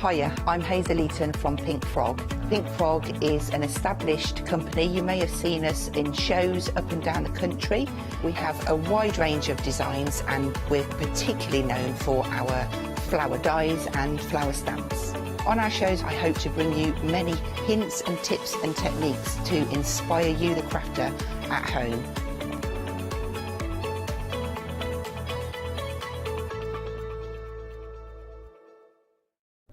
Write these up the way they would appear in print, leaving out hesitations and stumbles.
Hiya, I'm Hazel Eaton from Pink Frog. Pink Frog is an established company. You may have seen us in shows up and down the country. We have a wide range of designs and we're particularly known for our flower dies and flower stamps. On our shows, I hope to bring you many hints and tips and techniques to inspire you, the crafter, at home.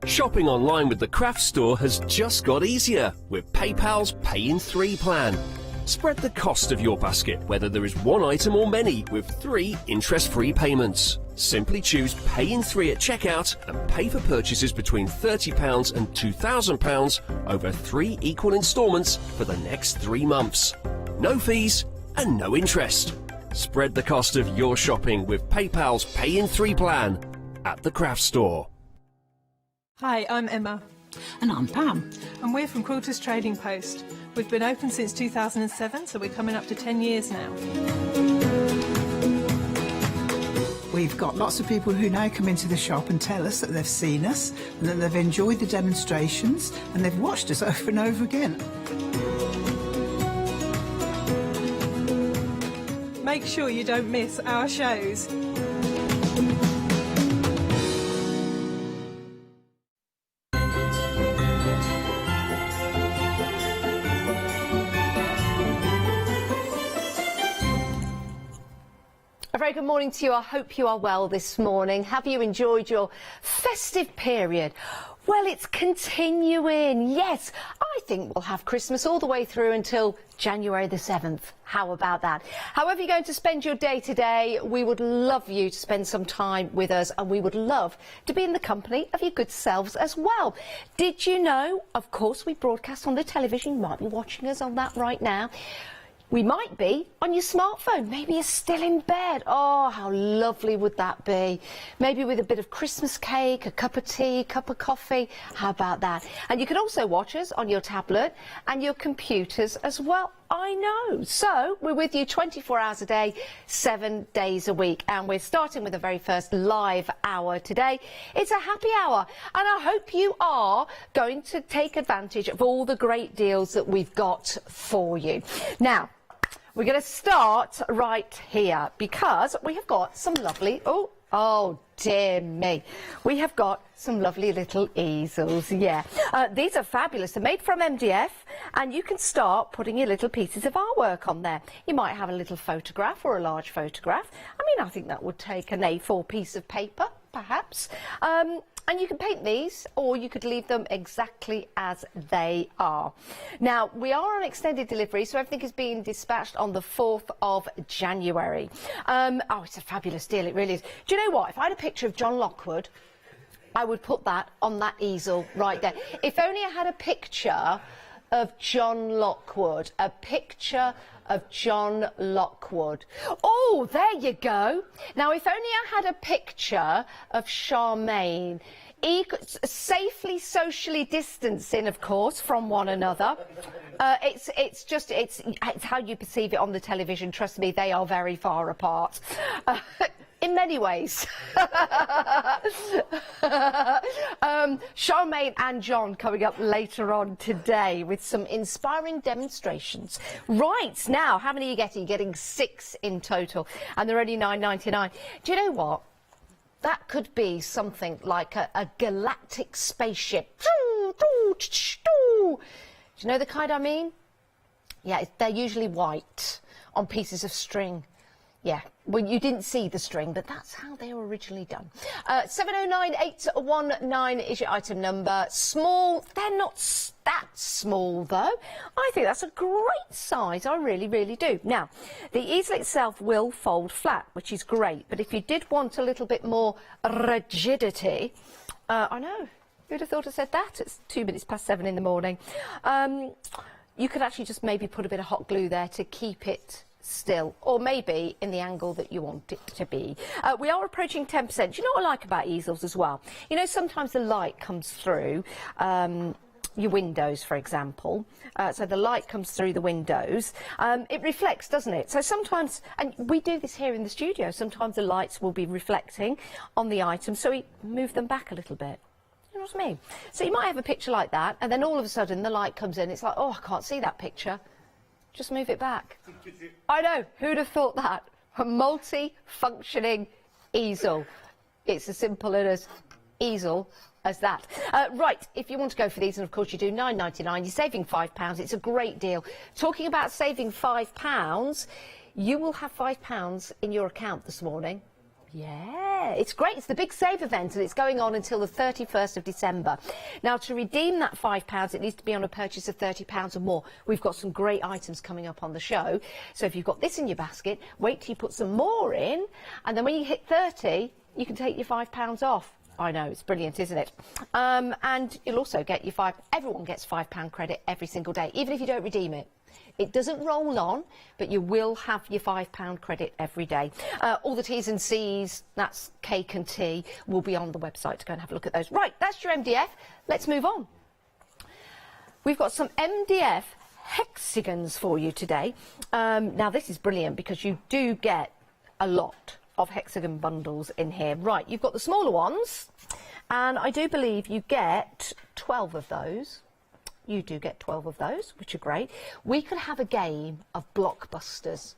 Shopping online with the craft store has just got easier with PayPal's Pay in 3 plan. Spread the cost of your basket, whether there is one item or many, with 3 interest-free payments. Simply choose Pay in 3 at checkout and pay for purchases between £30 and £2,000 over 3 equal instalments for the next 3 months. No fees and no interest. Spread the cost of your shopping with PayPal's Pay in 3 plan at the craft store. Hi, I'm Emma. And I'm Pam. And we're from Quilters Trading Post. We've been open since 2007, so we're coming up to 10 years now. We've got lots of people who now come into the shop and tell us that they've seen us, and that they've enjoyed the demonstrations, and they've watched us over and over again. Make sure you don't miss our shows. A very good morning to you. I hope you are well this morning. Have you enjoyed your festive period? Well, it's continuing. Yes, I think we'll have Christmas all the way through until January the 7th. How about that? However you're going to spend your day today, we would love you to spend some time with us, and we would love to be in the company of your good selves as well. Did you know, of course, we broadcast on the television. You might be watching us on that right now. We might be on your smartphone. Maybe you're still in bed. Oh, how lovely would that be? Maybe with a bit of Christmas cake, a cup of tea, a cup of coffee. How about that? And you can also watch us on your tablet and your computers as well. I know. So we're with you 24 hours a day, 7 days a week. And we're starting with the very first live hour today. It's a happy hour. And I hope you are going to take advantage of all the great deals that we've got for you. Now, we're going to start right here because we have got some lovely, oh dear me, we have got some lovely little easels. Yeah, these are fabulous. They're made from MDF, and you can start putting your little pieces of artwork on there. You might have a little photograph or a large photograph. I mean, I think that would take an A4 piece of paper, perhaps. And you can paint these, or you could leave them exactly as they are. Now, we are on extended delivery, so everything is being dispatched on the 4th of January. Oh, it's a fabulous deal, it really is. Do you know what? If I had a picture of John Lockwood, I would put that on that easel right there. If only I had a picture of John Lockwood, a picture of John Lockwood. Oh, there you go. Now, if only I had a picture of Charmaine, safely socially distancing, of course, from one another. It's how you perceive it on the television. Trust me, they are very far apart. In many ways. Charmaine and John coming up later on today with some inspiring demonstrations. Right, now, how many are you getting? You're getting 6 in total, and they're only £9.99. Do you know what? That could be something like a galactic spaceship. Do you know the kind I mean? Yeah, they're usually white on pieces of string. Yeah, well, you didn't see the string, but that's how they were originally done. 709819 is your item number. Small, they're not that small, though. I think that's a great size. I really, really do. Now, the easel itself will fold flat, which is great. But if you did want a little bit more rigidity, I know, who'd have thought I said that? It's 2 minutes past 7 in the morning. You could actually just maybe put a bit of hot glue there to keep it still, or maybe in the angle that you want it to be. We are approaching 10%. Do you know what I like about easels as well? You know, sometimes the light comes through your windows, for example. So the light comes through the windows. It reflects, doesn't it? So sometimes, and we do this here in the studio, sometimes the lights will be reflecting on the items, so we move them back a little bit. You know what I mean? So you might have a picture like that, and then all of a sudden the light comes in. It's like, oh, I can't see that picture. Just move it back. I know, who'd have thought that? A multi-functioning easel. It's as simple as easel as that. Right, if you want to go for these, and of course you do, £9.99, you're saving £5. It's a great deal. Talking about saving £5, you will have £5 in your account this morning. Yeah, it's great. It's the big save event, and it's going on until the 31st of December. Now, to redeem that £5, it needs to be on a purchase of £30 or more. We've got some great items coming up on the show. So if you've got this in your basket, wait till you put some more in, and then when you hit 30, you can take your £5 off. I know, it's brilliant, isn't it? And you'll also get your everyone gets £5 credit every single day, even if you don't redeem it. It doesn't roll on, but you will have your £5 credit every day. All the T's and C's, that's cake and tea, will be on the website to go and have a look at those. Right, that's your MDF. Let's move on. We've got some MDF hexagons for you today. Now, this is brilliant because you do get a lot of hexagon bundles in here. Right, you've got the smaller ones, and I do believe you get 12 of those. You do get 12 of those, which are great. We could have a game of blockbusters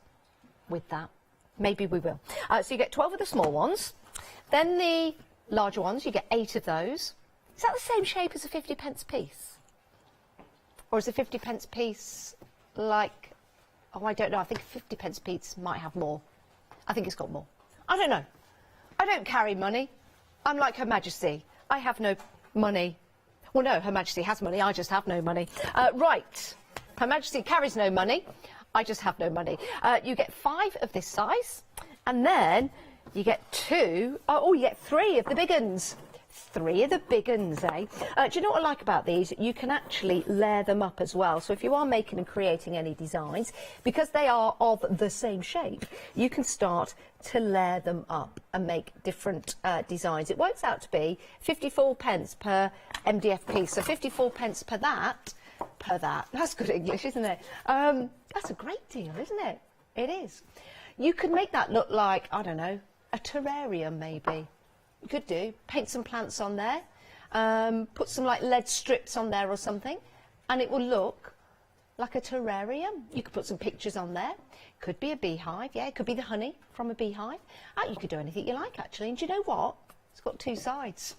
with that. Maybe we will. So you get 12 of the small ones. Then the larger ones, you get 8 of those. Is that the same shape as a 50p piece? Or is a 50p piece like, oh, I don't know. I think a 50p piece might have more. I think it's got more. I don't know. I don't carry money. I'm like Her Majesty. I have no money. Well, no, Her Majesty has money. I just have no money. Right. Her Majesty carries no money. I just have no money. You get 5 of this size, and then you get 2. Oh, you get 3 of the big uns. 3 of the big uns, eh? Do you know what I like about these? You can actually layer them up as well. So if you are making and creating any designs, because they are of the same shape, you can start to layer them up and make different designs. It works out to be 54p per MDF piece. So 54p per that. That's good English, isn't it? That's a great deal, isn't it? It is. You could make that look like, I don't know, a terrarium maybe. You could do. Paint some plants on there, put some like lead strips on there or something, and it will look like a terrarium. You could put some pictures on there. Could be a beehive, yeah, it could be the honey from a beehive. You could do anything you like, actually. And do you know what? It's got 2 sides.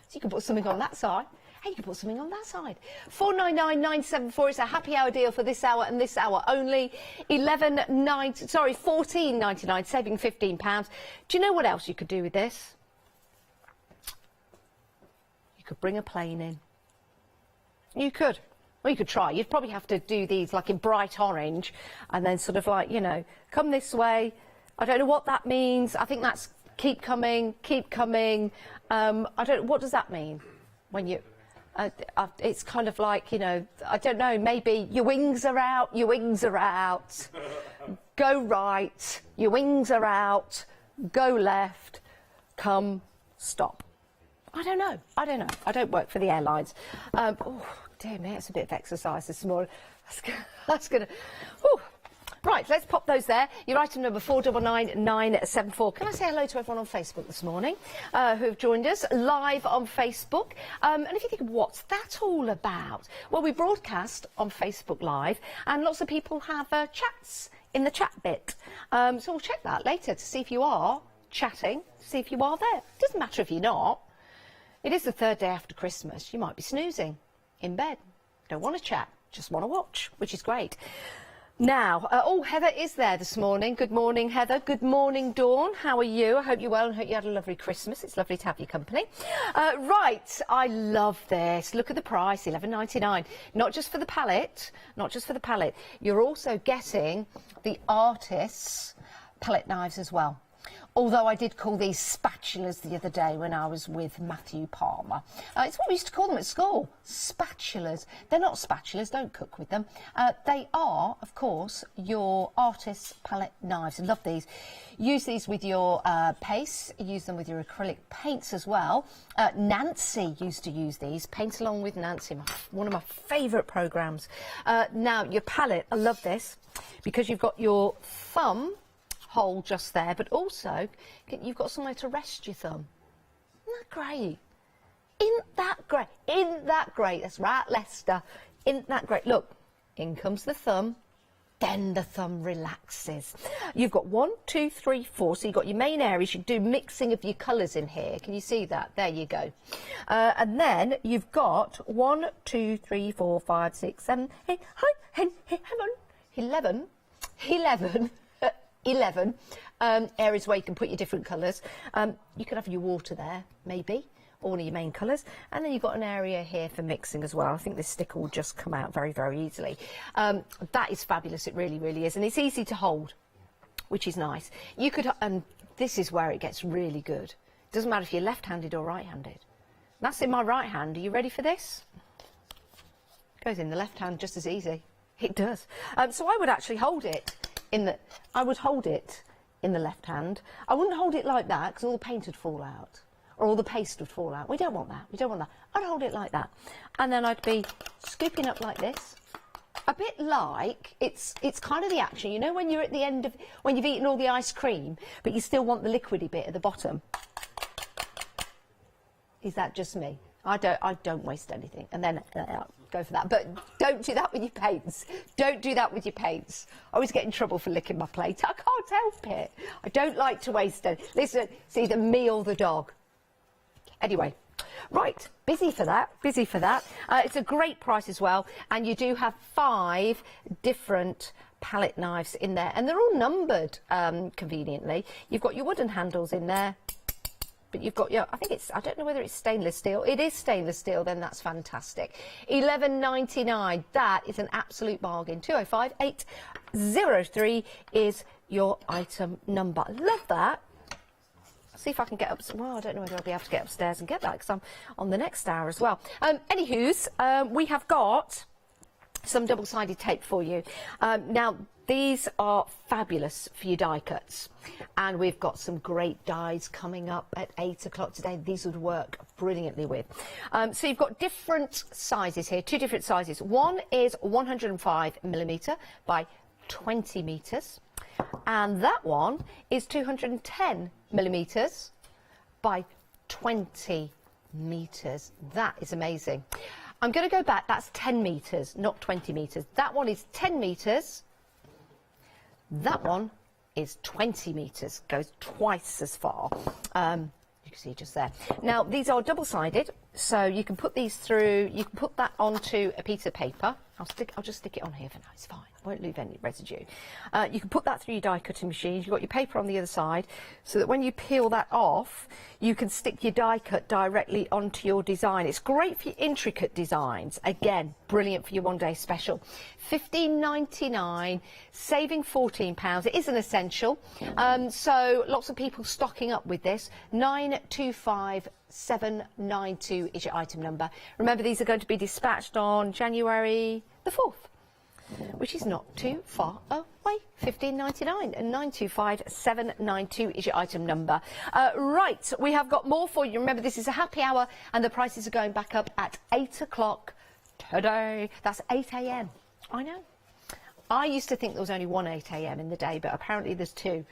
So you can put something on that side. Hey, you can put something on that side. 499,974 is a happy hour deal for this hour and this hour only. 14.99, saving £15. Do you know what else you could do with this? Could bring a plane in. You could. Well, you could try. You'd probably have to do these like in bright orange and then sort of like, you know, come this way. I don't know what that means. I think that's keep coming, keep coming. I don't, what does that mean? When you, it's kind of like, you know, I don't know, maybe your wings are out, your wings are out. Go right, your wings are out, go left, come, stop. I don't know. I don't work for the airlines. Oh, dear me, it's a bit of exercise this morning. That's going to... Right, let's pop those there. Your item number 499,974. Can I say hello to everyone on Facebook this morning who have joined us live on Facebook? And if you think, what's that all about? Well, we broadcast on Facebook Live, and lots of people have chats in the chat bit. So we'll check that later to see if you are chatting, to see if you are there. Doesn't matter if you're not. It is the 3rd day after Christmas. You might be snoozing in bed. Don't want to chat, just want to watch, which is great. Now, Heather is there this morning. Good morning, Heather. Good morning, Dawn. How are you? I hope you're well and hope you had a lovely Christmas. It's lovely to have your company. Right, I love this. Look at the price, £11.99. Not just for the palette, not just for the palette. You're also getting the artist's palette knives as well. Although I did call these spatulas the other day when I was with Matthew Palmer. It's what we used to call them at school, spatulas. They're not spatulas, don't cook with them. They are, of course, your artist's palette knives. I love these. Use these with your paste, use them with your acrylic paints as well. Nancy used to use these, Paint Along with Nancy, one of my favourite programmes. Now, your palette, I love this, because you've got your thumb hole just there, but also you've got somewhere to rest your thumb. Isn't that great? Isn't that great? Isn't that great? That's right, Lester. Isn't that great? Look, in comes the thumb. Then the thumb relaxes. You've got 1, 2, 3, 4. So you've got your main areas. You do mixing of your colours in here. Can you see that? There you go. And then you've got 1, 2, 3, 4, 5, 6, 7, 8, 11 areas where you can put your different colours. You could have your water there, maybe, or one of your main colours. And then you've got an area here for mixing as well. I think this sticker will just come out very, very easily. That is fabulous. It really, really is. And it's easy to hold, which is nice. You could, and this is where it gets really good. Doesn't matter if you're left-handed or right-handed. That's in my right hand. Are you ready for this? Goes in the left hand just as easy. It does. So I would actually hold it in the, in the left hand. I wouldn't hold it like that because all the paint would fall out or all the paste would fall out. We don't want that. We don't want that. I'd hold it like that. And then I'd be scooping up like this. A bit like, it's kind of the action, you know, when you're at the end of, when you've eaten all the ice cream, but you still want the liquidy bit at the bottom. Is that just me? I don't waste anything. And then go for that. But don't do that with your paints. Don't do that with your paints. I always get in trouble for licking my plate. I can't help it. I don't like to waste it. Listen, it's either me or the dog. Anyway, right, busy for that, busy for that. It's a great price as well. And you do have 5 different palette knives in there. And they're all numbered conveniently. You've got your wooden handles in there. But you've got your, I think it's, I don't know whether it's stainless steel. It is stainless steel, then that's fantastic. $11.99, that is an absolute bargain. 205803 is your item number. Love that. See if I can get up, well, I don't know whether I'll be able to get upstairs and get that because I'm on the next hour as well. Anywho's, we have got some double-sided tape for you. Now, these are fabulous for your die cuts. And we've got some great dies coming up at 8 o'clock today. These would work brilliantly with. So you've got different sizes here, 2 different sizes. One is 105mm by 20 metres. And that one is 210mm by 20 metres. That is amazing. I'm going to go back. That's 10 metres, not 20 metres. That one is 10 metres. That one is 20 metres, goes twice as far. You can see just there. Now, these are double-sided, so you can put these through, you can put that onto a piece of paper. I'll just stick it on here for now, it's fine. I won't leave any residue. You can put that through your die cutting machine. You've got your paper on the other side, so that when you peel that off, you can stick your die cut directly onto your design. It's great for your intricate designs. Again, brilliant for your one-day special. $15.99, saving £14. It is an essential. So lots of people stocking up with this. 925792 is your item number. Remember, these are going to be dispatched on January the 4th. Which is not too far away. $15.99 and 925792 is your item number. Right, we have got more for you. Remember, this is a happy hour and the prices are going back up at 8 o'clock today. That's 8 a.m. I know. I used to think there was only one 8 a.m. in the day, but apparently there's 2.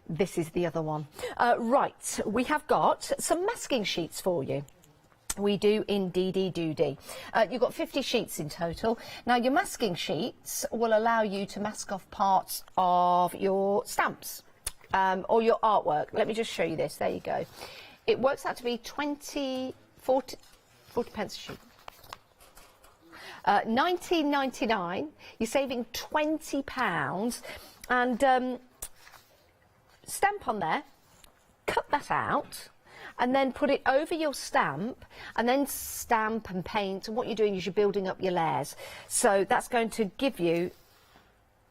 This is the other one. Right, we have got some masking sheets for you. We do indeedy doody. You've got 50 sheets in total. Now, your masking sheets will allow you to mask off parts of your stamps or your artwork. Let me just show you this. There you go. It works out to be 40 pence a sheet. $19.99. You're saving £20. And stamp on there. Cut that out. And then put it over your stamp, and then stamp and paint. And what you're doing is you're building up your layers. So that's going to give you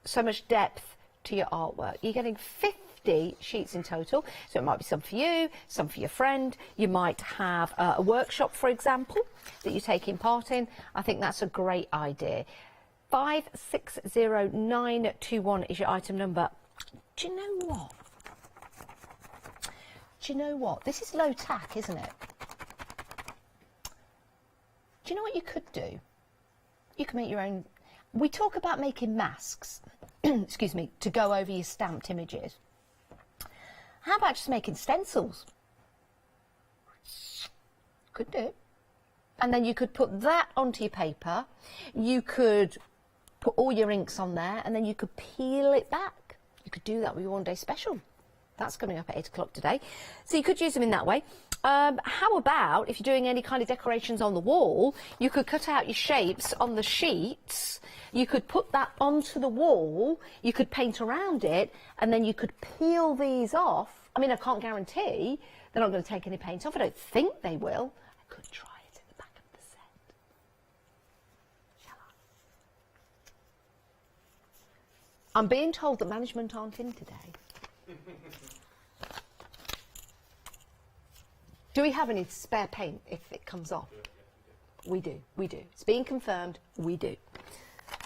so much depth to your artwork. You're getting 50 sheets in total. So it might be some for you, some for your friend. You might have a workshop, for example, that you're taking part in. I think that's a great idea. 560921 is your item number. Do you know what? Do you know what? This is low tack, isn't it? Do you know what you could do? You can make your own. We talk about making masks, excuse me, to go over your stamped images. How about just making stencils? Could do it. and then you could put that onto your paper. You could put all your inks on there, and then you could peel it back. You could do that with your one-day special. That's coming up at 8 o'clock today. So you could use them in that way. How about if you're doing any kind of decorations on the wall, you could cut out your shapes on the sheets, you could put that onto the wall, you could paint around it, and then you could peel these off. I mean, I can't guarantee they're not going to take any paint off. I don't think they will. I could try it in the back of the set. Shall I? I'm being told that management aren't in today. Do we have any spare paint if it comes off? We do, we do. It's being confirmed, we do.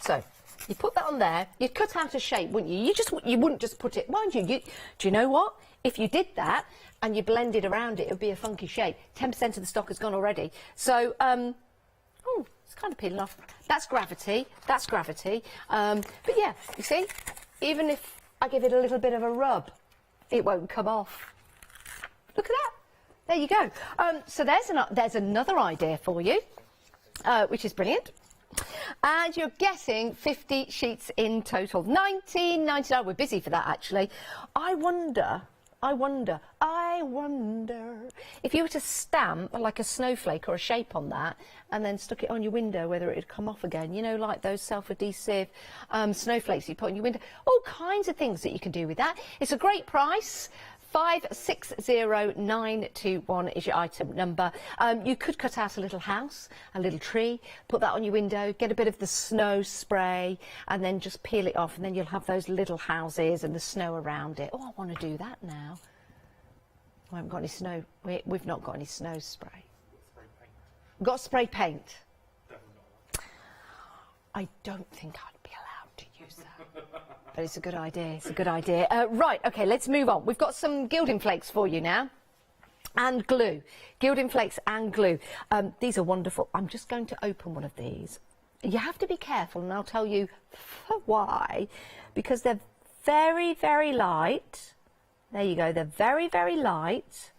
So, you put that on there, you'd cut out a shape, wouldn't you? You wouldn't just put it, mind you, do you know what? If you did that and you blended around it, it would be a funky shape. 10% of the stock has gone already. So, oh, it's kind of peeling off. That's gravity, that's gravity. But yeah, you see, even if I give it a little bit of a rub, it won't come off. Look at that. There you go. So there's another idea for you, which is brilliant. And you're getting 50 sheets in total. 19.99. We're busy for that, actually. I wonder if you were to stamp like a snowflake or a shape on that and then stuck it on your window, whether it would come off again. You know, like those self-adhesive snowflakes you put on your window. All kinds of things that you can do with that. It's a great price. 560921 is your item number. You could cut out a little house, a little tree, put that on your window, get a bit of the snow spray, and then just peel it off, and then you'll have those little houses and the snow around it. Oh, I want to do that now. We haven't got any snow. We've not got any snow spray. We've got spray paint. I don't think I'd be allowed to use that. But it's a good idea, it's a good idea. Right, OK, let's move on. We've got some gilding flakes for you now. And glue. Gilding flakes and glue. These are wonderful. I'm just going to open one of these. You have to be careful, and I'll tell you why. Because they're very, very light. There you go, they're very, very light.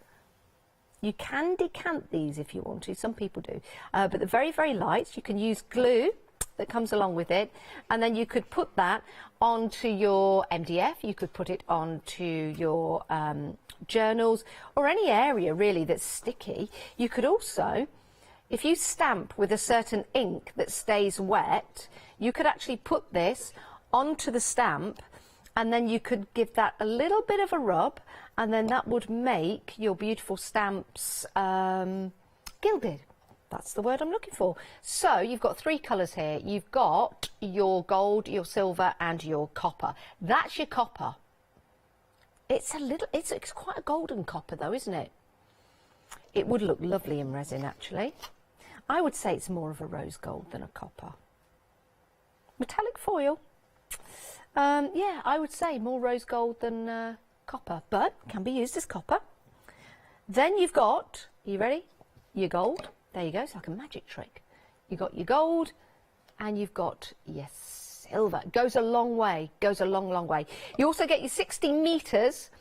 You can decant these if you want to, some people do. But they're very, very light. You can use glue that comes along with it, and then you could put that onto your MDF, you could put it onto your journals, or any area really that's sticky. You could also, if you stamp with a certain ink that stays wet, you could actually put this onto the stamp, and then you could give that a little bit of a rub, and then that would make your beautiful stamps gilded. That's the word I'm looking for. So you've got 3 colours here. You've got your gold, your silver, and your copper. That's your copper. It's quite a golden copper though, isn't it? It would look lovely in resin, actually. I would say it's more of a rose gold than a copper. Metallic foil. Yeah, I would say more rose gold than copper, but can be used as copper. Then you've got, are you ready? Your gold. There you go, it's like a magic trick. You've got your gold and you've got your silver. It goes a long way, goes a long, long way. You also get your 60 metres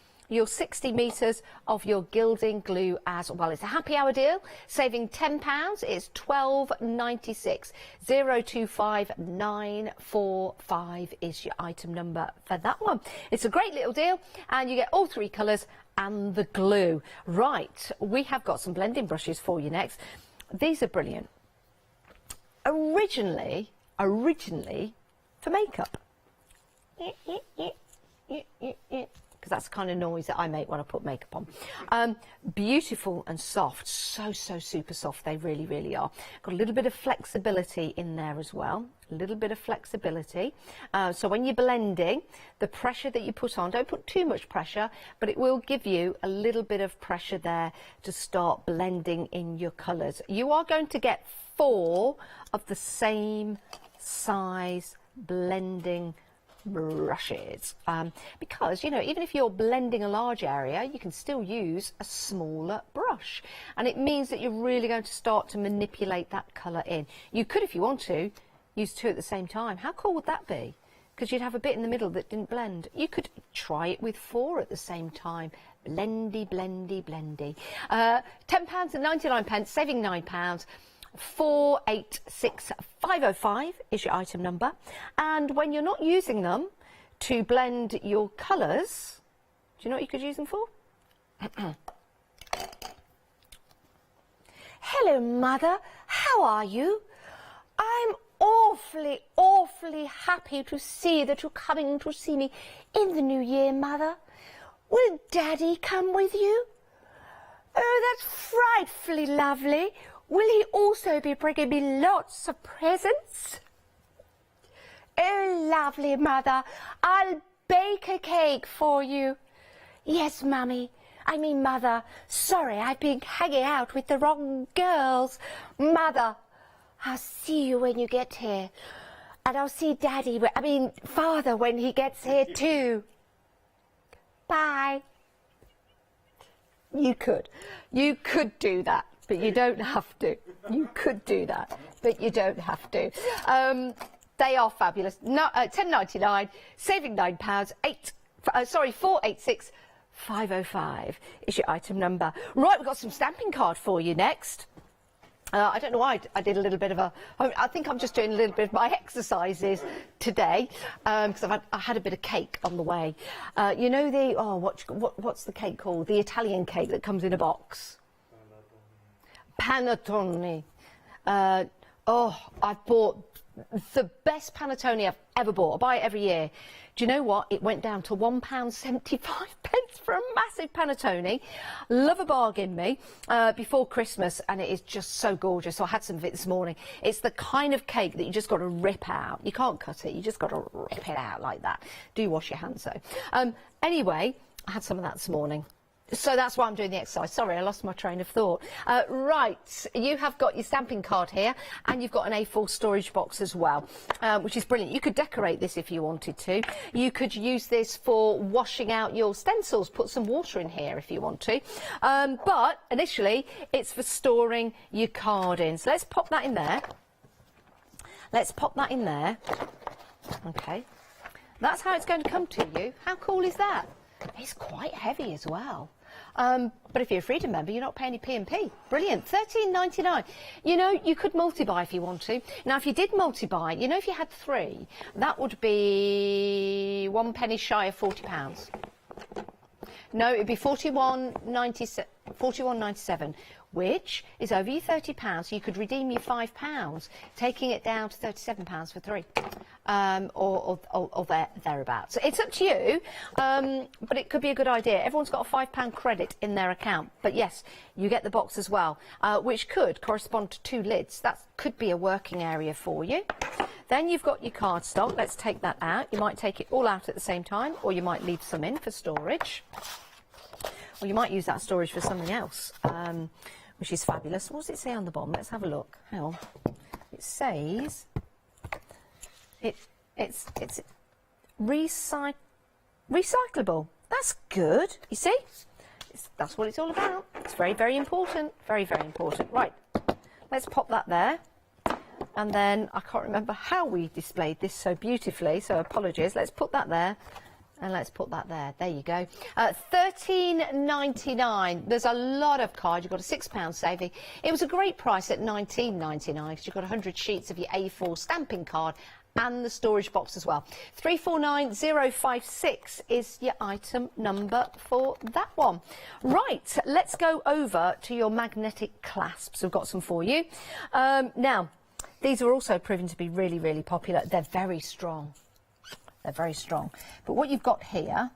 of your gilding glue as well. It's a happy hour deal, saving £10. It's £12.96. 025945 is your item number for that one. It's a great little deal, and you get all 3 colours and the glue. Right, we have got some blending brushes for you next. These are brilliant. Originally for makeup. Because that's the kind of noise that I make when I put makeup on. Beautiful and soft, so super soft, they really, really are. Got a little bit of flexibility in there as well, a little bit of flexibility. So when you're blending, the pressure that you put on, don't put too much pressure, but it will give you a little bit of pressure there to start blending in your colours. You are going to get 4 of the same size blending brushes, because, you know, even if you're blending a large area, you can still use a smaller brush, and it means that you're really going to start to manipulate that colour in. You could, if you want to, use 2 at the same time. How cool would that be? Because you'd have a bit in the middle that didn't blend. You could try it with 4 at the same time. Blendy, blendy, blendy. £10.99, saving £9. 486505 is your item number. And when you're not using them to blend your colours, do you know what you could use them for? Hello, Mother. How are you? I'm awfully, awfully happy to see that you're coming to see me in the new year, Mother. Will Daddy come with you? Oh, that's frightfully lovely. Will he also be bringing me lots of presents? Oh, lovely, Mother. I'll bake a cake for you. Yes, Mummy. I mean, Mother. Sorry, I've been hanging out with the wrong girls. Mother, I'll see you when you get here. And I'll see Father when he gets here too. Bye. You could do that, but you don't have to. You could do that, but you don't have to. They are fabulous. No, £10.99, saving £9. 486505 is your item number. Right, we've got some stamping card for you next. I don't know why I did a little bit of I think I'm just doing a little bit of my exercises today because I had a bit of cake on the way. You know what's the cake called? The Italian cake that comes in a box. Panettone. I've bought the best panettone I've ever bought. I buy it every year. Do you know what? It went down to £1.75 for a massive panettone. Love a bargain, me, before Christmas, and it is just so gorgeous. So I had some of it this morning. It's the kind of cake that you just got to rip out. You can't cut it. You just got to rip it out like that. Do wash your hands, though. Anyway, I had some of that this morning. So that's why I'm doing the exercise. Sorry, I lost my train of thought. Right, you have got your stamping card here, and you've got an A4 storage box as well, which is brilliant. You could decorate this if you wanted to. You could use this for washing out your stencils, put some water in here if you want to. But initially, it's for storing your card in. So let's pop that in there. Let's pop that in there. Okay. That's how it's going to come to you. How cool is that? It's quite heavy as well. But if you're a Freedom member, you're not paying any P&P. Brilliant. £13.99. You know, you could multi-buy if you want to. Now, if you did multi-buy, you know, if you had 3, that would be 1 penny shy of £40. No, it'd be £41.97, which is over your £30. So you could redeem your £5, taking it down to £37 for 3. Or thereabouts. So it's up to you, but it could be a good idea. Everyone's got a £5 credit in their account, but yes, you get the box as well, which could correspond to 2 lids. That could be a working area for you. Then you've got your cardstock. Let's take that out. You might take it all out at the same time, or you might leave some in for storage, or you might use that storage for something else, which is fabulous. What does it say on the bottom? Let's have a look. Hang on. It says it's recyclable. That's good. You see, that's what it's all about. It's very, very important. Very, very important. Right, let's pop that there. And then I can't remember how we displayed this so beautifully, so apologies. Let's put that there. And let's put that there. There you go. £13.99. There's a lot of cards. You've got a £6 saving. It was a great price at £19.99 because you've got 100 sheets of your A4 stamping card and the storage box as well. 349056 is your item number for that one. Right, let's go over to your magnetic clasps. We've got some for you. Now, these are also proven to be really, really popular. They're very strong. They're very strong. But what you've got here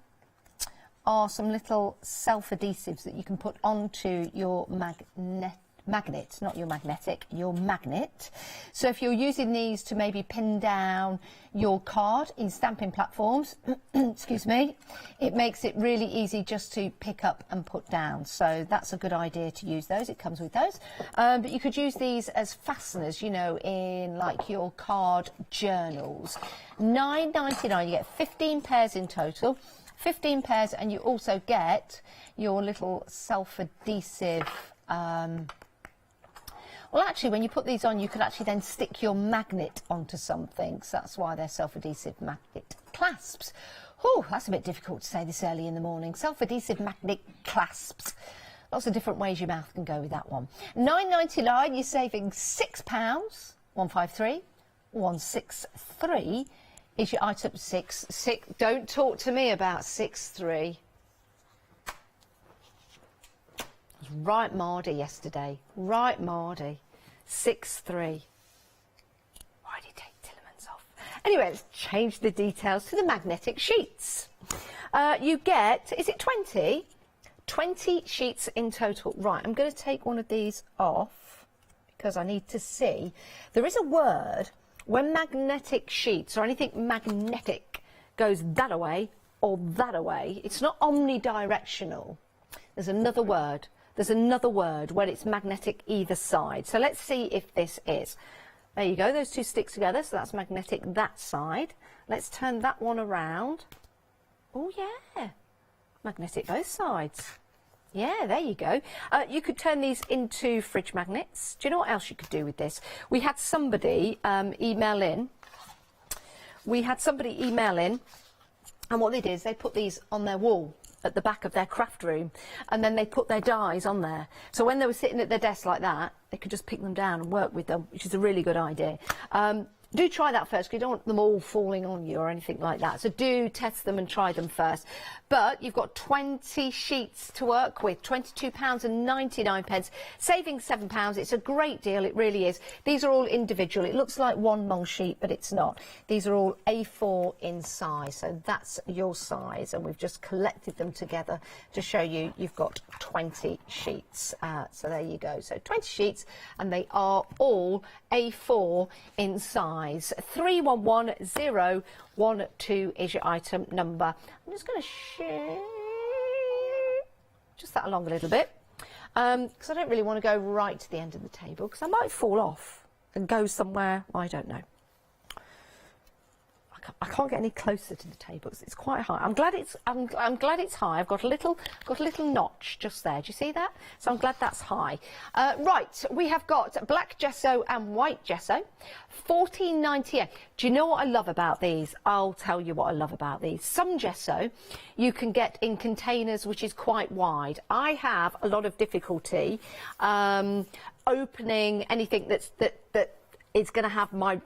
are some little self-adhesives that you can put onto your magnet, not your magnetic, your magnet. So if you're using these to maybe pin down your card in stamping platforms, excuse me, it makes it really easy just to pick up and put down. So that's a good idea to use those. It comes with those. But you could use these as fasteners, you know, in like your card journals. £9.99, you get 15 pairs in total. 15 pairs, and you also get your little self-adhesive well, actually, when you put these on, you could actually then stick your magnet onto something. So that's why they're self-adhesive magnet clasps. Oh, that's a bit difficult to say this early in the morning. Self-adhesive magnet clasps. Lots of different ways your mouth can go with that one. £9.99, you're saving £6. 153 163 is your item. 6. Don't talk to me about 63. I was right mardy yesterday. Right mardy. 63. Why did he take Tillerman's off? Anyway, let's change the details to the magnetic sheets. You get, is it 20? 20 sheets in total. Right, I'm going to take one of these off because I need to see. There is a word when magnetic sheets or anything magnetic goes that away or that away. It's not omnidirectional. There's another word. There's another word when it's magnetic either side. So let's see if this is. There you go, those two stick together, so that's magnetic that side. Let's turn that one around. Oh yeah, magnetic both sides. Yeah, there you go. You could turn these into fridge magnets. Do you know what else you could do with this? We had somebody email in. And what they did is they put these on their wall at the back of their craft room, and then they put their dies on there. So when they were sitting at their desk like that, they could just pick them down and work with them, which is a really good idea. Do try that first, because you don't want them all falling on you or anything like that. So do test them and try them first. But you've got 20 sheets to work with, £22.99, saving £7. It's a great deal, it really is. These are all individual. It looks like one long sheet, but it's not. These are all A4 in size, so that's your size. And we've just collected them together to show you you've got 20 sheets. So there you go. So 20 sheets, and they are all A4 in size. 311012 is your item number. I'm just going to share just that along a little bit because I don't really want to go right to the end of the table because I might fall off and go somewhere, I don't know. I can't get any closer to the table. It's quite high. I'm glad it's high. I've got a little notch just there. Do you see that? So I'm glad that's high. Right, we have got black gesso and white gesso, $14.98. Do you know what I love about these? I'll tell you what I love about these. Some gesso you can get in containers which is quite wide. I have a lot of difficulty opening anything that is going to have my,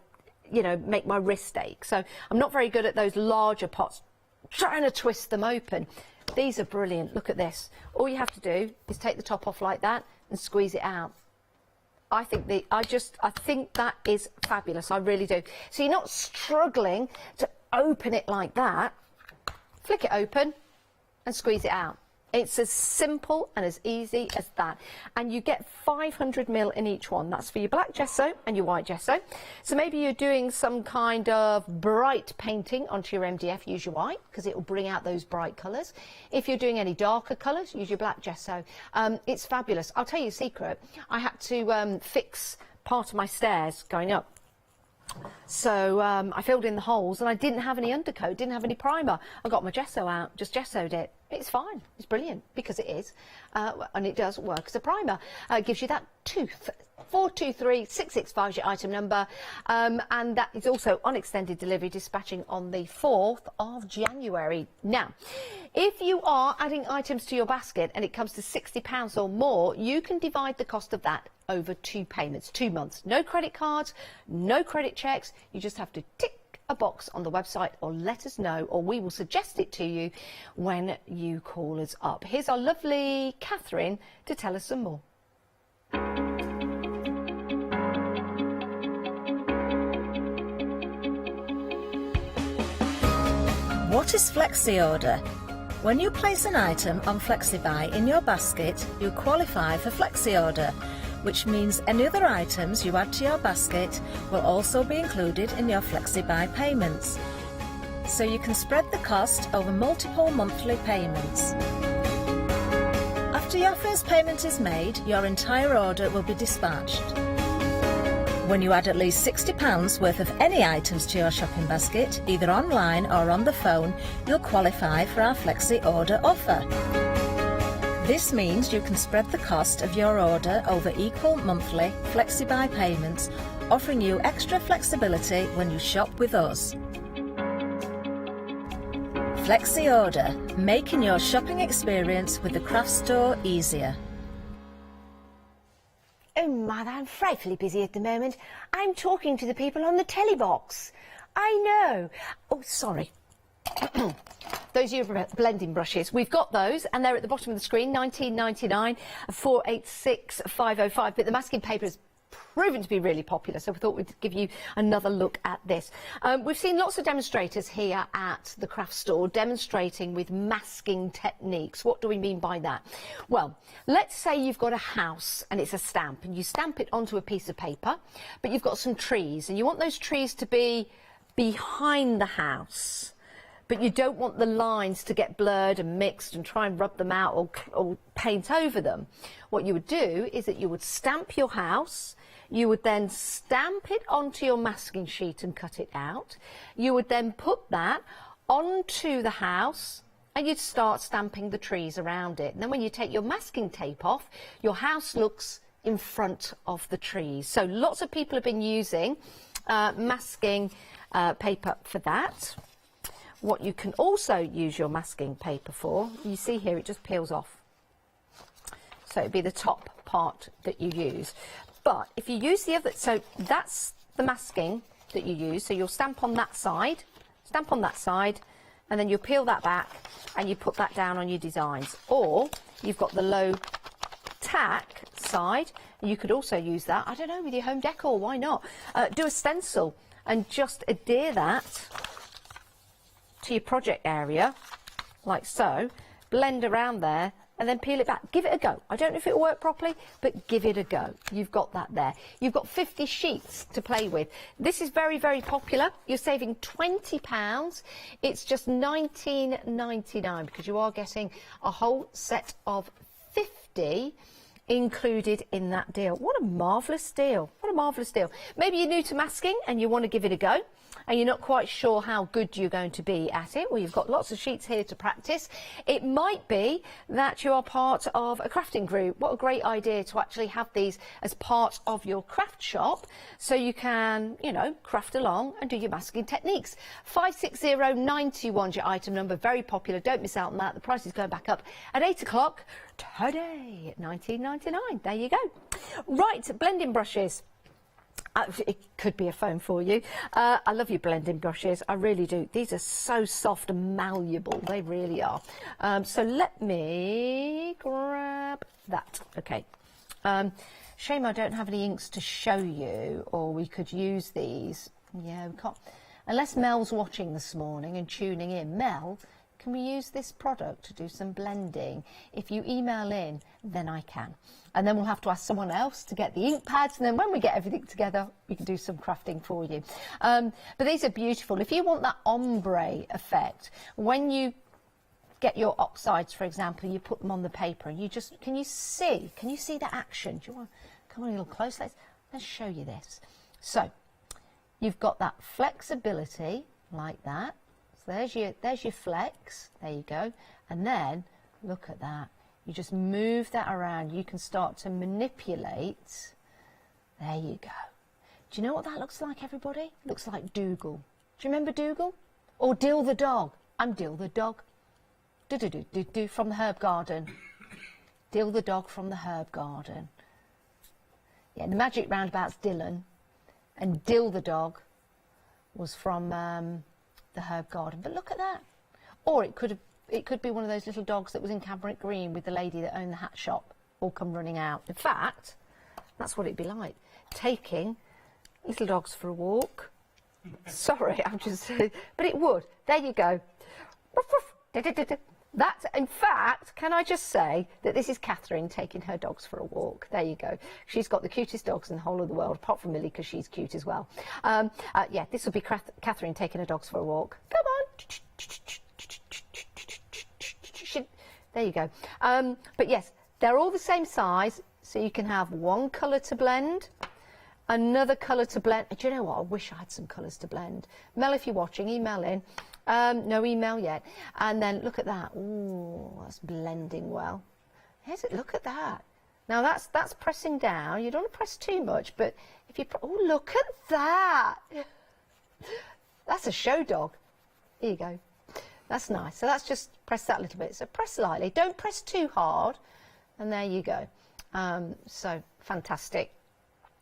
you know, make my wrist ache. So I'm not very good at those larger pots, trying to twist them open. These are brilliant. Look at this. All you have to do is take the top off like that and squeeze it out. I think that is fabulous. I really do. So you're not struggling to open it like that. Flick it open and squeeze it out. It's as simple and as easy as that. And you get 500ml in each one. That's for your black gesso and your white gesso. So maybe you're doing some kind of bright painting onto your MDF, use your white, because it will bring out those bright colours. If you're doing any darker colours, use your black gesso. It's fabulous. I'll tell you a secret. I had to fix part of my stairs going up. So I filled in the holes and I didn't have any undercoat, didn't have any primer. I got my gesso out, just gessoed it. It's fine, it's brilliant, because it is, and it does work as a primer. It gives you that tooth. 423665 is your item number, and that is also on extended delivery, dispatching on the 4th of January. Now, if you are adding items to your basket and it comes to £60 or more, you can divide the cost of that over 2 payments, 2 months. No credit cards, no credit checks. You just have to tick a box on the website or let us know, or we will suggest it to you when you call us up. Here's our lovely Catherine to tell us some more. What is Flexi Order? When you place an item on FlexiBuy in your basket, you qualify for Flexi Order, which means any other items you add to your basket will also be included in your FlexiBuy payments. So you can spread the cost over multiple monthly payments. After your first payment is made, your entire order will be dispatched. When you add at least £60 worth of any items to your shopping basket, either online or on the phone, you'll qualify for our Flexi Order offer. This means you can spread the cost of your order over equal monthly FlexiBuy payments, offering you extra flexibility when you shop with us. Flexi Order, making your shopping experience with the craft store easier. Oh, Mother, I'm frightfully busy at the moment. I'm talking to the people on the telly box. I know. Oh, sorry. Those are your blending brushes. We've got those, and they're at the bottom of the screen, 19.99, 486 505. But the masking paper is proven to be really popular, so we thought we'd give you another look at this. We've seen lots of demonstrators here at the craft store demonstrating with masking techniques. What do we mean by that? Well, let's say you've got a house and it's a stamp, and you stamp it onto a piece of paper, but you've got some trees, and you want those trees to be behind the house, but you don't want the lines to get blurred and mixed and try and rub them out or paint over them. What you would do is that you would stamp your house, you would then stamp it onto your masking sheet and cut it out. You would then put that onto the house and you'd start stamping the trees around it. And then when you take your masking tape off, your house looks in front of the trees. So lots of people have been using masking paper for that. What you can also use your masking paper for, you see here, it just peels off. So it'd be the top part that you use. But if you use the other, so that's the masking that you use. So you'll stamp on that side, and then you peel that back and you put that down on your designs. Or you've got the low tack side, and you could also use that, I don't know, with your home decor, why not? Do a stencil and just adhere that to your project area, like so, blend around there, and then peel it back. Give it a go. I don't know if it'll work properly, but give it a go. You've got that there. You've got 50 sheets to play with. This is very, very popular. You're saving £20. It's just £19.99 because you are getting a whole set of 50 included in that deal. What a marvellous deal. What a marvellous deal. Maybe you're new to masking and you want to give it a go, and you're not quite sure how good you're going to be at it. Well, you've got lots of sheets here to practice. It might be that you are part of a crafting group. What a great idea to actually have these as part of your craft shop, so you can, you know, craft along and do your masking techniques. 560921 is your item number, very popular. Don't miss out on that. The price is going back up at 8 o'clock today at £19.99. There you go. Right, blending brushes. It could be a phone for you. I love your blending brushes, I really do. These are so soft and malleable, they really are. So let me grab that. Okay. Shame I don't have any inks to show you, or we could use these. Yeah, we can't. Unless Mel's watching this morning and tuning in. Mel, can we use this product to do some blending? If you email in, then I can. And then we'll have to ask someone else to get the ink pads, and then when we get everything together, we can do some crafting for you. But these are beautiful. If you want that ombre effect, when you get your oxides, for example, you put them on the paper, and you just, can you see the action? Do you want to come on a little close? Let's show you this. So you've got that flexibility like that. So there's your flex, there you go. And then look at that. You just move that around. You can start to manipulate. There you go. Do you know what that looks like, everybody? It looks like Dougal. Do you remember Dougal? Or Dill the dog. I'm Dill the dog. Do from the herb garden. Dill the dog from the herb garden. Yeah, the magic roundabout's Dylan, and Dill the dog was from the herb garden. But look at that. Or it could be one of those little dogs that was in Cambric Green with the lady that owned the hat shop, all come running out. In fact, that's what it'd be like, taking little dogs for a walk. Sorry, I'm just, but it would. There you go. That, in fact, can I just say that this is Catherine taking her dogs for a walk. There you go. She's got the cutest dogs in the whole of the world, apart from Millie, because she's cute as well. Yeah, this will be Catherine taking her dogs for a walk. Come on. There you go. But yes, they're all the same size, so you can have one colour to blend, another colour to blend. Do you know what? I wish I had some colours to blend. Mel, if you're watching, email in. No email yet. And then look at that. Ooh, that's blending well. Here's it. Look at that. Now that's pressing down. You don't want to press too much, but if you oh, look at that. That's a show dog. Here you go. That's nice. So that's just press that a little bit. So press lightly. Don't press too hard. And there you go. So fantastic.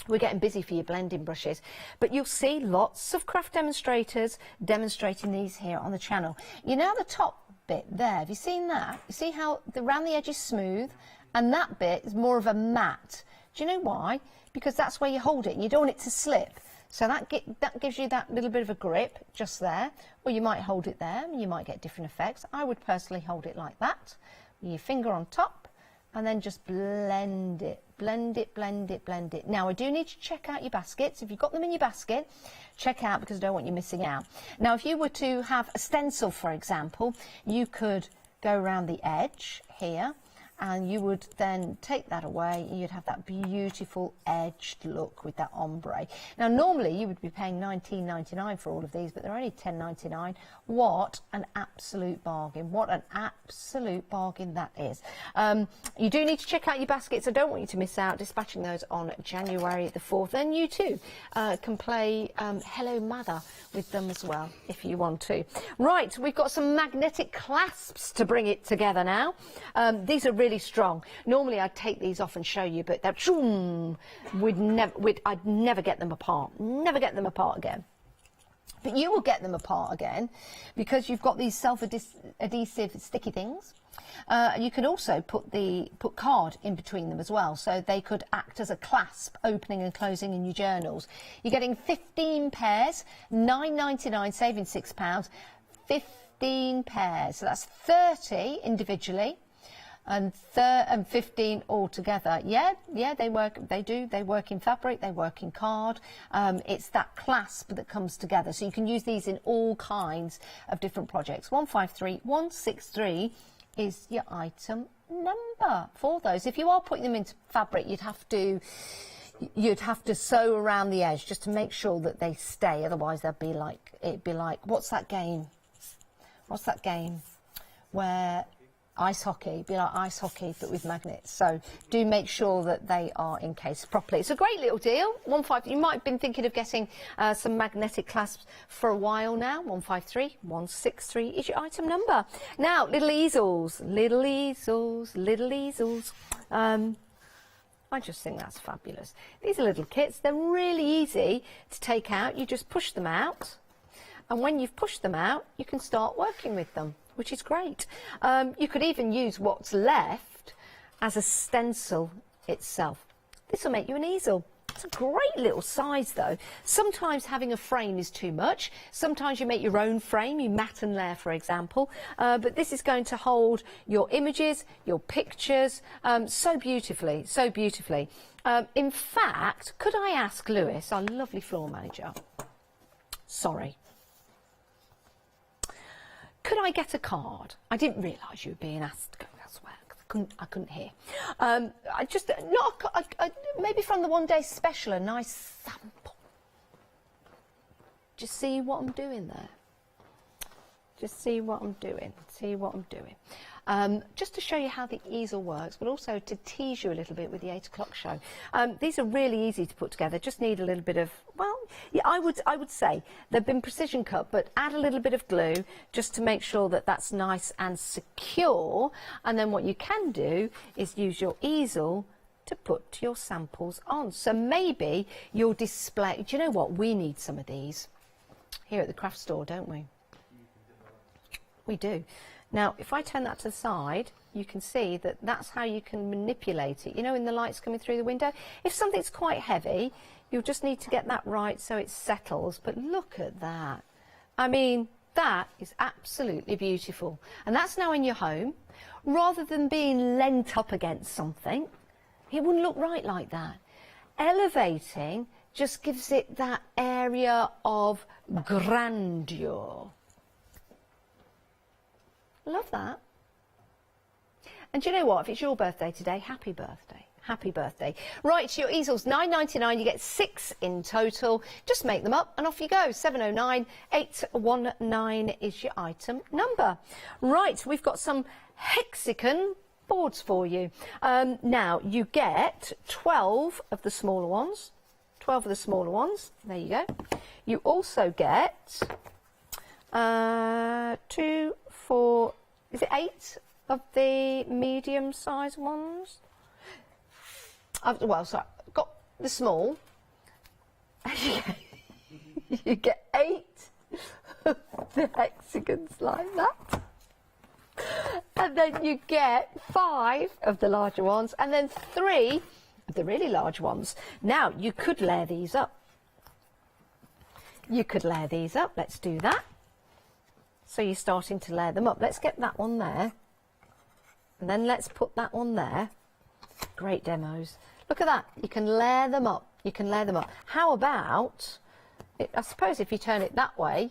We're getting busy for your blending brushes, but you'll see lots of craft demonstrators demonstrating these here on the channel. You know the top bit there, have you seen that? You see how around the edge is smooth and that bit is more of a matte. Do you know why? Because that's where you hold it and you don't want it to slip. So that gives you that little bit of a grip just there, or you might hold it there and you might get different effects. I would personally hold it like that, with your finger on top, and then just blend it, blend it, blend it, blend it. Now I do need to check out your baskets. If you've got them in your basket, check out, because I don't want you missing out. Now if you were to have a stencil, for example, you could go around the edge here, and you would then take that away and you'd have that beautiful edged look with that ombre. Now normally you would be paying $19.99 for all of these, but they're only $10.99. What an absolute bargain. What an absolute bargain that is. You do need to check out your baskets. I don't want you to miss out, dispatching those on January the 4th. And you too can play Hello Mother with them as well if you want to. Right, we've got some magnetic clasps to bring it together now. These are really strong. Normally I'd take these off and show you, but that I'd never get them apart. Never get them apart again. But you will get them apart again because you've got these self-adhesive sticky things. You can also put card in between them as well, so they could act as a clasp, opening and closing in your journals. You're getting 15 pairs, $9.99, saving £6. 15 pairs, so that's 30 individually and 15 altogether. Yeah, they work in fabric, they work in card. It's that clasp that comes together, so you can use these in all kinds of different projects. 153163 is your item number for those. If you are putting them into fabric, you'd have to sew around the edge just to make sure that they stay, otherwise it'd be like what's that game where ice hockey, it'd be like ice hockey but with magnets. So do make sure that they are encased properly. It's a great little deal. You might have been thinking of getting some magnetic clasps for a while now. 153163 is your item number. Now, little easels. I just think that's fabulous. These are little kits. They're really easy to take out. You just push them out, and when you've pushed them out, you can start working with them, which is great. You could even use what's left as a stencil itself. This will make you an easel. It's a great little size though. Sometimes having a frame is too much. Sometimes you make your own frame, you mat and layer, for example. But this is going to hold your images, your pictures, so beautifully, so beautifully. In fact, could I ask Lewis, our lovely floor manager, sorry, could I get a card? I didn't realise you were being asked to go elsewhere. I couldn't hear. Maybe from the one day special, a nice sample. Just see what I'm doing there. Just see what I'm doing. See what I'm doing. Just to show you how the easel works, but also to tease you a little bit with the 8 o'clock show. These are really easy to put together. Just need a little bit of, well, yeah, I would say they've been precision cut, but add a little bit of glue just to make sure that that's nice and secure. And then what you can do is use your easel to put your samples on. So maybe your display, do you know what? We need some of these here at the craft store, don't we? We do. Now, if I turn that to the side, you can see that that's how you can manipulate it. You know, in the lights coming through the window, if something's quite heavy, you'll just need to get that right so it settles. But look at that. I mean, that is absolutely beautiful. And that's now in your home. Rather than being leant up against something, it wouldn't look right like that. Elevating just gives it that area of grandeur. Love that. And do you know what? If it's your birthday today, happy birthday. Happy birthday. Right, your easels, $9.99. You get 6 in total. Just make them up and off you go. 709819 is your item number. Right, we've got some hexagon boards for you. Now, you get 12 of the smaller ones. 12 of the smaller ones. There you go. You also get 2, 4, is it 8 of the medium-sized ones? Well, sorry, the small, you get 8 of the hexagons like that. And then you get 5 of the larger ones, and then 3 of the really large ones. Now, you could layer these up. You could layer these up. Let's do that. So you're starting to layer them up. Let's get that one there. And then let's put that one there. Great demos. Look at that. You can layer them up. You can layer them up. How about, I suppose if you turn it that way,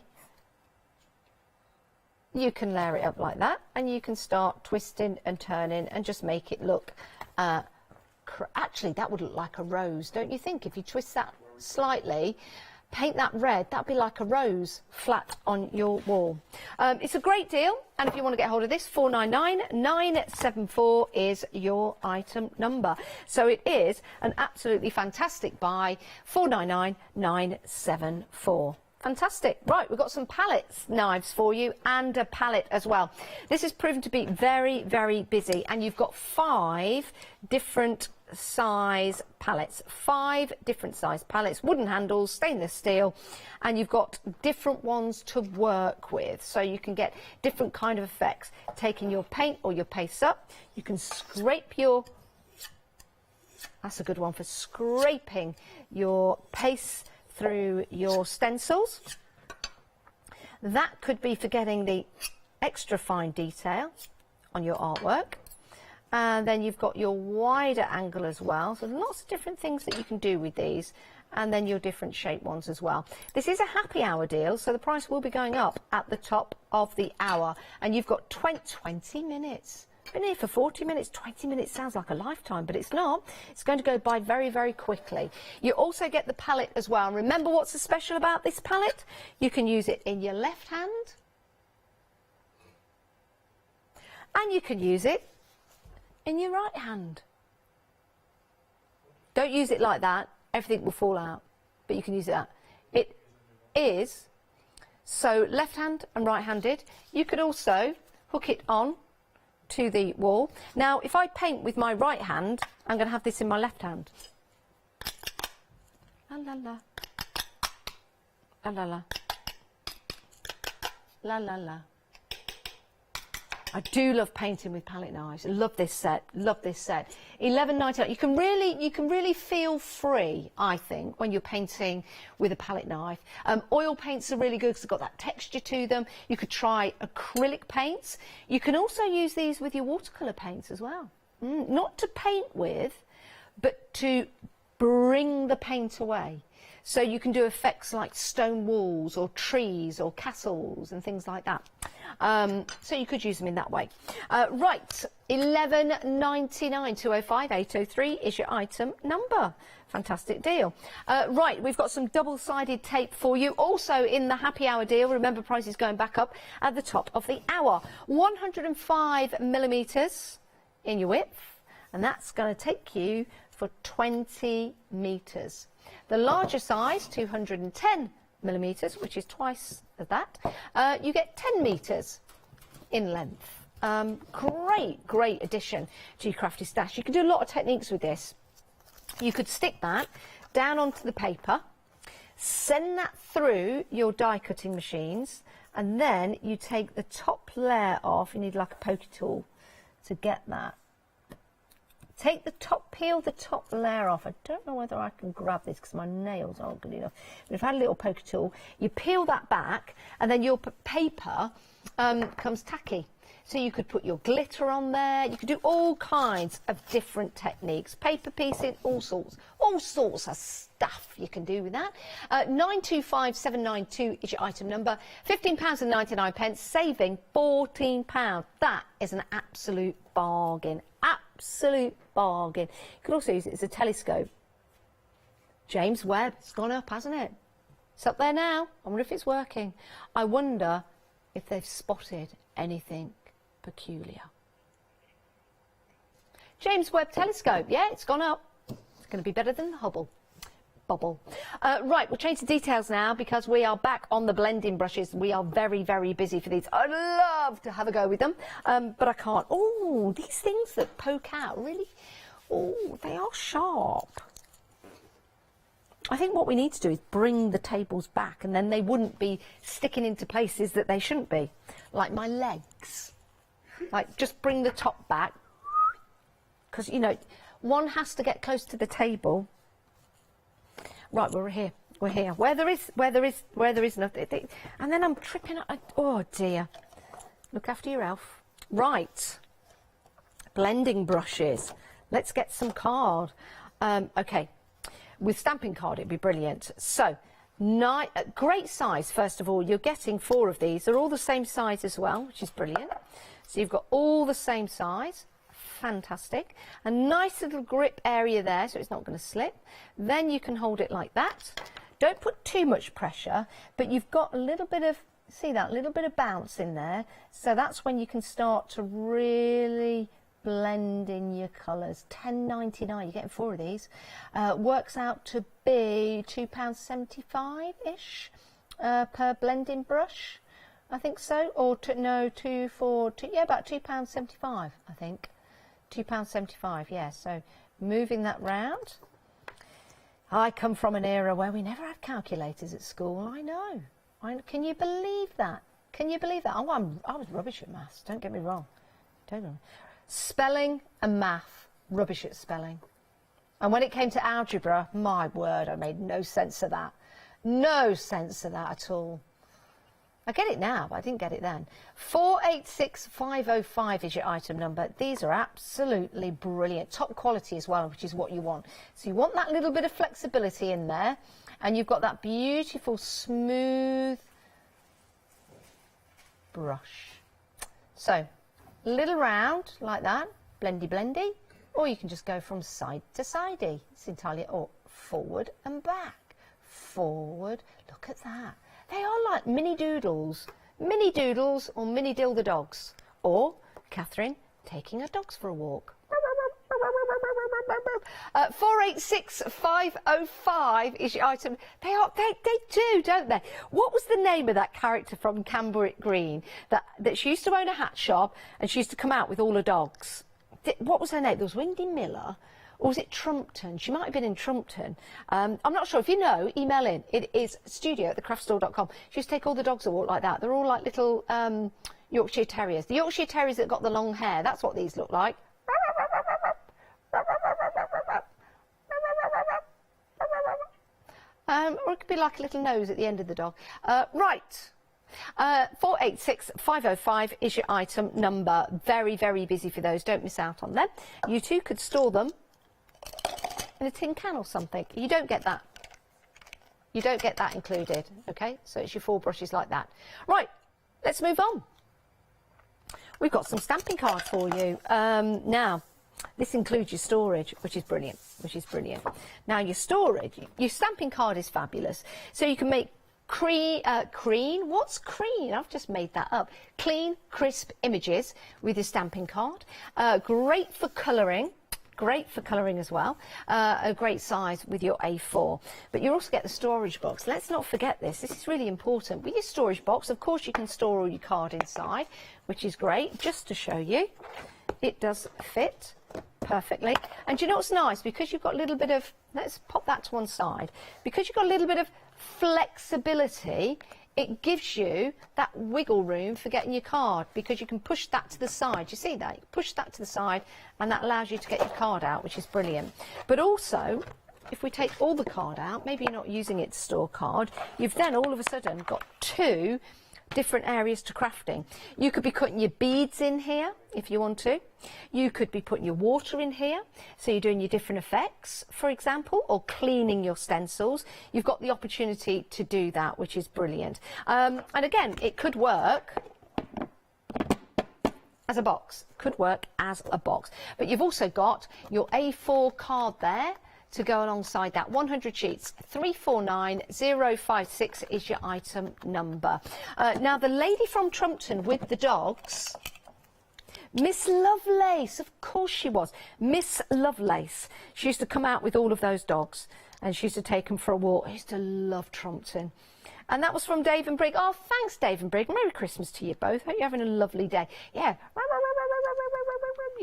you can layer it up like that, and you can start twisting and turning and just make it look, actually that would look like a rose, don't you think? If you twist that slightly, paint that red, that'd be like a rose flat on your wall. It's a great deal, and if you want to get hold of this, 499974 is your item number. So it is an absolutely fantastic buy, 499974. Fantastic. Right, we've got some palette knives for you and a palette as well. This has proven to be very, very busy, and you've got 5 different size palettes. 5 different size palettes, wooden handles, stainless steel, and you've got different ones to work with, so you can get different kind of effects. Taking your paint or your paste up, you can scrape your, that's a good one for scraping your paste through your stencils. That could be for getting the extra fine detail on your artwork. And then you've got your wider angle as well. So lots of different things that you can do with these. And then your different shape ones as well. This is a happy hour deal, so the price will be going up at the top of the hour. And you've got 20 minutes. Been here for 40 minutes. 20 minutes sounds like a lifetime, but it's not. It's going to go by very, very quickly. You also get the palette as well. And remember what's so special about this palette? You can use it in your left hand, and you can use it in your right hand. Don't use it like that. Everything will fall out, but you can use it that. It is so left hand and right handed. You could also hook it on to the wall. Now, if I paint with my right hand, I'm going to have this in my left hand. La la la. La la la. La la la. I do love painting with palette knives. Love this set. Love this set. $11.99. You can really feel free, I think, when you're painting with a palette knife. Oil paints are really good because they've got that texture to them. You could try acrylic paints. You can also use these with your watercolour paints as well. Not to paint with, but to bring the paint away. So you can do effects like stone walls or trees or castles and things like that. So you could use them in that way. Right, $11.99, 205 803 is your item number. Fantastic deal. Right, we've got some double-sided tape for you. Also in the happy hour deal, remember price is going back up at the top of the hour. 105 millimetres in your width, and that's going to take you for 20 metres. The larger size, 210 millimetres, which is twice of that, you get 10 metres in length. Great addition to your crafty stash. You can do a lot of techniques with this. You could stick that down onto the paper, send that through your die cutting machines, and then you take the top layer off. You need like a pokey tool to get that. Take the top, peel the top layer off. I don't know whether I can grab this because my nails aren't good enough. But if I had a little poker tool, you peel that back, and then your paper comes tacky. So you could put your glitter on there. You could do all kinds of different techniques. Paper piecing, all sorts of stuff you can do with that. 925792 is your item number. £15.99, saving £14. That is an absolute bargain. Absolute bargain. You could also use it as a telescope. James Webb, it's gone up, hasn't it? It's up there now. I wonder if it's working. I wonder if they've spotted anything peculiar. James Webb telescope, yeah, it's gone up. It's going to be better than the Hubble. Bubble. Right, we'll change the details now because we are back on the blending brushes. We are very, very busy for these. I'd love to have a go with them, but I can't. Oh, these things that poke out, really? Oh, they are sharp. I think what we need to do is bring the tables back, and then they wouldn't be sticking into places that they shouldn't be, like my legs. Like, just bring the top back, because, you know, one has to get close to the table. Right, we're here. We're here. Where there is nothing. And then I'm tripping up. Oh dear. Look after your elf. Right. Blending brushes. Let's get some card. Okay. With stamping card, it'd be brilliant. So, great size. First of all, you're getting 4 of these. They're all the same size as well, which is brilliant. So you've got all the same size. Fantastic. A nice little grip area there, so it's not going to slip. Then you can hold it like that. Don't put too much pressure, but you've got a little bit of, see that, a little bit of bounce in there. So that's when you can start to really blend in your colours. £10.99, you're getting 4 of these. Works out to be £2.75-ish per blending brush. I think so. Or yeah, about £2.75, I think. £2.75, yeah. So moving that round. I come from an era where we never had calculators at school. I know. Can you believe that? Can you believe that? Oh, I was rubbish at maths. Don't get me wrong. Spelling and math, rubbish at spelling. And when it came to algebra, my word, I made no sense of that. No sense of that at all. I get it now, but I didn't get it then. 486505 is your item number. These are absolutely brilliant. Top quality as well, which is what you want. So you want that little bit of flexibility in there, and you've got that beautiful, smooth brush. So, little round like that, blendy blendy, or you can just go from side to sidey. It's entirely, or forward and back. Forward, look at that. They are like mini doodles or mini dildo dogs, or Catherine taking her dogs for a walk. 486505 is your item. They do, don't they? What was the name of that character from Cambric Green that she used to own a hat shop, and she used to come out with all her dogs? What was her name? There was Wendy Miller. Or was it Trumpton? She might have been in Trumpton. I'm not sure. If you know, email in. It is studio@thecraftstore.com. She used to take all the dogs a walk like that. They're all like little Yorkshire Terriers. The Yorkshire Terriers that got the long hair, that's what these look like. Or it could be like a little nose at the end of the dog. Right. 486505 is your item number. Very, very busy for those. Don't miss out on them. You too could store them in a tin can or something. You don't get that. You don't get that included. Okay, so it's your 4 brushes like that. Right, let's move on. We've got some stamping cards for you. Now, this includes your storage, which is brilliant. Now, your storage, your stamping card is fabulous. So you can make what's cream? I've just made that up. Clean, crisp images with your stamping card. Great for colouring. Great for colouring as well. A great size with your A4. But you also get the storage box. Let's not forget this. This is really important. With your storage box, of course, you can store all your card inside, which is great. Just to show you, it does fit perfectly. And do you know what's nice? Because you've got a little bit of, let's pop that to one side. Because you've got a little bit of flexibility, it gives you that wiggle room for getting your card, because you can push that to the side. You see that? You push that to the side, and that allows you to get your card out, which is brilliant. But also, if we take all the card out, maybe you're not using it to store card, you've then all of a sudden got 2 different areas to crafting. You could be putting your beads in here if you want to. You could be putting your water in here, so you're doing your different effects, for example, or cleaning your stencils. You've got the opportunity to do that, which is brilliant. And again, it could work as a box. Could work as a box. But you've also got your A4 card there to go alongside that. 100 sheets. 349056 is your item number. Now, the lady from Trumpton with the dogs, Miss Lovelace, of course she was. Miss Lovelace. She used to come out with all of those dogs, and she used to take them for a walk. I used to love Trumpton. And that was from Dave and Brig. Oh, thanks, Dave and Brig. Merry Christmas to you both. Hope you're having a lovely day. Yeah.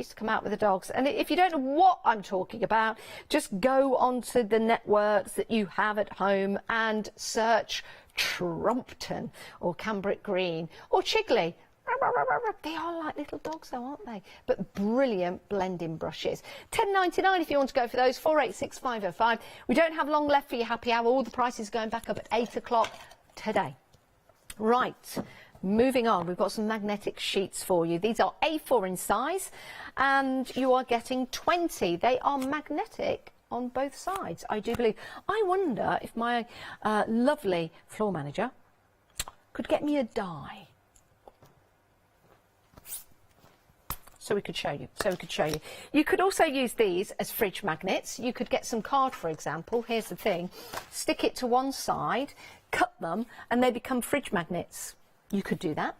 used to come out with the dogs. And if you don't know what I'm talking about, just go onto the networks that you have at home and search Trumpton or Cambric Green or Chigley. They are like little dogs though, aren't they? But brilliant blending brushes. £10.99 if you want to go for those. 486505. We don't have long left for your happy hour. All the prices going back up at 8 o'clock today. Right, moving on. We've got some magnetic sheets for you. These are A4 in size and you are getting 20. They are magnetic on both sides, I do believe. I wonder if my lovely floor manager could get me a die. So we could show you. You could also use these as fridge magnets. You could get some card, for example. Here's the thing. Stick it to one side, cut them, and they become fridge magnets. You could do that.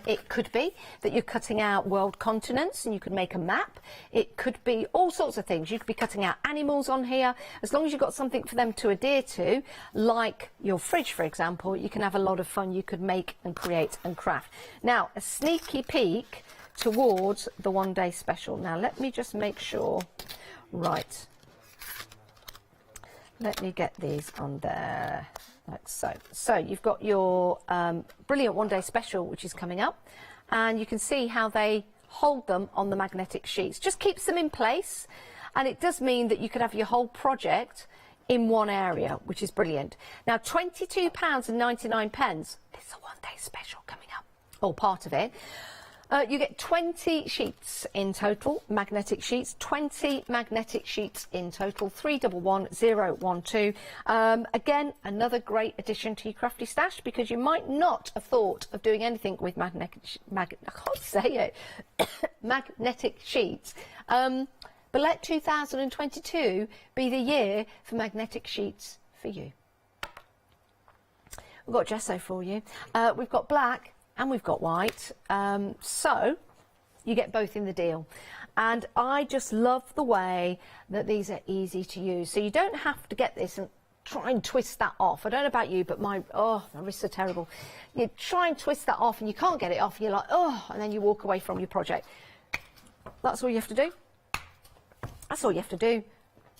It could be that you're cutting out world continents and you could make a map. It could be all sorts of things. You could be cutting out animals on here. As long as you've got something for them to adhere to, like your fridge, for example, you can have a lot of fun. You could make and create and craft. Now, a sneaky peek towards the one-day special. Now, let me just make sure. Right. Let me get these on there. Like so. So you've got your brilliant one-day special, which is coming up, and you can see how they hold them on the magnetic sheets. Just keeps them in place, and it does mean that you could have your whole project in one area, which is brilliant. Now, £22.99. This is a one-day special coming up, or part of it. You get 20 sheets in total, magnetic sheets, 20 magnetic sheets in total, 311012. Again, another great addition to your crafty stash, because you might not have thought of doing anything with I can't say it, magnetic sheets. But let 2022 be the year for magnetic sheets for you. We've got gesso for you. We've got black and we've got white, so you get both in the deal. And I just love the way that these are easy to use. So you don't have to get this and try and twist that off. I don't know about you, but my wrists are terrible. You try and twist that off and you can't get it off, and you're like, oh, and then you walk away from your project. That's all you have to do. That's all you have to do.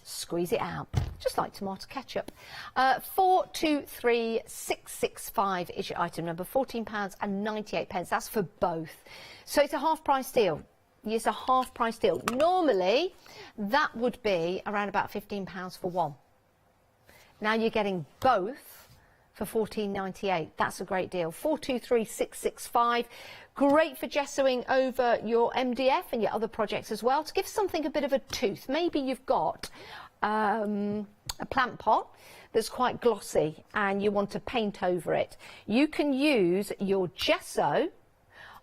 Squeeze it out, just like tomato ketchup. 423665 is your item number, £14.98. That's for both. So it's a half price deal. It's a half price deal. Normally, that would be around about £15 for one. Now you're getting both for £14.98. That's a great deal. 423665. Great for gessoing over your MDF and your other projects as well, to give something a bit of a tooth. Maybe you've got a plant pot that's quite glossy and you want to paint over it. You can use your gesso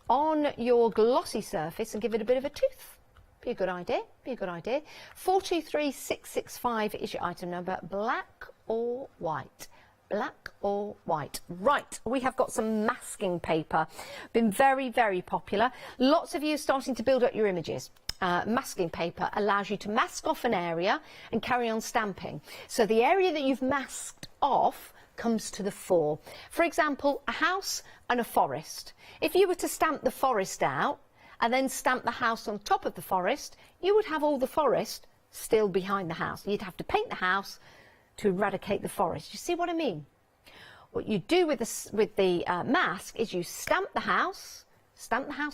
on your glossy surface and give it a bit of a tooth. Be a good idea. Be a good idea. 423665 is your item number. Black or white? Black or white? Right, we have got some masking paper. Been very, very popular. Lots of you are starting to build up your images. Masking paper allows you to mask off an area and carry on stamping. So the area that you've masked off comes to the fore. For example, a house and a forest. If you were to stamp the forest out and then stamp the house on top of the forest, you would have all the forest still behind the house. You'd have to paint the house to eradicate the forest. You see what I mean? What you do with the mask is you stamp the house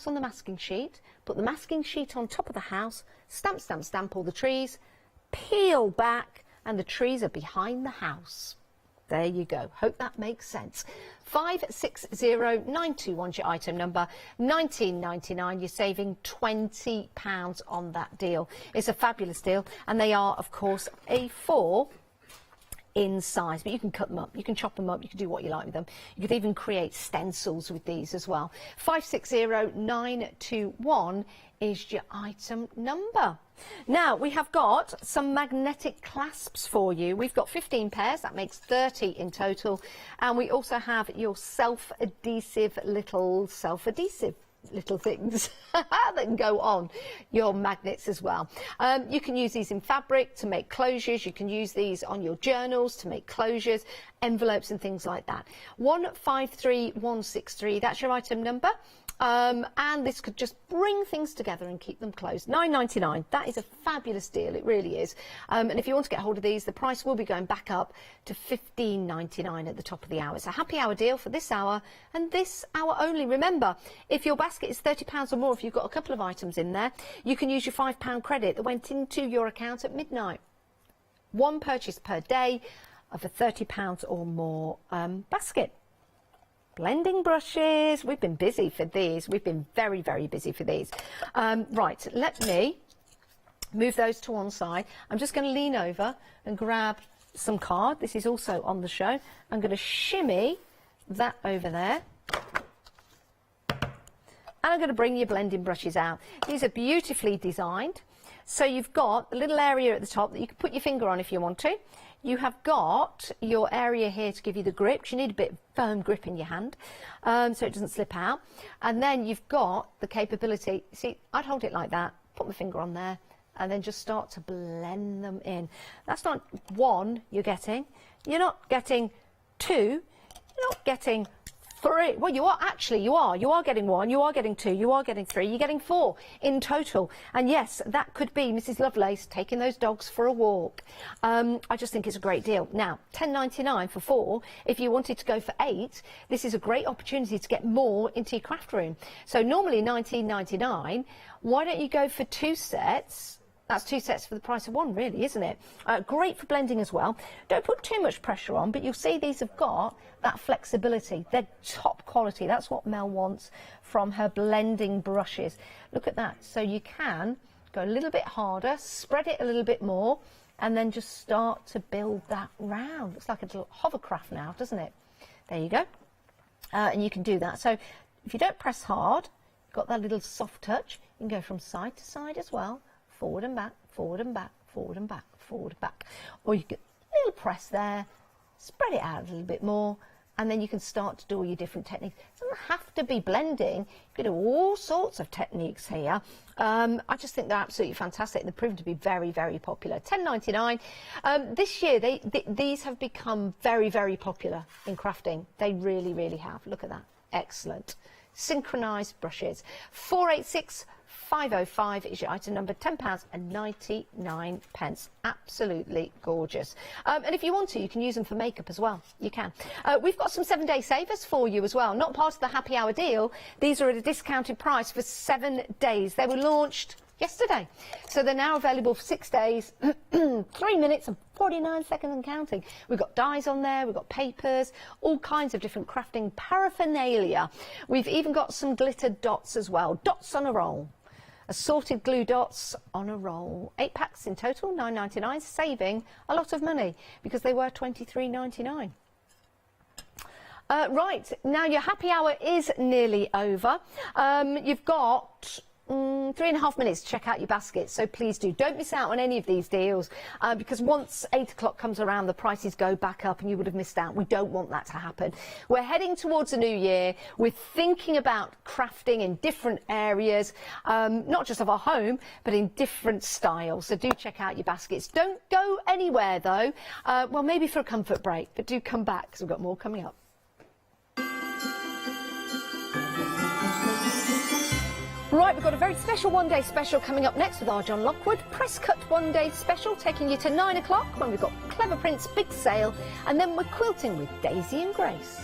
on the masking sheet, put the masking sheet on top of the house, stamp, stamp, stamp all the trees, peel back, and the trees are behind the house. There you go. Hope that makes sense. 560921's your item number. £19.99. You're saving £20 on that deal. It's a fabulous deal, and they are, of course, A4 in size, but you can cut them up, you can chop them up, you can do what you like with them. You could even create stencils with these as well. 560921 is your item number. Now we have got some magnetic clasps for you. We've got 15 pairs, that makes 30 in total, and we also have your self-adhesive little things that can go on your magnets as well. You can use these in fabric to make closures. You can use these on your journals to make closures, envelopes and things like that. 153163, that's your item number. And this could just bring things together and keep them closed. £9.99, that is a fabulous deal, it really is. And if you want to get hold of these, the price will be going back up to £15.99 at the top of the hour. It's a happy hour deal for this hour and this hour only. Remember, if your basket is £30 or more, if you've got a couple of items in there, you can use your £5 credit that went into your account at midnight. One purchase per day of a £30 or more basket. Blending brushes, we've been busy for these. We've been very, very busy for these. Right, let me move those to one side. I'm just going to lean over and grab some card. This is also on the show. I'm going to shimmy that over there. And I'm going to bring your blending brushes out. These are beautifully designed. So you've got a little area at the top that you can put your finger on if you want to. You have got your area here to give you the grip, 'cause you need a bit of firm grip in your hand so it doesn't slip out. And then you've got the capability, see, I'd hold it like that, put my finger on there, and then just start to blend them in. That's not one you're getting. You're not getting two. You're not getting three. Well, you are actually, you are getting one, you are getting two, you are getting three, you're getting four in total. And yes, that could be Mrs. Lovelace taking those dogs for a walk. I just think it's a great deal. Now, £10.99 for 4. If you wanted to go for 8, this is a great opportunity to get more into your craft room. So normally £19.99, why don't you go for 2 sets? That's 2 sets for the price of 1, really, isn't it? Great for blending as well. Don't put too much pressure on, but you'll see these have got that flexibility. They're top quality. That's what Mel wants from her blending brushes. Look at that. So you can go a little bit harder, spread it a little bit more, and then just start to build that round. Looks like a little hovercraft now, doesn't it? There you go. And you can do that. So if you don't press hard, you've got that little soft touch. You can go from side to side as well. Forward and back, forward and back, forward and back, forward and back. Or you get a little press there, spread it out a little bit more, and then you can start to do all your different techniques. It doesn't have to be blending. You can do all sorts of techniques here. I just think they're absolutely fantastic. They're proven to be very, very popular. £10.99. This year, these have become very, very popular in crafting. They really, really have. Look at that. Excellent. Synchronised brushes. 486-505 is your item number, £10.99. Absolutely gorgeous. And if you want to, you can use them for makeup as well. You can. We've got some 7-day savers for you as well. Not part of the happy hour deal. These are at a discounted price for 7 days. They were launched yesterday. So they're now available for 6 days, 3 minutes and 49 seconds and counting. We've got dies on there, we've got papers, all kinds of different crafting paraphernalia. We've even got some glitter dots as well. Dots on a roll. Assorted glue dots on a roll. 8 packs in total, £9.99, saving a lot of money because they were £23.99. Right, now your happy hour is nearly over. You've got 3.5 minutes to check out your basket, so please do. Don't miss out on any of these deals because once 8 o'clock comes around, the prices go back up and you would have missed out. We don't want that to happen. We're heading towards a new year. We're thinking about crafting in different areas, not just of our home, but in different styles. So do check out your baskets. Don't go anywhere though. Well, maybe for a comfort break, but do come back because we've got more coming up. Right, we've got a very special one-day special coming up next with our John Lockwood. Press cut one-day special taking you to 9 o'clock when we've got Clever Prints big sale, and then we're quilting with Daisy and Grace.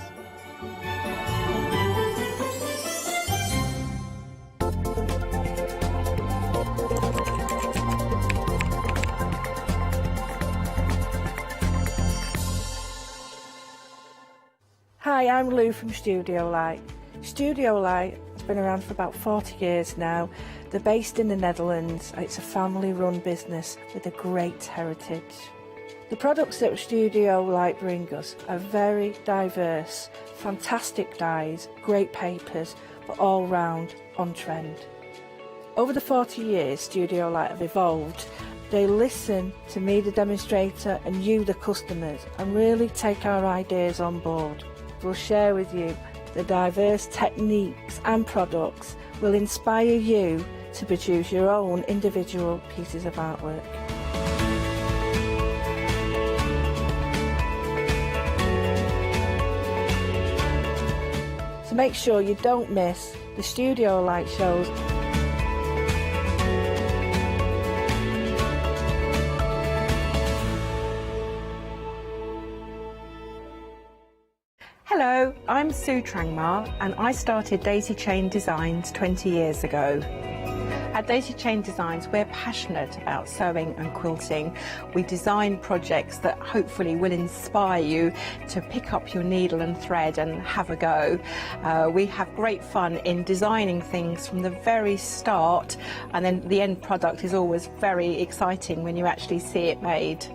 Hi, I'm Lou from Studio Light. Studio Light has been around for about 40 years now. They're based in the Netherlands. It's a family-run business with a great heritage. The products that Studio Light bring us are very diverse, fantastic dyes, great papers, but all round on trend. Over the 40 years Studio Light have evolved. They listen to me, the demonstrator, and you, the customers, and really take our ideas on board. We'll share with you the diverse techniques and products will inspire you to produce your own individual pieces of artwork. So make sure you don't miss The studio light shows. Hello, I'm Sue Trangmar and I started Daisy Chain Designs 20 years ago. At Daisy Chain Designs, we're passionate about sewing and quilting. We design projects that hopefully will inspire you to pick up your needle and thread and have a go. We have great fun in designing things from the very start, and then the end product is always very exciting when you actually see it made.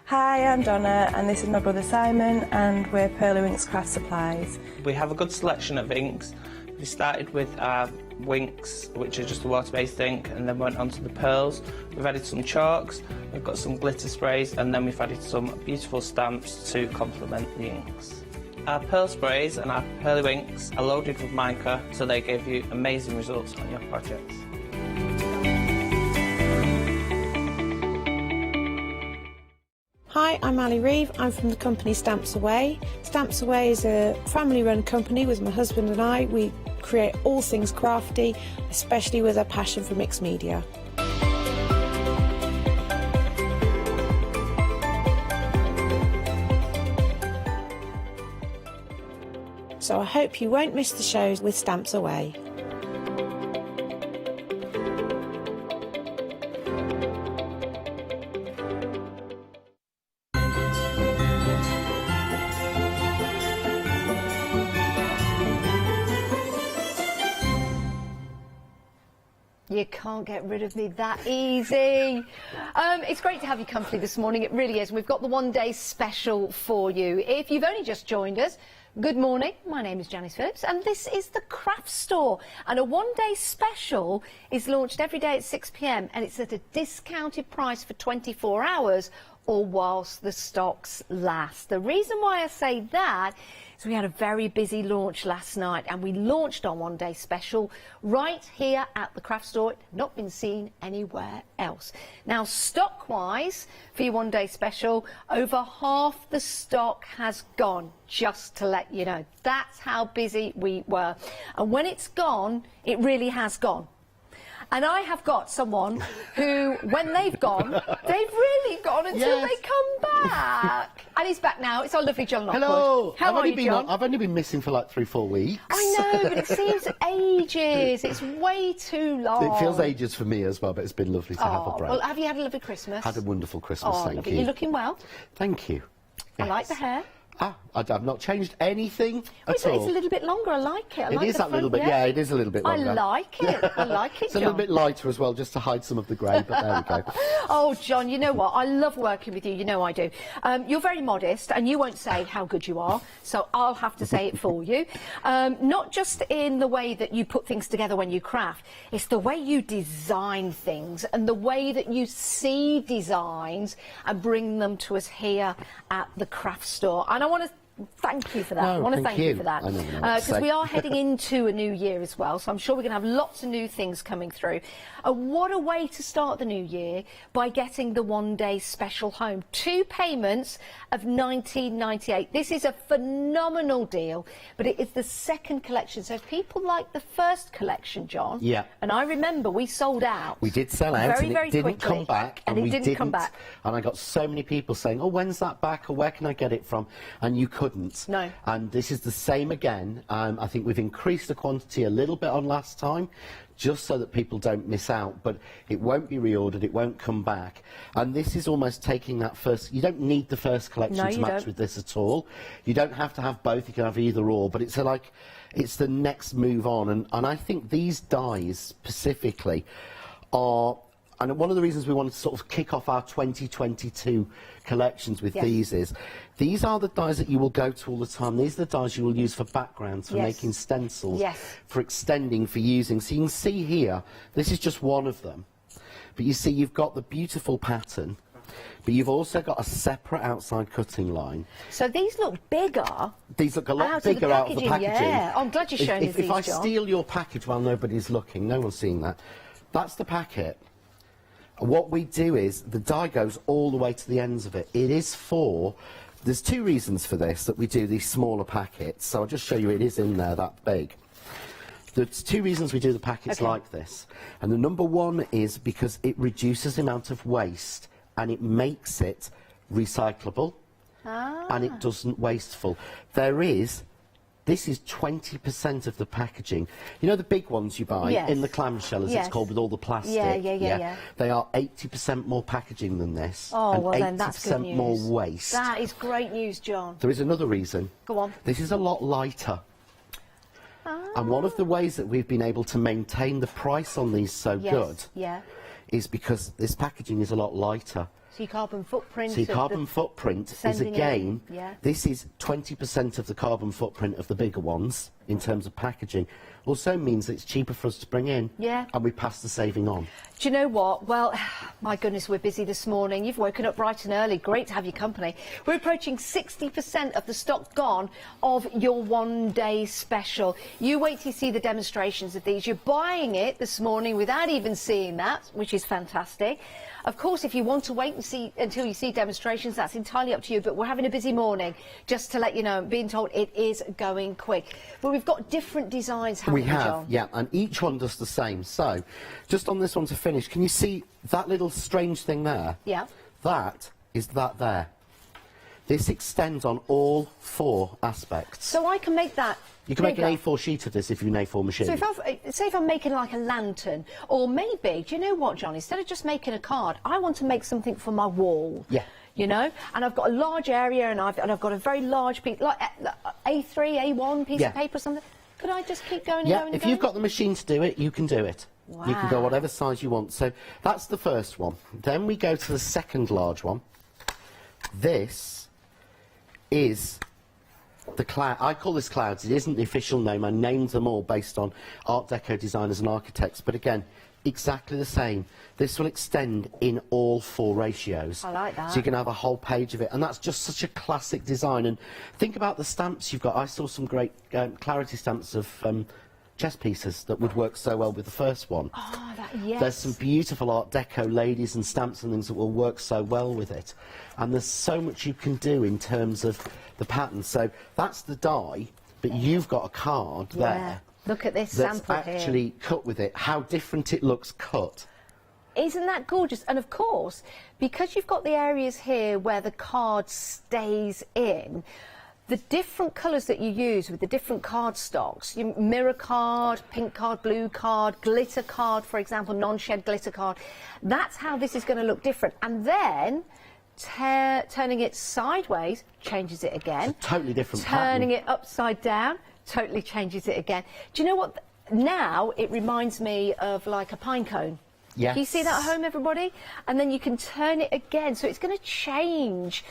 Hi, I'm Donna and this is my brother Simon and we're Pearly Winks Craft Supplies. We have a good selection of inks. We started with our Winks, which are just a water-based ink, and then went on to the pearls. We've added some chalks, we've got some glitter sprays, and then we've added some beautiful stamps to complement the inks. Our pearl sprays and our Pearly Winks are loaded with mica, so they give you amazing results on your projects. Hi, I'm Ali Reeve. I'm from the company Stamps Away. Stamps Away is a family-run company with my husband and I. We create all things crafty, especially with our passion for mixed media. So I hope you won't miss the shows with Stamps Away. You can't get rid of me that easy. It's great to have you company this morning, it really is. We've got the one-day special for you. If you've only just joined us, good morning. My name is Janice Phillips and this is the Craft Store. And a one-day special is launched every day at 6 p.m. and it's at a discounted price for 24 hours or whilst the stocks last. The reason why I say that is we had a very busy launch last night and we launched our one-day special right here at the Craft Store. It had not been seen anywhere else. Now, stock-wise, for your one-day special, over half the stock has gone, just to let you know. That's how busy we were. And when it's gone, it really has gone. And I have got someone who, when they've gone, they've really gone until they come back. And he's back now. It's our lovely John Lockwood. Hello. How are you, John? I've only been missing for like 3-4 weeks. I know, but it seems ages. It's way too long. It feels ages for me as well, but it's been lovely to have a break. Well, have you had a lovely Christmas? Had a wonderful Christmas, thank lovely. you. You're looking well. Thank you. I like the hair. I've not changed anything at all. It's a little bit longer. I like it. I It like is the that little front, bit. Yeah, it is a little bit longer. I like it. I like it, It's a John. little bit lighter as well, just to hide some of the grey. But there we go. Oh, John, you know what? I love working with you. You know I do. You're very modest, and you won't say how good you are, so I'll have to say it for you. Not just in the way that you put things together when you craft. It's the way you design things and the way that you see designs and bring them to us here at the Craft Store. And I want to thank you for that. I want to thank you for that. Because we are heading into a new year as well, so I'm sure we're going to have lots of new things coming through. What a way to start the new year by getting the one-day special home. 2 payments of $19.98. This is a phenomenal deal, but it is the second collection. So if people like the first collection, John, and I remember we sold out. We did sell out, and it didn't come back. And it didn't come back. And I got so many people saying, oh, when's that back, or where can I get it from? And you couldn't. No. And this is the same again. I think we've increased the quantity a little bit on last time, just so that people don't miss out, but it won't be reordered, it won't come back. And this is almost taking that first, you don't need the first collection to match with this at all. You don't have to have both, you can have either or, but it's it's the next move on. And I think these dies specifically are, and one of the reasons we wanted to sort of kick off our 2022 collections with these is, these are the dies that you will go to all the time. These are the dies you will use for backgrounds, for making stencils, for extending, for using. So you can see here, this is just one of them. But you see you've got the beautiful pattern, but you've also got a separate outside cutting line. So these look bigger. These look a lot bigger out of the packaging. Yeah, I'm glad you're showing us these, If I John. steal your package while nobody's looking, no one's seeing that, that's the packet. What we do is, the die goes all the way to the ends of it. It is for there's two reasons for this, that we do these smaller packets. So I'll just show you, it is in there that big. There's two reasons we do the packets like this. And the number one is because it reduces the amount of waste and it makes it recyclable and it doesn't wasteful. This is 20% of the packaging. You know the big ones you buy in the clamshell, as it's called, with all the plastic? Yeah. They are 80% more packaging than this. Oh, and well then that's good 80% more news. waste. That is great news, John. There is another reason. Go on. This is a lot lighter. And one of the ways that we've been able to maintain the price on these so good is because this packaging is a lot lighter. So your carbon footprint. So your carbon footprint is, again, this is 20% of the carbon footprint of the bigger ones in terms of packaging. Also means it's cheaper for us to bring in, and we pass the saving on. Do you know what? Well, my goodness, we're busy this morning. You've woken up bright and early. Great to have your company. We're approaching 60% of the stock gone of your one-day special. You wait till you see the demonstrations of these. You're buying it this morning without even seeing that, which is fantastic. Of course, if you want to wait and see until you see demonstrations, that's entirely up to you. But we're having a busy morning, just to let you know. Being told it is going quick. But we've got different designs, haven't we, John? Yeah, and each one does the same. So, just on this one to finish, can you see that little strange thing there? Yeah. That is that there. This extends on all 4 aspects. So I can make that. You can make an A4 sheet of this if you an A4 machine. So if I'm making like a lantern, or maybe, do you know what, John? Instead of just making a card, I want to make something for my wall. Yeah. You know, and I've got a large area, and I've got a very large piece, like A3, A1 piece of paper or something. Could I just keep going and going and if going? you've got the machine to do it, you can do it. Wow. You can go whatever size you want. So that's the first one. Then we go to the second large one. This is the cloud. I call this clouds. It isn't the official name. I named them all based on Art Deco designers and architects. But again, exactly the same. This will extend in all 4 ratios. I like that. So you can have a whole page of it. And that's just such a classic design. And think about the stamps you've got. I saw some great clarity stamps of chess pieces that would work so well with the first one. Oh, yes. There's some beautiful Art Deco ladies and stamps and things that will work so well with it. And there's so much you can do in terms of the pattern. So that's the die, but you've got a card there. Look at this that's sample here. actually cut with it. How different it looks cut. Isn't that gorgeous? And of course, because you've got the areas here where the card stays in, the different colours that you use with the different card stocks, your mirror card, pink card, blue card, glitter card, for example, non-shed glitter card, that's how this is going to look different. And then turning it sideways changes it again. It's a totally different Turning pattern. it upside down totally changes it again. Do you know what? Now it reminds me of like a pine cone. Yes. Can you see that at home, everybody? And then you can turn it again, so it's going to change.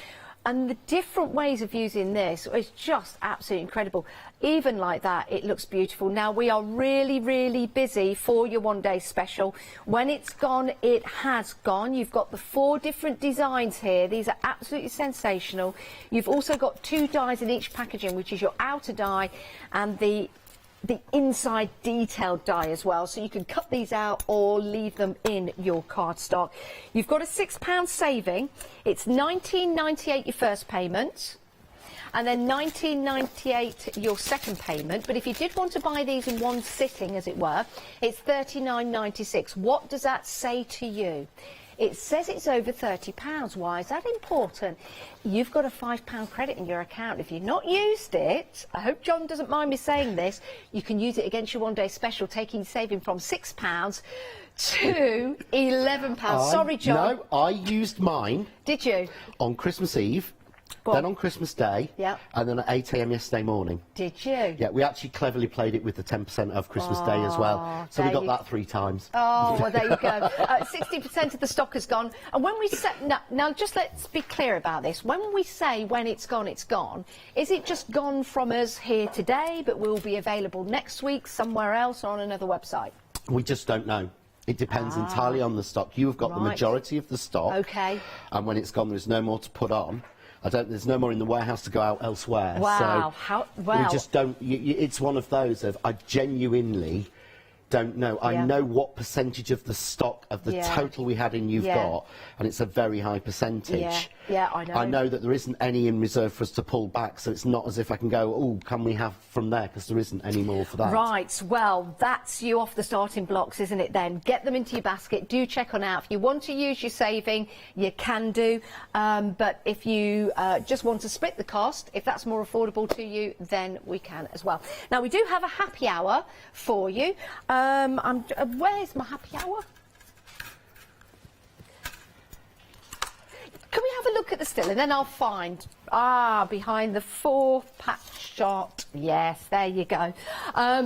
And the different ways of using this is just absolutely incredible. Even like that, it looks beautiful. Now, we are really, really busy for your one-day special. When it's gone, it has gone. You've got the 4 different designs here. These are absolutely sensational. You've also got 2 dies in each packaging, which is your outer die and the inside detailed die as well, so you can cut these out or leave them in your cardstock. You've got a £6 saving. It's £19.98 your first payment, and then £19.98 your second payment. But if you did want to buy these in one sitting, as it were, it's £39.96. What does that say to you? It says it's over £30. Why is that important? You've got a £5 credit in your account. If you've not used it, I hope John doesn't mind me saying this, you can use it against your one-day special, taking saving from £6 to £11. Sorry, John. No, I used mine. Did you? On Christmas Eve. Then on Christmas Day, and then at 8 AM yesterday morning. Did you? Yeah, we actually cleverly played it with the 10% of Christmas Day as well. So we got that 3 times. Oh, well, there you go. 60% of the stock has gone. And when we say, now just let's be clear about this. When we say when it's gone, is it just gone from us here today, but will be available next week somewhere else or on another website? We just don't know. It depends entirely on the stock. You have got the majority of the stock. Okay. And when it's gone, there's no more to put on. There's no more in the warehouse to go out elsewhere. Wow. So we just don't. It's one of those of I genuinely don't know. I know what percentage of the stock of the total we had in you've got, and it's a very high percentage. Yeah, I know. I know that there isn't any in reserve for us to pull back, so it's not as if I can go, oh, can we have from there, because there isn't any more for that. Right, well, that's you off the starting blocks, isn't it then? Get them into your basket, do check on out. If you want to use your saving, you can do, but if you just want to split the cost, if that's more affordable to you, then we can as well. Now, we do have a happy hour for you. Where's my happy hour? Can we have a look at the still, and then I'll find, behind the 4-patch shot. Yes, there you go.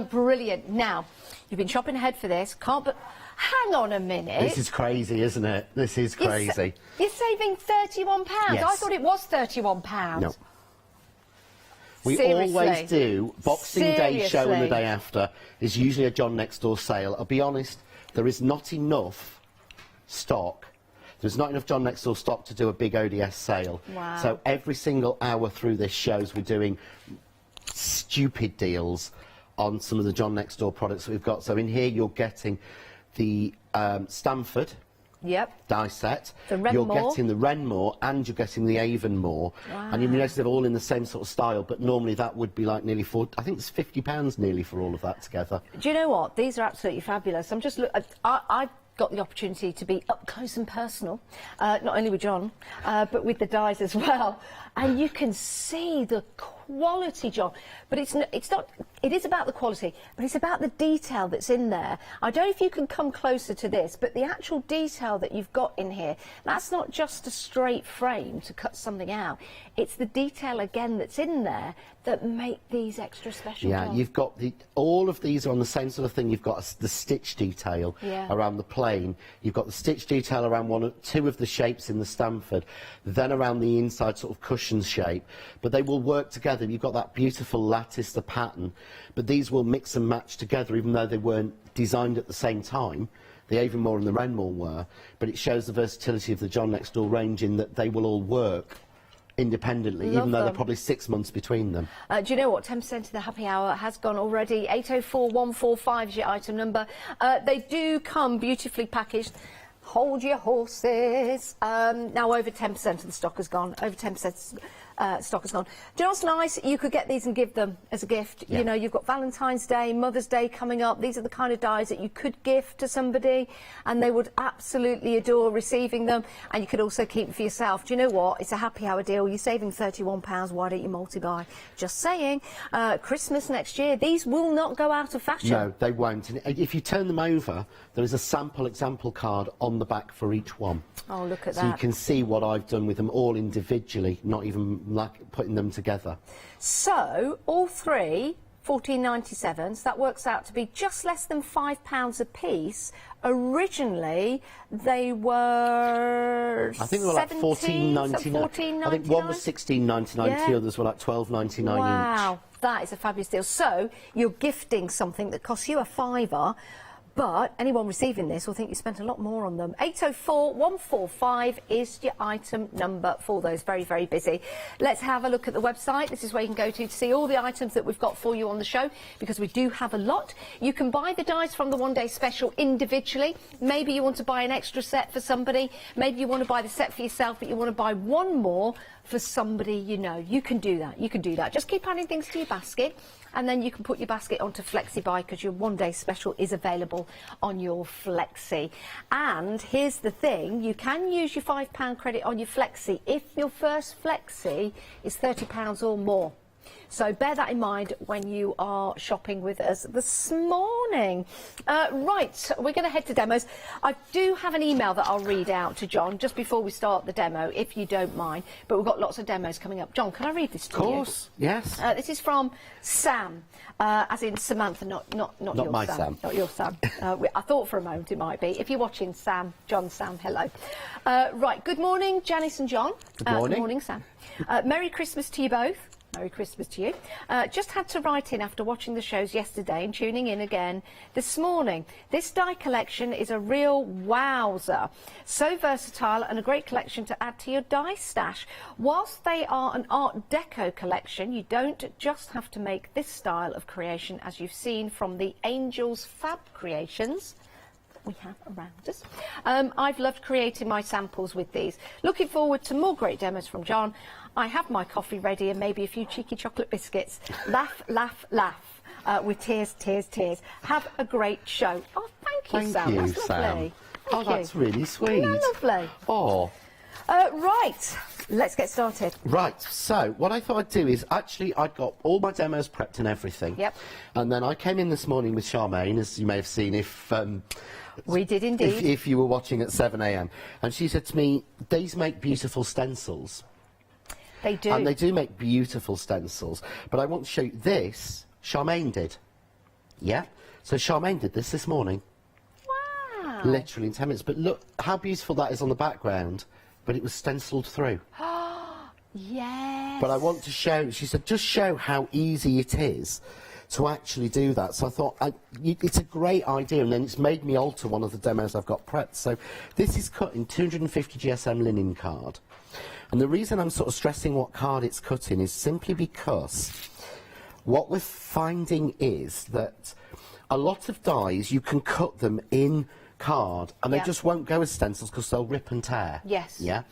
Brilliant. Now, you've been shopping ahead for this, but hang on a minute. This is crazy, isn't it? This is crazy. You're saving £31. Yes. I thought it was £31. No. We Seriously? always do. Boxing Day show and the day after is usually a John Next Door sale. I'll be honest, there is not enough stock. There's not enough John Next Door stock to do a big ODS sale. Wow. So every single hour through this shows we're doing stupid deals on some of the John Next Door products that we've got. So in here you're getting the Stanford die set, you're getting the Renmore, and you're getting the Avonmore. And you notice they're all in the same sort of style, but normally that would be like nearly I think it's £50 nearly for all of that together. Do you know what? These are absolutely fabulous. I'm just I've got the opportunity to be up close and personal, not only with John, but with the dies as well. And you can see the quality, John. But it's not. It is about the quality, but it's about the detail that's in there. I don't know if you can come closer to this, but the actual detail that you've got in here, that's not just a straight frame to cut something out. It's the detail again that's in there that make these extra special. Yeah, John. you've got all of these are on the same sort of thing. You've got the stitch detail around the plane. You've got the stitch detail around two of the shapes in the Stanford, then around the inside sort of cushion shape. But they will work together. You've got that beautiful lattice, the pattern, but these will mix and match together, even though they weren't designed at the same time. The Avonmore and the Renmore were, but it shows the versatility of the John Next Door range in that they will all work independently, even though there are probably 6 months between them. Do you know what? 10% of the happy hour has gone already. 804145 is your item number. They do come beautifully packaged. Hold your horses. Now over 10% of the stock has gone. Over 10% stock has gone. Do you know what's nice? You could get these and give them as a gift. You know, you've got Valentine's Day, Mother's Day coming up. These are the kind of dies that you could gift to somebody and they would absolutely adore receiving them. And you could also keep them for yourself. Do you know what? It's a happy hour deal. You're saving £31. Why don't you multi-buy? Just saying. Christmas next year, these will not go out of fashion. No, they won't. And if you turn them over, there is a sample example card on the back for each one. Oh, look at that. So you can see what I've done with them all individually, not even like putting them together. So, all three, $14.97, so that works out to be just less than £5 a piece. Originally, they were I think they were like $14.99. I think one was $16.99, the others were like $12.99 each. Wow, that is a fabulous deal. So, you're gifting something that costs you a £5, but anyone receiving this will think you spent a lot more on them. 804145 is your item number for those very, very busy. Let's have a look at the website. This is where you can go to see all the items that we've got for you on the show, because we do have a lot. You can buy the dies from the one-day special individually. Maybe you want to buy an extra set for somebody. Maybe you want to buy the set for yourself, but you want to buy one more for somebody you know. You can do that. You can do that. Just keep adding things to your basket, and then you can put your basket onto FlexiBuy, because your one-day special is available on your Flexi. And here's the thing, you can use your £5 credit on your Flexi if your first Flexi is £30 or more. So bear that in mind when you are shopping with us this morning. Right, we're going to head to demos. I do have an email that I'll read out to John just before we start the demo, if you don't mind. But we've got lots of demos coming up. John, can I read this to you? Of course, yes. This is from Sam, as in Samantha, not your my Sam. Sam. Not your Sam. I thought for a moment it might be. If you're watching, Sam, John, Sam, hello. Right, good morning, Janice and John. Good morning. Good morning, Sam. Merry Christmas to you both. Merry Christmas to you. Just had to write in after watching the shows yesterday and tuning in again this morning. This die collection is a real wowzer. So versatile and a great collection to add to your die stash. Whilst they are an Art Deco collection, you don't just have to make this style of creation, as you've seen from the Angels Fab Creations we have around us. I've loved creating my samples with these. Looking forward to more great demos from John. I have my coffee ready and maybe a few cheeky chocolate biscuits. Laugh, laugh, laugh. With tears, tears, tears. Have a great show. Oh, thank you, Sam. That's lovely. Oh, that's really sweet. Isn't that lovely? Oh. Right, let's get started. Right, so what I thought I'd do is actually I'd got all my demos prepped and everything. Yep. And then I came in this morning with Charmaine, as you may have seen if... we did indeed. If you were watching at 7 a.m. And she said to me, these make beautiful stencils. They do. And they do make beautiful stencils. But I want to show you this, Charmaine did. Yeah? So Charmaine did this morning. Wow. Literally in 10 minutes. But look how beautiful that is on the background. But it was stenciled through. Yes. But I want to show, she said, just show how easy it is to actually do that. So I thought, it's a great idea, and then it's made me alter one of the demos I've got prepped. So this is cut in 250 GSM linen card. And the reason I'm sort of stressing what card it's cut in is simply because what we're finding is that a lot of dies, you can cut them in card, and they just won't go as stencils because they'll rip and tear. Yes. Yeah?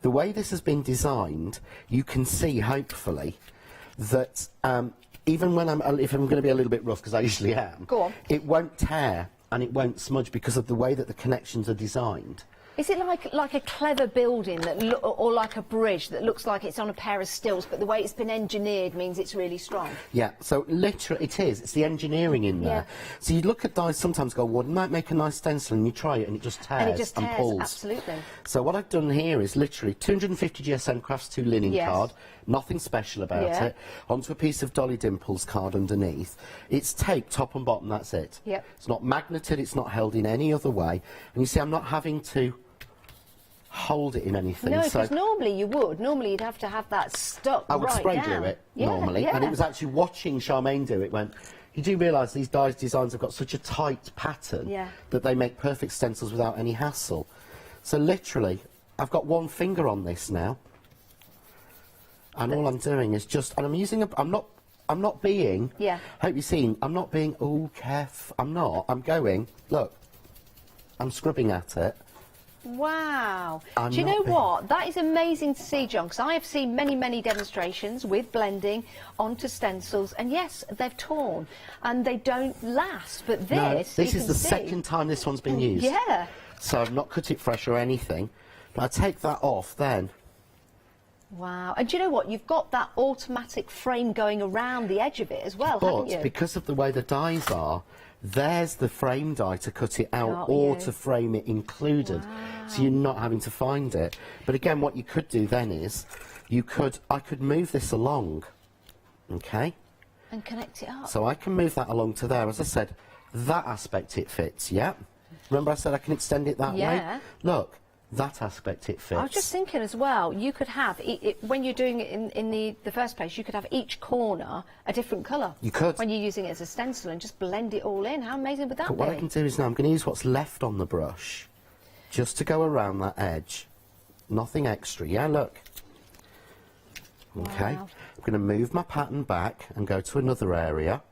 The way this has been designed, you can see, hopefully, that even when if I'm going to be a little bit rough, because I usually am, go on, it won't tear and it won't smudge because of the way that the connections are designed. Is it like a clever building that or like a bridge that looks like it's on a pair of stilts, but the way it's been engineered means it's really strong? Yeah, so literally it is. It's the engineering in there. Yeah. So you look at dies sometimes go, well, wouldn't that make a nice stencil? And you try it and it just tears and it just tears, pulls. absolutely. So what I've done here is literally 250 GSM Crafts 2 linen card, nothing special about it, onto a piece of Dolly Dimples card underneath. It's taped top and bottom, that's it. Yep. It's not magneted, it's not held in any other way. And you see, I'm not having to hold it in anything. No, so because normally you would. Normally you'd have to have that stuck I would right spray down. glue it normally, and it was actually watching Charmaine do it when you do realise these dies designs have got such a tight pattern that they make perfect stencils without any hassle. So literally, I've got one finger on this now, and all I'm doing is just, and I'm using a, I'm not being, hope you've seen, I'm not being, oh, careful, I'm not, I'm going, look, I'm scrubbing at it. Wow. Do you know what? That is amazing to see, John, because I have seen many, many demonstrations with blending onto stencils, and yes, they've torn, and they don't last, but this... No, this is the second time this one's been used. Yeah. So I've not cut it fresh or anything, but I take that off then. Wow. And do you know what? You've got that automatic frame going around the edge of it as well, haven't you? But because of the way the dies are, there's the frame die to cut it out or to frame it included. Wow. So you're not having to find it. But again, what you could do then is, I could move this along, okay? And connect it up. So I can move that along to there. As I said, that aspect it fits, yeah? Remember I said I can extend it that way? Look, that aspect it fits. I was just thinking as well, you could have, when you're doing it in the first place, you could have each corner a different colour. You could. When you're using it as a stencil and just blend it all in. How amazing would that be? But what I can do is now I'm going to use what's left on the brush just to go around that edge. Nothing extra, yeah, look. Okay, I'm going to move my pattern back and go to another area.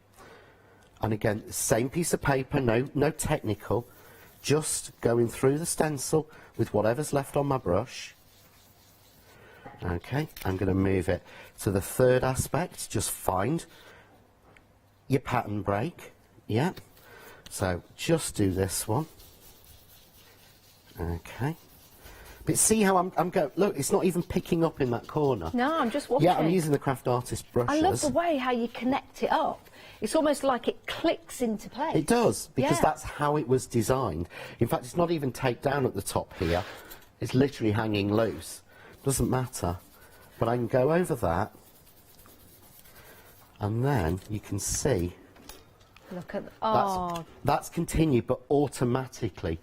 And again, same piece of paper, no technical, just going through the stencil with whatever's left on my brush. Okay, I'm going to move it to the third aspect. Just find your pattern break. Yeah. So just do this one. Okay. But see how I'm going. Look, it's not even picking up in that corner. No, I'm just watching. Yeah, I'm using the Craft Artist brushes. I love the way how you connect it up. It's almost like it clicks into place. It does, because that's how it was designed. In fact, it's not even taped down at the top here. It's literally hanging loose. Doesn't matter. But I can go over that, and then you can see. Look at that's continued, but automatically.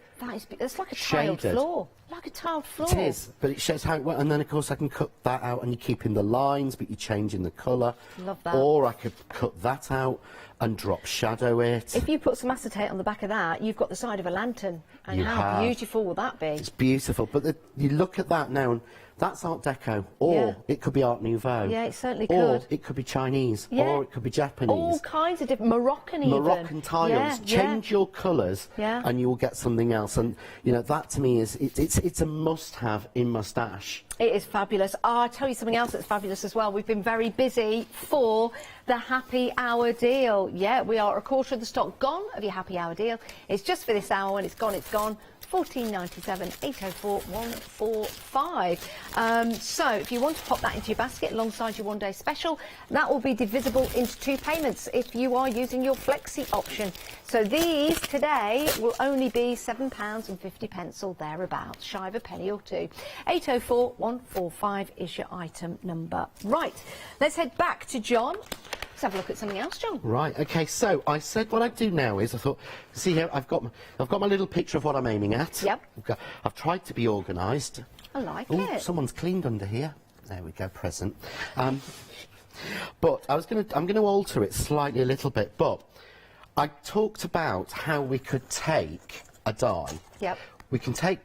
It's like a tiled floor. like a tiled floor. It is, but it shows how it works. And then, of course, I can cut that out and you keep in the lines, but you're changing the colour. Love that. Or I could cut that out and drop shadow it. If you put some acetate on the back of that, you've got the side of a lantern. And You how have. beautiful will that be? It's beautiful, but you look at that now, and that's Art Deco, or it could be Art Nouveau. Yeah, it certainly Or could. it could be Chinese, Yeah. or it could be Japanese. All kinds of different, Moroccan even. Moroccan tiles. Yeah, Change your colours, and you will get something else. And you know that to me is it's a must-have in my stash. It is fabulous. Oh, I'll tell you something else that's fabulous as well. We've been very busy for the happy hour deal. Yeah, we are a quarter of the stock gone of your happy hour deal. It's just for this hour. When it's gone, it's gone. £14.97 804 145. So if you want to pop that into your basket alongside your one-day special, that will be divisible into 2 payments if you are using your flexi option. So these today will only be £7.50 or thereabouts, shy of a penny or 2. 804 145 is your item number. Right, let's head back to John. Let's have a look at something else, John. Right. Okay. So I said what I'd do now is I thought, see here, I've got my little picture of what I'm aiming at. Yep. I've tried to be organised. I like Ooh, it. someone's cleaned under here. There we go. Present. But I'm gonna alter it slightly a little bit. But I talked about how we could take a die. Yep. We can take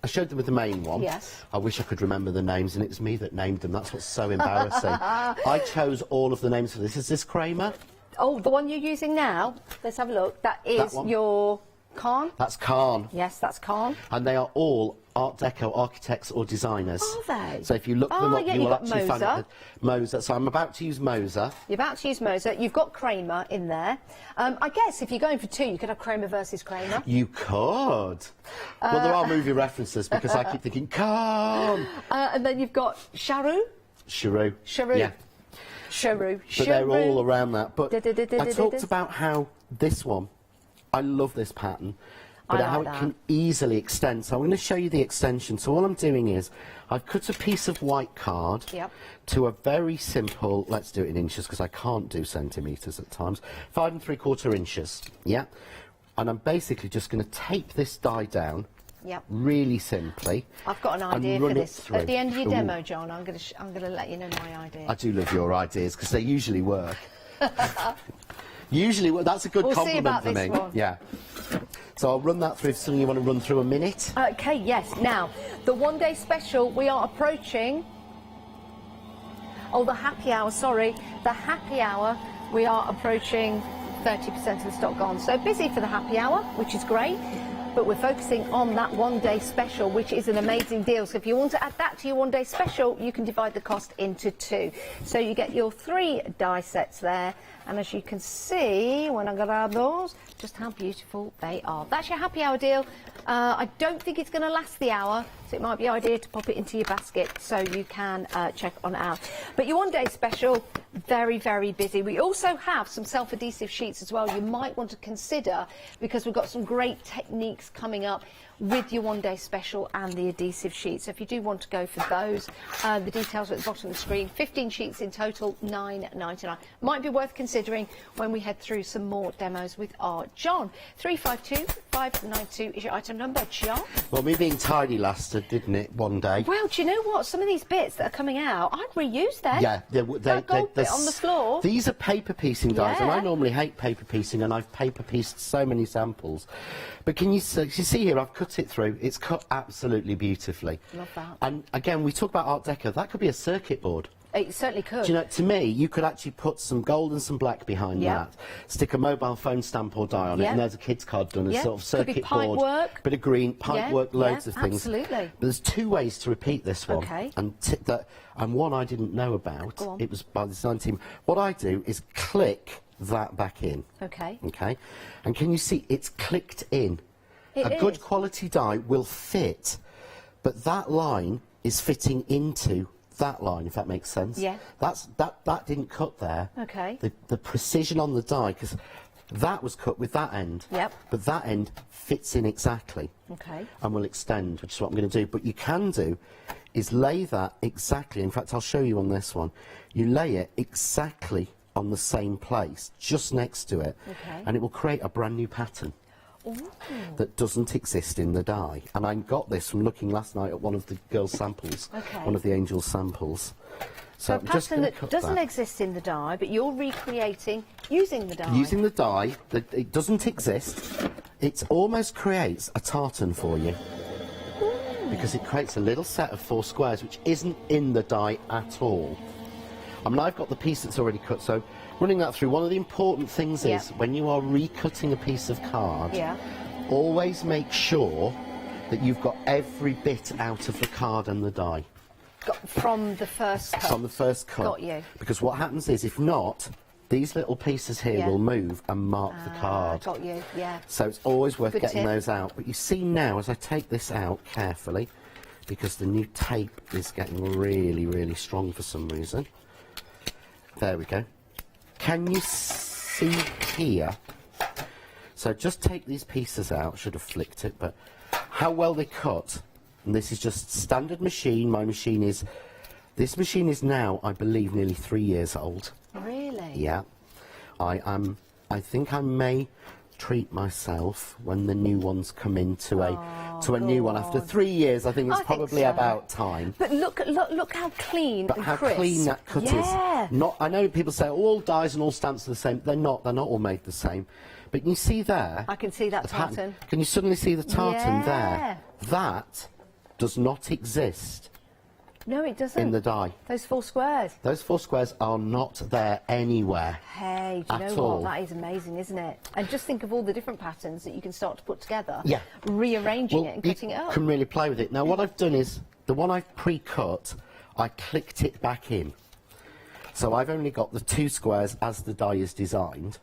I showed them with the main one. Yes. I wish I could remember the names, and it was me that named them. That's what's so embarrassing. I chose all of the names for this. Is this Kramer? Oh, the one you're using now? Let's have a look. That is your Kahn? That's Kahn. Yes, that's Kahn. And they are all Art Deco architects or designers. Are they? So if you look them up, yeah, you will you've got actually find Moser. it. Moser. So I'm about to use Moser. You're about to use Moser. You've got Kramer in there. I guess if you're going for 2, you could have Kramer versus Kramer. You could. Well, there are movie references because I keep thinking, Kahn. And then you've got Charoux. Charoux. Charoux. Yeah. Charoux. But they're all around that. But Da-da-da-da-da-da. I talked about how this one, I love this pattern, but I how like it that. can easily extend. So I'm going to show you the extension. So all I'm doing is I've cut a piece of white card to a very simple, let's do it in inches because I can't do centimetres at times, 5 3/4 inches. Yeah. And I'm basically just going to tape this die down. Yep. Really simply. I've got an idea and for run it this. through. At the end of your Ooh. demo, John, I'm going to let you know my idea. I do love your ideas because they usually work. Usually, that's a good We'll see compliment about for this me. one. Yeah. So I'll run that through. If something you want to run through a minute. Okay, yes. Now, the one-day special, we are approaching... Oh, the happy hour, sorry. The happy hour, we are approaching 30% of the stock gone. So busy for the happy hour, which is great. But we're focusing on that one-day special, which is an amazing deal. So if you want to add that to your one-day special, you can divide the cost into 2. So you get your 3 die sets there. And as you can see, when I grab those, just how beautiful they are. That's your happy hour deal. I don't think it's going to last the hour, so it might be an idea to pop it into your basket so you can check on it out. But your one-day special, very, very busy. We also have some self-adhesive sheets as well you might want to consider because we've got some great techniques coming up with your one-day special and the adhesive sheets. So if you do want to go for those, the details are at the bottom of the screen. 15 sheets in total, £9.99. Might be worth considering when we head through some more demos with our John. 352 592 is your item number, John. Well, me being tidy lasted, didn't it, one day? Well, do you know what? Some of these bits that are coming out, I'd reuse them. Yeah, that gold bit on the floor. These are paper piecing dies, and Yeah. I normally hate paper piecing, and I've paper pieced so many samples. But can you see here? I've cut it through. It's cut absolutely beautifully. Love that. And again, we talk about Art Deco. That could be a circuit board. It certainly could. Do you know, to me, you could actually put some gold and some black behind that, stick a mobile phone stamp or die on it, and there's a kid's card done, a sort of Could be circuit pipe board, work. bit of green, pipe work, loads of things. Absolutely. But there's 2 ways to repeat this one. Okay. And one I didn't know about. Go on. It was by the design team. What I do is click that back in. Okay. Okay. And can you see it's clicked in? It A good is. quality die will fit, but that line is fitting into that line, if that makes sense. Yeah. That didn't cut there. Okay. The precision on the die, because that was cut with that end. Yep. But that end fits in exactly. Okay. And will extend, which is what I'm going to do. But you can do is lay that exactly. In fact, I'll show you on this one. You lay it exactly on the same place, just next to it, Okay. and it will create a brand new pattern. that doesn't exist in the die. And I got this from looking last night at one of the girls' samples, one of the angels' samples. So a pattern that doesn't exist in the die, but you're recreating using the die. Using the die, it doesn't exist. It almost creates a tartan for you. Because it creates a little set of 4 squares which isn't in the die at all. I mean, I've got the piece that's already cut, so running that through, one of the important things is when you are recutting a piece of card, always make sure that you've got every bit out of the card and the die. From the first cut? From the first cut. Got you. Because what happens is, if not, these little pieces here will move and mark the card. Got you, yeah. So it's always worth getting tip. those out. But you see now, as I take this out carefully, because the new tape is getting really, really strong for some reason. There we go. Can you see here? So just take these pieces out. Should have flicked it, but how well they cut. And this is just standard machine. My machine is, this machine is now, I believe, nearly 3 years old. Really? Yeah. I think I may treat myself when the new ones come into a new one. After 3 years, I think it's probably about time. But look how clean But and how crisp. clean that cut is. Not, I know people say all dies and all stamps are the same. They're not all made the same. But you see there... I can see that tartan. Can you suddenly see the tartan there? That does not exist. No, it doesn't. In the die. Those 4 squares. Those 4 squares are not there anywhere. Hey, do you know what? That is amazing, isn't it? And just think of all the different patterns that you can start to put together. Yeah. Rearranging it and cutting it up. You can really play with it. Now, what I've done is, the one I've pre-cut, I clicked it back in. So I've only got the 2 squares as the die is designed.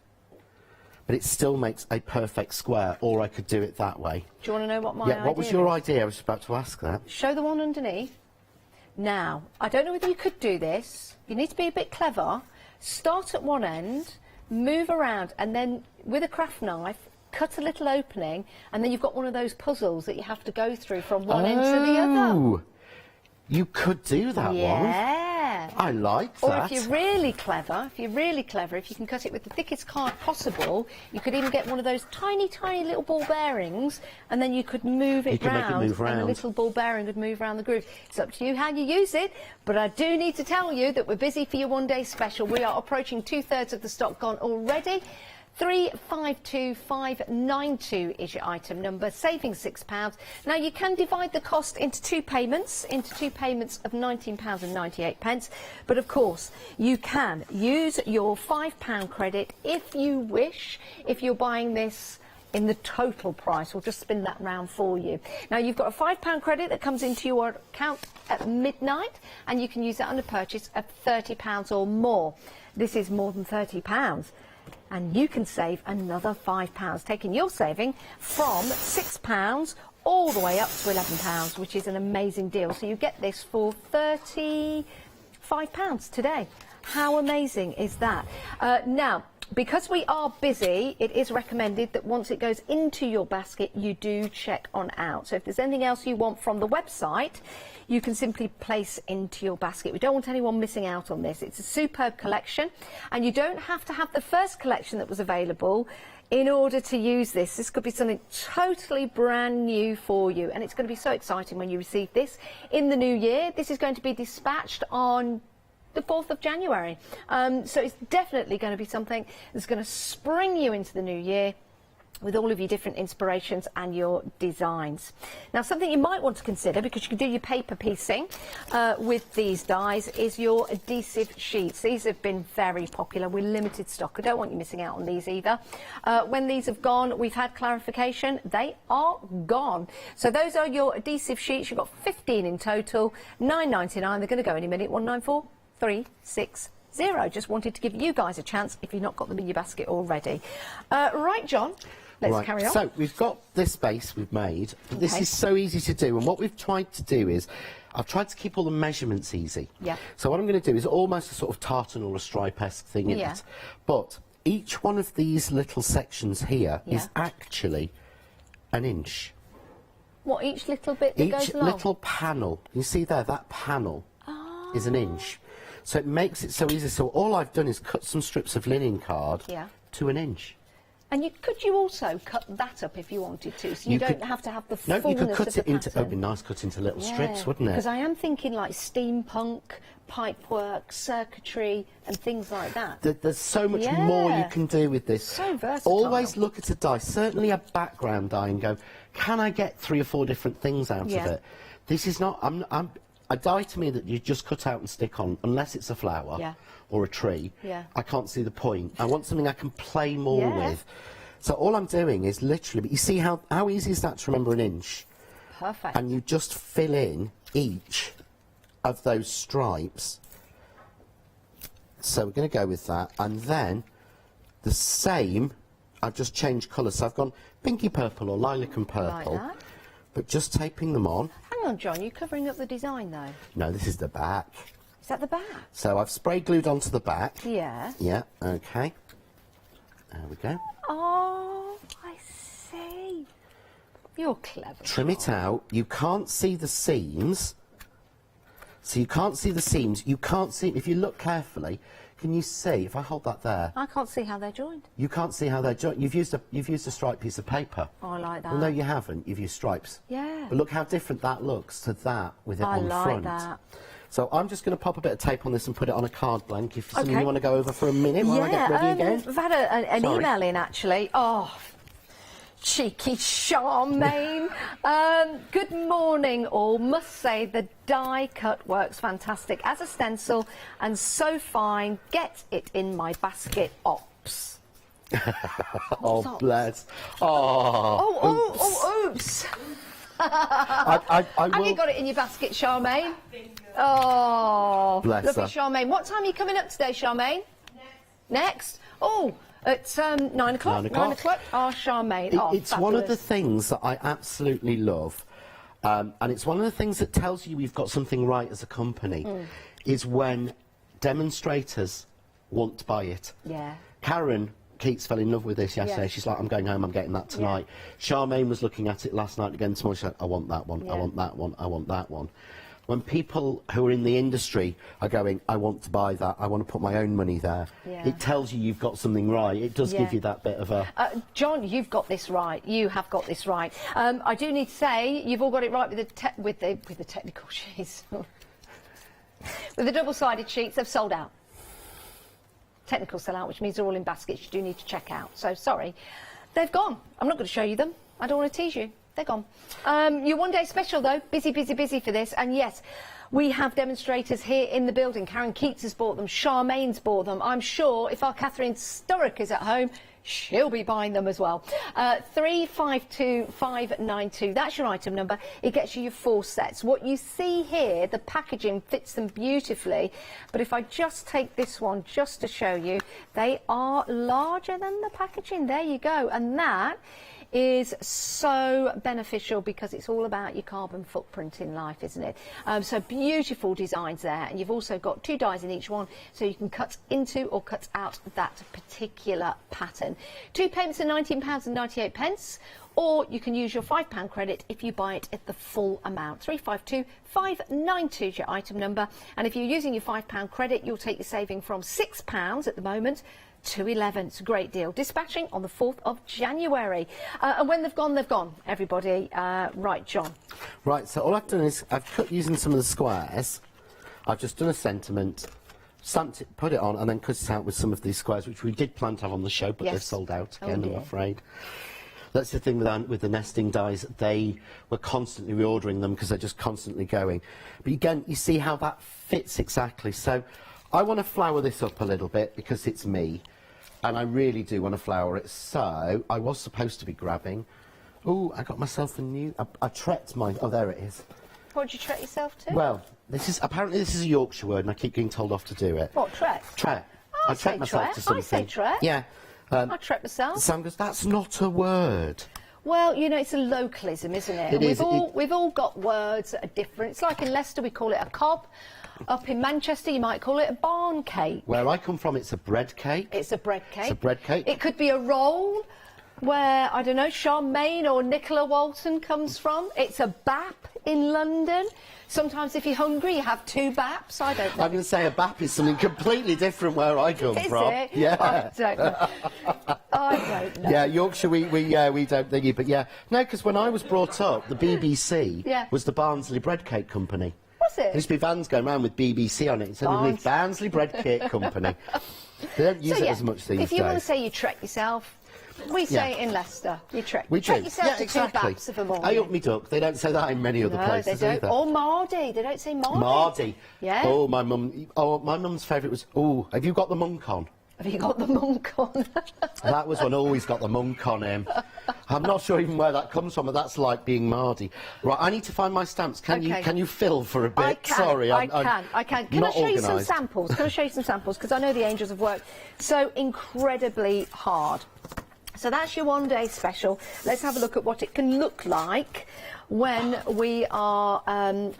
But it still makes a perfect square, or I could do it that way. Do you want to know what my idea is? What was your idea? I was about to ask that. Show the one underneath. Now, I don't know whether you could do this. You need to be a bit clever. Start at one end, move around, and then with a craft knife, cut a little opening, and then you've got one of those puzzles that you have to go through from one end to the other. You could do that one. Yeah. I like that. Or if you're really clever, if you can cut it with the thickest card possible, you could even get one of those tiny, tiny little ball bearings, and then you could move it round, and the little ball bearing would move around the groove. It's up to you how you use it, but I do need to tell you that we're busy for your one-day special. We are approaching 2/3 of the stock gone already. 352592 is your item number, saving £6. Now you can divide the cost into two payments of £19.98. But of course you can use your £5 credit if you wish, if you're buying this in the total price. We'll just spin that round for you. Now you've got a £5 credit that comes into your account at midnight, and you can use that on a purchase of £30 or more. This is more than £30. And you can save another £5, taking your saving from £6 all the way up to £11, which is an amazing deal. So you get this for £35 today. How amazing is that? Now, because we are busy, it is recommended that once it goes into your basket, you do check on out. So if there's anything else you want from the website, you can simply place into your basket. We don't want anyone missing out on this. It's a superb collection, and you don't have to have the first collection that was available in order to use this. This could be something totally brand new for you, and it's going to be so exciting when you receive this in the new year. This is going to be dispatched on the 4th of January. So it's definitely going to be something that's going to spring you into the new year with all of your different inspirations and your designs. Now, something you might want to consider, because you can do your paper piecing with these dies, is your adhesive sheets. These have been very popular. We're limited stock. I don't want you missing out on these either. When these have gone, we've had clarification, they are gone. So those are your adhesive sheets. You've got 15 in total, £9.99. They're going to go any minute. 194360. Just wanted to give you guys a chance if you've not got them in your basket already. Right, John, let's carry on. So we've got this base we've made. This is so easy to do, and what we've tried to do is I've tried to keep all the measurements easy. Yeah. So what I'm going to do is almost a sort of tartan or a stripe-esque thing in it. But each one of these little sections here is actually an inch. What, each little bit that goes along? Each little panel. You see there, that panel is an inch. So it makes it so easy. So all I've done is cut some strips of linen card to an inch. And could you also cut that up if you wanted to, so you don't have to have the No, fullness you could cut of the it into. pattern? It would be nice cut into little strips, wouldn't it? Because I am thinking like steampunk, pipework, circuitry, and things like that. There's so much more you can do with this. So versatile. Always look at a die, certainly a background die, and go, can I get 3 or 4 different things out of it? This is not. A die to me that you just cut out and stick on, unless it's a flower or a tree. I can't see the point. I want something I can play more with. So all I'm doing is literally. But you see how easy is that to remember an inch? Perfect. And you just fill in each of those stripes. So we're going to go with that, and then the same. I've just changed colours, so I've gone pinky purple or lilac and purple, like that. but just taping them on. Hang on, John, you're covering up the design though. No, this is the back. Is that the back? So I've spray glued onto the back. Yeah. Yeah, okay. There we go. Oh, I see. You're clever. Trim it out. You can't see the seams. So you can't see the seams. You can't see, if you look carefully, can you see, if I hold that there, I can't see how they're joined. you can't see how they're joined. You've used a striped piece of paper. Oh, I like that. Well, no, you haven't. You've used stripes. Yeah. But look how different that looks to that with it on the front. I like that. So I'm just going to pop a bit of tape on this and put it on a card blank. If something you want to go over for a minute while I get ready again. We've had an email in actually. Oh, cheeky Charmaine. Good morning all. Must say the die cut works fantastic as a stencil and so fine. Get it in my basket, ops. Oh, bless. Oh, oops. I Have will... you got it in your basket, Charmaine? Oh, bless lovely, her. Charmaine. What time are you coming up today, Charmaine? Next? Oh, at 9 o'clock. 9 o'clock. Oh, Charmaine. It's one of the things that I absolutely love, and it's one of the things that tells you we've got something right as a company, is when demonstrators want to buy it. Yeah. Karen Keats fell in love with this yesterday. She's like, I'm going home, I'm getting that tonight. Charmaine was looking at it last night again tomorrow. She's like, I want that one, I want that one, I want that one. When people who are in the industry are going, I want to buy that, I want to put my own money there, it tells you you've got something right. It does give you that bit of a... John, you've got this right. You have got this right. I do need to say, you've all got it right with the technical sheets. With the double-sided sheets, they've sold out. Technical sell-out, which means they're all in baskets you do need to check out. So, sorry. They've gone. I'm not going to show you them. I don't want to tease you. They're gone. Your one-day special, though. Busy, busy, busy for this. And, yes, we have demonstrators here in the building. Karen Keats has bought them. Charmaine's bought them. I'm sure if our Catherine Sturrock is at home, she'll be buying them as well. 352592, that's your item number. It gets you your 4 sets. What you see here, the packaging fits them beautifully. But if I just take this one just to show you, they are larger than the packaging. There you go. And that is so beneficial because it's all about your carbon footprint in life, isn't it? So beautiful designs there, and you've also got 2 dies in each one, so you can cut into or cut out that particular pattern. 2 payments of £19.98, or you can use your £5 credit if you buy it at the full amount. 352592 is your item number, and if you're using your £5 credit, you'll take your saving from £6 at the moment to 11. It's a great deal. Dispatching on the 4th of January. And when they've gone, everybody. Right, John. Right, so all I've done is I've cut using some of the squares. I've just done a sentiment, stamped it, put it on, and then cut it out with some of these squares, which we did plan to have on the show, but they've sold out again, I'm afraid. That's the thing with the nesting dies. They were constantly reordering them because they're just constantly going. But again, you see how that fits exactly. So I want to flower this up a little bit because it's me. And I really do want to flower it, so I was supposed to be grabbing... Oh, I got myself a new... I trekked my... Oh, there it is. What did you trek yourself to? Well, apparently this is a Yorkshire word, and I keep getting told off to do it. What, trek? Trek. I trekked myself to something. I say trek. Yeah. I trek myself. Sam goes, that's not a word. Well, you know, it's a localism, isn't it? It is. We've all got words that are different. It's like in Leicester, we call it a cob. Up in Manchester, you might call it a barn cake. Where I come from, it's a bread cake. It's a bread cake. It's a bread cake. It could be a roll. where, I don't know, Charmaine or Nicola Walton comes from. It's a BAP in London. Sometimes if you're hungry, you have 2 BAPs. I don't know. I'm going to say a BAP is something completely different where I come from. Is it? Yeah. I don't know. I don't know. Yeah, Yorkshire, we don't think you, but yeah. No, because when I was brought up, the BBC was the Barnsley Bread Cake Company. Was it? There used to be vans going around with BBC on it. It's underneath Barnsley Bread Cake Company. They don't use it as much these days. If you want to say you trek yourself, we say it in Leicester. You trek. We trek do. yourself to exactly. 2 BAPs of a morning. I up me duck. They don't say that in many other places they either. don't. Or Mardy. They don't say Mardy. Mardy. Yeah. Oh, my mum's favourite was, have you got the monk on? Have you got the monk on? That was one, always got the monk on him. I'm not sure even where that comes from, but that's like being Mardy. Right, I need to find my stamps. Can you fill for a bit? I can. Sorry, I can. Can I show you some samples? Can I show you some samples? Because I know the Angels have worked so incredibly hard. So that's your one-day special. Let's have a look at what it can look like when we are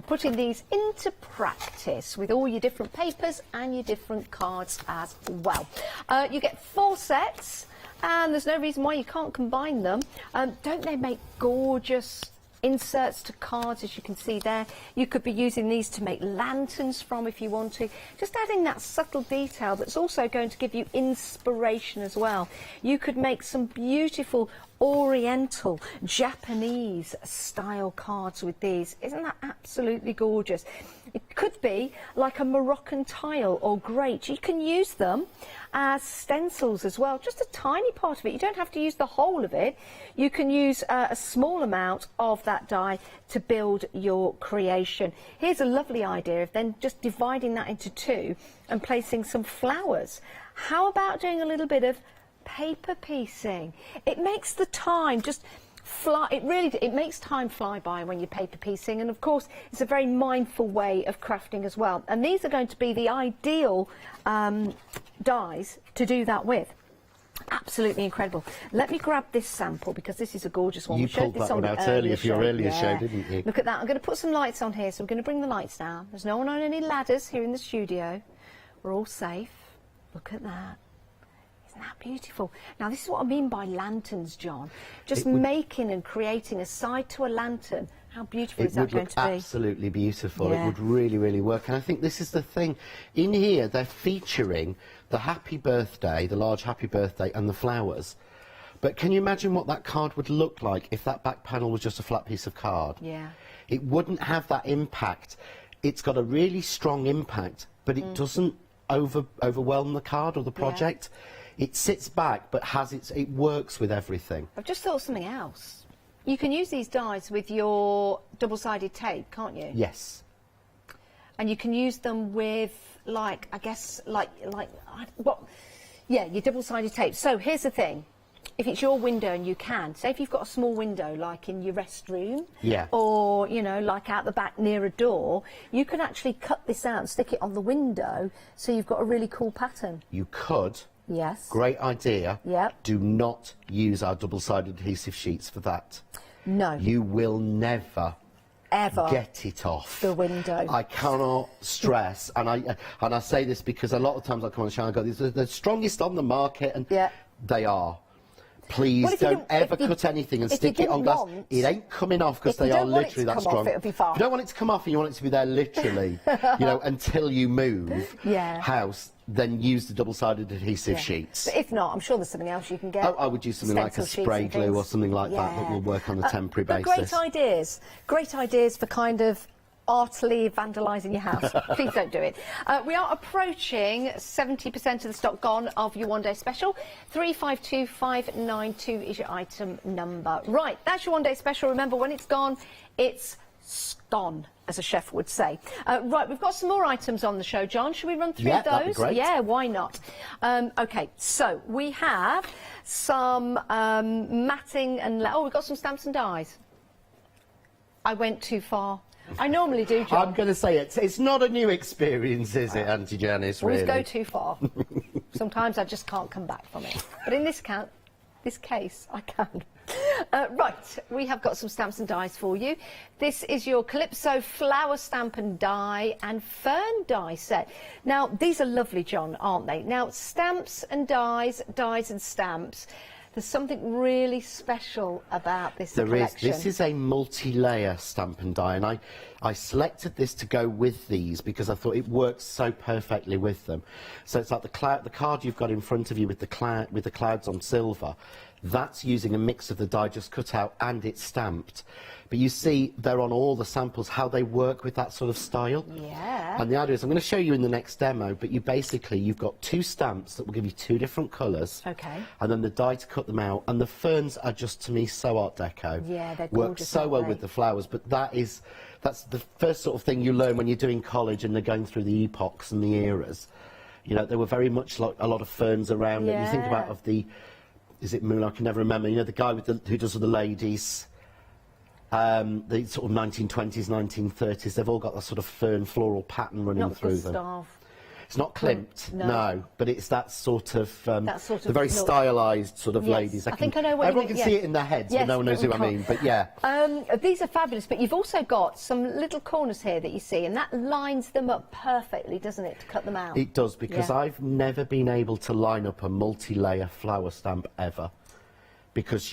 putting these into practice with all your different papers and your different cards as well. You get 4 sets, and there's no reason why you can't combine them. Don't they make gorgeous inserts to cards, as you can see there? You could be using these to make lanterns from if you want to. Just adding that subtle detail that's also going to give you inspiration as well. You could make some beautiful Oriental, Japanese style cards with these. Isn't that absolutely gorgeous? It could be like a Moroccan tile or grate. You can use them as stencils as well, just a tiny part of it. You don't have to use the whole of it. You can use a small amount of that die to build your creation. Here's a lovely idea of then just dividing that into 2 and placing some flowers. How about doing a little bit of paper piecing? It makes the time just fly. It makes time fly by when you're paper piecing, and of course it's a very mindful way of crafting as well. And these are going to be the ideal dies to do that with. Absolutely incredible. Let me grab this sample because this is a gorgeous one. You pulled that one out earlier for your earlier show, didn't you? Look at that. I'm going to put some lights on here, so I'm going to bring the lights down. There's no one on any ladders here in the studio. We're all safe. Look at that. Isn't that beautiful? Now, this is what I mean by lanterns, John. Just making and creating a side to a lantern. How beautiful is that going to be? It would look absolutely beautiful. Yeah. It would really, really work. And I think this is the thing. In here, they're featuring the happy birthday, the large happy birthday, and the flowers. But can you imagine what that card would look like if that back panel was just a flat piece of card? Yeah. It wouldn't have that impact. It's got a really strong impact, but it doesn't overwhelm the card or the project. Yeah. It sits back, but it works with everything. I've just thought of something else. You can use these dies with your double-sided tape, can't you? Yes. And you can use them with, like, I guess, your double-sided tape. So here's the thing. If it's your window and you can, say if you've got a small window like in your restroom, or, you know, like out the back near a door, you can actually cut this out and stick it on the window so you've got a really cool pattern. You could. Yes. Great idea. Yep. Do not use our double-sided adhesive sheets for that. No. You will never ever get it off the window. I cannot stress, and I say this because a lot of times I come on the show and I go, these are the strongest on the market, and they are. Please don't ever cut anything and stick it on glass. It ain't coming off because they are literally that strong. It'll be fine. If you don't want it to come off and you want it to be there literally, you know, until you move house, then use the double-sided adhesive sheets. But if not, I'm sure there's something else you can get. I would use something like a spray glue or something like that will work on a temporary basis. Great ideas for kind of artfully vandalising your house. Please don't do it. We are approaching 70% of the stock gone of your one-day special. 352592 is your item number. Right, that's your one-day special. Remember, when it's gone, it's gone, as a chef would say. Right, we've got some more items on the show, John. Should we run through those? That'd be great. Yeah, why not? OK, so we have some matting and... Oh, we've got some stamps and dies. I went too far. I normally do, John. I'm going to say it's not a new experience, is it, Auntie Janice, really? Always go too far. Sometimes I just can't come back from it. But in this case, I can. Right, we have got some stamps and dies for you. This is your Calypso flower stamp and die and fern die set. Now, these are lovely, John, aren't they? Now, stamps and dies and stamps. There's something really special about this There is. collection. This is a multi-layer stamp and die, and I selected this to go with these because I thought it works so perfectly with them. So it's like the card you've got in front of you with the clouds on silver. That's using a mix of the die just cut out and it's stamped. But you see they're on all the samples, how they work with that sort of style. Yeah. And the idea is, I'm going to show you in the next demo, but you've got 2 stamps that will give you 2 different colours. Okay. And then the die to cut them out. And the ferns are just, to me, so Art Deco. Yeah, they're Work gorgeous, so aren't well they? with the flowers, but that's the first sort of thing you learn when you're doing college and they're going through the epochs and the eras. You know, there were very much like a lot of ferns around. And you think about is it Moon? I can never remember. You know, the guy who does with the ladies. The sort of 1920s, 1930s, they've all got that sort of fern floral pattern running through them. Gustav. It's not Klimt, no, but it's that sort of, sort the of very look. stylised sort of Yes, ladies. I think I know what you everyone mean, can see yes. it in their heads, Yes, but no one knows but who I we mean. But yeah, these are fabulous, but you've also got some little corners here that you see, and that lines them up perfectly, doesn't it, to cut them out? it does, because Yeah. I've never been able to line up a multi-layer flower stamp ever. Because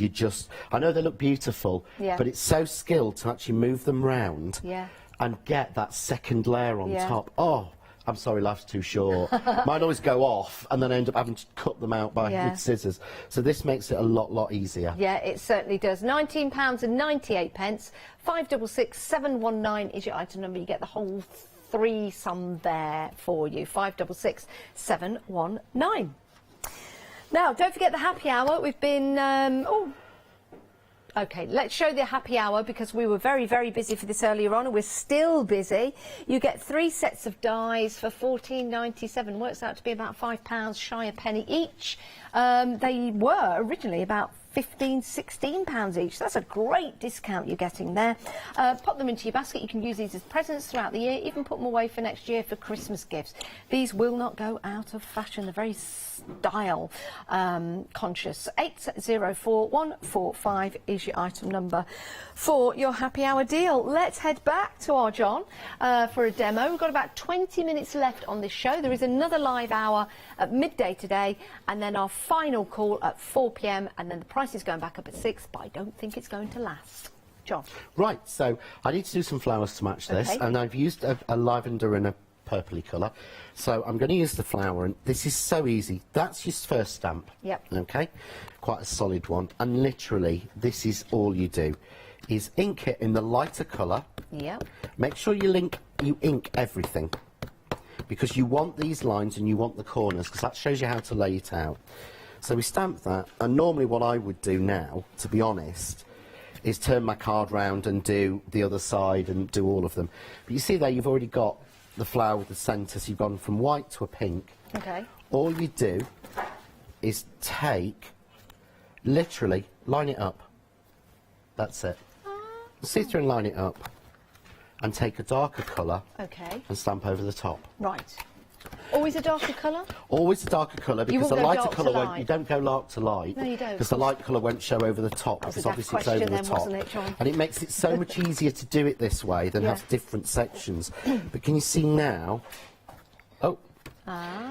I know they look beautiful, Yeah. but it's so skilled to actually move them round Yeah. and get that second layer on Yeah. top. Oh, I'm sorry, life's too short. Mine always go off, and then I end up having to cut them out with scissors. So this makes it a lot easier. Yeah, it certainly does. £19.98. 566 719 is your item number. You get the whole threesome there for you. 566 719. Now, don't forget the happy hour. We've been... OK, let's show the happy hour because we were very, very busy for this earlier on and we're still busy. You get 3 sets of dies for £14.97. Works out to be about £5 shy a penny each. They were originally about £15–16 each. That's a great discount you're getting there. Pop them into your basket. You can use these as presents throughout the year, even put them away for next year for Christmas gifts. These will not go out of fashion. They're very style conscious. 804145 is your item number for your happy hour deal. Let's head back to our John for a demo. We've got about 20 minutes left on this show. There is another live hour at midday today, and then our final call at 4 p.m, and then the price is going back up at 6, but I don't think it's going to last. John. Right, so I need to do some flowers to match this, Okay. and I've used a lavender and a purpley colour. So I'm going to use the flower, and this is so easy. That's your first stamp. Yep. Okay, quite a solid one, and literally this is all you do, is ink it in the lighter colour. Yep. Make sure you ink everything, because you want these lines and you want the corners, because that shows you how to lay it out. So we stamp that, and normally what I would do now, to be honest, is turn my card round and do the other side and do all of them. But you see there, you've already got the flower with the centre, so you've gone from white to a pink. Okay. All you do is literally line it up. That's it. See through and line it up, and take a darker colour Okay. and stamp over the top. Right. Always a darker colour? Always a darker colour, because won't the go lighter dark to colour won't. light. You don't go dark to light. No, you don't. Because the light colour won't show over the top, That was because a daft obviously it's over question the then, top. wasn't it, John? And it makes it so much easier to do it this way than Yeah. have different sections. But can you see now? Oh.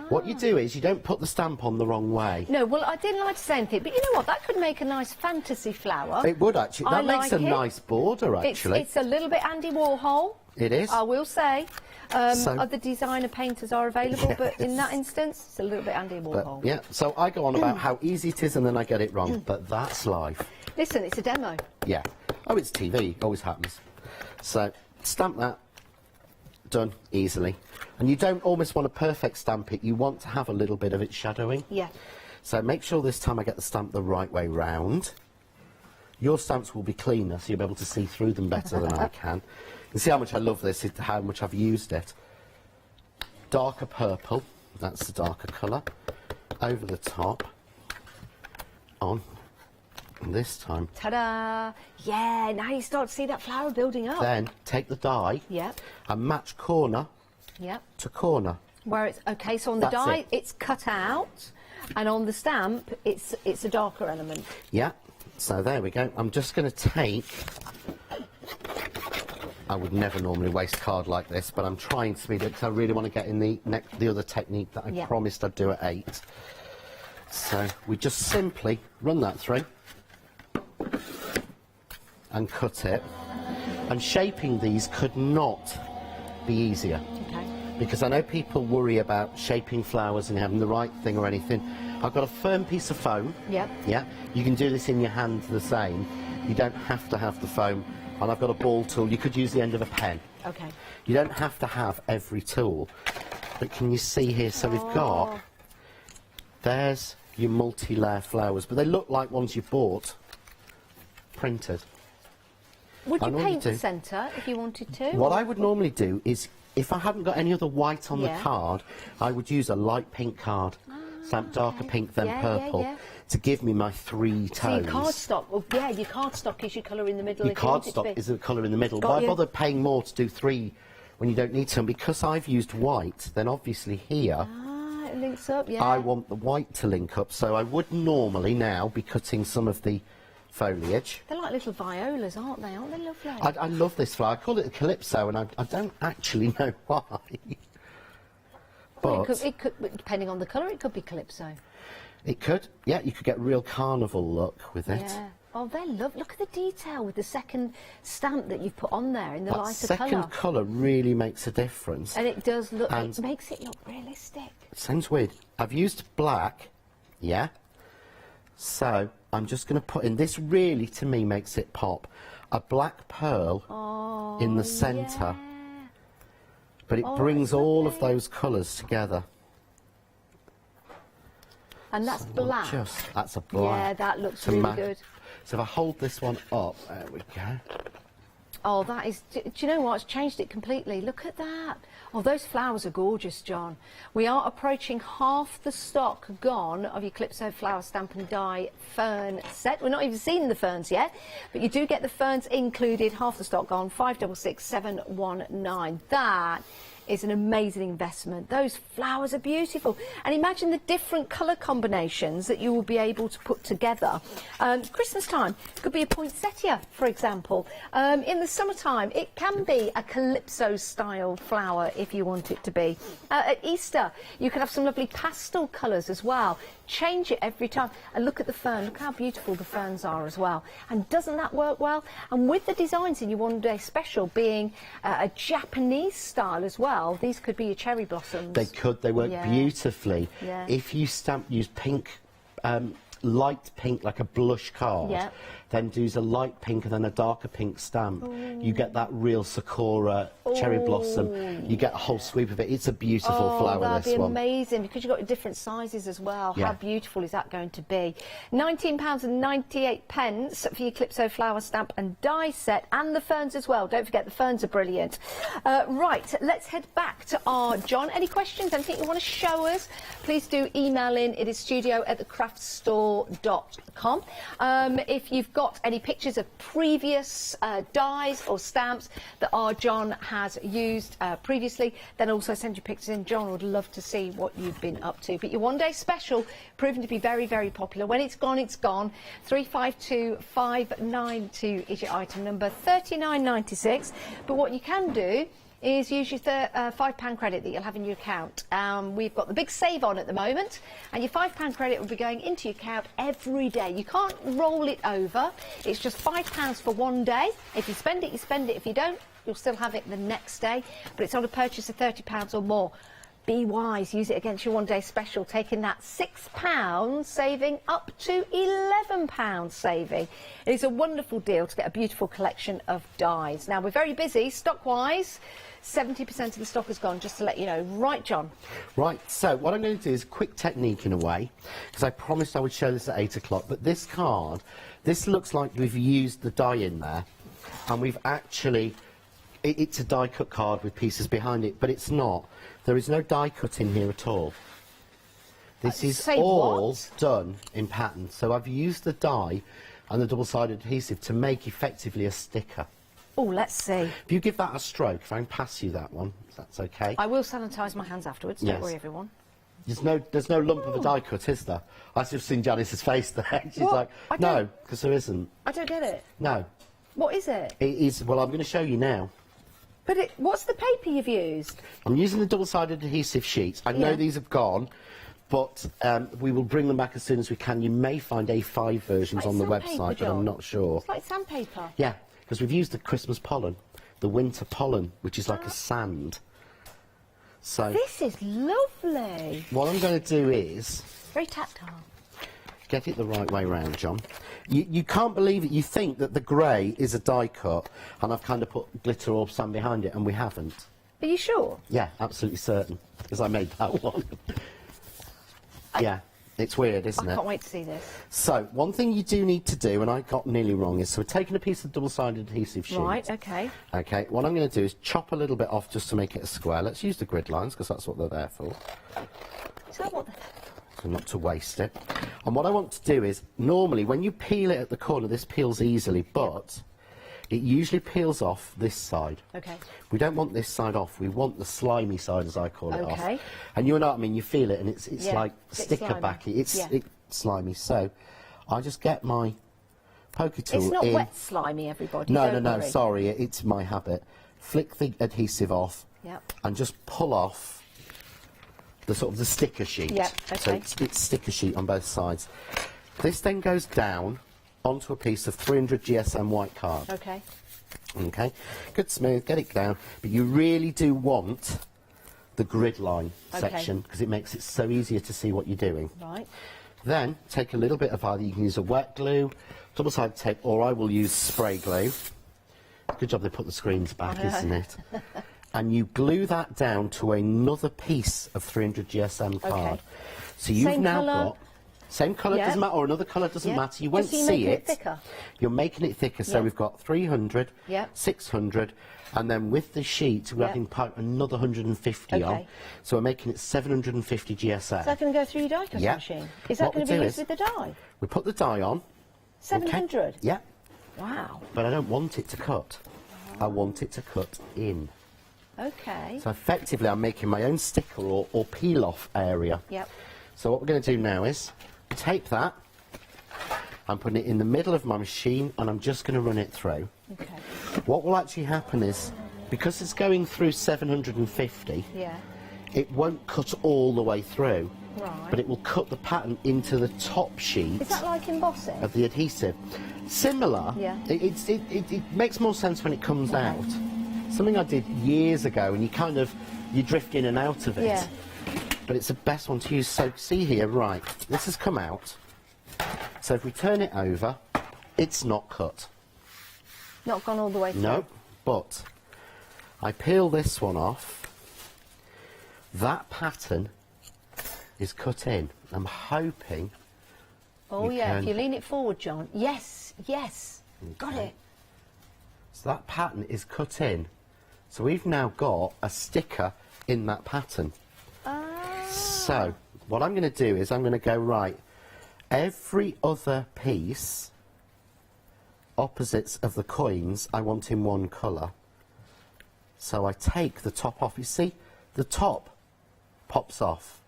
What you do is you don't put the stamp on the wrong way. No, well, I didn't like to say anything, but you know what? That could make a nice fantasy flower. It would actually. I That makes like a it. nice border, actually. It's a little bit Andy Warhol. It is. I will say. So- Other designer painters are available, but in that Yes. instance, it's a little bit Andy But, Warhol. yeah, so I go on about how easy it is and then I get it wrong. But that's life. Listen, it's a demo. Yeah. Oh, it's TV. Always happens. So, stamp that. Done. Easily. And you don't almost want to perfect stamp it. You want to have a little bit of it shadowing. Yeah. So make sure this time I get the stamp the right way round. Your stamps will be cleaner, so you'll be able to see through them better than I can. You see how much I love this, how much I've used it. Darker purple. That's the darker colour. Over the top. On. And this time. Ta-da! Yeah, now you start to see that flower building up. Then take the die. Yep. And match corner Yep. to corner. Where it's okay, so on the That's die it. it's cut out, and on the stamp it's a darker element. Yeah. So there we go. I'm just going to take... I would never normally waste card like this, but I'm trying to speed it because I really want to get in the other technique that I Yeah. promised I'd do at 8. So we just simply run that through and cut it. And shaping these could not be easier. Okay. Because I know people worry about shaping flowers and having the right thing or anything. I've got a firm piece of foam. Yep. Yeah. You can do this in your hand the same. You don't have to have the foam. And I've got a ball tool. You could use the end of a pen. Okay. You don't have to have every tool. But can you see here? So we've got, there's your multi-layer flowers, but they look like ones you bought printed. Would you paint the centre if you wanted to? What I would normally do is, if I hadn't got any other white on the Yeah. card, I would use a light pink card, stamped darker pink than Yeah, purple, yeah. to give me my 3 So your tones. cardstock, well, yeah, your cardstock is your colour in the middle. Your if you want it to cardstock be. is the colour in the middle. Got Why you. bother paying more to do 3 when you don't need to? And because I've used white, then obviously here, It links up, yeah. I want the white to link up, so I would normally now be cutting some of the foliage. They're like little violas, aren't they? Aren't they lovely? I love this flower. I call it a calypso, and I don't actually know why. Well, But it could, depending on the colour, it could be calypso. it could, yeah, you could get real carnival look with it. Yeah. Oh, they're lovely. Look at the detail with the second stamp that you've put on there in the That lighter second colour. colour really makes a difference. And it does look, And it makes it look realistic. it sounds weird. I've used black, yeah? So I'm just going to put in, this really to me makes it pop, a black pearl in the centre. But it brings all of those colours together. And that's So we'll black. that's a black. Yeah, that looks to really match. good. So if I hold this one up, there we go. Oh, that is... Do you know what? It's changed it completely. Look at that. Oh, those flowers are gorgeous, John. We are approaching half the stock gone of your Calypso flower stamp and die fern set. We're not even seeing the ferns yet, but you do get the ferns included. Half the stock gone. 566719. That is an amazing investment. Those flowers are beautiful. And imagine the different colour combinations that you will be able to put together. Christmas time could be a poinsettia, for example. In the summertime, it can be a calypso style flower if you want it to be. At Easter, you can have some lovely pastel colours as well. Change it every time. And look at the fern. Look how beautiful the ferns are as well. And doesn't that work well? And with the designs in your one day special being a Japanese style as well, these could be your cherry blossoms. They could, they work beautifully. Yeah. If you use pink, light pink, like a blush card, Yeah. then do a light pink and then a darker pink stamp. You get that real Sakura cherry blossom. You get a whole sweep of it. It's a beautiful flower, that'd this be one. amazing because you've got different sizes as well. Yeah. How beautiful is that going to be? £19.98 for your Calypso flower stamp and die set, and the ferns as well. Don't forget the ferns are brilliant. Right, let's head back to our John. Any questions? Anything you want to show us? Please do email in. It is studio@thecraftstore.com. If you've got any pictures of previous dies or stamps that our John has used previously, then also send your pictures in. John would love to see what you've been up to. But your one day special proven to be very, very popular. When it's gone, it's gone. 352592 is your item number, £39.96. But what you can do is use your £5 credit that you'll have in your account. We've got the big save on at the moment, and your £5 credit will be going into your account every day. You can't roll it over. It's just £5 for one day. If you spend it, you spend it. If you don't, you'll still have it the next day. But it's on a purchase of £30 or more. Be wise, use it against your one day special, taking that £6 saving up to £11 saving. It is a wonderful deal to get a beautiful collection of dies. Now, we're very busy, stock-wise. 70% of the stock is gone, just to let you know. Right, John? Right, so what I'm going to do is a quick technique in a way, because I promised I would show this at 8 o'clock, but this card, this looks like we've used the die in there, and we've actually, it's a die cut card with pieces behind it, but it's not. There is no die cut in here at all. This is all done in pattern. So I've used the die and the double-sided adhesive to make effectively a sticker. Oh, let's see. If you give that a stroke, if I can pass you that one, if that's okay. I will sanitise my hands afterwards, don't worry, everyone. There's no lump of a die cut, is there? I've just seen Janice's face there. She's What? like, no, because there isn't. I don't get it. No. What is it? It is, well, I'm going to show you now. But what's the paper you've used? I'm using the double-sided adhesive sheets. I know these have gone, but we will bring them back as soon as we can. You may find A5 versions on the website, but I'm not sure. It's like sandpaper. Yeah, because we've used the Christmas pollen, the winter pollen, which is like a sand. So This is lovely. what I'm going to do is Very tactile. get it the right way round, John. You can't believe it. You think that the grey is a die cut, and I've kind of put glitter or sand behind it, and we haven't. Are you sure? Yeah, absolutely certain, because I made that one. Yeah, it's weird, isn't it? I can't wait to see this. So, one thing you do need to do, and I got nearly wrong, is so we're taking a piece of double-sided adhesive sheet. Right, okay. Okay, what I'm going to do is chop a little bit off just to make it a square. Let's use the grid lines, because that's what they're there for. Is that what So not to waste it. And what I want to do is, normally, when you peel it at the corner, this peels easily, but it usually peels off this side. Okay. We don't want this side off. We want the slimy side, as I call it, off. Okay. And you know what I mean? You feel it, and it's Yeah, like it's sticker slimy. backy. It's Yeah. slimy. So I just get my poker tool It's not in. wet slimy, everybody. No, don't no, no. worry. Sorry, it's my habit. Flick the adhesive off, Yep. and just pull off the sort of the sticker sheet. Yep, So okay. it's sticker sheet on both sides. This then goes down onto a piece of 300 GSM white card. Okay. Okay, good smooth, get it down, but you really do want the grid line Okay. section because it makes it so easier to see what you're doing. Right. Then take a little bit of either you can use a wet glue, double-sided tape, or I will use spray glue. Good job they put the screens back, isn't it? And you glue that down to another piece of 300 GSM card. Okay. So you've Same now colour? got same colour, Yeah. doesn't matter, or another colour, doesn't Yeah. matter. You won't Just so you're see making it. it thicker. You're making it thicker. So Yeah. we've got 300, Yeah. 600, and then with the sheet we're Yeah. adding another 150 on. Okay. So we're making it 750 GSM. Is that going to go through your die cutting Yeah. machine? Is that What going we to be do used is- with the die? We put the die on. 700? Okay. Yeah. Wow. But I don't want it to cut. I want it to cut in. Okay. So effectively I'm making my own sticker or peel off area. Yep. So what we're going to do now is tape that. I'm putting it in the middle of my machine and I'm just going to run it through. Okay. What will actually happen is, because it's going through 750, Yeah. it won't cut all the way through, Right. but it will cut the pattern into the top sheet Is that like embossing? of the adhesive. Similar, Yeah. it makes more sense when it comes out. Something I did years ago, and you drift in and out of it. Yeah. But it's the best one to use. So see here, right, this has come out. So if we turn it over, it's not cut. Not gone all the way through? No, but I peel this one off. That pattern is cut in. I'm hoping. Oh, you yeah. can- If you lean it forward, John. Yes, yes. Got Okay. it. So that pattern is cut in. So we've now got a sticker in that pattern. So what I'm going to do is I'm going to go, right, every other piece, opposites of the coins, I want in one colour. So I take the top off. You see, the top pops off.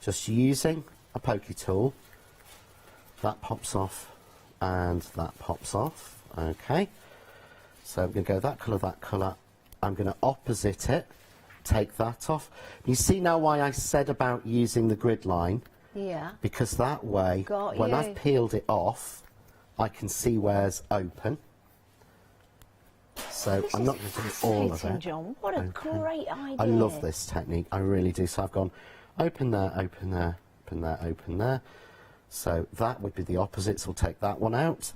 Just using a pokey tool. That pops off and that pops off. Okay. So I'm going to go that colour. I'm going to opposite it, take that off. You see now why I said about using the grid line? Yeah. Because that way, Got when you. I've peeled it off, I can see where's open. So This I'm is not going to do all of fascinating, it. John. What a great idea. I love this technique, I really do. So I've gone open there, open there, open there, open there. So that would be the opposites. We'll take that one out.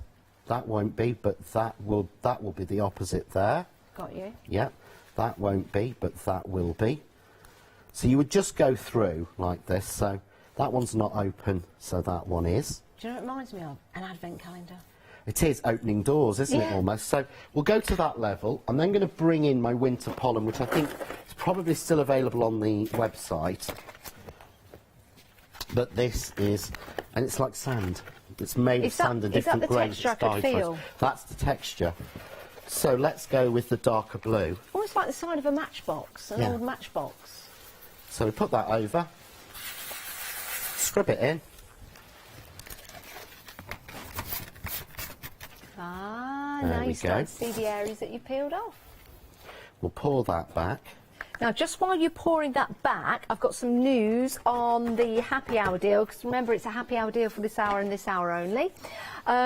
That won't be, but that will be the opposite there. Got you. Yep, that won't be, but that will be. So you would just go through like this. So that one's not open, so that one is. Do you know what it reminds me of? An advent calendar. It is opening doors, isn't it, Yeah. almost? So we'll go to that level. I'm then going to bring in my winter pollen, which I think is probably still available on the website. But this is, and it's like sand. It's made of sand and is that different the grades. texture I could feel? That's the texture. So let's go with the darker blue. Almost like the side of a matchbox, an Yeah. old matchbox. So we put that over, scrub it in. Ah, There now we you start go. to see the areas that you peeled off. We'll pour that back. Now, just while you're pouring that back, I've got some news on the happy hour deal, because remember, it's a happy hour deal for this hour and this hour only.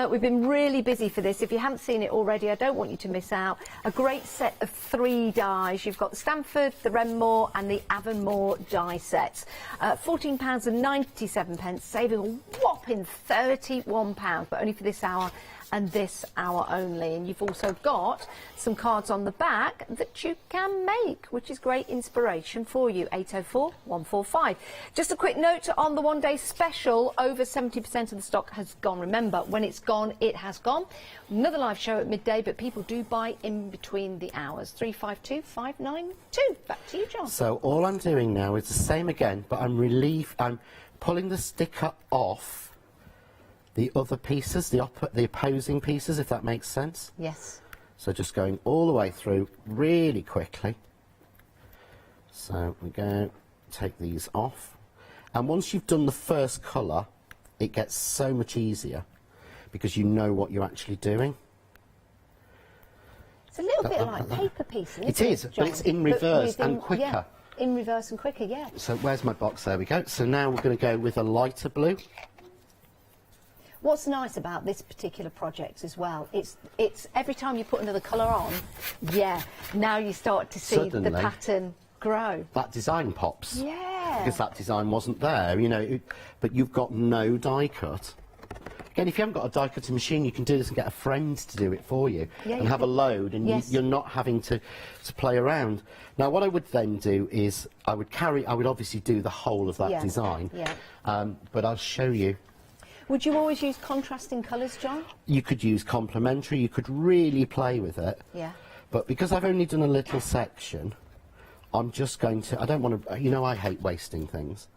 We've been really busy for this. If you haven't seen it already, I don't want you to miss out. A great set of 3 dies. You've got the Stamford, the Renmore and the Avonmore die sets. £14.97, saving a whopping £31, but only for this hour and this hour only. And you've also got some cards on the back that you can make, which is great inspiration for you. 804 145. Just a quick note on the one-day special, over 70% of the stock has gone. Remember, when it's gone, it has gone. Another live show at midday, but people do buy in between the hours. 352 592. Back to you, John. So all I'm doing now is the same again, but I'm pulling the sticker off the other pieces, the opposing pieces, if that makes sense. Yes. So just going all the way through really quickly. So we go, take these off. And once you've done the first colour, it gets so much easier because you know what you're actually doing. It's a little bit like paper piecing, isn't it? It is, John? but it's in reverse and quicker. Yeah, in reverse and quicker, yeah. So where's my box? There we go. So now we're going to go with a lighter blue. What's nice about this particular project as well, it's every time you put another colour on, yeah, now you start to see Suddenly, the pattern grow. That design pops. Yeah. Because that design wasn't there, you know, but you've got no die cut. Again, if you haven't got a die cutting machine, you can do this and get a friend to do it for you, and have a load, and yes, you're not having to play around. Now, what I would then do is I would obviously do the whole of that design, but I'll show you. Would you always use contrasting colours, John? You could use complementary, you could really play with it. Yeah. But because I've only done a little section, I'm just going to, I don't want to, you know, I hate wasting things.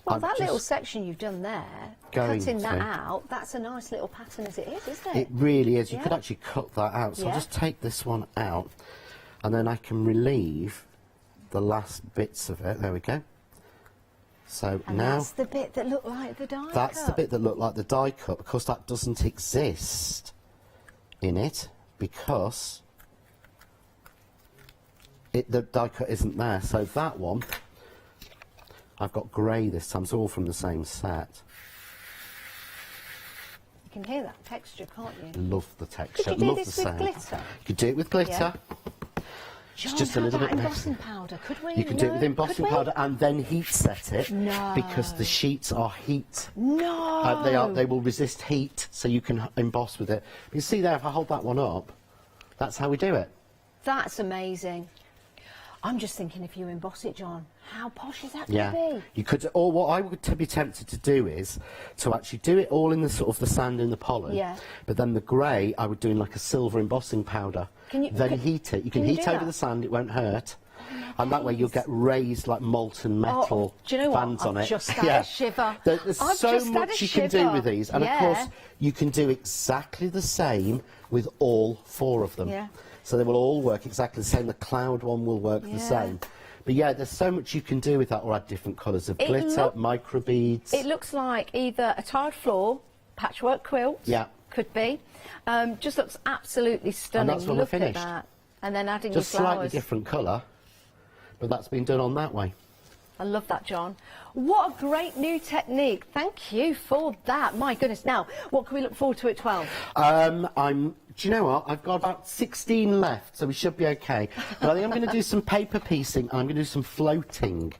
Well, that little section you've done there, cutting that out, that's a nice little pattern as it is, isn't it? It really is. You could actually cut that out. So Yeah. I'll just take this one out, and then I can relieve the last bits of it. There we go. So And now that's the bit that looked like the die that's cut. the bit that looked like the die cut. Of course, that doesn't exist in it because the die cut isn't there. So that one, I've got grey this time. It's all from the same set. You can hear that texture, can't you? Love the texture. Could you do love this the with sound. glitter? You could do it with glitter. Yeah. John, It's just a little bit embossing powder, could we? You can do it with embossing powder and then heat set it. No. Because the sheets are heat. No. They will resist heat, so you can emboss with it. But you see there, if I hold that one up, that's how we do it. That's amazing. I'm just thinking, if you emboss it, John, how posh is that going to be? You could, or what I would be tempted to do is to actually do it all in the sort of the sand in the pollen. Yeah. But then the grey, I would do in like a silver embossing powder. Then heat it. You can heat over the sand; it won't hurt. And that way you'll get raised like molten metal do you know what? bands on it. I've just had a shiver. There's so much you can do with these, and of course you can do exactly the same with all 4 of them. Yeah. So they will all work exactly the same. The cloud one will work the same. But yeah, there's so much you can do with that, or add different colours of glitter, micro beads. It looks like either a tiled floor, patchwork quilt. Yeah. Could be. Just looks absolutely stunning. And that's when Look we're finished. at that. And then adding Just your flowers. slightly different colour, but that's been done on that way. I love that, John. What a great new technique. Thank you for that. My goodness. Now, what can we look forward to at 12? Do you know what? I've got about 16 left, so we should be okay. But I think I'm going to do some paper piecing, and I'm going to do some floating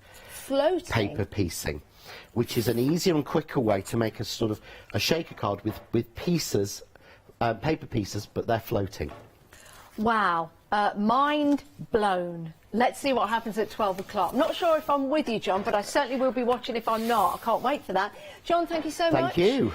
paper piecing, which is an easier and quicker way to make a sort of a shaker card with pieces, paper pieces, but they're floating. Wow. Mind blown. Let's see what happens at 12 o'clock. I'm not sure if I'm with you, John, but I certainly will be watching if I'm not. I can't wait for that. John, thank you so much. Thank you.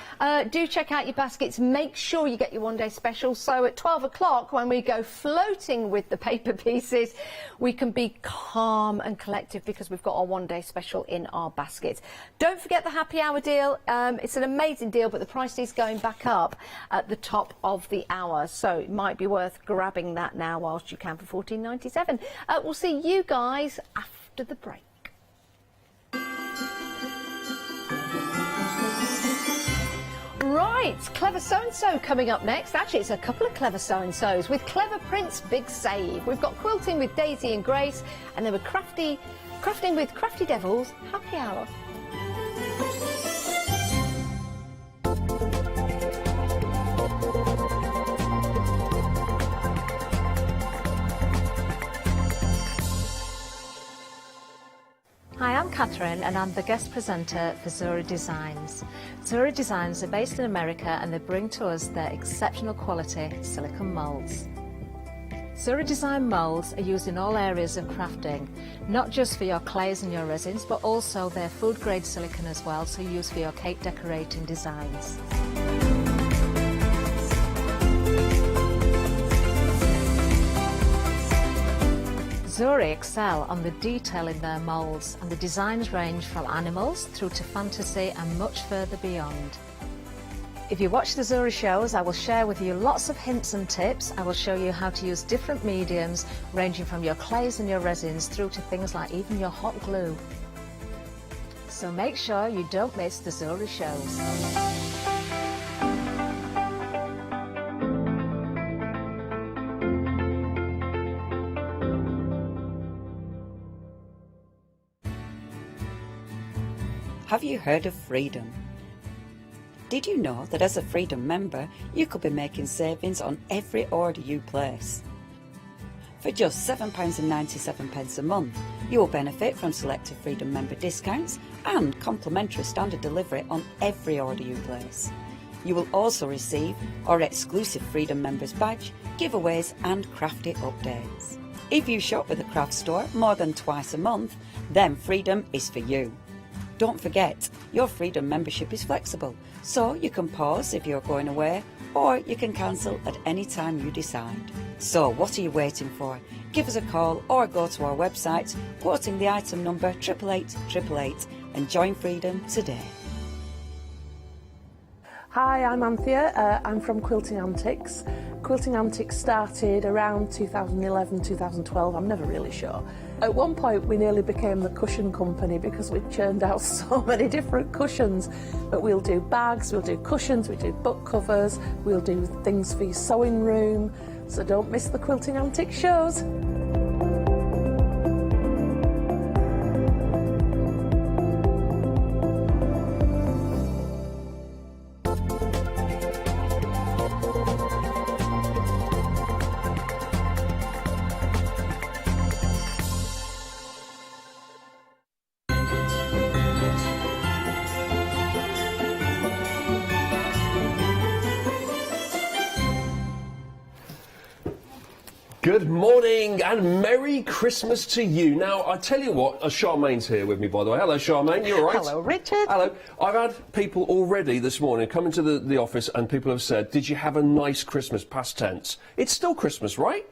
Do check out your baskets. Make sure you get your one-day special. So at 12 o'clock, when we go floating with the paper pieces, we can be calm and collective because we've got our one-day special in our baskets. Don't forget the happy hour deal. It's an amazing deal, but the price is going back up at the top of the hour. So it might be worth grabbing that now whilst you can for $14.97. We'll see you guys after the break. Right, Clever So-and-So coming up next. Actually, it's a couple of Clever So-and-Sos with Clever Prints Big Save. We've got Quilting with Daisy and Grace, and then we're Crafting with Crafty Devils Happy Hour. Hi, I'm Catherine and I'm the guest presenter for Zora Designs. Zora Designs are based in America and they bring to us their exceptional quality silicone moulds. Zora Design moulds are used in all areas of crafting, not just for your clays and your resins, but also their food grade silicone as well, so used for your cake decorating designs. Zora excel on the detail in their moulds, and the designs range from animals through to fantasy and much further beyond. If you watch the Zora shows, I will share with you lots of hints and tips. I will show you how to use different mediums ranging from your clays and your resins through to things like even your hot glue. So make sure you don't miss the Zora shows. Have you heard of Freedom? Did you know that as a Freedom member, you could be making savings on every order you place? For just £7.97 a month, you will benefit from selected Freedom member discounts and complimentary standard delivery on every order you place. You will also receive our exclusive Freedom members badge, giveaways and crafty updates. If you shop with the craft store more than twice a month, then Freedom is for you. Don't forget, your Freedom membership is flexible, so you can pause if you're going away, or you can cancel at any time you decide. So what are you waiting for? Give us a call or go to our website, quoting the item number 88888 and join Freedom today. Hi, I'm Anthea. I'm from Quilting Antics. Quilting Antics started around 2011, 2012, I'm never really sure. At one point we nearly became the cushion company because we churned out so many different cushions. But we'll do bags, we'll do cushions, we do book covers, we'll do things for your sewing room. So don't miss the Quilting Antics shows. Good morning and Merry Christmas to you. Now, I tell you what, Charmaine's here with me, by the way. Hello, Charmaine, you all right? Hello, Richard. Hello. I've had people already this morning come into the office and people have said, did you have a nice Christmas, past tense? It's still Christmas, right?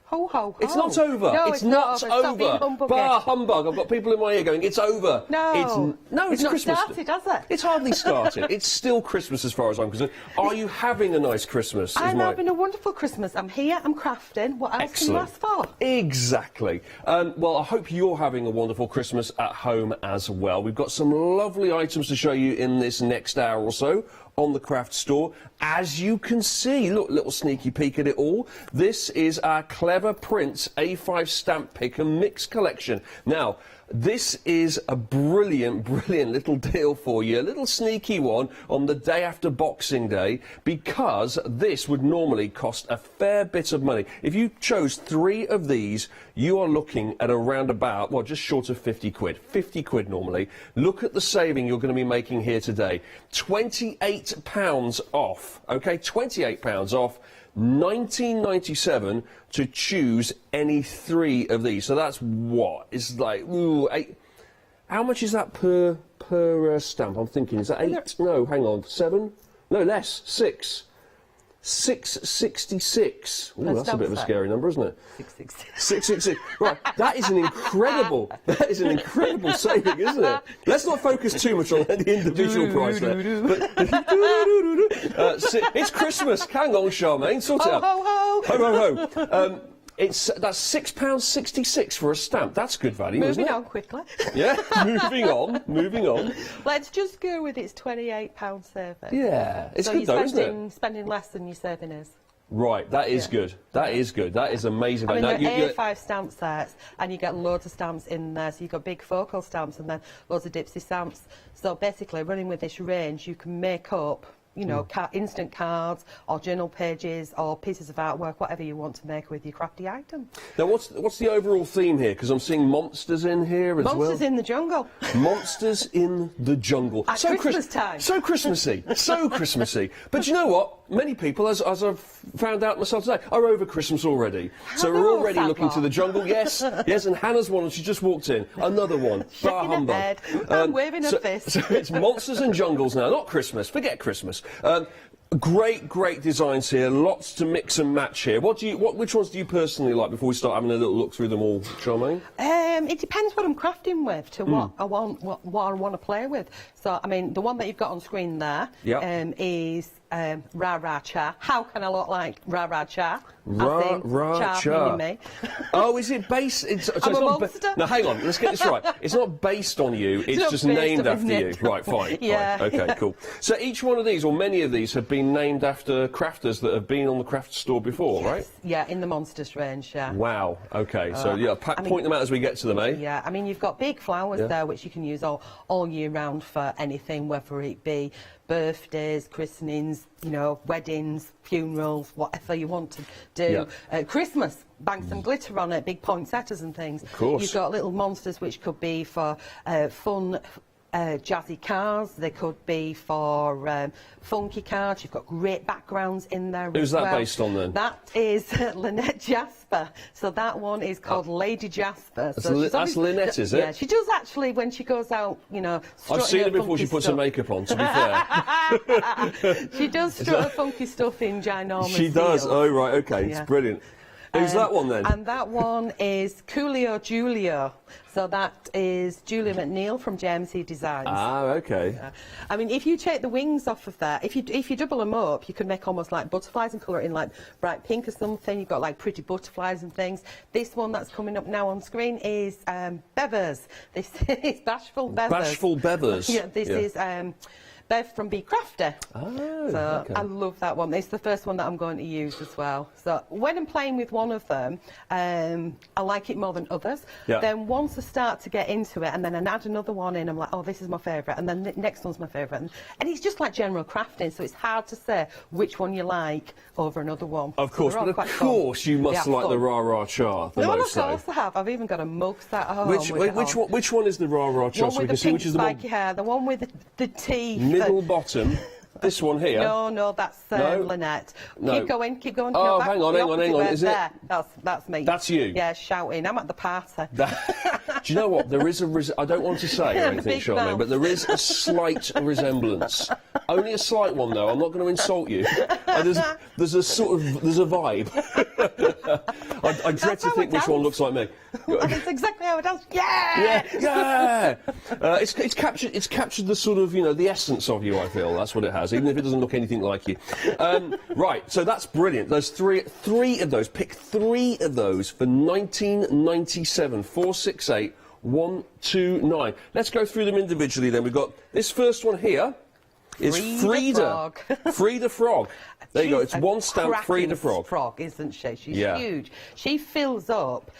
Ho, ho, ho. It's not over. No, it's not over. Stop being humbug. Bah, humbug. I've got people in my ear going, it's over. No. It's not Christmas. started, has it? It's hardly started. It's still Christmas as far as I'm concerned. Are you having a nice Christmas? I'm having a wonderful Christmas. I'm here, I'm crafting. What else can you ask for? Exactly. Well, I hope you're having a wonderful Christmas at home as well. We've got some lovely items to show you in this next hour or so on the craft store. As you can see, look, little sneaky peek at it all. This is our Clever Prints A5 Stamp Pick and Mix collection. Now, this is a brilliant, brilliant little deal for you. A little sneaky one on the day after Boxing Day, because this would normally cost a fair bit of money. If you chose 3 of these, you are looking at around about, well, just short of 50 quid. 50 quid normally. Look at the saving you're going to be making here today. £28 off, okay? £28 off. $19.97 to choose any 3 of these. So that's what? It's like, ooh, 8. How much is that per stamp? I'm thinking, is that 8? No, hang on, 7? No, less, 6. 666. Ooh, that's a bit of a scary number, isn't it? 666. 666. Right, that is an incredible saving, isn't it? Let's not focus too much on the individual price there. But it's Christmas. Hang on, Charmaine, sort it out. Ho, ho, ho. Ho, ho, ho. That's £6.66 for a stamp. That's good value, isn't it? Moving on quickly. Yeah, moving on. Let's just go with it's £28 serving. Yeah, it's so good though, isn't it? Spending less than your serving is. Right, that is good. That is good. That is amazing. I mean, Now, they're A5 stamp sets, and you get loads of stamps in there. So you've got big focal stamps and then loads of dipsy stamps. So basically, running with this range, you can make up, you know, instant cards or journal pages or pieces of artwork, whatever you want to make with your crafty item. Now, what's the overall theme here? Because I'm seeing monsters in here as well. Monsters in the jungle. Monsters in the jungle. At Christmas time. So Christmassy. So Christmassy. But you know what? Many people, as I've found out myself today, are over Christmas already. So we're already looking to the jungle. Yes, yes, and Hannah's one, and she just walked in. Another one. Shaking her head. I'm waving her fist. So it's monsters and jungles now, not Christmas. Forget Christmas. Great designs here. Lots to mix and match here. Which ones do you personally like before we start having a little look through them all, Charmaine? It depends what I'm crafting with to what I want to play with. So, I mean, the one that you've got on screen there is Ra Ra Cha. How can I look like Ra Ra Cha? Ra Ra Cha. Me. Oh, is it based? I'm a monster. Now, hang on. Let's get this right. It's not based on you. It's just named after you. Right. Fine. Yeah. Fine. Okay. Cool. So each one of these, or many of these, have been named after crafters that have been on the craft store before, right? Yeah, in the monsters range. Yeah. Wow. Okay. So yeah, point them out as we get to them, eh? Yeah. I mean, you've got big flowers there, which you can use all year round for anything, whether it be birthdays, christenings, you know, weddings, funerals, whatever you want to do. Christmas, bang some glitter on it, big poinsettias and things. Of course. You've got little monsters which could be for fun, jazzy cars. They could be for funky cards. You've got great backgrounds in there. Who's as that well. based on then? That is Lynette Jasper. So that one is called Lady Jasper. That's Lynette, is it? Yeah, she does actually when she goes out, you know. I've seen her before she puts her makeup on, to be fair. She does strut her funky stuff in ginormous She does. heels. Oh, right. Okay. Yeah. It's brilliant. Who's that one then? And that one is Coolio Julio. So that is Julia McNeil from JMC Designs. Ah, okay. I mean, if you take the wings off of that, if you double them up, you can make almost like butterflies and colour it in like bright pink or something. You've got like pretty butterflies and things. This one that's coming up now on screen is Bevers. This is Bashful Bevers. Bashful Bevers. Yeah, this is Bev from Be Crafty. Oh, so okay. I love that one. It's the first one that I'm going to use as well. So when I'm playing with one of them, I like it more than others. Yeah. Then once I start to get into it, and then I add another one in, I'm like, oh, this is my favourite, and then the next one's my favourite. And it's just like general crafting, so it's hard to say which one you like over another one. Of course, so but of course you must like the Ra Ra Cha the most. most. No, of course I have. I've even got a mug set at home. Which one is the Ra Ra Cha? So we can see which is the spiky hair, the one with the teeth. Middle bottom. This one here? No, that's Lynette. No. Keep going. Oh, no, hang on. Is it? There. That's me. That's you? Yeah, shouting. I'm at the party. Do you know what? There is I don't want to say or anything, Charmaine, but there is a slight resemblance. Only a slight one, though. I'm not going to insult you. There's a vibe. I dread to think which one looks like me. That's exactly how it does. Yeah. It's captured the sort of, you know, the essence of you. I feel that's what it has, even if it doesn't look anything like you. Right, so that's brilliant. Those three of those. Pick 3 of those for 1997. 468 129. Let's go through them individually. Then we've got this first one here. Is Frida. Frida Frog. There you go. It's one stamp. Frida Frog, isn't she? She's huge. She fills up.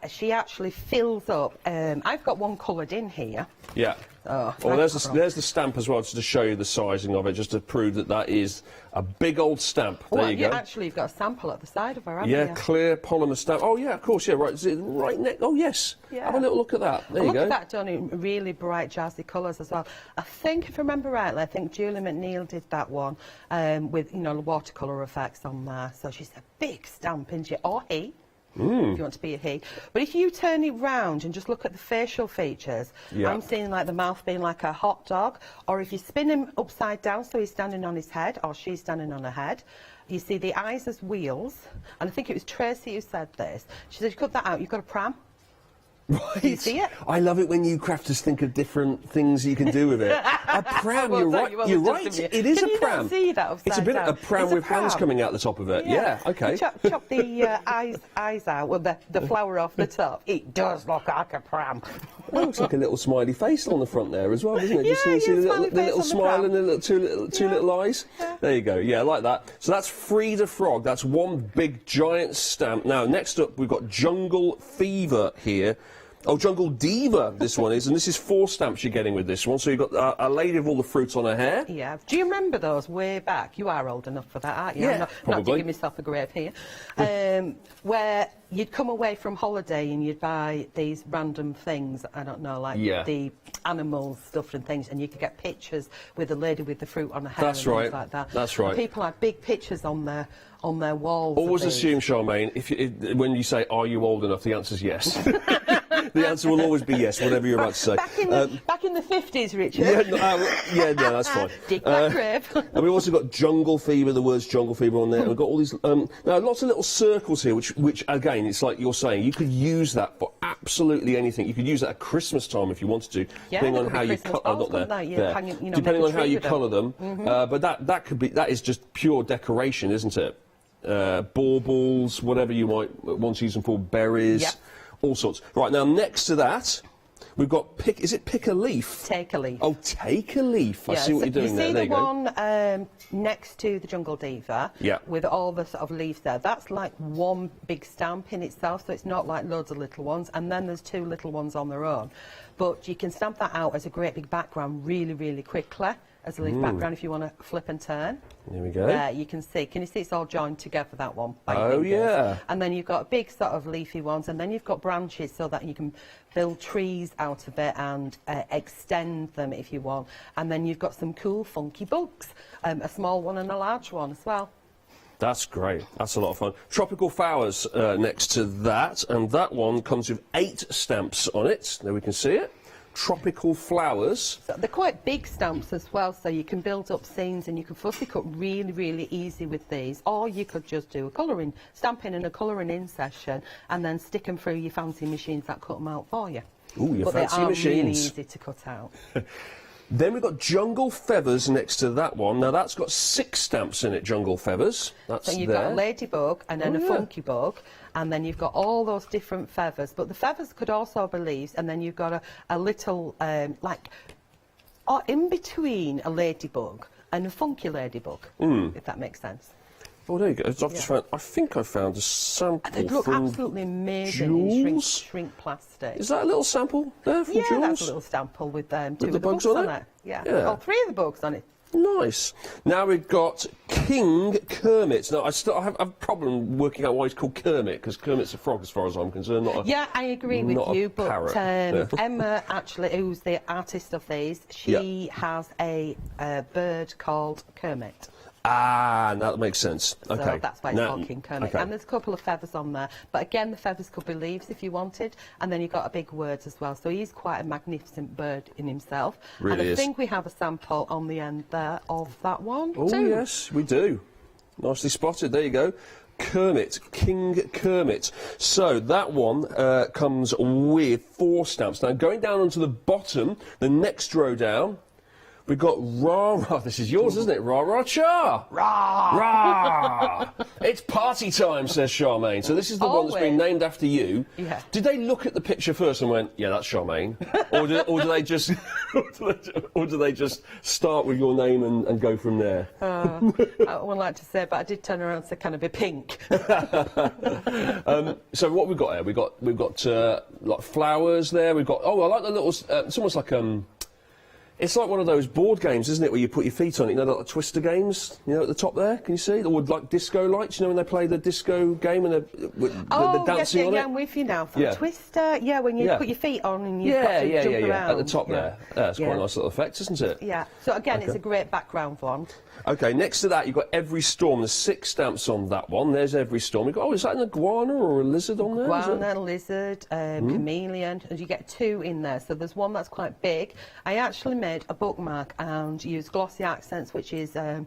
She actually fills up. I've got one coloured in here. Yeah. Oh, there's the stamp as well, just to show you the sizing of it, just to prove that is a big old stamp. There you go. Actually, you've got a sample at the side of her, haven't you? Yeah, clear polymer stamp. Oh, yeah, of course, yeah, right. Is it right next? Oh, yes. Yeah. Have a little look at that. There you go. Look at that done in really bright, jazzy colours as well. I think, if I remember rightly, Julia McNeil did that one with, you know, watercolour effects on there. So she's a big stamp, isn't she? Or he. If you want to be a he. But if you turn it round and just look at the facial features, I'm seeing like the mouth being like a hot dog, or if you spin him upside down so he's standing on his head or she's standing on her head, you see the eyes as wheels. And I think it was Tracy who said this. She said, you cut that out, you've got a pram. Right. Do you see it? I love it when you crafters think of different things you can do with it. A pram, you're right. You're right. It is Can a you pram. not see that upside It's a bit down? of a pram It's a with hands pram. coming out the top of it. Yeah, okay. You chop the eyes out, well, the flower off the top. It does look like a pram. It looks like a little smiley face on the front there as well, doesn't it? Yeah, Just so you see the smiley little face on the smile pram. and the little, two little eyes. Yeah. There you go. Yeah, I like that. So that's Frida Frog. That's one big giant stamp. Now, next up, we've got Jungle Fever here. Oh, Jungle Diva, this one is, and this is 4 stamps you're getting with this one. So you've got a lady with all the fruit on her hair. Yeah. Do you remember those way back? You are old enough for that, aren't you? Yeah, I'm not probably. digging myself a grave here. Where you'd come away from holiday and you'd buy these random things, I don't know, like the animals, stuff and things, and you could get pictures with the lady with the fruit on her hair That's and right. things like that. That's right. And people had big pictures on their walls. Always of these. assume, Charmaine, when you say, are you old enough, the answer's yes. The answer will always be yes, whatever you're about to say. Back in the 50s, Richard. No, that's fine. Dig that grave. And we've also got Jungle Fever, the words Jungle Fever on there. And we've got all these, now lots of little circles here, which again, it's like you're saying, you could use that for absolutely anything. You could use that at Christmas time if you wanted to, depending on how you colour depending on how you colour them. But that is just pure decoration, isn't it? Baubles, whatever you might want to use them for, berries, all sorts. Right, now next to that, we've got is it pick a leaf? Take a leaf. Oh, take a leaf. I see what you're doing there. There you go. You see the one next to the Jungle Diva with all the sort of leaves there? That's like one big stamp in itself, so it's not like loads of little ones. And then there's 2 little ones on their own. But you can stamp that out as a great big background really, really quickly. As a leaf background, if you want to flip and turn. There we go. There, you can see. Can you see it's all joined together, that one? Oh, yeah. And then you've got big sort of leafy ones, and then you've got branches so that you can build trees out of it and extend them if you want. And then you've got some cool, funky bugs, a small one and a large one as well. That's great. That's a lot of fun. Tropical flowers next to that, and that one comes with 8 stamps on it. There we can see it. Tropical flowers. So they're quite big stamps as well, so you can build up scenes and you can fussy cut really, really easy with these. Or you could just do a colouring, stamping and a colouring in session, and then stick them through your fancy machines that cut them out for you. Ooh, your but fancy they are machines. really easy to cut out. Then we've got Jungle Feathers next to that one. Now that's got 6 stamps in it, Jungle Feathers. That's So you've got a ladybug and then a funky bug, and then you've got all those different feathers. But the feathers could also be leaves, and then you've got a little, in between a ladybug and a funky ladybug, if that makes sense. Oh, there you go. I've just found, I think I found a sample They look from absolutely amazing in Jules? shrink plastic. Is that a little sample there from Jules? Yeah, that's a little sample with 2 of the the bugs bugs on on it? it. Yeah. Yeah. Oh, 3 of the bugs on it. Nice. Now we've got King Kermit. Now I have a problem working out why he's called Kermit, because Kermit's a frog as far as I'm concerned. Not a, Yeah, I agree with not a you, but parrot. Emma, actually, who's the artist of these, she has a bird called Kermit. Ah, that makes sense. Okay. So that's why it's Now- called King Kermit. okay. And there's a couple of feathers on there. But again, the feathers could be leaves if you wanted. And then you've got a big words as well. So he's quite a magnificent bird in himself. Really and I is. think we have a sample on the end there of that one Oh, too. yes, we do. Nicely spotted. There you go. Kermit, King Kermit. So that one comes with 4 stamps. Now going down onto the bottom, the next row down, we've got Rah Rah. This is yours, isn't it? Rah Rah Cha. Rah! Rah! It's party time, says Charmaine. So this is the one that's been named after you. Yeah. Did they look at the picture first and went, yeah, that's Charmaine? or do they just or do they just start with your name and go from there? I wouldn't like to say, but I did turn around and say, can I be pink? So what we've got here? We've got like flowers there. We've got I like the little. It's almost like It's like one of those board games, isn't it, where you put your feet on it, you know, like the Twister games, you know, at the top there, can you see? Or like disco lights, you know, when they play the disco game and they're dancing on it? Yeah, I'm with you now. From Twister, when you put your feet on and you've got to jump around. At the top there. That's quite a nice little effect, isn't it? Yeah, so again, it's a great background one. OK, next to that, you've got Every Storm. There's 6 stamps on that one. There's Every Storm. You've got, is that an iguana or a lizard on there? Iguana, lizard, chameleon, and you get 2 in there. So there's one that's quite big. I actually made made a bookmark and used glossy accents, which is a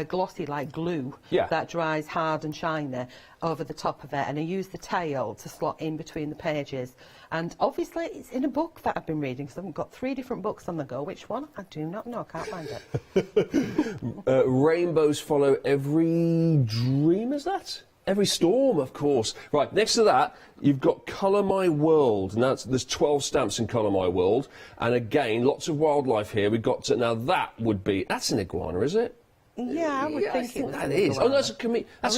glossy like glue that dries hard and shiny over the top of it, and I used the tail to slot in between the pages. And obviously it's in a book that I've been reading, because I've got 3 different books on the go. Which one? I do not know, I can't find it. Rainbows follow every dream, is that? Every storm, of course. Right, next to that, you've got Colour My World. Now, there's 12 stamps in Colour My World. And again, lots of wildlife here. We've got, now that would be, that's an iguana, is it? Yeah, I would think it was that is. Oh, no, that's a chameleon. That's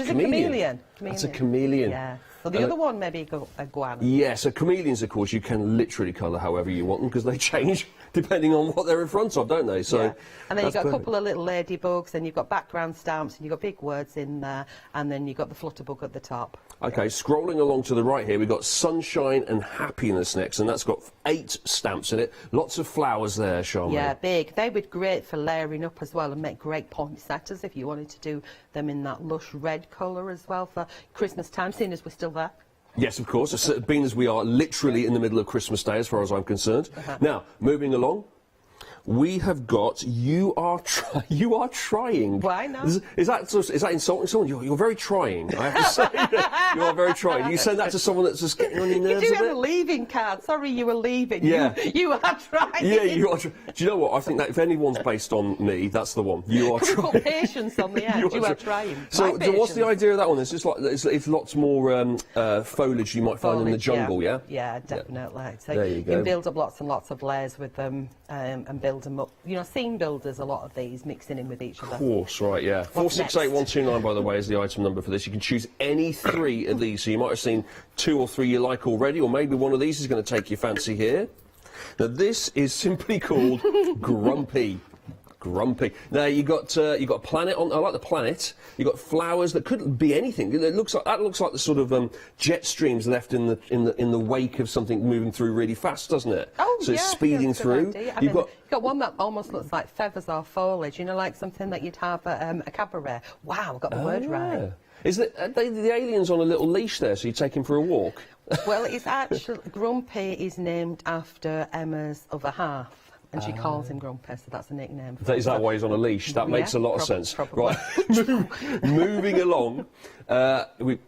a chameleon. Yeah. So the other one, maybe iguana. Yeah, so chameleons, of course, you can literally colour however you want them, because they change depending on what they're in front of, don't they? So, yeah. And then you've got a couple of little ladybugs, and you've got background stamps, and you've got big words in there, and then you've got the flutterbug at the top. OK, scrolling along to the right here, we've got Sunshine and Happiness next, and that's got 8 stamps in it. Lots of flowers there, Charmaine. Yeah, big. They would be great for layering up as well and make great poinsettias if you wanted to do them in that lush red colour as well for Christmas time, seeing as we're still there. Yes, of course, being as we are literally in the middle of Christmas Day, as far as I'm concerned. Now, moving along, we have got You Are Trying. Why not? Is that insulting someone? You're very trying, I have to say. You are very trying. You send that to someone that's just getting on your nerves You do a have bit? a leaving card. Sorry, you were leaving. Yeah. You are trying. Yeah, you are trying. Do you know what? I think that if anyone's based on me, that's the one. You are trying. Put patience on the end. You are trying. So what's the idea of that one? It's just like it's lots more foliage you might find in the jungle, yeah? Yeah, definitely. So there you go. can build up lots and lots of layers with them and build them up. You know, scene builders, a lot of these mixing in with each other. Of course, right, yeah. 468129, by the way, is the item number for this. You can choose any 3 of these. So you might have seen 2 or 3 you like already, or maybe one of these is going to take your fancy here. Now, this is simply called Grumpy. Grumpy. Now you got planet on. I like the planet. You got flowers that could be anything. It looks like the sort of jet streams left in the wake of something moving through really fast, doesn't it? Oh, so it's speeding through. You've got one that almost looks like feathers or foliage. You know, like something that you'd have at a cabaret. Wow, I got the word right. Is the aliens on a little leash there? So you take him for a walk? Well, it's actually Grumpy is named after Emma's other half. And she calls him Grumpy, so that's a nickname. Is that why he's on a leash? That makes a lot of sense. Probably. Right, moving along, we've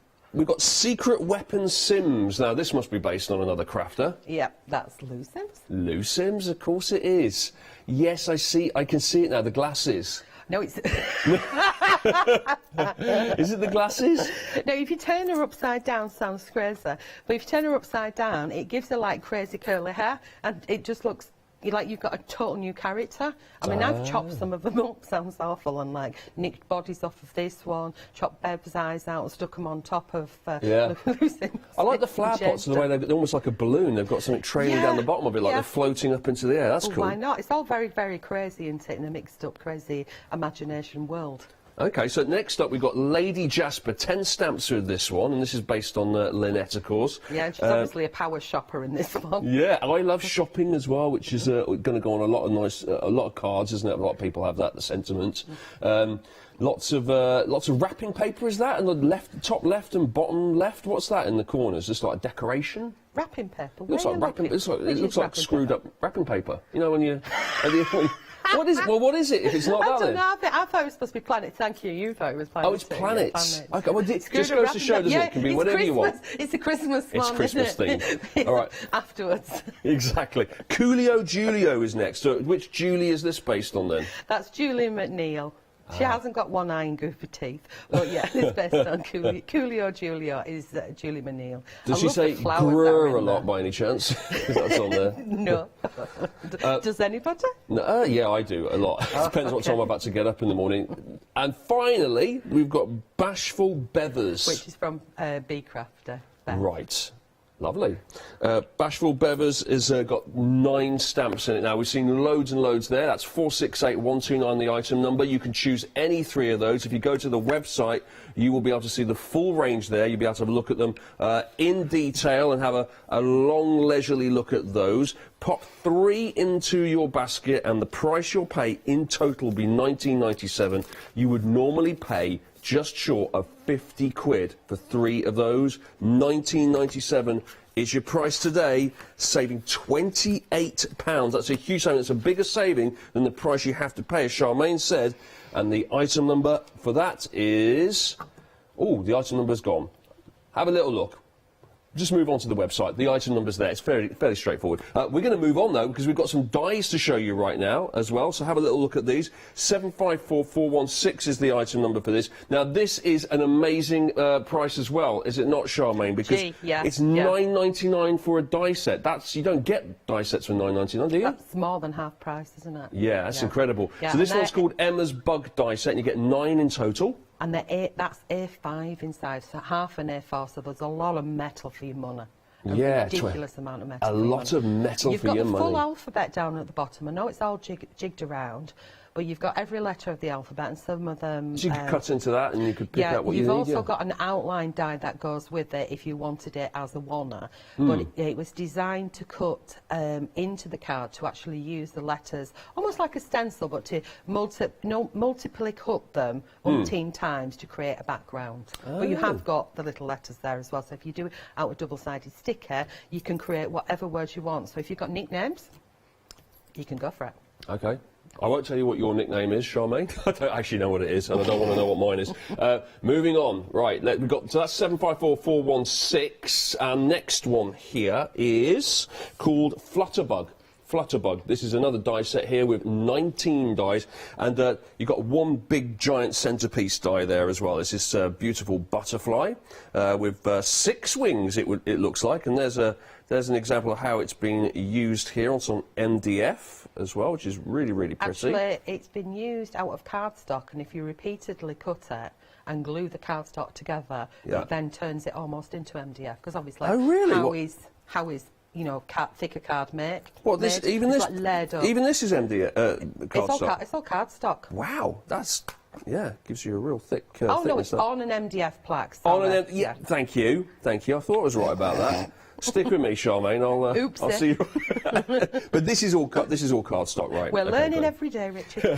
got Secret Weapon Sims. Now, this must be based on another crafter. Yep, that's Lou Sims. Lou Sims, of course it is. Yes, I can see it now, the glasses. No, it's... Is it the glasses? No, if you turn her upside down, sounds crazy. But if you turn her upside down, it gives her, like, crazy curly hair, and it just looks... like you've got a total new character. I mean, I've chopped some of them up, sounds awful, and like nicked bodies off of this one, chopped Bev's eyes out and stuck them on top of Lucy. I like the flower pots, the way they're almost like a balloon. They've got something trailing down the bottom of it, like they're floating up into the air. That's cool. Why not? It's all very, very crazy, isn't it, in a mixed up, crazy imagination world. OK, so next up we've got Lady Jasper, 10 stamps with this one, and this is based on Lynette, of course. Yeah, she's obviously a power shopper in this one. Yeah, I love shopping as well, which is going to go on a lot of cards, isn't it? A lot of people have that, the sentiment. Lots of wrapping paper, is that? And the top left and bottom left, what's that in the corners? Just like a decoration? Wrapping paper? Looks like wrapping. It looks like screwed up wrapping paper. You know when you. What is it? Well, what is it if it's not that? I don't know. I thought it was supposed to be planets. Thank you. You thought it was planets. Oh, it's planets. OK, well, it just goes to show, doesn't it? It can be whatever you want. It's a Christmas one. It's Christmas themed. All right. Afterwards. Exactly. Coolio Julio is next. So which Julie is this based on then? That's Julie McNeil. She hasn't got one eye and goofy teeth, but yeah, it's based on Coolio Julio is Julie McNeil. Does she say grr a lot by any chance? That's on there. No. Does anybody? No, yeah, I do a lot. It depends what time I'm about to get up in the morning. And finally, we've got Bashful Bevers. Which is from Bee Crafter. Right. Lovely. Bashful Bevers has got 9 stamps in it now. We've seen loads and loads there. That's 468129, the item number. You can choose any 3 of those. If you go to the website, you will be able to see the full range there. You'll be able to have a look at them in detail and have a long, leisurely look at those. Pop 3 into your basket, and the price you'll pay in total will be £19.97. You would normally pay just short of 50 quid for 3 of those. £19.97 is your price today, saving £28. That's a huge saving. That's a bigger saving than the price you have to pay, as Charmaine said. And the item number for that is... Oh, the item number's gone. Have a little look. Just move on to the website. The item number's there. It's fairly straightforward. We're going to move on, though, because we've got some dies to show you right now as well. So have a little look at these. 754416 is the item number for this. Now, this is an amazing price as well, is it not, Charmaine? Because it's $9.99 for a die set. You don't get die sets for $9.99, do you? That's more than half price, isn't it? Yeah, that's incredible. Yeah, so this one's called Emma's Bug Die Set, and you get 9 in total. And that's A5 inside, so half an A4, so there's a lot of metal for your money. A ridiculous amount of metal. A lot of metal for your money. You've got the full alphabet down at the bottom. I know it's all jigged around, but you've got every letter of the alphabet, and some of them... So you could cut into that and you could pick out what you need. You've also got an outline die that goes with it if you wanted it as a wanna. But it was designed to cut into the card to actually use the letters, almost like a stencil, but to multiply cut them umpteen times to create a background. But you have got the little letters there as well, so if you do it out with double-sided sticker, you can create whatever words you want. So if you've got nicknames, you can go for it. OK. I won't tell you what your nickname is, Charmaine. I don't actually know what it is, and I don't want to know what mine is. Moving on. Right, we've got... So that's 754416. Our next one here is called Flutterbug. Flutterbug. This is another die set here with 19 dies, and you've got one big giant centrepiece die there as well. This is a beautiful butterfly with 6 wings, it looks like, and there's an example of how it's been used here on some MDF as well, which is really, really pretty. Actually, it's been used out of cardstock, and if you repeatedly cut it and glue the cardstock together, it then turns it almost into MDF, because obviously how is thicker card make? What, even this is MDF cardstock? It's all cardstock. Wow, that's... Yeah, gives you a real thick no, thickness. it's on an MDF plaque. Thank you. I thought I was right about that. Stick with me, Charmaine. I'll see you. But this is all cardstock, right? We're learning every day, Richard.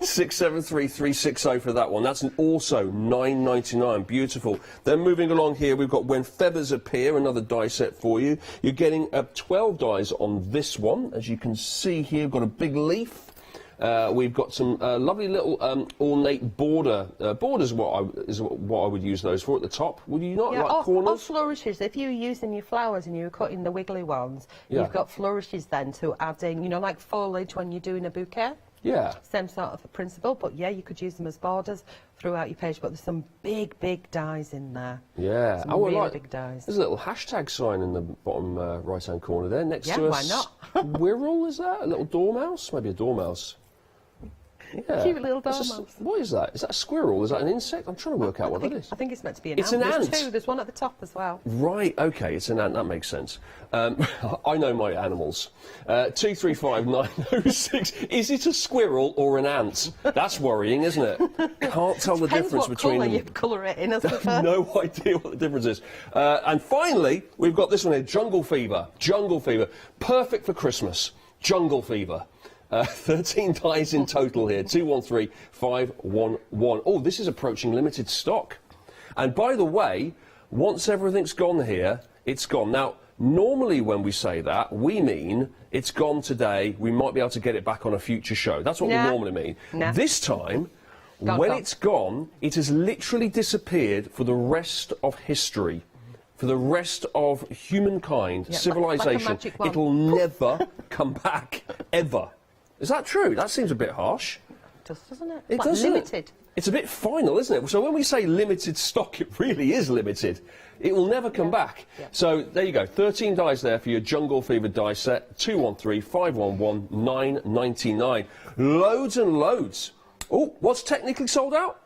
673360 for that one. That's also $9.99. Beautiful. Then moving along here, we've got When Feathers Appear, another die set for you. You're getting 12 dies on this one. As you can see here, we've got a big leaf. We've got some lovely little ornate border. Borders is what I would use those for at the top. Would you not like corners? Or flourishes. If you're using your flowers and you're cutting the wiggly ones, you've got flourishes then to add in, like foliage when you're doing a bouquet. Yeah. Same sort of principle, but yeah, you could use them as borders throughout your page, but there's some big dies in there. Yeah. Some really big dies. There's a little hashtag sign in the bottom right-hand corner there next to why not? squirrel, is that? A little dormouse? Maybe a dormouse. Yeah. Cute little dormouse. What is that? Is that a squirrel? Is that an insect? I'm trying to work out what that is. I think it's meant to be an ant. It's an ant. There's 2. There's one at the top as well. Right, OK, it's an ant. That makes sense. I know my animals. 235906. Is it a squirrel or an ant? That's worrying, isn't it? Can't tell the difference between them. You colour it in, No idea what the difference is. And finally, we've got this one here, Jungle Fever. Jungle Fever. Perfect for Christmas. Jungle Fever. 13 dies in total here, 213511. Oh, this is approaching limited stock. And by the way, once everything's gone here, it's gone. Now, normally when we say that, we mean it's gone today, we might be able to get it back on a future show. That's what we normally mean. This time, when it's gone, it has literally disappeared for the rest of history. For the rest of humankind, civilization, it'll never come back, ever. Is that true? That seems a bit harsh. It does, doesn't it? It does. Limited. It's a bit final, isn't it? So when we say limited stock, it really is limited. It will never come back. Yeah. So there you go. 13 dies there for your Jungle Fever die set. 213511 9.99. Loads and loads. Oh, what's technically sold out?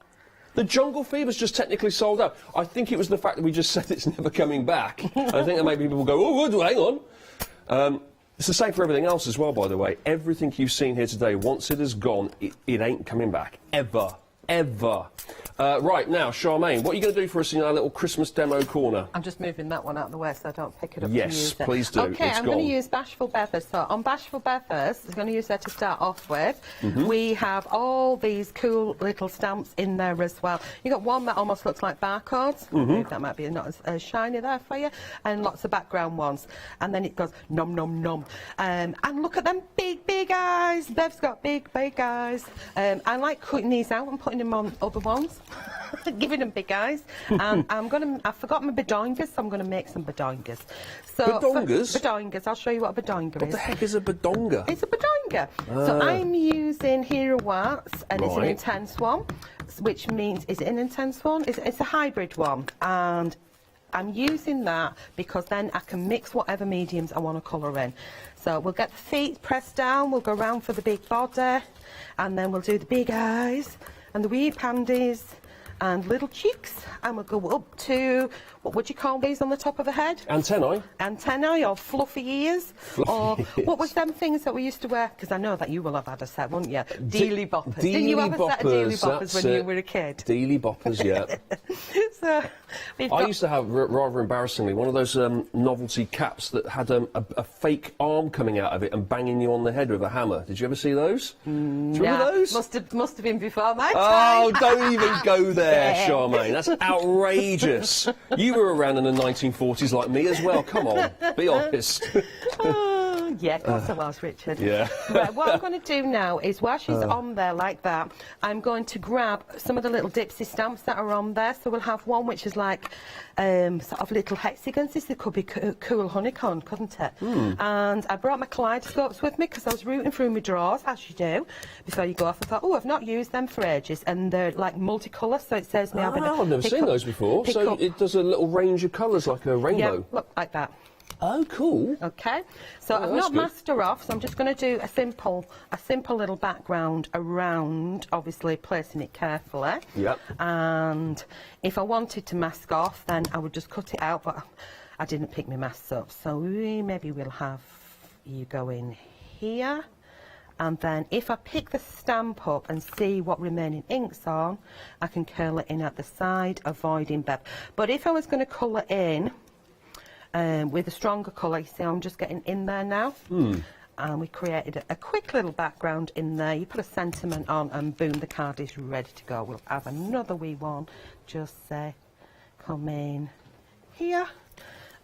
The Jungle Fever's just technically sold out. I think it was the fact that we just said it's never coming back. I think that maybe people go, oh, hang on. It's the same for everything else as well, by the way. Everything you've seen here today, once it is gone, it ain't coming back. Ever. ever. Right, now, Charmaine, what are you going to do for us in our little Christmas demo corner? I'm just moving that one out of the way so I don't pick it up and Yes, use it. please do. Okay, It's I'm going gone. to use Bashful Beavers. So on Bashful Beavers, I'm going to use that to start off with. We have all these cool little stamps in there as well. You've got one that almost looks like barcodes. That might be not as shiny there for you. And lots of background ones. And then it goes nom nom nom. And look at them big eyes. Bev's got big eyes. I like cutting these out and putting them on other ones. Giving them big eyes. And I forgot my bedoingas, so I'm going to make some bedoingas. So Bedongas? Bedoingas. I'll show you what a bedonga is. What the heck is a bedonga? It's a bedonga. So I'm using Hero Wax, and it's an intense one, which means, is it an intense one? It's a hybrid one. And I'm using that because then I can mix whatever mediums I want to colour in. So we'll get the feet pressed down, we'll go round for the big body, and then we'll do the big eyes, and the wee pandies, and little cheeks, and we'll go up to, what would you call these on the top of the head? Antennae. Antennae, or fluffy ears. Or what was them things that we used to wear? Because I know that you will have had a set, won't you? Dealy boppers. Didn't you have a set of dealy boppers when you were a kid? Dealy boppers, yeah. So, I used to have, rather embarrassingly, one of those novelty caps that had a fake arm coming out of it and banging you on the head with a hammer. Did you ever see those? Do you remember those? Must have been before my time. Oh, don't even go there, Charmaine. That's outrageous. You were around in the 1940s like me as well. Come on, be honest. Yeah, of course I was, Richard. Yeah. Right, what I'm going to do now is, while she's on there like that, I'm going to grab some of the little Dipsy stamps that are on there. So we'll have one which is like sort of little hexagons. This could be cool honeycomb, couldn't it? And I brought my kaleidoscopes with me because I was rooting through my drawers, as you do, before you go off. I thought, oh, I've not used them for ages, and they're like multicolour, so it saves me having I've never seen those before. So it does a little range of colours like a rainbow. Yeah, look like that. Oh, cool. Okay, so I've not masked her off, so I'm just going to do a simple little background around, obviously placing it carefully. Yep. And if I wanted to mask off, then I would just cut it out, but I didn't pick my masks up. So maybe we'll have you go in here. And then if I pick the stamp up and see what remaining ink's on, I can curl it in at the side, avoiding Bev. But if I was going to colour in, with a stronger colour, you see I'm just getting in there now. And we created a quick little background in there. You put a sentiment on and boom, the card is ready to go. We'll have another wee one, just say, come in here.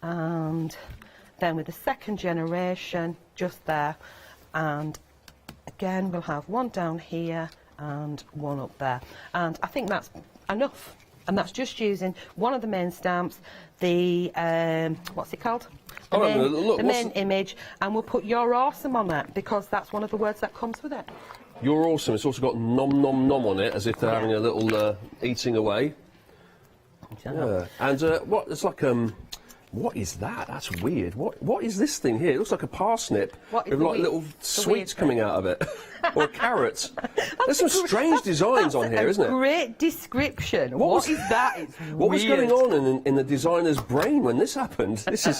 And then with the second generation, just there. And again, we'll have one down here and one up there. And I think that's enough. And that's just using one of the main stamps, the, what's it called? The main image, and we'll put You're Awesome on it, because that's one of the words that comes with it. You're Awesome. It's also got nom nom nom on it, as if they're having a little eating away. Yeah. And what, it's like, what is that? That's weird. What is this thing here? It looks like a parsnip with like little sweets coming out of it. Or a carrot. There's some strange designs on here, isn't it? Great description. What is that? It's what was going on in the designer's brain when this happened? There's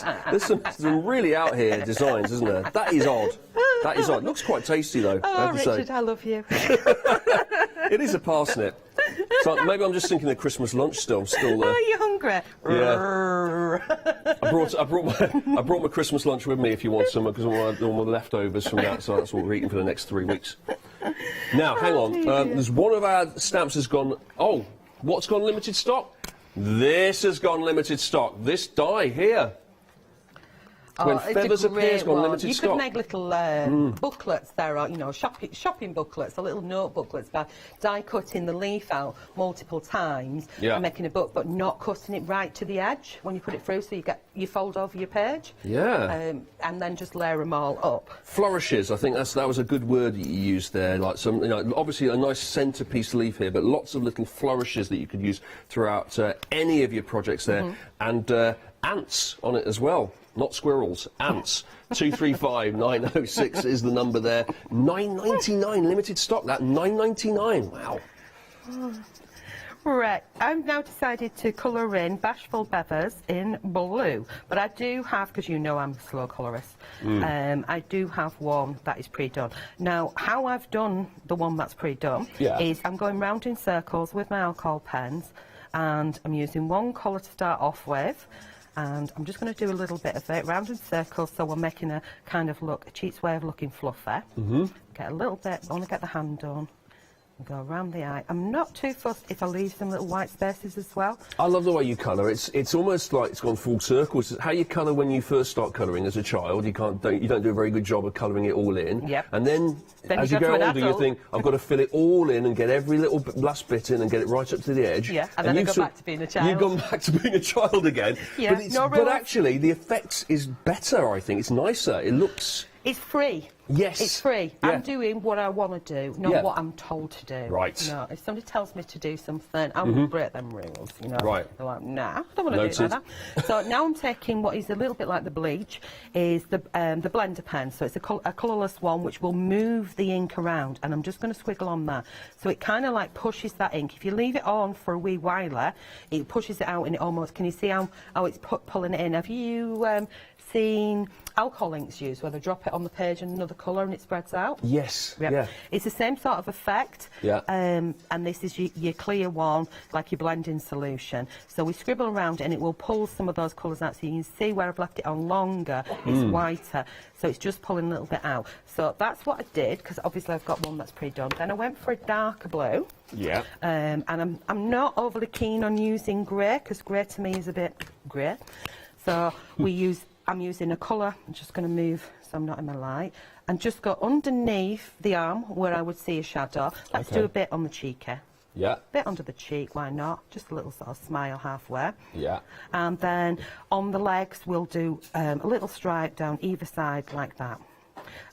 some really out here designs, isn't there? That is odd. That is odd. Looks quite tasty though. Oh, I have to Richard, say. I love you. It is a parsnip. So maybe I'm just thinking of Christmas lunch still. Are you hungry? Yeah. I brought my Christmas lunch with me if you want some, because all my leftovers from that, so that's what we're eating for the next 3 weeks. Now, hang on. There's one of our stamps has gone. Oh, what's gone limited stock? This has gone limited stock. This die here. When Feathers Appear has gone limited stock. You could make little booklets there, or, you know, shopping booklets, or little note booklets by die cutting the leaf out multiple times and making a book, but not cutting it right to the edge when you put it through, so you fold over your page. Yeah. And then just layer them all up. Flourishes, I think that was a good word that you used there. Like some, you know, obviously a nice centrepiece leaf here, but lots of little flourishes that you could use throughout any of your projects there, and ants on it as well. Not squirrels, ants. 235906 is the number there. £9.99 limited stock. That £9.99. Wow. Right, I've now decided to colour in Bashful Beavers in blue, but I do have, because you know I'm a slow colourist, I do have one that is pre-done. Now, how I've done the one that's pre-done is I'm going round in circles with my alcohol pens, and I'm using one colour to start off with, and I'm just going to do a little bit of it round in circles, so we're making a kind of look, a cheat's way of looking fluffy. Get a little bit, I want to get the hand done. Go around the eye. I'm not too fussed if I leave some little white spaces as well. I love the way you colour. It's almost like it's gone full circle. It's how you colour when you first start colouring as a child. You don't do a very good job of colouring it all in. Yep. And then as you go older, you think I've got to fill it all in and get every little last bit in and get it right up to the edge. Yeah. And then I go back to being a child. You've gone back to being a child again. Yeah. But actually, the effects is better. I think it's nicer. It looks. It's free. Yes. It's free. Yeah. I'm doing what I want to do, not what I'm told to do. Right. No, if somebody tells me to do something, I will break them rules, you know. Right. They're like, nah, I don't want to do it like that. So now I'm taking what is a little bit like the bleach, is the blender pen. So it's a colourless one which will move the ink around, and I'm just going to squiggle on that. So it kind of like pushes that ink. If you leave it on for a wee while, it pushes it out, and it almost, can you see how it's pulling it in? Have you seen alcohol inks used, where they drop it on the page in another colour and it spreads out? Yes. Yep. Yeah. It's the same sort of effect. Yeah. And this is your clear one, like your blending solution. So we scribble around it and it will pull some of those colours out. So you can see where I've left it on longer, it's whiter. So it's just pulling a little bit out. So that's what I did, because obviously I've got one that's pre-done. Then I went for a darker blue. Yeah. And I'm not overly keen on using grey, because grey to me is a bit grey. So I'm using a colour, I'm just going to move so I'm not in my light, and just go underneath the arm where I would see a shadow. Let's do a bit on the cheeky. Yeah. A bit under the cheek, why not? Just a little sort of smile halfway. Yeah. And then on the legs, we'll do a little stripe down either side like that.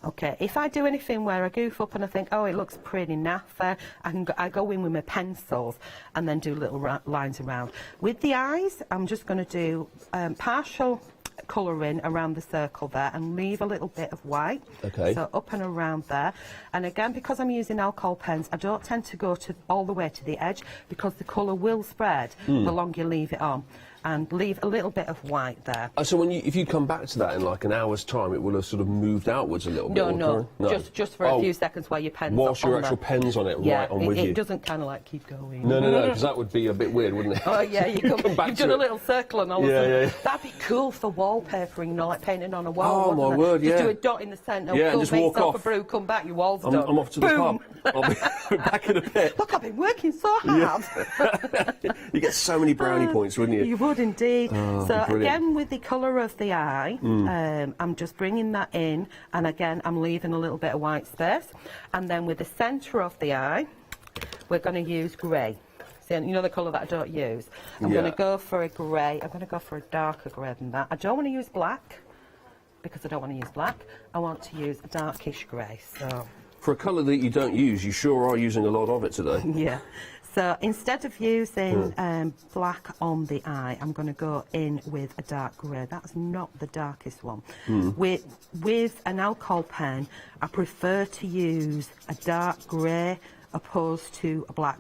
Okay, if I do anything where I goof up and I think, oh, it looks pretty naff, I go in with my pencils and then do little lines around. With the eyes, I'm just going to do partial colouring around the circle there and leave a little bit of white. Okay. So up and around there. And again, because I'm using alcohol pens, I don't tend to go all the way to the edge, because the colour will spread the longer you leave it on. And leave a little bit of white there. So if you come back to that in like an hour's time, it will have sort of moved outwards a little bit? No. Just for a few seconds while your pen's whilst on your actual pen's on it, right on with you. It doesn't kind of like keep going. No, because that would be a bit weird, wouldn't it? Oh yeah, you've done a little circle and all of yeah. That'd be cool for wallpapering, you know, like painting on a wall. Oh my word, Just do a dot in the centre, and just walk off. a brew, come back, your wall's done. I'm off to the pub. I'll be back in a bit. Look, I've been working so hard. You get so many brownie points, wouldn't you? You would indeed. So brilliant. again, with the colour of the eye, I'm just bringing that in, and again, I'm leaving a little bit of white space. And then with the centre of the eye, we're going to use grey. See, you know the colour that I don't use? I'm going to go for a grey. I'm going to go for a darker grey than that. I don't want to use black, because I don't want to use black. I want to use a darkish grey. So for a colour that you don't use, you sure are using a lot of it today. Yeah. So instead of using black on the eye, I'm going to go in with a dark grey. That's not the darkest one. With an alcohol pen, I prefer to use a dark grey opposed to a black,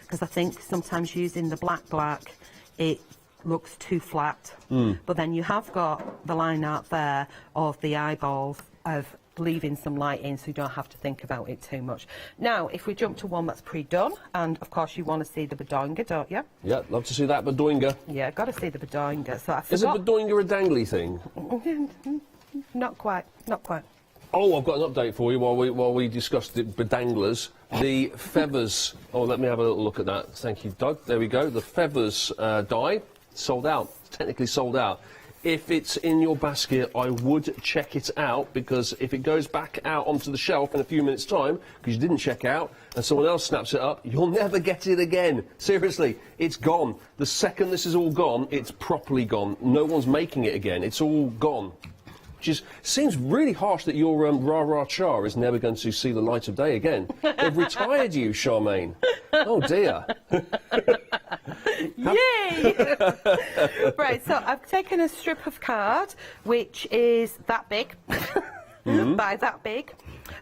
because I think sometimes using the black, it looks too flat. But then you have got the line out there of the eyeballs of leaving some light in, so you don't have to think about it too much. Now, if we jump to one that's pre-done, and of course you want to see the bedoinga, don't you? Yeah, love to see that bedoinga. Yeah, got to see the bedoinga. So I forgot. Is a bedoinga a dangly thing? Not quite. Oh, I've got an update for you while we discuss the bedanglers. The feathers. Oh, let me have a little look at that. Thank you, Doug. There we go. The feathers die. Sold out. Technically sold out. If it's in your basket, I would check it out, because if it goes back out onto the shelf in a few minutes' time, because you didn't check out, and someone else snaps it up, you'll never get it again. Seriously, it's gone. The second this is all gone, it's properly gone. No one's making it again. It's all gone. Which seems really harsh that your rah-rah char is never going to see the light of day again. They've retired you, Charmaine. Oh, dear. Yay! Right, so I've taken a strip of card, which is that big, by that big,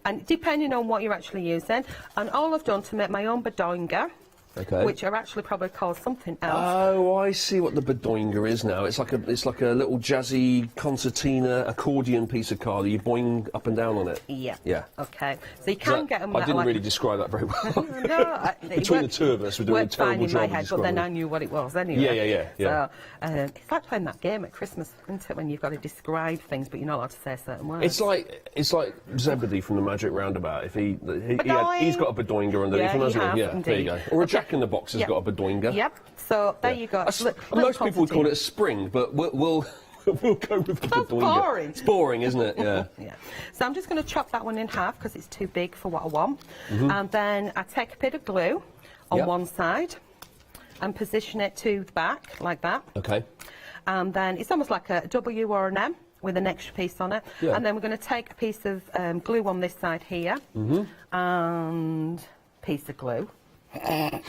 and depending on what you're actually using, and all I've done to make my own bedoinga Okay. which are actually probably called something else. Oh, I see what the bedoinga is now. It's like a little jazzy concertina accordion piece of card that you boing up and down on it. Yeah. Yeah. Okay. So you can get them. I didn't really describe that very well. No, Between the two of us, we're doing a terrible in my job of head, but then describing. I knew what it was anyway. Yeah. So it's like playing that game at Christmas, isn't it? When you've got to describe things, but you're not allowed to say certain words. It's like Zebedee from the Magic Roundabout. If he's got a bedoinga underneath him, hasn't he? Yeah. Indeed. There you go. Or a Jack in the Box has got a bedoinga. Yep. So there you go. Most people would call it a spring, but we'll go with the bedoinga. Boring. It's boring, isn't it? Yeah. Yeah. So I'm just going to chop that one in half because it's too big for what I want. And then I take a bit of glue on one side and position it to the back like that. Okay. And then it's almost like a W or an M with an extra piece on it. Yeah. And then we're going to take a piece of glue on this side here and piece of glue. And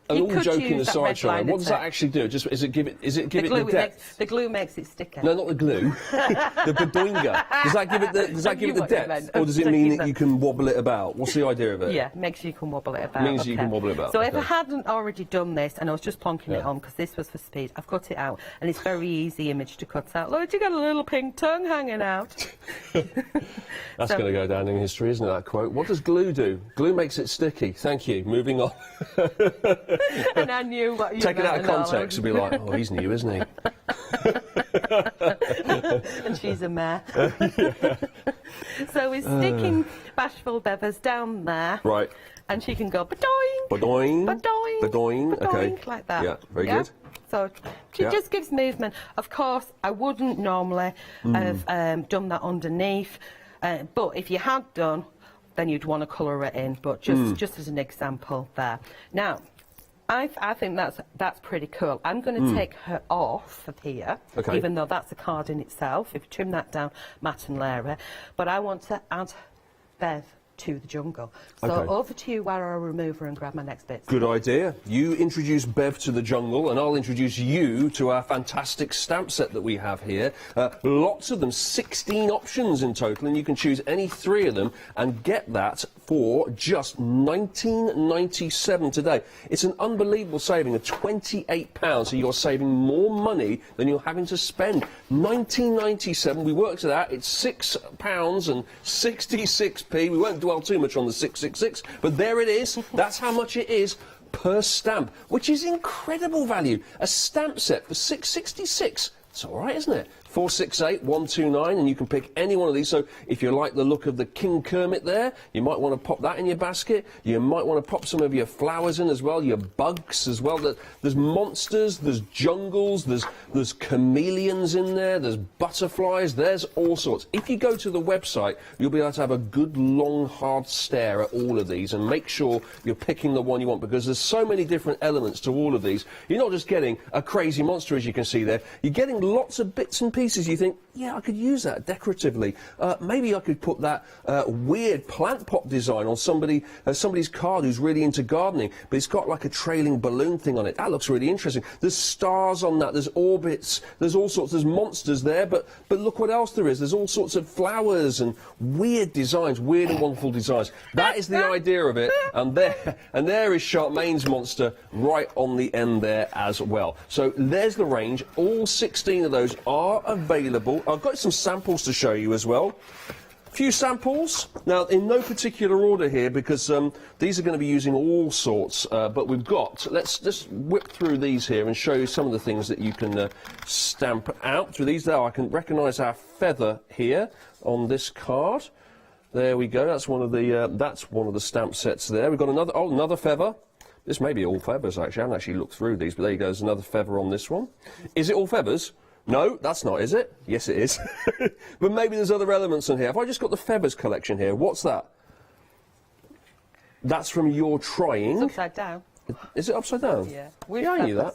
all joking aside, Sharon, what does that actually do? Is it give it the depth? The glue makes it sticky. No, not the glue. The bedoinga. Does that give it the depth, or does it mean that you can wobble it about? What's the idea of it? Yeah, it makes you can wobble it about. Means you can wobble it about. So if I hadn't already done this and I was just plonking it on because this was for speed, I've cut it out and it's very easy image to cut out. Look, you got a little pink tongue hanging out. That's going to go down in history, isn't it? That quote. What does glue do? Glue makes it sticky. Thank you. Moving on. And I knew what you Take it out of meant, context and be like, oh, he's new, isn't he? And she's a mare. So we're sticking Bashful Bevers down there. Right. And she can go badoing, badoing, badoing, badoing. Okay. Like that. Yeah, very good. So she just gives movement. Of course, I wouldn't normally have done that underneath, but if you had done, then you'd want to colour it in. But just as an example there. Now, I think that's pretty cool. I'm going to take her off of here, even though that's a card in itself. If you trim that down, matte and layer it. But I want to add Bev to the jungle. So over to you while I remove her and grab my next bits. Good idea. You introduce Bev to the jungle and I'll introduce you to our fantastic stamp set that we have here. Lots of them, 16 options in total, and you can choose any 3 of them and get that for just $19.97 today. It's an unbelievable saving of £28, so you're saving more money than you're having to spend. $19.97, we worked it out, it's £6.66. We won't dwell too much on the 666, but there it is. That's how much it is per stamp, which is incredible value. A stamp set for $6.66. It's all right, isn't it? 468 129, and you can pick any one of these. So if you like the look of the King Kermit there, you might want to pop that in your basket. You might want to pop some of your flowers in as well, your bugs as well. There's monsters, there's jungles, there's chameleons in there, there's butterflies, there's all sorts. If you go to the website, you'll be able to have a good long hard stare at all of these and make sure you're picking the one you want, because there's so many different elements to all of these. You're not just getting a crazy monster, as you can see there, you're getting lots of bits and pieces. You think, yeah, I could use that decoratively. Maybe I could put that weird plant pot design on somebody's card who's really into gardening, but it's got like a trailing balloon thing on it. That looks really interesting. There's stars on that, there's orbits, there's all sorts, there's monsters there, but look what else there is. There's all sorts of flowers and weird designs, weird and wonderful designs. That is the idea of it, and there is Charmaine's monster right on the end there as well. So there's the range. All 16 of those are available. I've got some samples to show you as well. A few samples. Now, in no particular order here, because these are going to be using all sorts, but we've got, let's just whip through these here and show you some of the things that you can stamp out through these. There, I can recognise our feather here on this card. There we go. That's one of the stamp sets there. We've got another feather. This may be all feathers, actually. I haven't actually looked through these, but there you go. There's another feather on this one. Is it all feathers? No, that's not, is it? Yes, it is. But maybe there's other elements in here. Have I just got the feathers collection here? What's that? That's from your trying. It's upside down. Is it upside down? Yeah. Yeah, I knew that.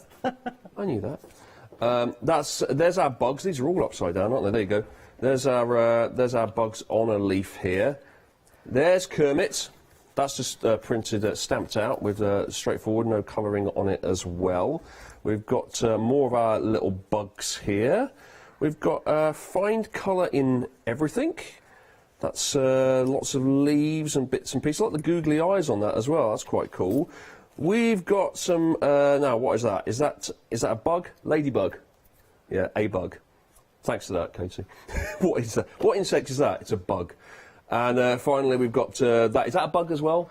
I knew that. There's our bugs. These are all upside down, aren't they? There you go. There's our bugs on a leaf here. There's Kermit. That's just printed, stamped out with straightforward, no colouring on it as well. We've got more of our little bugs here. We've got find colour in everything. That's lots of leaves and bits and pieces. I like the googly eyes on that as well. That's quite cool. We've got some... now, what is that? Is that a bug? Ladybug. Yeah, a bug. Thanks for that, Katie. What is that? What insect is that? It's a bug. And finally, we've got that. Is that a bug as well?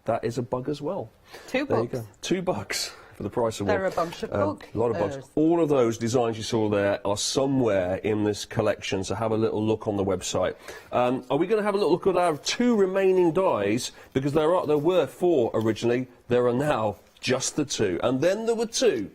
That is a bug as well. Two there bugs. You go. 2 bugs for the price of one. They're a bunch of bugs. A lot of bugs. All of those designs you saw there are somewhere in this collection, so have a little look on the website. Are we going to have a little look at our 2 remaining dies? Because there were 4 originally. There are now just the 2. And then there were 2.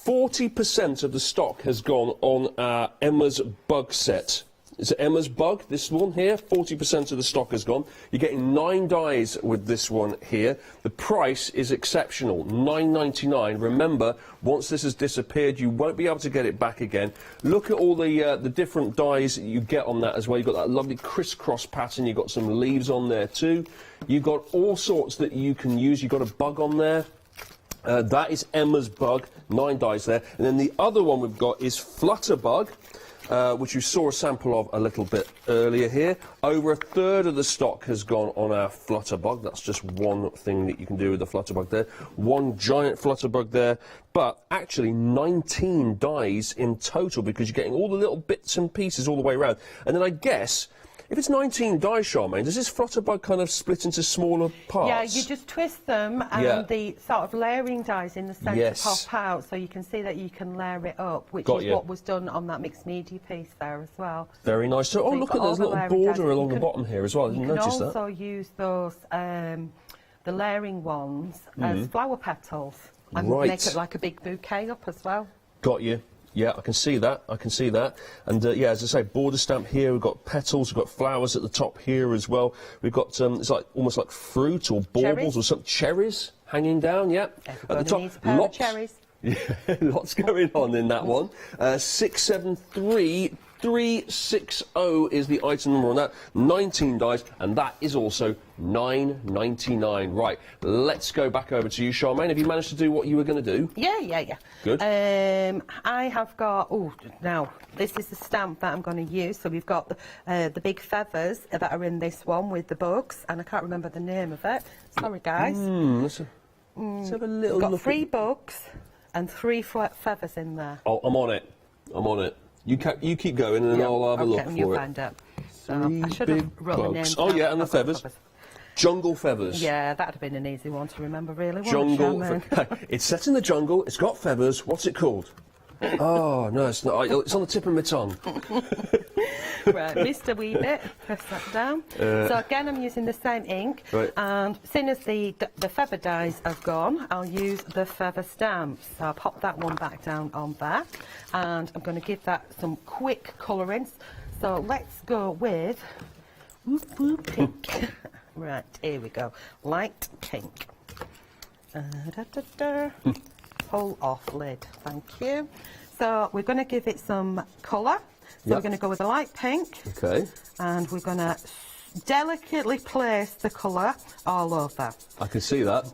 40% of the stock has gone on our Emma's Bug set. It's Emma's Bug, this one here. 40% of the stock has gone. You're getting 9 dies with this one here. The price is exceptional, $9.99. Remember, once this has disappeared, you won't be able to get it back again. Look at all the different dies that you get on that as well. You've got that lovely crisscross pattern. You've got some leaves on there too. You've got all sorts that you can use. You've got a bug on there. That is Emma's Bug, 9 dies there. And then the other one we've got is Flutterbug, which you saw a sample of a little bit earlier here. Over 1/3 of the stock has gone on our Flutterbug. That's just one thing that you can do with the Flutterbug there. One giant Flutterbug there, but actually 19 dies in total because you're getting all the little bits and pieces all the way around. And then I guess... if it's 19 dies, Charmaine, does this Flutterbug kind of split into smaller parts? Yeah, you just twist them and the sort of layering dies in the centre pop out, so you can see that you can layer it up, which is what was done on that mixed media piece there as well. Very nice. So, look at there's a little border along the bottom here as well. I didn't notice that. You can also use those, the layering ones, as flower petals and make it like a big bouquet up as well. Got you. Yeah, I can see that. I can see that. And yeah, as I say, border stamp here. We've got petals. We've got flowers at the top here as well. We've got it's like almost like fruit or baubles or some cherries hanging down. Yeah, at the top. Needs a pair of cherries. Yeah, lots going on in that one. 673360 is the item number on that. 19 dies, and that is also $9.99. Right, let's go back over to you, Charmaine. Have you managed to do what you were going to do? Yeah. Good. I have got... oh, now, this is the stamp that I'm going to use. So we've got the big feathers that are in this one with the bugs, and I can't remember the name of it. Sorry, guys. Let's have a little look. Got 3 bugs and 3 feathers in there. Oh, I'm on it. I'm on it. You keep going, and then I'll have a look for it. You'll find out. So I should have wrote the names. Oh, yeah, and the feathers. Jungle feathers. Yeah, that'd have been an easy one to remember, really. Jungle. It's set in the jungle. It's got feathers. What's it called? Oh no, it's not. It's on the tip of my tongue. Right, Mr. Weebit, press that down. So again, I'm using the same ink, and seeing as the feather dies have gone, I'll use the feather stamps. So I'll pop that one back down on there, and I'm going to give that some quick colourings. So let's go with pink. Right, here we go. Light pink. Pull off lid, thank you. So we're going to give it some colour. So we're going to go with a light pink. Okay. And we're going to delicately place the colour all over. I can see that.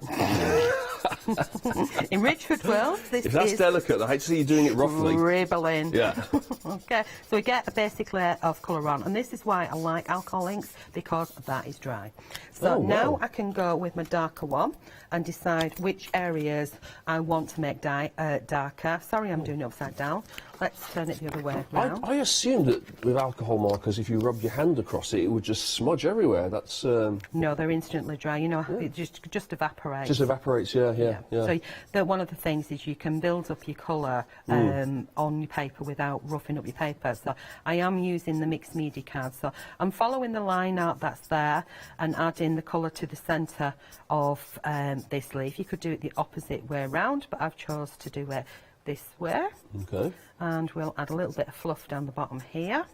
In Richford Wells, this if that's delicate, I hate to see you doing it roughly. Dribbling. Yeah. Okay, so we get a basic layer of colour on, and this is why I like alcohol inks, because that is dry. So now I can go with my darker one and decide which areas I want to make darker. Sorry, I'm doing it upside down. Let's turn it the other way around. I assumed that with alcohol markers, if you rubbed your hand across it, it would just smudge everywhere. That's no, they're instantly dry. You know, it just evaporates. Just evaporates, yeah. So one of the things is you can build up your colour on your paper without roughing up your paper. So I am using the mixed media card. So I'm following the line art that's there and adding the colour to the centre of this leaf. You could do it the opposite way around, but I've chose to do it this way. Okay. And we'll add a little bit of fluff down the bottom here.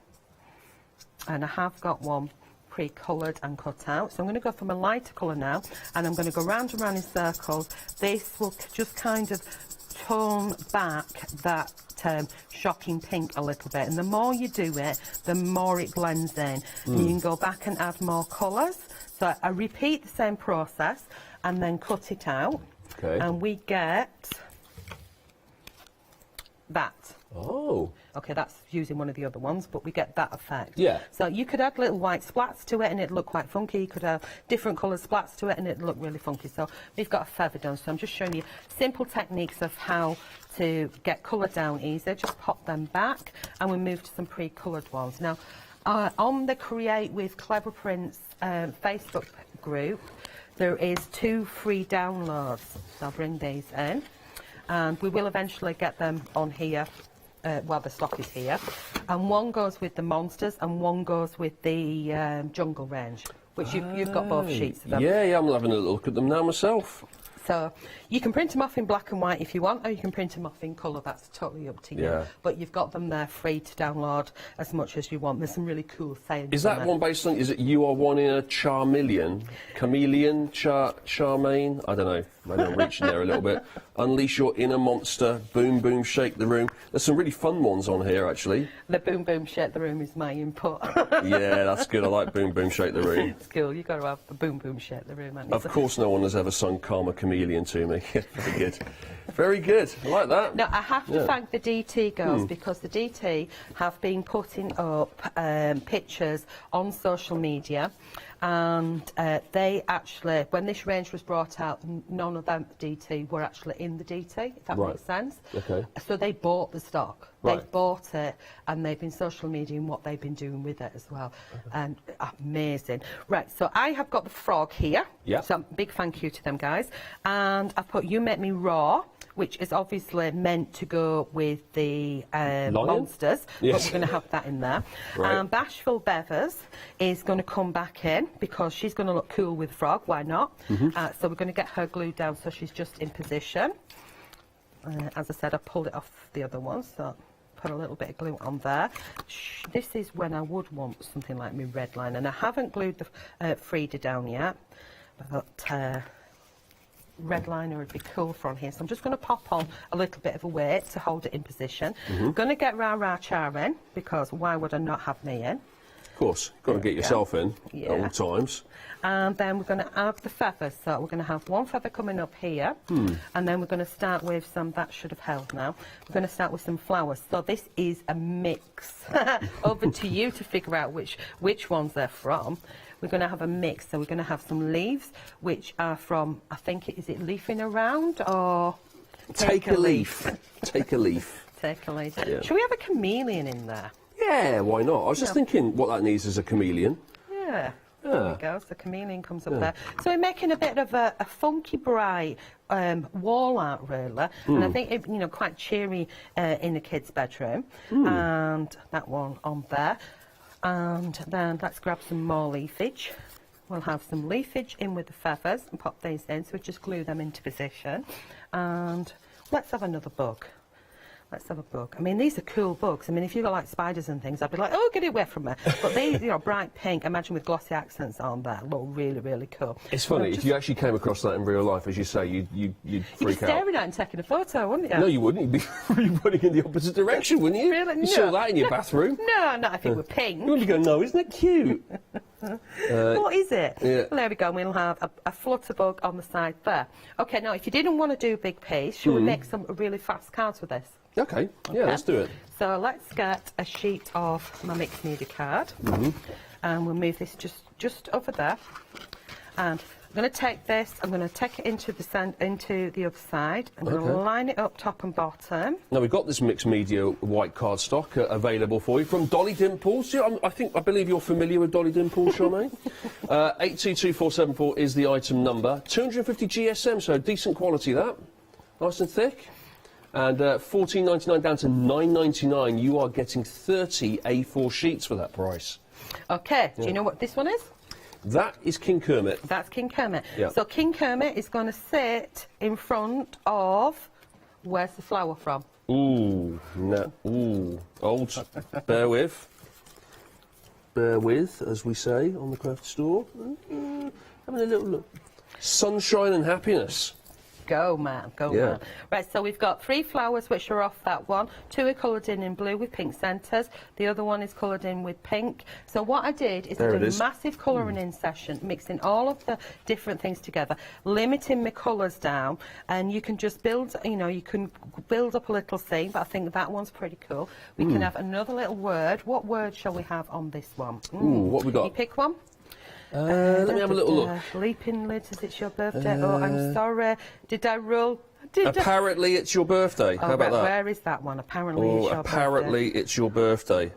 And I have got one pre-coloured and cut out. So I'm going to go for my lighter colour now, and I'm going to go round and round in circles. This will just kind of tone back that shocking pink a little bit, and the more you do it, the more it blends in. And you can go back and add more colours. So I repeat the same process and then cut it out, and we get that. Oh. Okay, that's using one of the other ones, but we get that effect. Yeah. So you could add little white splats to it and it'd look quite funky. You could have different coloured splats to it and it'd look really funky. So we've got a feather done. So I'm just showing you simple techniques of how to get colour down easy. Just pop them back and we move to some pre-coloured ones. Now, on the Create with Clever Prints Facebook group, there is 2 free downloads. So I'll bring these in. And we will eventually get them on here while the stock is here. And one goes with the monsters and one goes with the jungle range, which you've got both sheets of them. Yeah, I'm having a look at them now myself. So you can print them off in black and white if you want, or you can print them off in colour. That's totally up to you. Yeah. But you've got them there free to download as much as you want. There's some really cool sayings. Is that one based on, is it you are one in a Charmeleon? Chameleon? Charmaine? I don't know. Maybe I'm reaching there a little bit. Unleash your inner monster. Boom, boom, shake the room. There's some really fun ones on here, actually. The boom, boom, shake the room is my input. Yeah, that's good. I like boom, boom, shake the room. It's cool. You've got to have the boom, boom, shake the room. Of course, no one has ever sung Karma Chameleon to me. Very good. Very good. I like that. No, I have to thank the DT girls because the DT have been putting up pictures on social media, and they actually, when this range was brought out, none of them DT were actually in the DT, if that makes sense. Okay. So they bought the stock. Right. They bought it, and they've been social media and what they've been doing with it as well. And amazing. Right, so I have got the frog here. Yeah. So big thank you to them guys. And I've put You Make Me Raw, which is obviously meant to go with the monsters, Yes. but we're going to have that in there. Right. Bashful Bevers is going to come back in because she's going to look cool with frog, why not? So we're going to get her glued down so she's just in position. As I said, I pulled it off the other one, so put a little bit of glue on there. This is when I would want something like my red line, and I haven't glued the Frida down yet, but red liner would be cool from here. So I'm just going to pop on a little bit of a weight to hold it in position. I'm going to get Ra Char in, because why would I not have me in? Of course, got to get yourself in at all times. And then we're going to add the feathers. So we're going to have one feather coming up here, and then we're going to start with some, that should have held now, we're going to start with some flowers. So this is a mix. Over to you to figure out which ones they're from. We're going to have a mix, so we're going to have some leaves, which are from, I think, is it Leafing Around, or Take a leaf. Take a leaf. Take a leaf. Yeah. Should we have a chameleon in there? Yeah, why not? I was just thinking what that needs is a chameleon. Yeah. There we go. So the chameleon comes up there. So we're making a bit of a funky, bright wall art, really. And I think, it, quite cheery in the kids' bedroom. And that one on there. And then let's grab some more leafage. We'll have some leafage in with the feathers and pop these in. So we just glue them into position. And let's have another bug. Let's have a bug. I mean, these are cool bugs. I mean, if you like spiders and things, I'd be like, oh, get it away from me. But these, bright pink, imagine with glossy accents on there, look really, really cool. It's funny, if you actually came across that in real life, as you say, you'd You'd be freak out. staring at it and taking a photo, wouldn't you? No, you wouldn't. You'd be running in the opposite direction, wouldn't you? Really? You saw that in your bathroom. No, not if it were pink. You wouldn't go, no, isn't it cute? What is it? Yeah. Well, there we go. We'll have a flutter bug on the side there. OK, now, if you didn't want to do a big piece, should we make some really fast cards with this? Okay, yeah, let's do it. So let's get a sheet of my mixed media card, and we'll move this just over there. And I'm going to take this, I'm going to take it into the other side. I'm going to line it up top and bottom. Now, we've got this mixed media white cardstock available for you from Dolly Dimples. Yeah, I believe you're familiar with Dolly Dimples, Charmaine. 822474 is the item number. 250 GSM, so decent quality that. Nice and thick. And $14.99 down to $9.99. You are getting 30 A4 sheets for that price. OK, do you know what this one is? That is King Kermit. That's King Kermit. Yeah. So King Kermit is going to sit in front of, where's the flower from? Ooh, no, ooh, old. Bear with, as we say on the craft store. Having a little look. Sunshine and happiness. Go, man. Go, man. Right, so we've got 3 flowers which are off that one. 2 are coloured in blue with pink centres. The other one is coloured in with pink. So what I did is I did a massive colouring in session, mixing all of the different things together, limiting my colours down, and you can just build, you know, you can build up a little scene, but I think that one's pretty cool. We can have another little word. What word shall we have on this one? What we got? You pick one. Let me have a little look. Leaping lids, is it your birthday? Oh, I'm sorry. Did I roll? Apparently it's your birthday. How about that? Where is that one? Apparently it's your apparently birthday. It's your birthday.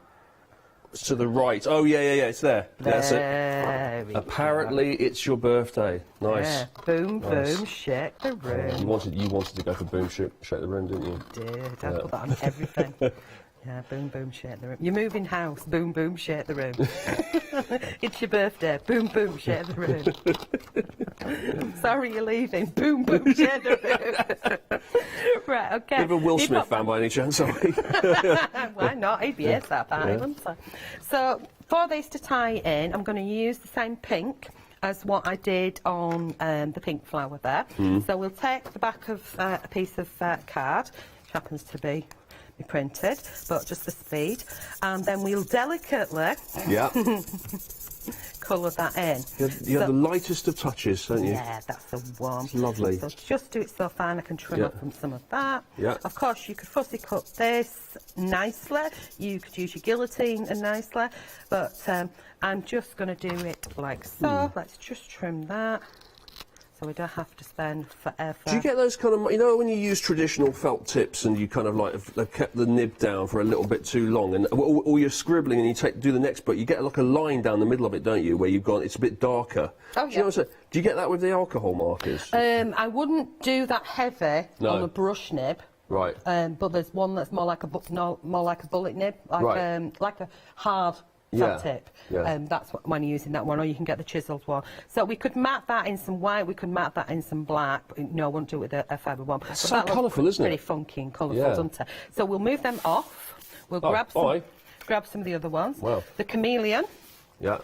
It's to the right. Oh, yeah, it's there. That's it. Apparently it's your birthday. Nice. Yeah. Boom, boom, shake the room. You wanted to go for boom, shake the room, didn't you? I did. I put that on everything. Yeah, boom, boom, shake the room. You're moving house, boom, boom, shake the room. It's your birthday, boom, boom, shake the room. Sorry you're leaving, boom, boom, shake the room. Right, okay. Bit of a Will Smith fan by any chance, are we? Why not? ABS that time. So, for this to tie in, I'm going to use the same pink as what I did on the pink flower there. So we'll take the back of a piece of card, which happens to be printed, but just for speed, and then we'll delicately colour that in. You have the lightest of touches, don't you? Yeah, that's the one. It's lovely. So just do it so fine I can trim off from some of that. Of course, you could fussy cut this nicely. You could use your guillotine nicely, but I'm just going to do it like so. Let's just trim that, so we don't have to spend forever. Do you get those kind of, you know, when you use traditional felt tips and you kind of like have kept the nib down for a little bit too long, and or you're scribbling and you do the next bit, you get like a line down the middle of it, don't you, where you've got, it's a bit darker. Oh, do you know what I'm saying? Do you get that with the alcohol markers? I wouldn't do that heavy on a brush nib. Right. But there's one that's more like a bullet nib, like a hard felt tip. That's when you're using that one, or you can get the chiselled one. So we could matte that in some white, we could matte that in some black. No, I wouldn't do it with a fibre one. It's so colourful, isn't it? Pretty funky and colourful, doesn't it? So we'll move them off. We'll grab some of the other ones. Wow. The chameleon. Yeah.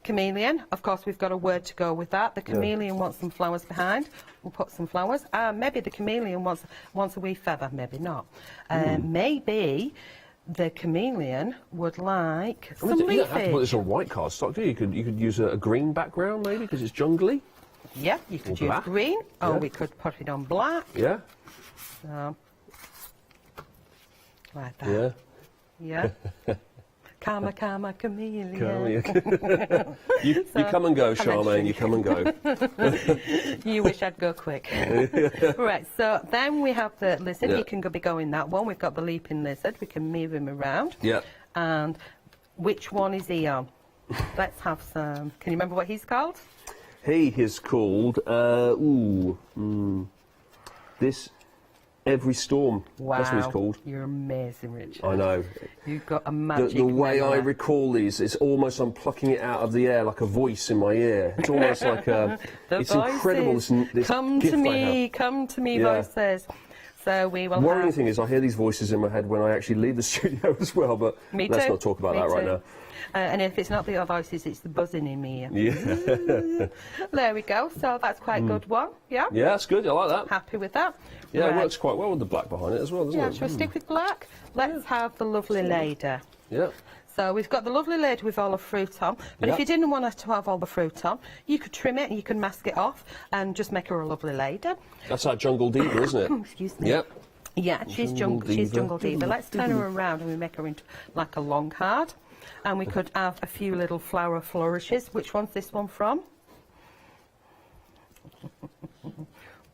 Chameleon, of course, we've got a word to go with that. The chameleon wants some flowers behind. We'll put some flowers. Maybe the chameleon wants a wee feather, maybe not. Maybe the chameleon would like some leafage. You don't have to put this on white cardstock, do you? You could use a green background, maybe, because it's jungly. Yeah, you could use green, or we could put it on black. Yeah. So, like that. Yeah. Karma, karma, chameleon. You come and go, Charmaine, you come and go. You wish I'd go quick. Right, so then we have the lizard. He can be going that one. We've got the leaping lizard. We can move him around. Yeah. And which one is he on? Let's have some. Can you remember what he's called? He is called, this Every Storm. Wow. That's what it's called. You're amazing, Richard. I know. You've got a magic The way memory. I recall these, it's almost I'm plucking it out of the air like a voice in my ear. It's almost like it's incredible. This come gift to I me, have. come to me, voices. So we will. Worrying thing is, I hear these voices in my head when I actually leave the studio as well. But let's not talk about that right now. And if it's not the other voices, it's the buzzing in me. Yeah. There we go. So that's quite a good one. Yeah. Yeah, that's good. I like that. Happy with that. Yeah, it works quite well with the black behind it as well, doesn't it? Yeah. Shall we stick with black? Let's have the lovely lady. Yeah. So we've got the lovely lady with all the fruit on, but if you didn't want her to have all the fruit on, you could trim it and you can mask it off and just make her a lovely lady. That's our Jungle Diva, isn't it? Excuse me. Yep. Yeah, she's Jungle Diva. Let's turn her around and we make her into like a long card. And we could have a few little flower flourishes. Which one's this one from?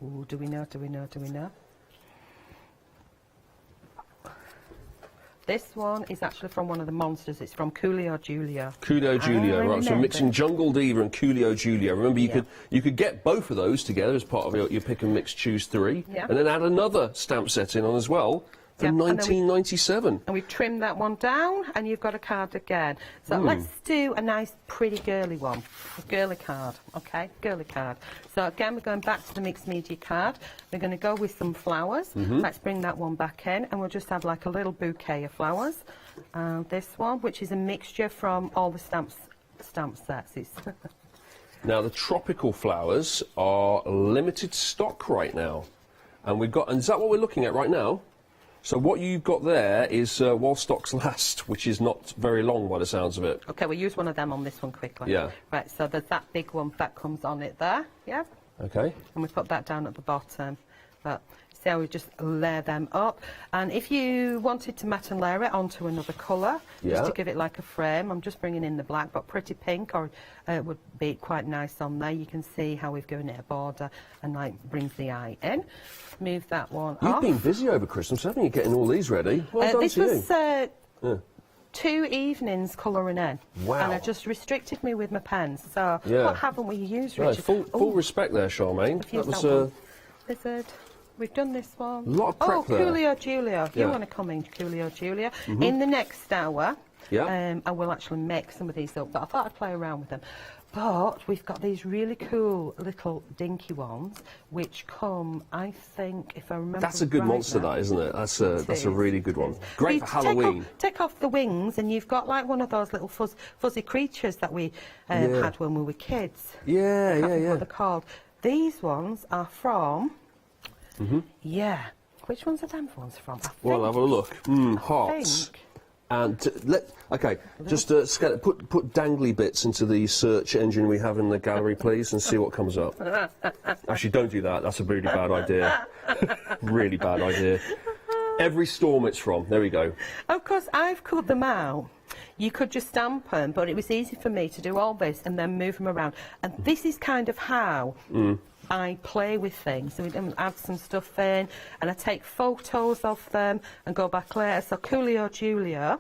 Ooh, do we know? This one is actually from one of the monsters. It's from Coolio Julia. Coolio Julia, right. So mixing Jungle Diva and Coolio Julia. Remember, you could get both of those together as part of your pick and mix, choose three, and then add another stamp set in on as well. From 1997. And we've trimmed that one down, and you've got a card again. So let's do a nice, pretty girly one. A girly card, okay? Girly card. So again, we're going back to the mixed media card. We're going to go with some flowers. Let's bring that one back in, and we'll just have like a little bouquet of flowers. This one, which is a mixture from all the stamp sets. It's Now, the tropical flowers are limited stock right now. And we've got, and is that what we're looking at right now? So what you've got there is while stocks last, which is not very long by the sounds of it. Okay, we'll use one of them on this one quickly. Yeah. Right, so there's that big one that comes on it there, yeah? Okay. And we put that down at the bottom. But see how we just layer them up. And if you wanted to matte and layer it onto another colour, just to give it like a frame, I'm just bringing in the black, but pretty pink, or would be quite nice on there. You can see how we've given it a border and like brings the eye in. Move that one off. You've been busy over Christmas, haven't you, getting all these ready? Well done this to was you. 2 evenings colouring in. Wow. And it just restricted me with my pens. So Yeah. what haven't we used, No, Richard? full respect there, Charmaine. I've used That was that one. Lizard. We've done this one. A lot of prep there. Coolio Julia. If you Yeah. want to come in, Coolio Julia. Mhm. In the next hour, Yeah. I will actually make some of these up, but I thought I'd play around with them. But we've got these really cool little dinky ones, which come, I think, if I remember That's a good right monster, now, that, isn't it? That's a really good one. you Great for Halloween. Take off the wings, and you've got like one of those little fuzzy creatures that we had when we were kids. Yeah, I can't yeah, think yeah. what they're called. These ones are from. Mhm. Yeah. Which ones are them ones from? Well, have a look. Hearts. think. And just put dangly bits into the search engine we have in the gallery, please, and see what comes up. Actually, don't do that. That's a really bad idea. Really bad idea. Every storm it's from. There we go. Of course, I've cut them out. You could just stamp them, but it was easy for me to do all this and then move them around. And this is kind of how I play with things. So we add some stuff in, and I take photos of them and go back later. So Coolio Julia,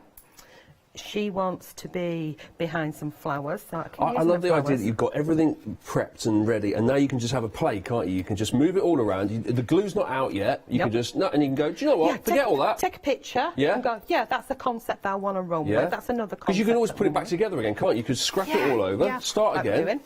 she wants to be behind some flowers. So I love the idea that you've got everything prepped and ready, and now you can just have a play, can't you? You can just move it all around. The glue's not out yet. You can just, and you can go, do you know what? Forget all that. Take a picture and go, yeah, that's a concept I want to run with. That's another concept. Because you can always put it back together again, can't you? You could scrap it all over, start again.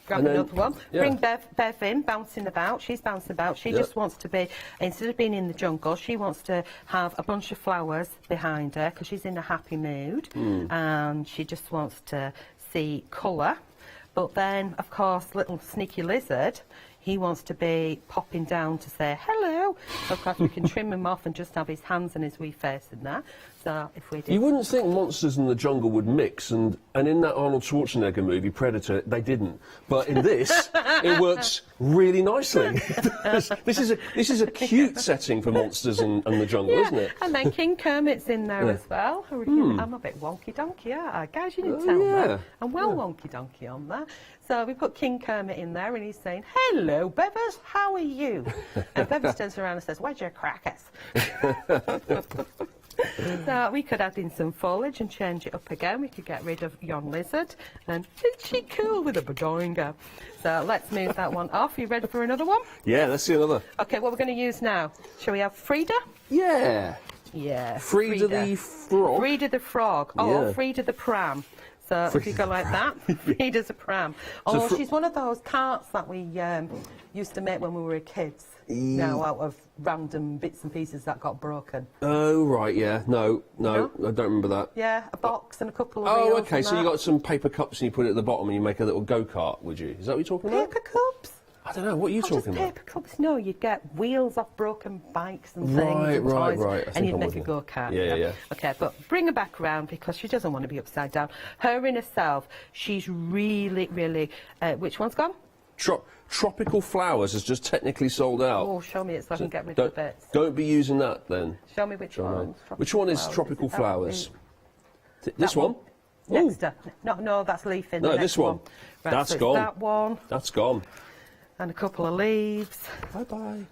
Grab another one. Bring Bev in, bouncing about. She's bouncing about. She just wants to be, instead of being in the jungle, she wants to have a bunch of flowers behind her because she's in a happy mood and she just wants to see colour. But then, of course, little sneaky lizard, he wants to be popping down to say hello. So, of course, we can trim him off and just have his hands and his wee face in there. So, if we did... You wouldn't think monsters in the jungle would mix, and in that Arnold Schwarzenegger movie, Predator, they didn't. But in this, it works really nicely. This is a cute setting for monsters and the jungle, isn't it? And then King Kermit's in there as well. I'm a bit wonky-donkey, aren't I? Guys, you didn't tell me that. I'm well wonky-donkey on that. So we put King Kermit in there, and he's saying, hello, Bevis, how are you? And Bevis turns around and says, where's your crackers? So we could add in some foliage and change it up again. We could get rid of yon lizard. And isn't she cool with a badoinga? So let's move that one off. You ready for another one? Yeah, let's see another. OK, what we're going to use now? Shall we have Frida? Yeah. Yeah. Frida the frog. Frida the frog. Oh, Frida the pram. So if you go like that, Frida's a pram. Oh, she's one of those carts that we used to make when we were kids. Now out of random bits and pieces that got broken. Oh, right, yeah. No, I don't remember that. Yeah, a box and a couple of wheels. Oh, OK, so you got some paper cups and you put it at the bottom and you make a little go-kart, would you? Is that what you're talking about? Paper cups? I don't know, what are you talking about? Paper cups? No, you'd get wheels off broken bikes and things and toys, and you'd make a go-kart. Yeah. OK, but bring her back round because she doesn't want to be upside down. Her in herself, she's really, which one's gone? Tropical Flowers has just technically sold out. Oh, show me it so I can get rid of the bits. Don't be using that then. Show me which one. Which one is Tropical Flowers? This one? Next. No, that's leaf in. No, this one. Right, that's so gone. That one. That's gone. And a couple of leaves. Bye-bye.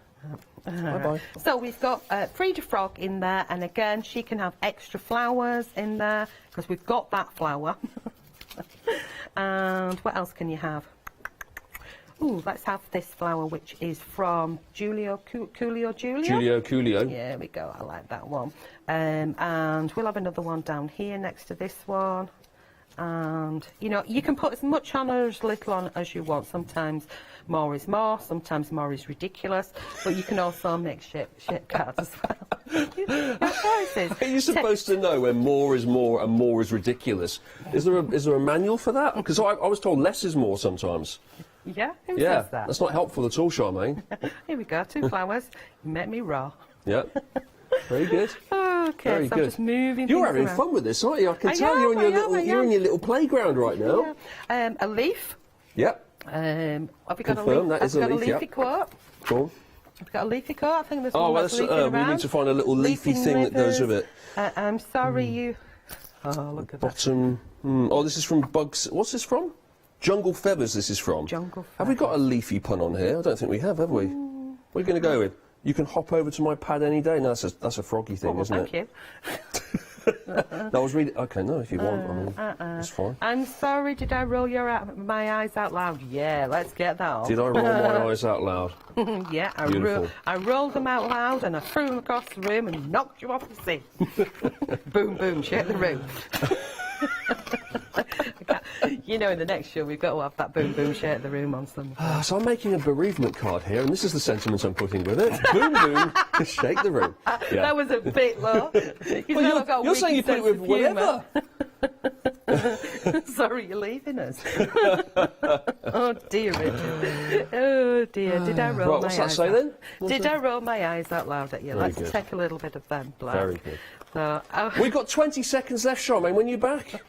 Bye-bye. So we've got Frida Frog in there, and again, she can have extra flowers in there, because we've got that flower. And what else can you have? Ooh, let's have this flower, which is from Coolio Julia. Coolio. Yeah, there we go. I like that one. And we'll have another one down here next to this one. And, you know, you can put as much on or as little on as you want. Sometimes more is more, sometimes more is ridiculous, but you can also make shape cards as well. Your choices. Are you supposed to know when more is more and more is ridiculous? Is there a manual for that? Because I was told less is more sometimes. Yeah? Who Yeah, says that? that's not helpful at all, Charmaine. Here we go, 2 flowers. You make me raw. Yeah. Very good. Okay, Very so good. I'm just moving You're things having around. fun with this, aren't you? I can I tell am, you're in your little playground right now. Yeah. A leaf. Yep. Have we got Confirm, that is a have we got leaf, a leafy yep. quote? Go on. Have we got a leafy quote? I think there's Oh, one well, that's leafing around. we need to find a little leafy Leafing thing that goes with rivers. it. I'm sorry you... Oh, look at that. Bottom. Oh, this is from Bugs. What's this from? Jungle Feathers. This is from. Jungle Have we got a leafy pun on here? I don't think we have we? What are you going to go with? You can hop over to my pad any day. No, that's a froggy thing, Oh, isn't thank it? you. No, I was reading. Okay, no, if you want, I mean, that's fine. I'm sorry, did I roll my eyes out loud? Yeah, let's get that on. Did I roll my eyes out loud? Yeah, Beautiful. I rolled them out loud and I threw them across the room and knocked you off the seat. Boom, boom, shake the room. You know, in the next show we've got to have that boom, boom, shake the room on some. So I'm making a bereavement card here, and this is the sentiment I'm putting with it. Boom, boom, shake the room. Yeah. That was a bit low. You're saying you put it with whatever. Sorry, you're leaving us. Oh dear, Richard. Oh dear. Did I roll Right, my what's eyes that say out? then? Did I roll my eyes out loud at you? Very Let's good. take a little bit of blood. Very good. So, We've got 20 seconds left, Charmaine. When are you back?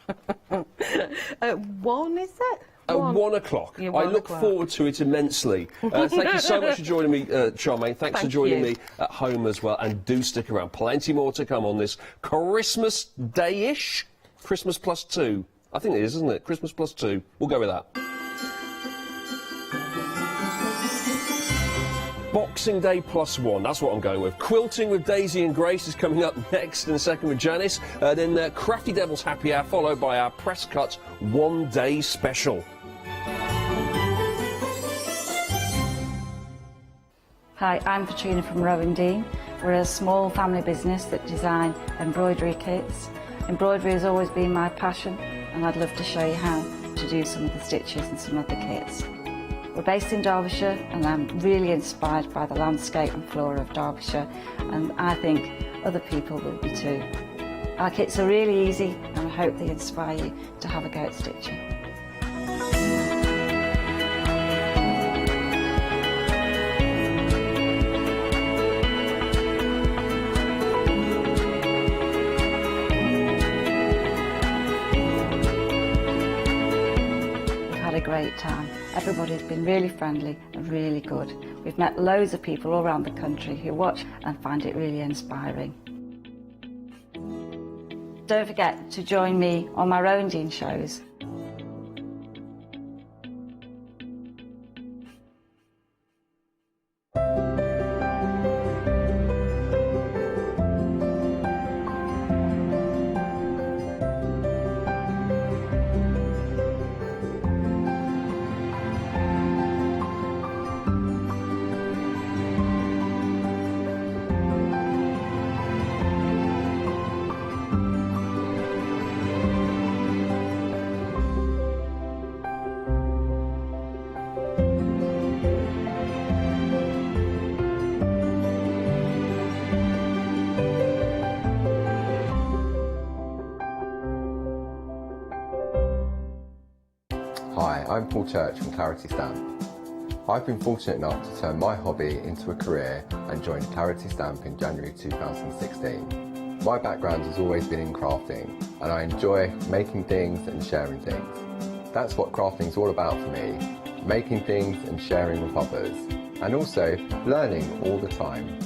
at 1, is it? At 1 o'clock. Yeah, I 1 look o'clock. forward to it immensely. Thank you so much for joining me, Charmaine. Thanks for Thank joining you. me at home as well. And do stick around. Plenty more to come on this Christmas Day-ish. Christmas plus 2. I think it is, isn't it? Christmas plus 2. We'll go with that. Boxing Day plus 1, that's what I'm going with. Quilting with Daisy and Grace is coming up next in a second with Janice. Then Crafty Devil's Happy Hour, followed by our Press Cut one-day special. Hi, I'm Katrina from Rowan Dean. We're a small family business that design embroidery kits. Embroidery has always been my passion, and I'd love to show you how to do some of the stitches and some of the kits. We're based in Derbyshire, and I'm really inspired by the landscape and flora of Derbyshire, and I think other people will be too. Our kits are really easy, and I hope they inspire you to have a go at stitching. Had a great time. Everybody's been really friendly and really good. We've met loads of people all around the country who watch and find it really inspiring. Don't forget to join me on my Rowan shows. Hi, I'm Paul Church from Clarity Stamp. I've been fortunate enough to turn my hobby into a career and joined Clarity Stamp in January 2016. My background has always been in crafting, and I enjoy making things and sharing things. That's what crafting is all about for me, making things and sharing with others, and also learning all the time.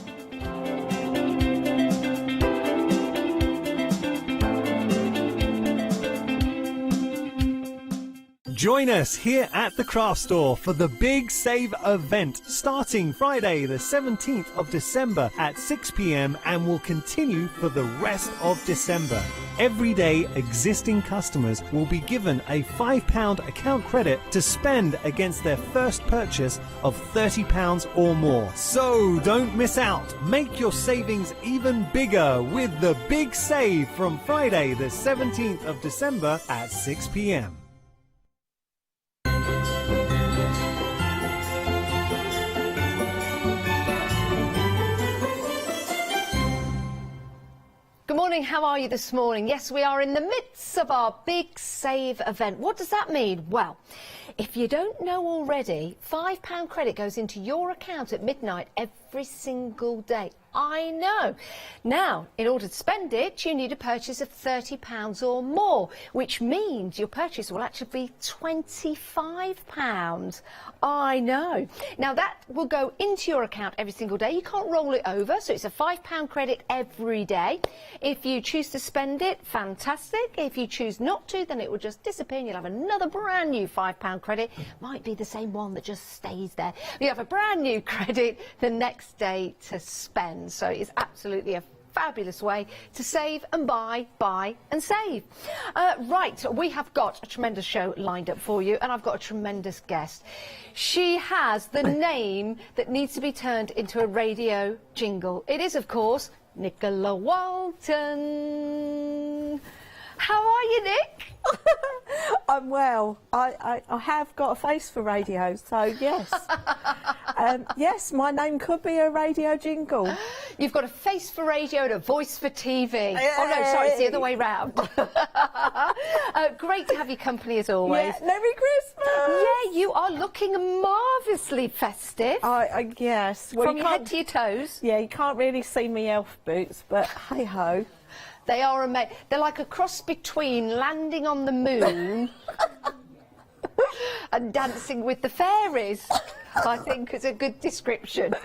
Join us here at the Craft Store for the Big Save event starting Friday the 17th of December at 6 p.m. and will continue for the rest of December. Everyday existing customers will be given a £5 account credit to spend against their first purchase of £30 or more. So don't miss out. Make your savings even bigger with the Big Save from Friday the 17th of December at 6 p.m. Good morning, how are you this morning? Yes, we are in the midst of our Big Save event. What does that mean? Well, if you don't know already, £5 credit goes into your account at midnight every single day. I know. Now, in order to spend it, you need a purchase of £30 or more, which means your purchase will actually be £25. I know. Now, that will go into your account every single day. You can't roll it over, so it's a £5 credit every day. If you choose to spend it, fantastic. If you choose not to, then it will just disappear and you'll have another brand new £5 credit. Might be the same one that just stays there. You have a brand new credit the next day to spend. So it's absolutely a fabulous way to save and buy and save. Right, we have got a tremendous show lined up for you, and I've got a tremendous guest. She has the name that needs to be turned into a radio jingle. It is, of course, Nicola Walton. How are you, Nick? I'm well. I have got a face for radio, so yes. Yes, my name could be a radio jingle. You've got a face for radio and a voice for TV. Yay. Oh no, sorry, it's the other way round. Great to have your company as always. Yeah, Merry Christmas! Yeah, you are looking marvellously festive. Yes. Well, from your head to your toes. Yeah, you can't really see me elf boots, but hey-ho. They are amazing. They're like a cross between landing on the moon and dancing with the fairies, I think is a good description.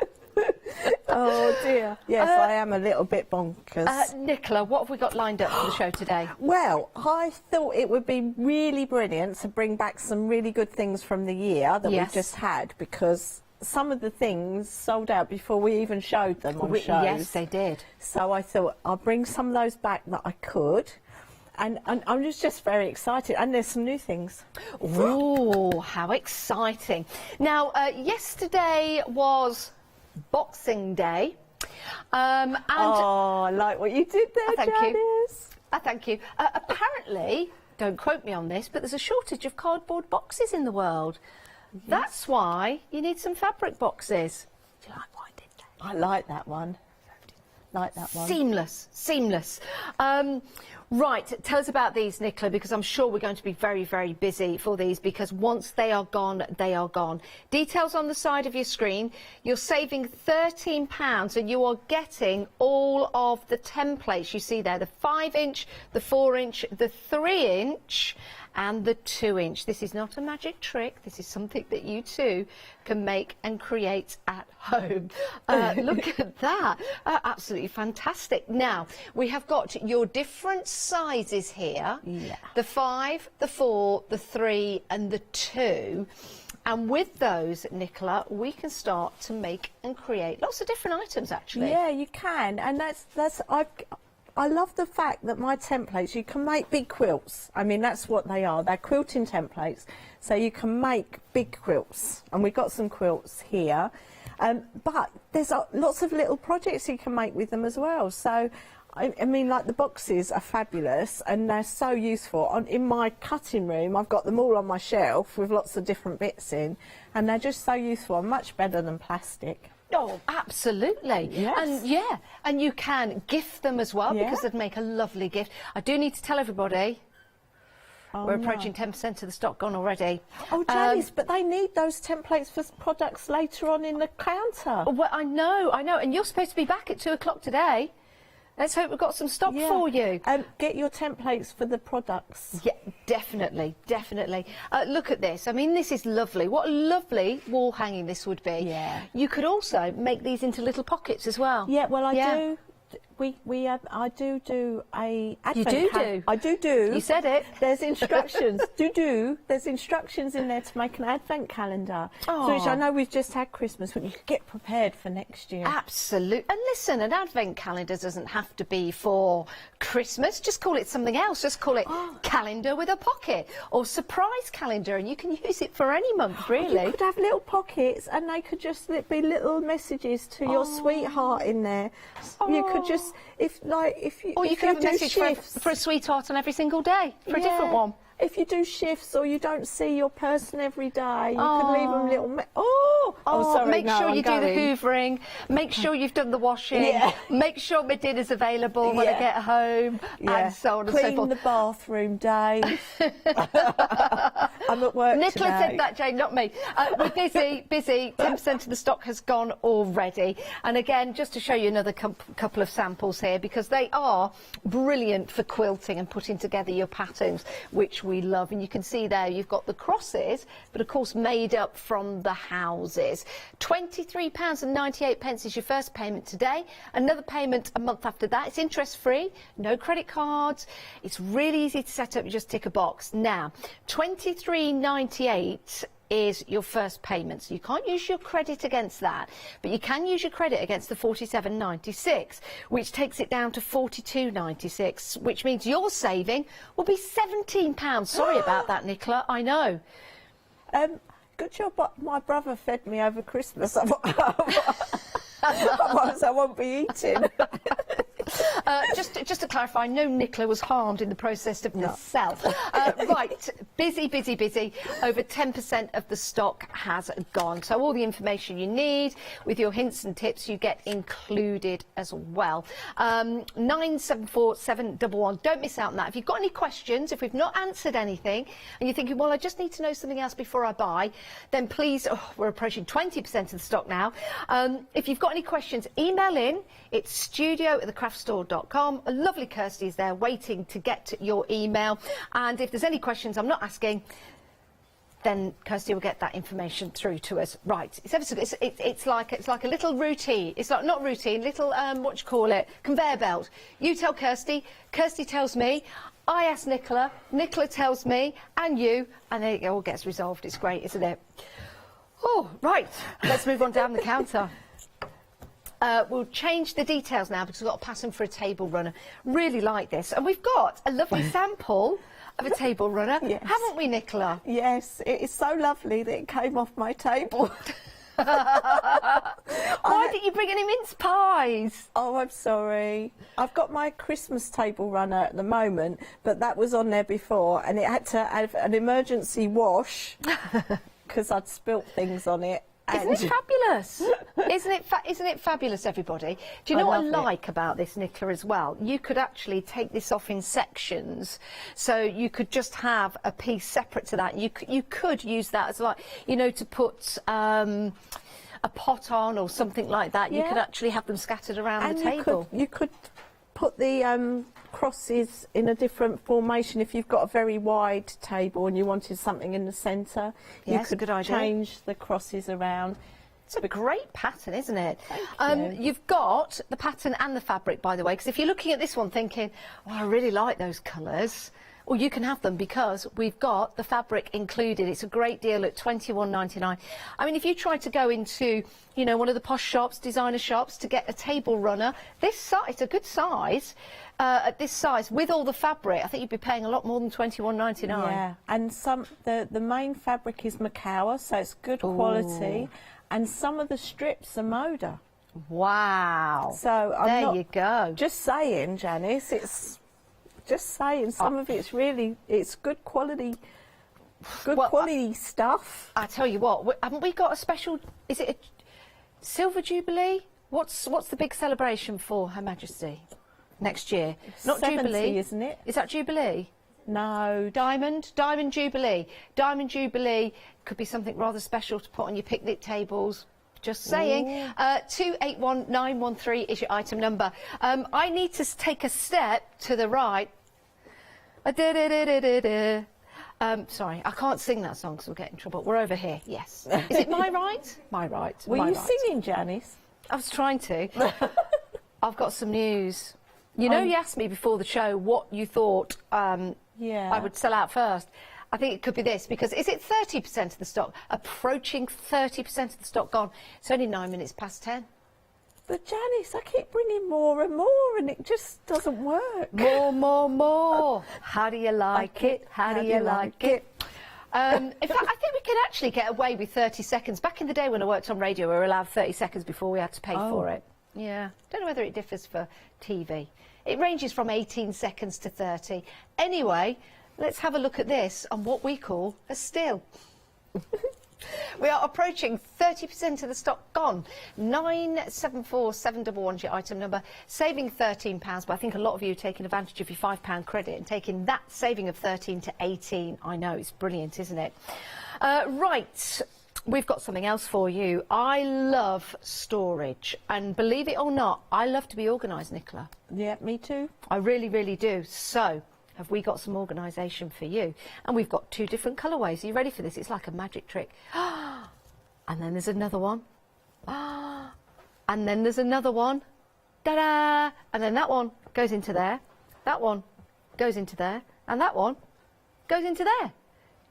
Oh dear. Yes, I am a little bit bonkers. Nicola, what have we got lined up for the show today? Well, I thought it would be really brilliant to bring back some really good things from the year that we've just had, because some of the things sold out before we even showed them on shows. Yes, they did. So I thought I'll bring some of those back that I could. And I'm just very excited. And there's some new things. Oh, how exciting. Now, yesterday was Boxing Day. And oh, I like what you did there, Janice. Thank you. Apparently, don't quote me on this, but there's a shortage of cardboard boxes in the world. Yes. That's why you need some fabric boxes. Do you like what I did there? I like that one. Like that one. Seamless, seamless. Right, tell us about these, Nicola, because I'm sure we're going to be very, very busy for these, because once they are gone, they are gone. Details on the side of your screen. You're saving £13 and you are getting all of the templates you see there, the 5-inch, the 4-inch, the 3-inch and the 2-inch. This is not a magic trick. This is something that you too can make and create at home. Look at that. Absolutely fantastic. Now, we have got your different sizes here. Yeah. The 5, the 4, the 3 and the 2. And with those, Nicola, we can start to make and create lots of different items, actually. Yeah, you can. And I love the fact that my templates, you can make big quilts. I mean, that's what they are. They're quilting templates. So you can make big quilts. And we've got some quilts here. But there's lots of little projects you can make with them as well. So, I mean, like the boxes are fabulous and they're so useful. In my cutting room, I've got them all on my shelf with lots of different bits in. And they're just so useful and much better than plastic. Oh, absolutely. Yes. And you can gift them as well, because they'd make a lovely gift. I do need to tell everybody, we're approaching 10% of the stock gone already. Oh, Janice, but they need those templates for products later on in the counter. Well, I know, and you're supposed to be back at 2 o'clock today. Let's hope we've got some stock for you. Get your templates for the products. Yeah, definitely, definitely. Look at this. I mean, this is lovely. What a lovely wall hanging this would be. Yeah. You could also make these into little pockets as well. Yeah, well, I do. I do a You do? I do. You said it. There's instructions. There's instructions in there to make an advent calendar. So which I know we've just had Christmas, but you could get prepared for next year. Absolutely. And listen, an advent calendar doesn't have to be for Christmas. Just call it something else. Just call it calendar with a pocket or surprise calendar, and you can use it for any month, really. You could have little pockets, and they could just be little messages to your sweetheart in there. You could just, if you could have a message for a sweetheart on every single day, for a different one. If you do shifts or you don't see your person every day, you could leave them little... sorry, make sure you do the going. hoovering. Make sure you've done the washing. Make sure my dinner's available when I get home, and so on and so forth. Clean the bathroom, Dave. I'm at work Nicola today. said that, Jane, not me. We're busy. 10% of the stock has gone already. And again, just to show you another couple of samples here, because they are brilliant for quilting and putting together your patterns, which we love. And you can see there you've got the crosses, but of course made up from the houses. £23.98 is your first payment today. Another payment a month after that. It's interest free, no credit cards. It's really easy to set up. You just tick a box. Now, £23.98 is your first payment. So you can't use your credit against that, but you can use your credit against the £47.96, which takes it down to £42.96, which means your saving will be £17. Sorry about that, Nicola, I know. Good job, my brother fed me over Christmas. Otherwise I won't be eating. Just to clarify, no Nicola was harmed in the process of the sell. Right, busy. Over 10% of the stock has gone. So all the information you need with your hints and tips you get included as well. 974711. Don't miss out on that. If you've got any questions, if we've not answered anything, and you're thinking, well, I just need to know something else before I buy, then please, we're approaching 20% of the stock now. If you've got any questions, email in. It's studio@thecraftstore.com. A lovely Kirsty is there waiting to get your email. And if there's any questions I'm not asking, then Kirsty will get that information through to us. Right, it's like a little routine. It's like not routine, little what do you call it? Conveyor belt. You tell Kirsty, Kirsty tells me. I ask Nicola, Nicola tells me, and you, and then it all gets resolved. It's great, isn't it? Oh, right. Let's move on down the counter. We'll change the details now because we've got a pattern for a table runner. Really like this. And we've got a lovely sample of a table runner, haven't we, Nicola? Yes, it is so lovely that it came off my table. Why didn't you bring any mince pies? Oh, I'm sorry. I've got my Christmas table runner at the moment, but that was on there before, and it had to have an emergency wash because I'd spilt things on it. Isn't it fabulous? Isn't it fabulous, everybody? Do you know what I like about this, Nicola, as well? You could actually take this off in sections, so you could just have a piece separate to that. You could use that as like, you know, to put a pot on or something like that. You could actually have them scattered around the table. You could put the crosses in a different formation. If you've got a very wide table and you wanted something in the centre, you could good idea. Change the crosses around. It's a great pattern, isn't it? Thank you. You've got the pattern and the fabric, by the way, because if you're looking at this one thinking, oh, I really like those colours, well, you can have them because we've got the fabric included. It's a great deal at £21.99. I mean, if you try to go into, you know, one of the posh shops, designer shops, to get a table runner, this size, it's a good size, at this size, with all the fabric, I think you'd be paying a lot more than £21.99. Yeah, and the main fabric is Macawa, so it's good quality, and some of the strips are Moda. Wow. So there you go. Just saying, Janice, it's... Just saying, some of it's really, it's good quality, quality stuff. I tell you what, haven't we got a special, is it a Silver Jubilee? What's the big celebration for Her Majesty next year? Not 70, Jubilee, isn't it? Is that Jubilee? No. Diamond Jubilee. Diamond Jubilee could be something rather special to put on your picnic tables. Just saying. 281913 is your item number. I need to take a step to the right. Sorry, I can't sing that song because we'll get in trouble. We're over here, yes. Is it my right? My right. Were my you right. singing, Janice? I was trying to. I've got some news. You know, you asked me before the show what you thought I would sell out first. I think it could be this, because is it 30% of the stock? Approaching 30% of the stock gone. It's only 9 minutes past 10. But Janice, I keep bringing more and more and it just doesn't work. More, more, more. How do you like it? How do you like it? In fact, I think we can actually get away with 30 seconds. Back in the day when I worked on radio, we were allowed 30 seconds before we had to pay for it. Yeah. Don't know whether it differs for TV. It ranges from 18 seconds to 30. Anyway, let's have a look at this on what we call a still. We are approaching 30% of the stock gone. 974711 is your item number, saving £13, but I think a lot of you are taking advantage of your £5 credit and taking that saving of 13 to 18. I know, it's brilliant, isn't it? Right, we've got something else for you. I love storage, and believe it or not, I love to be organised, Nicola. Yeah, me too. I really, really do. So, have we got some organisation for you? And we've got 2 different colourways. Are you ready for this? It's like a magic trick. And then there's another one. And then there's another one. Ta-da! And then that one goes into there. That one goes into there. And that one goes into there.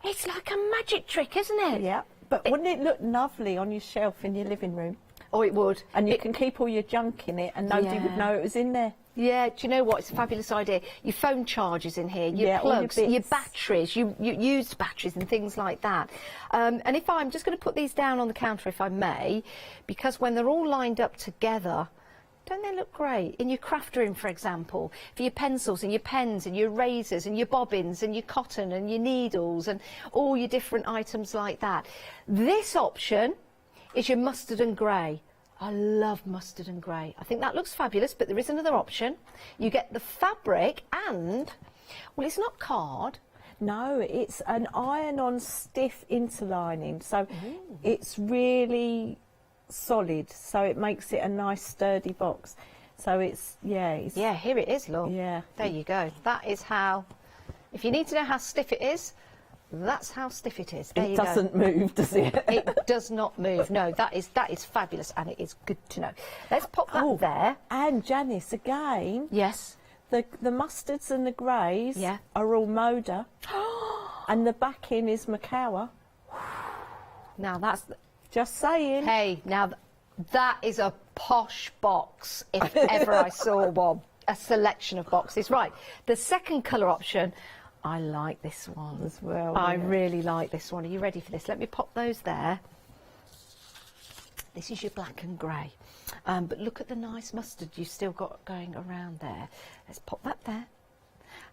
It's like a magic trick, isn't it? Yeah. But wouldn't it look lovely on your shelf in your living room? Oh, it would. And you can keep all your junk in it and nobody would know it was in there. Yeah, do you know what? It's a fabulous idea. Your phone chargers in here, your plugs, your batteries, you used batteries and things like that. And if I'm just going to put these down on the counter, if I may, because when they're all lined up together, don't they look great? In your craft room, for example, for your pencils and your pens and your razors and your bobbins and your cotton and your needles and all your different items like that. This option is your mustard and grey. I love mustard and grey. I think that looks fabulous, but there is another option. You get the fabric and, well, it's not card. No, it's an iron-on stiff interlining, so it's really solid, so it makes it a nice sturdy box. So it's, yeah, here it is, look. Yeah. There you go. That is how, if you need to know how stiff it is, that's how stiff it is. There it you doesn't go. move, does it? It does not move. No, that is fabulous, and it is good to know. Let's pop that there. And Janice, again. Yes. The mustards and the greys are all Moda, and the backing is Macawa. Now that's just saying. Hey, now that is a posh box, if ever I saw one. A selection of boxes. Right. The second colour option. I like this one as well. I really like this one. Are you ready for this? Let me pop those there. This is your black and grey. But look at the nice mustard you've still got going around there. Let's pop that there.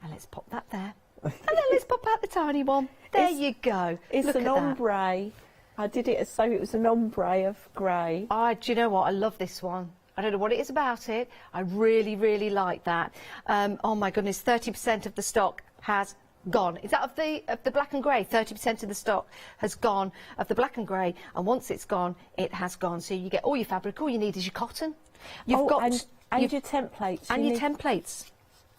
And let's pop that there. And then let's pop out the tiny one. There you go. It's look an at ombre. I did it as so it was an ombre of grey. Do you know what? I love this one. I don't know what it is about it. I really, really like that. Oh my goodness, 30% of the stock has gone. Is that of the black and grey? 30% of the stock has gone of the black and grey, and once it's gone, it has gone. So you get all your fabric. All you need is your cotton. You've got and your templates. And your templates.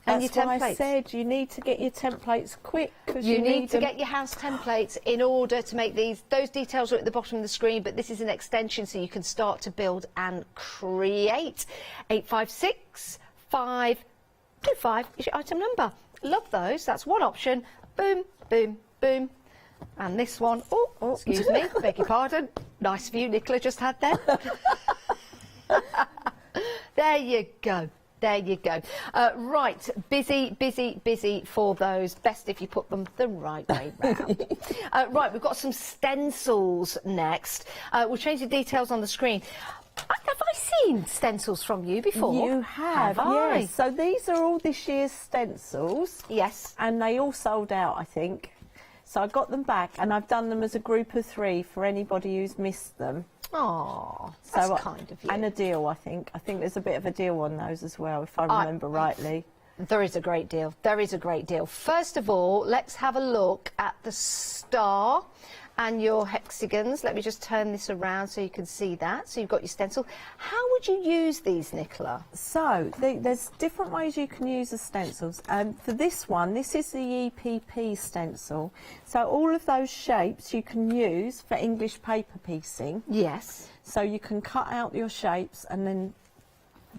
That's why I said you need to get your templates quick. You need to get your house templates in order to make these. Those details are at the bottom of the screen, but this is an extension so you can start to build and create. 856 525 is your item number. Love those. That's one option. Boom, boom, boom. And this one, excuse me, beg your pardon. Nice view Nicola just had there. There you go. There you go. Right, busy for those. Best if you put them the right way round. Right, we've got some stencils next. We'll change the details on the screen. Have I seen stencils from you before? You have I? Yes. So these are all this year's stencils. Yes. And they all sold out, I think. So I got them back, and I've done them as a group of 3 for anybody who's missed them. Oh, that's kind of you. And a deal, I think. I think there's a bit of a deal on those as well, if I remember rightly. There is a great deal. There is a great deal. First of all, let's have a look at the star and your hexagons. Let me just turn this around so you can see that. So you've got your stencil. How would you use these, Nicola? So there's different ways you can use the stencils. For this one, this is the EPP stencil. So all of those shapes you can use for English paper piecing. Yes. So you can cut out your shapes and then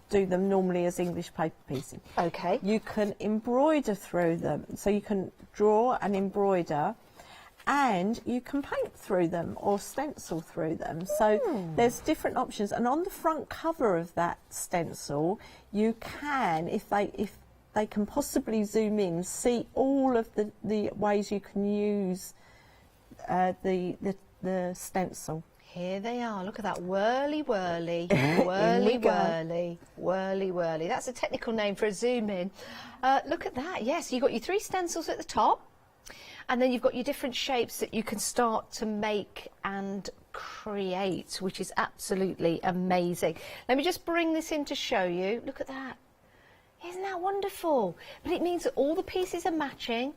do them normally as English paper piecing. Okay. You can embroider through them, so you can draw and embroider, and you can paint through them or stencil through them. So there's different options, and on the front cover of that stencil, you can, if they can possibly zoom in, see all of the ways you can use the stencil. Here they are. Look at that. Whirly, whirly, whirly, whirly, whirly, whirly. That's a technical name for a zoom in. Look at that. Yes, you've got your 3 stencils at the top, and then you've got your different shapes that you can start to make and create, which is absolutely amazing. Let me just bring this in to show you. Look at that. Isn't that wonderful? But it means that all the pieces are matching.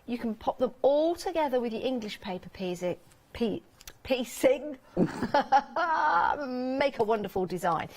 You can pop them all together with your English paper piecing. Make a wonderful design.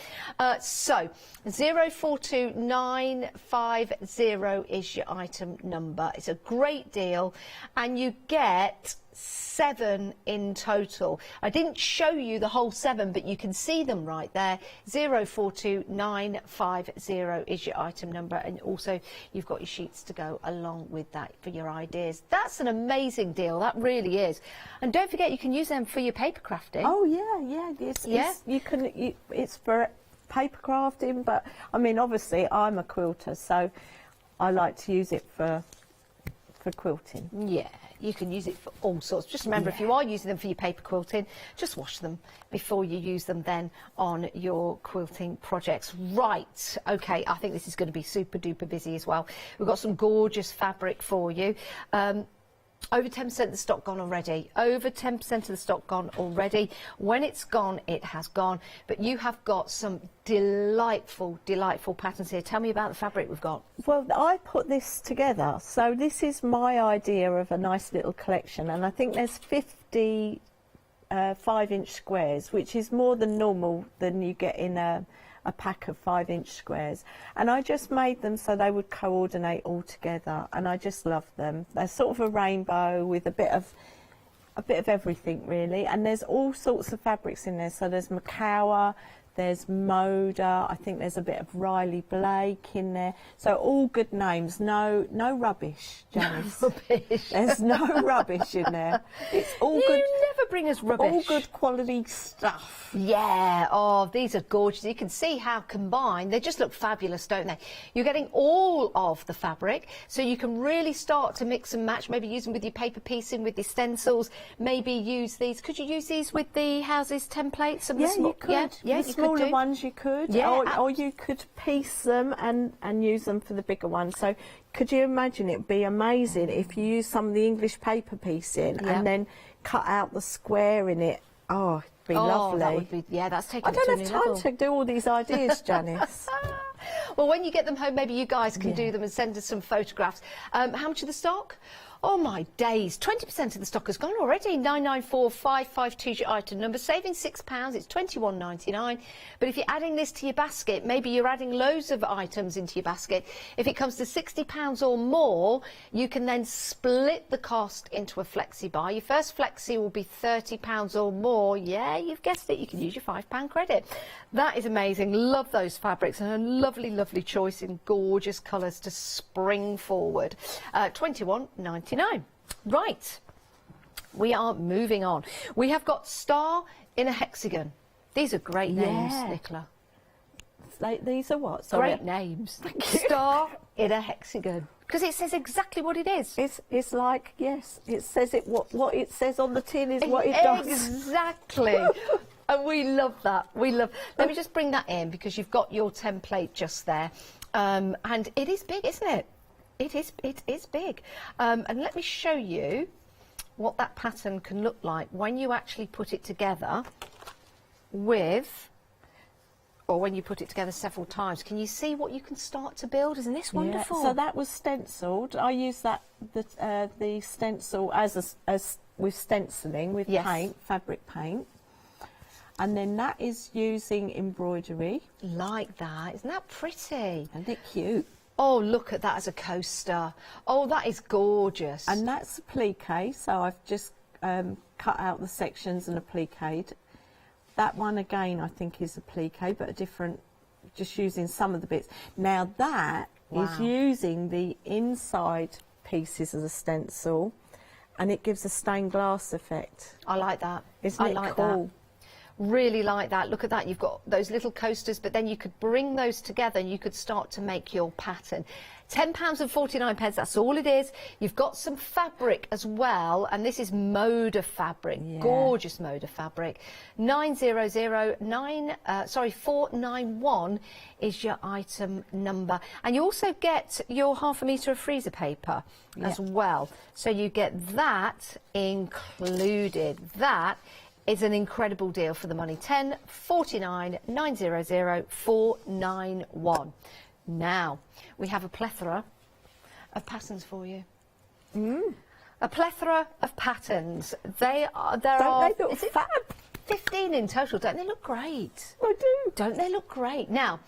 So 042950 is your item number. It's a great deal, and you get 7 in total. I didn't show you the whole 7, but you can see them right there. 042950 is your item number, and also you've got your sheets to go along with that for your ideas. That's an amazing deal, that really is. And don't forget, you can use them for your paper crafting. Oh yeah, it's for paper crafting, but I mean, obviously I'm a quilter, so I like to use it for quilting. Yeah, you can use it for all sorts. Just remember, if you are using them for your paper quilting, just wash them before you use them then on your quilting projects. Right, okay, I think this is going to be super duper busy as well. We've got some gorgeous fabric for you. Over 10% of the stock gone already. Over 10% of the stock gone already. When it's gone, it has gone. But you have got some delightful, delightful patterns here. Tell me about the fabric we've got. Well, I put this together. So this is my idea of a nice little collection. And I think there's 50 5-inch squares, which is more than normal than you get in a pack of 5-inch squares, and I just made them so they would coordinate all together, and I just love them. They're sort of a rainbow with a bit of everything really, and there's all sorts of fabrics in there. So there's Macawa, there's Moda, I think there's a bit of Riley Blake in there. So all good names, no rubbish, Janice. No rubbish. There's no rubbish in there. It's all good. You never bring us rubbish. All good quality stuff. Yeah, oh, these are gorgeous. You can see how combined, they just look fabulous, don't they? You're getting all of the fabric, so you can really start to mix and match, maybe use them with your paper piecing, with your stencils, maybe use these. Could you use these with the houses templates? Yeah, you could. Yeah, the smaller ones you could. Yeah. Or you could piece them and use them for the bigger ones. So could you imagine it would be amazing if you use some of the English paper piecing and then cut out the square in it. Oh, it'd be lovely. That would be, yeah, that's taking I it to a don't new have time level. to do all these ideas, Janice. Well, when you get them home, maybe you guys can do them and send us some photographs. How much of the stock? Oh my days, 20% of the stock has gone already. 994552 is your item number, saving £6, it's £21.99. But if you're adding this to your basket, maybe you're adding loads of items into your basket. If it comes to £60 or more, you can then split the cost into a flexi buy. Your first flexi will be £30 or more. Yeah, you've guessed it, you can use your £5 credit. That is amazing. Love those fabrics, and a lovely, lovely choice in gorgeous colours to spring forward. £21.99. Right, we are moving on. We have got Star in a Hexagon. These are great names, Nicola. These are what? Sorry. Great names. Star in a Hexagon. Because it says exactly what it is. It's like, yes, it says it. What it says on the tin is what it does. Exactly. And we love that. We love. Let me just bring that in, because you've got your template just there, and it is big, isn't it? It is big. And let me show you what that pattern can look like when you actually put it together with, or when you put it together several times. Can you see what you can start to build? Isn't this wonderful? So that was stenciled. I use the stencil as with stenciling with paint, fabric paint. And then that is using embroidery. Like that. Isn't that pretty? Isn't it cute? Oh, look at that as a coaster. Oh, that is gorgeous. And that's applique, so I've just cut out the sections and appliqued. That one again, I think, is applique, but a different just using some of the bits. Now that is using the inside pieces as a stencil, and it gives a stained glass effect. I like that. Isn't it cool? Really like that. Look at that. You've got those little coasters, but then you could bring those together and you could start to make your pattern. £10.49, that's all it is. You've got some fabric as well, and this is Moda fabric, gorgeous Moda fabric. 491 is your item number. And you also get your ½ metre of freezer paper as well. So you get that included. That is an incredible deal for the money. 10.49 900 491. Now we have a plethora of patterns for you. A plethora of patterns. They look fab? 15 in total. Don't they look great? I do. Don't they look great? Now,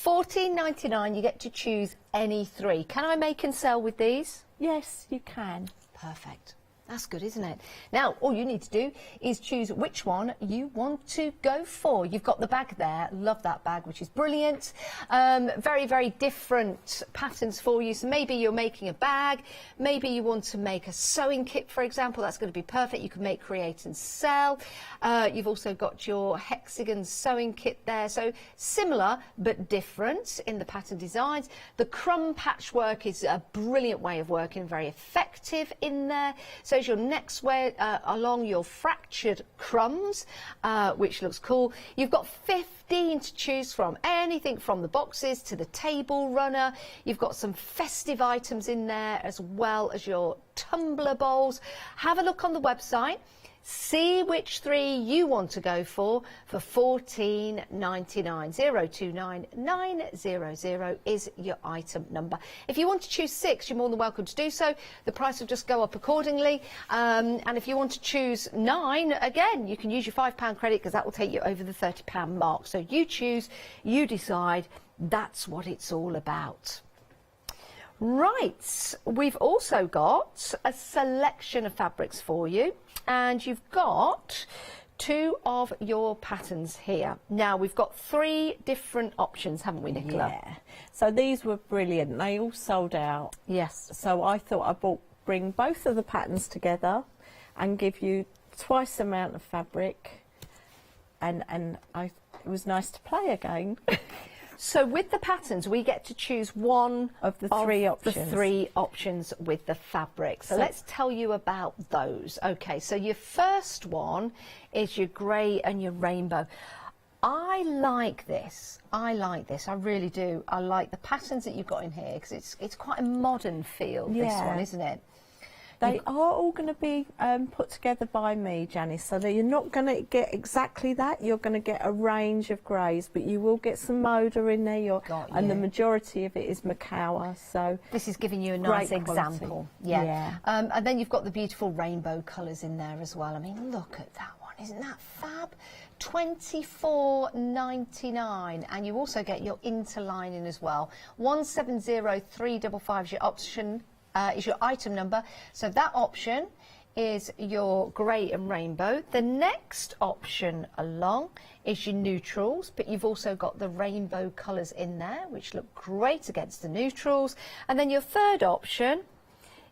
$14.99. You get to choose any 3. Can I make and sell with these? Yes, you can. Perfect. That's good, isn't it? Now, all you need to do is choose which one you want to go for. You've got the bag there. Love that bag, which is brilliant. Very, very different patterns for you. So maybe you're making a bag. Maybe you want to make a sewing kit, for example. That's going to be perfect. You can make, create and sell. You've also got your hexagon sewing kit there. So similar but different in the pattern designs. The crumb patchwork is a brilliant way of working, very effective in there. So your next way along your fractured crumbs, which looks cool. You've got 15 to choose from, anything from the boxes to the table runner. You've got some festive items in there as well as your tumbler bowls. Have a look on the website. See which 3 you want to go for $14.99. 029 900 is your item number. If you want to choose 6, you're more than welcome to do so. The price will just go up accordingly. And if you want to choose 9, again, you can use your £5 credit because that will take you over the £30 mark. So you choose, you decide. That's what it's all about. Right, we've also got a selection of fabrics for you, and you've got 2 of your patterns here. Now, we've got 3 different options, haven't we, Nicola? Yeah. So these were brilliant. They all sold out. Yes. So I thought I'd bring both of the patterns together and give you twice the amount of fabric, and it was nice to play again. So with the patterns, we get to choose one of the 3 options. The 3 options with the fabric. So let's tell you about those. Okay, so your first one is your grey and your rainbow. I like this. I really do. I like the patterns that you've got in here because it's quite a modern feel, this one, isn't it? They are all going to be put together by me, Janice, so that you're not going to get exactly that. You're going to get a range of greys, but you will get some Moda in there, and the majority of it is Macawa. So this is giving you a nice example. Yeah. And then you've got the beautiful rainbow colours in there as well. I mean, look at that one. Isn't that fab? $24.99, and you also get your interlining as well. 170355 is your option. Is your item number. So that option is your grey and rainbow. The next option along is your neutrals, but you've also got the rainbow colours in there, which look great against the neutrals. And then your third option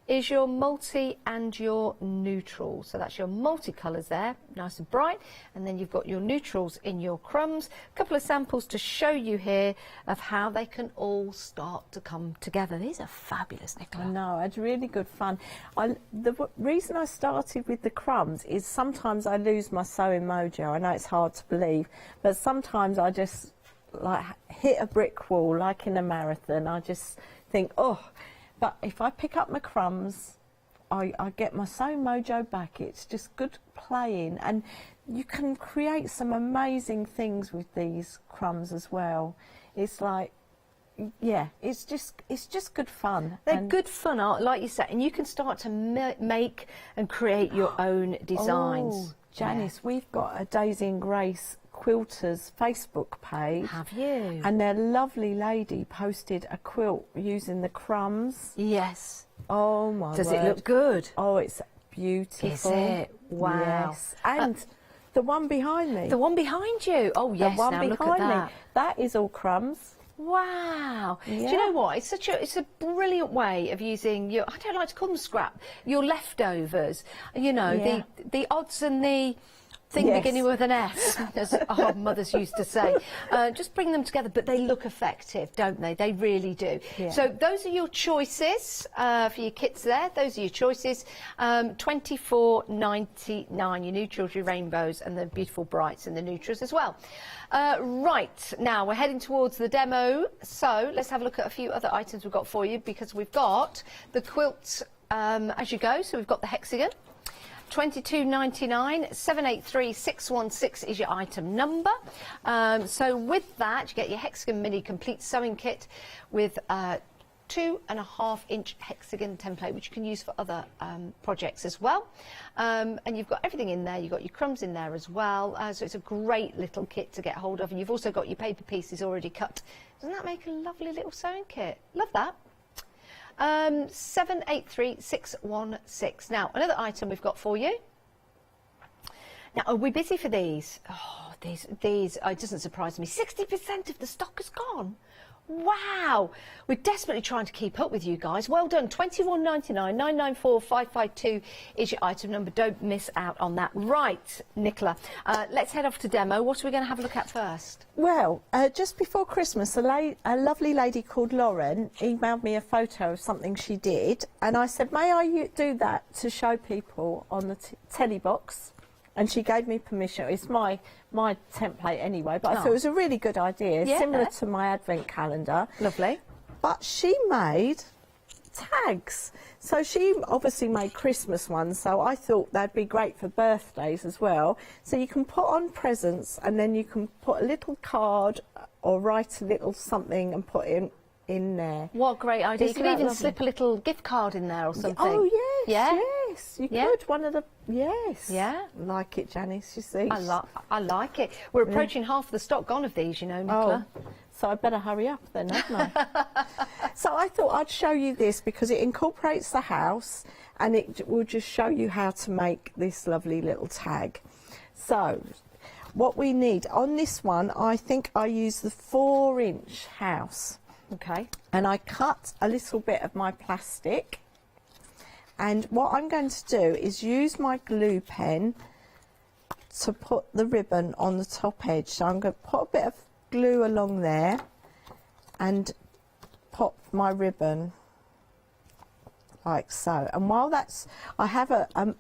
is your multi and your neutrals. So that's your multicolours there, nice and bright. And then you've got your neutrals in your crumbs. A couple of samples to show you here of how they can all start to come together. These are fabulous, Nicola. I know, it's really good fun. The reason I started with the crumbs is sometimes I lose my sewing mojo. I know it's hard to believe, but sometimes I just like hit a brick wall, like in a marathon. I just think, oh. But if I pick up my crumbs, I get my sewing mojo back. It's just good playing, and you can create some amazing things with these crumbs as well. It's like, yeah, it's just good fun. They're good fun, like you said, and you can start to make and create your own designs. Oh, Janice, we've got a Daisy and Grace Quilters Facebook page. Have you? And their lovely lady posted a quilt using the crumbs. Yes. Oh my Does word. it look good? Oh, it's beautiful. Is it? Wow. Yes. And The one behind me. The one behind you. Oh yes, the one now behind look at that. me. That is all crumbs. Wow. Yeah. Do you know what? It's a brilliant way of using your, I don't like to call them scrap, your leftovers. You know, the odds and the thing beginning with an S, as our mothers used to say. Just bring them together, but they look effective, don't they? They really do. Yeah. So those are your choices for your kits there. Those are your choices. $24.99, your neutrals, your rainbows, and the beautiful brights and the neutrals as well. Right, now we're heading towards the demo, so let's have a look at a few other items we've got for you, because we've got the quilt as you go. So we've got the hexagon. $22.99, 783616 is your item number. So with that, you get your hexagon mini complete sewing kit with 2.5-inch hexagon template, which you can use for other projects as well. And you've got everything in there. You've got your crumbs in there as well. So it's a great little kit to get hold of. And you've also got your paper pieces already cut. Doesn't that make a lovely little sewing kit? Love that. 783616. Now, another item we've got for you. Now, are we busy for these? Oh, these, it doesn't surprise me. 60% of the stock is gone. Wow. We're desperately trying to keep up with you guys. Well done. $21.99, 994552 is your item number. Don't miss out on that. Right, Nicola, let's head off to demo. What are we going to have a look at first? Well, just before Christmas, a lovely lady called Lauren emailed me a photo of something she did, and I said, may I do that to show people on the telly box? And she gave me permission. It's my template anyway, but I thought it was a really good idea, similar to my advent calendar. Lovely. But she made tags. So she obviously made Christmas ones, so I thought they'd be great for birthdays as well. So you can put on presents, and then you can put a little card or write a little something and put in there. What a great idea. Isn't you can even lovely? slip a little gift card in there or something. Oh, yes, Yeah? yes. You could. One of the, yes. Yeah. Like it, Janice, you see. I like it. We're approaching half the stock gone of these, you know, Nicola. Oh, so I better hurry up then, haven't I? So I thought I'd show you this because it incorporates the house, and it will just show you how to make this lovely little tag. So what we need on this one, I think I used the 4-inch house. Okay. And I cut a little bit of my plastic, and what I'm going to do is use my glue pen to put the ribbon on the top edge. So I'm going to put a bit of glue along there and pop my ribbon like so. And while that's, I have a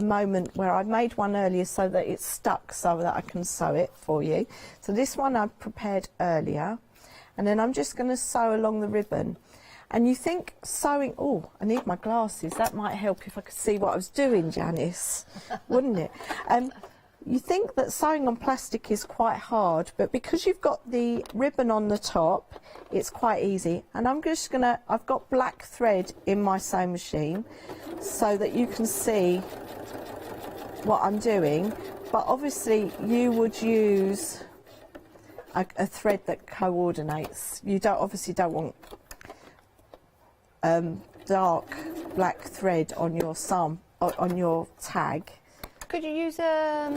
moment where I made one earlier so that it's stuck so that I can sew it for you. So this one I've prepared earlier. And then I'm just going to sew along the ribbon. And you think sewing, oh, I need my glasses. That might help if I could see what I was doing, Janice, wouldn't it? You think that sewing on plastic is quite hard, but because you've got the ribbon on the top, it's quite easy. And I'm just going to, I've got black thread in my sewing machine so that you can see what I'm doing. But obviously you would use a thread that coordinates. You obviously don't want dark black thread on your tag. Could you use a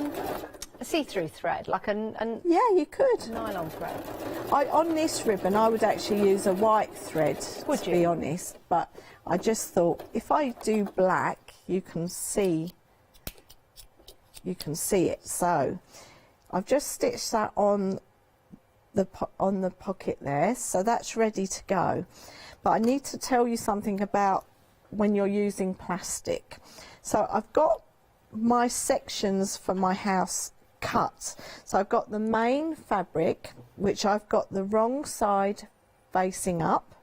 see-through thread, like yeah, you could. Nylon thread? On this ribbon, I would actually use a white thread, to be honest. But I just thought, if I do black, you can see it. So I've just stitched that on the pocket there, so that's ready to go. But I need to tell you something about when you're using plastic. So I've got my sections for my house cut. So I've got the main fabric, which I've got the wrong side facing up,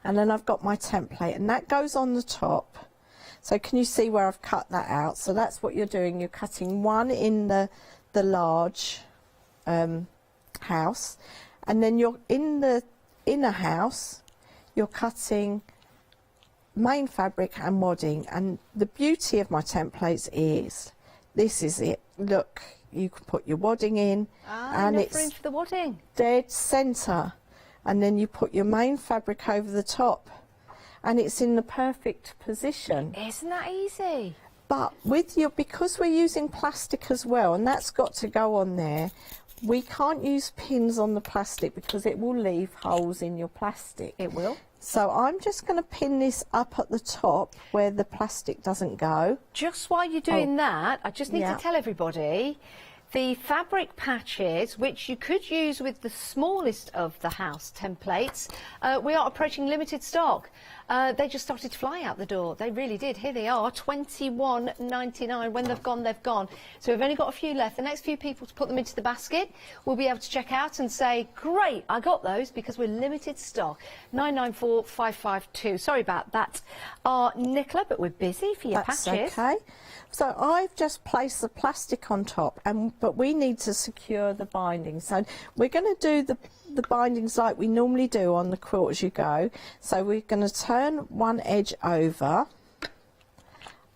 and then I've got my template, and that goes on the top. So can you see where I've cut that out? So that's what you're doing. You're cutting one in the large house, and then you're in the inner house, you're cutting main fabric and wadding. And the beauty of my templates is, this is it. Look, you can put your wadding in, and it's room for the wadding. Dead centre, and then you put your main fabric over the top, and it's in the perfect position. Isn't that easy? But because we're using plastic as well, and that's got to go on there, we can't use pins on the plastic because it will leave holes in your plastic. It will. So I'm just going to pin this up at the top where the plastic doesn't go. Just while you're doing that, I just need Yeah. to tell everybody, the fabric patches, which you could use with the smallest of the house templates, we are approaching limited stock. They just started to fly out the door. They really did. Here they are, $21.99. When they've gone, they've gone. So we've only got a few left. The next few people to put them into the basket will be able to check out and say, great, I got those, because we're limited stock. 994552. Sorry about that, Nicola, but we're busy for your That's patches. okay. So I've just placed the plastic on top, but we need to secure the binding. So we're going to do the bindings like we normally do on the quilt as you go. So we're going to turn one edge over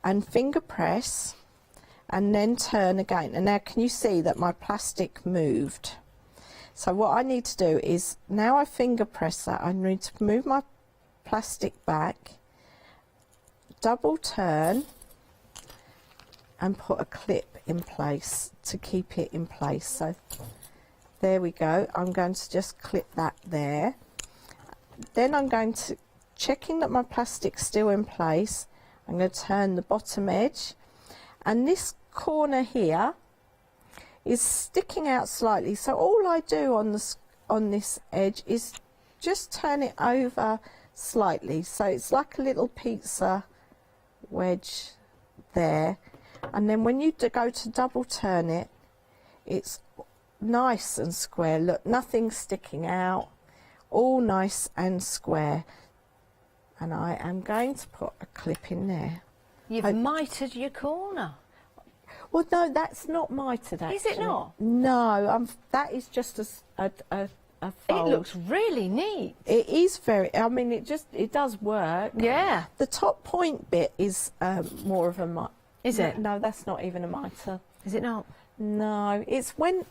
and finger press and then turn again. And now can you see that my plastic moved? So what I need to do is, now I finger press that, I need to move my plastic back, double turn, and put a clip in place to keep it in place. So there we go. I'm going to just clip that there. Then I'm going to, checking that my plastic's still in place, I'm going to turn the bottom edge, and this corner here is sticking out slightly. So all I do on this edge is just turn it over slightly. So it's like a little pizza wedge there. And then when you go to double turn it, it's nice and square. Look, nothing sticking out, all nice and square. And I am going to put a clip in there. You've mitered your corner. Well, no, that's not mitered, actually. Is it not? No, that is just a fold. It looks really neat. It is very, I mean, it does work. Yeah. The top point bit is more of a mite. Is it? No, that's not even a mitre. Is it not? No, it's when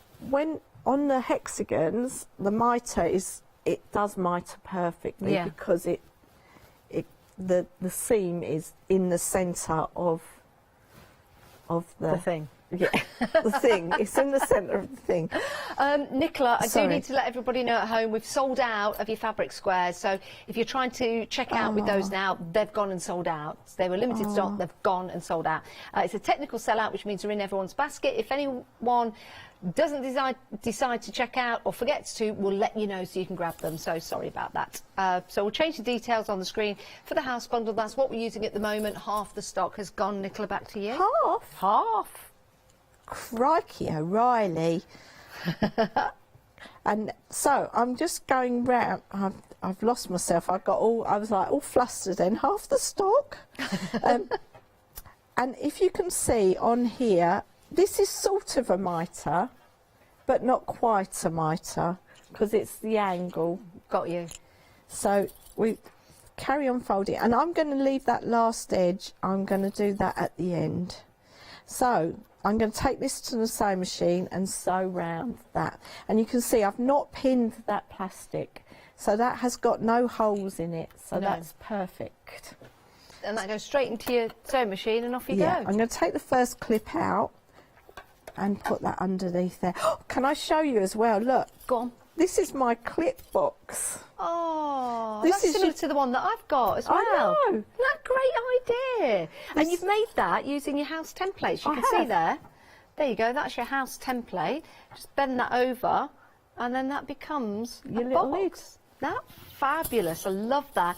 on the hexagons, the mitre it does mitre perfectly, Yeah. because the seam is in the centre of the thing. Yeah, the thing. It's in the centre of the thing. Nicola, I Sorry. do need to let everybody know at home we've sold out of your fabric squares. So if you're trying to check out with those now, they've gone and sold out. They were limited stock, they've gone and sold out. It's a technical sellout, which means they're in everyone's basket. If anyone doesn't decide to check out or forgets to, we'll let you know so you can grab them. So sorry about that. So we'll change the details on the screen for the house bundle. That's what we're using at the moment. Half the stock has gone. Nicola, back to you. Half? Half. Crikey O'Reilly. And so I'm just going round. I've lost myself. I was like all flustered then. Half the stock. And if you can see on here, this is sort of a mitre, but not quite a mitre, because it's the angle. Got you. So we carry on folding, and I'm going to leave that last edge. I'm going to do that at the end. So I'm going to take this to the sewing machine and sew round that. And you can see I've not pinned that plastic, so that has got no holes in it, so that's perfect. And that goes straight into your sewing machine and off you go. I'm going to take the first clip out and put that underneath there. Can I show you as well? Look. Go on. This is my clip box. Oh, This that's is similar just- to the one that I've got as well. I know. Isn't that a great idea? And you've made that using your house templates. You I can see have. there. There you go. That's your house template. Just bend that over, and then that becomes Your a little box. That's fabulous. I love that.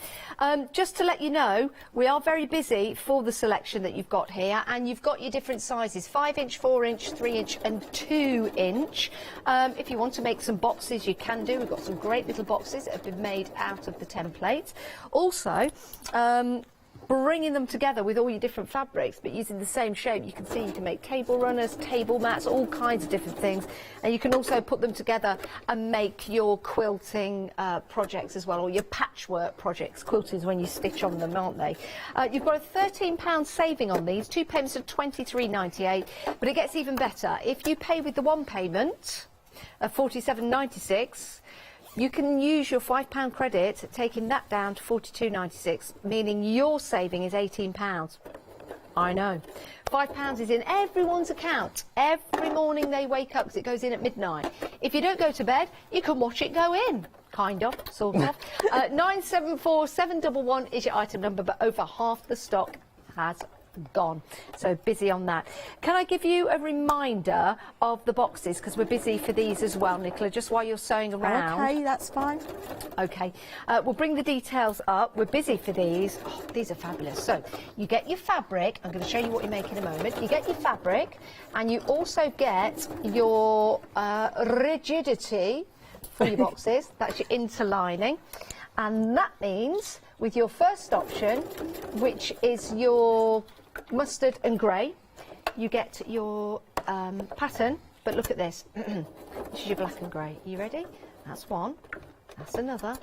Just to let you know, we are very busy for the selection that you've got here, and you've got your different sizes: 5-inch, 4-inch, 3-inch, and 2-inch. If you want to make some boxes, you can do. We've got some great little boxes that have been made out of the template. Also, bringing them together with all your different fabrics, but using the same shape. You can see you can make table runners, table mats, all kinds of different things, and you can also put them together and make your quilting projects as well, or your patchwork projects. Quilters when you stitch on them, aren't they? You've got a £13 saving on these, 2 payments of £23.98, but it gets even better. If you pay with the one payment of £47.96, you can use your £5 credit, taking that down to £42.96, meaning your saving is £18. I know. £5 is in everyone's account every morning they wake up because it goes in at midnight. If you don't go to bed, you can watch it go in. Kind of, sort of. 974 711 is your item number, but over half the stock has gone. So busy on that. Can I give you a reminder of the boxes, because we're busy for these as well, Nicola, just while you're sewing around. Okay, that's fine. Okay, we'll bring the details up. We're busy for these. Oh, these are fabulous. So you get your fabric. I'm going to show you what you make in a moment. You get your fabric, and you also get your rigidity for your boxes. That's your interlining, and that means with your first option, which is your mustard and grey, you get your pattern. But look at this. This is your black and grey. You ready? That's one. That's another.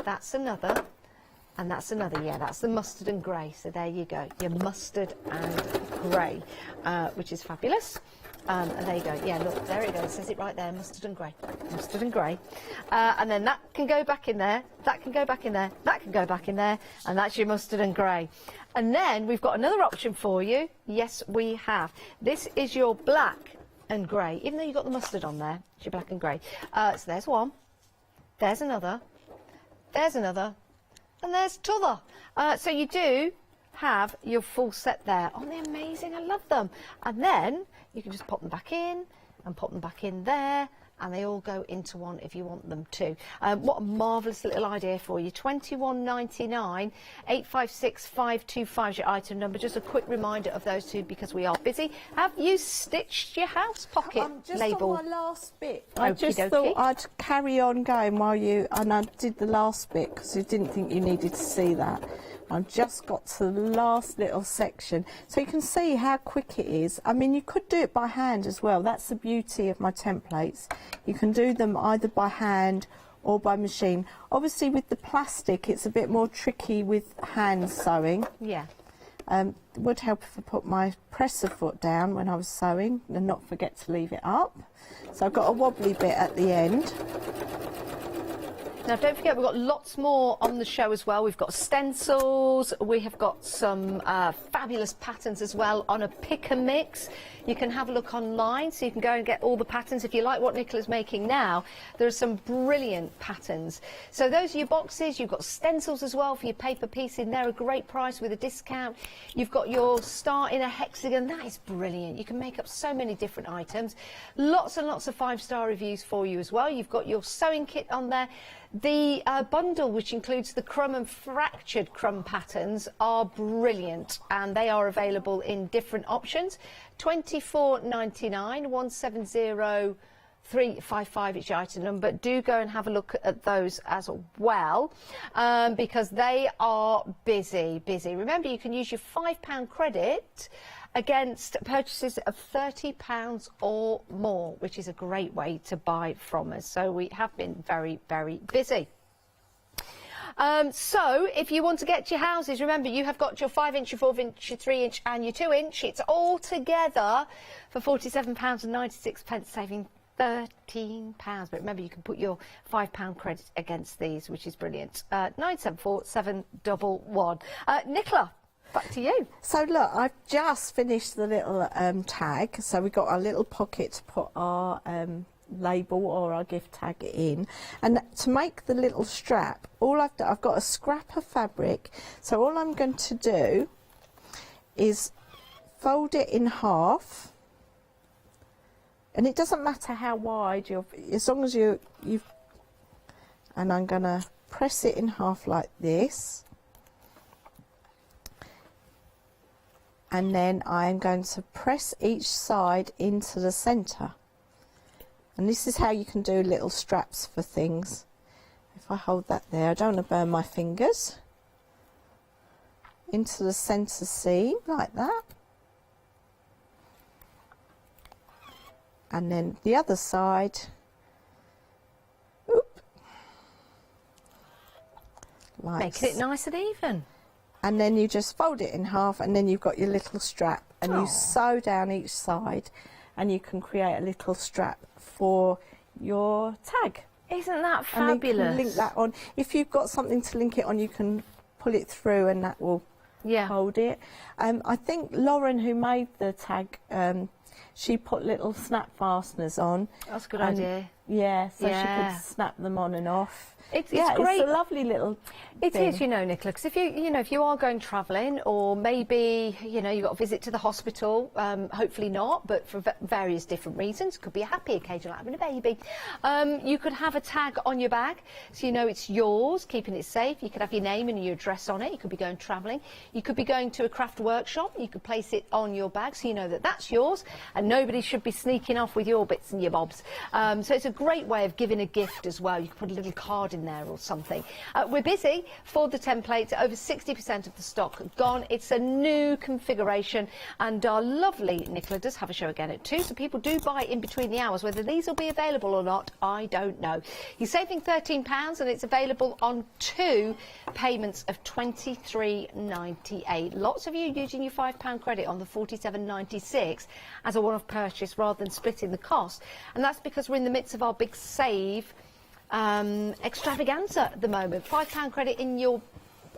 That's another. And that's another. Yeah, that's the mustard and grey. So there you go. Your mustard and grey, which is fabulous. And there you go. Yeah, look, there it goes. It says it right there, mustard and grey. Mustard and grey. And then that can go back in there, that can go back in there, that can go back in there, and that's your mustard and grey. And then we've got another option for you. Yes, we have. This is your black and grey. Even though you've got the mustard on there, it's your black and grey. So there's one, there's another, and there's t'other. So you do have your full set there. Aren't they amazing? I love them. And then you can just pop them back in and pop them back in there, and they all go into one if you want them to. What a marvellous little idea for you. £21.99, 856 525 is your item number. Just a quick reminder of those two because we are busy. Have you stitched your house pocket Just label? on my last bit. I just Okey-dokey. thought I'd carry on going while you, and I did the last bit because I didn't think you needed to see that. I've just got to the last little section, so you can see how quick it is. I mean, you could do it by hand as well. That's the beauty of my templates. You can do them either by hand or by machine. Obviously with the plastic it's a bit more tricky with hand sewing. Yeah. It would help if I put my presser foot down when I was sewing and not forget to leave it up. So I've got a wobbly bit at the end. Now, don't forget, we've got lots more on the show as well. We've got stencils. We have got some fabulous patterns as well on a pick and mix. You can have a look online, so you can go and get all the patterns. If you like what Nicola's making now, there are some brilliant patterns. So those are your boxes. You've got stencils as well for your paper piecing. They're a great price with a discount. You've got your star in a hexagon. That is brilliant. You can make up so many different items. Lots and lots of 5-star reviews for you as well. You've got your sewing kit on there. The bundle, which includes the crumb and fractured crumb patterns, are brilliant, and they are available in different options. £24.99, 170355 is your item number. Do go and have a look at those as well, because they are busy. Remember, you can use your £5 credit against purchases of £30 or more, which is a great way to buy from us. So we have been very, very busy. So if you want to get your houses, remember you have got your 5-inch, your 4-inch, your 3-inch and your 2-inch. It's all together for £47.96, saving £13. But remember, you can put your £5 credit against these, which is brilliant. 974 711. Nicola, back to you. So look, I've just finished the little tag. So we've got our little pocket to put our label or our gift tag in. And to make the little strap, all I've done, I've got a scrap of fabric. So all I'm going to do is fold it in half. And it doesn't matter how wide you're, as long as you've, and I'm going to press it in half like this. And then I'm going to press each side into the centre. And this is how you can do little straps for things. If I hold that there, I don't want to burn my fingers. Into the centre seam, like that. And then the other side. Oop. Like making it nice and even. And then you just fold it in half, and then you've got your little strap, and you sew down each side, and you can create a little strap for your tag. Isn't that And you fabulous? can link that on. If you've got something to link it on, you can pull it through, and that will hold it. I think Lauren, who made the tag, she put little snap fasteners on. That's a good idea. Yeah, so she could snap them on and off. It's great. It's a lovely little It thing. is, you know, Nicola, because if you are going travelling, or maybe, you know, you've got a visit to the hospital, hopefully not, but for various different reasons, could be a happy occasion like having a baby, you could have a tag on your bag, so you know it's yours, keeping it safe. You could have your name and your address on it. You could be going travelling. You could be going to a craft workshop. You could place it on your bag, so you know that that's yours, and nobody should be sneaking off with your bits and your bobs. So it's a great way of giving a gift as well. You could put a little card in there or something. We're busy for the templates. Over 60% of the stock gone. It's a new configuration, and our lovely Nicola does have a show again at 2, so people do buy in between the hours. Whether these will be available or not, I don't know. He's saving £13, and it's available on 2 payments of £23.98. Lots of you using your £5 credit on the £47.96 as a one-off purchase rather than splitting the cost, and that's because we're in the midst of our big save extravaganza at the moment. £5 credit in your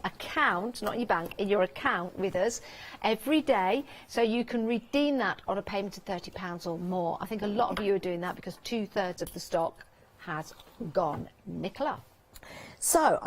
account, not in your bank, in your account with us every day, so you can redeem that on a payment of £30 or more. I think a lot of you are doing that because 2/3 of the stock has gone. Nicola. So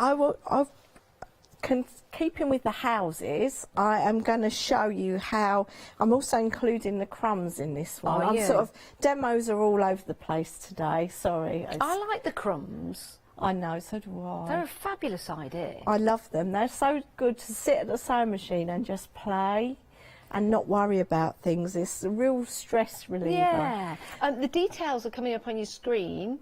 keeping with the houses, I am going to show you how. I'm also including the crumbs in this one. Are you? Demos are all over the place today. Sorry. I like the crumbs. I know, so do I. They're a fabulous idea. I love them. They're so good to sit at the sewing machine and just play and not worry about things. It's a real stress reliever. Yeah. The details are coming up on your screen.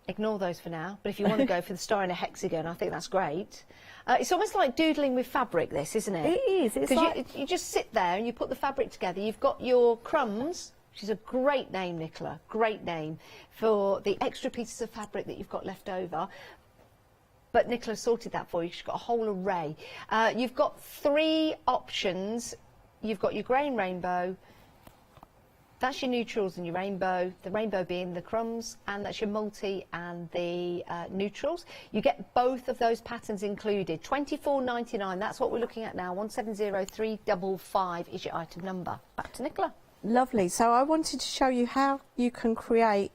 Ignore those for now, but if you want to go for the star in a hexagon, I think that's great. It's almost like doodling with fabric, this, isn't it? It is. It's because like... you just sit there and you put the fabric together. You've got your crumbs, which is a great name, Nicola, great name, for the extra pieces of fabric that you've got left over. But Nicola sorted that for you. She's got a whole array. You've got 3 options. You've got your grey and rainbow. That's your neutrals and your rainbow, the rainbow being the crumbs, and that's your multi and the neutrals. You get both of those patterns included. £24.99, that's what we're looking at now. 170355 is your item number. Back to Nicola. Lovely. So I wanted to show you how you can create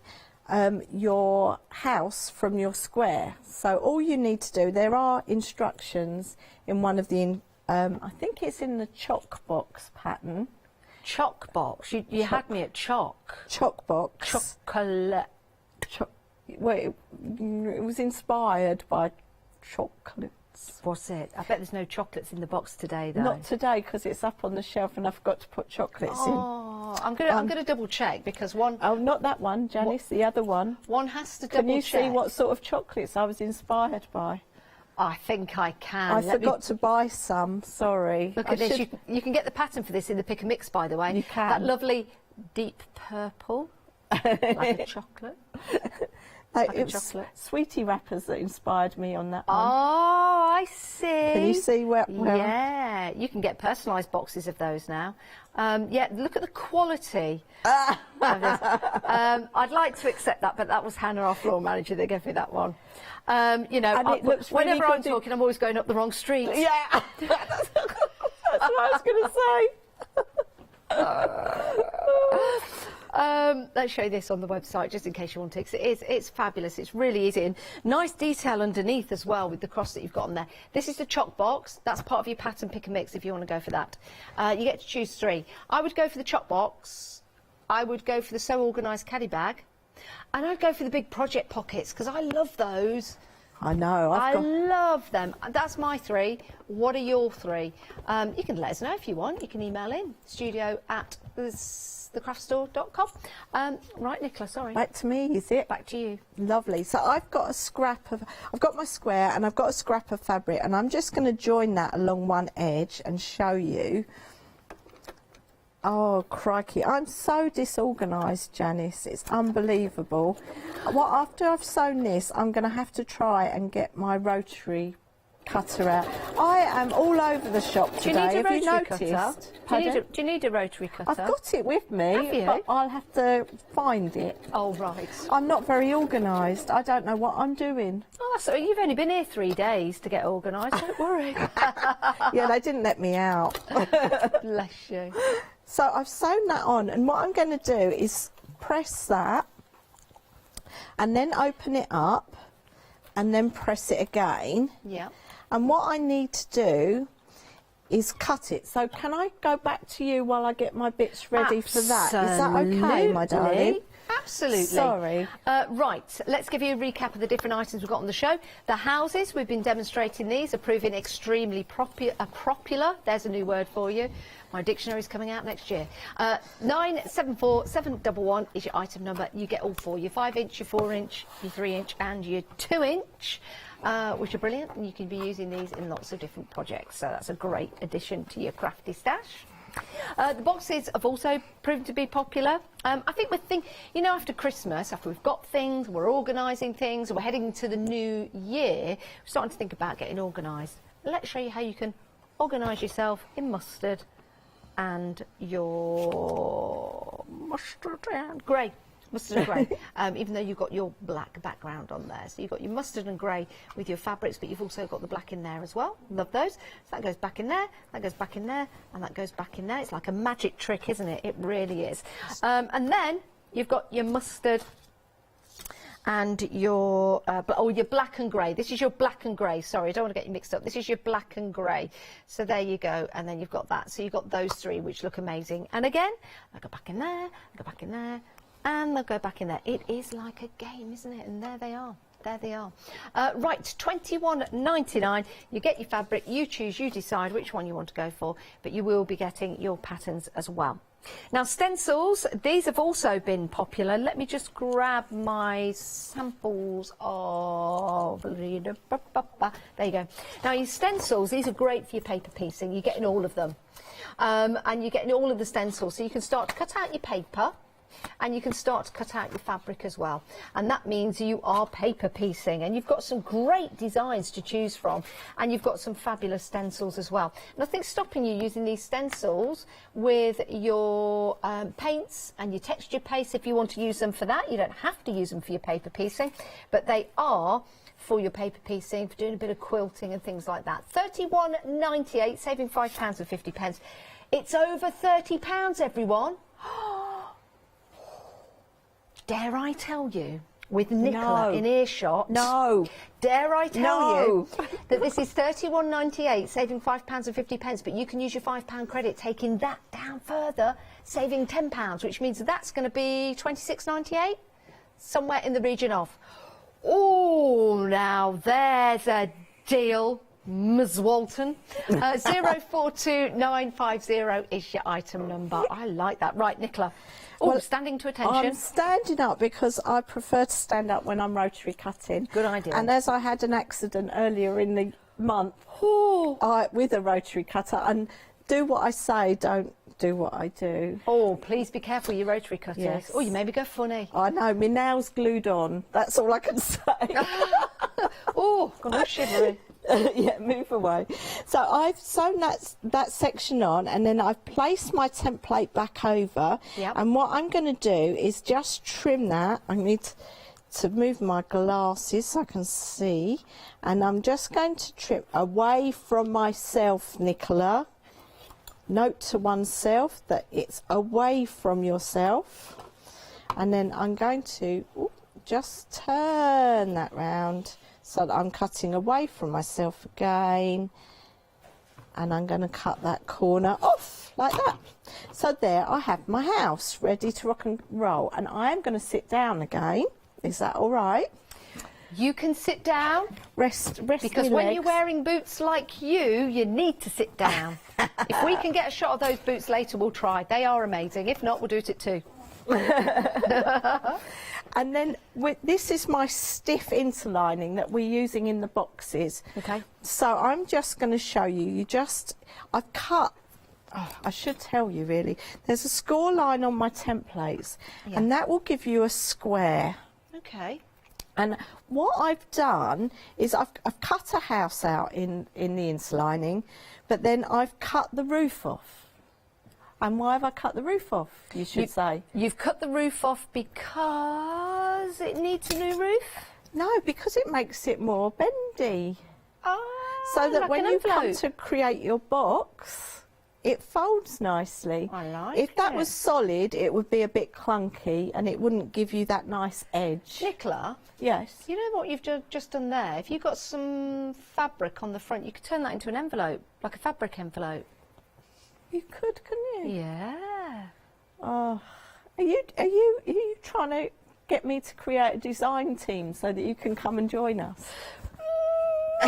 your house from your square. So all you need to do, there are instructions in one of the, I think it's in the choc box pattern. Choc box. You had me at choc. Choc box. Chocolate. Well, it was inspired by chocolates. Was it? I bet there's no chocolates in the box today, though. Not today, because it's up on the shelf and I forgot to put chocolates in. Oh, I'm gonna double check because one. Oh, not that one, Janice. The other one. One has to double check. Can you see what sort of chocolates I was inspired by? I think I can. I forgot to buy some, sorry. Look at this, you can get the pattern for this in the pick and mix, by the way. You can. That lovely deep purple, like a chocolate. It was Sweetie wrappers that inspired me on that one. Oh, I see. Can you see where yeah, you can get personalised boxes of those now. Yeah, look at the quality of this. I'd like to accept that, but that was Hannah, our floor manager, that gave me that one. You know, whenever I'm talking, I'm always going up the wrong street. Yeah, that's what I was going to say. Let's show you this on the website, just in case you want to. It's fabulous. It's really easy. And nice detail underneath as well with the cross that you've got on there. This is the choc box. That's part of your pattern pick and mix if you want to go for that. You get to choose 3. I would go for the choc box. I would go for the So Organised caddy bag. And I'd go for the big project pockets because I love those. I know. I love them. That's my 3. What are your 3? You can let us know if you want. You can email in studio@thecraftstore.com. Right, Nicola, sorry. Back to me, is it? Back to you. Lovely. So I've got my square and I've got a scrap of fabric and I'm just going to join that along one edge and show you. Oh, crikey. I'm so disorganised, Janice. It's unbelievable. Well, after I've sewn this, I'm going to have to try and get my rotary cutter out. I am all over the shop Do you today. need a Have you rotary cutter? noticed? Do you need a rotary cutter? I've got it with me, Have you? but I'll have to find it. Oh, right. I'm not very organised. I don't know what I'm doing. Oh, that's all right. You've only been here 3 days to get organised. Don't worry. Yeah, they didn't let me out. Bless you. So I've sewn that on, and what I'm going to do is press that and then open it up and then press it again. Yeah. And what I need to do is cut it. So can I go back to you while I get my bits ready for that? Is that okay, my darling? Absolutely. Sorry. Right, let's give you a recap of the different items we've got on the show. The houses, we've been demonstrating these, are proving extremely popular. There's a new word for you. My dictionary's coming out next year. 974711 is your item number. You get all four, your 5-inch, your 4-inch, your 3-inch and your 2-inch. Which are brilliant, and you can be using these in lots of different projects, so that's a great addition to your crafty stash. The boxes have also proven to be popular. I think you know, after Christmas, after we've got things, we're organising things, we're heading into the new year, we're starting to think about getting organised. Let's show you how you can organise yourself in mustard and your mustard and grey. Mustard and grey, even though you've got your black background on there. So you've got your mustard and grey with your fabrics, but you've also got the black in there as well. Love those. So that goes back in there, that goes back in there, and that goes back in there. It's like a magic trick, isn't it? It really is. And then you've got your mustard and your your black and grey. This is your black and grey. Sorry, I don't want to get you mixed up. This is your black and grey. So there you go. And then you've got that. So you've got those three, which look amazing. And again, I go back in there, I go back in there, and they'll go back in there. It is like a game, isn't it? And there they are. There they are. Right, $21.99. You get your fabric, you choose, you decide which one you want to go for, but you will be getting your patterns as well. Now, stencils, these have also been popular. Let me just grab my samples of... There you go. Now, your stencils, these are great for your paper piecing. You're getting all of them. And you're getting all of the stencils. So you can start to cut out your paper, and you can start to cut out your fabric as well, and that means you are paper piecing, and you've got some great designs to choose from, and you've got some fabulous stencils as well. Nothing's stopping you using these stencils with your paints and your texture paste if you want to use them for that. You don't have to use them for your paper piecing, but they are for your paper piecing, for doing a bit of quilting and things like that. £31.98, saving £5.50. It's over £30, everyone. Dare I tell you, with Nicola in earshot, dare I tell you that this is £31.98, saving £5.50, but you can use your £5 credit, taking that down further, saving £10, which means that's going to be £26.98, somewhere in the region of. Oh, now there's a deal. Ms. Walton. 042950 is your item number. I like that. Right, Nicola. Oh, well, standing to attention. I'm standing up because I prefer to stand up when I'm rotary cutting. Good idea. And as I had an accident earlier in the month with a rotary cutter, and do what I say, don't do what I do. Oh, please be careful your rotary cutters. Yes. Oh, you made me go funny. I know, my nails glued on. That's all I can say. Oh, got all shivery. Yeah, move away. So I've sewn that section on, and then I've placed my template back over. Yep. And what I'm going to do is just trim that. I need to move my glasses so I can see. And I'm just going to trim away from myself, Nicola. Note to oneself that it's away from yourself. And then I'm going to just turn that round, so that I'm cutting away from myself again, and I'm going to cut that corner off like that. So there I have my house ready to rock and roll, and I am going to sit down again. Is that all right? You can sit down. Rest because when you're wearing boots like you need to sit down. If we can get a shot of those boots later, we'll try. They are amazing. If not, we'll do it at 2. And then this is my stiff interlining that we're using in the boxes. Okay. So I'm just going to show you. I've cut. I should tell you really. There's a score line on my templates, and that will give you a square. Okay. And what I've done is I've cut a house out in the interlining, but then I've cut the roof off. And why have I cut the roof off, you should say? You've cut the roof off because it needs a new roof? No, because it makes it more bendy. Oh, so that like when an you come envelope. to create your box, it folds nicely. I like If that it. was solid, it would be a bit clunky and it wouldn't give you that nice edge. Nicola? Yes? You know what you've just done there? If you've got some fabric on the front, you could turn that into an envelope, like a fabric envelope. You could, couldn't you? Yeah. Oh, are you trying to get me to create a design team so that you can come and join us? 70%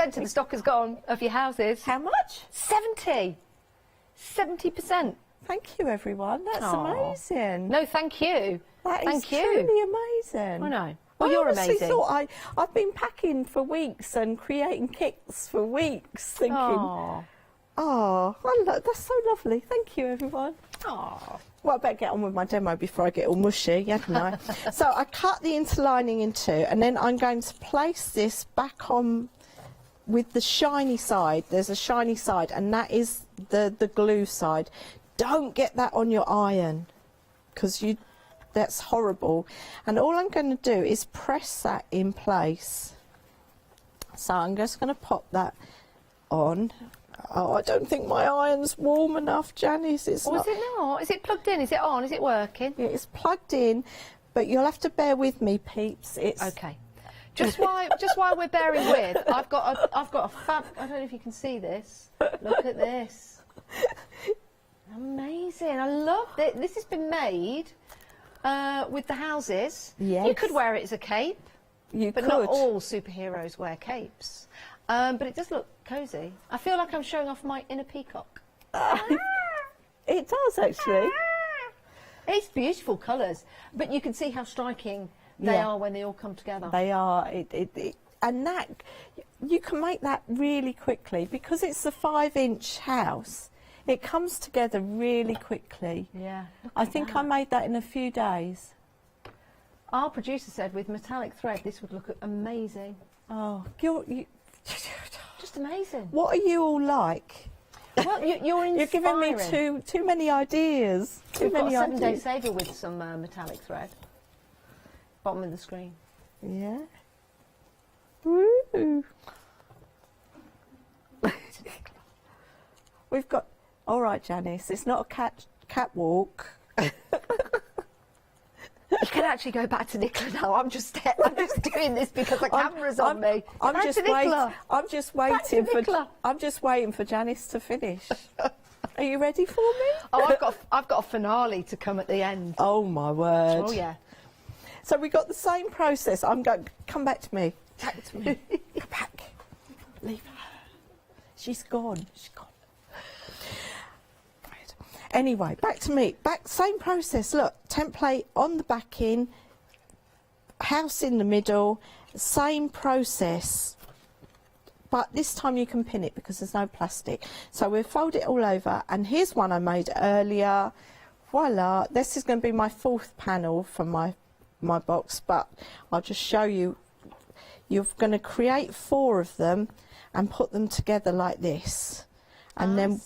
of the stock has gone of your houses. How much? 70%. Thank you, everyone. That's amazing. No, thank you. That is Thank you. truly amazing. I know. Well, I you're honestly amazing. thought I've been packing for weeks and creating kits for weeks, thinking, that's so lovely. Thank you, everyone. Oh. Well, I better get on with my demo before I get all mushy, hadn't I? So I cut the interlining in two, and then I'm going to place this back on with the shiny side. There's a shiny side, and that is the glue side. Don't get that on your iron, because that's horrible. And all I'm going to do is press that in place. So I'm just going to pop that on. Oh, I don't think my iron's warm enough, Janice. It's Is it not? Is it plugged in? Is it on? Is it working? Yeah, it's plugged in, but you'll have to bear with me, peeps. It's okay. Just while we're bearing with, I've got a fab. I don't know if you can see this. Look at this. Amazing. I love it. This has been made with the houses. Yes. You could wear it as a cape. You but could. not all superheroes wear capes. But it does look cosy. I feel like I'm showing off my inner peacock. It does, actually. It's beautiful colours, but you can see how striking they are when they all come together. They are. And that, you can make that really quickly. Because it's a 5-inch house, it comes together really quickly. Yeah. I think I made that in a few days. Our producer said with metallic thread this would look amazing. Oh, just amazing. What are you all like? Well, you're inspiring. You're giving me too many ideas. We've got a 7-day saver with some metallic thread. Bottom of the screen. Yeah. Woo! We've got. All right, Janice. It's not a catwalk. You can actually go back to Nicola now. I'm just doing this because the camera's on me. I'm just waiting for Janice to finish. Are you ready for me? Oh, I've got a finale to come at the end. Oh my word! Oh yeah. So we got the same process. I'm going. Come back to me. Back to me. Come back. Leave her. She's gone. She's gone. Anyway, back to me. Same process. Look, template on the backing, house in the middle, same process. But this time you can pin it because there's no plastic. So we'll fold it all over. And here's one I made earlier. Voila. This is going to be my 4th panel for my box. But I'll just show you. You're going to create 4 of them and put them together like this. And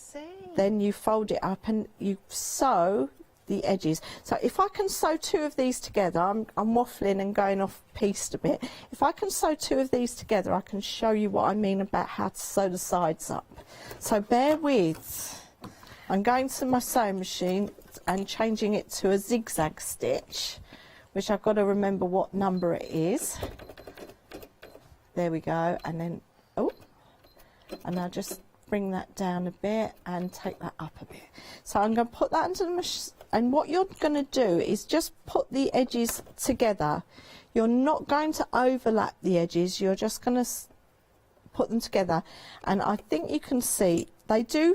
then you fold it up and you sew the edges. So if I can sew 2 of these together, I'm waffling and going off piste a bit. If I can sew 2 of these together, I can show you what I mean about how to sew the sides up. So bear with. I'm going to my sewing machine and changing it to a zigzag stitch, which I've got to remember what number it is. There we go. And then, and I'll just bring that down a bit and take that up a bit. So I'm going to put that into the machine, and what you're going to do is just put the edges together. You're not going to overlap the edges, you're just going to put them together, and I think you can see they do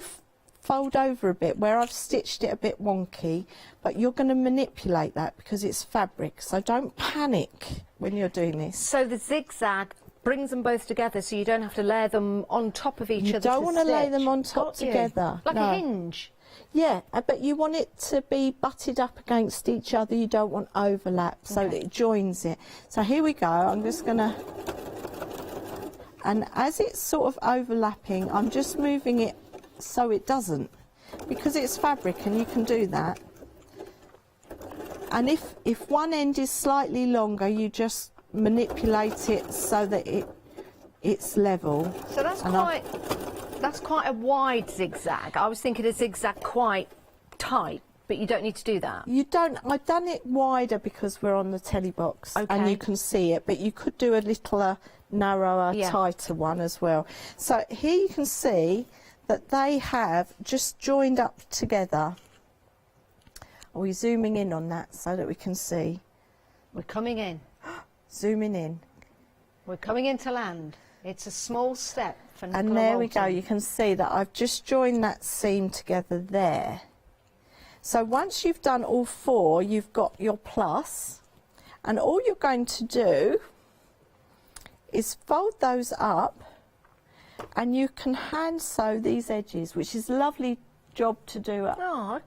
fold over a bit where I've stitched it a bit wonky, but you're going to manipulate that because it's fabric, so don't panic when you're doing this. So the zigzag brings them both together, so you don't have to layer them on top of each other. You don't want to lay them on top Got you. together. Like no. a hinge. Yeah, but you want it to be butted up against each other. You don't want overlap, so that it joins it. So here we go. I'm just going to... And as it's sort of overlapping, I'm just moving it so it doesn't. Because it's fabric and you can do that. And if one end is slightly longer, you just manipulate it so that it's level. So that's quite a wide zigzag. I was thinking a zigzag quite tight, but you don't need to do that. You don't. I've done it wider because we're on the telly box and you can see it, but you could do a little narrower, tighter one as well. So here you can see that they have just joined up together. Are we zooming in on that so that we can see? We're coming in. Zooming in. We're coming into land. It's a small step for Nicola And there we Walton. go. You can see that I've just joined that seam together there. So once you've done all four, you've got your plus, and all you're going to do is fold those up, and you can hand sew these edges, which is a lovely job to do at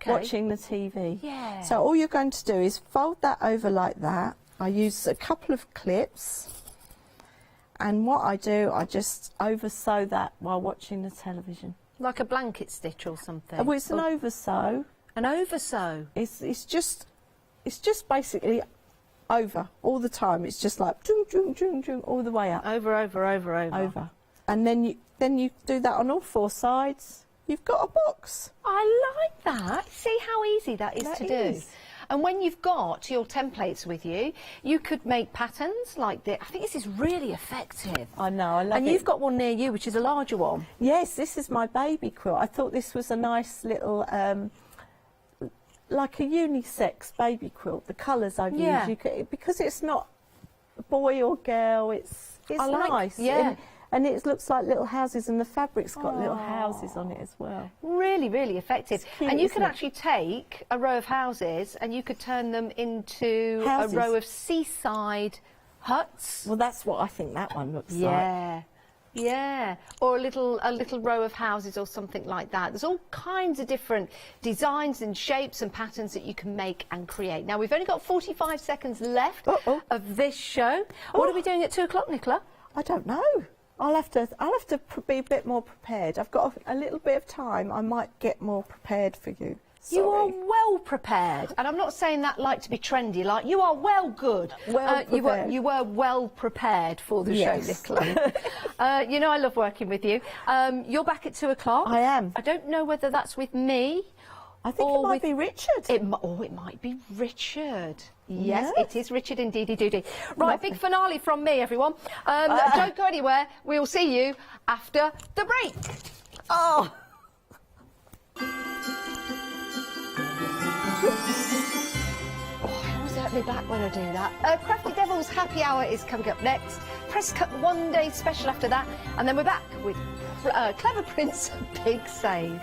watching the TV. Yeah. So all you're going to do is fold that over like that. I use a couple of clips, and what I do, I just over sew that while watching the television. Like a blanket stitch or something? Well, it's an over sew. An over sew? It's just basically over all the time. It's just like chung, chung, chung, chung, all the way up. Over, over, over, over. Over. And then you do that on all four sides. You've got a box. I like that. See how easy that is to do. And when you've got your templates with you, you could make patterns like this. I think this is really effective. I know, I love it. And you've got one near you, which is a larger one. Yes, this is my baby quilt. I thought this was a nice little, like a unisex baby quilt. The colours I've used, you could, because it's not boy or girl, it's nice. Yeah. And it looks like little houses, and the fabric's got little houses on it as well. Really, really effective. Cute, and you could isn't it? actually take a row of houses and you could turn them into Houses. a row of seaside huts. Well, that's what I think that one looks like. Yeah. Yeah, or a little row of houses or something like that. There's all kinds of different designs and shapes and patterns that you can make and create. Now, we've only got 45 seconds left of this show. What are we doing at 2 o'clock, Nicola? I don't know. I'll have to be a bit more prepared. I've got a little bit of time. I might get more prepared for you. You are well prepared, and I'm not saying that like to be trendy. Like, you are well good. Well prepared. You were well prepared for the Yes. show, Nicola. You know I love working with you. You're back at 2 o'clock. I am. I don't know whether that's with me. I think it might be Richard. It might be Richard. Yes, Yes. it is Richard indeedy doody. Right, big finale from me, everyone. Don't go anywhere. We'll see you after the break. Oh. I always hurt me back when I do that. Crafty Devil's Happy Hour is coming up next. Press Cut One Day Special after that. And then we're back with Clever Prince Big Save.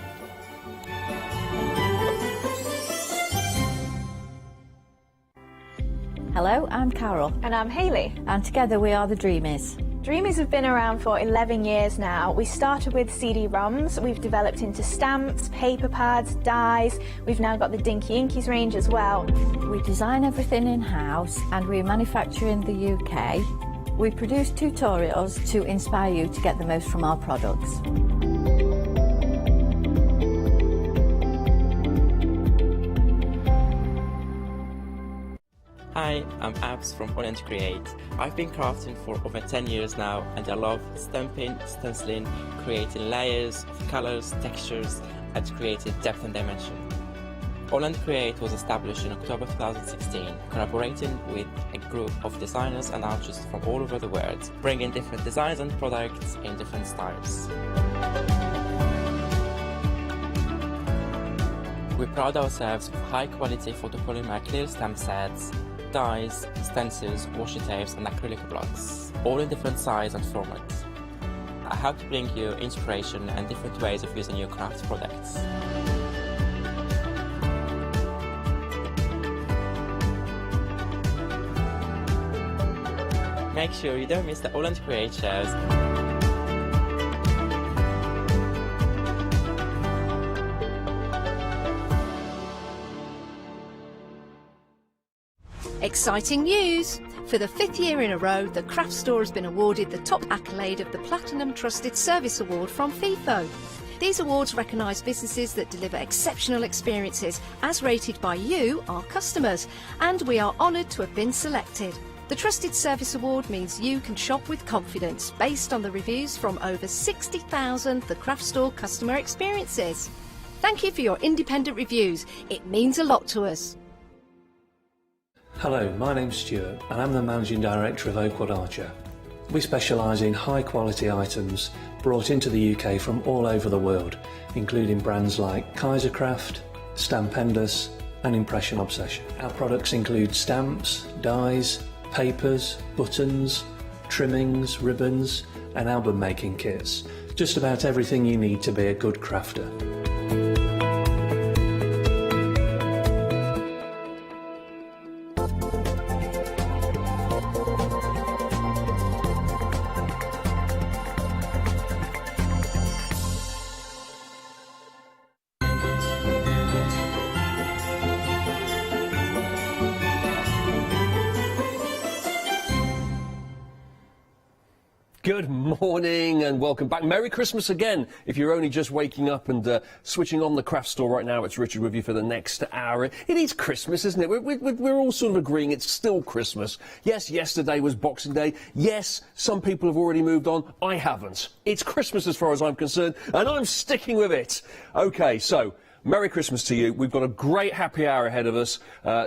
Hello, I'm Carol. And I'm Hayley. And together we are the Dreamies. Dreamies have been around for 11 years now. We started with CD-ROMs, we've developed into stamps, paper pads, dies. We've now got the Dinky Inkies range as well. We design everything in-house and we manufacture in the UK. We produce tutorials to inspire you to get the most from our products. Hi, I'm Abs from AALL Create. I've been crafting for over 10 years now and I love stamping, stenciling, creating layers of colours, textures and creating depth and dimension. AALL Create was established in October 2016, collaborating with a group of designers and artists from all over the world, bringing different designs and products in different styles. We pride ourselves with high quality photopolymer clear stamp sets, dies, stencils, washi tapes and acrylic blocks, all in different sizes and formats. I hope to bring you inspiration and different ways of using your craft products. Make sure you don't miss the AALL Create shows. Exciting news! For the 5th year in a row, the Craft Store has been awarded the top accolade of the Platinum Trusted Service Award from FIFO. These awards recognise businesses that deliver exceptional experiences, as rated by you, our customers, and we are honoured to have been selected. The Trusted Service Award means you can shop with confidence, based on the reviews from over 60,000 The Craft Store customer experiences. Thank you for your independent reviews. It means a lot to us. Hello, my name's Stuart and I'm the Managing Director of Oakwood Archer. We specialise in high quality items brought into the UK from all over the world, including brands like Kaisercraft, Stampendous and Impression Obsession. Our products include stamps, dies, papers, buttons, trimmings, ribbons and album making kits. Just about everything you need to be a good crafter. Good morning and welcome back. Merry Christmas again. If you're only just waking up and switching on the Craft Store right now, it's Richard with you for the next hour. It is Christmas, isn't it? We're all sort of agreeing it's still Christmas. Yes, yesterday was Boxing Day. Yes, some people have already moved on. I haven't. It's Christmas as far as I'm concerned, and I'm sticking with it. Okay, so Merry Christmas to you. We've got a great happy hour ahead of us.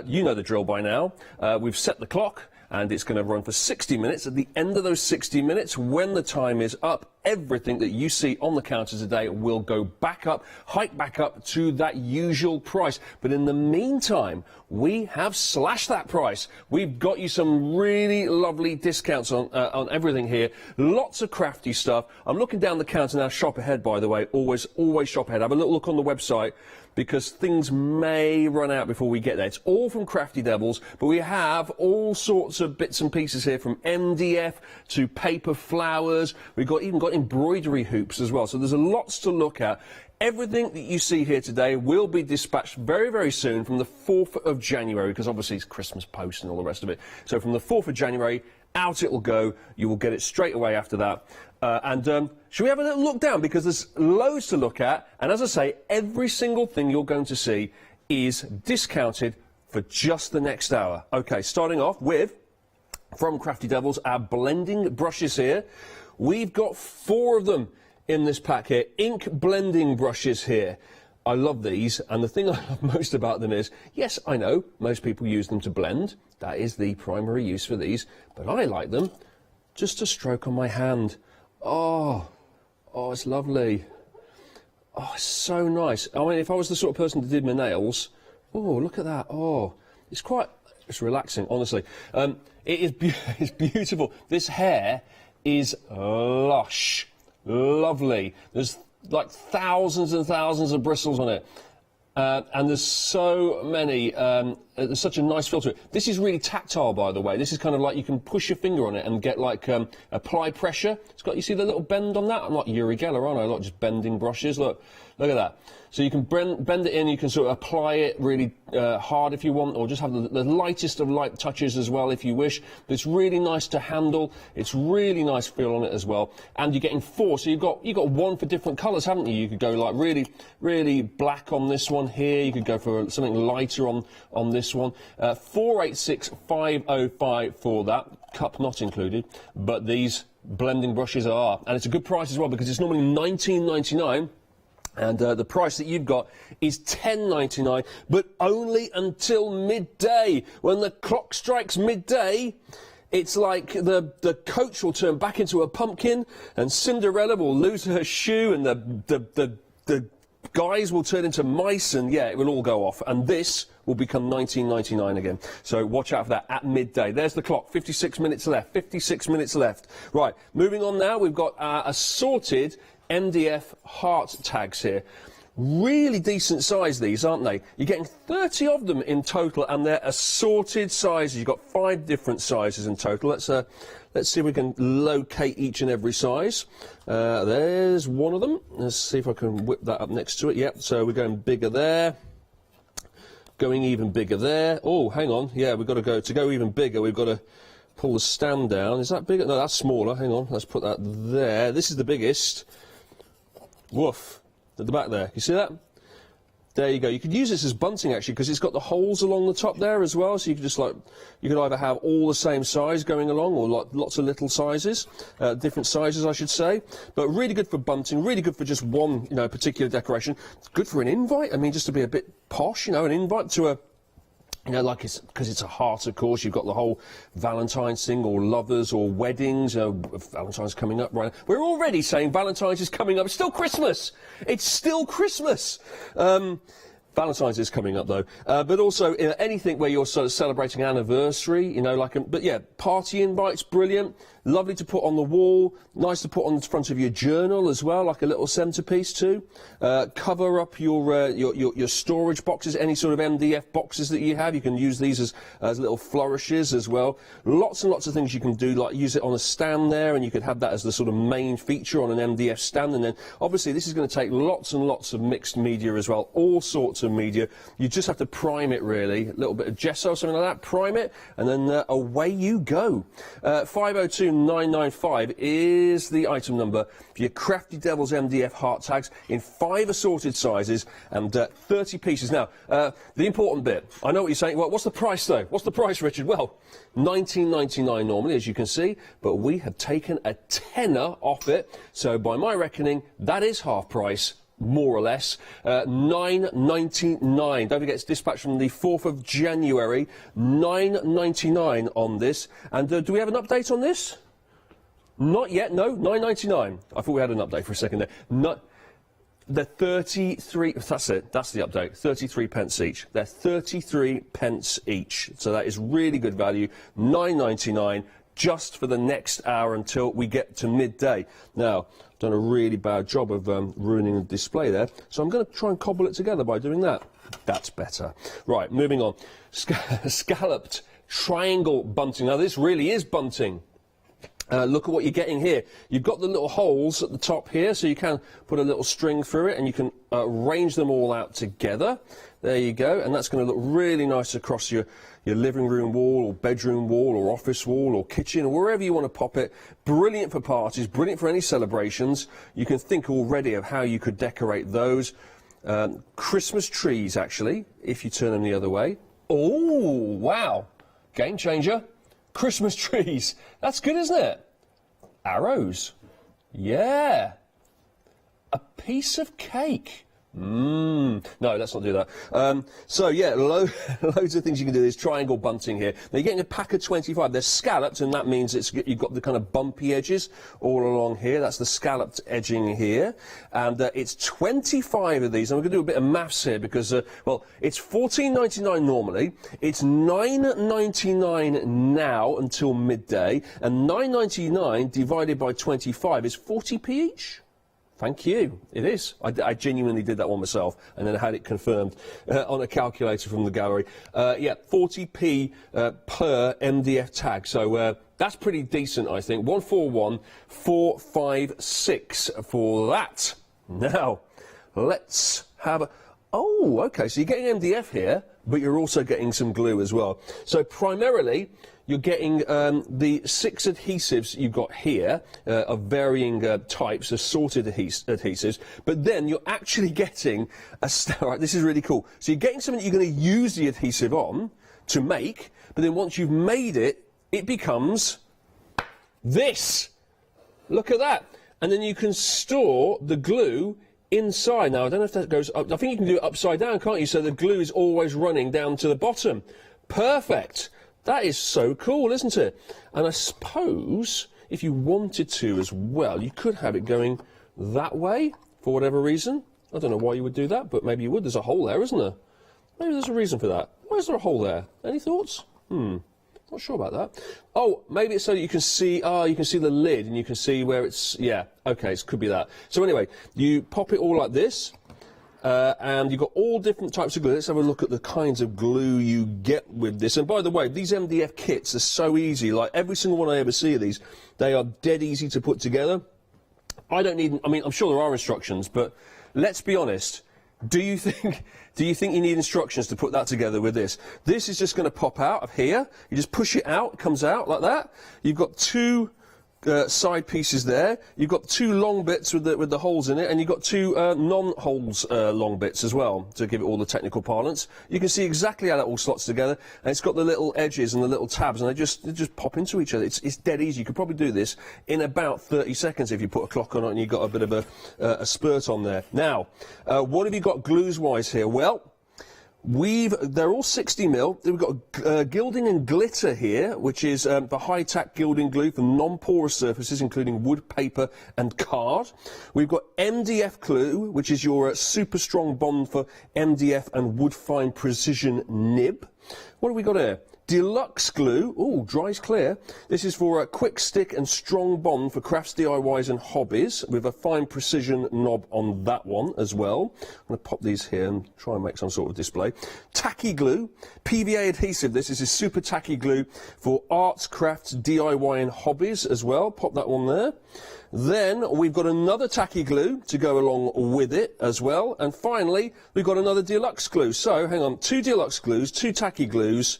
You know the drill by now. We've set the clock, and it's going to run for 60 minutes. At the end of those 60 minutes, when the time is up, everything that you see on the counter today will go back up, hike back up to that usual price. But in the meantime, we have slashed that price. We've got you some really lovely discounts on everything here. Lots of crafty stuff. I'm looking down the counter now. Shop ahead, by the way. Always shop ahead. Have a little look on the website, because things may run out before we get there. It's all from Crafty Devils, but we have all sorts of bits and pieces here, from MDF to paper flowers. We've even got embroidery hoops as well. So there's lots to look at. Everything that you see here today will be dispatched very, very soon from the 4th of January, because obviously it's Christmas post and all the rest of it. So from the 4th of January, out it will go. You will get it straight away after that. Should we have a little look down, because there's loads to look at, and as I say, every single thing you're going to see is discounted for just the next hour. Okay, starting off with, from Crafty Devils, our blending brushes here. We've got 4 of them in this pack here, ink blending brushes here. I love these, and the thing I love most about them is, yes, I know most people use them to blend. That is the primary use for these, but I like them just to stroke on my hand. Oh, it's lovely. Oh, it's so nice. I mean, if I was the sort of person that did my nails, oh, look at that. Oh, it's relaxing, honestly. It's beautiful. This hair is lush, lovely. There's like thousands and thousands of bristles on it. And there's so many, there's such a nice feel to it. This is really tactile, by the way. This is kind of like you can push your finger on it and get like apply pressure. It's got, you see the little bend on that? I'm not Uri Geller, aren't I? I'm not just bending brushes. Look at that. So you can bend it in, you can sort of apply it really hard if you want, or just have the lightest of light touches as well if you wish. But it's really nice to handle. It's really nice feel on it as well. And you're getting 4, so you've got 1 for different colours, haven't you? You could go like really, really black on this one here. You could go for something lighter on this one. 486505 for that, cup not included. But these blending brushes are, and it's a good price as well, because it's normally $19.99. And the price that you've got is $10.99, but only until midday. When the clock strikes midday, it's like the coach will turn back into a pumpkin, and Cinderella will lose her shoe, and the guys will turn into mice, and yeah, it will all go off. And this will become $19.99 again. So watch out for that at midday. There's the clock. 56 minutes left. 56 minutes left. Right, moving on now. We've got assorted MDF heart tags here. Really decent size, these, aren't they? You're getting 30 of them in total, and they're assorted sizes. You've got 5 different sizes in total. Let's see if we can locate each and every size. There's one of them. Let's see if I can whip that up next to it. Yep, so we're going bigger there. Going even bigger there. Oh, hang on. Yeah, we've got to go even bigger. We've got to pull the stand down. Is that bigger? No, that's smaller. Hang on. Let's put that there. This is the biggest. Woof. At the back there. You see that? There you go. You could use this as bunting actually because it's got the holes along the top there as well. So you could just you could either have all the same size going along or lots of little sizes, different sizes I should say. But really good for bunting, really good for just one, particular decoration. It's good for an invite. I mean, just to be a bit posh, an invite to a, because it's a heart, of course. You've got the whole Valentine's thing, or lovers, or weddings. Valentine's coming up right now. We're already saying Valentine's is coming up. It's still Christmas. It's still Christmas. Valentine's is coming up though, but also anything where you're sort of celebrating anniversary, but yeah, party invites, brilliant, lovely to put on the wall, nice to put on the front of your journal as well, like a little centerpiece too. Cover up your storage boxes, any sort of MDF boxes that you have. You can use these as little flourishes as well. Lots and lots of things you can do, like use it on a stand there, and you could have that as the sort of main feature on an MDF stand. And then obviously this is going to take lots and lots of mixed media as well, all sorts of media. You just have to prime it really, a little bit of gesso or something like that, prime it, and then away you go. 502995 is the item number for your Crafty Devils MDF heart tags in 5 assorted sizes and 30 pieces. Now, the important bit, I know what you're saying, well, what's the price though? What's the price, Richard? Well, $19.99 normally, as you can see, but we have taken a tenner off it, so by my reckoning, that is half price. More or less, $9.99. Don't forget, it's dispatched from the 4th of January, $9.99 on this. And do we have an update on this? Not yet, no, $9.99. I thought we had an update for a second there. Not the 33, that's it, that's the update, 33 pence each. They're 33 pence each. So that is really good value, $9.99. Just for the next hour until we get to midday. Now, done a really bad job of ruining the display there, so I'm going to try and cobble it together by doing that. That's better. Right, moving on. Scalloped triangle bunting. Now, this really is bunting. Look at what you're getting here. You've got the little holes at the top here, so you can put a little string through it, and you can arrange them all out together. There you go, and that's going to look really nice across your living room wall, or bedroom wall, or office wall, or kitchen, or wherever you want to pop it. Brilliant for parties, brilliant for any celebrations. You can think already of how you could decorate those. Christmas trees, actually, if you turn them the other way. Oh, wow. Game changer. Christmas trees. That's good, isn't it? Arrows. Yeah. A piece of cake. No, let's not do that. So yeah, loads of things you can do. There's triangle bunting here. Now you're getting a pack of 25. They're scalloped, and that means you've got the kind of bumpy edges all along here. That's the scalloped edging here, and it's 25 of these. And we're going to do a bit of maths here because, well, it's $14.99 normally. It's $9.99 now until midday, and $9.99 divided by 25 is 40p each. Thank you. It is. I genuinely did that one myself, and then I had it confirmed on a calculator from the gallery. Yeah, 40p per MDF tag. So that's pretty decent, I think. 141456 for that. Now, let's have a... Oh, OK, so you're getting MDF here, but you're also getting some glue as well. So primarily, you're getting the 6 adhesives you've got here of varying types, assorted adhesives, but then you're actually getting right, this is really cool. So you're getting something you're going to use the adhesive on to make, but then once you've made it, it becomes this. Look at that. And then you can store the glue inside. Now, I don't know if that goes up. I think you can do it upside down, can't you? So the glue is always running down to the bottom. Perfect. That is so cool, isn't it? And I suppose if you wanted to as well, you could have it going that way for whatever reason. I don't know why you would do that, but maybe you would. There's a hole there, isn't there? Maybe there's a reason for that. Why is there a hole there? Any thoughts? Not sure about that. Oh, maybe it's so that you can see, you can see the lid and you can see where it's, yeah, okay, it could be that. So anyway, you pop it all like this, And you've got all different types of glue. Let's have a look at the kinds of glue you get with this. And by the way, these MDF kits are so easy. Like every single one I ever see of these, they are dead easy to put together. I don't need, I mean, I'm sure there are instructions, but let's be honest. Do you think you need instructions to put that together with this? This is just going to pop out of here. You just push it out, it comes out like that. You've got two side pieces there. You've got two long bits with the holes in it, and you've got two non-holes long bits as well, to give it all the technical parlance. You can see exactly how that all slots together, and it's got the little edges and the little tabs, and they just pop into each other. It's dead easy. You could probably do this in about 30 seconds if you put a clock on it and you've got a bit of a spurt on there. Now, what have you got glues-wise here? Well, they're all 60mm. We've got gilding and glitter here, which is the high-tack gilding glue for non-porous surfaces, including wood, paper and card. We've got MDF glue, which is your super strong bond for MDF and wood fine precision nib. What have we got here? Deluxe glue, ooh, dries clear. This is for a quick stick and strong bond for crafts, DIYs and hobbies, with a fine precision knob on that one as well. I'm going to pop these here and try and make some sort of display. Tacky glue, PVA adhesive. This is a super tacky glue for arts, crafts, DIY and hobbies as well. Pop that one there. Then we've got another tacky glue to go along with it as well. And finally, we've got another deluxe glue. So, hang on, 2 deluxe glues, 2 tacky glues,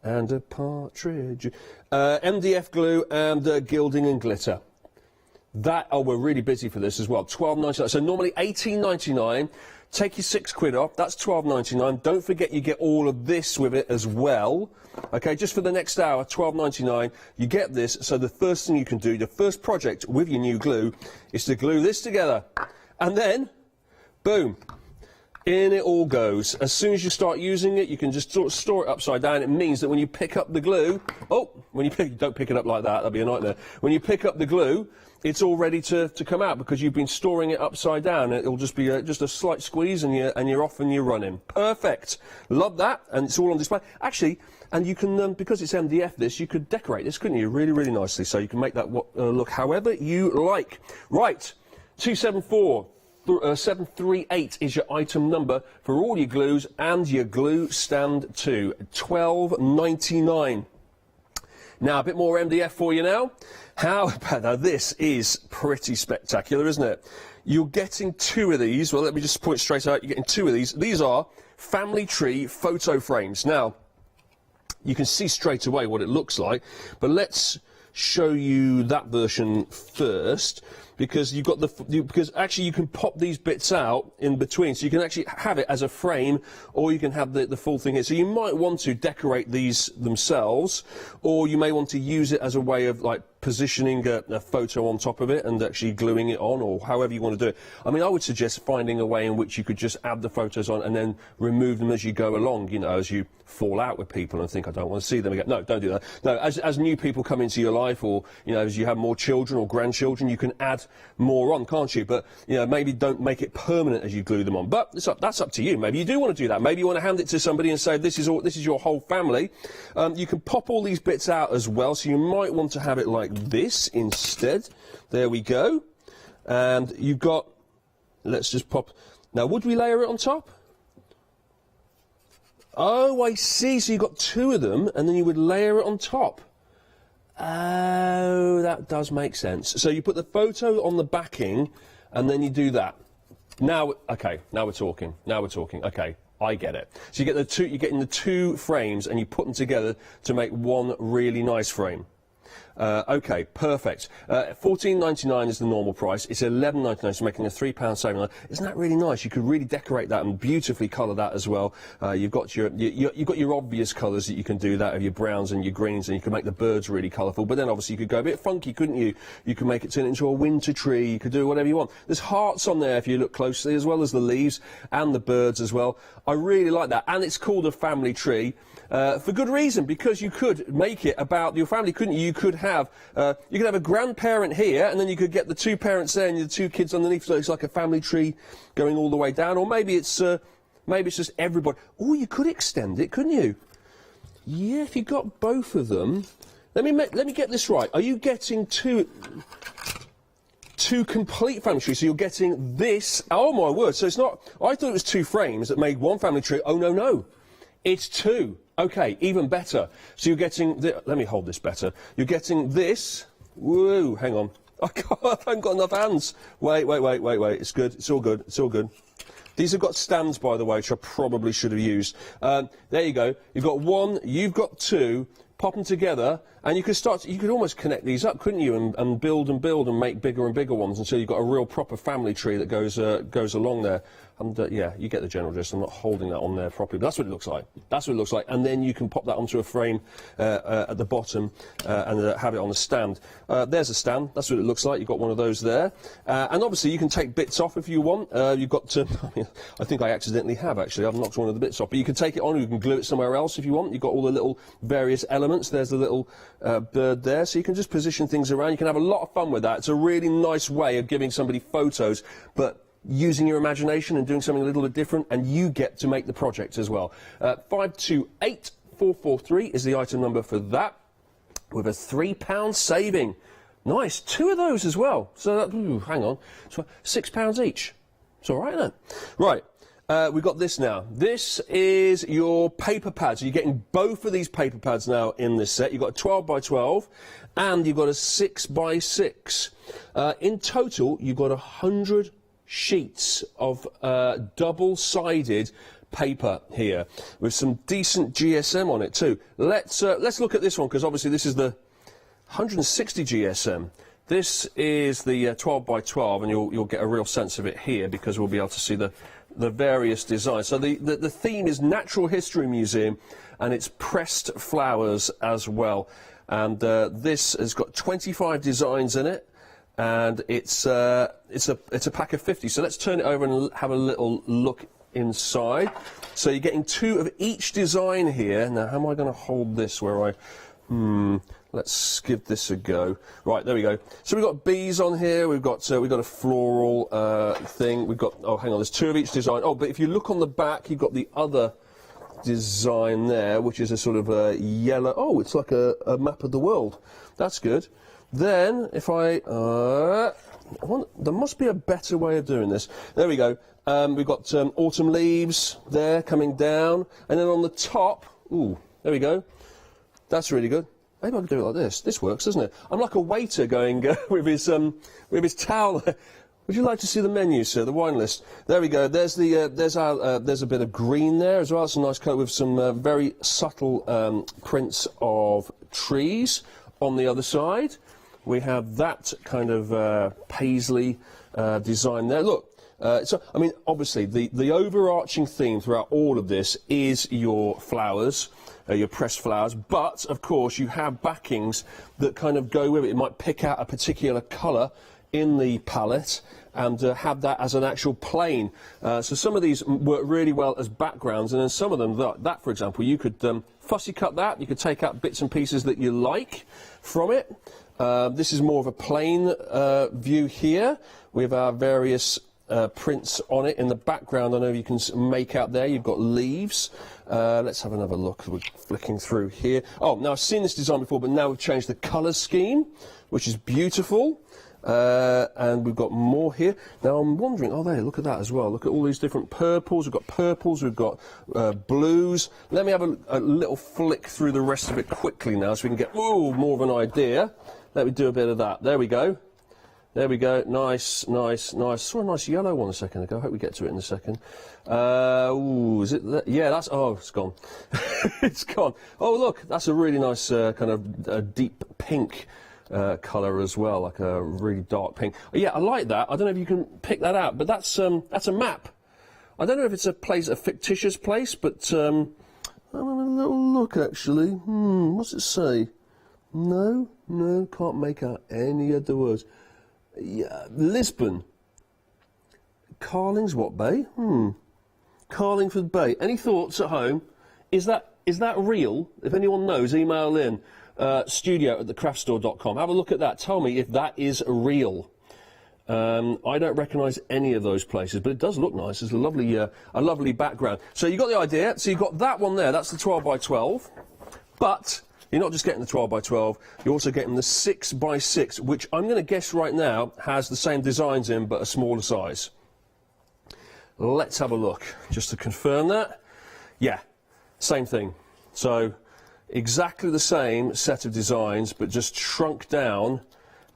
and a partridge, MDF glue and gilding and glitter. We're really busy for this as well. £12.99. So normally £18.99. Take your £6 off. That's £12.99. Don't forget you get all of this with it as well. Okay, just for the next hour, £12.99. You get this. So the first thing you can do, the first project with your new glue, is to glue this together, and then, boom. In it all goes. As soon as you start using it, you can just sort of store it upside down. It means that when you pick up the glue, don't pick it up like that, that'd be a nightmare. When you pick up the glue, it's all ready to come out because you've been storing it upside down. It'll just be just a slight squeeze and you're off and you're running. Perfect. Love that, and it's all on display. Actually, and you can, because it's MDF this, you could decorate this, couldn't you, really, really nicely. So you can make that look however you like. Right, 738 is your item number for all your glues and your glue stand too. £12.99. Now, a bit more MDF for you now. How about now? This is pretty spectacular, isn't it? You're getting 2 of these. Well, let me just point straight out. You're getting 2 of these. These are family tree photo frames. Now, you can see straight away what it looks like, but let's show you that version first, because you've got because actually you can pop these bits out in between, so you can actually have it as a frame, or you can have the full thing here. So you might want to decorate these themselves, or you may want to use it as a way of like positioning a photo on top of it and actually gluing it on, or however you want to do it. I mean, I would suggest finding a way in which you could just add the photos on and then remove them as you go along, you know, as you fall out with people and think, I don't want to see them again. No, don't do that. No, as new people come into your life, or, you know, as you have more children or grandchildren, you can add more on, can't you? But, you know, maybe don't make it permanent as you glue them on. But that's up to you. Maybe you do want to do that. Maybe you want to hand it to somebody and say, this is your whole family. You can pop all these bits out as well, so you might want to have it like this instead. There we go. And you've got, let's just pop. Now, would we layer it on top? Oh, I see. So you've got 2 of them, and then you would layer it on top. Oh, that does make sense. So you put the photo on the backing, and then you do that. Now, okay, now we're talking. Now we're talking. Okay, I get it. So you get the 2. You're getting the 2 frames, and you put them together to make one really nice frame. Okay, perfect. £14.99 is the normal price. It's £11.99, so making a £3 saving. Isn't that really nice? You could really decorate that and beautifully colour that as well. You've got your obvious colours that you can do that of your browns and your greens, and you can make the birds really colourful. But then obviously you could go a bit funky, couldn't you? You can make it turn into a winter tree. You could do whatever you want. There's hearts on there if you look closely, as well as the leaves and the birds as well. I really like that, and it's called a family tree. For good reason, because you could make it about your family, couldn't you? You could have a grandparent here, and then you could get the 2 parents there and the 2 kids underneath, so it's like a family tree going all the way down. Or maybe it's just everybody. Oh, you could extend it, couldn't you? Yeah, if you got both of them. Let me get this right. Are you getting 2? 2 complete family trees. So you're getting this. Oh my word! So it's not. I thought it was 2 frames that made 1 family tree. Oh no, no, it's 2. Okay, even better. So you're getting. Let me hold this better. You're getting this. Woo! Hang on. I haven't got enough hands. Wait. It's good. It's all good. It's all good. These have got stands, by the way, which I probably should have used. There you go. You've got 1. You've got 2. Pop them together, and you could start. You could almost connect these up, couldn't you? And build and make bigger and bigger ones until you've got a real proper family tree that goes along there. And yeah, you get the general gist. I'm not holding that on there properly, but that's what it looks like. That's what it looks like. And then you can pop that onto a frame at the bottom and have it on a stand. There's a stand. That's what it looks like. You've got one of those there. And obviously you can take bits off if you want. You've got to, I think I accidentally have, actually. I've knocked one of the bits off. But you can take it on. You can glue it somewhere else if you want. You've got all the little various elements. There's the little bird there. So you can just position things around. You can have a lot of fun with that. It's a really nice way of giving somebody photos, but using your imagination and doing something a little bit different, and you get to make the project as well. 528443 is the item number for that, with a £3 saving. Nice, 2 of those as well. So that, hang on, so £6 each. It's all right, isn't it? Right. We've got this now. This is your paper pads. You're getting both of these paper pads now in this set. You've got a 12 by 12 and you've got a 6 by 6. In total, you've got 100 sheets of double-sided paper here with some decent GSM on it too. Let's look at this one, because obviously this is the 160 GSM. This is the 12 by 12, and you'll get a real sense of it here, because we'll be able to see the various designs. So the theme is Natural History Museum, and it's pressed flowers as well. And this has got 25 designs in it. And it's a pack of 50. So let's turn it over and have a little look inside. So you're getting 2 of each design here. Now, how am I going to hold this where let's give this a go. Right, there we go. So we've got bees on here. We've got a floral thing. We've got, oh, hang on, there's 2 of each design. Oh, but if you look on the back, you've got the other design there, which is a sort of a yellow. Oh, it's like a map of the world. That's good. Then, if there must be a better way of doing this. There we go. We've got autumn leaves there coming down, and then on the top, ooh, there we go. That's really good. Maybe I can do it like this. This works, doesn't it? I'm like a waiter going with his towel. Would you like to see the menu, sir? The wine list. There we go. There's a bit of green there as well. It's a nice colour with some very subtle prints of trees on the other side. We have that kind of paisley design there. Look, so I mean, obviously, the overarching theme throughout all of this is your flowers, your pressed flowers. But of course, you have backings that kind of go with it. It might pick out a particular colour in the palette and have that as an actual plane. So some of these work really well as backgrounds, and then some of them, that for example, you could fussy cut that. You could take out bits and pieces that you like from it. This is more of a plain view here with our various prints on it. In the background, I know you can make out there, you've got leaves. Let's have another look. We're flicking through here. Oh, now I've seen this design before, but now we've changed the colour scheme, which is beautiful. And we've got more here. Now I'm wondering, oh there, look at that as well. Look at all these different purples. We've got purples, we've got blues. Let me have a little flick through the rest of it quickly now so we can get more of an idea. Let me do a bit of that. There we go. There we go. Nice, nice, nice. Saw a nice yellow one a second ago. I hope we get to it in a second. Ooh, is it? Yeah, that's. Oh, it's gone. It's gone. Oh, look, that's a really nice kind of deep pink colour as well, like a really dark pink. Yeah, I like that. I don't know if you can pick that out, but that's a map. I don't know if it's a fictitious place, but I'm having a little look actually. What's it say? No, can't make out any of the words. Yeah, Lisbon. Carling's Bay? Carlingford Bay. Any thoughts at home? Is that real? If anyone knows, email in studio@thecraftstore.com. Have a look at that. Tell me if that is real. I don't recognise any of those places, but it does look nice. It's a lovely background. So you got the idea. So you've got that one there. That's the 12 by 12. But you're not just getting the 12 by 12, you're also getting the 6 by 6, which I'm going to guess right now has the same designs in but a smaller size. Let's have a look, just to confirm that. Yeah, same thing. So exactly the same set of designs, but just shrunk down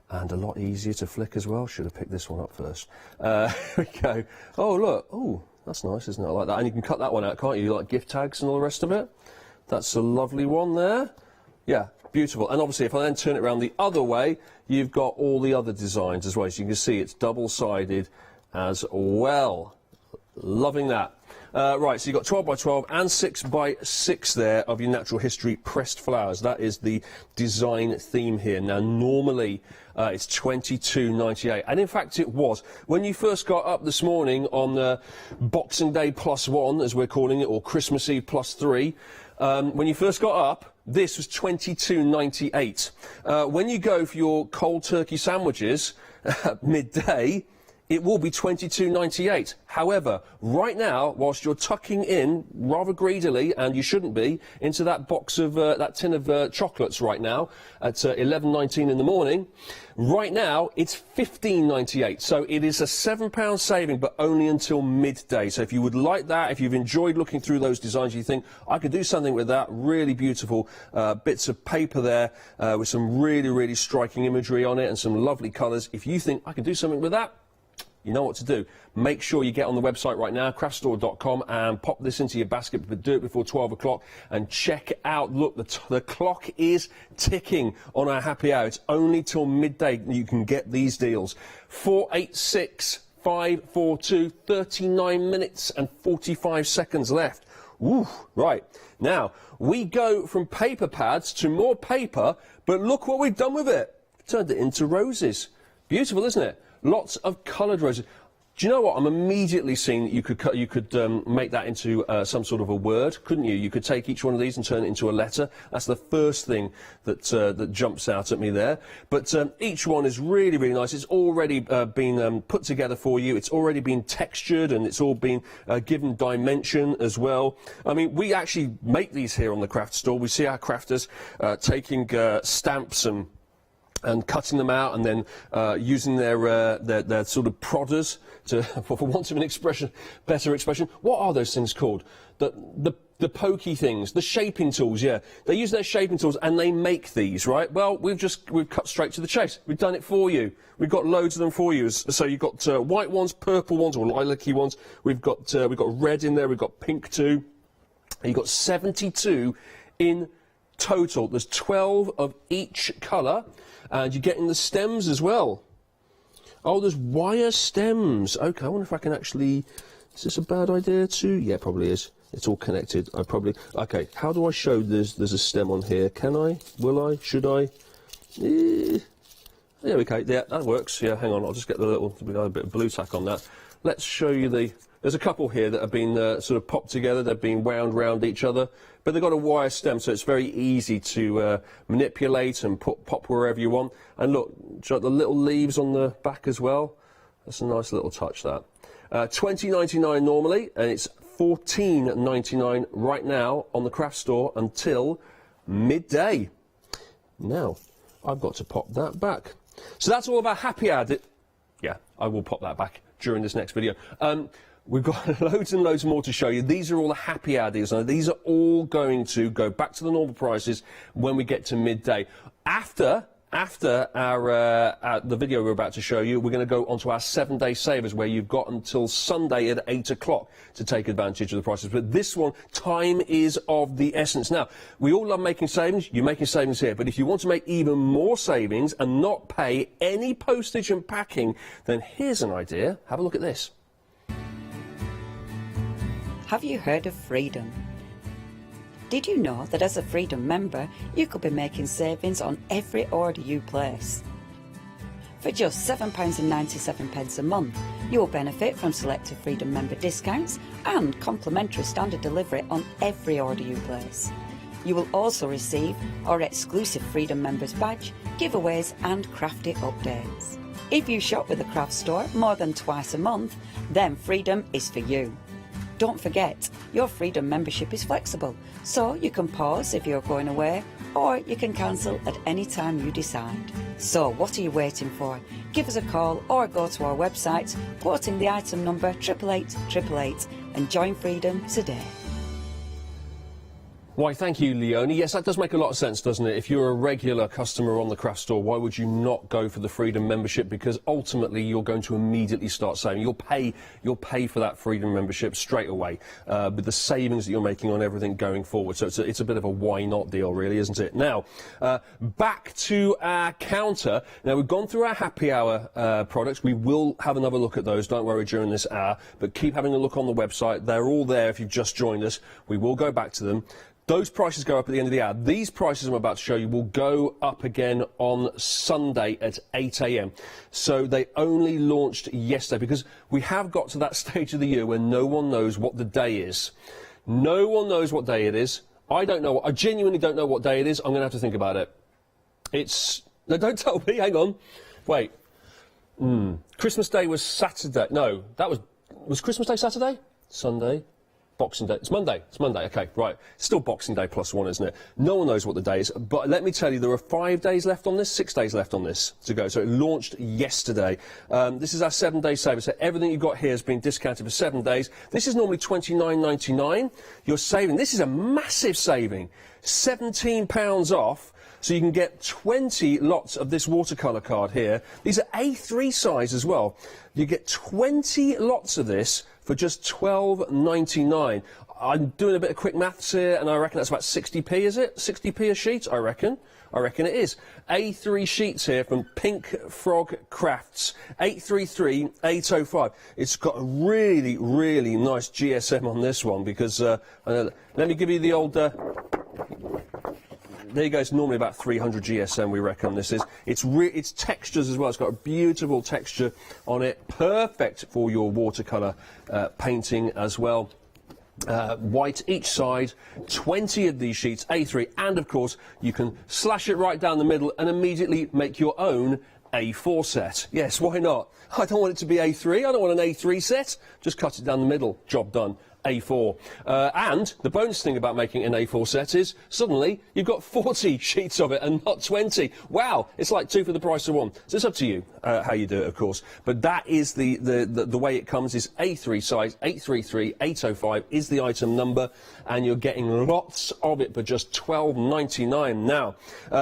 and a lot easier to flick as well. Should have picked this one up first. Here we go. Oh, look. Oh, that's nice, isn't it? I like that. And you can cut that one out, can't you? Like gift tags and all the rest of it. That's a lovely one there. Yeah, beautiful. And obviously, if I then turn it around the other way, you've got all the other designs as well. As you can see, it's double-sided as well. Loving that. Right, so you've got 12 by 12 and 6 by 6 there of your natural history pressed flowers. That is the design theme here. Now, normally it's $22.98, and in fact it was. When you first got up this morning on Boxing Day +1, as we're calling it, or Christmas Eve +3, when you first got up, this was $22.98. When you go for your cold turkey sandwiches at midday, it will be $22.98. However, right now, whilst you're tucking in rather greedily, and you shouldn't be, into that box of that tin of chocolates right now at 11:19 in the morning, right now it's $15.98. So it is a £7 saving, but only until midday. So if you would like that, if you've enjoyed looking through those designs, you think I could do something with that, really beautiful bits of paper there with some really, really striking imagery on it and some lovely colours. If you think I could do something with that, you know what to do. Make sure you get on the website right now, craftstore.com, and pop this into your basket, but do it before 12 o'clock and check out. Look, the clock is ticking on our happy hour. It's only till midday you can get these deals. 486-542, 39 minutes and 45 seconds left. Ooh, right. Now, we go from paper pads to more paper, but look what we've done with it. Turned it into roses. Beautiful, isn't it? Lots of coloured roses. Do you know what? I'm immediately seeing that you could make that into some sort of a word, couldn't you? You could take each one of these and turn it into a letter. That's the first thing that that jumps out at me there. But each one is really, really nice. It's already been put together for you. It's already been textured, and it's all been given dimension as well. I mean, we actually make these here on the craft store. We see our crafters taking stamps and cutting them out, and then using their sort of prodders to, for want of an better expression. What are those things called? The pokey things, the shaping tools. Yeah, they use their shaping tools and they make these, right? Well, we've cut straight to the chase. We've done it for you. We've got loads of them for you. So you've got white ones, purple ones, or lilac-y ones. We've got red in there. We've got pink too. And you've got 72 in total. There's 12 of each colour. And you're getting the stems as well. Oh, there's wire stems. OK, I wonder if I can actually... Is this a bad idea too? Yeah, probably is. It's all connected. OK, how do I show there's a stem on here? Can I? Will I? Should I? There we go. Yeah, that works. Yeah, hang on. I'll just get the little... We got a bit of blue tack on that. Let's show you the... There's a couple here that have been sort of popped together. They've been wound round each other. But they've got a wire stem, so it's very easy to manipulate and pop wherever you want. And look, the little leaves on the back as well. That's a nice little touch, that. $20.99 normally, and it's $14.99 right now on the craft store until midday. Now, I've got to pop that back. So that's all about happy hour. Yeah, I will pop that back during this next video. We've got loads and loads more to show you. These are all the happy hour deals. Now, these are all going to go back to the normal prices when we get to midday. After the video we're about to show you, we're going to go onto our 7-day savers, where you've got until Sunday at 8 o'clock to take advantage of the prices. But this one, time is of the essence. Now, we all love making savings. You're making savings here. But if you want to make even more savings and not pay any postage and packing, then here's an idea. Have a look at this. Have you heard of Freedom? Did you know that as a Freedom member, you could be making savings on every order you place? For just £7.97 a month, you will benefit from selected Freedom member discounts and complimentary standard delivery on every order you place. You will also receive our exclusive Freedom members badge, giveaways and crafty updates. If you shop with the craft store more than twice a month, then Freedom is for you. Don't forget, your Freedom membership is flexible, so you can pause if you're going away or you can cancel at any time you decide. So what are you waiting for? Give us a call or go to our website, quoting the item number 88888 and join Freedom today. Why, thank you, Leonie. Yes, that does make a lot of sense, doesn't it? If you're a regular customer on the craft store, why would you not go for the Freedom membership? Because ultimately, you're going to immediately start saving. You'll pay for that Freedom membership straight away with the savings that you're making on everything going forward. So it's a bit of a why not deal, really, isn't it? Now, back to our counter. Now, we've gone through our happy hour products. We will have another look at those, don't worry, during this hour. But keep having a look on the website. They're all there if you've just joined us. We will go back to them. Those prices go up at the end of the hour. These prices I'm about to show you will go up again on Sunday at 8 a.m. So they only launched yesterday because we have got to that stage of the year where no one knows what the day is. No one knows what day it is. I don't know. I genuinely don't know what day it is. I'm going to have to think about it. No, don't tell me. Hang on. Wait. Christmas Day was Saturday. No, was Christmas Day Saturday? Sunday. Boxing Day. It's Monday. It's Monday. Okay, right. Still Boxing Day +1, isn't it? No one knows what the day is. But let me tell you, there are 5 days left on this, 6 days left on this to go. So it launched yesterday. This is our 7-day saver. So everything you've got here has been discounted for 7 days. This is normally $29.99. You're saving. This is a massive saving. £17 off. So you can get 20 lots of this watercolour card here. These are A3 size as well. You get 20 lots of this for just $12.99. I'm doing a bit of quick maths here, and I reckon that's about 60p, is it? 60p a sheet, I reckon. I reckon it is. A3 sheets here from Pink Frog Crafts, 833-805. It's got a really, really nice GSM on this one because, let me give you the old... There you go, it's normally about 300 GSM, we reckon this is. It's textures as well. It's got a beautiful texture on it. Perfect for your watercolour painting as well. White each side, 20 of these sheets, A3, and of course you can slash it right down the middle and immediately make your own A4 set. Yes, why not? I don't want it to be A3, I don't want an A3 set. Just cut it down the middle, job done. A4. And the bonus thing about making an A4 set is suddenly you've got 40 sheets of it and not 20. Wow, it's like 2 for the price of 1. So it's up to you how you do it, of course. But that is the way it comes is A3 size, 833-805 is the item number, and you're getting lots of it for just $12.99. Now,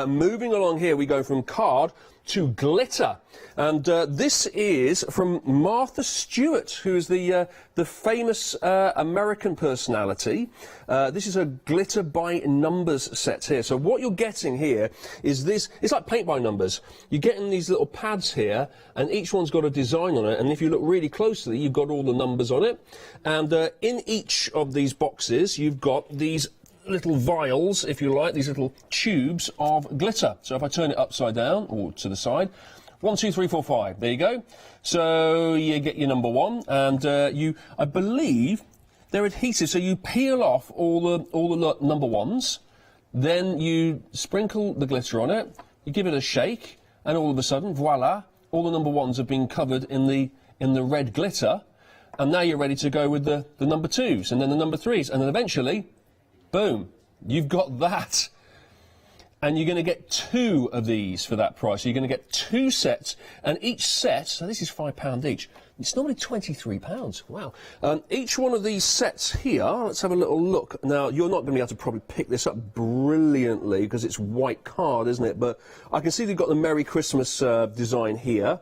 moving along here, we go from card to glitter, and this is from Martha Stewart, who is the famous American personality. This is a glitter by numbers set here. So what you're getting here is this. It's like paint by numbers. You're getting these little pads here, and each one's got a design on it. And if you look really closely, you've got all the numbers on it. And in each of these boxes, you've got these little vials, if you like, these little tubes of glitter. So if I turn it upside down or to the side, 1, 2, 3, 4, 5. There you go. So you get your number 1, and I believe they're adhesive. So you peel off all the number 1s, then you sprinkle the glitter on it, you give it a shake, and all of a sudden, voila, all the number 1s have been covered in the red glitter, and now you're ready to go with the number 2s, and then the number 3s, and then eventually, boom, you've got that. And you're going to get 2 of these for that price. So you're going to get 2 sets, and each set, so this is £5 each. It's normally £23. Wow. Each one of these sets here, let's have a little look. Now, you're not going to be able to probably pick this up brilliantly because it's white card, isn't it? But I can see they've got the Merry Christmas design here.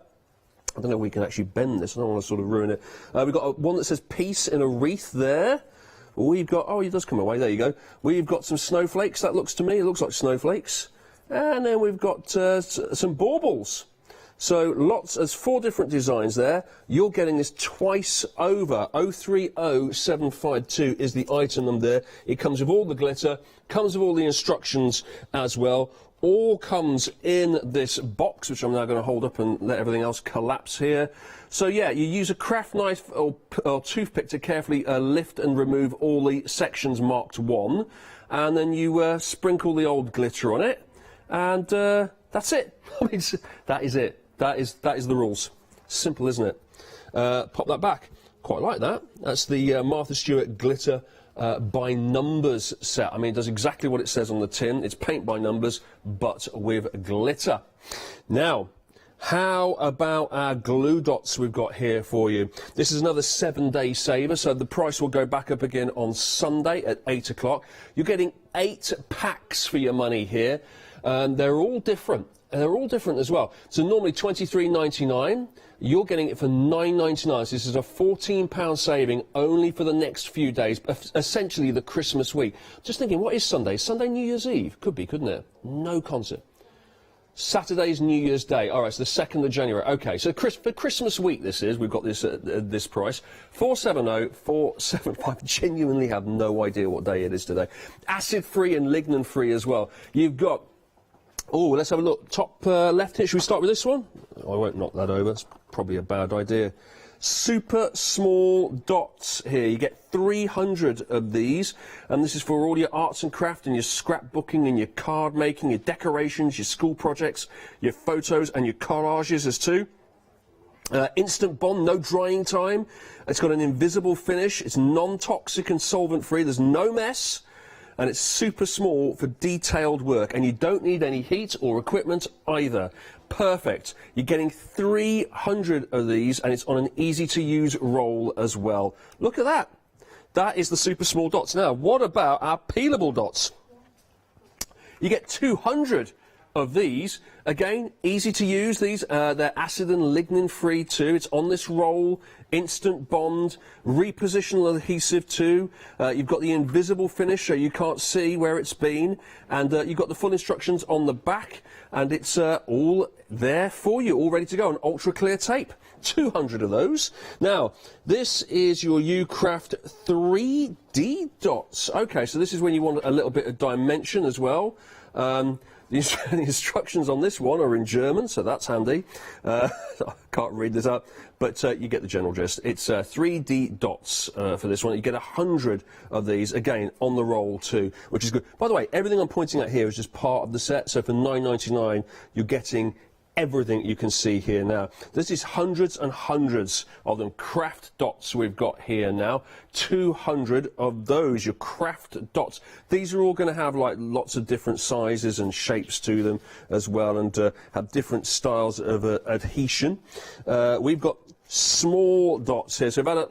I don't know if we can actually bend this. I don't want to sort of ruin it. We've got one that says peace in a wreath there. We've got, oh, it does come away, there you go. We've got some snowflakes, that looks to me, it looks like snowflakes. And then we've got some baubles. So there's 4 different designs there. You're getting this twice over. 030752 is the item number there. It comes with all the glitter, comes with all the instructions as well. All comes in this box, which I'm now going to hold up and let everything else collapse here. So yeah, you use a craft knife or toothpick to carefully lift and remove all the sections marked 1, and then you sprinkle the old glitter on it, and that's it. I mean, that is it. That is the rules. Simple, isn't it? Pop that back. Quite like that. That's the Martha Stewart glitter by numbers set. I mean, it does exactly what it says on the tin. It's paint by numbers, but with glitter. Now, how about our glue dots we've got here for you? This is another 7-day saver, so the price will go back up again on Sunday at 8 o'clock. You're getting 8 packs for your money here, and they're all different. They're all different as well. So normally £23.99. You're getting it for £9.99. So this is a £14 saving only for the next few days, essentially the Christmas week. Just thinking, what is Sunday? Sunday New Year's Eve? Could be, couldn't it? No concert. Saturday's New Year's Day. All right, so the 2nd of January. Okay, so for Christmas week this is. We've got this at this price. 470 475. Genuinely have no idea what day it is today. Acid-free and lignin-free as well. You've got... Oh, let's have a look. Top left here. Should we start with this one? I won't knock that over. It's probably a bad idea. Super small dots here. You get 300 of these, and this is for all your arts and craft and your scrapbooking and your card making, your decorations, your school projects, your photos and your collages as too. Instant bond, no drying time. It's got an invisible finish. It's non-toxic and solvent free. There's no mess. And it's super small for detailed work, and you don't need any heat or equipment either. Perfect. You're getting 300 of these, and it's on an easy-to-use roll as well. Look at that. That is the super small dots. Now, what about our peelable dots? You get 200 of these. Again, easy to use these. They're acid and lignin free too. It's on this roll. Instant bond, repositional adhesive too. You've got the invisible finish so you can't see where it's been, and you've got the full instructions on the back, and it's all there for you, all ready to go, and ultra clear tape. 200 of those. Now, this is your Ucraft 3D dots. Okay, so this is when you want a little bit of dimension as well. The instructions on this one are in German, so that's handy. I can't read this out, but you get the general gist. It's 3D dots for this one. You get 100 of these, again, on the roll too, which is good. By the way, everything I'm pointing at here is just part of the set, so for $9.99, you're getting everything you can see here now. This is hundreds and hundreds of them craft dots we've got here now. 200 of those, your craft dots. These are all going to have like lots of different sizes and shapes to them as well, and have different styles of adhesion. We've got small dots here, so about a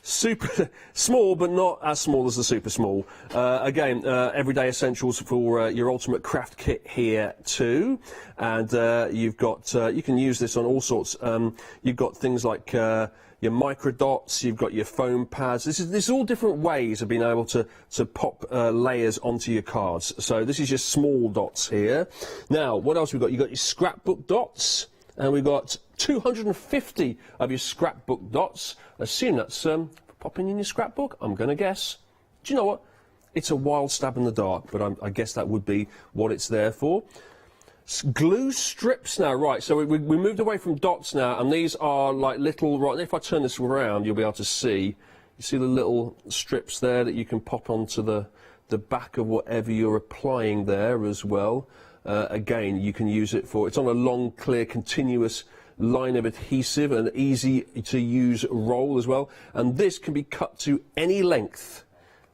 super small, but not as small as the super small. Again, everyday essentials for your ultimate craft kit here too, and you've got you can use this on all sorts. You've got things like your micro dots, you've got your foam pads. This is all different ways of being able to pop layers onto your cards. So this is your small dots here. Now, what else we've got? You've got your scrapbook dots, and we've got 250 of your scrapbook dots. Assume that's popping in your scrapbook, I'm going to guess. Do you know what? It's a wild stab in the dark, but I guess that would be what it's there for. Glue strips now, right, so we moved away from dots now, and these are like little, right, if I turn this around, you'll be able to see, you see the little strips there that you can pop onto the back of whatever you're applying there as well. Again, you can use it for, it's on a long, clear, continuous line of adhesive, and easy to use roll as well, and this can be cut to any length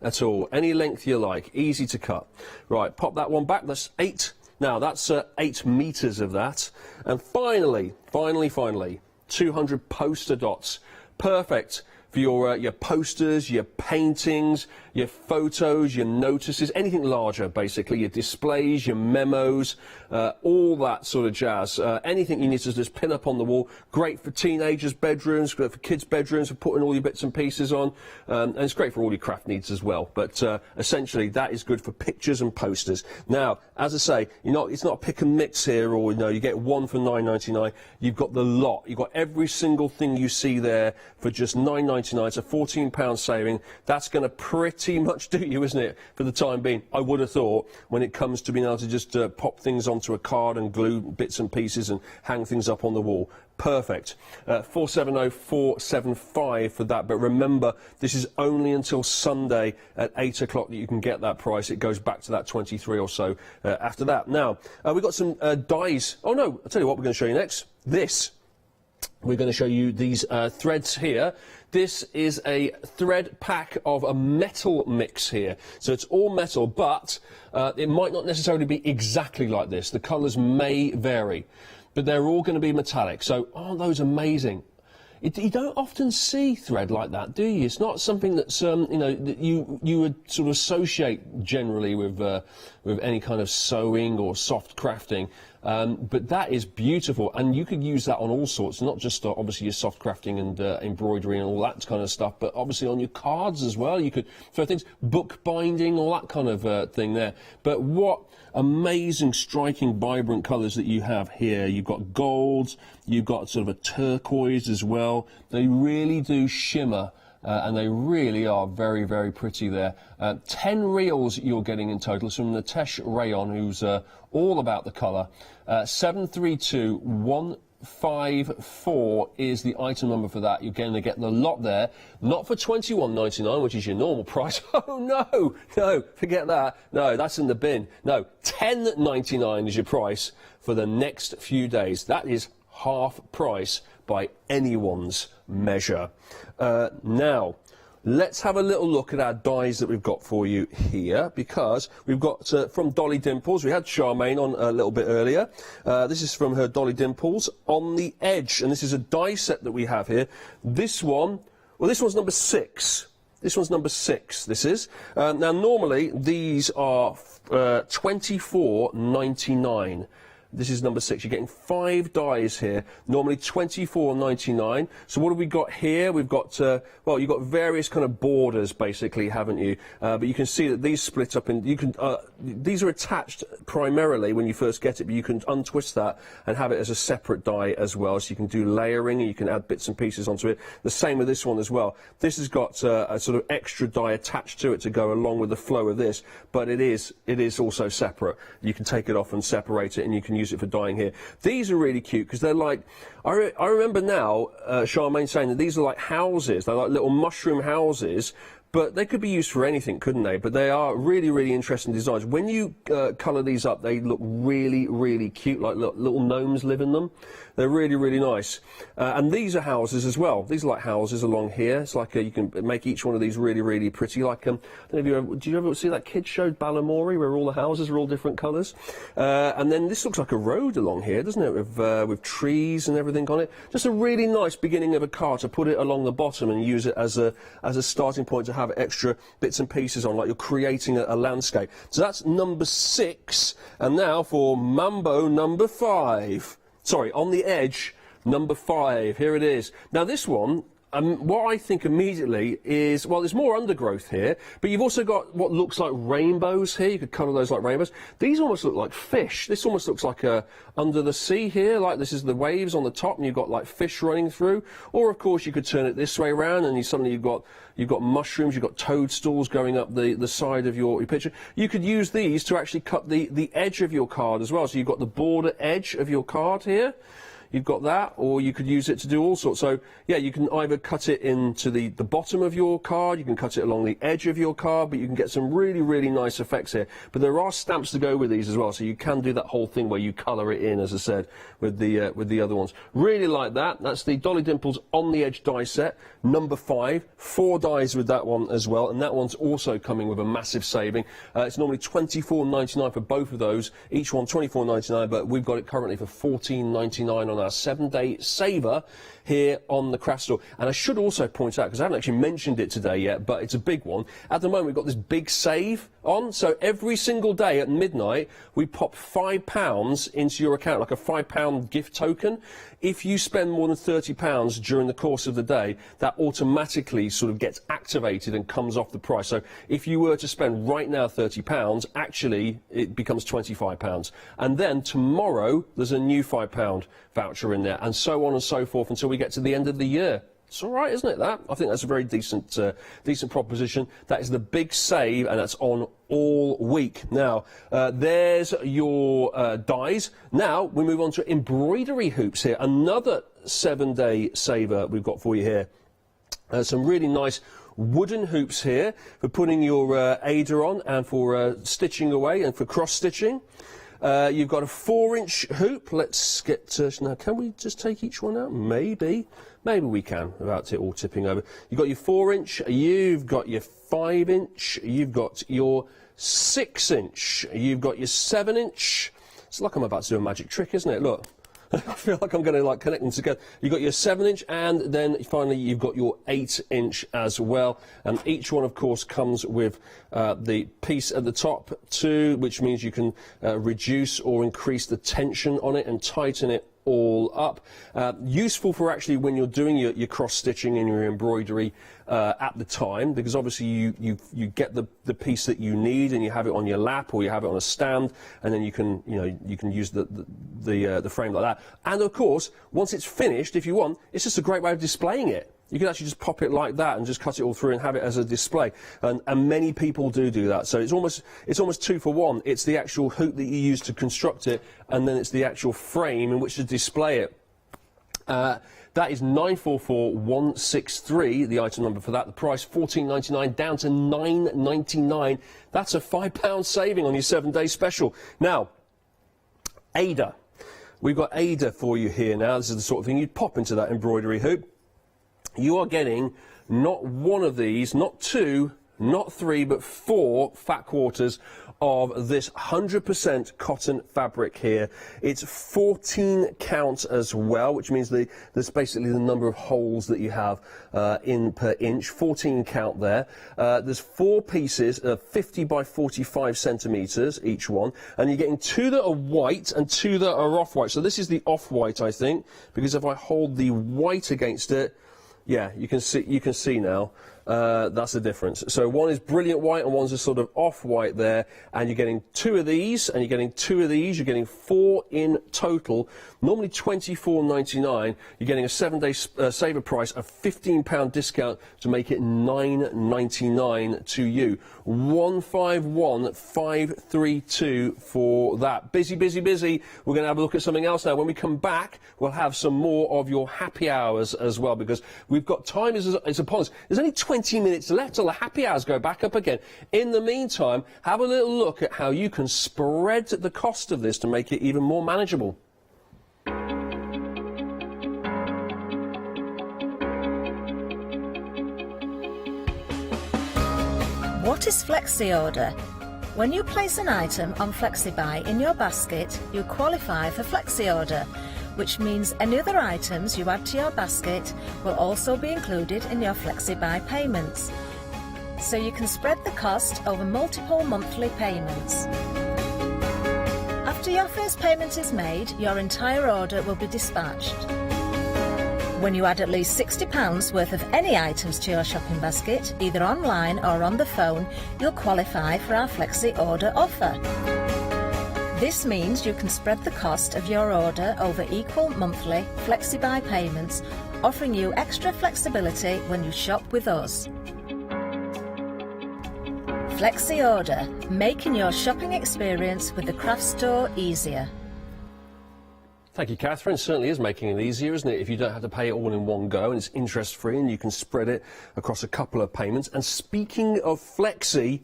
at all, any length you like, easy to cut. Right, pop that one back. That's 8. Now that's 8 meters of that. And finally 200 poster dots. Perfect for your posters, your paintings, your photos, your notices, anything larger basically, your displays, your memos, all that sort of jazz. Anything you need to just pin up on the wall. Great for teenagers' bedrooms, great for kids' bedrooms, for putting all your bits and pieces on, and it's great for all your craft needs as well. But essentially that is good for pictures and posters. Now, as I say, it's not a pick and mix here, or you get one for $9.99. You've got the lot. You've got every single thing you see there for just $9.99. It's a £14 saving. That's going to pretty much do you, isn't it, for the time being? I would have thought, when it comes to being able to just pop things onto a card and glue bits and pieces and hang things up on the wall. Perfect. 470 475 for that. But remember, this is only until Sunday at 8 o'clock that you can get that price. It goes back to that 23 or so after that. Now, we've got some dies. Oh no, I'll tell you what we're going to show you next. This. we're going to show you these threads here. This is a thread pack of a metal mix here. So it's all metal, but it might not necessarily be exactly like this. The colours may vary, but they're all going to be metallic. So aren't those amazing? You don't often see thread like that, do you? It's not something that's you know, that you would sort of associate generally with any kind of sewing or soft crafting. But that is beautiful, and you could use that on all sorts, not just obviously your soft crafting and embroidery and all that kind of stuff, but obviously on your cards as well. You could throw things, book binding, all that kind of thing there. But what amazing, striking, vibrant colours that you have here. You've got golds, you've got sort of a turquoise as well. They really do shimmer. And they really are very, very pretty there. 10 reels you're getting in total. It's from Natesh Rayon, who's all about the colour. 732154 is the item number for that. You're going to get the lot there, not for $21.99, which is your normal price. Oh, no, forget that. No, that's in the bin. No, $10.99 is your price for the next few days. That is half price by anyone's measure. Now, let's have a little look at our dies that we've got for you here, because we've got from Dolly Dimples. We had Charmaine on a little bit earlier. This is from her Dolly Dimples, On the Edge, and this is a die set that we have here. This one, well, this one's number 6. This one's number 6, this is. Now, normally, these are $24.99. This is number 6. You're getting 5 dies here, normally $24.99. So what have we got here? We've got, well, you've got various kind of borders, basically, haven't you? But you can see that these split up, and you can, these are attached primarily when you first get it, but you can untwist that and have it as a separate die as well. So you can do layering, and you can add bits and pieces onto it. The same with this one as well. This has got a sort of extra die attached to it to go along with the flow of this, but it is also separate. You can take it off and separate it, and you can use it for dyeing here. These are really cute because they're like, I remember now Charmaine saying that these are like houses. They're like little mushroom houses, but they could be used for anything, couldn't they? But they are really, really interesting designs. When you colour these up, they look really, really cute, like little gnomes live in them. They're really, really nice. And these are houses as well. These are like houses along here. It's like you can make each one of these really, really pretty. Like, I don't know if did you ever see that kids show Balamori, where all the houses are all different colours? And then this looks like a road along here, doesn't it? With trees and everything on it. Just a really nice beginning of a car to put it along the bottom and use it as a starting point to have extra bits and pieces on, like you're creating a landscape. So that's number 6. And now for Mambo number 5. Sorry, On the Edge, number 5. Here it is. Now this one, what I think immediately is, well, there's more undergrowth here, but you've also got what looks like rainbows here. You could colour those like rainbows. These almost look like fish. This almost looks like under the sea here, like this is the waves on the top, and you've got like fish running through. Or of course you could turn it this way around, and suddenly you've got mushrooms, you've got toadstools going up the side of your picture. You could use these to actually cut the edge of your card as well. So you've got the border edge of your card here. You've got that, or you could use it to do all sorts. So, yeah, you can either cut it into the bottom of your card, you can cut it along the edge of your card, but you can get some really, really nice effects here. But there are stamps to go with these as well, so you can do that whole thing where you colour it in, as I said, with the other ones. Really like that. That's the Dolly Dimples On the Edge die set, number 5. 4 dies with that one as well, and that one's also coming with a massive saving. It's normally $24.99 for both of those, each one $24.99, but we've got it currently for $14.99 on our 7-day saver here on the craft store. And I should also point out, because I haven't actually mentioned it today yet, but it's a big one. At the moment, we've got this big save on, so every single day at midnight, we pop £5 into your account, like a £5 gift token. If you spend more than £30 during the course of the day, that automatically sort of gets activated and comes off the price. So if you were to spend right now £30, actually it becomes £25. And then tomorrow, there's a new £5 voucher in there, and so on and so forth until we get to the end of the year. It's all right, isn't it, that? I think that's a very decent proposition. That is the big save, and that's on all week. Now, there's your dies. Now, we move on to embroidery hoops here. Another 7-day saver we've got for you here. Some really nice wooden hoops here for putting your Ada on, and for stitching away and for cross-stitching. You've got a 4-inch hoop. Let's get to, now can we just take each one out? Maybe we can, without it all tipping over. You've got your 4-inch, you've got your 5-inch, you've got your 6-inch, you've got your 7-inch. It's like I'm about to do a magic trick, isn't it? Look. I feel like I'm going to like connect them together. You've got your 7-inch, and then finally you've got your 8-inch as well. And each one, of course, comes with the piece at the top too, which means you can reduce or increase the tension on it and tighten it all up. Useful for actually when you're doing your cross stitching and your embroidery at the time, because obviously you get the piece that you need and you have it on your lap or you have it on a stand, and then you can use the frame like that. And of course, once it's finished, if you want, it's just a great way of displaying it. You can actually just pop it like that and just cut it all through and have it as a display. And many people do that. So it's almost 2 for 1. It's the actual hoop that you use to construct it, and then it's the actual frame in which to display it. That is 944163, the item number for that. The price $14.99 down to $9.99. That's a £5 saving on your 7-day special. Now, Ada. We've got Ada for you here now. This is the sort of thing you'd pop into that embroidery hoop. You are getting not one of these, not 2, not 3, but 4 fat quarters of this 100% cotton fabric here. It's 14 count as well, which means there's basically the number of holes that you have in per inch. 14 count there. There's 4 pieces of 50 by 45 centimetres each one, and you're getting 2 that are white and 2 that are off-white. So this is the off-white, I think, because if I hold the white against it, yeah, you can see now. That's the difference. So one is brilliant white and one's a sort of off-white there, and you're getting 2 of these, and you're getting 2 of these. You're getting 4 in total. Normally $24.99. You're getting a 7-day saver price, a £15 discount to make it $9.99 to you. 151532 for that. Busy. We're going to have a look at something else now. When we come back, we'll have some more of your happy hours as well, because we've got time is upon us. There's only 20 minutes left till the happy hours go back up again. In the meantime, have a little look at how you can spread the cost of this to make it even more manageable. What is Flexi Order? When you place an item on FlexiBuy in your basket, you qualify for Flexi Order, which means any other items you add to your basket will also be included in your FlexiBuy payments. So you can spread the cost over multiple monthly payments. After your first payment is made, your entire order will be dispatched. When you add at least £60 worth of any items to your shopping basket, either online or on the phone, you'll qualify for our Flexi Order offer. This means you can spread the cost of your order over equal monthly FlexiBuy payments, offering you extra flexibility when you shop with us. Flexi Order, making your shopping experience with the craft store easier. Thank you, Catherine. It certainly is making it easier, isn't it? If you don't have to pay it all in one go, and it's interest-free, and you can spread it across a couple of payments. And speaking of Flexi,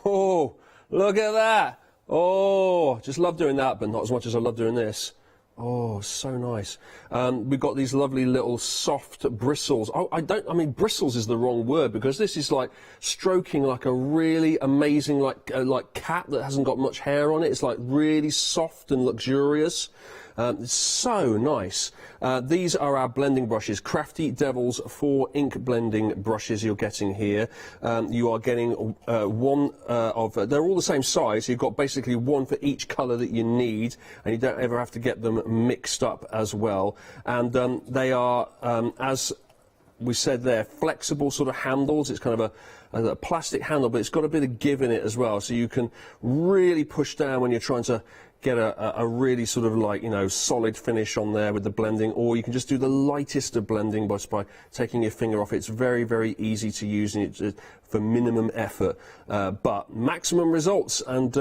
oh, look at that. Oh, just love doing that, but not as much as I love doing this. Oh, so nice. We've got these lovely little soft bristles. Oh, I mean, bristles is the wrong word, because this is like stroking like a really amazing, like cat that hasn't got much hair on it. It's like really soft and luxurious. It's so nice. These are our blending brushes, Crafty Devils 4 ink blending brushes you're getting here. You are getting one they're all the same size, so you've got basically one for each colour that you need, and you don't ever have to get them mixed up as well. And they are, as we said there, flexible sort of handles. It's kind of a plastic handle, but it's got a bit of give in it as well, so you can really push down when you're trying to get a really sort of like, you know, solid finish on there with the blending, or you can just do the lightest of blending by taking your finger off. It's very, very easy to use, and it's for minimum effort, but maximum results. And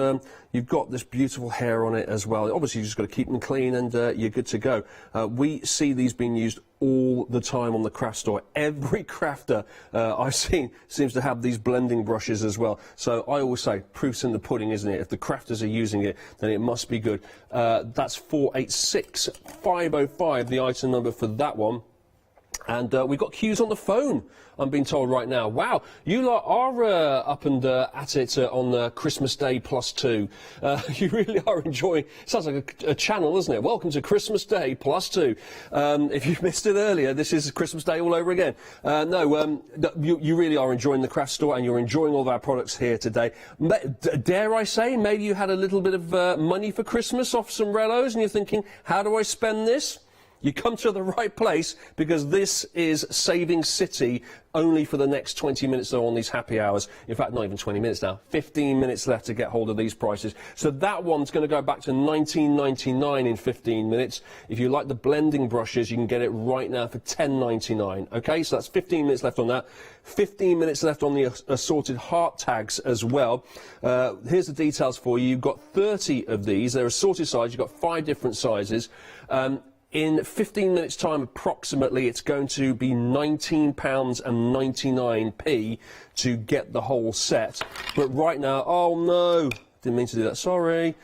you've got this beautiful hair on it as well. Obviously, you've just got to keep them clean, and you're good to go. We see these being used all the time on the craft store. Every crafter I've seen seems to have these blending brushes as well. So I always say, proof's in the pudding, isn't it? If the crafters are using it, then it must be good. That's 486505, the item number for that one. And we've got queues on the phone, I'm being told right now. Wow, you lot are up and at it on Christmas Day +2. You really are enjoying, sounds like a channel, doesn't it? Welcome to Christmas Day +2. If you missed it earlier, this is Christmas Day all over again. You really are enjoying the craft store, and you're enjoying all of our products here today. Dare I say, maybe you had a little bit of money for Christmas off some relos, and you're thinking, how do I spend this? You come to the right place, because this is Saving City only for the next 20 minutes though on these happy hours. In fact, not even 20 minutes now. 15 minutes left to get hold of these prices. So that one's going to go back to $19.99 in 15 minutes. If you like the blending brushes, you can get it right now for $10.99. Okay, so that's 15 minutes left on that. 15 minutes left on the assorted heart tags as well. Here's the details for you. You've got 30 of these. They're assorted sizes. You've got 5 different sizes. In 15 minutes' time, approximately, it's going to be £19.99 to get the whole set. But right now, oh no, didn't mean to do that, sorry.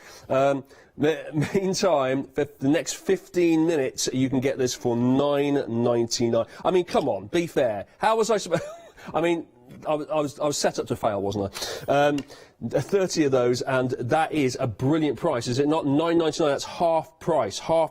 Meantime, for the next 15 minutes, you can get this for $9.99. I mean, come on, be fair. How was I supposed... I mean, I was set up to fail, wasn't I? 30 of those, and that is a brilliant price, is it not? $9.99, that's half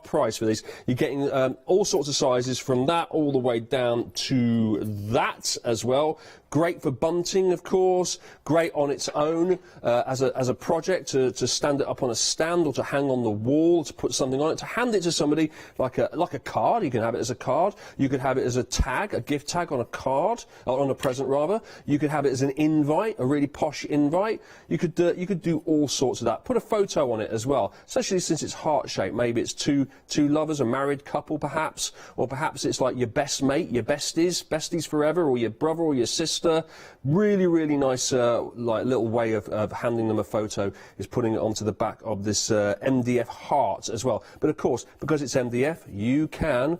price for these. You're getting all sorts of sizes from that all the way down to that as well. Great for bunting, of course. Great on its own as a project to stand it up on a stand or to hang on the wall, to put something on it, to hand it to somebody like a card. You can have it as a card. You could have it as a tag, a gift tag on a card, or on a present rather. You could have it as an invite, a really posh invite. You could do all sorts of that. Put a photo on it as well, especially since it's heart-shaped. Maybe it's two lovers, a married couple perhaps, or perhaps it's like your best mate, your besties forever, or your brother or your sister. Really, really nice like little way of handing them a photo is putting it onto the back of this MDF heart as well. But of course, because it's MDF, you can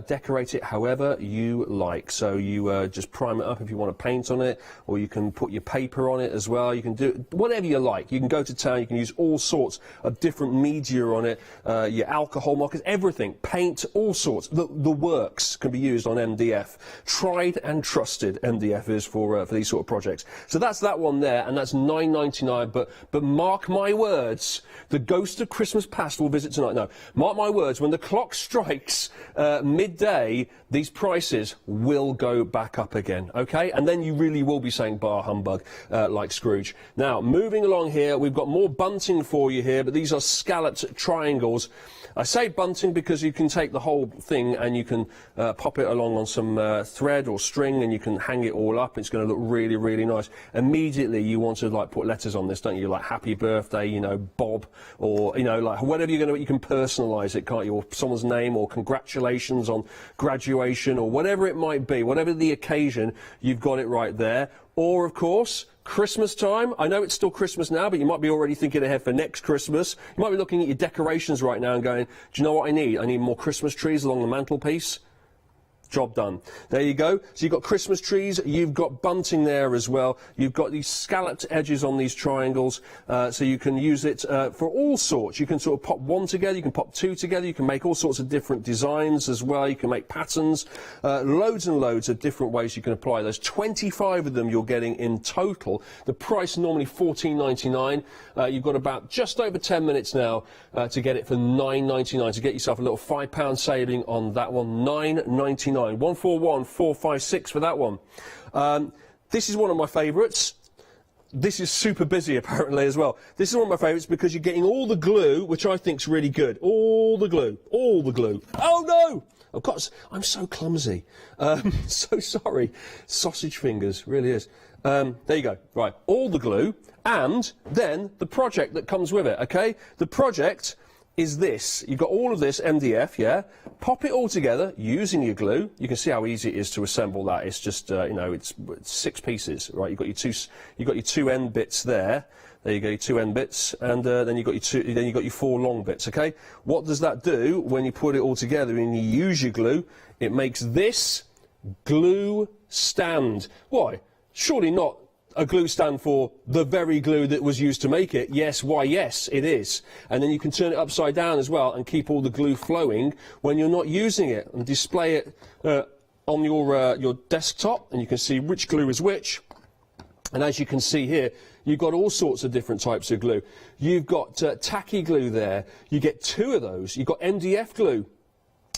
decorate it however you like. So you just prime it up if you want to paint on it, or you can put your paper on it as well. You can do whatever you like. You can go to town, you can use all sorts of different media on it, your alcohol markers, everything, paint, all sorts. The works can be used on MDF. Tried and trusted MDF is for these sort of projects. So that's that one there, and that's $9.99. But mark my words, the ghost of Christmas past will visit tonight. No, mark my words, when the clock strikes midday, these prices will go back up again, okay? And then you really will be saying bar humbug like Scrooge. Now, moving along here, we've got more bunting for you here, but these are scalloped triangles. I say bunting because you can take the whole thing and you can pop it along on some thread or string, and you can hang it all up. It's going to look really, really nice. Immediately you want to like put letters on this, don't you? Like happy birthday, you know, Bob, or you know, like whatever you're going to, you can personalise it, can't you? Or someone's name, or congratulations on graduation, or whatever it might be, whatever the occasion, you've got it right there. Or of course, Christmas time. I know it's still Christmas now, but you might be already thinking ahead for next Christmas. You might be looking at your decorations right now and going, do you know what I need? I need more Christmas trees along the mantelpiece. Job done. There you go. So you've got Christmas trees, you've got bunting there as well. You've got these scalloped edges on these triangles, so you can use it for all sorts. You can sort of pop one together, you can pop two together, you can make all sorts of different designs as well. You can make patterns, loads and loads of different ways you can apply those. 25 of them you're getting in total. The price normally $14.99. You've got about just over 10 minutes now to get it for $9.99, to get yourself a little £5 saving on that one. $9.99. 141456 for that one. This is one of my favourites. This is super busy apparently as well. This is one of my favourites because you're getting all the glue, which I think's really good. All the glue. Oh no! I'm so clumsy. So sorry. Sausage fingers, really is. There you go. Right, all the glue, and then the project that comes with it, okay? The project is this. You've got all of this MDF, yeah? Pop it all together using your glue. You can see how easy it is to assemble that. It's just, you know, it's 6 pieces, right? You've got your two end bits there. There you go, your 2 end bits, and then you've got your 4 long bits. Okay, what does that do when you put it all together and you use your glue? It makes this glue stand. Why? Surely not a glue stand for the very glue that was used to make it. Yes, why yes, it is. And then you can turn it upside down as well and keep all the glue flowing when you're not using it, and display it on your desktop, and you can see which glue is which. And as you can see here, you've got all sorts of different types of glue. You've got tacky glue there. You get 2 of those. You've got MDF glue.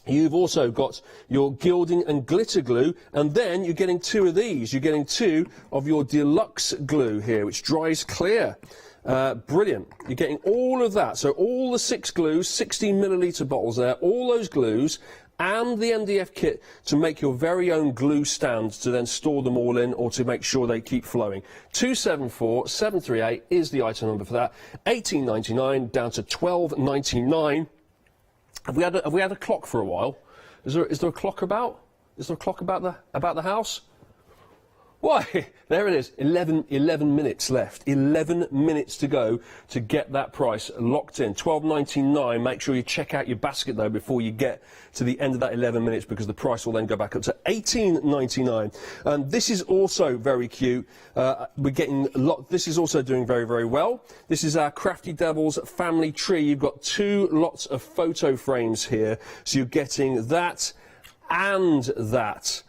You've also got your gilding and glitter glue, and then you're getting 2 of these. You're getting 2 of your deluxe glue here, which dries clear. Brilliant. You're getting all of that. So all the 6 glues, 16 millilitre bottles there, all those glues, and the MDF kit to make your very own glue stand to then store them all in, or to make sure they keep flowing. 274738 is the item number for that. $18.99 down to $12.99. Have we had a clock for a while? Is there a clock about? Is there a clock about the house? Why? There it is. 11 minutes left. 11 minutes to go to get that price locked in. $12.99. Make sure you check out your basket though before you get to the end of that 11 minutes, because the price will then go back up to $18.99. This is also very cute. We're getting a lot. This is also doing very, very well. This is our Crafty Devils family tree. You've got 2 lots of photo frames here, so you're getting that and that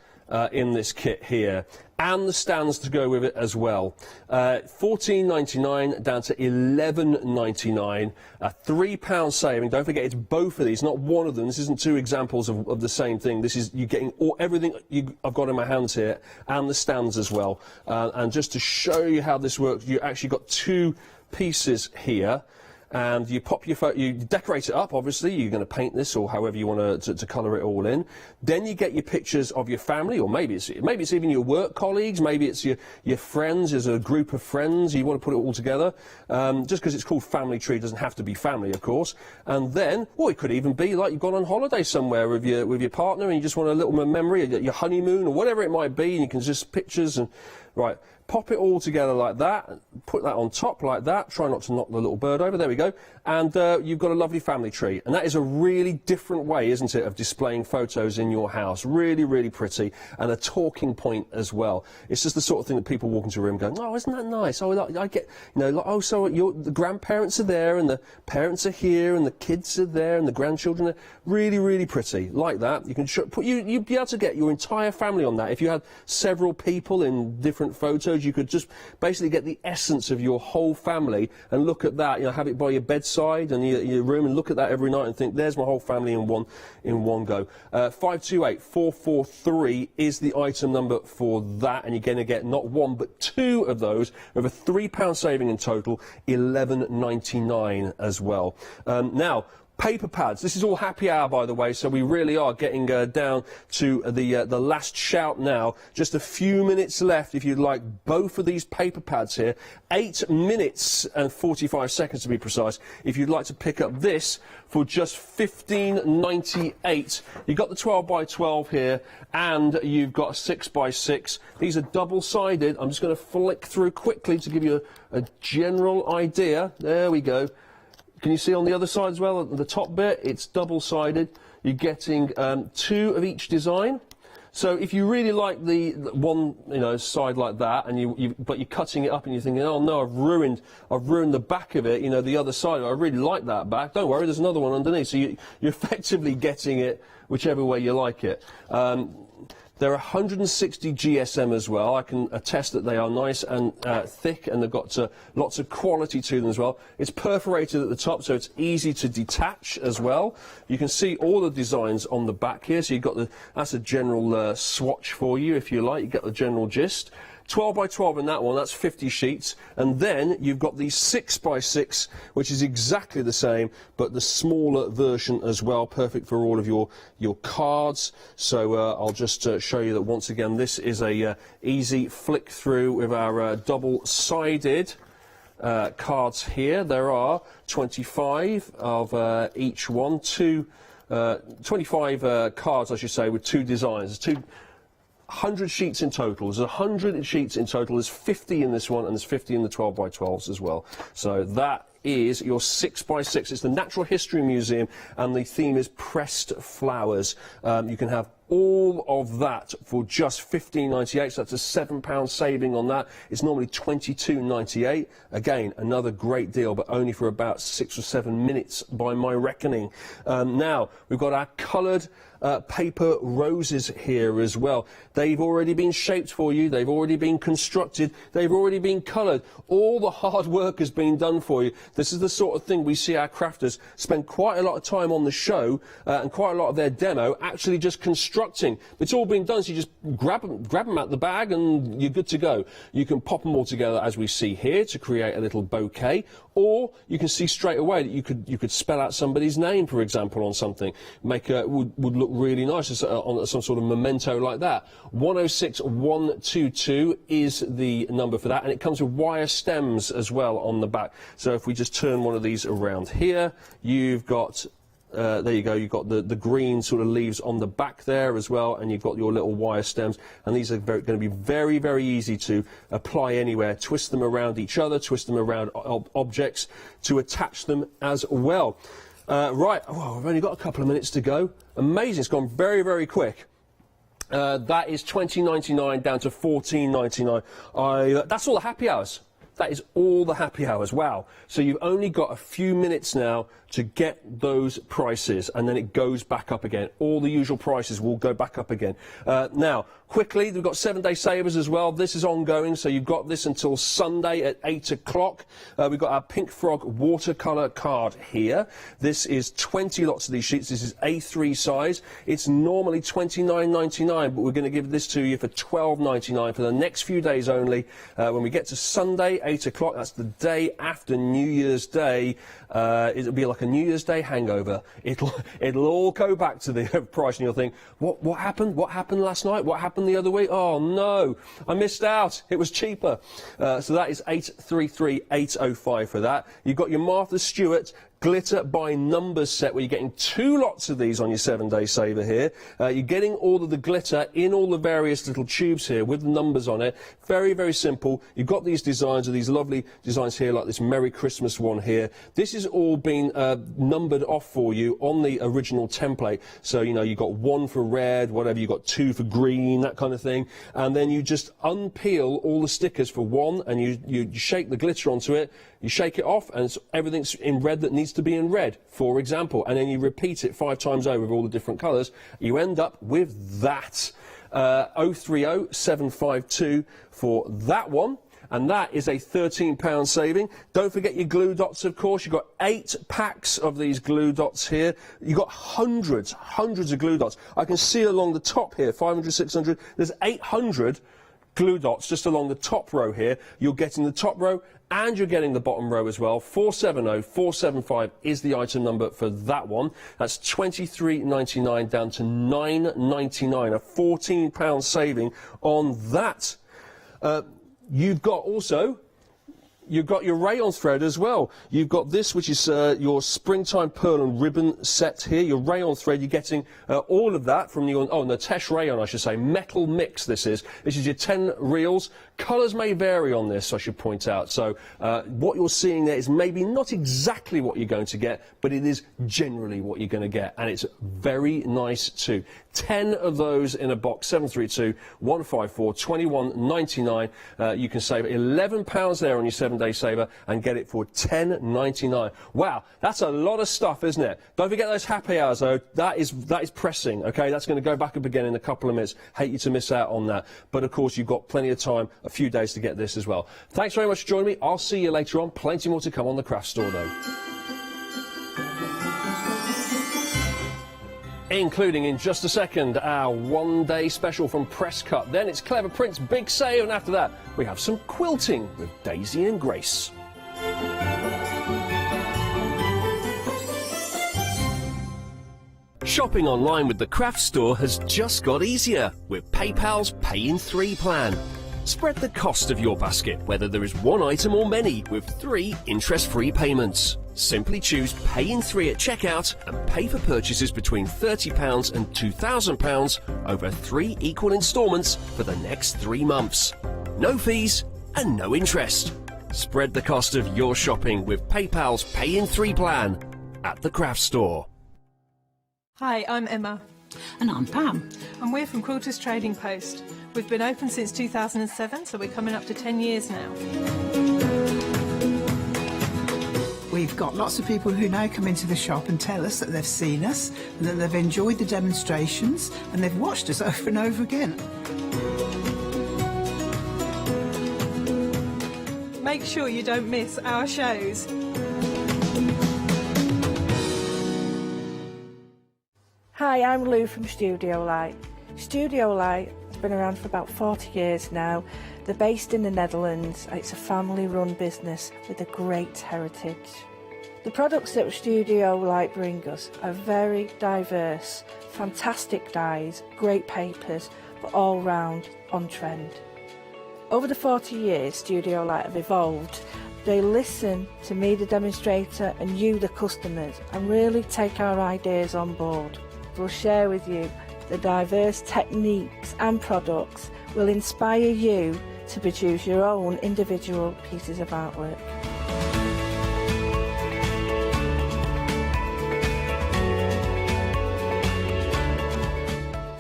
in this kit here, and the stands to go with it as well. $14.99 down to $11.99, a £3 saving. Don't forget, it's both of these, not one of them. This isn't 2 examples of the same thing. This is you getting everything I've got in my hands here, and the stands as well. And just to show you how this works, you actually got 2 pieces here. And you pop your you decorate it up, obviously. You're going to paint this or however you want to colour it all in. Then you get your pictures of your family, or maybe it's even your work colleagues, maybe it's your friends, as a group of friends. You want to put it all together. Just because it's called family tree doesn't have to be family, of course. And then, or it could even be like you've gone on holiday somewhere with your partner, and you just want a little memory, your honeymoon or whatever it might be, and you can just pictures and right. Pop it all together like that, put that on top like that, try not to knock the little bird over, there we go, and you've got a lovely family tree. And that is a really different way, isn't it, of displaying photos in your house. Really, really pretty, and a talking point as well. It's just the sort of thing that people walk into a room going, oh, isn't that nice? Oh, I get, you know, like, oh, so the grandparents are there, and the parents are here, and the kids are there, and the grandchildren are really, really pretty, like that. You can you'd be able to get your entire family on that. If you had several people in different photos, you could just basically get the essence of your whole family and look at that, you know, have it by your bedside and your room, and look at that every night and think, there's my whole family in one go. 528443 is the item number for that, and you're going to get not 1 but 2 of those, with a £3 saving in total, $11.99 as well. Now, paper pads. This is all happy hour, by the way, so we really are getting down to the last shout now. Just a few minutes left if you'd like both of these paper pads here. 8 minutes and 45 seconds to be precise. If you'd like to pick up this for just $15.98. You've got the 12 by 12 here, and you've got a 6 by 6. These are double-sided. I'm just going to flick through quickly to give you a general idea. There we go. Can you see on the other side as well, the top bit, it's double-sided. You're getting 2 of each design. So if you really like the one, you know, side like that, and but you're cutting it up and you're thinking, oh no, I've ruined the back of it, you know, the other side, I really like that back. Don't worry, there's another one underneath. So you're effectively getting it whichever way you like it. They're 160 GSM as well. I can attest that they are nice and thick, and they've got lots of quality to them as well. It's perforated at the top, so it's easy to detach as well. You can see all the designs on the back here, so you've got that's a general swatch for you, if you like. You get the general gist. 12 by 12 in that one, that's 50 sheets. And then you've got the 6 by 6, which is exactly the same, but the smaller version as well, perfect for all of your cards. So I'll just show you that once again. This is a easy flick through with our double-sided cards here. There are 25 of each one, 25 cards, I should say, with 2 designs. 100 sheets in total. There's 100 sheets in total. There's 50 in this one, and there's 50 in the 12x12s as well. So that is your 6x6. It's the Natural History Museum, and the theme is pressed flowers. You can have all of that for just $15.98, so that's a £7 saving on that. It's normally $22.98. Again, another great deal, but only for about 6 or 7 minutes by my reckoning. Now, we've got our coloured paper roses here as well. They've already been shaped for you, they've already been constructed, they've already been coloured. All the hard work has been done for you. This is the sort of thing we see our crafters spend quite a lot of time on the show and quite a lot of their demo actually just constructing. It's all been done, so you just grab them out the bag and you're good to go. You can pop them all together as we see here to create a little bouquet, or you can see straight away that you could spell out somebody's name, for example, on something. Would look really nice on some sort of memento like that. 106122 is the number for that, and it comes with wire stems as well on the back. So if we just turn one of these around here, you've got there you go, you've got the green sort of leaves on the back there as well, and you've got your little wire stems, and these are going to be very, very easy to apply anywhere. Twist them around each other, twist them around objects to attach them as well. Right, oh, I've only got a couple of minutes to go. Amazing, it's gone very, very quick. That is $20.99 down to $14.99. That's all the happy hours. That is all the happy hours. Wow. So you've only got a few minutes now to get those prices, and then it goes back up again. All the usual prices will go back up again. Now, quickly, we've got 7-day savers as well. This is ongoing, so you've got this until Sunday at 8 o'clock. We've got our Pink Frog watercolour card here. This is 20 lots of these sheets. This is A3 size. It's normally $29.99, but we're going to give this to you for $12.99 for the next few days only. When we get to Sunday, 8 o'clock, that's the day after New Year's Day. It'll be like a New Year's Day hangover. It'll all go back to the price, and you'll think, what happened? What happened last night? What happened the other week? Oh no, I missed out. It was cheaper. So that is $833,805 for that. You've got your Martha Stewart glitter by numbers set, where you're getting 2 lots of these on your 7-day saver here. You're getting all of the glitter in all the various little tubes here with the numbers on it. Very, very simple. You've got these designs, these lovely designs here, like this Merry Christmas one here. This has all been numbered off for you on the original template. So, you know, you've got 1 for red, whatever, you've got 2 for green, that kind of thing. And then you just unpeel all the stickers for 1, and you shake the glitter onto it, you shake it off, and everything's in red that needs to be in red, for example, and then you repeat it 5 times over with all the different colours. You end up with that. 030752 for that one, and that is a £13 saving. Don't forget your glue dots, of course. You've got 8 packs of these glue dots here. You've got hundreds of glue dots. I can see along the top here, 500, 600, there's 800 glue dots just along the top row here. You're getting the top row and you're getting the bottom row as well. 470475 is the item number for that one. That's $23.99 down to $9.99, a £14 saving on that. You've got also, you've got your rayon thread as well. You've got this, which is your springtime pearl and ribbon set here. Your rayon thread, you're getting all of that from your, no, Tesh rayon, I should say. Metal mix, this is. This is your 10 reels. Colours may vary on this, I should point out. So what you're seeing there is maybe not exactly what you're going to get, but it is generally what you're going to get. And it's very nice too. 10 of those in a box, 732-154, $21.99. You can save £11 there on your 7-day saver and get it for $10.99. Wow, that's a lot of stuff, isn't it? Don't forget those happy hours though. That is pressing, okay? That's going to go back up again in a couple of minutes. Hate you to miss out on that. But of course, you've got plenty of time, a few days to get this as well. Thanks very much for joining me. I'll see you later on. Plenty more to come on the craft store though. Including in just a second our 1-day special from Presscut. Then it's Clever Print's big sale, and after that we have some quilting with Daisy and Grace. Shopping online with the craft store has just got easier with PayPal's Pay in 3 plan. Spread the cost of your basket, whether there is one item or many, with 3 interest-free payments. Simply choose Pay in 3 at checkout and pay for purchases between £30 and £2,000 over 3 equal instalments for the next 3 months. No fees and no interest. Spread the cost of your shopping with PayPal's Pay in 3 plan at the craft store. Hi, I'm Emma. And I'm Pam. And we're from Quilters Trading Post. We've been open since 2007, so we're coming up to 10 years now. We've got lots of people who now come into the shop and tell us that they've seen us, that they've enjoyed the demonstrations, and they've watched us over and over again. Make sure you don't miss our shows. Hi, I'm Lou from Studio Light. Studio Light has been around for about 40 years now. They're based in the Netherlands. It's a family-run business with a great heritage. The products that Studio Light bring us are very diverse, fantastic dyes, great papers, but all round on trend. Over the 40 years Studio Light have evolved. They listen to me, the demonstrator, and you, the customers, and really take our ideas on board. We'll share with you the diverse techniques and products will inspire you to produce your own individual pieces of artwork.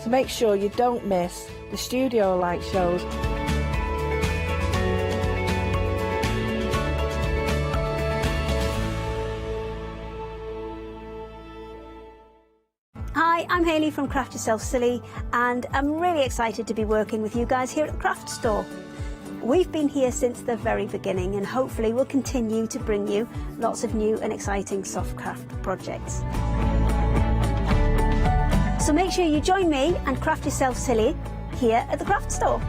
So make sure you don't miss the Studio Light shows. Hi, I'm Hayley from Craft Yourself Silly, and I'm really excited to be working with you guys here at the Craft Store. We've been here since the very beginning, and hopefully we'll continue to bring you lots of new and exciting soft craft projects. So make sure you join me and Craft Yourself Silly here at the Craft Store.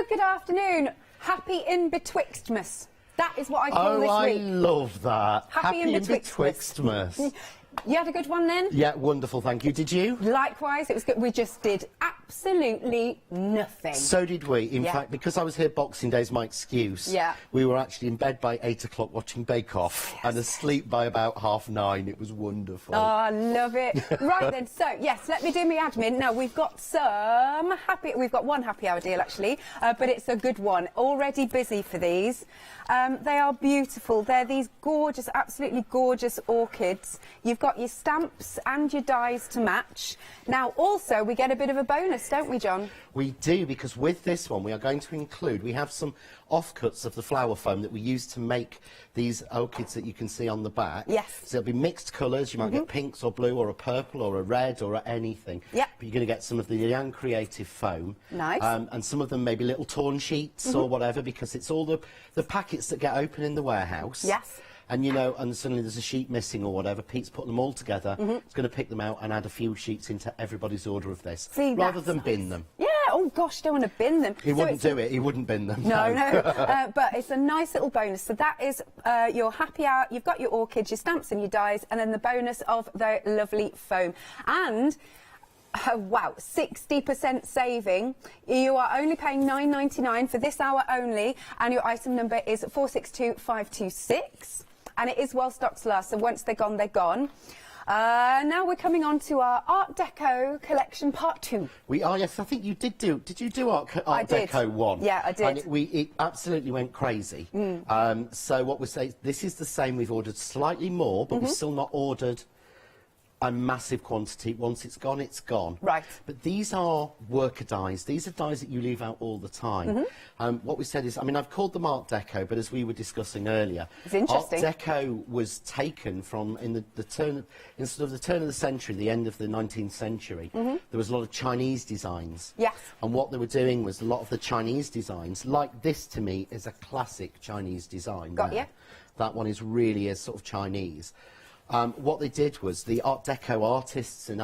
Good afternoon. Happy in-betwixtmas. That is what I call this week. I love that. Happy in-betwixtmas. You had a good one then? Yeah, wonderful, thank you. Did you? Likewise, it was good. We just did absolutely nothing. So did we. In Yeah. fact, because I was here Boxing Day is my excuse, Yeah. we were actually in bed by 8 o'clock watching Bake Off and asleep by about 9:30. It was wonderful. Oh, I love it. Right then, so yes, let me do my admin. Now we've got we've got one happy hour deal actually, but it's a good one. Already busy for these. They are beautiful. They're these gorgeous, absolutely gorgeous orchids. You've got your stamps and your dies to match. Now also we get a bit of a bonus, don't we, John? We do, because with this one we are going to include, we have some offcuts of the flower foam that we use to make these orchids that you can see on the back. Yes. So it'll be mixed colours. You might get pinks or blue or a purple or a red or anything. Yep. But you're going to get some of the young creative foam. Nice. And some of them maybe little torn sheets or whatever, because it's all the packets that get open in the warehouse. Yes. And you know, and suddenly there's a sheet missing or whatever. Pete's putting them all together. He's going to pick them out and add a few sheets into everybody's order of this, See, rather that's than bin them. Yeah. Oh gosh, don't want to bin them. He wouldn't do it. He wouldn't bin them. No. But it's a nice little bonus. So that is your happy hour. You've got your orchids, your stamps and your dies, and then the bonus of the lovely foam. And wow, 60% saving. You are only paying £9.99 for this hour only, and your item number is 462526, and it is while stocks last, so once they're gone, they're gone. Now we're coming on to our Art Deco collection part 2. We are, yes. I think you did you do Art did. Deco 1? Yeah, I did. And it absolutely went crazy. So what we say, this is the same. We've ordered slightly more, but we've still not ordered a massive quantity. Once it's gone, it's gone. Right. But these are worker dies. These are dies that you leave out all the time. What we said is, I mean, I've called them Art Deco, but as we were discussing earlier, it's interesting. Art Deco was taken from in the turn of the century, the end of the 19th century. There was a lot of Chinese designs. Yes. And what they were doing was a lot of the Chinese designs, like this to me, is a classic Chinese design. Got there. you. That one is really sort of Chinese. What they did was the Art Deco artists and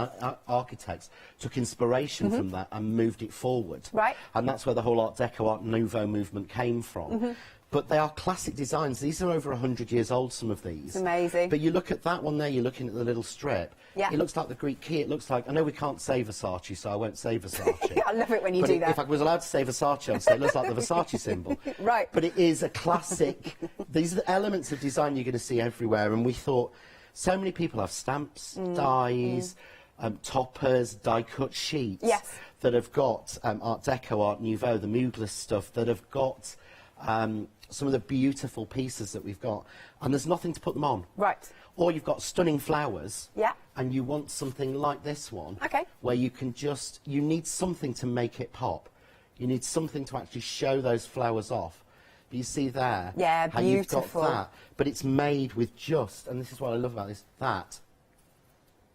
architects took inspiration from that and moved it forward. Right. And that's where the whole Art Deco, Art Nouveau movement came from. But they are classic designs. These are over 100 years old, some of these. It's amazing. But you look at that one there, you're looking at the little strip. Yeah. It looks like the Greek key. It looks like, I know we can't say Versace, so I won't say Versace. I love it when you But do that. if I was allowed to say Versace, I'd say it looks like the Versace symbol. Right. But it is a classic. These are the elements of design you're going to see everywhere. And we thought, so many people have stamps, dies, toppers, die-cut sheets that have got Art Deco, Art Nouveau, the moodless stuff, that have got some of the beautiful pieces that we've got. And there's nothing to put them on. Right. Or you've got stunning flowers. Yeah. And you want something like this one. Okay. Where you can just, you need something to make it pop. You need something to actually show those flowers off. But you see there, yeah, how beautiful. you've got that, but it's made with just, and this is what I love about this, that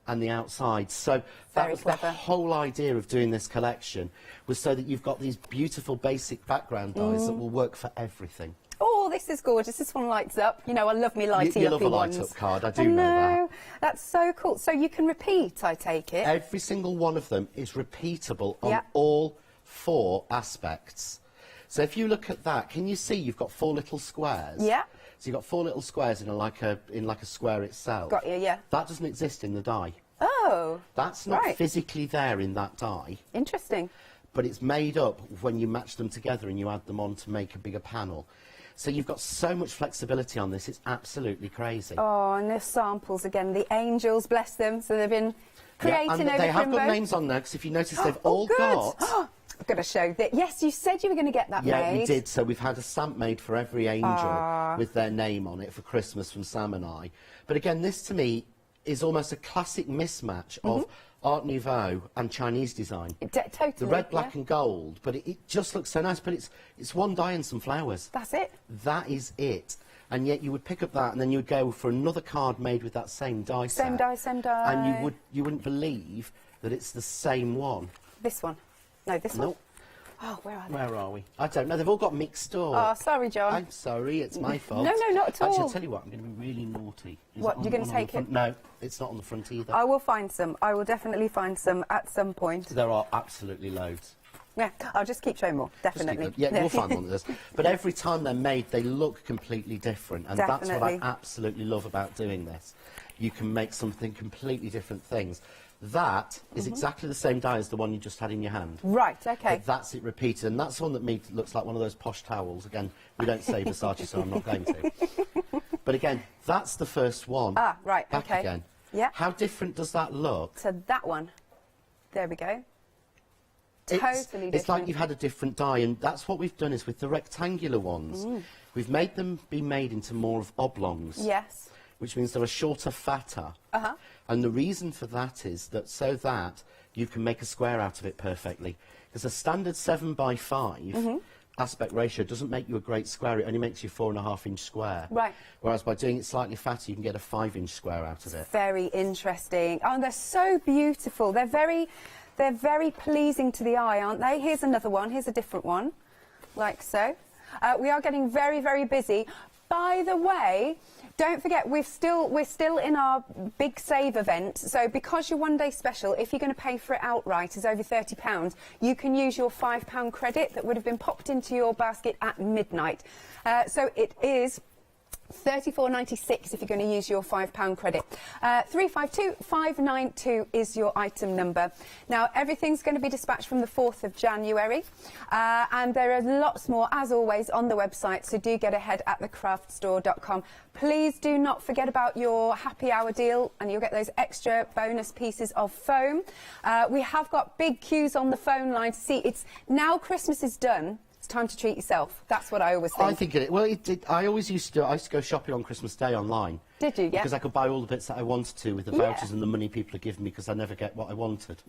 and the outside. So that was the whole idea of doing this collection, was so that you've got these beautiful basic background dies that will work for everything. Oh, this is gorgeous. This one lights up. You know, I love me lighty-uppy You love a ones. light-up card, I do know that. That's so cool. So you can repeat, I take it? Every single one of them is repeatable on all 4 aspects. So if you look at that, can you see you've got 4 little squares? Yeah. So you've got 4 little squares in like a square itself. Got you, yeah. That doesn't exist in the die. Oh. That's not physically there in that die. Interesting. But it's made up when you match them together and you add them on to make a bigger panel. So you've got so much flexibility on this, it's absolutely crazy. Oh, and there's samples again. The angels, bless them. So they've been creating over they have Crimbo. got names on there, because if you notice, they've all got... I've got to show that. Yes, you said you were going to get that made. Yeah, we did. So we've had a stamp made for every angel with their name on it for Christmas from Sam and I. But again, this to me is almost a classic mismatch of Art Nouveau and Chinese design. Totally. The red, black and gold, but it just looks so nice. But it's one die and some flowers. That's it. That is it. And yet you would pick up that and then you would go for another card made with that same die set. Same die, same die. And you wouldn't believe that it's the same one. This one. No, this one? Nope. Oh, where are they? Where are we? I don't know. They've all got mixed up. Oh, sorry, John. I'm sorry. It's my fault. No, no, not at all. Actually, I'll tell you what. I'm going to be really naughty. What, you're going to take it? No, it's not on the front either. I will find some. I will definitely find some at some point. There are absolutely loads. Yeah, I'll just keep showing more, definitely. Yeah, we'll find one of those. But every time they're made, they look completely different. And that's what I absolutely love about doing this. You can make something completely different things. That is exactly the same die as the one you just had in your hand. Right, OK. But that's it repeated, and that's one that looks like one of those posh towels. Again, we don't say Versace, so I'm not going to. But again, that's the first one. Ah, right, Back OK. again. Yeah. How different does that look? So that one. There we go. Totally different. It's like you've had a different die, and that's what we've done is with the rectangular ones, we've made them be made into more of oblongs. Yes. Which means they're a shorter, fatter. And the reason for that is that you can make a square out of it perfectly. Because a standard 7x5 aspect ratio doesn't make you a great square, it only makes you a 4.5-inch square. Right. Whereas by doing it slightly fatter, you can get a 5-inch square out of it. Very interesting. Oh, and they're so beautiful. They're very pleasing to the eye, aren't they? Here's another one. Here's a different one, like so. We are getting very, very busy. By the way, don't forget, we're still in our big save event. So because your one-day special, if you're going to pay for it outright, is over £30, you can use your £5 credit that would have been popped into your basket at midnight. So it is £34.96 if you're going to use your £5 credit. 352592 is your item number. Now, everything's going to be dispatched from the 4th of January, and there are lots more, as always, on the website, so do get ahead at thecraftstore.com. Please do not forget about your happy hour deal, and you'll get those extra bonus pieces of foam. We have got big queues on the phone line to see. It's now Christmas is done. Time to treat yourself. That's what I always think. I think it. Well, I used to go shopping on Christmas Day online. Did you? Yeah. Because I could buy all the bits that I wanted to with the vouchers and the money people are giving me because I never get what I wanted.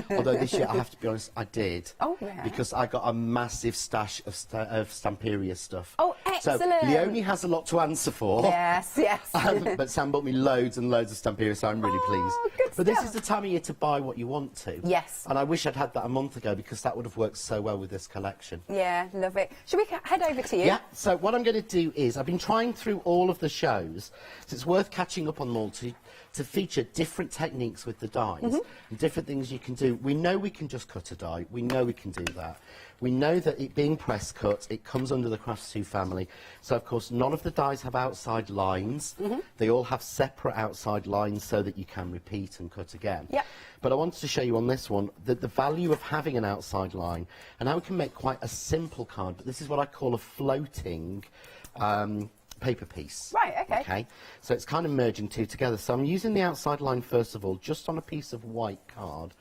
Although this year, I have to be honest, I did. Oh, yeah. Because I got a massive stash of Stamperia stuff. Oh, excellent. So Leonie has a lot to answer for. Yes, yes. But Sam bought me loads and loads of Stamperia, so I'm really pleased. Oh, good But this is the time of year to buy what you want to. Yes. And I wish I'd had that a month ago, because that would have worked so well with this collection. Yeah, love it. Should we head over to you? Yeah, so what I'm going to do is, I've been trying through all of the shows, so it's worth catching up on them all to feature different techniques with the dies and different things you can do. We know we can just cut a die. We know we can do that. We know that it being press cut, it comes under the Crafts 2 family. So, of course, none of the dies have outside lines. They all have separate outside lines so that you can repeat and cut again. Yep. But I wanted to show you on this one that the value of having an outside line and how we can make quite a simple card. But this is what I call a floating paper piece. Right, okay. Okay, so it's kind of merging two together. So I'm using the outside line first of all, just on a piece of white card.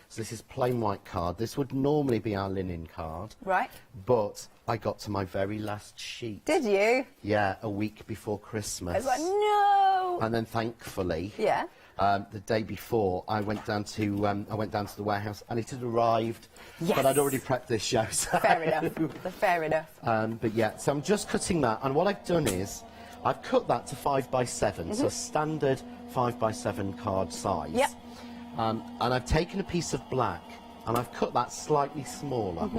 So this is plain white card. This would normally be our linen card. Right. But I got to my very last sheet. Did you? Yeah, a week before Christmas. I was like, no! And then thankfully, yeah. The day before, I went down to the warehouse and it had arrived. Yes. But I'd already prepped this show. So. Fair enough. Fair enough. But yeah, so I'm just cutting that, and what I've done is I've cut that to 5x7, so standard 5x7 card size. Yep. And I've taken a piece of black and I've cut that slightly smaller.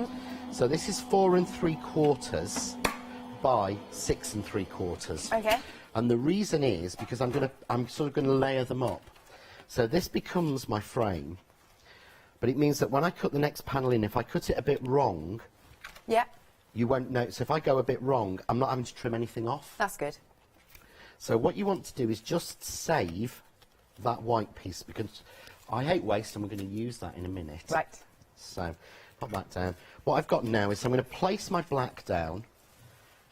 So this is 4 3/4 by 6 3/4. Okay. And the reason is because I'm sort of going to layer them up. So this becomes my frame, but it means that when I cut the next panel in, if I cut it a bit wrong, yeah, you won't notice. If I go a bit wrong, I'm not having to trim anything off. That's good. So what you want to do is just save that white piece, because I hate waste and we're going to use that in a minute. Right. So pop that down. What I've got now is I'm going to place my black down.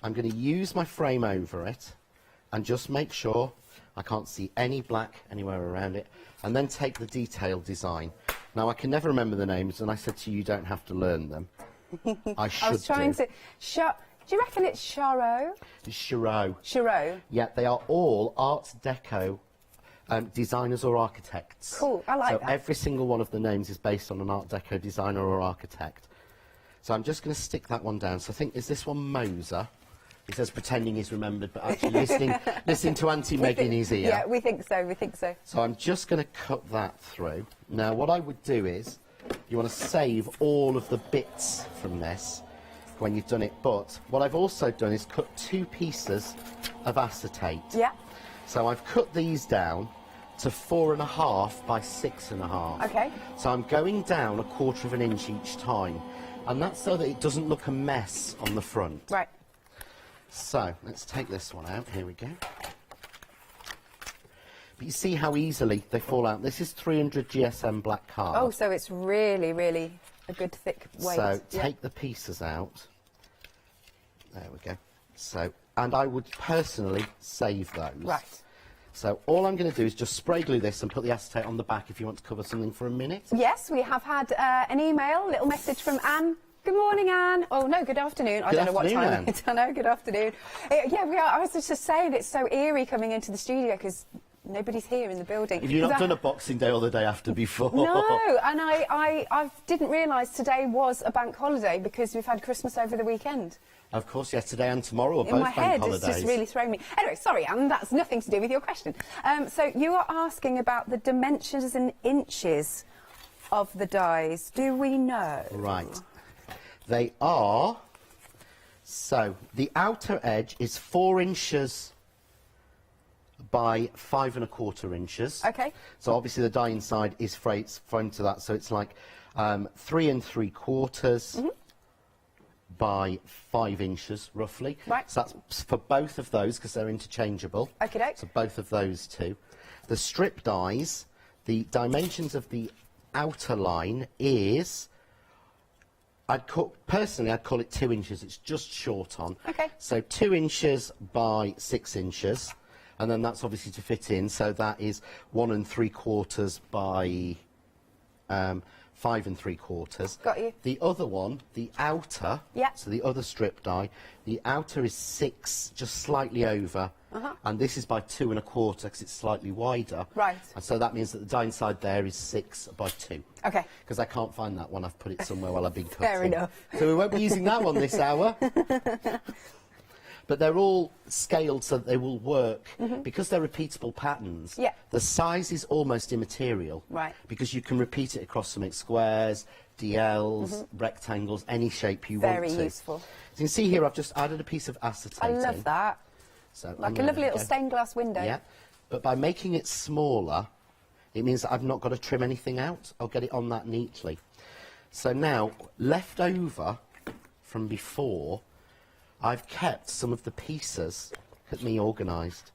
I'm going to use my frame over it and just make sure I can't see any black anywhere around it, and then take the detailed design. Now I can never remember the names, and I said to you, you don't have to learn them. I should I was trying do. to... Do you reckon it's Charo? It's Chiro. Chiro. Yeah, they are all Art Deco designers or architects. Cool, I like so that. So every single one of the names is based on an Art Deco designer or architect. So I'm just going to stick that one down. So I think, is this one Moser? He says pretending he's remembered, but actually listening to Auntie Meg in his ear. Yeah, we think so, we think so. So I'm just going to cut that through. Now what I would do is, you want to save all of the bits from this when you've done it, but what I've also done is cut 2 pieces of acetate. Yeah. So I've cut these down to 4.5 by 6.5. Okay. So I'm going down 1/4 of an inch each time, and that's so that it doesn't look a mess on the front. Right. So let's take this one out. Here we go. But you see how easily they fall out. This is 300 GSM black card. Oh, so it's really, really a good thick weight. So take the pieces out. There we go. So, and I would personally save those. Right. So all I'm going to do is just spray glue this and put the acetate on the back if you want to cover something for a minute. Yes, we have had an email, little message from Anne. Good morning, Anne. Oh, no, good afternoon. I don't know what time it is. I know, good afternoon. Yeah, we are. I was just saying it's so eerie coming into the studio because nobody's here in the building. Have you not done a Boxing Day or the day after before? No, and I didn't realise today was a bank holiday because we've had Christmas over the weekend. Of course, yes, today and tomorrow are both in my bank head, holidays. it's just really throwing me. Anyway, sorry, Anne, that's nothing to do with your question. So you are asking about the dimensions in inches of the dies. Do we know? Right. They are, so the outer edge is 4 inches by 5 1/4 inches. Okay. So obviously the die inside is framed to that, so it's like 3 3/4 by 5 inches, roughly. Right. So that's for both of those, because they're interchangeable. Okay. So both of those two. The strip dies, the dimensions of the outer line is... personally, I'd call it 2 inches. It's just short on. Okay. So 2 inches by 6 inches, and then that's obviously to fit in. So that is 1 3/4 by 5 3/4. Got you. The other one, the outer. Yeah. So the other strip die, the outer is 6, just slightly over. And this is by 2 1/4 because it's slightly wider. Right. And so that means that the die inside there is 6 by 2. Okay. Because I can't find that one. I've put it somewhere while I've been cutting. Fair enough. So we won't be using that one this hour. But they're all scaled so that they will work. Because they're repeatable patterns, the size is almost immaterial. Right. Because you can repeat it across some squares, DLs, rectangles, any shape you want to. Very useful. So you can see here I've just added a piece of acetate. I love that. So Like a lovely little stained glass window. Yeah. But by making it smaller, it means that I've not got to trim anything out. I'll get it on that neatly. So now, left over from before, I've kept some of the pieces, look at me organised,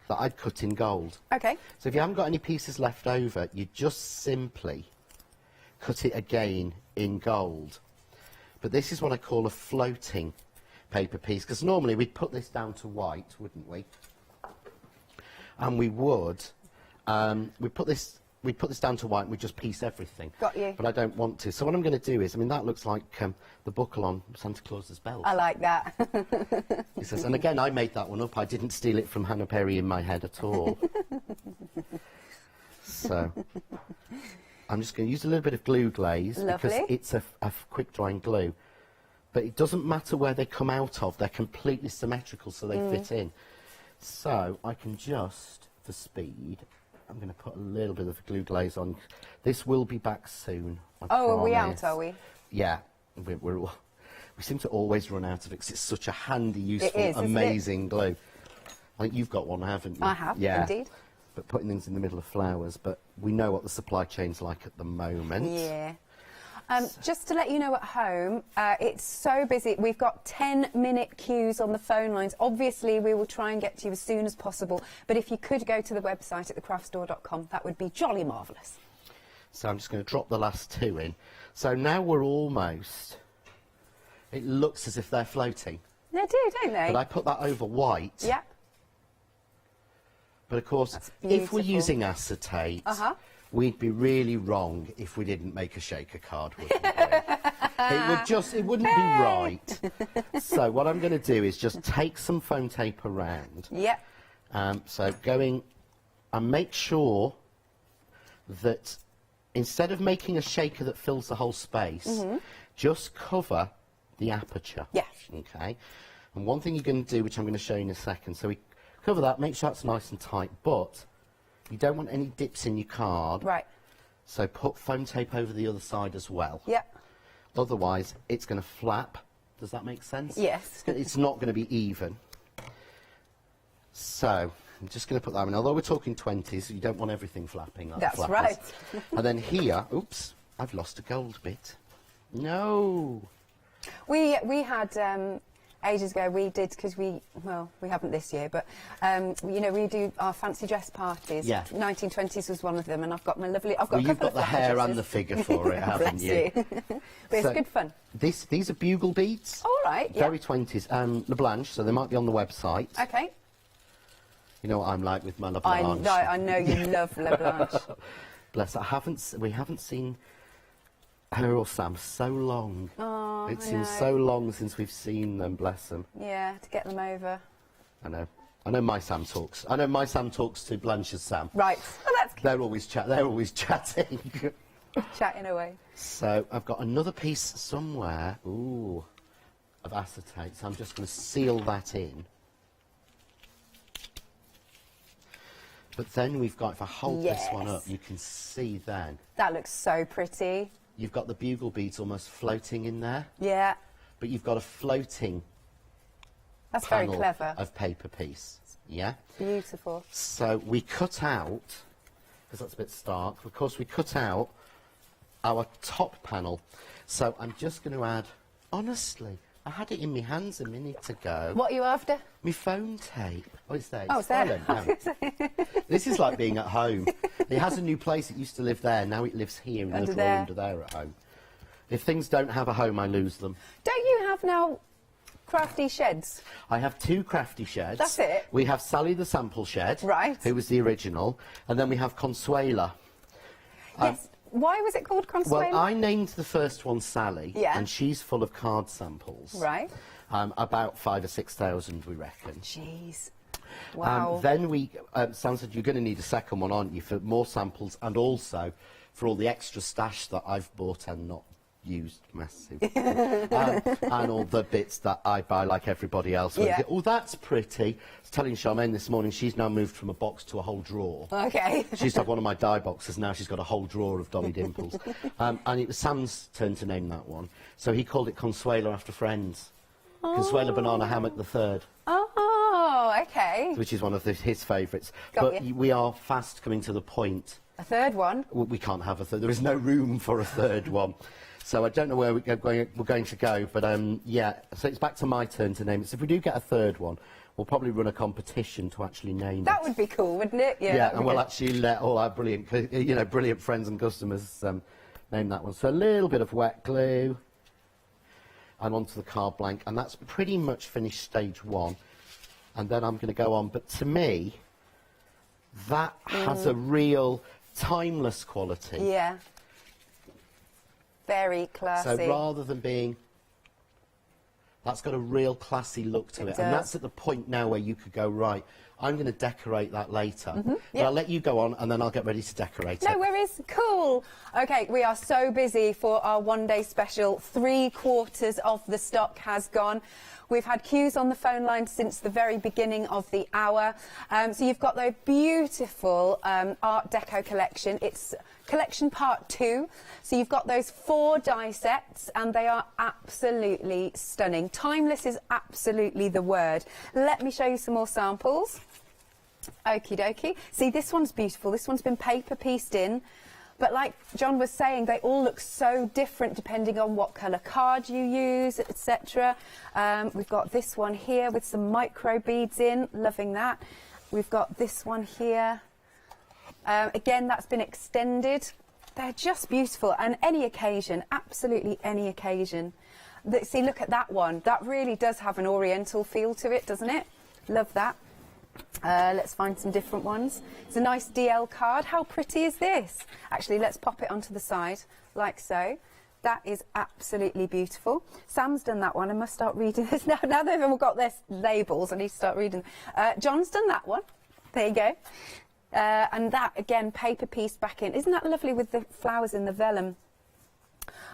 that I'd cut in gold. Okay. So if you haven't got any pieces left over, you just simply cut it again in gold. But this is what I call a floating paper piece, because normally we'd put this down to white, wouldn't we? And we would, we'd put this down to white and we'd just piece everything. Got you. But I don't want to. So what I'm going to do is, I mean, that looks like the buckle on Santa Claus's belt. I like that. It says, and again, I made that one up. I didn't steal it from Hannah Perry in my head at all. So I'm just going to use a little bit of glue glaze. Lovely. Because it's a quick drying glue. But it doesn't matter where they come out of. They're completely symmetrical, so they fit in. So I can just, for speed, I'm going to put a little bit of glue glaze on. This will be back soon. I Are we promise. out, are we? Yeah. We seem to always run out of it because it's such a handy, useful, isn't it? amazing glue. I think you've got one, haven't you? I have, yeah. indeed. But putting things in the middle of flowers. But we know what the supply chain's like at the moment. Yeah. Just to let you know at home, it's so busy. We've got 10-minute queues on the phone lines. Obviously, we will try and get to you as soon as possible. But if you could go to the website at thecraftstore.com, that would be jolly marvellous. So I'm just going to drop the last two in. So now we're almost... It looks as if they're floating. They do, don't they? But I put that over white. Yeah. But of course, if we're using acetate, we'd be really wrong if we didn't make a shaker card, wouldn't we? It wouldn't be right. So what I'm going to do is just take some foam tape around. Yep. So going, and make sure that instead of making a shaker that fills the whole space, just cover the aperture. Yeah. Okay. And one thing you're going to do, which I'm going to show you in a second, so we cover that, make sure that's nice and tight, but you don't want any dips in your card. Right. So put foam tape over the other side as well. Yep. Otherwise, it's going to flap. Does that make sense? Yes. It's not going to be even. So I'm just going to put that in. Although we're talking 20s, you don't want everything flapping. Like That's flappers. right. And then here, oops, I've lost a gold bit. No. We had ages ago. We did because we haven't this year, but you know, we do our fancy dress parties. Yeah. 1920s was one of them, and I've got my lovely. I've got. Well, a you've couple got the of hair dresses. and the figure for it, haven't Bless you? But it's So good fun. These are bugle beads. All right. Yeah. Very 20s. LeBlanche, so they might be on the website. Okay. You know what I'm like with my LeBlanche. I know you love LeBlanche. Bless her. We haven't seen her or Sam so long. Oh, it I seems know. so long since we've seen them, bless them. Yeah, to get them over. I know my Sam talks. I know my Sam talks to Blanche's Sam. Right. Well, that's They're always chatting. chatting away. So I've got another piece somewhere, of acetate. So I'm just going to seal that in. But then we've got, if I hold this one up, you can see then. That looks so pretty. You've got the bugle beads almost floating in there. Yeah. But you've got a floating That's very panel clever. of paper piece. Yeah? Beautiful. So we cut out, because that's a bit stark, of course we cut out our top panel. So I'm just going to add, honestly, I had it in my hands a minute ago. What are you after? My phone tape. Oh, it's there. Oh, it's there. silent now. This is like being at home. It has a new place. It used to live there. Now it lives here in a Under drawer there. under there at home. If things don't have a home, I lose them. Don't you have now crafty sheds? I have two crafty sheds. That's it? We have Sally the sample shed. Right. Who was the original. And then we have Consuela. Yes. Why was it called Consuela? Well, I named the first one Sally. Yeah. And she's full of card samples. Right. About 5,000 or 6,000, we reckon. Jeez. Wow. Then we, Sam said, you're going to need a second one, aren't you, for more samples and also for all the extra stash that I've bought and not used massive. And all the bits that I buy like everybody else. Yeah. Oh, that's pretty. I was telling Charmaine this morning, she's now moved from a box to a whole drawer. Okay. She used to have one of my die boxes, now she's got a whole drawer of Dolly Dimples. And it was Sam's turn to name that one. So he called it Consuelo after Friends. Consuelo Banana Hammock the Third. Oh, okay. Which is one of his favourites. Got But you. we are fast coming to the point. A third one? We can't have a third. There is no room for a third one. So I don't know where we're going to go, but yeah. So it's back to my turn to name it. So if we do get a third one, we'll probably run a competition to actually name it. That would be cool, wouldn't it? Yeah, and we'll actually let all our brilliant friends and customers name that one. So a little bit of wet glue, and onto the card blank, and that's pretty much finished stage one. And then I'm going to go on. But to me, that has a real timeless quality. Yeah. Very classy. So rather than being... That's got a real classy look to it. And that's at the point now where you could go, right, I'm going to decorate that later. But I'll let you go on and then I'll get ready to decorate it. No worries. Cool. OK, we are so busy for our one-day special. 3/4 of the stock has gone. We've had queues on the phone line since the very beginning of the hour. So you've got the beautiful Art Deco collection. It's collection part 2. So you've got those 4 die sets and they are absolutely stunning. Timeless is absolutely the word. Let me show you some more samples. Okie dokie. See, this one's beautiful. This one's been paper pieced in. But like John was saying, they all look so different depending on what colour card you use, etc. We've got this one here with some micro beads in, loving that. We've got this one here. Again, that's been extended. They're just beautiful. And any occasion, absolutely any occasion. See, look at that one. That really does have an oriental feel to it, doesn't it? Love that. Let's find some different ones. It's a nice DL card. How pretty is this? Actually, let's pop it onto the side, like so. That is absolutely beautiful. Sam's done that one. I must start reading this now. Now they've all got their labels, I need to start reading. John's done that one. There you go. And that, again, paper pieced back in. Isn't that lovely with the flowers in the vellum?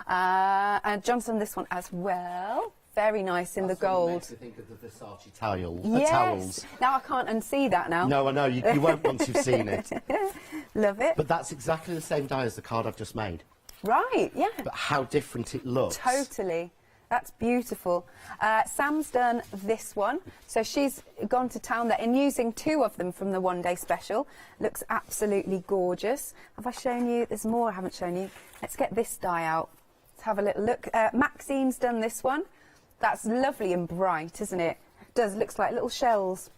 And John's done this one as well. Very nice in the gold. Makes me think of the Versace towels. Yes. Now I can't unsee that now. No, I know. You won't once you've seen it. Love it. But that's exactly the same die as the card I've just made. Right, yeah. But how different it looks. Totally. That's beautiful. Sam's done this one. So she's gone to town there and using 2 of them from the one-day special. Looks absolutely gorgeous. Have I shown you? There's more I haven't shown you. Let's get this die out. Let's have a little look. Maxine's done this one. That's lovely and bright, isn't it? Looks like little shells.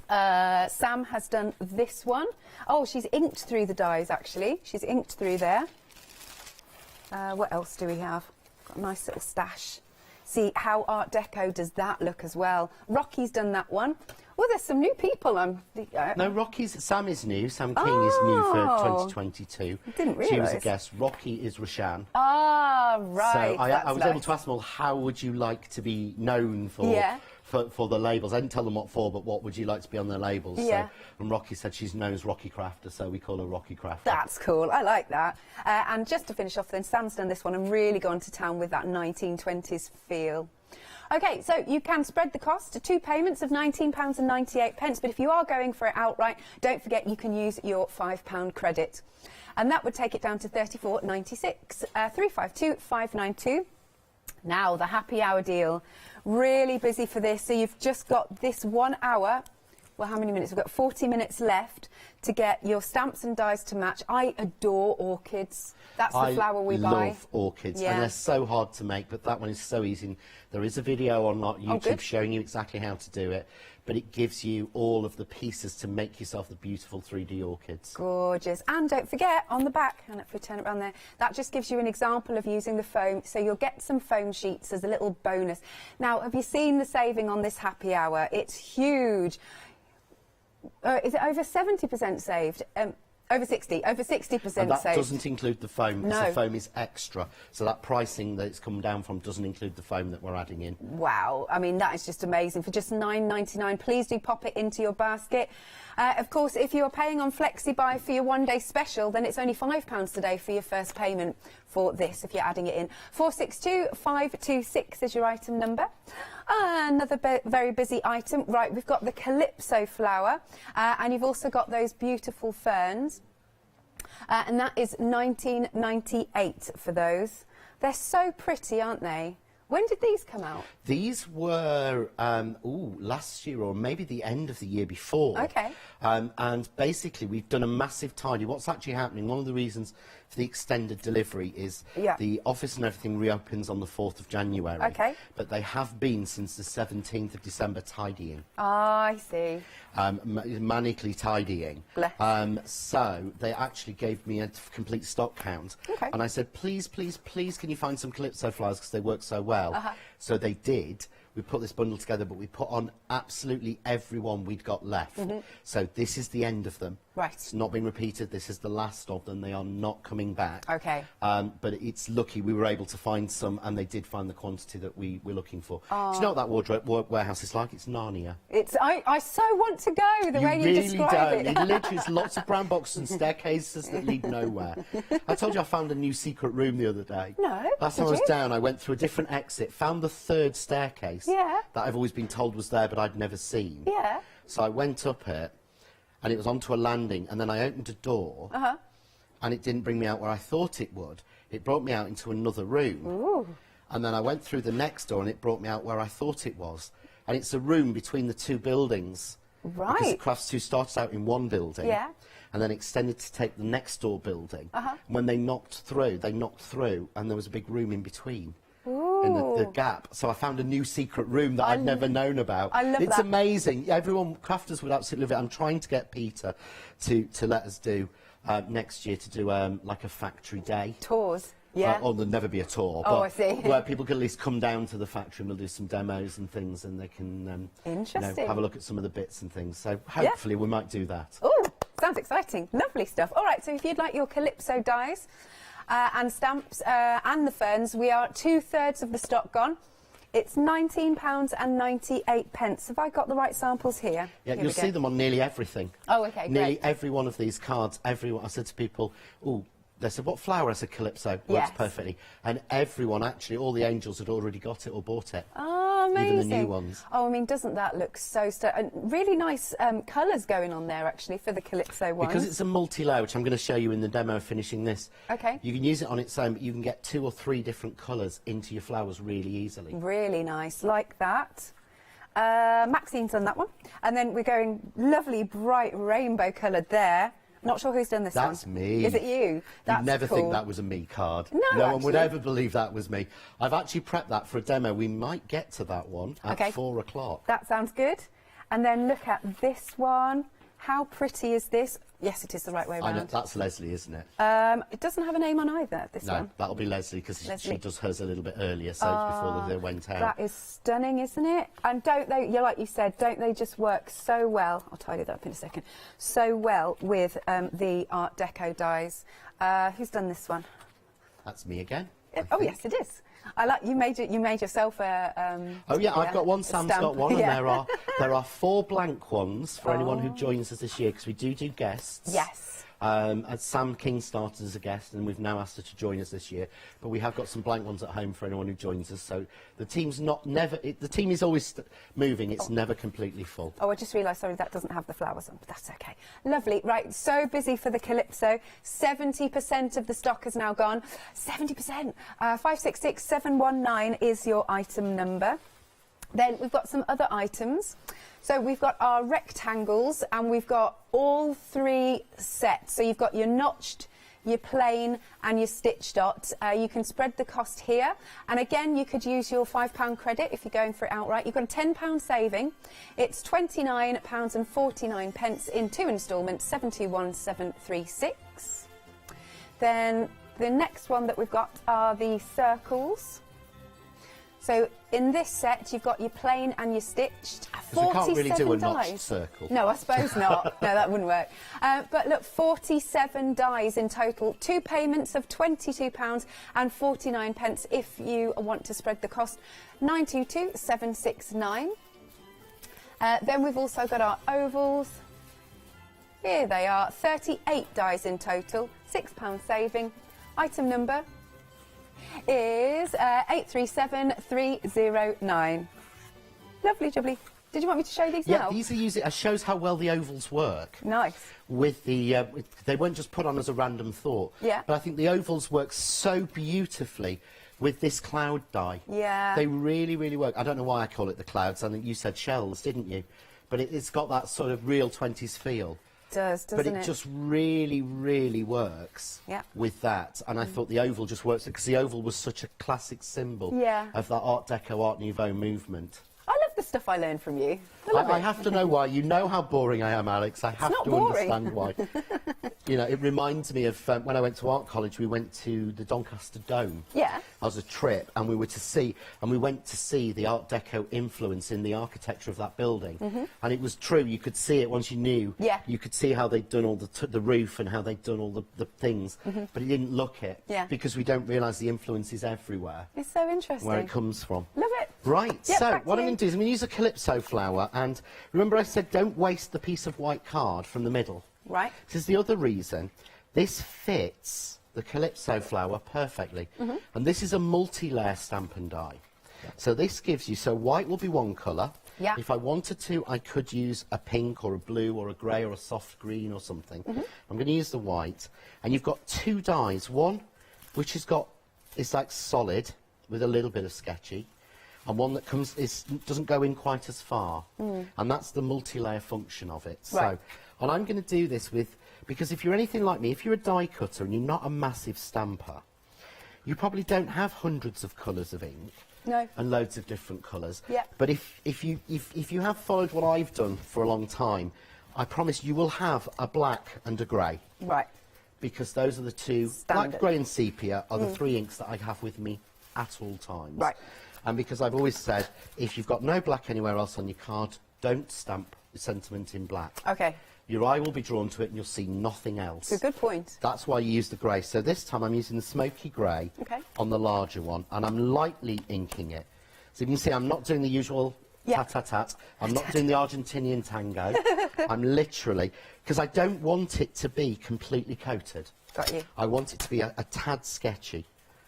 Sam has done this one. Oh, she's inked through the dies, actually. She's inked through there. What else do we have? Got a nice little stash. See, how Art Deco does that look as well. Rocky's done that one. Oh, there's some new people. No, Sam is new. Sam King is new for 2022. Didn't realise. She was a guest. Rocky is Rashan. Ah, right. So I was able to ask them all, how would you like to be known for? Yeah. For the labels. I didn't tell them what for, but what would you like to be on their labels? Yeah. So, and Rocky said she's known as Rocky Crafter, so we call her Rocky Crafter. That's cool. I like that. And just to finish off then, Sam's done this one and really gone to town with that 1920s feel. OK, so you can spread the cost to 2 payments of £19.98, but if you are going for it outright, don't forget you can use your £5 credit. And that would take it down to £34.96, 352-592. Now, the happy hour deal. Really busy for this. So you've just got this 1 hour. Well, how many minutes? We've got 40 minutes left to get your stamps and dies to match. I adore orchids. That's the flower we buy. I love orchids, and they're so hard to make, but that one is so easy. There is a video on YouTube showing you exactly how to do it, but it gives you all of the pieces to make yourself the beautiful 3D orchids. Gorgeous. And don't forget, on the back, and if we turn it around there, that just gives you an example of using the foam. So you'll get some foam sheets as a little bonus. Now, have you seen the saving on this happy hour? It's huge. Is it over 70% saved? Over 60%. Over 60% And that saved. doesn't include the foam, because No. the foam is extra. So that pricing that it's come down from doesn't include the foam that we're adding in. Wow, I mean, that is just amazing. For just £9.99, please do pop it into your basket. Of course, if you're paying on FlexiBuy for your one-day special, then it's only £5 today for your first payment for this, if you're adding it in. 462526 is your item number. Another very busy item. Right, we've got the Calypso flower, and you've also got those beautiful ferns. And that is £19.98 for those. They're so pretty, aren't they? When did these come out? These were last year, or maybe the end of the year before. Okay. And basically, we've done a massive tidy. What's actually happening, one of the reasons for the extended delivery is the office and everything reopens on the 4th of January. Okay. But they have been since the 17th of December tidying. Ah, I see. Manically tidying. Bless. So they actually gave me a complete stock count. Okay. And I said, please, please, please, can you find some Calypso flowers, because they work so well. So they did. We put this bundle together, but we put on absolutely every one we'd got left. So this is the end of them. Right. It's not been repeated. This is the last of them. They are not coming back. Okay. But it's lucky we were able to find some, and they did find the quantity that we were looking for. Do you know what that wardrobe warehouse is like? It's Narnia. It's. I so want to go. The way you really describe don't. it. It literally is lots of brown boxes and staircases that lead nowhere. I told you I found a new secret room the other day. No. Last time I was down, I went through a different exit, found the 3rd staircase that I've always been told was there, but I'd never seen. Yeah. So I went up it, and it was onto a landing, and then I opened a door, and it didn't bring me out where I thought it would. It brought me out into another room. Ooh. And then I went through the next door, and it brought me out where I thought it was. And it's a room between the two buildings. Right. Because the Crafts 2 started out in one building. Yeah. And then extended to take the next door building. When they knocked through, and there was a big room in between. In the gap. So I found a new secret room that I'd never known about. I love It's that. amazing. Everyone, crafters would absolutely love it. I'm trying to get Peter to let us do next year, to do like a factory day. Tours. Yeah. Or there'll never be a tour. Oh, but I see. Where people can at least come down to the factory, and we'll do some demos and things, and they can Interesting. have a look at some of the bits and things. So hopefully we might do that. Oh, sounds exciting. Lovely stuff. All right, so if you'd like your Calypso dies and stamps and the ferns, we are 2/3 of the stock gone. It's £19.98. Have I got the right samples here? Yeah, Here you'll we go. see them on nearly everything. Oh, okay, Nearly great. every one of these cards, everyone. I said to people, oh, they said, what flower? I said, Calypso. Works Yes. perfectly. And everyone, actually, all the angels had already got it or bought it. Oh, amazing. Even the new ones. Oh, I mean, doesn't that look so and really nice colours going on there, actually, for the Calypso ones. Because it's a multi-layer, which I'm going to show you in the demo of finishing this. Okay. You can use it on its own, but you can get 2 or 3 different colours into your flowers really easily. Really nice, like that. Maxine's done that one. And then we're going lovely, bright, rainbow coloured there. Not sure who's done this one. That's me. Is it you? That's You'd never cool. think that was a me card. No, one would actually. ever believe that was me. I've actually prepped that for a demo. We might get to that one at 4 o'clock. That sounds good. And then look at this one. How pretty is this? Yes, it is the right way I know, around. that's Leslie, isn't it? It doesn't have a name on either, this No, one. that'll be Leslie, because she Leslie. does hers a little bit earlier, so it's before they went out. That is stunning, isn't it? And don't they, yeah, like you said, don't they just work so well? I'll tidy that up in a second. So well with the Art Deco dies. Who's done this one? That's me again. Oh yes, it is. I like you made yourself a. Oh yeah, I've got one. Sam's got one, Yeah. and there are 4 blank ones for anyone who joins us this year, because we do guests. Yes. And Sam King started as a guest, and we've now asked her to join us this year. But we have got some blank ones at home for anyone who joins us. So the team's the team is always moving. It's never completely full. Oh, I just realised, sorry, that doesn't have the flowers on, but that's okay. Lovely. Right, so busy for the Calypso. 70% of the stock has now gone. 70%. 566719 is your item number. Then we've got some other items. So we've got our rectangles, and we've got all 3 sets. So you've got your notched, your plain and your stitch dot. You can spread the cost here, and again you could use your £5 credit if you're going for it outright. You've got a £10 saving. It's £29.49 in 2 instalments, 72736. Then the next one that we've got are the circles. So in this set, you've got your plain and your stitched. 'Cause we can't really do a notched dies. circle. No, I suppose not. No, that wouldn't work. But look, 47 dies in total. 2 payments of £22 and 49 pence if you want to spread the cost. 922769. Then we've also got our ovals. Here they are, 38 dies in total, £6 saving. Item number is 837309. Lovely jubbly. Did you want me to show these now? Yeah, these are using. It shows how well the ovals work. Nice. With the, they weren't just put on as a random thought. Yeah. But I think the ovals work so beautifully with this cloud die. Yeah. They really, really work. I don't know why I call it the clouds. I think you said shells, didn't you? But it's got that sort of real 20s feel. Does, doesn't But it just really, really works with that. And I thought the oval just works because the oval was such a classic symbol of that Art Deco, Art Nouveau movement. I love the stuff I learned from you. I have to know why. You know how boring I am, Alex. I have to understand why. You know, it reminds me of when I went to art college, we went to the Doncaster Dome. Yeah. As a trip, and we went to see the Art Deco influence in the architecture of that building. And it was true, you could see it once you knew. Yeah. You could see how they'd done all the roof and how they'd done all the things, but you didn't look it. Yeah. Because we don't realise the influence is everywhere. It's so interesting. Where it comes from. Love it. Right, Yep, so back what to I'm you. going to do is I'm going to use a Calypso flower, and remember I said don't waste the piece of white card from the middle. Right. This is the other reason. This fits the Calypso flower perfectly. And this is a multi-layer stamp and die. So this gives you, so white will be one colour. Yeah. If I wanted to, I could use a pink or a blue or a grey or a soft green or something. I'm going to use the white. And you've got 2 dies. One, which is like solid with a little bit of sketchy. And one that doesn't go in quite as far. And that's the multi-layer function of it. Right. So, and I'm going to do this because if you're anything like me, if you're a die cutter and you're not a massive stamper, you probably don't have hundreds of colours of ink. No. And loads of different colours. Yeah. But if you have followed what I've done for a long time, I promise you will have a black and a grey. Right. Because those are the two, Standard. black, grey and sepia are the 3 inks that I have with me at all times. Right. And because I've always said, if you've got no black anywhere else on your card, don't stamp the sentiment in black. Okay. Your eye will be drawn to it and you'll see nothing else. It's a good point. That's why you use the grey. So this time I'm using the smoky grey on the larger one, and I'm lightly inking it. So you can see I'm not doing the usual tat-tat-tat. I'm not doing the Argentinian tango. I'm literally, because I don't want it to be completely coated. Got you. I want it to be a tad sketchy.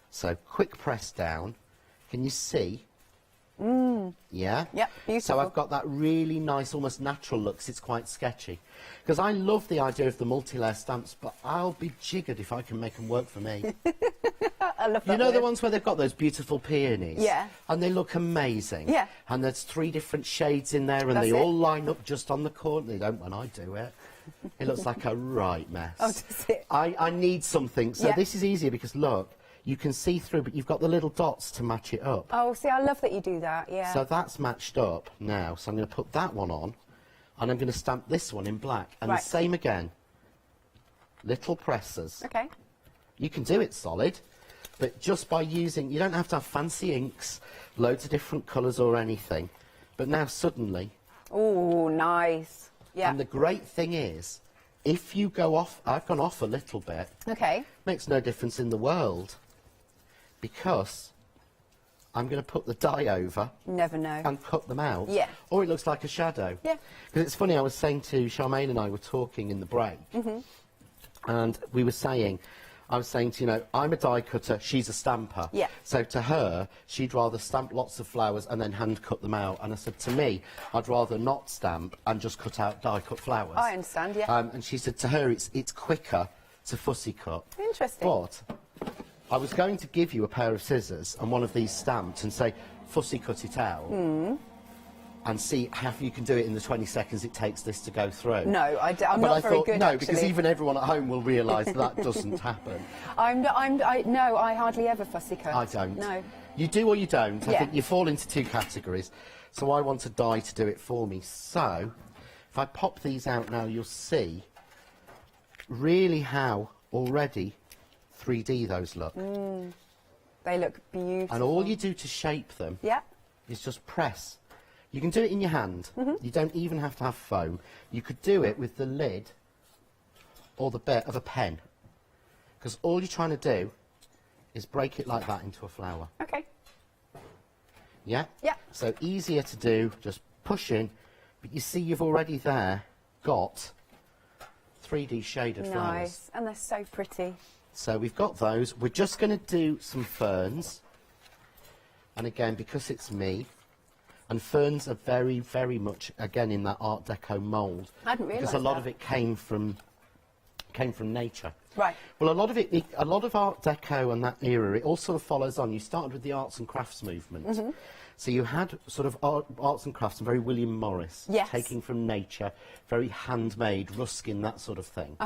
So quick press down. Can you see? Yeah? Yep, beautiful. So I've got that really nice, almost natural look, 'cause it's quite sketchy. Because I love the idea of the multi-layer stamps, but I'll be jiggered if I can make them work for me. I love that. You know the word. ones where they've got those beautiful peonies? Yeah. And they look amazing. Yeah. And there's 3 different shades in there, and That's they it. all line up just on the corner. They don't when I do it. It looks like a right mess. Oh, does it? I need something. So Yeah. this is easier because, look, you can see through, but you've got the little dots to match it up. Oh, see, I love that you do that, yeah. So that's matched up now. So I'm going to put that one on, and I'm going to stamp this one in black. And Right. the same again. Little presses. Okay. You can do it solid, but just by using, you don't have to have fancy inks, loads of different colours or anything. But now suddenly, Oh, nice. Yeah. and the great thing is, if you go off, I've gone off a little bit, Okay. makes no difference in the world, because I'm going to put the die over Never know. and cut them out. Yeah. Or it looks like a shadow. Yeah. Because it's funny, I was saying to Charmaine and I were talking in the break, and we were saying, I was saying to, you know, I'm a die cutter, she's a stamper. Yeah. So to her, she'd rather stamp lots of flowers and then hand cut them out. And I said, to me, I'd rather not stamp and just cut out die cut flowers. I understand, yeah. And she said to her, it's quicker to fussy cut. Interesting. But I was going to give you a pair of scissors and one of these stamped and say, fussy cut it out. And see how you can do it in the 20 seconds it takes this to go through. No, I'm But not I very thought, good, no, actually. because even everyone at home will realise that doesn't happen. No, I hardly ever fussy cut. I don't. No. You do or you don't. I Yeah. think you fall into 2 categories. So I want a die to do it for me. So if I pop these out now, you'll see really how already 3D those look. They look beautiful. And all you do to shape them is just press. You can do it in your hand. You don't even have to have foam. You could do it with the lid or the bit of a pen. Because all you're trying to do is break it like that into a flower. Okay. Yeah? Yeah. So easier to do, just push in. But you see you've already there got 3D shaded flowers. Nice. And they're so pretty. So we've got those. We're just going to do some ferns. And again, because it's me, and ferns are very, very much, again, in that Art Deco mould. I hadn't realised because a lot that. of it came from nature. Right. Well, a lot of Art Deco and that era, it all sort of follows on. You started with the arts and crafts movement. So you had sort of arts and crafts, and very William Morris, Yes. taking from nature, very handmade, Ruskin, that sort of thing.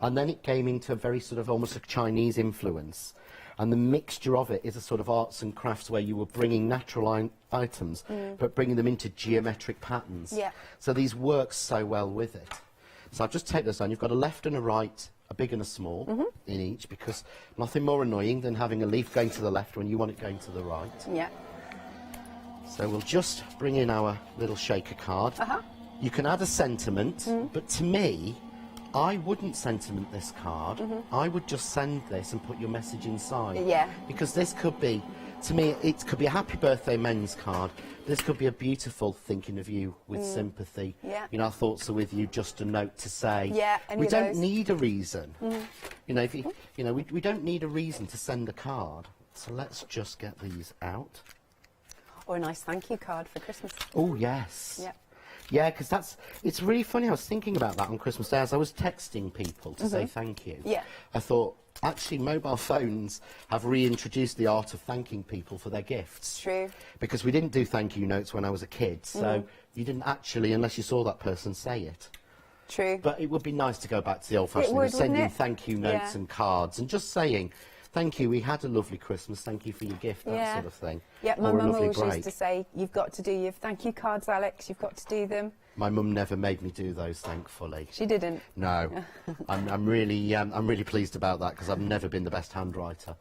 And then it came into a very sort of almost a Chinese influence. And the mixture of it is a sort of arts and crafts where you were bringing natural items, but bringing them into geometric patterns. Yeah. So these work so well with it. So I'll just take those down. You've got a left and a right, a big and a small in each, because nothing more annoying than having a leaf going to the left when you want it going to the right. Yeah. So we'll just bring in our little shaker card. You can add a sentiment, but to me, I wouldn't sentiment this card. I would just send this and put your message inside. Yeah. Because this could be, to me, it could be a happy birthday men's card. This could be a beautiful thinking of you with sympathy. Yeah. You know, our thoughts are with you, just a note to say. Yeah, any we of don't those. need a reason. You know, if you, you know, we don't need a reason to send a card. So let's just get these out. Or a nice thank you card for Christmas. Oh, yes. Yeah. Yeah, because it's really funny. I was thinking about that on Christmas Day as I was texting people to say thank you. Yeah. I thought, actually, mobile phones have reintroduced the art of thanking people for their gifts. True. Because we didn't do thank you notes when I was a kid, so you didn't actually, unless you saw that person, say it. True. But it would be nice to go back to the old-fashioned would, of sending wouldn't it? thank you notes Yeah. and cards and just saying, thank you, we had a lovely Christmas, thank you for your gift, that sort of thing. Yeah, my Or a mum lovely always break. used to say, you've got to do your thank you cards, Alex, you've got to do them. My mum never made me do those, thankfully. She didn't. No, I'm really pleased about that because I've never been the best handwriter.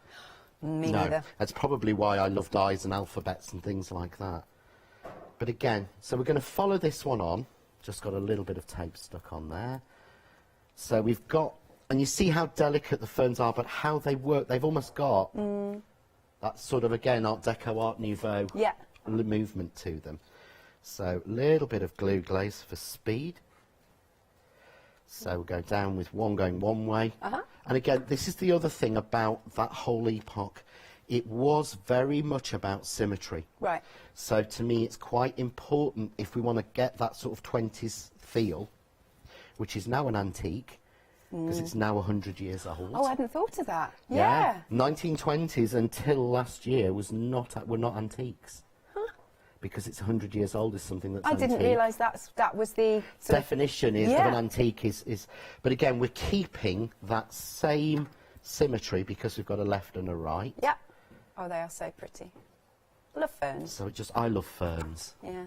Me no, neither. that's probably why I love dies and alphabets and things like that. But again, so we're going to follow this one on. Just got a little bit of tape stuck on there. So we've got, and you see how delicate the ferns are, but how they work. They've almost got that sort of, again, Art Deco, Art Nouveau movement to them. So a little bit of glue glaze for speed. So we'll go down with one going one way. And again, this is the other thing about that whole epoch. It was very much about symmetry. Right. So to me, it's quite important if we want to get that sort of 20s feel, which is now an antique, because it's now 100 years old. Oh, I hadn't thought of that. Yeah. 1920s until last year were not antiques. Because it's 100 years old is something that's I antique. didn't realise that was the sort of- definition is of an antique is but again we're keeping that same symmetry because we've got a left and a right. Yeah. Oh, they are so pretty. Love ferns. So I love ferns. Yeah.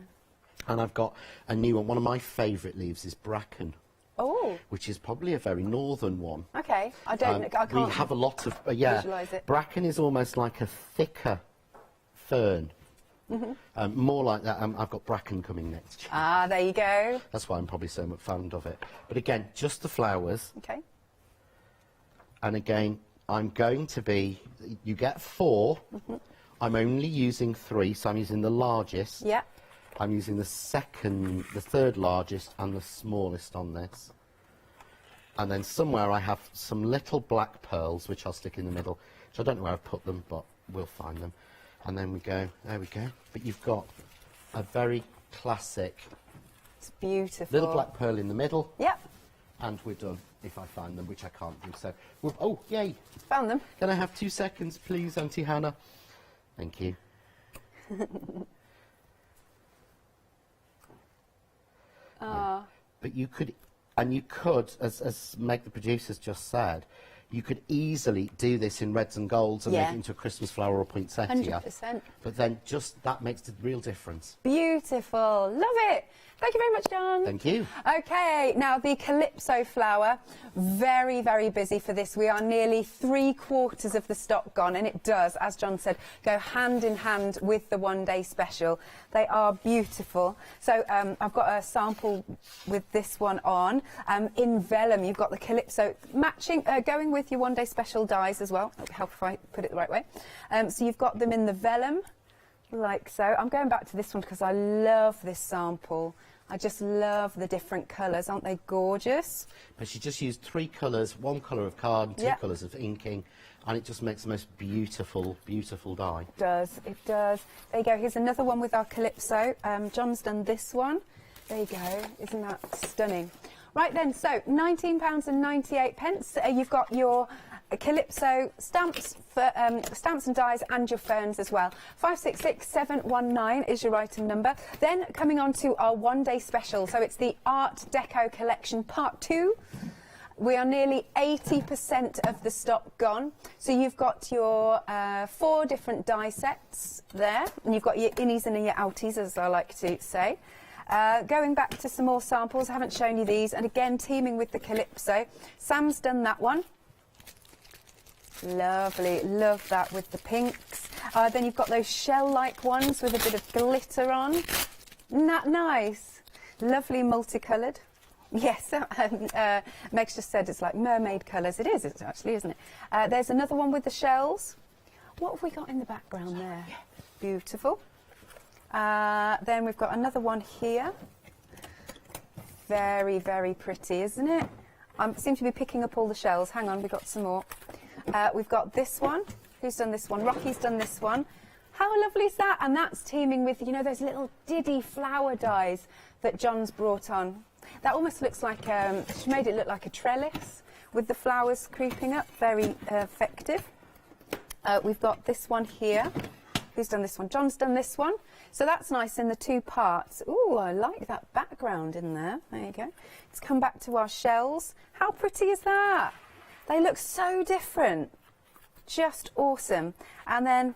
And I've got a new one. One of my favourite leaves is bracken. Oh. Which is probably a very northern one. Okay. I can't we have a lot of yeah. visualise it. Bracken is almost like a thicker fern. More like that. I've got bracken coming next year. Ah, there you go. That's why I'm probably so much fond of it. But again, just the flowers. Okay. And again, I'm going to be, you get 4. I'm only using 3, so I'm using the largest. Yeah. I'm using the third largest and the smallest on this. And then somewhere I have some little black pearls, which I'll stick in the middle, which I don't know where I've put them, but we'll find them. And then we go, there we go. But you've got a very classic... It's beautiful. Little black pearl in the middle. Yep. And we're done, if I find them, which I can't do. So, oh, yay. Found them. Can I have 2 seconds, please, Auntie Hannah? Thank you. Yeah. But you could, as Meg the producer's just said, you could easily do this in reds and golds and make it into a Christmas flower or poinsettia. 100%. But then that makes the real difference. Beautiful. Love it. Thank you very much, John. Thank you. Okay, now the Calypso flower, very, very busy for this. We are nearly 3/4 of the stock gone, and it does, as John said, go hand in hand with the one-day special. They are beautiful. So I've got a sample with this one on. In vellum, you've got the Calypso matching, going with your one-day special dies as well. It'll help if I put it the right way. So you've got them in the vellum, like so. I'm going back to this one because I love this sample. I just love the different colours. Aren't they gorgeous? But she just used 3 colours, 1 colour of card and 2 colours of inking, and it just makes the most beautiful, beautiful die. It does, it does. There you go. Here's another one with our Calypso. John's done this one. There you go. Isn't that stunning? Right then, so £19.98. You've got your Calypso stamps for stamps and dies and your ferns as well. 566719 is your item number. Then coming on to our one-day special, so it's the Art Deco collection part 2. We are nearly 80% of the stock gone. So you've got your 4 different die sets there, and you've got your innies and your outies, as I like to say. Going back to some more samples, I haven't shown you these, and again teaming with the Calypso. Sam's done that one. Lovely, love that with the pinks. Then you've got those shell-like ones with a bit of glitter on. Isn't that nice? Lovely multicoloured. Yes, Meg's just said it's like mermaid colours. It is, it's actually, isn't it? There's another one with the shells. What have we got in the background there? Beautiful. Then we've got another one here. Very, very pretty, isn't it? I seem to be picking up all the shells. Hang on, we've got some more. We've got this one. Who's done this one? Rocky's done this one. How lovely is that? And that's teaming with, you know, those little diddy flower dies that John's brought on. That almost looks like, she made it look like a trellis with the flowers creeping up. Very effective. We've got this one here. Who's done this one? John's done this one. So that's nice in the 2 parts. Ooh, I like that background in there. There you go. Let's come back to our shells. How pretty is that? They look so different. Just awesome. And then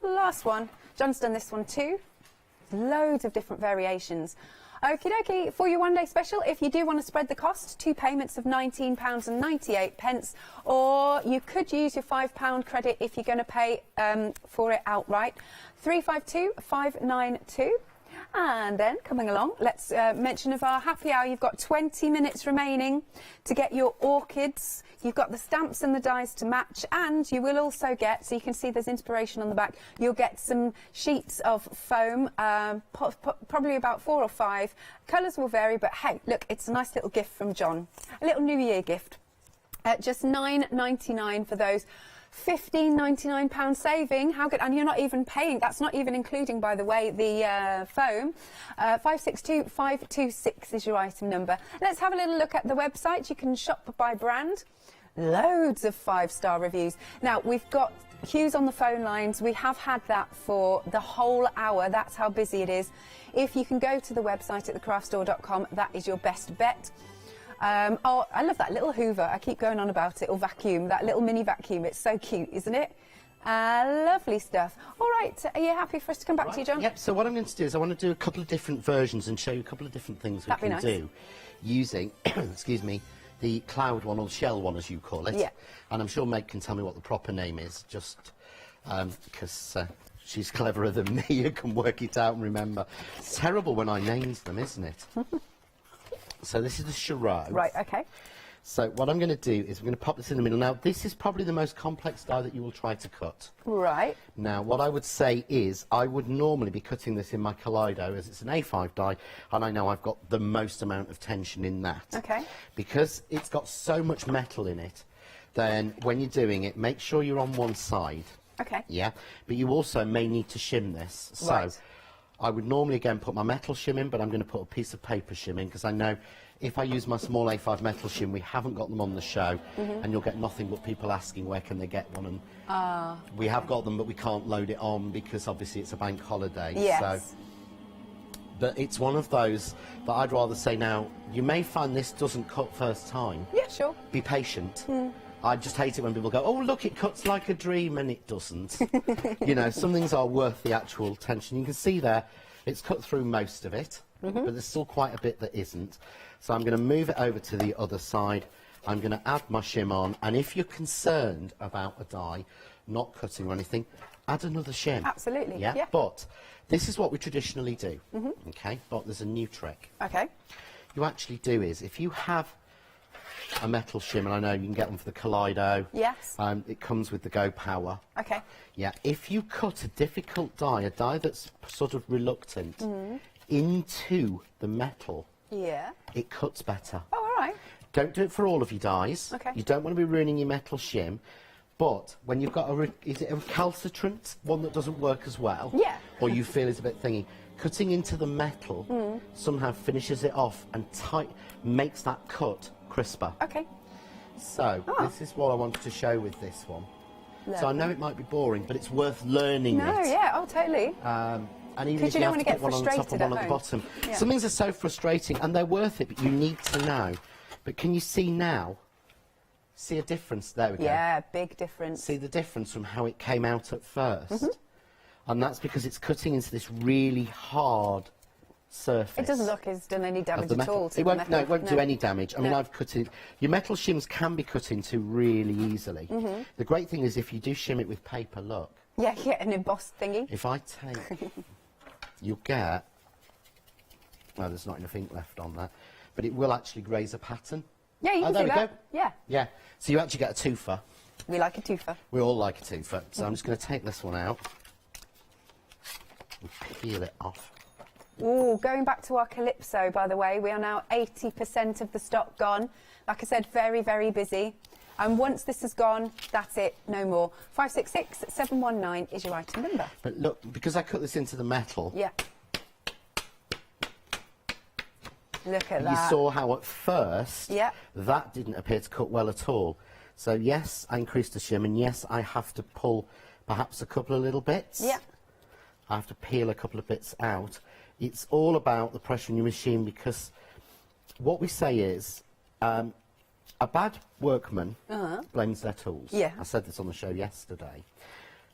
the last one. John's done this one too. Loads of different variations. Okie dokie, for your one-day special, if you do want to spread the cost, 2 payments of £19.98, or you could use your £5 credit if you're going to pay for it outright. 352592. And then, coming along, let's mention of our happy hour. You've got 20 minutes remaining to get your orchids. You've got the stamps and the dies to match, and you will also get, so you can see there's inspiration on the back, you'll get some sheets of foam, probably about 4 or 5. Colours will vary, but hey, look, it's a nice little gift from John. A little New Year gift. Just £9.99 for those. £15.99 saving. How good? And you're not even paying. That's not even including, by the way, the foam. 562526 is your item number. Let's have a little look at the website. You can shop by brand. Loads of 5-star reviews. Now, we've got queues on the phone lines. We have had that for the whole hour. That's how busy it is. If you can go to the website at thecraftstore.com, that is your best bet. Oh, I love that little hoover. I keep going on about it, or vacuum, that little mini vacuum. It's so cute, isn't it? Lovely stuff. All right, are you happy for us to come back to you, John? Yep, so what I'm going to do is I want to do a couple of different versions and show you a couple of different things we can do using, excuse me, the cloud one, or shell one as you call it. Yeah. And I'm sure Meg can tell me what the proper name is, just because she's cleverer than me. You can work it out and remember. It's terrible when I names them, isn't it? So this is the Chiro. Right, okay. So what I'm going to do is I'm going to pop this in the middle. Now, this is probably the most complex die that you will try to cut. Right. Now, what I would say is I would normally be cutting this in my Kaleido, as it's an A5 die, and I know I've got the most amount of tension in that. Okay. Because it's got so much metal in it, then when you're doing it, make sure you're on one side. Okay. Yeah, but you also may need to shim this. So I would normally, again, put my metal shim in, but I'm going to put a piece of paper shim in, because I know if I use my small A5 metal shim, we haven't got them on the show, and you'll get nothing but people asking where can they get one, and we have got them, but we can't load it on because obviously it's a bank holiday. Yes. So, but it's one of those that I'd rather say, now, you may find this doesn't cut first time. Yeah, sure. Be patient. I just hate it when people go, oh, look, it cuts like a dream, and it doesn't. You know, some things are worth the actual tension. You can see there, it's cut through most of it. but there's still quite a bit that isn't. So I'm going to move it over to the other side. I'm going to add my shim on, and if you're concerned about a die not cutting or anything, add another shim. Absolutely, Yeah? yeah. But this is what we traditionally do, okay? But there's a new trick. Okay. You actually do is, if you have a metal shim, and I know you can get them for the Kaleido. Yes. It comes with the Go Power. Okay. Yeah, if you cut a difficult die, a die that's sort of reluctant, into the metal, Yeah. it cuts better. Oh, all right. Don't do it for all of your dies. Okay. You don't want to be ruining your metal shim. But when you've got is it a recalcitrant, one that doesn't work as well? Yeah. Or you feel is a bit thingy, cutting into the metal somehow finishes it off and makes that cut crisper. Okay. So, this is what I wanted to show with this one. So I Lovely. know it might be boring, but it's worth learning No, it. yeah, oh, totally. And even if Because you you don't have to want to get put one on the top frustrated and one at at the home. bottom. Yeah. Some things are so frustrating, and they're worth it, but you need to know. But can you see now? See a difference? There we go. Yeah, big difference. See the difference from how it came out at first? And that's because it's cutting into this really hard surface. It doesn't look as done any of damage the at metal. all to It the won't, metal. no, it won't do No. any damage. I mean, No. I've cut it. Your metal shims can be cut into really easily. The great thing is if you do shim it with paper, look. Yeah, yeah, an embossed thingy. If I take, you'll get, well, there's not enough ink left on that, but it will actually graze a pattern. Yeah, you Oh, can there see we that. go. Yeah, Yeah, so you actually get a twofer. we like a twofer. We all like a twofer. So I'm just going to take this one out and peel it off. Ooh, going back to our Calypso, by the way, we are now 80% of the stock gone. Like I said, very, very busy. And once this is gone, that's it, no more. 566 719 is your item number. But look, because I cut this into the metal, Yeah. Look at you that. saw how at first Yeah. that didn't appear to cut well at all. So yes, I increased the shim, and yes, I have to pull perhaps a couple of little bits. Yeah. I have to peel a couple of bits out. It's all about the pressure in your machine, because what we say is a bad workman blames their tools. Yeah. I said this on the show yesterday.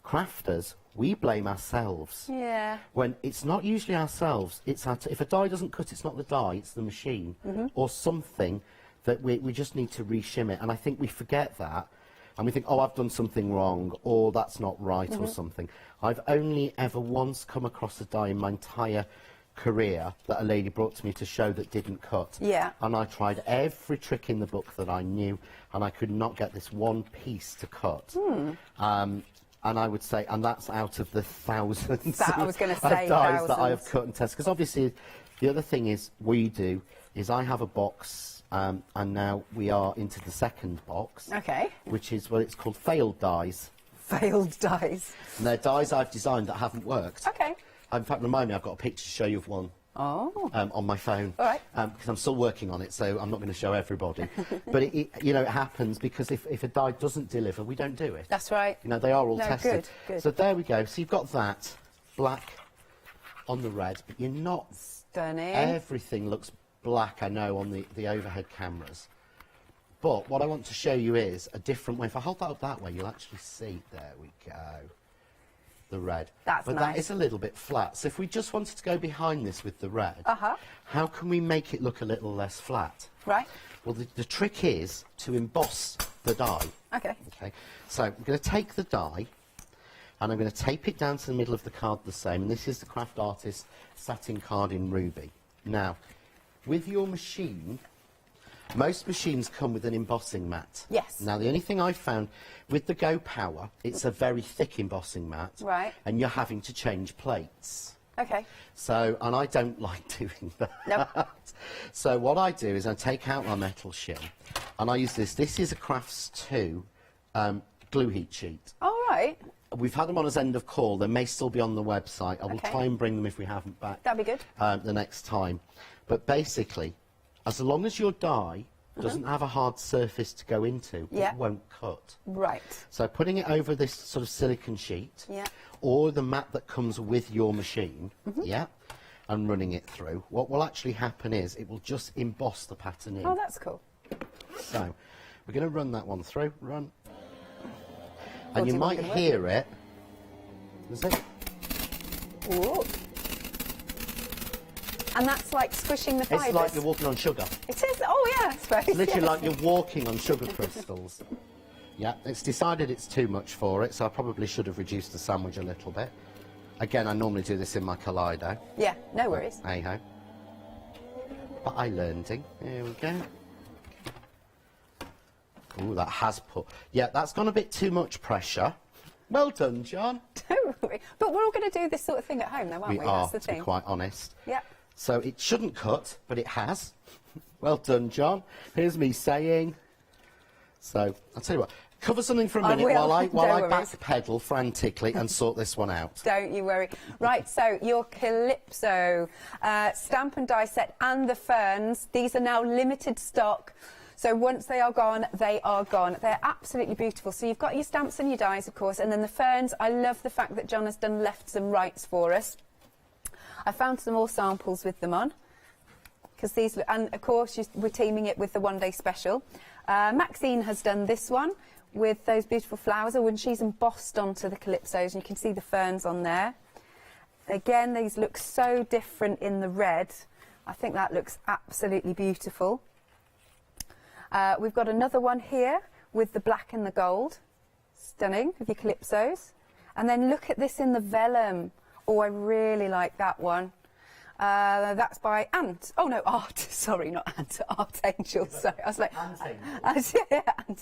Crafters, we blame ourselves. Yeah. When it's not usually ourselves, it's if a die doesn't cut, it's not the die, it's the machine or something that we just need to reshim it. And I think we forget that, and we think, oh, I've done something wrong, or that's not right, or something. I've only ever once come across a die in my entire career that a lady brought to me to show that didn't cut. Yeah. And I tried every trick in the book that I knew, and I could not get this one piece to cut. And I would say, and that's out of the thousands That, I was gonna of say, dies that I have thousands. cut and tested. Because obviously, the other thing is we do is I have a box, and now we are into the second box, Okay. which is what it's called failed dies. Failed dies. And they're dies I've designed that haven't worked. Okay. In fact, remind me, I've got a picture to show you of one. Oh. On my phone. All right. Because I'm still working on it, so I'm not going to show everybody. But it happens because if a die doesn't deliver, we don't do it. That's right. You know, they are all No, tested. good, good. So there we go. So you've got that black on the red, but you're not. Stunning. Everything looks black, I know, on the overhead cameras. But what I want to show you is a different way. If I hold that up that way, you'll actually see. There we go. The red. That's but nice. that is a little bit flat. So if we just wanted to go behind this with the red, Uh-huh. how can we make it look a little less flat? Right. Well, the trick is to emboss the die. Okay. Okay. So I'm going to take the die, and I'm going to tape it down to the middle of the card the same. And this is the Craft Artist satin card in ruby. Now, with your machine, most machines come with an embossing mat. Yes. Now, the only thing I've found with the Go Power, it's a very thick embossing mat. Right. And you're having to change plates. Okay. So, and I don't like doing that. Nope. So what I do is I take out my metal shim, and I use this. This is a Crafts 2 glue heat sheet. All right. We've had them on as end of call. They may still be on the website. I will Okay. try and bring them if we haven't back That'd be good. the next time. But basically, as long as your die doesn't have a hard surface to go into, Yeah. it won't cut. Right. So putting it over this sort of silicone sheet, Yeah. or the mat that comes with your machine, yeah, and running it through, what will actually happen is it will just emboss the pattern in. Oh, that's cool. So we're going to run that one through. Run. And you it wasn't might gonna work. hear it. Is it? Ooh. And that's like squishing the fibres. It's like you're walking on sugar. It is. Oh yeah, I suppose. It's literally yeah. like you're walking on sugar crystals. Yeah, it's decided it's too much for it, so I probably should have reduced the sandwich a little bit. Again, I normally do this in my Kaleido. Yeah, no worries. Hey ho. But I learned it. There we go. Ooh, that has put... Yeah, that's gone a bit too much pressure. Well done, John. Don't worry. But we're all going to do this sort of thing at home, though, aren't we? are, That's the to be thing. quite honest. Yeah. So it shouldn't cut, but it has. Well done, John. Here's me saying... So, I'll tell you what. Cover something for a minute while I backpedal frantically and sort this one out. Don't you worry. Right, so your Calypso stamp and die set and the ferns, these are now limited stock. So once they are gone, they are gone. They're absolutely beautiful. So you've got your stamps and your dies, of course, and then the ferns. I love the fact that John has done lefts and rights for us. I found some more samples with them on. Because these, and of course, we're teaming it with the one-day special. Maxine has done this one with those beautiful flowers, when she's embossed onto the Calypsos, and you can see the ferns on there. Again, these look so different in the red. I think that looks absolutely beautiful. We've got another one here with the black and the gold. Stunning, of your Calypsos. And then look at this in the vellum. Oh, I really like that one. That's by Ant. Oh no, Art. Sorry, not Ant. Art Angel. Sorry, I was like Ant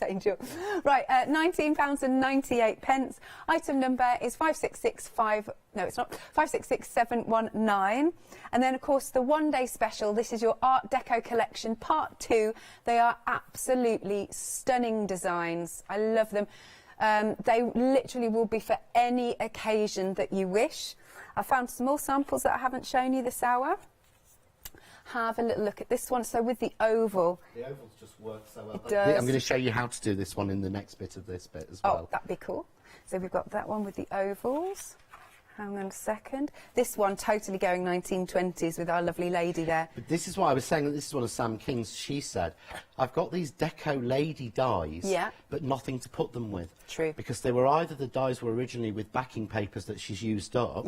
Angel. Right, £19.98. Item number is 5665. No, it's not 566719. And then, of course, the one-day special. This is your Art Deco collection, Part 2. They are absolutely stunning designs. I love them. They literally will be for any occasion that you wish. I found some more samples that I haven't shown you this hour. Have a little look at this one. So with the oval. The ovals just work so well. It does. I'm going to show you how to do this one in the next bit of this bit as well. Oh, that'd be cool. So we've got that one with the ovals. Hang on a second. This one totally going 1920s with our lovely lady there. But this is why I was saying that this is one of Sam King's. She said, I've got these deco lady dies, but nothing to put them with. True. Because they were either the dies were originally with backing papers that she's used up,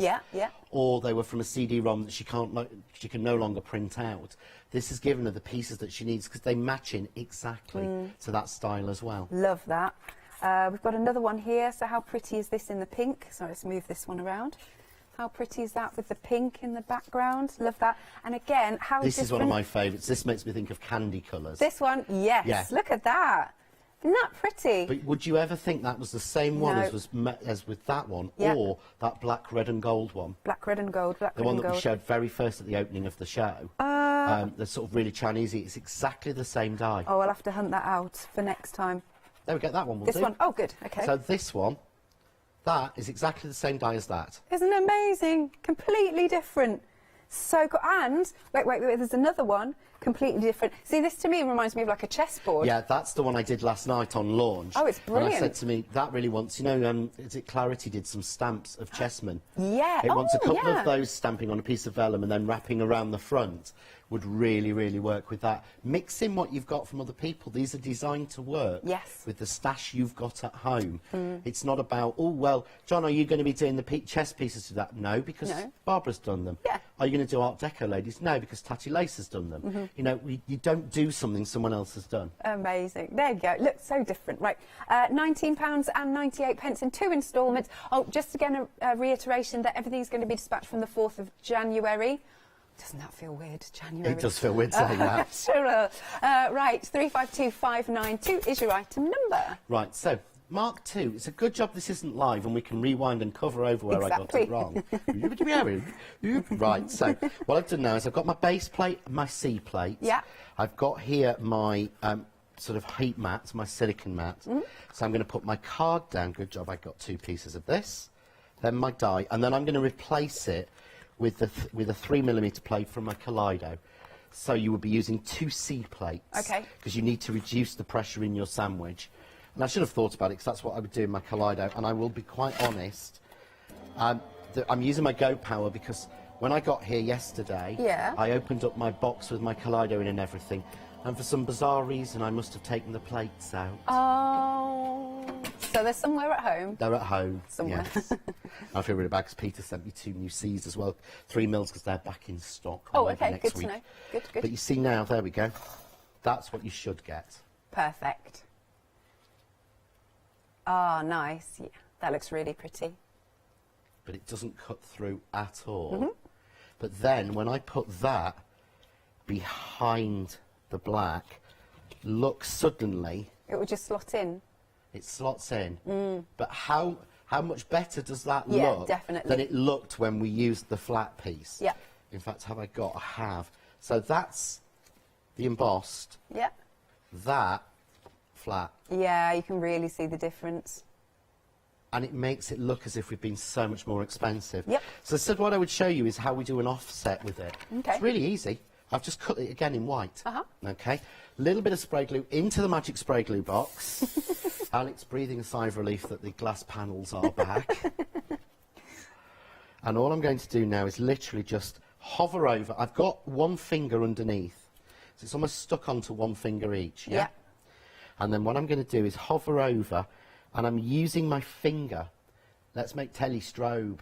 or they were from a CD-ROM that she can no longer print out. This has given her the pieces that she needs because they match in exactly to that style as well. Love that. We've got another one here. So how pretty is this in the pink? So let's move this one around. How pretty is that with the pink in the background? Love that. And again, how this is one of my favourites. This makes me think of candy colours. This one, yes. Yeah. Look at that. Isn't that pretty? But would you ever think that was the same one as with that one, or that black, red and gold one? Black, red and gold, black, red and gold. The one that we showed very first at the opening of the show. The sort of really Chinesey. It's exactly the same die. Oh, I'll have to hunt that out for next time. There we go, that one will This do. one, oh good, okay. So this one, that is exactly the same die as that. Isn't it amazing? Completely different. So cool. And, wait, there's another one, completely different. See, this to me reminds me of like a chessboard. Yeah, that's the one I did last night on launch. Oh, it's brilliant. And I said to me, that really wants, you know, is it Clarity did some stamps of chessmen? Yeah. It wants a couple of those stamping on a piece of vellum and then wrapping around the front would really, really work with that. Mix in what you've got from other people. These are designed to work with the stash you've got at home. It's not about, oh, well, John, are you going to be doing the chess pieces to that? No, because Barbara's done them. Yeah. Are you going to do Art Deco ladies? No, because Tatty Lace has done them. You know, you don't do something someone else has done. Amazing. There you go. Looks so different. Right. £19.98 in 2 instalments. Oh, just again a reiteration that everything's going to be dispatched from the 4th of January. Doesn't that feel weird, January? It does feel weird saying that. Sure will. Right, 352592 is your item number. Right, so Mark II. It's a good job this isn't live and we can rewind and cover over where I got it wrong. Right, so what I've done now is I've got my base plate and my C plate. Yeah. I've got here my sort of heat mat, my silicon mat. So I'm going to put my card down. Good job, I got 2 pieces of this. Then my die, and then I'm going to replace it with a 3mm plate from my Kaleido. So you would be using 2 C plates. Okay. Because you need to reduce the pressure in your sandwich. And I should have thought about it, because that's what I would do in my Kaleido. And I will be quite honest, I'm using my Go Power because when I got here yesterday, I opened up my box with my Kaleido in and everything. And for some bizarre reason, I must have taken the plates out. Oh, so So they're somewhere at home? They're at home. Somewhere. Yes. I feel really bad because Peter sent me 2 new C's as well. 3 mils because they're back in stock. Oh, okay, next good week. to know. Good, good. But you see now, there we go. That's what you should get. Perfect. Ah, nice. Yeah, that looks really pretty. But it doesn't cut through at all. Mhm. But then when I put that behind the black, look, suddenly It will just slot in. it slots in. But how much better does that Yeah, look definitely. than it looked when we used the flat piece? Yeah. In fact, have I got? I have. So that's the embossed. Yeah. That flat. Yeah, you can really see the difference. And it makes it look as if we've been so much more expensive. Yep. So instead what I would show you is how we do an offset with it. Okay. It's really easy. I've just cut it again in white. Uh-huh. Okay. Little bit of spray glue into the magic spray glue box. Alex breathing a sigh of relief that the glass panels are back. And all I'm going to do now is literally just hover over. I've got 1 finger underneath. So it's almost stuck onto 1 finger each. Yeah. And then what I'm going to do is hover over, and I'm using my finger. Let's make Telly strobe.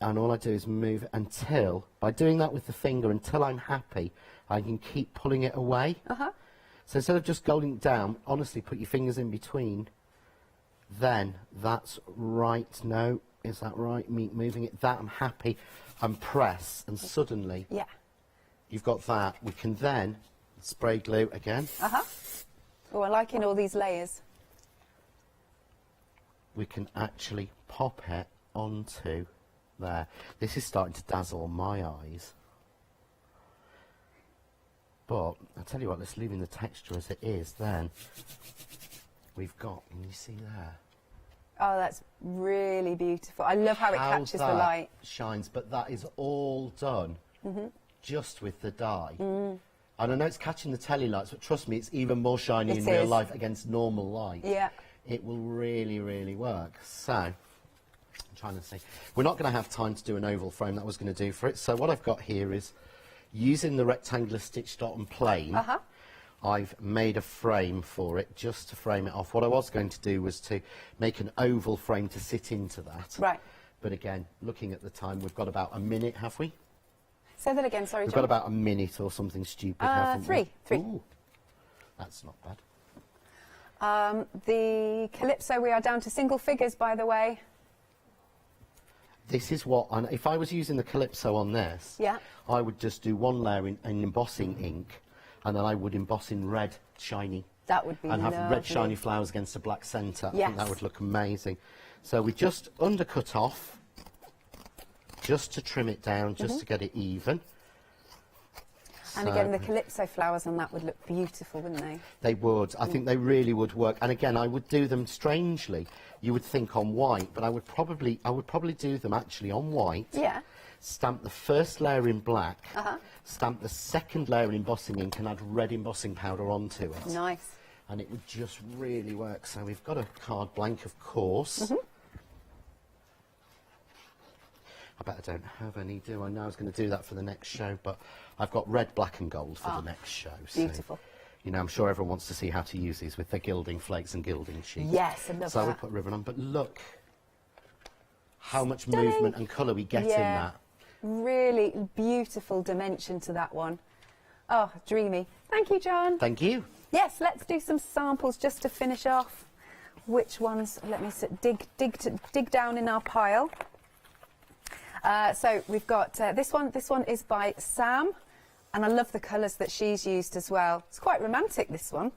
And all I do is move until, by doing that with the finger, until I'm happy, I can keep pulling it away. Uh-huh. So instead of just going down, honestly, put your fingers in between. Then that's right. No, is that right? Me moving it. That I'm happy. And press, and suddenly, Yeah. you've got that. We can then spray glue again. Uh-huh. Oh, I'm liking all these layers. We can actually pop it onto there. This is starting to dazzle my eyes. But I'll tell you what, let's leave in the texture as it is. Then we've got, can you see there? Oh, that's really beautiful. I love how it catches the that light. shines, but that is all done just with the dye. Mm. And I know it's catching the telly lights, but trust me, it's even more shiny It in real is. life against normal light. Yeah. It will really, really work. So, I'm trying to see. We're not going to have time to do an oval frame that I was going to do for it. So what I've got here is, using the rectangular stitched dot and plain, I've made a frame for it, just to frame it off. What I was going to do was to make an oval frame to sit into that. Right. But again, looking at the time, we've got about a minute, have we? Say that again, sorry, We've John. got about a minute or something stupid, haven't we? Three. Ooh, that's not bad. The Calypso, we are down to single figures, by the way. This is what, if I was using the Calypso on this, Yeah. I would just do 1 layer in embossing ink, and then I would emboss in red, shiny. That would be and have lovely. red, shiny flowers against a black centre. I Yes. think that would look amazing. So we just undercut off, just to trim it down, just to get it even. And So- again, the Calypso flowers on that would look beautiful, wouldn't they? They would. I think they really would work. And again, I would do them strangely. You would think on white, but I would probably do them actually on white. Yeah. Stamp the first layer in black. Uh-huh. Stamp the second layer in embossing ink and add red embossing powder onto it. Nice. And it would just really work. So we've got a card blank, of course. I bet I don't have any, do I? No, I was going to do that for the next show, but I've got red, black and gold for the next show. So, beautiful. you know, I'm sure everyone wants to see how to use these with their gilding flakes and gilding sheets. Yes, I love so I will that. put ribbon on, but look how much Stunning. movement and colour we get in that. Really beautiful dimension to that one. Oh, dreamy. Thank you, John. Thank you. Yes, let's do some samples just to finish off. Which ones? Let me dig down in our pile. So we've got this one. This one is by Sam, and I love the colours that she's used as well. It's quite romantic, this one.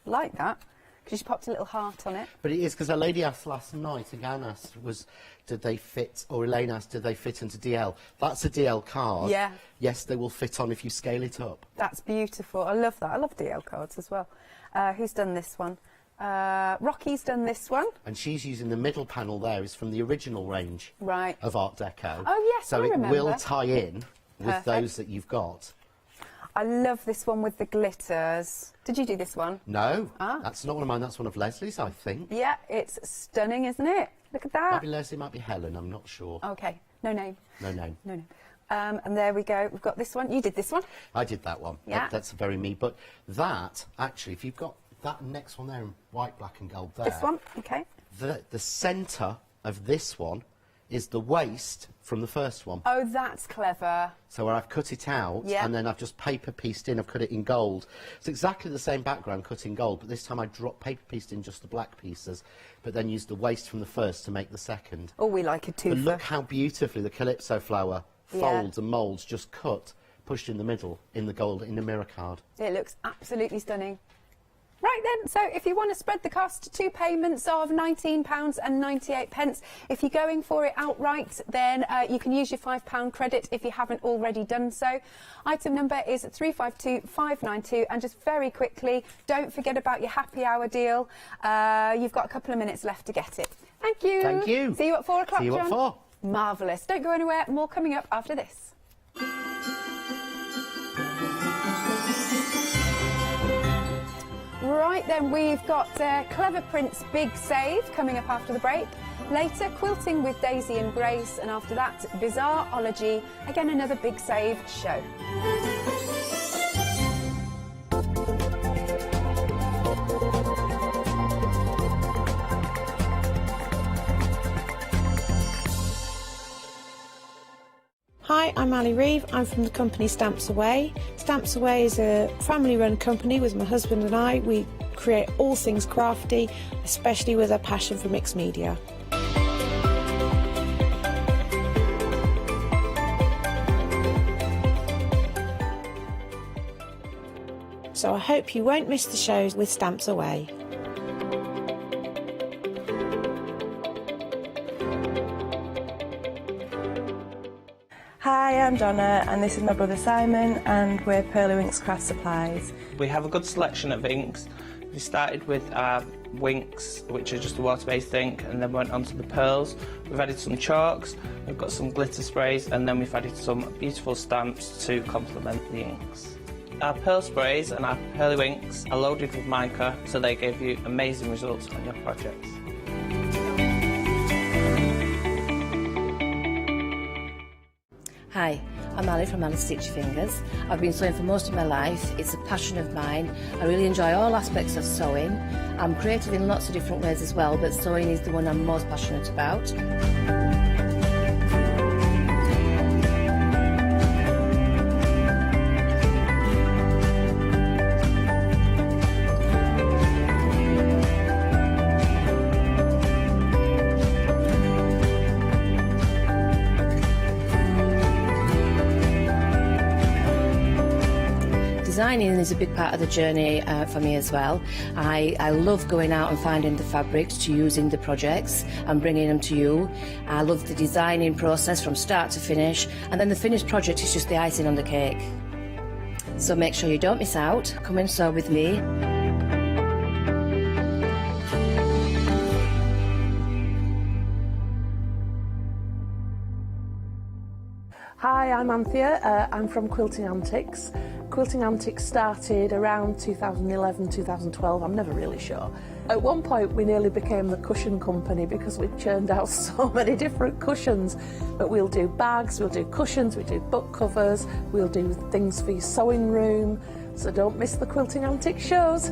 I like that, because she popped a little heart on it. But it is, because a lady asked last night, again asked, did they fit, or Elaine asked, did they fit into DL? That's a DL card. Yeah. Yes, they will fit on if you scale it up. That's beautiful. I love that. I love DL cards as well. Who's done this one? Rocky's done this one. And she's using the middle panel there, is from the original range Right. of Art Deco. Oh, yes, so I it remember. will tie in with Perfect. those that you've got. I love this one with the glitters. Did you do this one? No, Ah. that's not one of mine, that's one of Leslie's, I think. Yeah, it's stunning, isn't it? Look at Might that. be Leslie, might be Helen, I'm not sure. Okay, no name. No name. No, no. And there we go. We've got this one. You did this one. I did that one. Yeah. That's very me. But that, actually, if you've got that next one there in white, black and gold there. This one, okay. The centre of this one is the waist from the first one. Oh, that's clever. So where I've cut it out, Yeah. and then I've just paper pieced in, I've cut it in gold. It's exactly the same background cut in gold, but this time I paper pieced in just the black pieces, but then used the waist from the first to make the second. Oh, we like a twofer. But look how beautifully the calypso flower folds and moulds, just cut, pushed in the middle, in the gold, in the mirror card. It looks absolutely stunning. Right then, so if you want to spread the cost, 2 payments of £19.98. If you're going for it outright, then you can use your £5 credit if you haven't already done so. Item number is 352592, and just very quickly, don't forget about your happy hour deal. You've got a couple of minutes left to get it. Thank you. Thank you. See you at 4 o'clock, See you John. at 4. Marvellous. Don't go anywhere. More coming up after this. Right then, we've got Clever Print's Big Save coming up after the break. Later, Quilting with Daisy and Grace, and after that, Bizarreology, again another Big Save show. Hi, I'm Ali Reeve. I'm from the company Stamps Away. Stamps Away is a family-run company with my husband and I. We create all things crafty, especially with a passion for mixed media. So I hope you won't miss the shows with Stamps Away. Hi, I'm Donna and this is my brother Simon and we're Pearly Winks Craft Supplies. We have a good selection of inks. We started with our Winks, which are just a water-based ink, and then went on to the pearls. We've added some chalks, we've got some glitter sprays, and then we've added some beautiful stamps to complement the inks. Our pearl sprays and our Pearly Winks are loaded with mica, so they give you amazing results on your projects. Hi, I'm Ali from Ali Stitch Fingers. I've been sewing for most of my life. It's a passion of mine. I really enjoy all aspects of sewing. I'm creative in lots of different ways as well, but sewing is the one I'm most passionate about. Designing is a big part of the journey for me as well. I love going out and finding the fabrics to use in the projects and bringing them to you. I love the designing process from start to finish, and then the finished project is just the icing on the cake. So make sure you don't miss out. Come and sew with me. Hi, I'm Anthea. I'm from Quilting Antics. Quilting Antics started around 2011, 2012, I'm never really sure. At one point we nearly became the cushion company because we churned out so many different cushions. But we'll do bags, we'll do cushions, we do book covers, we'll do things for your sewing room. So don't miss the Quilting Antics shows.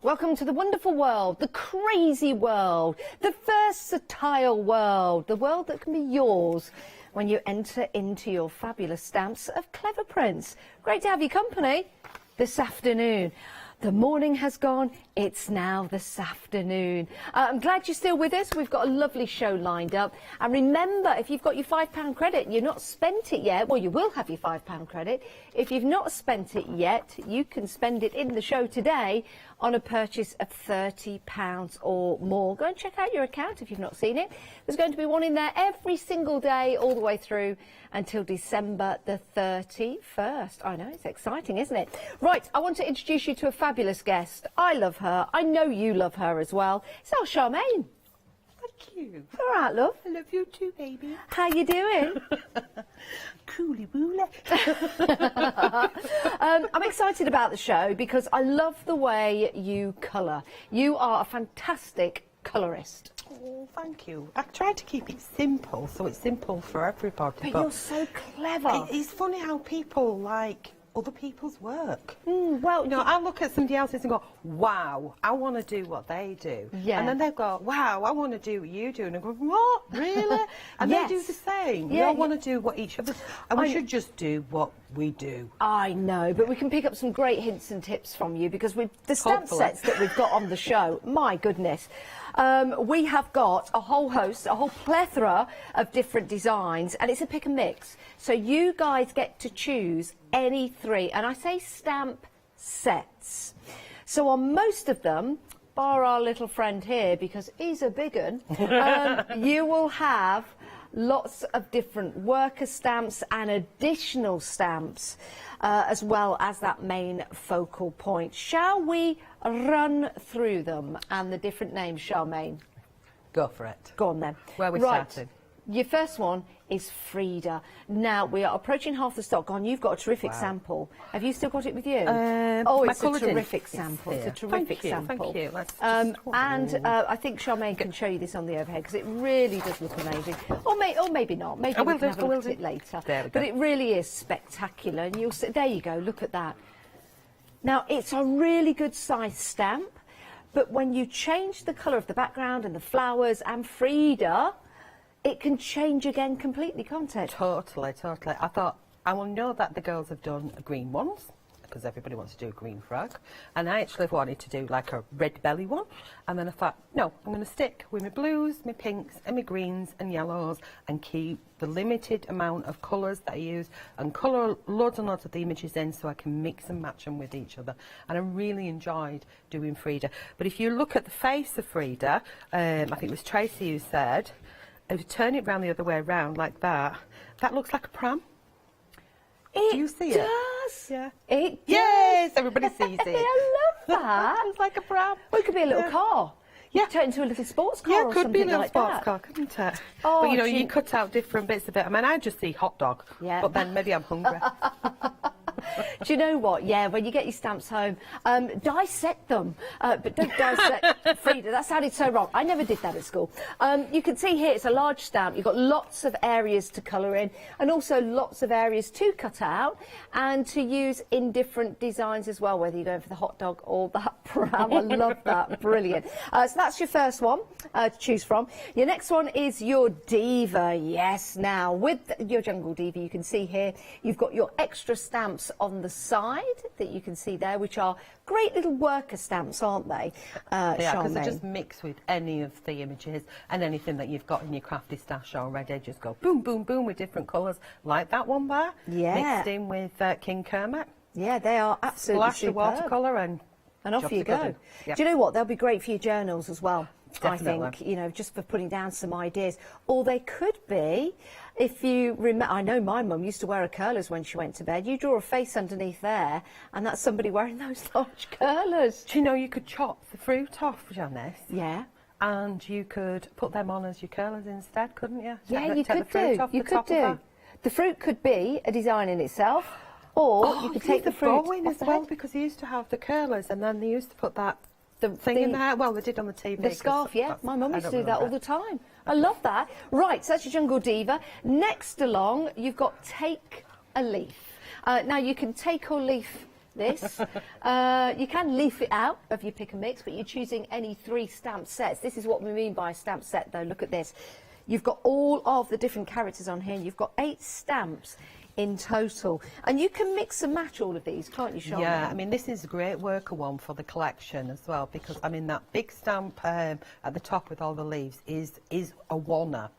Welcome to the wonderful world, the crazy world, the versatile world, the world that can be yours when you enter into your fabulous stamps of Clever Prints. Great to have your company this afternoon. The morning has gone, it's now this afternoon. I'm glad you're still with us. We've got a lovely show lined up. And remember, if you've got your £5 credit and you've not spent it yet, well, you will have your £5 credit. If you've not spent it yet, you can spend it in the show today on a purchase of £30 or more. Go and check out your account if you've not seen it. There's going to be one in there every single day all the way through until December the 31st. I know, it's exciting, isn't it? Right, I want to introduce you to a fabulous guest. I love her. I know you love her as well. It's our Charmaine. you. All right, love. I love you too, baby. How you doing? Coolie woolly. I'm excited about the show because I love the way you colour. You are a fantastic colourist. Oh, thank you. I tried to keep it simple, so it's simple for everybody. But you're so clever. It's funny how people like other people's work. Well, you know, I look at somebody else's and go, wow, I want to do what they do. Yeah. And then they go, wow, I want to do what you do. And I go, what? Really? And Yes. they do the same. Yeah, We all want to do what each other... And we should just do what we do. I know, but we can pick up some great hints and tips from you because with the stamp Hopefully. sets that we've got on the show, my goodness, we have got a whole plethora of different designs, and it's a pick and mix. So you guys get to choose any 3, and I say stamp sets. So on most of them, bar our little friend here because he's a big un, you will have lots of different worker stamps and additional stamps, as well as that main focal point. Shall we run through them and the different names, Charmaine? Go for it. Go on then. Where are we right. starting? Your first one is Frida. Now, we are approaching half the stock gone. You've got a terrific sample. Have you still got it with you? Oh, it's a terrific sample. It's a terrific sample. Thank you. I think Charmaine can show you this on the overhead because it really does look amazing. Or maybe not. Maybe we can have a look at it later. There we go. But it really is spectacular. And you'll see, there you go. Look at that. Now, it's a really good size stamp. But when you change the colour of the background and the flowers and Frida, it can change again completely, can't it? Totally, totally. I thought, I will know that the girls have done green ones, because everybody wants to do a green frog, and I actually wanted to do like a red belly one, and then I thought, no, I'm going to stick with my blues, my pinks, and my greens and yellows, and keep the limited amount of colours that I use, and colour loads and loads of the images in so I can mix and match them with each other. And I really enjoyed doing Frida. But if you look at the face of Frida, I think it was Tracy who said, if you turn it round the other way around like that, that looks like a pram. Do you see it? Does. Yeah. It does. Yes, everybody sees it. I love that. It's like a pram. Well, it could be a little car. Yeah. Turn it into a little sports car Yeah, or it could be a something little like sports that. car, couldn't it? Oh, but you know, do you cut out different bits of it. I mean, I just see hot dog. Yeah. But then maybe I'm hungry. Do you know what? Yeah, when you get your stamps home, dissect them, but don't dissect Frida. That sounded so wrong. I never did that at school. You can see here it's a large stamp. You've got lots of areas to colour in and also lots of areas to cut out and to use in different designs as well, whether you're going for the hot dog or that pram. I love that. Brilliant. So that's your first one to choose from. Your next one is your diva. Yes, now with your jungle diva, you can see here you've got your extra stamps on the side that you can see there, which are great little worker stamps, aren't they? Yeah, because they Charmaine? just mix with any of the images and anything that you've got in your crafty stash already. Just go boom, boom, boom with different colours, like that one there. Yeah. Mixed in with King Kermit. Yeah, they are absolutely Splash of watercolour and off jobs you are good. go. Yep. Do you know what? They'll be great for your journals as well. Definitely. I think, you know, just for putting down some ideas. Or they could be, if you remember, I know my mum used to wear her curlers when she went to bed. You draw a face underneath there, and that's somebody wearing those large curlers. Do you know you could chop the fruit off, Janice? Yeah. And you could put them on as your curlers instead, couldn't you? Yeah, you Take could the fruit do. off You the could top of do. that. The fruit could be a design in itself, or you could take the fruit bowing off as the well, head. because they used to have the curlers, and then they used to put that thing in there. Well, they did on the TV. The scarf, yeah. My mum I used to don't do that all remember. the time. I love that. Right, so that's your jungle diva. Next along, you've got take a leaf. Now, you can take or leaf this. You can leaf it out of your pick and mix, but you're choosing any 3 stamp sets. This is what we mean by a stamp set, though. Look at this. You've got all of the different characters on here. You've got 8 stamps in total, and you can mix and match all of these, can't you, Charmaine? Yeah, I mean, this is a great worker one for the collection as well, because I mean that big stamp at the top with all the leaves is a oneer.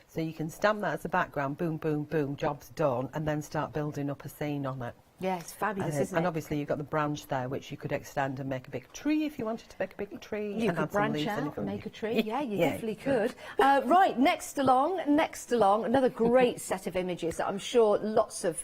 So you can stamp that as a background, boom, boom, boom, job's done, and then start building up a scene on it. Yeah, it's fabulous, isn't it? And obviously you've got the branch there, which you could extend and make a big tree if you wanted to make a big tree. You and could add some branch leaves in out if and you make a want. tree. Yeah, you Yeah, definitely you could. Right, next along, another great set of images that I'm sure lots of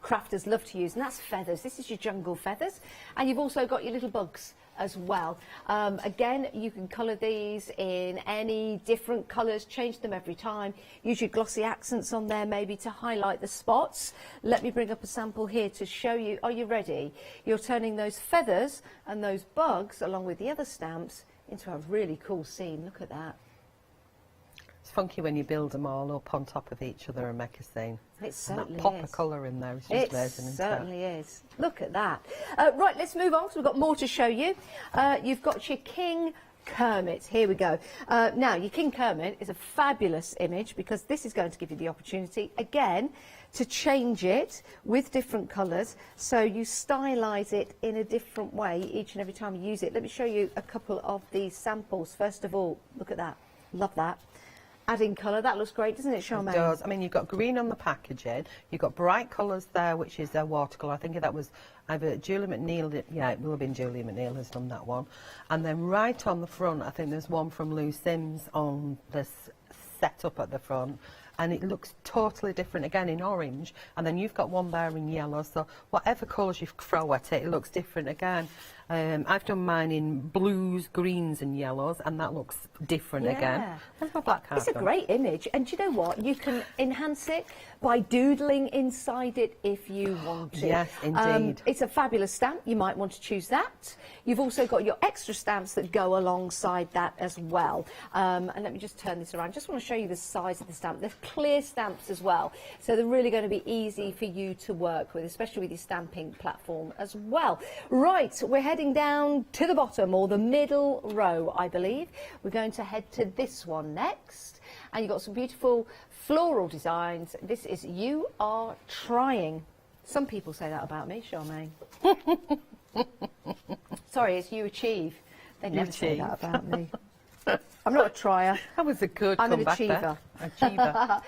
crafters love to use, and that's feathers. This is your jungle feathers, and you've also got your little bugs as well. Again, you can colour these in any different colours, change them every time. Use your glossy accents on there maybe to highlight the spots. Let me bring up a sample here to show you. Are you ready? You're turning those feathers and those bugs along with the other stamps into a really cool scene. Look at that. It's funky when you build them all up on top of each other and make a scene. It certainly that pop is. of colour in there is just amazing. It certainly is. Look at that. Right, let's move on, because we've got more to show you. You've got your King Kermit. Here we go. Now, your King Kermit is a fabulous image, because this is going to give you the opportunity, again, to change it with different colours, so you stylise it in a different way each and every time you use it. Let me show you a couple of these samples. First of all, look at that. Love that. Adding colour, that looks great, doesn't it, Charmaine? It does. I mean, you've got green on the packaging, you've got bright colours there, which is their watercolour. I think that was either Julie McNeil, yeah, it will have been Julie McNeil has done that one. And then right on the front, I think there's one from Lou Sims on this setup at the front. And it looks totally different again in orange, and then you've got one there in yellow, so whatever colours you throw at it, it looks different again. I've done mine in blues, greens and yellows, and that looks different again. Where's my black card? It's a great image, and do you know what? You can enhance it by doodling inside it if you want to. Yes, indeed. It's a fabulous stamp. You might want to choose that. You've also got your extra stamps that go alongside that as well. And let me just turn this around. Just want to show you the size of the stamp. They're clear stamps as well, so they're really going to be easy for you to work with, especially with your stamping platform as well. Right, we're heading down to the bottom, or the middle row, I believe. We're going to head to this one next, and you've got some beautiful floral designs. This is You Are Trying. Some people say that about me, Charmaine. Sorry, it's You Achieve. They never say that about me. I'm not a trier. That was a good I'm an comeback achiever. there. Achiever.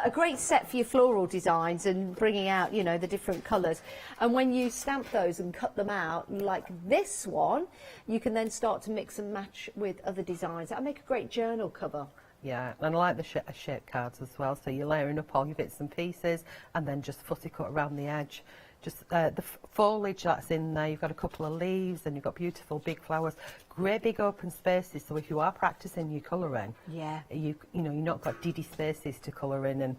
A great set for your floral designs and bringing out, you know, the different colours. And when you stamp those and cut them out, like this one, you can then start to mix and match with other designs. That'll make a great journal cover. Yeah, and I like the shape cards as well, so you're layering up all your bits and pieces and then just footy cut around the edge. Just the foliage that's in there, you've got a couple of leaves and you've got beautiful big flowers, great big open spaces, so if you are practising your colouring, yeah, you know, you've not got diddy spaces to colour in, and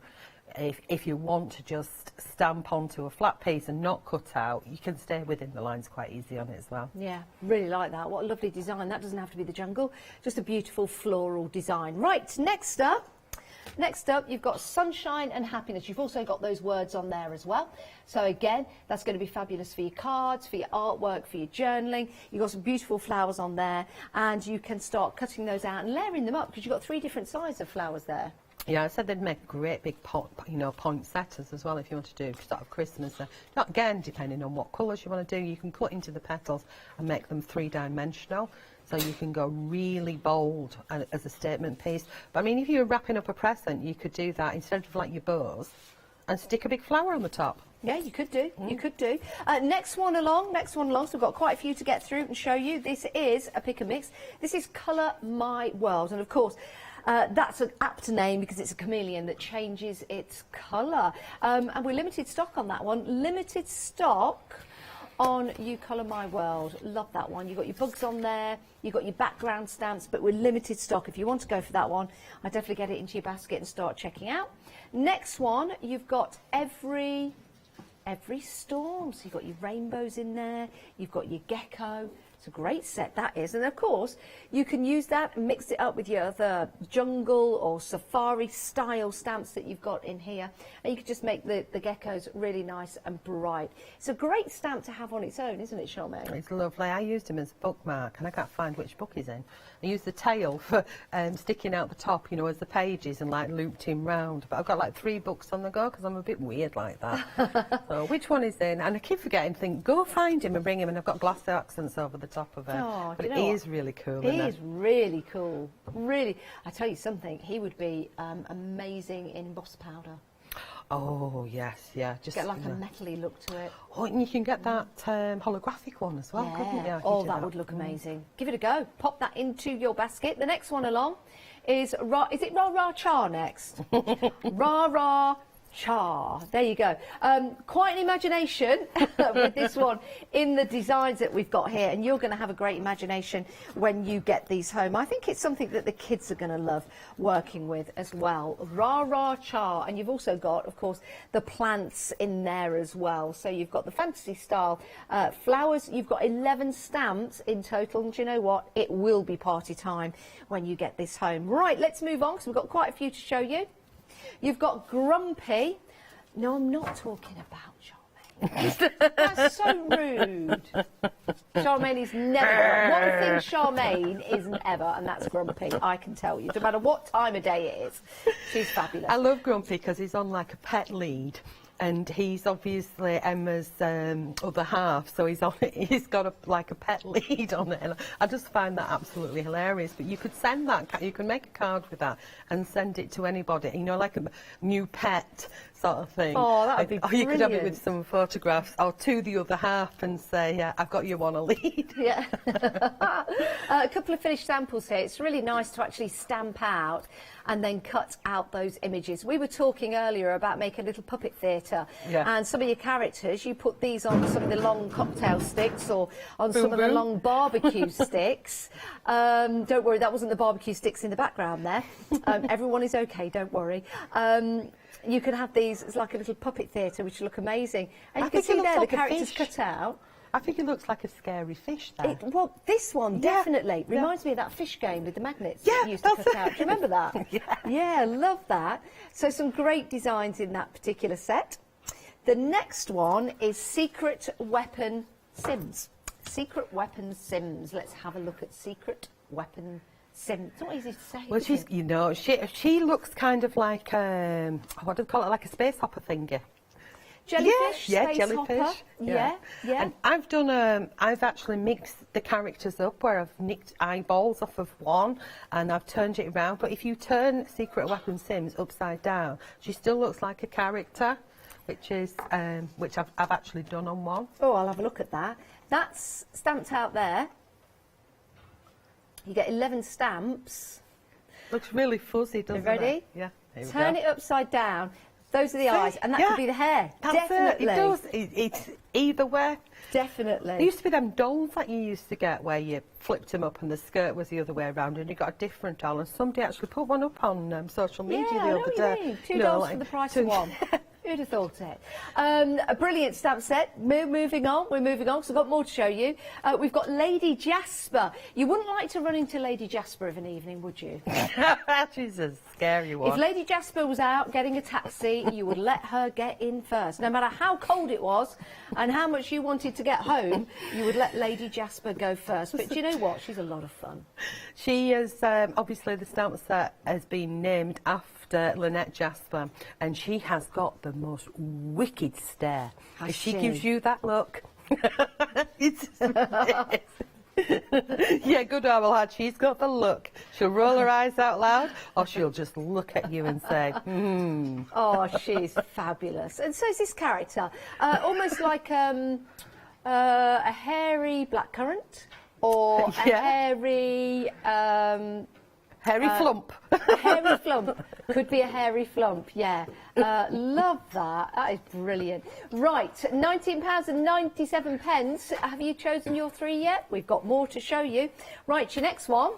if you want to just stamp onto a flat piece and not cut out, you can stay within the lines quite easy on it as well. Yeah, really like that. What a lovely design. That doesn't have to be the jungle, just a beautiful floral design. Right, next up, you've got sunshine and happiness. You've also got those words on there as well. So again, that's going to be fabulous for your cards, for your artwork, for your journaling. You've got some beautiful flowers on there, and you can start cutting those out and layering them up, because you've got 3 different sizes of flowers there. Yeah, I said they'd make great big poinsettias as well if you want to do sort of Christmas. Not again, depending on what colours you want to do, you can cut into the petals and make them 3-dimensional. So you can go really bold as a statement piece. But I mean, if you were wrapping up a present, you could do that instead of like your bows and stick a big flower on the top. Yeah, you could do. You could do. Next one along. So we've got quite a few to get through and show you. This is a pick and mix. This is Colour My World, and of course, that's an apt name because it's a chameleon that changes its colour. And we're limited stock on that one. Limited stock on You Colour My World. Love that one. You've got your bugs on there, you've got your background stamps, but we're limited stock. If you want to go for that one, I'd definitely get it into your basket and start checking out. Next one, you've got every storm. So you've got your rainbows in there, you've got your gecko. It's a great set, that is. And of course, you can use that and mix it up with your other jungle or safari style stamps that you've got in here. And you can just make the geckos really nice and bright. It's a great stamp to have on its own, isn't it, Charmaine? It's lovely. I used him as a bookmark, and I can't find which book he's in. I used the tail for sticking out the top, you know, as the pages, and like looped him round. But I've got like 3 books on the go because I'm a bit weird like that. So which one is in? And I keep forgetting to think, go find him and bring him, and I've got glass accents over the top of it. Oh, but it is really cool. He is really cool. Really, I tell you something, he would be amazing in embossed powder. Oh yes, yeah. Just get like a metally look to it. Oh, and you can get that holographic one as well, couldn't you? Oh, that would look amazing. Give it a go. Pop that into your basket. The next one along is it Ra Ra Cha next? Ra Ra Char. There you go. Quite an imagination with this one in the designs that we've got here, and you're going to have a great imagination when you get these home. I think it's something that the kids are going to love working with as well. Rah char. And you've also got, of course, the plants in there as well. So you've got the fantasy style flowers. You've got 11 stamps in total, and do you know what? It will be party time when you get this home. Right, let's move on because we've got quite a few to show you. You've got Grumpy. No, I'm not talking about Charmaine. That's so rude. Charmaine is never. One thing Charmaine isn't ever, and that's Grumpy. I can tell you. No matter what time of day it is, she's fabulous. I love Grumpy because he's on like a pet lead. And he's obviously Emma's other half, so he's got like a pet lead on it, and I just find that absolutely hilarious. But you could send that, you can make a card with that and send it to anybody, you know, like a new pet sort of thing. Oh, that would be Or you could have it with some photographs, or to the other half, and say, yeah, I've got you on a lead. Yeah. A couple of finished samples here. It's really nice to actually stamp out and then cut out those images. We were talking earlier about making a little puppet theatre, and some of your characters, you put these on some of the long cocktail sticks or on some of the long barbecue sticks. Don't worry, that wasn't the barbecue sticks in the background there. Everyone is okay, don't worry. You can have these as like a little puppet theatre, which look amazing. And you can see there the characters cut out. I think it looks like a scary fish there. Well, this one definitely reminds me of that fish game with the magnets that you used to cut out. Do you remember that? Yeah, love that. So some great designs in that particular set. The next one is Secret Weapon Sims. Secret Weapon Sims. Let's have a look at Secret Weapon Sims. It's not easy to say. Well, she's, you know, she looks kind of like what do they call it? Like a space hopper thingy. Jellyfish, yeah, space jellyfish. hopper. Yeah. And I've done I've actually mixed the characters up where I've nicked eyeballs off of one and I've turned it around. But if you turn Secret Weapon Sims upside down, she still looks like a character, which is which I've actually done on one. Oh, I'll have a look at that. That's stamped out there. You get 11 stamps. Looks really fuzzy, doesn't it? Ready? Yeah. Here we Turn go. it upside down. Those are the eyes, and that could be the hair. That's Definitely. It does. It's either way. Definitely. There used to be them dolls that you used to get where you flipped them up and the skirt was the other way around and you got a different doll. And somebody actually put one up on social media the other day. Yeah, I know what you mean. Two dolls for the price of one. Who'd have thought it? A brilliant stamp set. We're moving on, because I've got more to show you. We've got Lady Jasper. You wouldn't like to run into Lady Jasper of an evening, would you? She's a scary one. If Lady Jasper was out getting a taxi, you would let her get in first. No matter how cold it was and how much you wanted to get home, you would let Lady Jasper go first. But do you know what? She's a lot of fun. She is, obviously the stamp set has been named after Lynette Jasper, and she has got the most wicked stare. Has If she she? gives you that look, it's yeah, good old lad. She's got the look. She'll roll her eyes out loud, or she'll just look at you and say, "Hmm." Oh, she's fabulous. And so is this character, almost like a hairy blackcurrant, or a hairy. Hairy flump. A hairy flump. Could be a hairy flump, yeah. Love that. That is brilliant. Right, £19.97. Have you chosen your three yet? We've got more to show you. Right, your next one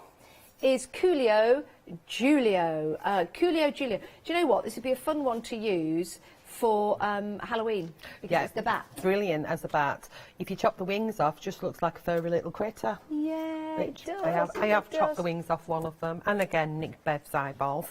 is Coolio Julio. Coolio Julio. Do you know what? This would be a fun one to use for Halloween, because it's the bat. Brilliant as a bat. If you chop the wings off, just looks like a furry little critter. Yeah, Which it does. I have chopped the wings off one of them, and again nicked Bev's eyeballs.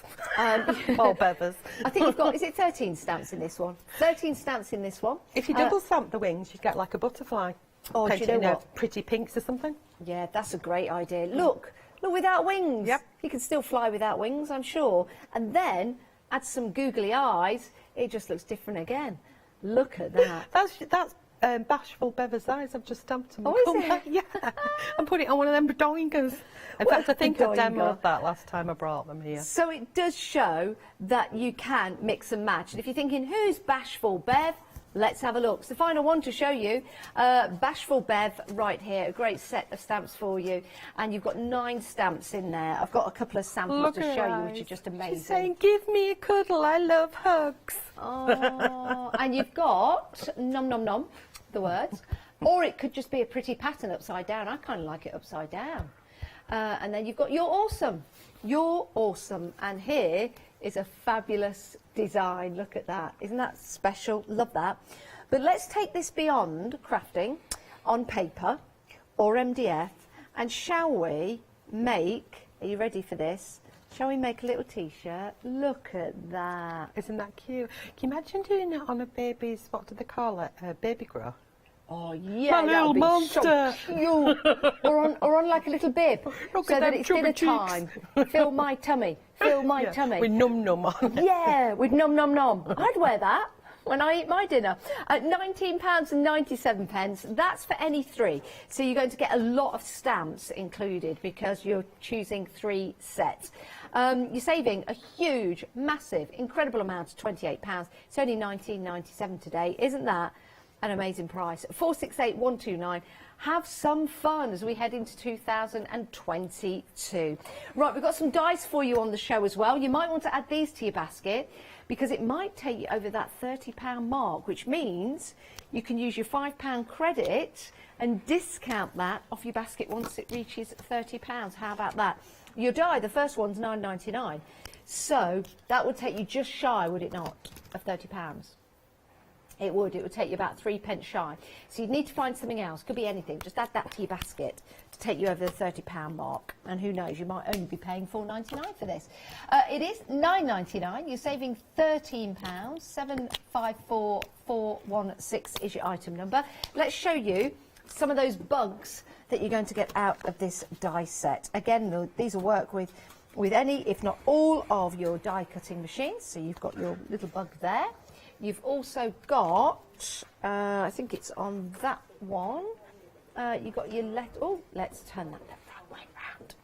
Or Beva's. I think you've got, is it 13 stamps in this one? 13 stamps in this one. If you double stamp the wings, you get like a butterfly. Oh, do you Painted know in what? Pretty pinks or something. Yeah, that's a great idea. Look, without wings. Yep. You can still fly without wings, I'm sure. And then add some googly eyes, it just looks different again. Look at that. That's bashful Beva's eyes. I've just stamped them. Oh, is it? Yeah. And put it on one of them doingers. In fact, I think I demoed that last time I brought them here. So it does show that you can mix and match. And if you're thinking, who's bashful Bev? Let's have a look. It's the final one to show you. Bashful Bev right here, a great set of stamps for you. And you've got 9 stamps in there. I've got a couple of samples to show you, which are just amazing. She's saying, give me a cuddle, I love hugs. Oh, and you've got nom nom nom, the words. Or it could just be a pretty pattern upside down. I kind of like it upside down. And then you've got You're Awesome. You're Awesome. And here is a fabulous design. Look at that. Isn't that special? Love that. But let's take this beyond crafting on paper or MDF, and shall we make, are you ready for this? Shall we make a little t-shirt? Look at that. Isn't that cute? Can you imagine doing it on a baby's, what do they call it, a baby grow? Oh yeah, my little monster. So or on like a little bib, Look so at that them it's chubby dinner time. Fill my tummy. Fill my tummy. With num num on. Yeah, with nom nom nom. I'd wear that when I eat my dinner. At £19.97, that's for any 3. So you're going to get a lot of stamps included because you're choosing 3 sets. You're saving a huge, massive, incredible amount of £28. It's only £19.97 today. Isn't that an amazing price? 468129. Have some fun as we head into 2022. Right, we've got some dice for you on the show as well. You might want to add these to your basket because it might take you over that £30 mark, which means you can use your £5 credit and discount that off your basket once it reaches £30. How about that? Your die, the first one's £9.99. So that would take you just shy, would it not, of £30? It would take you about 3 pence shy. So you'd need to find something else. Could be anything. Just add that to your basket to take you over the £30 mark. And who knows, you might only be paying £4.99 for this. It is £9.99. You're saving £13. 754416 is your item number. Let's show you some of those bugs that you're going to get out of this die set. Again, these will work with any, if not all, of your die cutting machines. So you've got your little bug there. You've also got, I think it's on that one, you've got your let's turn that the right way round.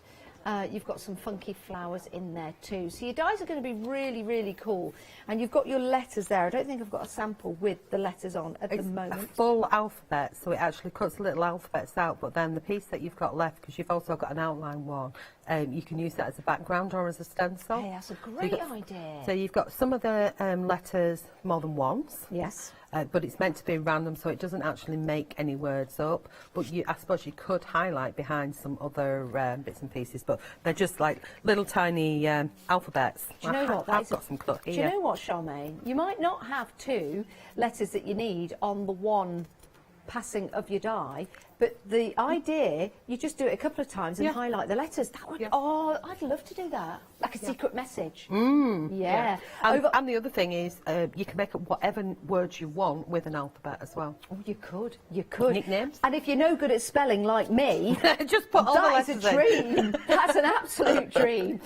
You've got some funky flowers in there too. So your dies are going to be really, really cool. And you've got your letters there. I don't think I've got a sample with the letters on at the moment. It's a full alphabet, so it actually cuts little alphabets out, but then the piece that you've got left, because you've also got an outline one, you can use that as a background or as a stencil. Hey, that's a great idea. So you've got some of the letters more than once. Yes. But it's meant to be random, so it doesn't actually make any words up. But I suppose you could highlight behind some other bits and pieces, but they're just like little tiny alphabets. Do you know what? I've got some cut here. Do you know what, Charmaine? You might not have 2 letters that you need on the one passing of your die, but the idea, you just do it a couple of times and highlight the letters. That would, oh, I'd love to do that. Like a secret message. Yeah. And the other thing is, you can make up whatever words you want with an alphabet as well. Oh, you could. You could. Nicknames. And if you're no good at spelling like me, just put all the letters That's a dream. That's an absolute dream.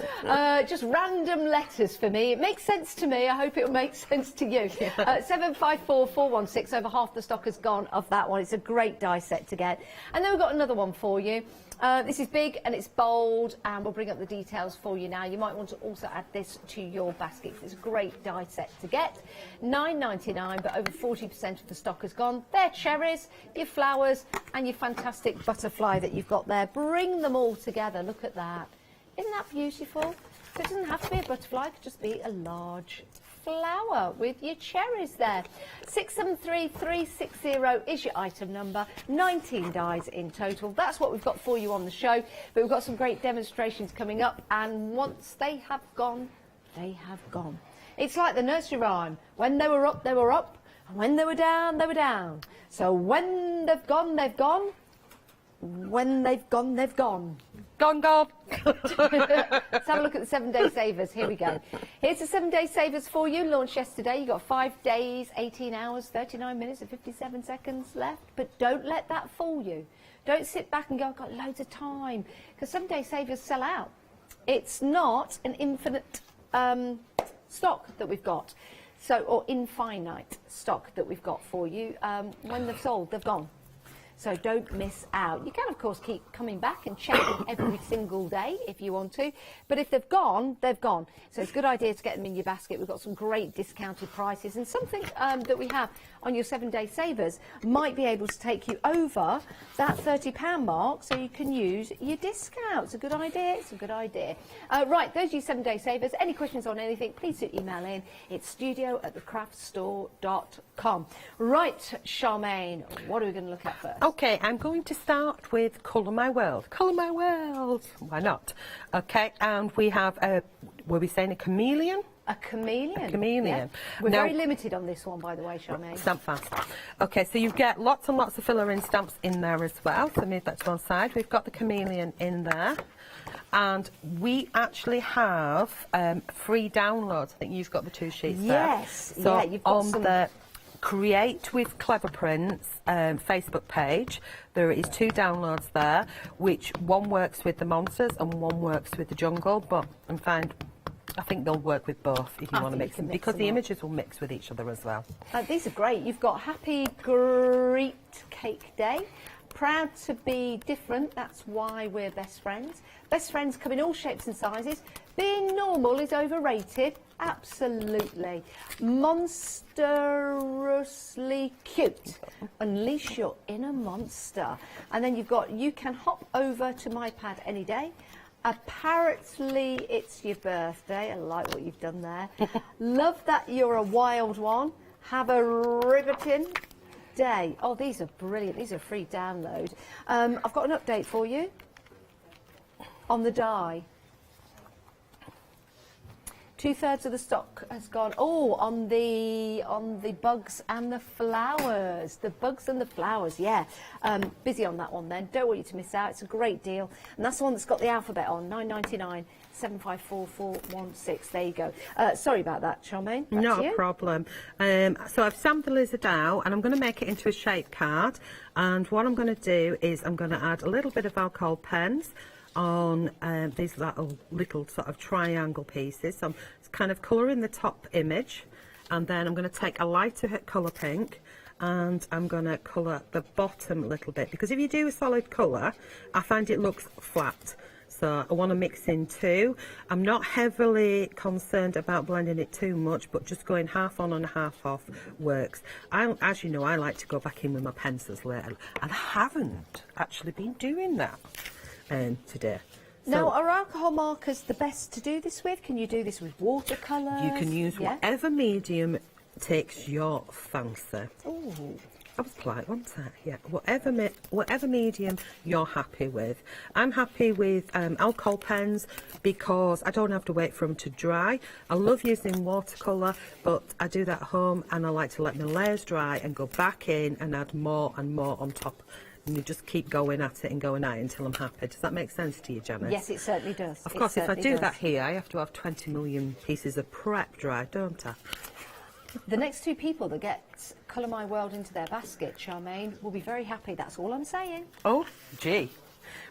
Just random letters for me. It makes sense to me. I hope it will make sense to you. 754416. Over half the stock has gone of that one. It's a great die set to get. And then we've got another one for you. This is big and it's bold, and we'll bring up the details for you now. You might want to also add this to your basket. It's a great die set to get. £9.99, but over 40% of the stock has gone. They're cherries, your flowers, and your fantastic butterfly that you've got there. Bring them all together. Look at that. Isn't that beautiful? So it doesn't have to be a butterfly, it could just be a large flower with your cherries there. 673360 is your item number. 19 dies in total. That's what we've got for you on the show. But we've got some great demonstrations coming up, and once they have gone, they have gone. It's like the nursery rhyme. When they were up, and when they were down, they were down. So when they've gone, they've gone. When they've gone, they've gone. Gone, gone. Let's have a look at the 7-day savers. Here we go. Here's the 7-day savers for you. Launched yesterday. You've got 5 days, 18 hours, 39 minutes and 57 seconds left. But don't let that fool you. Don't sit back and go, I've got loads of time. Because 7-day savers sell out. It's not an infinite stock that we've got. So, or infinite stock that we've got for you. When they've sold, they've gone. so don't miss out. You can, of course, keep coming back and checking every single day if you want to, but if they've gone, they've gone. So it's a good idea to get them in your basket. We've got some great discounted prices, and something that we have on your 7-day savers might be able to take you over that £30 mark, so you can use your discount. It's a good idea. It's a good idea. Right, those are your 7-day savers. Any questions on anything, please do email in. It's studio@thecraftstore.com. Right, Charmaine, what are we going to look at first? Okay, I'm going to start with Colour My World. Colour My World. Why not? Okay, and we have were we saying a chameleon? A chameleon. A chameleon. Yeah. We're Now, very limited on this one, by the way, Charmaine. Stamp fast. Okay, so you get lots and lots of filler-in stamps in there as well. So move that to one side. We've got the chameleon in there. And we actually have free downloads. I think you've got the 2 sheets there. Yes. So yeah, you've got on the Create with Clever Prints Facebook page, there is 2 downloads there, which one works with the monsters and one works with the jungle, but I think they'll work with both if you want to mix them, because the images will mix with each other as well. These are great. You've got Happy Great Cake Day. Proud to be different, that's why we're best friends. Best friends come in all shapes and sizes. Being normal is overrated. Absolutely. Monstrously cute. Unleash your inner monster. And then you've got You Can Hop Over to My Pad Any Day. Apparently it's your birthday. I like what you've done there. Love that you're a wild one. Have a riveting day. Oh, these are brilliant. These are free download. I've got an update for you on the die. 2/3 of the stock has gone. Oh, on the bugs and the flowers. The bugs and the flowers, yeah. Busy on that one then. Don't want you to miss out. It's a great deal. And that's the one that's got the alphabet on. £9.99, 754-416. There you go. Sorry about that, Charmaine. Not a problem. So I've stamped the lizard out, and I'm going to make it into a shape card. And what I'm going to do is I'm going to add a little bit of alcohol pens on these little sort of triangle pieces. So I'm kind of colouring the top image, and then I'm going to take a lighter colour pink, and I'm going to colour the bottom a little bit, because if you do a solid colour, I find it looks flat. So I want to mix in 2. I'm not heavily concerned about blending it too much, but just going half on and half off works. As you know, I like to go back in with my pencils later, and I haven't actually been doing that today. So now, are alcohol markers the best to do this with? Can you do this with watercolours? you can use whatever medium takes your fancy. Ooh. I was polite, wasn't I? Yeah, whatever medium you're happy with. I'm happy with alcohol pens because I don't have to wait for them to dry. I love using watercolour, but I do that at home, and I like to let my layers dry and go back in and add more and more on top. And you just keep going at it and going at it until I'm happy. Does that make sense to you, Janice? Yes, it certainly does. Of course, if I do that here, I have to have 20 million pieces of prep dry, don't I? The next 2 people that get Colour My World into their basket, Charmaine, will be very happy. That's all I'm saying. Oh, gee.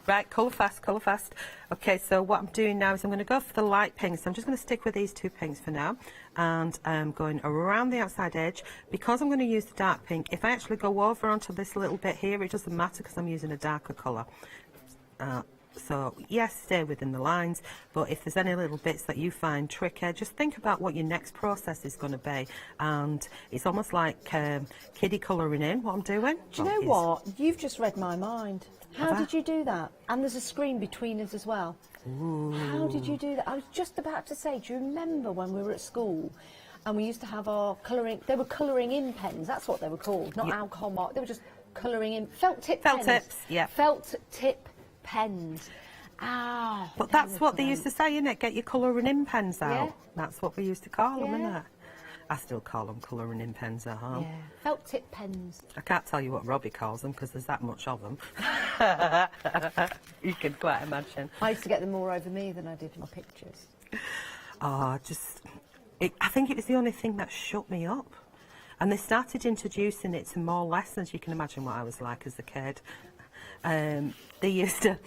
Right, colour fast, colour fast. Okay, so what I'm doing now is I'm going to go for the light pinks. I'm just going to stick with these 2 pinks for now. And I'm going around the outside edge. Because I'm going to use the dark pink, if I actually go over onto this little bit here, it doesn't matter because I'm using a darker colour. So, yes, stay within the lines, but if there's any little bits that you find tricky, just think about what your next process is going to be. And it's almost like kiddie colouring in, what I'm doing. Do you know what? You've just read my mind. How did you do that? And there's a screen between us as well. Ooh. How did you do that? I was just about to say, do you remember when we were at school and we used to have our colouring, they were colouring in pens, that's what they were called, not alcohol mark, they were just colouring in, felt tip pens. Felt tips, yeah. Felt tip pens. Ah. But that's what they used to say, innit? Get your colouring in pens out. Yeah. That's what we used to call them, innit? I still call them colouring in pens at home. Yeah. Felt tip pens. I can't tell you what Robbie calls them because there's that much of them. You can quite imagine. I used to get them more over me than I did my pictures. Oh, I think it was the only thing that shut me up. And they started introducing it to more lessons. You can imagine what I was like as a kid. They used to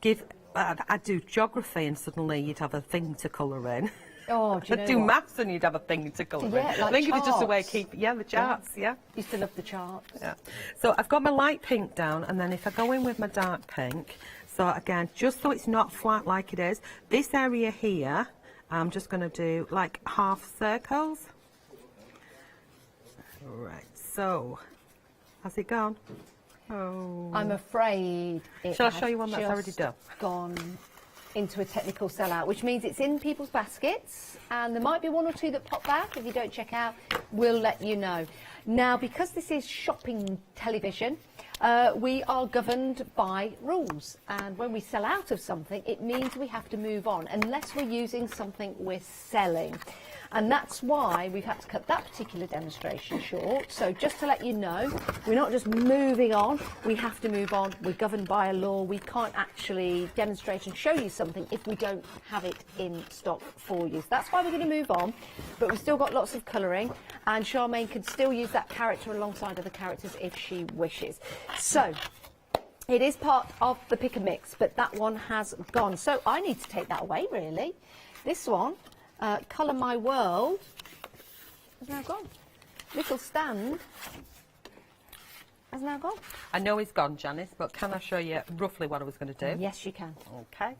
give... I'd do geography and suddenly you'd have a thing to colour in. Oh, do you know do what? maths and you'd have a thing to colour in. Yeah, like I think it was just a way of charts. keeping, the charts, yeah. Used to love the charts. Yeah. So I've got my light pink down, and then if I go in with my dark pink, so again, just so it's not flat like it is, this area here, I'm just going to do like half circles. Right, so, has it gone? Oh. I'm afraid it Shall I has show you one that's already just done? gone into a technical sellout, which means it's in people's baskets, and there might be one or two that pop back. If you don't check out, we'll let you know. Now, because this is shopping television, we are governed by rules, and when we sell out of something, it means we have to move on, unless we're using something we're selling. And that's why we've had to cut that particular demonstration short. So just to let you know, we're not just moving on, we have to move on. We're governed by a law. We can't actually demonstrate and show you something if we don't have it in stock for you. So that's why we're going to move on, but we've still got lots of colouring, and Charmaine can still use that character alongside other characters if she wishes. So it is part of the pick and mix, but that one has gone. So I need to take that away, really. This one, Colour My World, has now gone. Little stand has now gone. I know it's gone, Janice, but can I show you roughly what I was going to do? Yes, you can. Okay.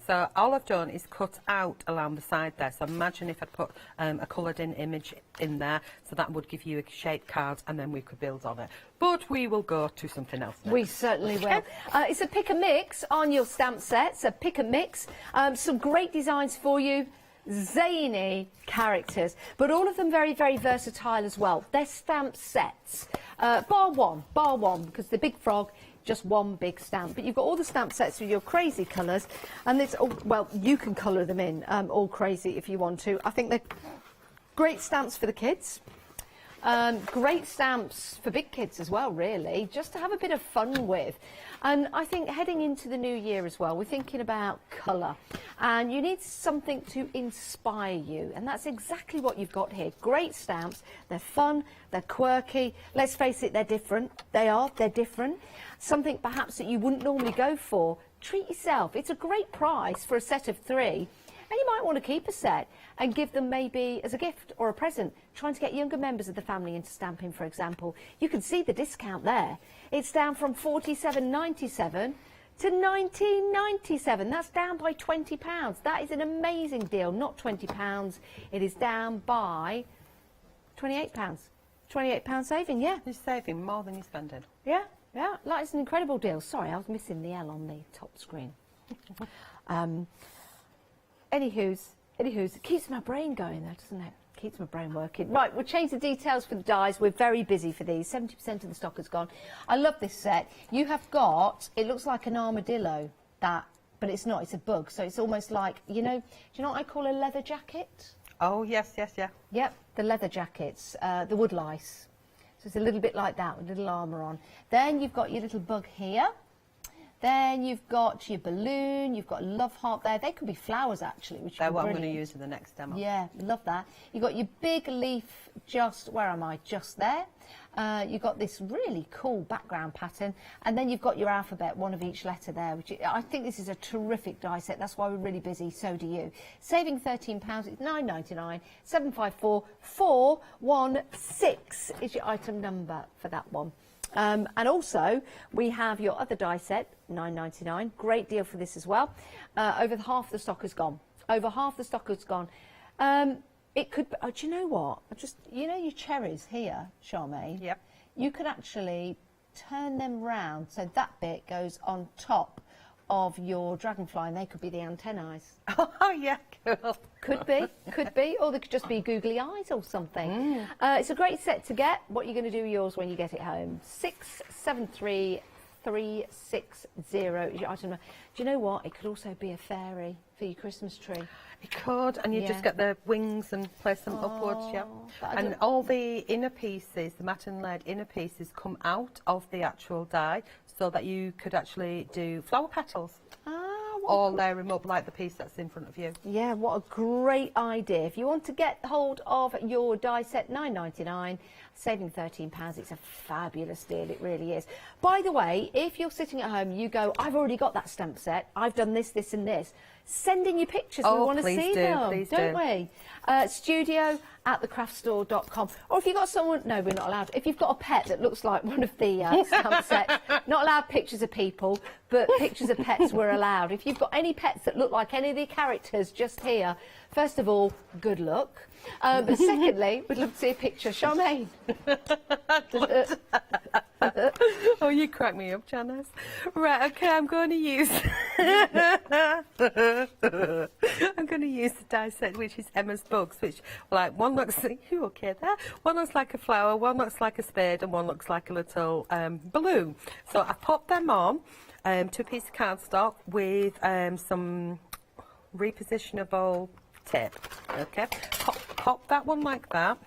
So all I've done is cut out along the side there. So imagine if I'd put a coloured in image in there, so that would give you a shaped card, and then we could build on it. But we will go to something else next. We certainly will. It's a pick and mix on your stamp set. So pick and mix. Some great designs for you. Zany characters, but all of them very, very versatile as well. They're stamp sets, bar one, because the big frog, just one big stamp. But you've got all the stamp sets with your crazy colours, and it's all, well, you can colour them in all crazy if you want to. I think they're great stamps for the kids. Great stamps for big kids as well, really, just to have a bit of fun with. And I think heading into the new year as well, we're thinking about colour, and you need something to inspire you, and that's exactly what you've got here. Great stamps, they're fun, they're quirky, let's face it, they're different. They're different. Something perhaps that you wouldn't normally go for. Treat yourself. It's a great price for a set of 3. And you might want to keep a set and give them maybe as a gift or a present, trying to get younger members of the family into stamping, for example. You can see the discount there. It's down from £47.97 to £19.97. That's down by £20. That is an amazing deal. Not £20. It is down by £28. £28 saving, yeah. You're saving more than you're spending. Yeah, yeah. That is an incredible deal. Sorry, I was missing the L on the top screen. Anywho's, it keeps my brain going though, doesn't it? Keeps my brain working. Right, we'll change the details for the dies. We're very busy for these. 70% of the stock has gone. I love this set. You have got, it looks like an armadillo, but it's not, it's a bug. So it's almost like, do you know what I call a leather jacket? Oh, yes, yeah. Yep, the leather jackets, the wood lice. So it's a little bit like that with a little armour on. Then you've got your little bug here. Then you've got your balloon, you've got a love heart there. They could be flowers, actually, which They're would be what brilliant. I'm going to use in the next demo. Yeah, love that. You've got your big leaf just, where am I? Just there. You've got this really cool background pattern. And then you've got your alphabet, one of each letter there. Which I think this is a terrific die set. That's why we're really busy. So do you. Saving £13, it's £9.99. 754 416 is your item number for that one. And also, we have your other die set, £9.99. Great deal for this as well. Over half the stock has gone. Over half the stock has gone. It could be, do you know what? Your cherries here, Charmaine? Yep. You could actually turn them round so that bit goes on top of your dragonfly, and they could be the antennae. Oh, yeah, cool. Could be, or they could just be googly eyes or something. It's a great set to get. What are you going to do with yours when you get it home? 673360 is your item number. Do you know what? It could also be a fairy for your Christmas tree. It could, and you just get the wings and place them upwards, yeah. And all the inner pieces, the matte and lead inner pieces, come out of the actual die, so that you could actually do flower petals. Or layer them up like the piece that's in front of you. Yeah, what a great idea. If you want to get hold of your die set, £9.99, saving £13, it's a fabulous deal, it really is. By the way, if you're sitting at home, you go, I've already got that stamp set, I've done this, this and this. send in your pictures. Oh, we want to please see do, them, please don't do. we? Studio@thecraftstore.com. Or if you've got someone, no, we're not allowed. If you've got a pet that looks like one of the stamp sets, not allowed pictures of people, but pictures of pets were allowed. If you've got any pets that look like any of the characters just here, first of all, good luck. But secondly, we'd love to see a picture. Charmaine. Oh, you crack me up, Janice. Right, okay, I'm going to use the die set, which is Emma's Bugs, which, like, one looks okay there. One looks like a flower, one looks like a spade, and one looks like a little balloon. So I popped them on to a piece of cardstock with some repositionable tape. Okay, pop that one like that.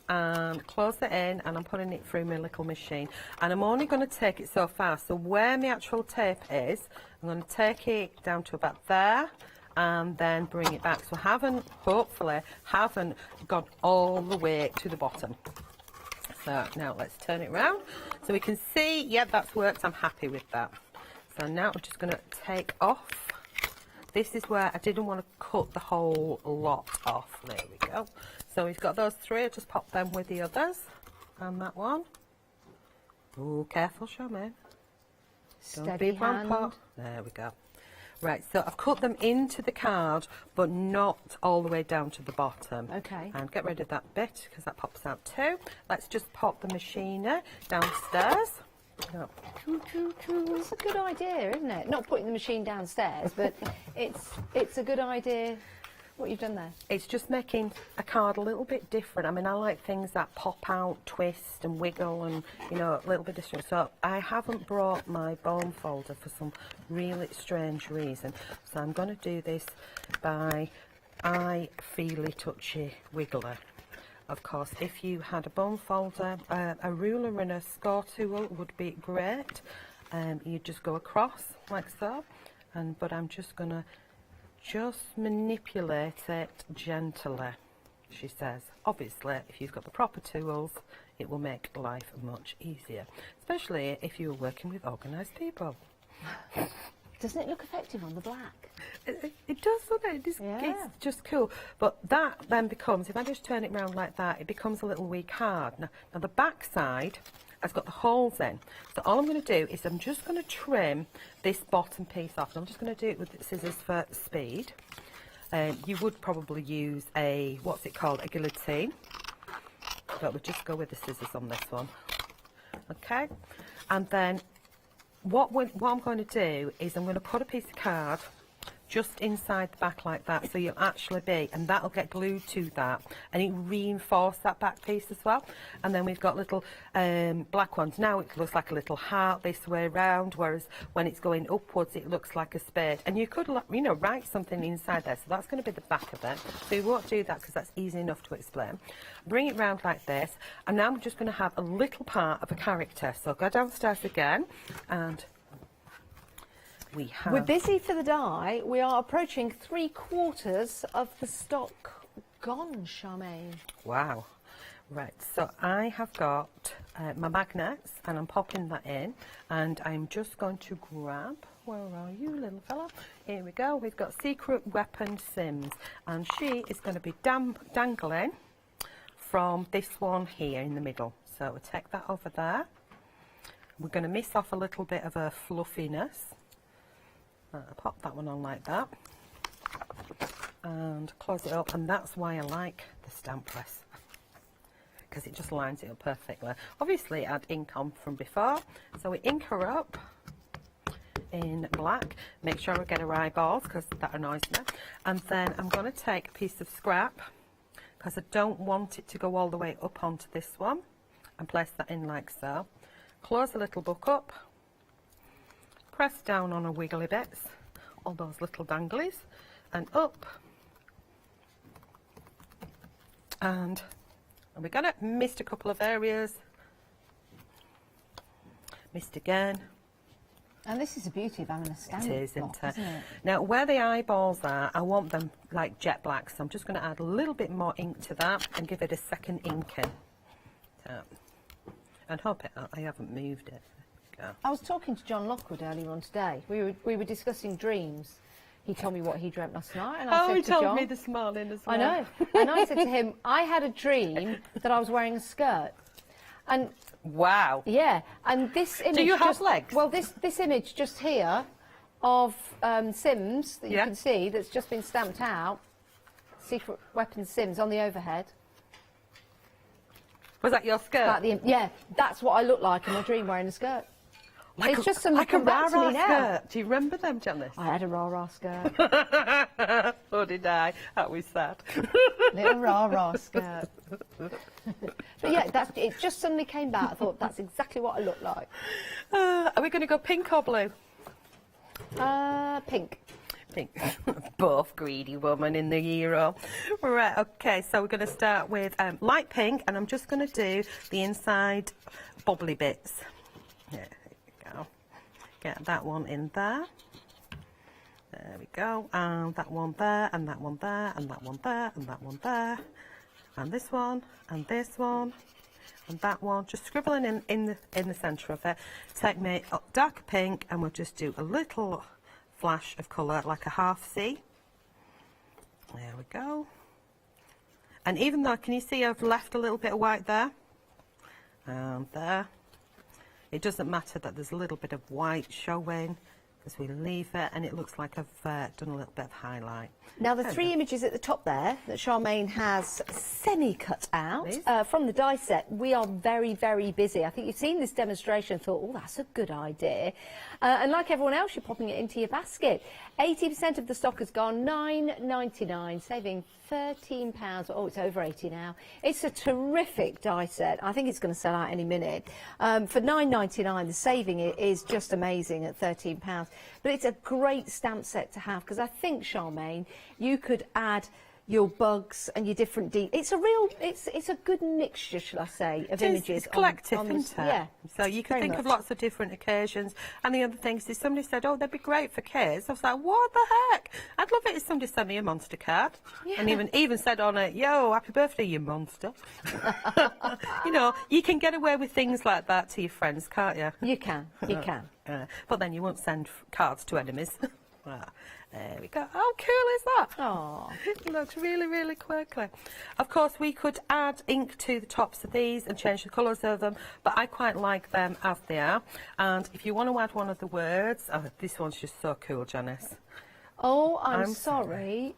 And close it in, and I'm putting it through my little machine, and I'm only going to take it so far. So where my actual tape is, I'm going to take it down to about there and then bring it back. So hopefully haven't gone all the way to the bottom. So now let's turn it around so we can see, yeah, that's worked. I'm happy with that. So now I'm just going to take off. This is where I didn't want to cut the whole lot off. There we go. So we've got those three. I'll just pop them with the others. And that one. Oh, careful, Charmaine. Steady hand. There we go. Right, so I've cut them into the card, but not all the way down to the bottom. Okay. And get rid of that bit, because that pops out too. Let's just pop the machiner downstairs. Oh. It's a good idea, isn't it? Not putting the machine downstairs, but it's a good idea what you've done there. It's just making a card a little bit different. I mean, I like things that pop out, twist and wiggle and, you know, a little bit different. So I haven't brought my bone folder for some really strange reason. So I'm going to do this by eye feely touchy wiggler. Of course, if you had a bone folder, a ruler and a score tool would be great. You just go across like so, but I'm just going to manipulate it gently, she says. Obviously, if you've got the proper tools, it will make life much easier, especially if you're working with organised people. Doesn't it look effective on the black? It does, doesn't it? It's just cool. But that then becomes, if I just turn it round like that, it becomes a little wee card. Now the back side has got the holes in. So all I'm going to do is I'm just going to trim this bottom piece off. And I'm just going to do it with the scissors for speed. You would probably use a, what's it called, a guillotine. But we'll just go with the scissors on this one. Okay? And then what I'm going to do is I'm going to put a piece of card just inside the back like that, so you'll actually be, and that'll get glued to that, and it reinforce that back piece as well. And then we've got little black ones. Now it looks like a little heart this way round, whereas when it's going upwards it looks like a spade. And you could, you know, write something inside there, so that's going to be the back of it. So we won't do that because that's easy enough to explain. Bring it round like this, and now I'm just going to have a little part of a character. So go downstairs again, and we're busy for the die. We are approaching 3/4 of the stock gone, Charmaine. Wow. Right, so I have got my magnets, and I'm popping that in, and I'm just going to grab, where are you, little fella? Here we go. We've got Secret Weapon Sims, and she is going to be dangling from this one here in the middle. So we'll take that over there. We're going to miss off a little bit of her fluffiness. Pop that one on like that and close it up, and that's why I like the stamp press, because it just lines it up perfectly. Obviously I had ink on from before, so we ink her up in black. Make sure I get her eyeballs because that annoys me. And then I'm going to take a piece of scrap, because I don't want it to go all the way up onto this one, and place that in like so. Close the little book up, press down on her wiggly bits, all those little danglies, and up. And we're going to missed a couple of areas. Missed again. And this is the beauty of having a stamp. It is, isn't it? Now, where the eyeballs are, I want them like jet black, so I'm just going to add a little bit more ink to that and give it a second inking. So, and hope I haven't moved it. I was talking to John Lockwood earlier on today. We were discussing dreams. He told me what he dreamt last night, and I Oh, said he to told John, me this morning as well. I know. And I said to him, I had a dream that I was wearing a skirt. And wow. Yeah, and this image. Do you have just, legs? Well, this image just here of Sims that you can see that's just been stamped out. Secret Weapon Sims on the overhead. Was that your skirt? Yeah, that's what I look like in my dream wearing a skirt. It's just something like a come back to me now. skirt. Do you remember them, Janice? I had a rah-rah skirt. So did I. That was sad. Little rah-rah skirt. But yeah, it just suddenly came back. I thought, that's exactly what I look like. Are we going to go pink or blue? Pink. Pink. Both greedy woman in the hero. Right, okay, so we're going to start with light pink, and I'm just going to do the inside bubbly bits. Yeah, there we go. Get that one in there. There we go. And that one there, and that one there, and that one there, and that one there. And this one, and this one, and that one. Just scribbling in the centre of it. Take me darker pink, and we'll just do a little flash of colour, like a half C. There we go. And even though, can you see I've left a little bit of white there? And there. It doesn't matter that there's a little bit of white showing, as we leave it, and it looks like I've done a little bit of highlight. Now, the three images at the top there that Charmaine has semi-cut out from the die set, we are very, very busy. I think you've seen this demonstration and thought, oh, that's a good idea. And like everyone else, you're popping it into your basket. 80% of the stock has gone, $9.99, saving £13. Oh, it's over 80 now. It's a terrific die set. I think it's going to sell out any minute. For $9.99, the saving is just amazing at £13. But it's a great stamp set to have, because I think, Charmaine, you could add your bugs and your different it's a good mixture, shall I say, of images. It's collective, on isn't it? Yeah. So you can think of lots of different occasions. And the other thing is, somebody said, oh, they'd be great for kids. I was like, what the heck? I'd love it if somebody sent me a monster card. Yeah. And even said on it, yo, happy birthday, you monster. You know, you can get away with things like that to your friends, can't you? You can. But then you won't send cards to enemies. There we go. How cool is that? Oh, it looks really, really quirky. Of course, we could add ink to the tops of these and change the colours of them, but I quite like them as they are. And if you want to add one of the words, this one's just so cool, Janice. Oh, I'm sorry.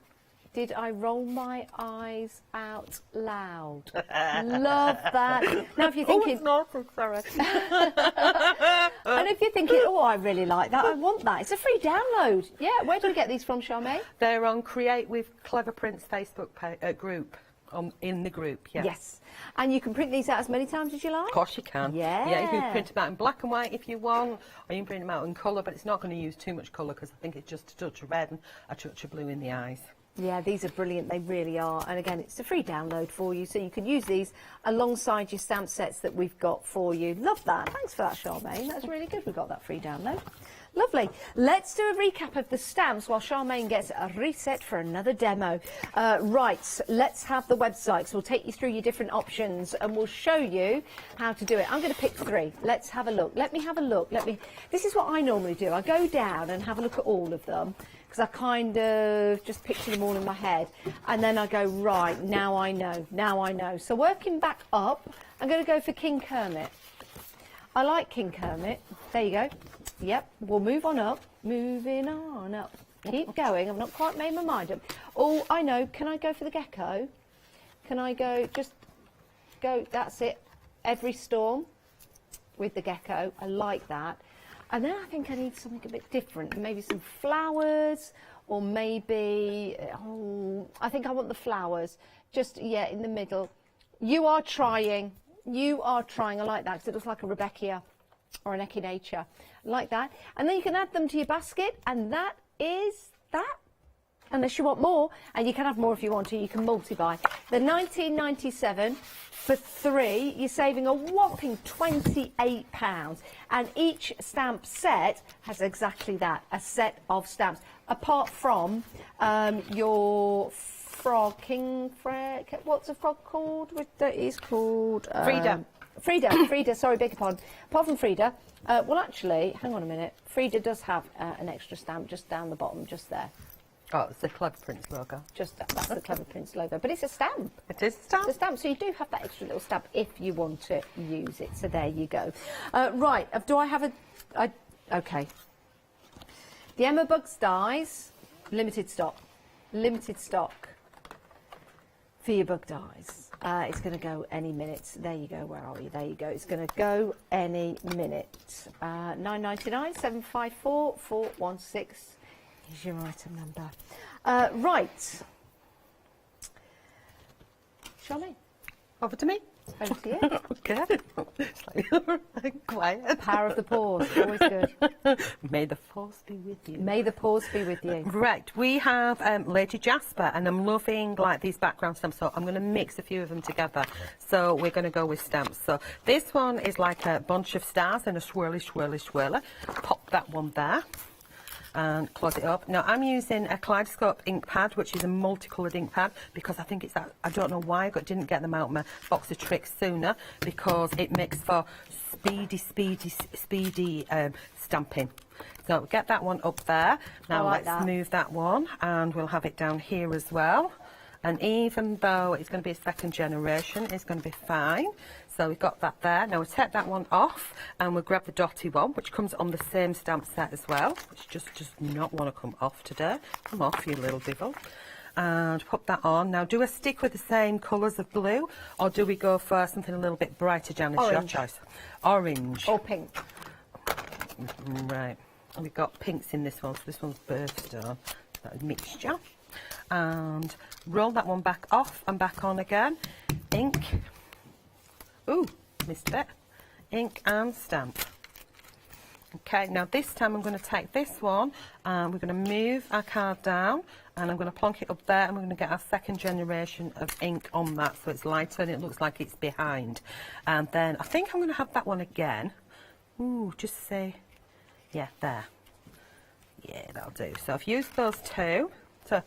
Did I roll my eyes out loud? Love that. Now, if you're thinking... Oh, it's not, sorry. And if you're thinking, oh, I really like that, I want that. It's a free download. Yeah, where do we get these from, Charmaine? They're on Create with Clever Prints Facebook group. In the group, yes. Yes. And you can print these out as many times as you like? Of course you can. Yeah. Yeah, you can print them out in black and white if you want, or you can print them out in colour, but it's not going to use too much colour, because I think it's just a touch of red and a touch of blue in the eyes. Yeah, these are brilliant, they really are. And again, it's a free download for you, so you can use these alongside your stamp sets that we've got for you. Love that. Thanks for that, Charmaine. That's really good we've got that free download. Lovely. Let's do a recap of the stamps while Charmaine gets a reset for another demo. Right, let's have the websites. We'll take you through your different options and we'll show you how to do it. I'm going to pick 3. Let's have a look. Let me have a look. This is what I normally do. I go down and have a look at all of them, because I kind of just picture them all in my head. And then I go, right, now I know. So working back up, I'm going to go for King Kermit. I like King Kermit. There you go. Yep, we'll move on up. Moving on up. Keep going. I've not quite made my mind up. Oh, I know. Can I go for the gecko? Can I go, just go, that's it. Every storm with the gecko. I like that. And then I think I need something a bit different. Maybe some flowers, or maybe, I think I want the flowers. Just, yeah, in the middle. You are trying. I like that, because it looks like a Rebecca or an Echinacea. Like that. And then you can add them to your basket, and that is that. Unless you want more, and you can have more if you want to, you can multi-buy. The $19.97 for 3, you're saving a whopping £28. And each stamp set has exactly that, a set of stamps. Apart from your frog, what's a frog called? That is called... Frida, sorry, beg your pardon. Apart from Frida, well, actually, hang on a minute. Frida does have an extra stamp just down the bottom, just there. Oh, it's the Clever Prince logo. Just that's the Clever Prince logo, but it's a stamp. It is a stamp. It's a stamp, so you do have that extra little stamp if you want to use it. So there you go. Right, do I have okay. The Emma Bugs dies, limited stock. Limited stock for your bug dies. It's going to go any minute. There you go. Where are you? There you go. It's going to go any minute. 9.99, 754 416 is your item number. Right. Charlene. Over to me. Over to you. Okay. Quiet. Power of the pause. Always good. May the force be with you. May the pause be with you. Right. We have Lady Jasper, and I'm loving like these background stamps, so I'm going to mix a few of them together. So we're going to go with stamps. So this one is like a bunch of stars and a swirly, swirly, swirler. Pop that one there. And close it up. Now I'm using a Kaleidoscope ink pad, which is a multicoloured ink pad, because I think it's that, I don't know why I didn't get them out of my box of tricks sooner, because it makes for speedy stamping. So get that one up there. Now let's move that one, and we'll have it down here as well. And even though it's going to be a second generation, it's going to be fine. So we've got that there. Now we'll take that one off, and we'll grab the dotty one, which comes on the same stamp set as well, which just does not want to come off today. Come off, you little devil. And put that on. Now, do I stick with the same colours of blue, or do we go for something a little bit brighter, Janice? Your choice. Orange. Or pink. Right. And we've got pinks in this one, so this one's birthstone. That mixture. And roll that one back off and back on again. Ink. Ooh, missed it. Ink and stamp. Okay, now this time I'm going to take this one and we're going to move our card down, and I'm going to plonk it up there, and we're going to get our second generation of ink on that, so it's lighter and it looks like it's behind. And then I think I'm going to have that one again. Ooh, just say, yeah, there. Yeah, that'll do. So I've used those two. So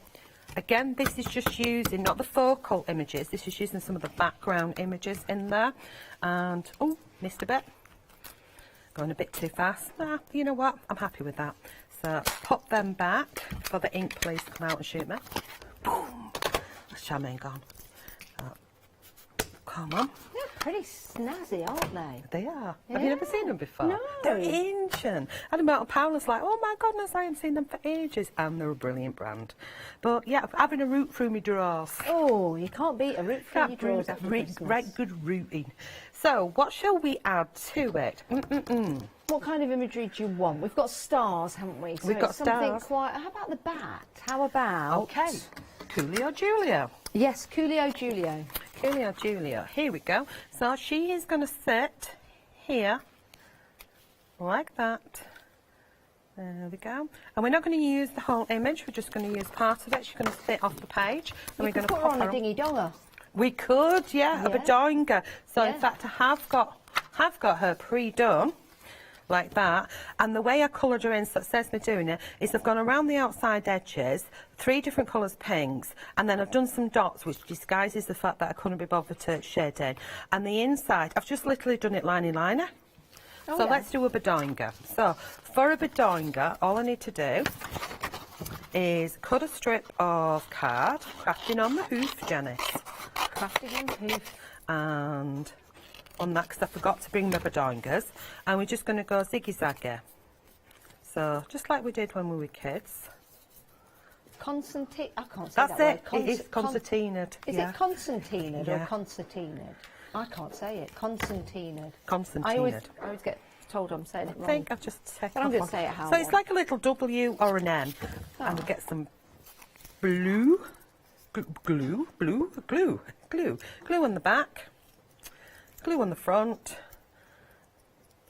again, this is just using, not the focal images, this is using some of the background images in there. And, oh, missed a bit. Going a bit too fast. Nah, you know what? I'm happy with that. So pop them back for the ink please to come out and shoot me. Boom! That's Charmaine gone. Come on. They're pretty snazzy, aren't they? They are. Yeah. Have you never seen them before? No. They're ancient. And about Paula's like, oh my goodness, I haven't seen them for ages. And they're a brilliant brand. But yeah, having a root through my drawers. Oh, you can't beat a root through your drawers after Christmas. Right good rooting. So, what shall we add to it? What kind of imagery do you want? We've got stars, haven't we? So We've got it's something stars. quite. How about the bat? How about? Okay. Coolio Julio. Yes, Coolio Julio. Coolio Julio. Here we go. So she is going to sit here, like that. There we go. And we're not going to use the whole image. We're just going to use part of it. She's going to sit off the page. And we're going to put her on a dingy donger. We could, yeah, a bedonger. So in fact, I have got her pre-done. Like that, and the way I coloured her in, so it says me doing it, is I've gone around the outside edges, 3 different colours pinks, and then I've done some dots, which disguises the fact that I couldn't be bothered to shade in. And the inside, I've just literally done it liner. Oh, so yeah. let's do a bedonger. So for a bedonger, all I need to do is cut a strip of card, crafting on the hoof, Janice. Crafting on the hoof. And on that, because I forgot to bring my bedongers, and we're just going to go ziggy-zaggy. So just like we did when we were kids. Concertina. I can't say That's that it. word. It is concertinaed. Is yeah. it concertinaed Yeah. or concertinaed? I can't say it. Concertinaed. Concertinaed. I always get told I'm saying it wrong. I think I've just taken But I'm off going one. to say it how So I it's want. like a little W or an M. And we'll get some glue on the back, glue on the front,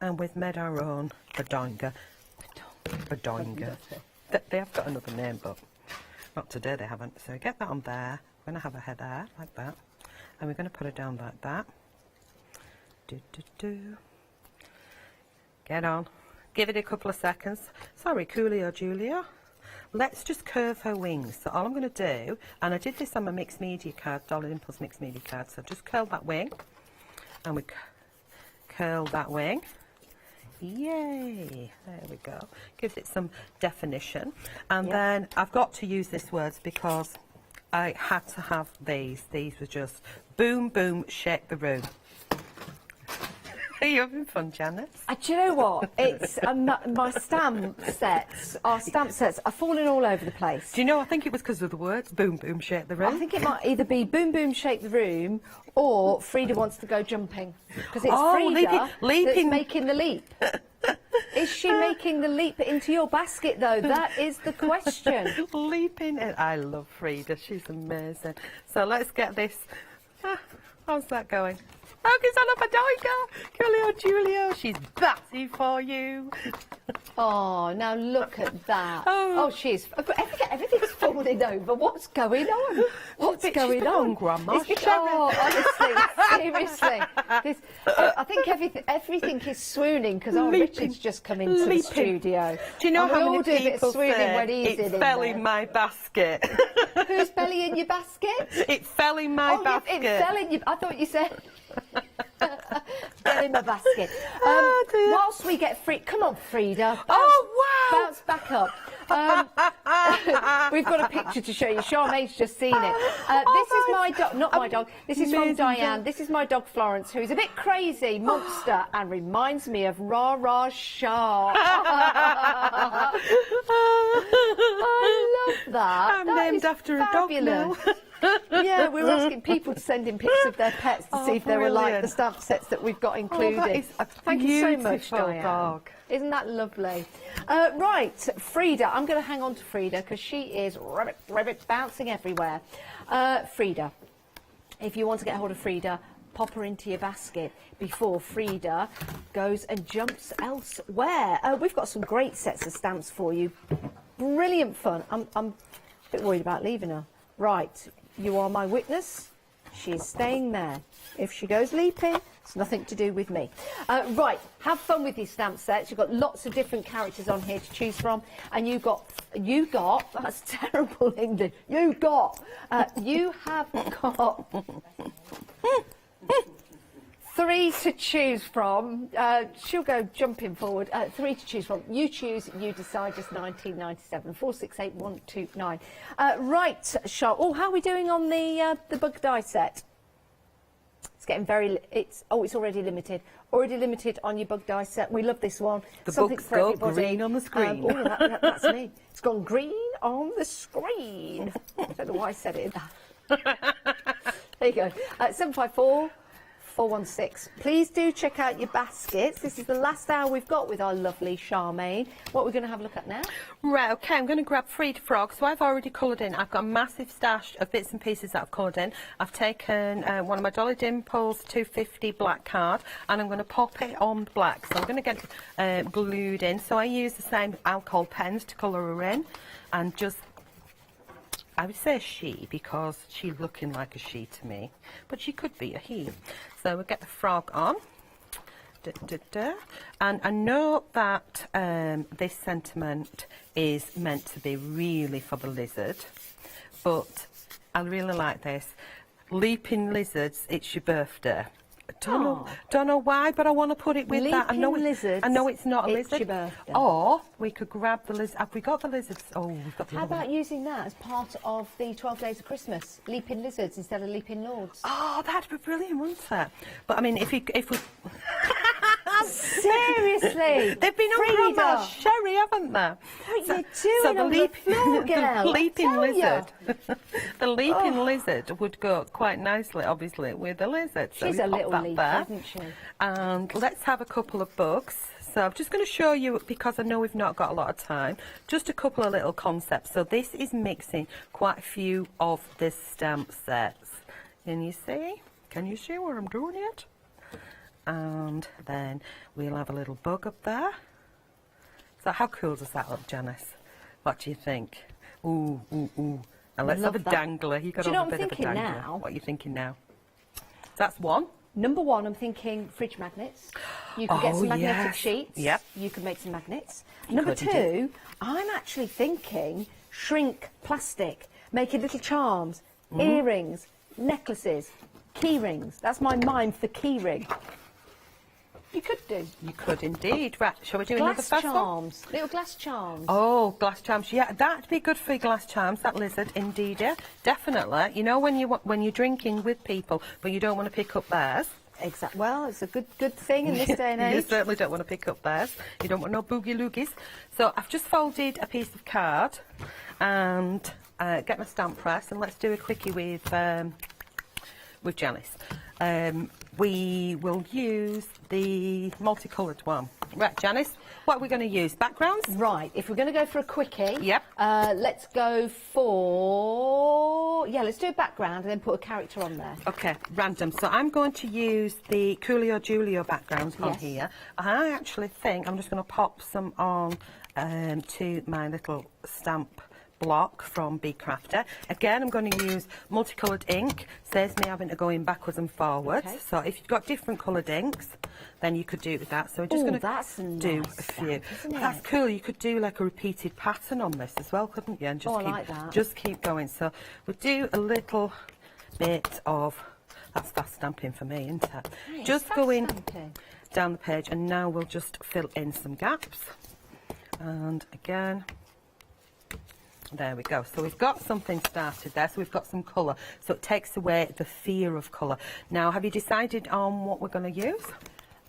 and we've made our own bedonger. Bedonger. They have got another name, but not today they haven't. So get that on there. We're going to have a head there, like that. And we're going to put it down like that. Get on. Give it a couple of seconds. Sorry, Coolio Julia. Let's just curve her wings. So all I'm going to do, and I did this on my mixed media card, Dollar Impulse mixed media card, so just curl that wing, and we curl that wing Yay! There we go. Gives it some definition. And then I've got to use this words because I had to have these. These were just boom, boom, shake the room. Are you having fun, Janice? Do you know what? It's my stamp sets. Our stamp sets are falling all over the place. Do you know? I think it was because of the words boom, boom, shake the room. I think it might either be boom, boom, shake the room, or Frida wants to go jumping because it's Frida that's making the leap. Is she making the leap into your basket, though? That is the question. Leaping in. I love Frida. She's amazing. So let's get this. How's that going? Oh, que sono Padoica! Julio, she's batty for you. Oh, now look at that. Oh, she's... Everything's falling over. What's going on? What's going on, Grandma? Honestly, seriously. I think everything is swooning because our Richard's just come into the studio. Do you know how many people say when he's it fell in my basket? Whose belly in your basket? It fell in my basket. It fell in your... I thought you said... Get in the basket. Whilst we get free, come on, Frida. Bounce back up. We've got a picture to show you. Charmaine's just seen it. This is my dog, not my dog. This is from Diane. This is my dog Florence, who's a bit crazy, monster, and reminds me of Ra Ra Shah. I love that. I'm named after a dog now. Yeah, we were asking people to send in pics of their pets to see if they were like the stamp sets that we've got included. That is a Thank you so much, Diane. dog. Isn't that lovely? Right, Frida. I'm going to hang on to Frida because she is rabbit bouncing everywhere. Frida, if you want to get hold of Frida, pop her into your basket before Frida goes and jumps elsewhere. We've got some great sets of stamps for you. Brilliant fun. I'm a bit worried about leaving her. Right. You are my witness. She's staying there. If she goes leaping, it's nothing to do with me. Right, have fun with these stamp sets. You've got lots of different characters on here to choose from, and you got. That's terrible English. You have got. 3 to choose from. She'll go jumping forward. 3 to choose from. You choose, you decide, just 1997. 468 129. Right, Charlotte. Oh, how are we doing on the bug die set? It's getting very... It's already limited. Already limited on your bug die set. We love this one. The Something bug's for got everybody. green on the screen. That's me. It's gone green on the screen. I don't know why I said it. There you go. 754 416. Please do check out your baskets. This is the last hour we've got with our lovely Charmaine. What we're going to have a look at now? Right, OK, I'm going to grab Frida Frog. So I've already coloured in. I've got a massive stash of bits and pieces that I've coloured in. I've taken one of my Dolly Dimples 250 black card, and I'm going to pop it on black. So I'm going to get it glued in. So I use the same alcohol pens to colour her in, and just... I would say she because she's looking like a she to me, but she could be a he. So we'll get the frog on. And I know that this sentiment is meant to be really for the lizard, but I really like this. Leaping lizards, it's your birthday. Don't know why, but I want to put it with that. I know it's not a lizard. Your birthday. Or we could grab the lizard. Have we got the lizards? Oh, we've got the How about using that as part of the 12 Days of Christmas? Leaping lizards instead of leaping lords. Oh, that'd be brilliant, wouldn't it? But I mean, if we Seriously, they've been on Grandma's sherry, haven't they? What are you doing on the floor, girl? The leaping lizard. The leaping lizard would go quite nicely, obviously, with the lizard. So She's a little leaper, isn't she? And let's have a couple of bugs. So I'm just going to show you, because I know we've not got a lot of time, just a couple of little concepts. So this is mixing quite a few of the stamp sets. Can you see? Can you see where I'm doing it? And then we'll have a little bug up there. So how cool does that look, Janice? What do you think? Ooh, ooh, ooh. And let's have a dangler. You got a bit of a dangler. Now? What are you thinking now? That's one. Number one, I'm thinking fridge magnets. You could get some magnetic sheets. Yep. You could make some magnets. Number two, I'm actually thinking shrink plastic, making little charms, earrings, necklaces, key rings. That's my mind for key ring. You could do. You could indeed. Right, shall we do another Glass first one? charms. Little glass charms. Oh, glass charms. Yeah, that'd be good for your glass charms, that lizard, indeed, yeah. Definitely. You know when you're drinking with people, but you don't want to pick up theirs. Exactly. Well, it's a good thing in this day and age. You certainly don't want to pick up theirs. You don't want no boogie loogies. So I've just folded a piece of card and get my stamp press, and let's do a quickie with Janice. We will use the multicoloured one. Right, Janice, what are we going to use? Backgrounds? Right, if we're going to go for a quickie, yep. Let's go for... Yeah, let's do a background and then put a character on there. OK, random. So I'm going to use the Coolio Julio backgrounds on here. I actually think I'm just going to pop some on to my little stamp block from Bee Crafter. Again, I'm going to use multicoloured ink. Saves me having to go in backwards and forwards. Okay. So if you've got different coloured inks, then you could do it with that. So we're just going to do a few. That's cool. You could do like a repeated pattern on this as well, couldn't you? And just just keep going. So we'll do a little bit of... That's fast stamping for me, isn't it? Hey, just going down the page, and now we'll just fill in some gaps. And again... There we go. So we've got something started there. So we've got some colour. So it takes away the fear of colour. Now, have you decided on what we're going to use?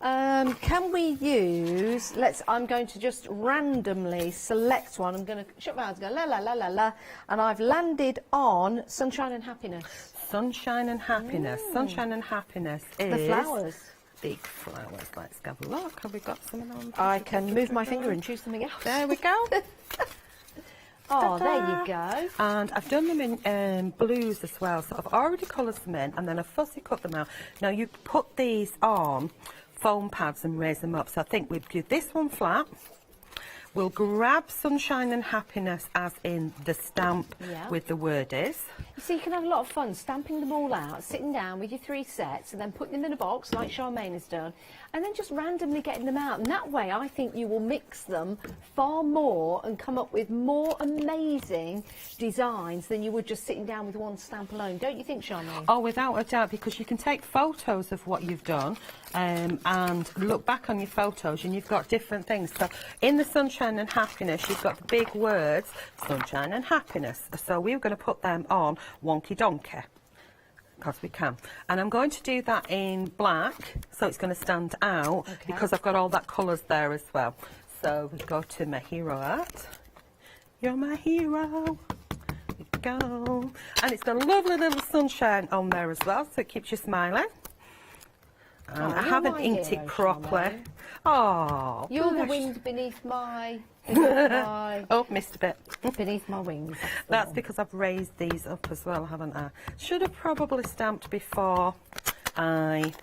Can we use... I'm going to just randomly select one. I'm going to shut my eyes and go la la la la la. And I've landed on Sunshine and Happiness. Sunshine and Happiness. Sunshine and Happiness is... The flowers. Big flowers. Let's have a look. Have we got some of them? I can move my finger and choose something else. There we go. Oh, there you go. And I've done them in blues as well. So I've already coloured them in, and then I've fussy cut them out. Now you put these on foam pads and raise them up. So I think we'd do this one flat. We'll grab Sunshine and Happiness as in the stamp with the word is. You see, you can have a lot of fun stamping them all out, sitting down with your 3 sets and then putting them in a box like Charmaine has done, and then just randomly getting them out. And that way, I think you will mix them far more and come up with more amazing designs than you would just sitting down with one stamp alone. Don't you think, Charmaine? Oh, without a doubt, because you can take photos of what you've done and look back on your photos, and you've got different things. So in the Sunshine and Happiness, you've got the big words, Sunshine and Happiness. So we're going to put them on Wonky Donkey, because we can. And I'm going to do that in black, so it's going to stand out, because I've got all that colours there as well. So we go to my hero art. You're my hero. Here we go. And it's got a lovely little sunshine on there as well, so it keeps you smiling. And I haven't inked it properly. Oh, you're the wind beneath my... Oh, missed a bit. Beneath my wings. That's because I've raised these up as well, haven't I? Should have probably stamped before I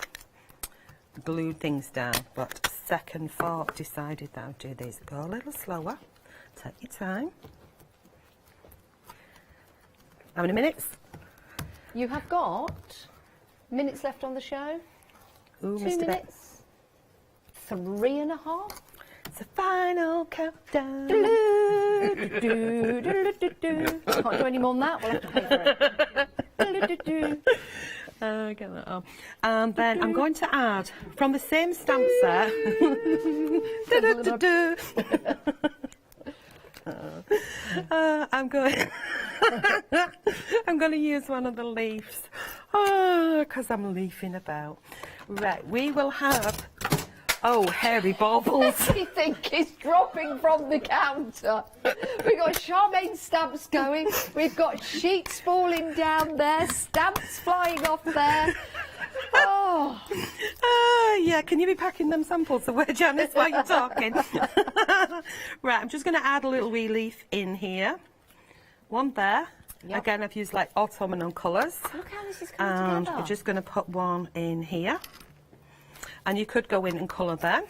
glued things down, but second thought decided that I'd do these. Go a little slower. Take your time. How many minutes? You have got minutes left on the show. Ooh, 2 missed a bit. minutes. 3.5. It's the final countdown. Can't do any more than that. We'll have to pay for it. Get that on. And then I'm going to add from the same stamp set. I'm going to use one of the leaves. Because I'm leafing about. Right, we will have... Oh, hairy baubles. Everything is dropping from the counter. We've got Charmaine stamps going. We've got sheets falling down there. Stamps flying off there. Oh. Yeah, can you be packing them samples away, Janice, while you're talking? Right, I'm just going to add a little wee leaf in here. One there. Yep. Again, I've used like autumnal colours. Look how this is coming and together. we're just going to put one in here. And you could go in and colour them.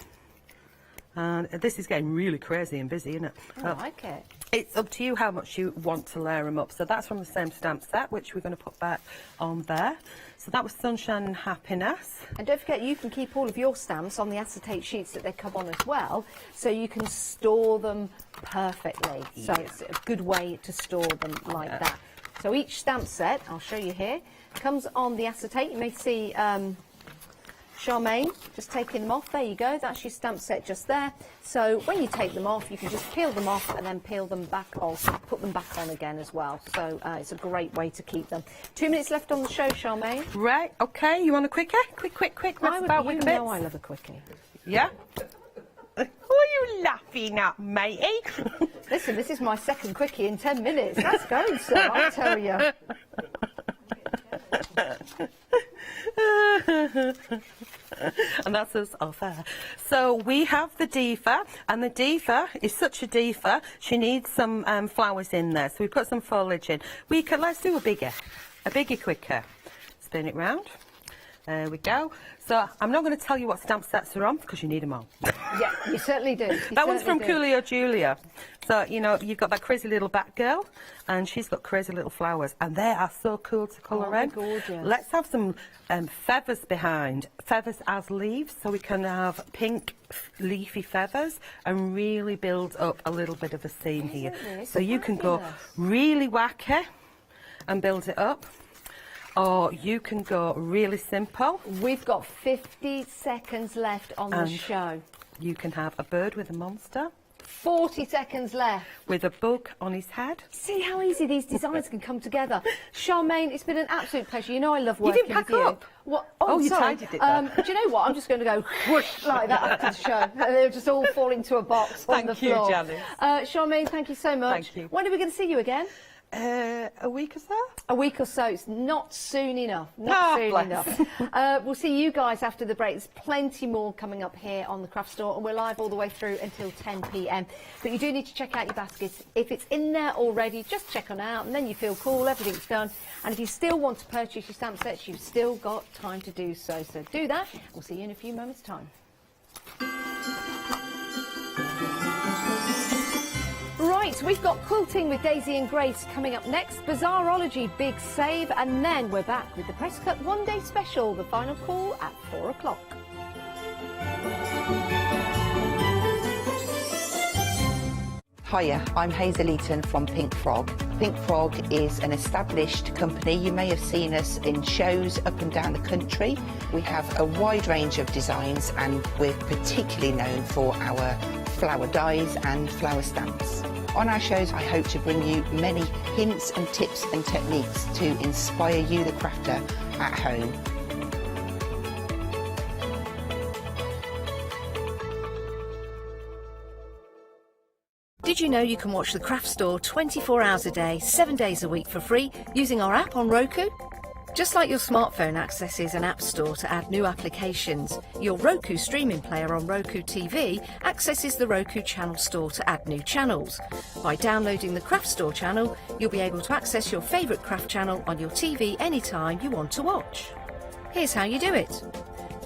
And this is getting really crazy and busy, isn't it? I like it. It's up to you how much you want to layer them up. So that's from the same stamp set, which we're going to put back on there. So that was Sunshine and Happiness. And don't forget, you can keep all of your stamps on the acetate sheets that they come on as well, so you can store them perfectly. So it's a good way to store them like that. So each stamp set, I'll show you here, comes on the acetate. You may see Charmaine, just taking them off. There you go. That's your stamp set just there. So when you take them off, you can just peel them off and then peel them back off, put them back on again as well. So it's a great way to keep them. 2 minutes left on the show, Charmaine. Right, okay. You want a quickie? Quick. I love a quickie. Yeah? Who are you laughing at, matey? Listen, this is my second quickie in 10 minutes. That's going, sir, I tell you. And that's us off air. So we have the diva, and the diva is such a diva, she needs some flowers in there. So we put some foliage in. Let's do a biggie quicker. Spin it round. There we go. So I'm not going to tell you what stamp sets are on because you need them all. Yeah, you certainly do. That one's from Coolio Julia. So, you know, you've got that crazy little bat girl and she's got crazy little flowers and they are so cool to colour in. Gorgeous. Let's have some feathers behind, feathers as leaves, so we can have pink leafy feathers and really build up a little bit of a scene here. So you can go really wacky and build it up. Or you can go really simple. We've got 50 seconds left on the show. You can have a bird with a monster. 40 seconds left. With a bug on his head. See how easy these designs can come together. Charmaine, it's been an absolute pleasure. You know I love working You didn't pack with up. you. What? Oh, you sorry. tidied it then. Do you know what? I'm just going to go whoosh like that after the show. They'll just all fall into a box on the floor. Thank you, Janice. Charmaine, thank you so much. Thank you. When are we going to see you again? A week or so? A week or so. It's not soon enough. Not soon enough. We'll see you guys after the break. There's plenty more coming up here on the Craft Store, and we're live all the way through until 10 p.m. But you do need to check out your baskets. If it's in there already, just check on out, and then you feel cool, everything's done. And if you still want to purchase your stamp sets, you've still got time to do so. So do that. We'll see you in a few moments' time. Right, we've got Quilting with Daisy and Grace coming up next, Bazaarology, Big Save, and then we're back with the Press Cut One Day Special, the final call at 4 o'clock. Hiya, I'm Hazel Eaton from Pink Frog. Pink Frog is an established company. You may have seen us in shows up and down the country. We have a wide range of designs and we're particularly known for our flower dies and flower stamps. On our shows, I hope to bring you many hints and tips and techniques to inspire you, the crafter, at home. Did you know you can watch the Craft Store 24 hours a day, 7 days a week for free using our app on Roku? Just like your smartphone accesses an app store to add new applications, your Roku streaming player on Roku TV accesses the Roku channel store to add new channels. By downloading the Craft Store channel, you'll be able to access your favourite craft channel on your TV anytime you want to watch. Here's how you do it.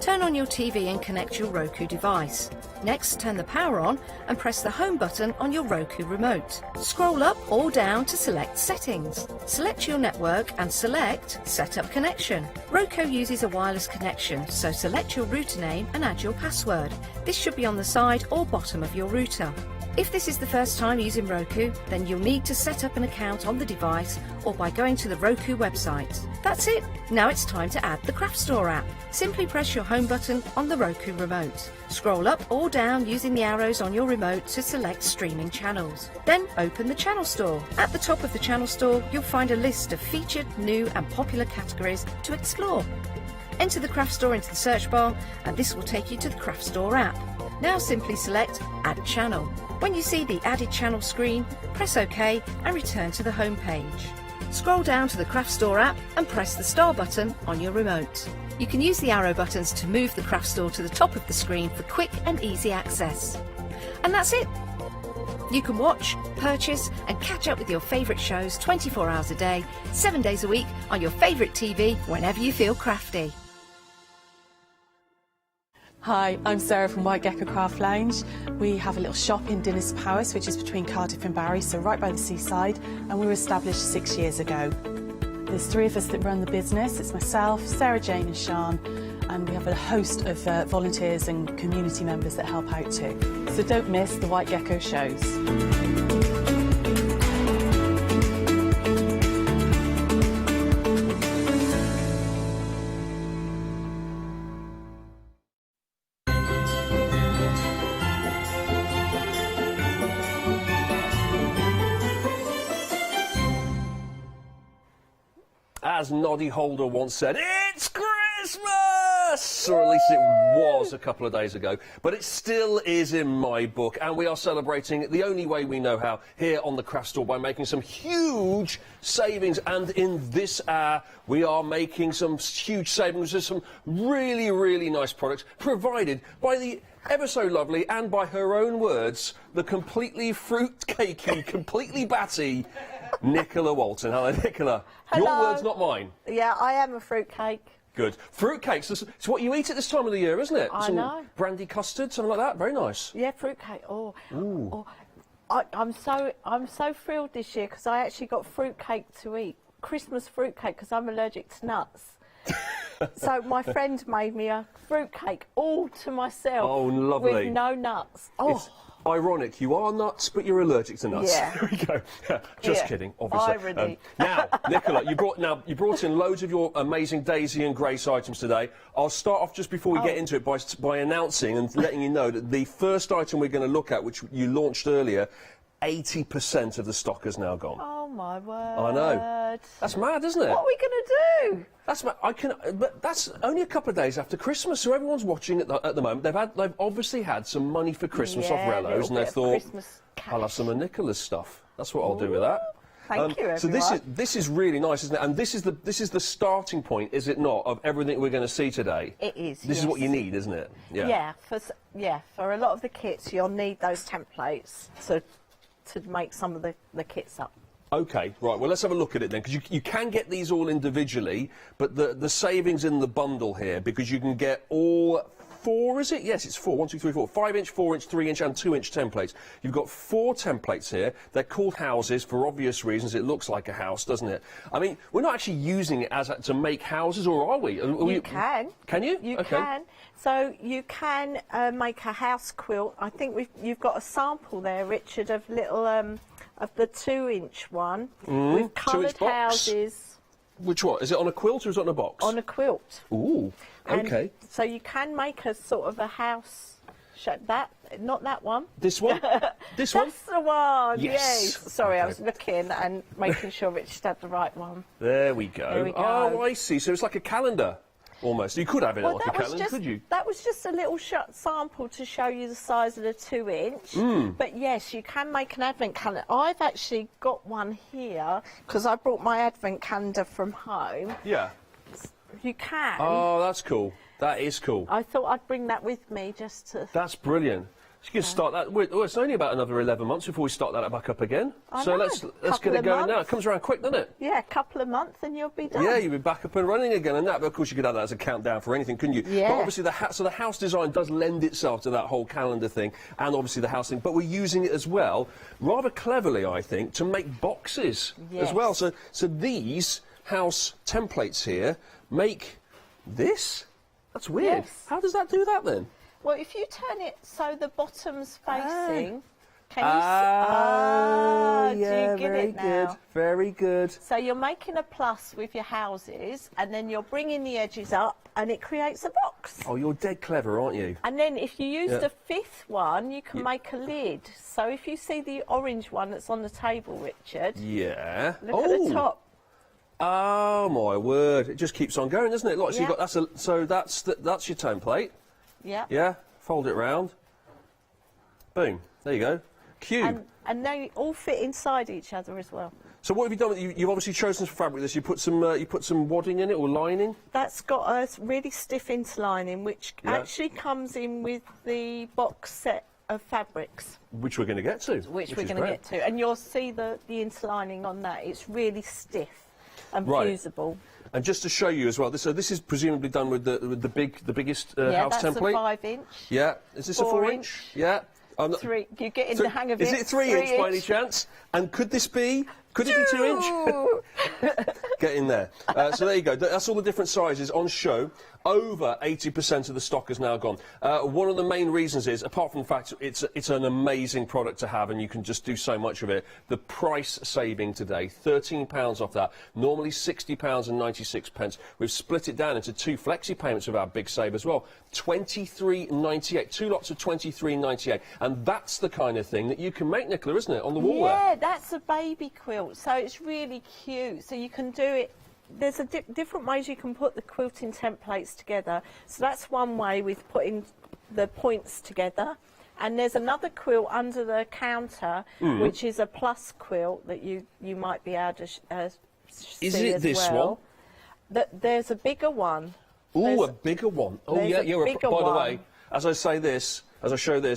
Turn on your TV and connect your Roku device. Next, turn the power on and press the home button on your Roku remote. Scroll up or down to select Settings. Select your network and select Set Up Connection. Roku uses a wireless connection, so select your router name and add your password. This should be on the side or bottom of your router. If this is the first time using Roku, then you'll need to set up an account on the device or by going to the Roku website. That's it. Now it's time to add the Craft Store app. Simply press your home button on the Roku remote. Scroll up or down using the arrows on your remote to select streaming channels. Then open the Channel Store. At the top of the Channel Store, you'll find a list of featured, new and popular categories to explore. Enter the Craft Store into the search bar and this will take you to the Craft Store app. Now simply select Add Channel. When you see the Added Channel screen, press OK and return to the home page. Scroll down to the Craft Store app and press the star button on your remote. You can use the arrow buttons to move the Craft Store to the top of the screen for quick and easy access. And that's it. You can watch, purchase and catch up with your favourite shows 24 hours a day, 7 days a week on your favourite TV whenever you feel crafty. Hi, I'm Sarah from White Gecko Craft Lounge. We have a little shop in Dinas Powys, which is between Cardiff and Barry, so right by the seaside, and we were established 6 years ago. There's 3 of us that run the business. It's myself, Sarah Jane and Sian, and we have a host of volunteers and community members that help out too. So don't miss the White Gecko shows. as Noddy Holder once said, it's Christmas! Or at least it was a couple of days ago. But it still is in my book, and we are celebrating it the only way we know how here on the Craft Store by making some huge savings. And in this hour, we are making some huge savings with some really, really nice products provided by the ever so lovely, and by her own words, the completely fruit-cakey, completely batty Nicola Walton. Hello, Nicola. Hello. Your words, not mine. Yeah, I am a fruitcake. Good. Fruitcakes, it's what you eat at this time of the year, isn't it? I know. Brandy custard, something like that. Very nice. Yeah, fruitcake. Oh, Ooh. oh. I'm so thrilled this year because I actually got fruitcake to eat. Christmas fruitcake because I'm allergic to nuts. So my friend made me a fruitcake all to myself. Oh, lovely. With no nuts. Oh. It's ironic. You are nuts, but you're allergic to nuts. Yeah. There we go. Just kidding, obviously. Irony. Now, Nicola, you brought in loads of your amazing Daisy and Grace items today. I'll start off just before we get into it by announcing and letting you know that the first item we're going to look at, which you launched earlier, 80% of the stock is now gone. Oh my word. I know. That's mad, isn't it? What are we going to do? That's mad. But that's only a couple of days after Christmas, so everyone's watching at the moment. They've obviously had some money for Christmas off Rellos, and they thought, I'll have some of Nicola's stuff. That's what I'll do with that. Thank you, everyone. So this is really nice, isn't it? And this is the starting point, is it not, of everything we're going to see today? It is. This is what you need, isn't it? Yeah. For a lot of the kits, you'll need those templates to make some of the kits up. OK, right, well, let's have a look at it then, because you can get these all individually, but the savings in the bundle here, because you can get all 4, is it? Yes, it's 4. 1, 2, 3, 4. 5-inch, 4-inch, 3-inch and 2-inch templates. You've got 4 templates here. They're called houses for obvious reasons. It looks like a house, doesn't it? I mean, we're not actually using it to make houses, or are we? You can. Can you? You can. So you can make a house quilt. I think you've got a sample there, Richard, of little of the 2-inch one with coloured houses. Which one? Is it on a quilt or is it on a box? On a quilt. Ooh, OK. And so you can make a sort of a house. Not that one. This one? This one? That's the one, yes. Sorry, I was looking and making sure Richard had the right one. There we go. There we go. Oh, I see. So it's like a calendar. Almost. You could have it like a calendar, could you? That was just a little sample to show you the size of the 2-inch. But yes, you can make an advent calendar. I've actually got one here because I brought my advent calendar from home. Yeah. You can. Oh, that's cool. That is cool. I thought I'd bring that with me just to... That's brilliant. You can start that. Well, it's only about another 11 months before we start that back up again. So let's get it going now. It comes around quick, doesn't it? Yeah, a couple of months and you'll be done. Yeah, you'll be back up and running again and that. But of course you could have that as a countdown for anything, couldn't you? Yeah. But obviously the house design does lend itself to that whole calendar thing, and obviously the house thing. But we're using it as well, rather cleverly, I think, to make boxes as well. So these house templates here make this. That's weird. Yes. How does that do that then? Well, if you turn it so the bottom's facing, can you yeah, do you get very it now? good. Very good. So you're making a plus with your houses, and then you're bringing the edges up, and it creates a box. Oh, you're dead clever, aren't you? And then if you use the 5th one, you can make a lid. So if you see the orange one that's on the table, Richard. Yeah. Look at the top. Oh my word! It just keeps on going, doesn't it? Look, so, that's your template. Yeah. Yeah. Fold it round. Boom. There you go. Cube. And they all fit inside each other as well. So what have you done? You've obviously chosen some fabric. This you put some wadding in it or lining. That's got a really stiff interlining, which actually comes in with the box set of fabrics. Which we're going to get to. Which we're going to get to, and you'll see the interlining on that. It's really stiff and fusible. And just to show you as well, this is presumably done with the biggest house template. Yeah, that's a 5-inch. Yeah, is this a 4-inch? Yeah. You get in the hang of it. Is it 3-inch by any chance? And could it be 2-inch? Get in there. So there you go. That's all the different sizes on show. Over 80% of the stock is now gone. One of the main reasons is, apart from the fact it's an amazing product to have and you can just do so much of it, the price saving today, £13 off that, normally £60.96. We've split it down into 2 flexi payments of our big save as well, £23.98, 2 lots of £23.98, and that's the kind of thing that you can make, Nicola, isn't it, on the wall there? Yeah, that's a baby quilt, so it's really cute. So you can do it there's different ways you can put the quilting templates together. So that's one way with putting the points together. And there's another quilt under the counter, which is a plus quilt that you might be able to see Is it as this well. There's a bigger one. Oh, a bigger one. Oh, yeah. Bigger By the one. way, as I show this,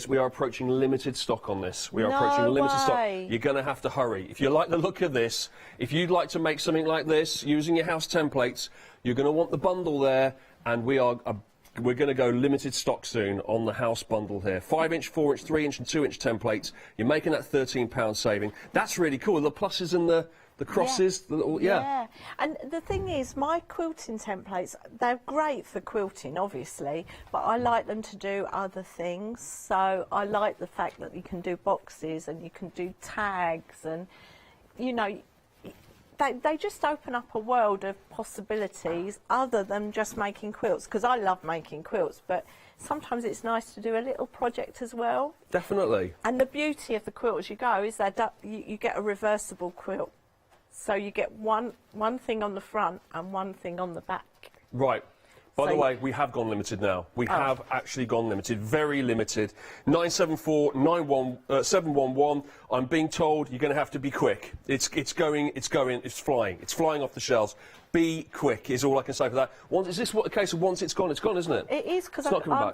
we are approaching limited stock on this. We are approaching limited stock. You're going to have to hurry. If you like the look of this, if you'd like to make something like this using your house templates, you're going to want the bundle there, and we're going to go limited stock soon on the house bundle here. 5-inch, 4-inch, 3-inch and 2-inch templates. You're making that £13 saving. That's really cool. The pluses and the crosses. Yeah. And the thing is, my quilting templates, they're great for quilting, obviously, but I like them to do other things. So I like the fact that you can do boxes and you can do tags and, you know, they just open up a world of possibilities other than just making quilts, because I love making quilts, but sometimes it's nice to do a little project as well. Definitely. And the beauty of the quilt as you go is that you get a reversible quilt. So you get one thing on the front and one thing on the back. Right. By the way, we have gone limited now. We have actually gone limited, very limited. 974-711. I'm being told you're going to have to be quick. It's flying off the shelves. Be quick is all I can say for that. Is this what a case of once it's gone, isn't it? It is, because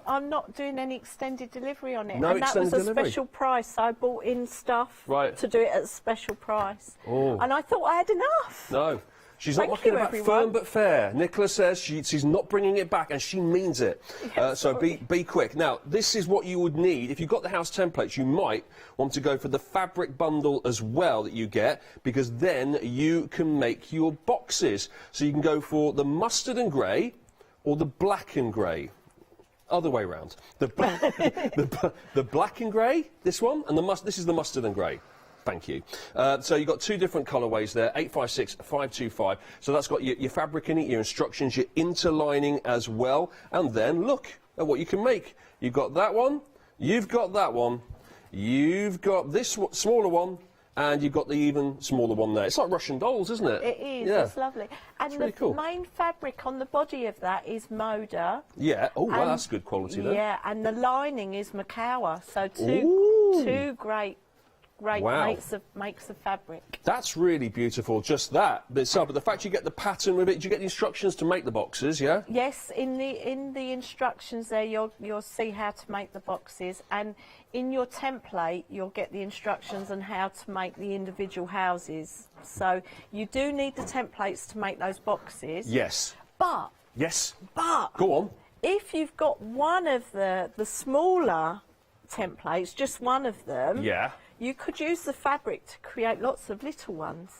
I'm not doing any extended delivery on it. No, and that was a delivery. special price. I bought in stuff to do it at a special price. Oh. And I thought I had enough. No. She's not looking about firm but fair. Nicola says she's not bringing it back, and she means it. So be quick. Now, this is what you would need. If you've got the house templates, you might want to go for the fabric bundle as well that you get, because then you can make your boxes. So you can go for the mustard and grey or the black and grey. Other way round. The black and grey, this one, and this is the mustard and grey. Thank you. So you've got two different colourways there, 856, 525. So that's got your fabric in it, your instructions, your interlining as well. And then look at what you can make. You've got that one, you've got that one, you've got this smaller one, and you've got the even smaller one there. It's like Russian dolls, isn't it? It is. Yeah. It's lovely. And really cool. Main fabric on the body of that is Moda. Yeah. Oh, well, that's good quality there. Yeah, and the lining is Makawa. So two great makes of fabric. That's really beautiful, just that. But the fact you get the pattern with it, do you get the instructions to make the boxes, yeah? Yes, in the instructions there, you'll see how to make the boxes, and in your template, you'll get the instructions on how to make the individual houses. So you do need the templates to make those boxes. Yes. But go on. If you've got one of the smaller templates, just one of them, yeah, you could use the fabric to create lots of little ones.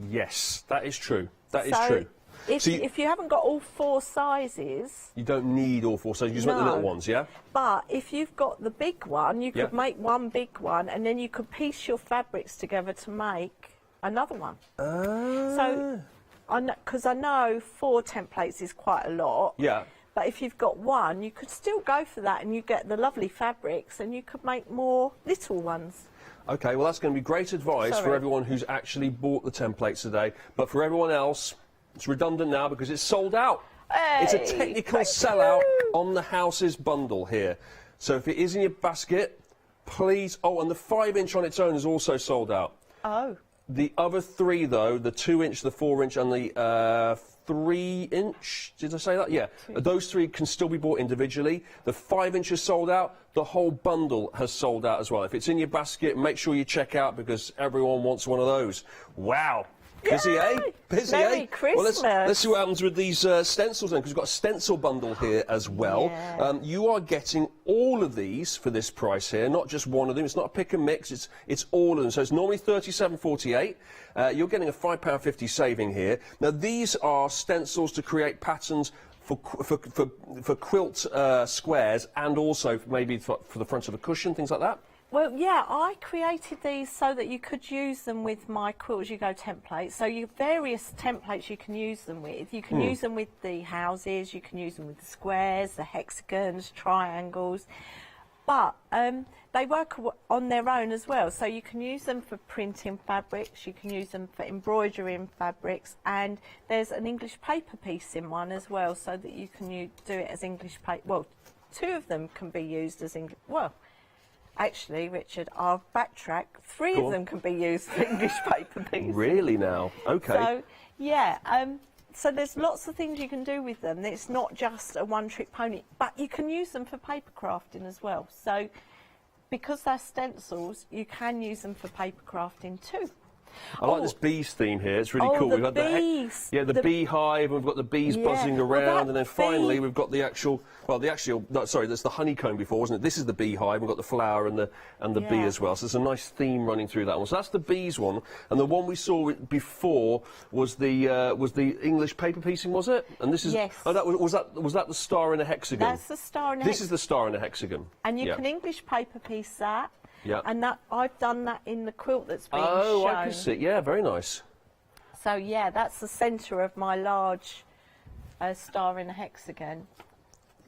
Yes, that is true. That is true. If you haven't got all four sizes... You don't need all four sizes, you just make the little ones, yeah? But if you've got the big one, you could make one big one, and then you could piece your fabrics together to make another one. So, because I know 4 templates is quite a lot. Yeah. But if you've got one, you could still go for that, and you get the lovely fabrics, and you could make more little ones. OK, well, that's going to be great advice for everyone who's actually bought the templates today. But for everyone else, it's redundant now because it's sold out. Hey, it's a technical sellout on the houses bundle here. So if it is in your basket, please... Oh, and the 5-inch on its own is also sold out. Oh. The other 3, though, the 2-inch, the 4-inch and the 3-inch, did I say that? Yeah. Those 3 can still be bought individually. The 5-inch is sold out. The whole bundle has sold out as well. If it's in your basket, make sure you check out because everyone wants one of those. Wow. Busy, eh? Busy, Merry eh? Christmas. Well, let's see what happens with these stencils then, because we've got a stencil bundle here as well. Yeah. You are getting all of these for this price here, not just one of them. It's not a pick and mix, it's all of them. So it's normally $37.48. You're getting a £5.50 saving here. Now, these are stencils to create patterns for quilt squares and also maybe for the front of a cushion, things like that. Well, yeah, I created these so that you could use them with my Quilt As You Go templates. So you various templates you can use them with. You can use them with the houses, you can use them with the squares, the hexagons, triangles. But they work on their own as well, so you can use them for printing fabrics, you can use them for embroidering fabrics, and there's an English paper piece in one as well, so that you can do it as English paper. Well, 2 of them can be used as English. Well, actually, Richard, I'll backtrack. 3 of them can be used for English paper pieces. Really now? Okay. So, yeah. So there's lots of things you can do with them. It's not just a one-trick pony, but you can use them for paper crafting as well. So because they're stencils, you can use them for paper crafting too. I like this bees theme here. It's really cool. The We've got bees. the beehive, and we've got the bees buzzing around, and then finally we've got the actual. Well, sorry, that's the honeycomb before, wasn't it? This is the beehive. We've got the flower and the bee as well. So there's a nice theme running through that one. So that's the bees one, and the one we saw before was the English paper piecing, was it? And this is was that the star in a hexagon? That's the star in a This is the star in a hexagon. And you can English paper piece that. Yeah. And that I've done that in the quilt that's been shown. Oh, I can see. Yeah, very nice. So yeah, that's the centre of my large star in a hexagon.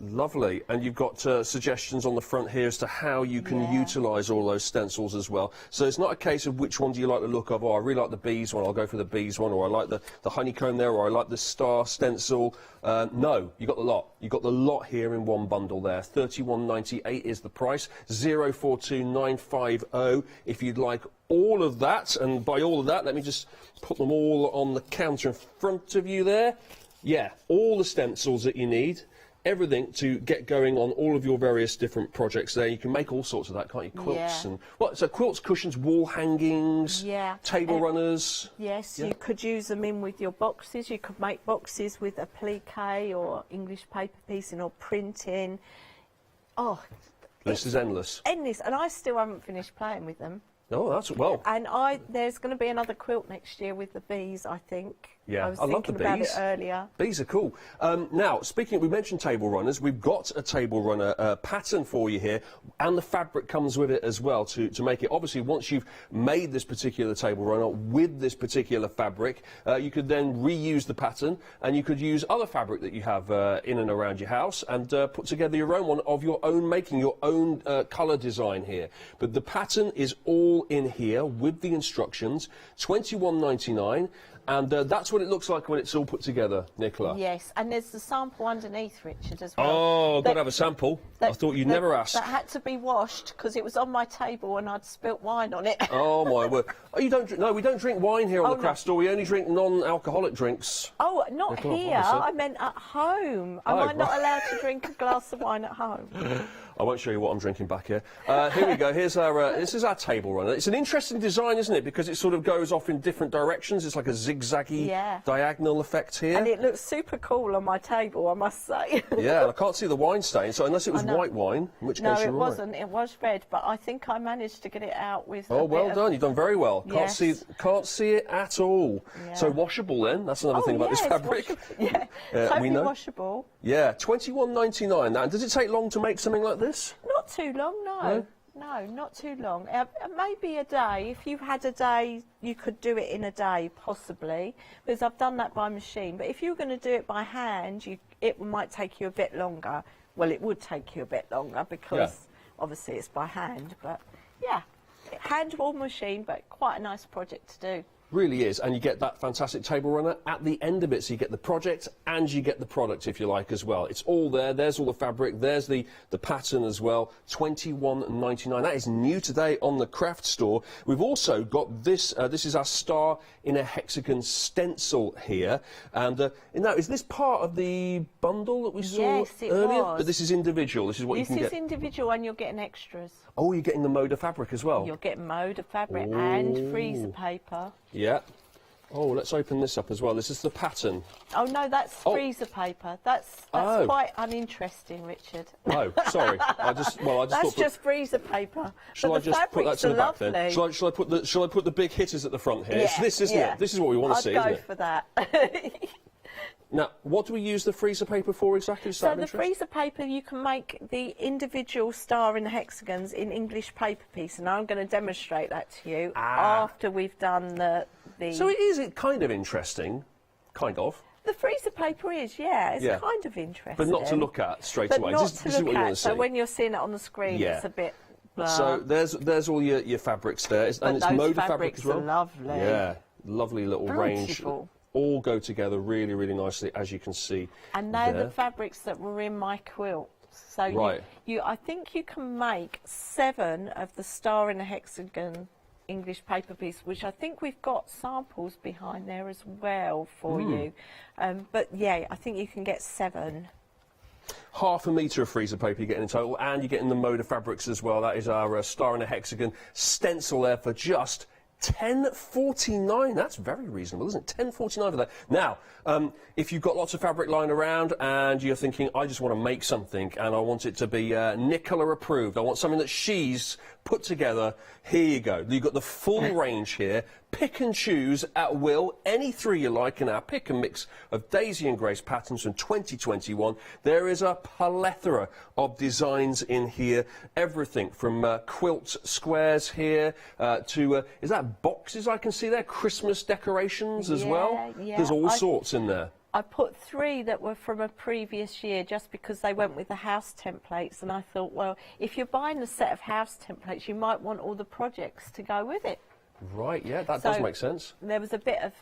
Lovely. And you've got suggestions on the front here as to how you can utilise all those stencils as well. So it's not a case of which one do you like the look of, or I really like the bees one, I'll go for the bees one, or I like the honeycomb there, or I like the star stencil. No, you've got the lot. You've got the lot here in one bundle there. £31.98 is the price. 042950 if you'd like all of that. And by all of that, let me just put them all on the counter in front of you there. Yeah, all the stencils that you need. Everything to get going on all of your various different projects there. You can make all sorts of that, can't you? Quilts and so quilts, cushions, wall hangings, table runners. Yes, you could use them in with your boxes. You could make boxes with applique or English paper piecing or printing. Oh, this is endless. Endless, and I still haven't finished playing with them. Oh, that's well. And there's going to be another quilt next year with the bees, I think. Yeah, I was love the thinking about bees. it earlier. Bees are cool. Now, we mentioned table runners. We've got a table runner pattern for you here, and the fabric comes with it as well to make it. Obviously, once you've made this particular table runner with this particular fabric, you could then reuse the pattern, and you could use other fabric that you have in and around your house and put together your own one of your own making, your own colour design here. But the pattern is all in here with the instructions, £21.99. And that's what it looks like when it's all put together, Nicola. Yes, and there's the sample underneath, Richard, as well. Oh, I've got to have a sample. I thought you'd never ask. That had to be washed because it was on my table and I'd spilt wine on it. Oh, my word. Oh, you don't no, we don't drink wine here on the craft store. We only drink non-alcoholic drinks. Oh, not Nicola, here. I meant at home. Am I not allowed to drink a glass of wine at home? I won't show you what I'm drinking back here. Here we go. Here's our. This is our table runner. It's an interesting design, isn't it? Because it sort of goes off in different directions. It's like a zigzaggy diagonal effect here. And it looks super cool on my table, I must say. Yeah, and I can't see the wine stain. So unless it was white wine, in which case you're right. No, it wasn't. It was red, but I think I managed to get it out with. Oh, well done. You've done very well. Can't see it at all. Yeah. So washable then. That's another thing about this fabric. Yeah, totally washable. Yeah, £21.99. Now, does it take long to make something like this? Not too long, no. No, not too long. Maybe a day. If you had a day, you could do it in a day, possibly, because I've done that by machine. But if you were going to do it by hand, it might take you a bit longer. Well, it would take you a bit longer because obviously it's by hand. But yeah, hand or machine, but quite a nice project to do. Really is, and you get that fantastic table runner at the end of it, so you get the project and you get the product, if you like, as well. It's all there. There's all the fabric. There's the pattern as well. £21.99. That is new today on the craft store. We've also got this. This is our star in a hexagon stencil here. And now, is this part of the bundle that we saw yes, it earlier? Was. But this is individual. This is what you can get. This is individual, and you're getting extras. Oh, you're getting the mode of fabric as well. You're getting mode of fabric and freezer paper. Yeah. Oh, let's open this up as well. This is the pattern. Oh no, that's freezer paper. That's quite uninteresting, Richard. Oh, sorry. I just that's just freezer paper. Shall I just put that to the back then? Shall I put the big hitters at the front here? Yeah, it's this, isn't it? This is what we want to see, isn't it? I'd go for that. Now, what do we use the freezer paper for exactly? So the freezer paper, you can make the individual star and hexagons in English paper piece, and I'm going to demonstrate that to you after we've done the... So is it kind of interesting? Kind of. The freezer paper is, yeah, it's kind of interesting. But not to look at straight away. This is what you want to see. So when you're seeing it on the screen, it's a bit blah. So there's all your fabrics there. And it's mode of fabric as well. Lovely. Yeah, lovely little range. All go together really, really nicely, as you can see. And they're the fabrics that were in my quilt. So I think you can make 7 of the star in a hexagon English paper piece, which I think we've got samples behind there as well for you. But yeah, I think you can get 7. Half a metre of freezer paper you're getting in total, and you're getting the mode of fabrics as well. That is our star in a hexagon stencil there for just £10.49. That's very reasonable, isn't it? £10.49 for that. Now, if you've got lots of fabric lying around and you're thinking, I just want to make something and I want it to be Nicola approved, I want something that she's put together, here you go. You've got the full range here. Pick and choose at will, any 3 you like in our pick and mix of Daisy and Grace patterns from 2021. There is a plethora of designs in here, everything from quilt squares here to, is that boxes I can see there? Christmas decorations as well? Yeah. There's all sorts in there. I put 3 that were from a previous year just because they went with the house templates, and I thought, well, if you're buying a set of house templates, you might want all the projects to go with it. Right, yeah, that does make sense. There was a bit of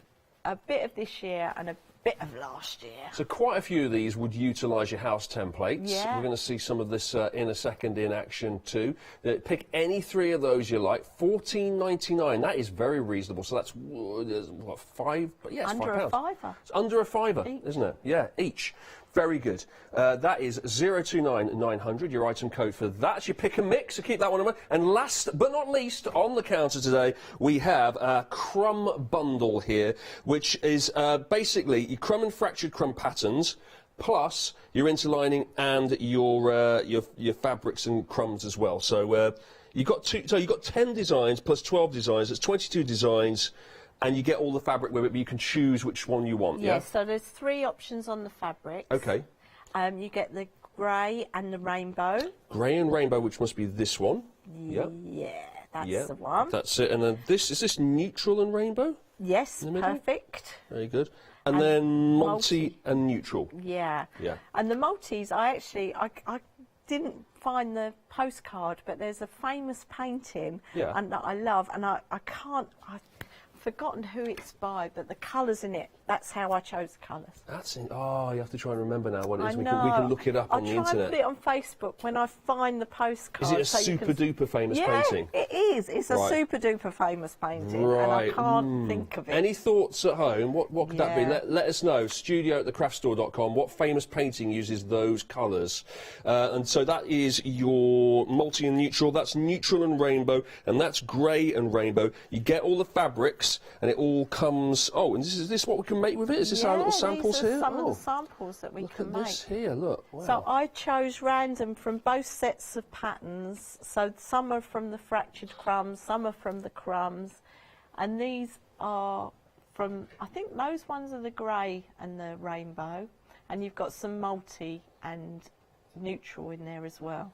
this year and a bit of last year. So quite a few of these would utilise your house templates. Yeah. We're going to see some of this in a second in action too. Pick any 3 of those you like. £14.99. That is very reasonable. So that's what, 5? Yeah, it's under £5. a fiver. It's under a fiver, isn't it? Yeah, each. Very good. That is 029900, your item code for that. It's your pick and mix, so keep that one in mind. And last but not least, on the counter today, we have a crumb bundle here, which is basically your crumb and fractured crumb patterns, plus your interlining and your fabrics and crumbs as well. So you've got 10 designs plus 12 designs. It's 22 designs. And you get all the fabric with it, but you can choose which one you want, yeah? Yes, so there's 3 options on the fabrics. OK. You get the grey and the rainbow. Grey and rainbow, which must be this one. Yeah, that's the one. That's it. And then is this neutral and rainbow? Yes, perfect. Very good. And then multi and neutral. Yeah. Yeah. And the multis, I didn't find the postcard, but there's a famous painting and that I love, and I've forgotten who it's by, but the colours in it, that's how I chose the colours. That's it. Oh, you have to try and remember now what it is. We can look it up on the internet. I'll try and put it on Facebook when I find the postcard. Is it a super duper famous painting? Yeah, it is. It's a super duper famous painting, and I can't think of it. Any thoughts at home? What could that be? Let us know. studio@thecraftstore.com. What famous painting uses those colours? And so that is your multi and neutral. That's neutral and rainbow, and that's grey and rainbow. You get all the fabrics, and it all comes. Oh, and is this what we can make with it? Is this our little samples these are here? Some of the samples that we can make. Look at this here. Look. Wow. So I chose random from both sets of patterns. So some are from the fractured crumbs, some are from the crumbs, and these are from. I think those ones are the grey and the rainbow, and you've got some multi and neutral in there as well.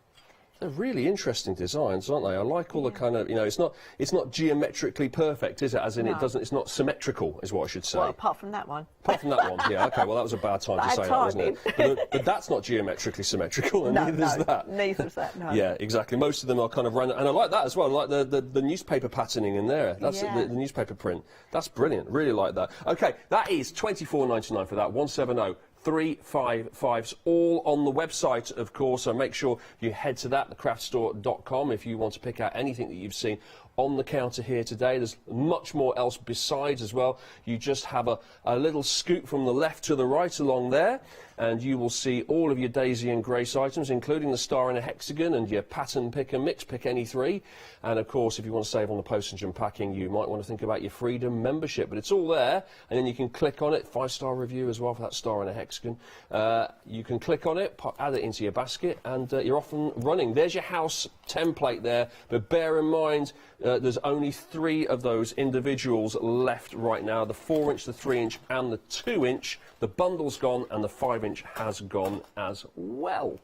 They're really interesting designs, aren't they? I like all the kind of, it's not geometrically perfect, is it? As in, it's not symmetrical, is what I should say. Well, apart from that one. Apart from that one, yeah. Okay, well, that was a bad time to say that, wasn't it? But that's not geometrically symmetrical, and neither's that. Neither's that. No. Yeah, exactly. Most of them are kind of random, and I like that as well. I like the newspaper patterning in there. That's the newspaper print. That's brilliant. Really like that. Okay, that is £24.99 for that. 170-355's all on the website, of course, so make sure you head to that, thecraftstore.com, if you want to pick out anything that you've seen on the counter here today. There's much more else besides as well. You just have a little scoop from the left to the right along there, and you will see all of your Daisy and Grace items, including the star in a hexagon and your pattern pick and mix, pick any 3. And of course, if you want to save on the postage and packing, you might want to think about your Freedom membership, but it's all there, and then you can click on it. 5-star review as well for that star in a hexagon. You can click on it, add it into your basket, and you're off and running. There's your house template there, but bear in mind there's only 3 of those individuals left right now, the 4-inch, the 3-inch and the 2-inch. The bundle's gone and the 5-inch has gone as well.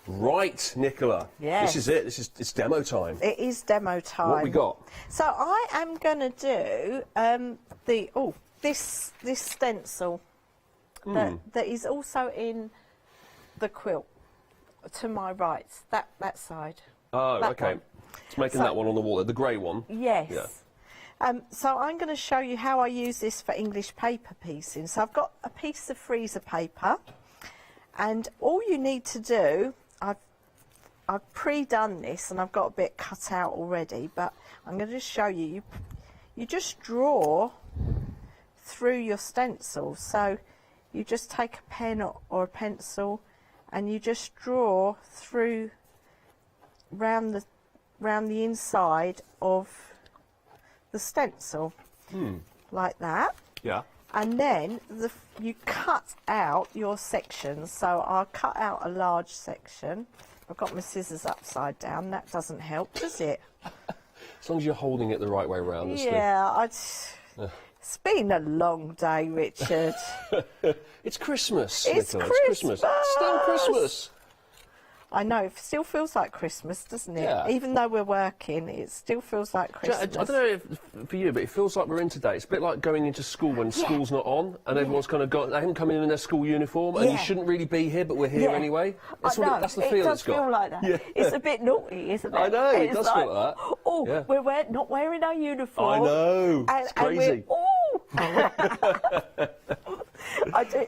Right, Nicola. Yes. This is it. It's demo time. It is demo time. What we got? So I am going to do this stencil. that is also in the quilt to my right, that side. Oh, that okay. one. It's making So- that one on the wall, the grey one. Yes. Yeah. So I'm going to show you how I use this for English paper piecing. So I've got a piece of freezer paper, and all you need to do, I've pre-done this and I've got a bit cut out already, but I'm going to just show you. You just draw through your stencil. So you just take a pen or a pencil and you just draw through round the inside of the stencil, like that. Yeah. And then you cut out your sections. So I'll cut out a large section. I've got my scissors upside down. That doesn't help, does it? As long as you're holding it the right way round. Yeah, it's been a long day, Richard. It's Christmas, It's Nicola. It's Christmas. Christmas. Still Christmas. I know, it still feels like Christmas, doesn't it? Yeah. Even though we're working, it still feels like Christmas. I don't know if for you, but it feels like we're in today. It's a bit like going into school when school's not on and everyone's kind of got, they haven't come in their school uniform and you shouldn't really be here, but we're here anyway. That's that's the feel it's got. It does feel like that. Yeah. It's a bit naughty, isn't it? I know, it It's does like, feel like that. Oh, Yeah. we're not wearing our uniform. I know, it's crazy.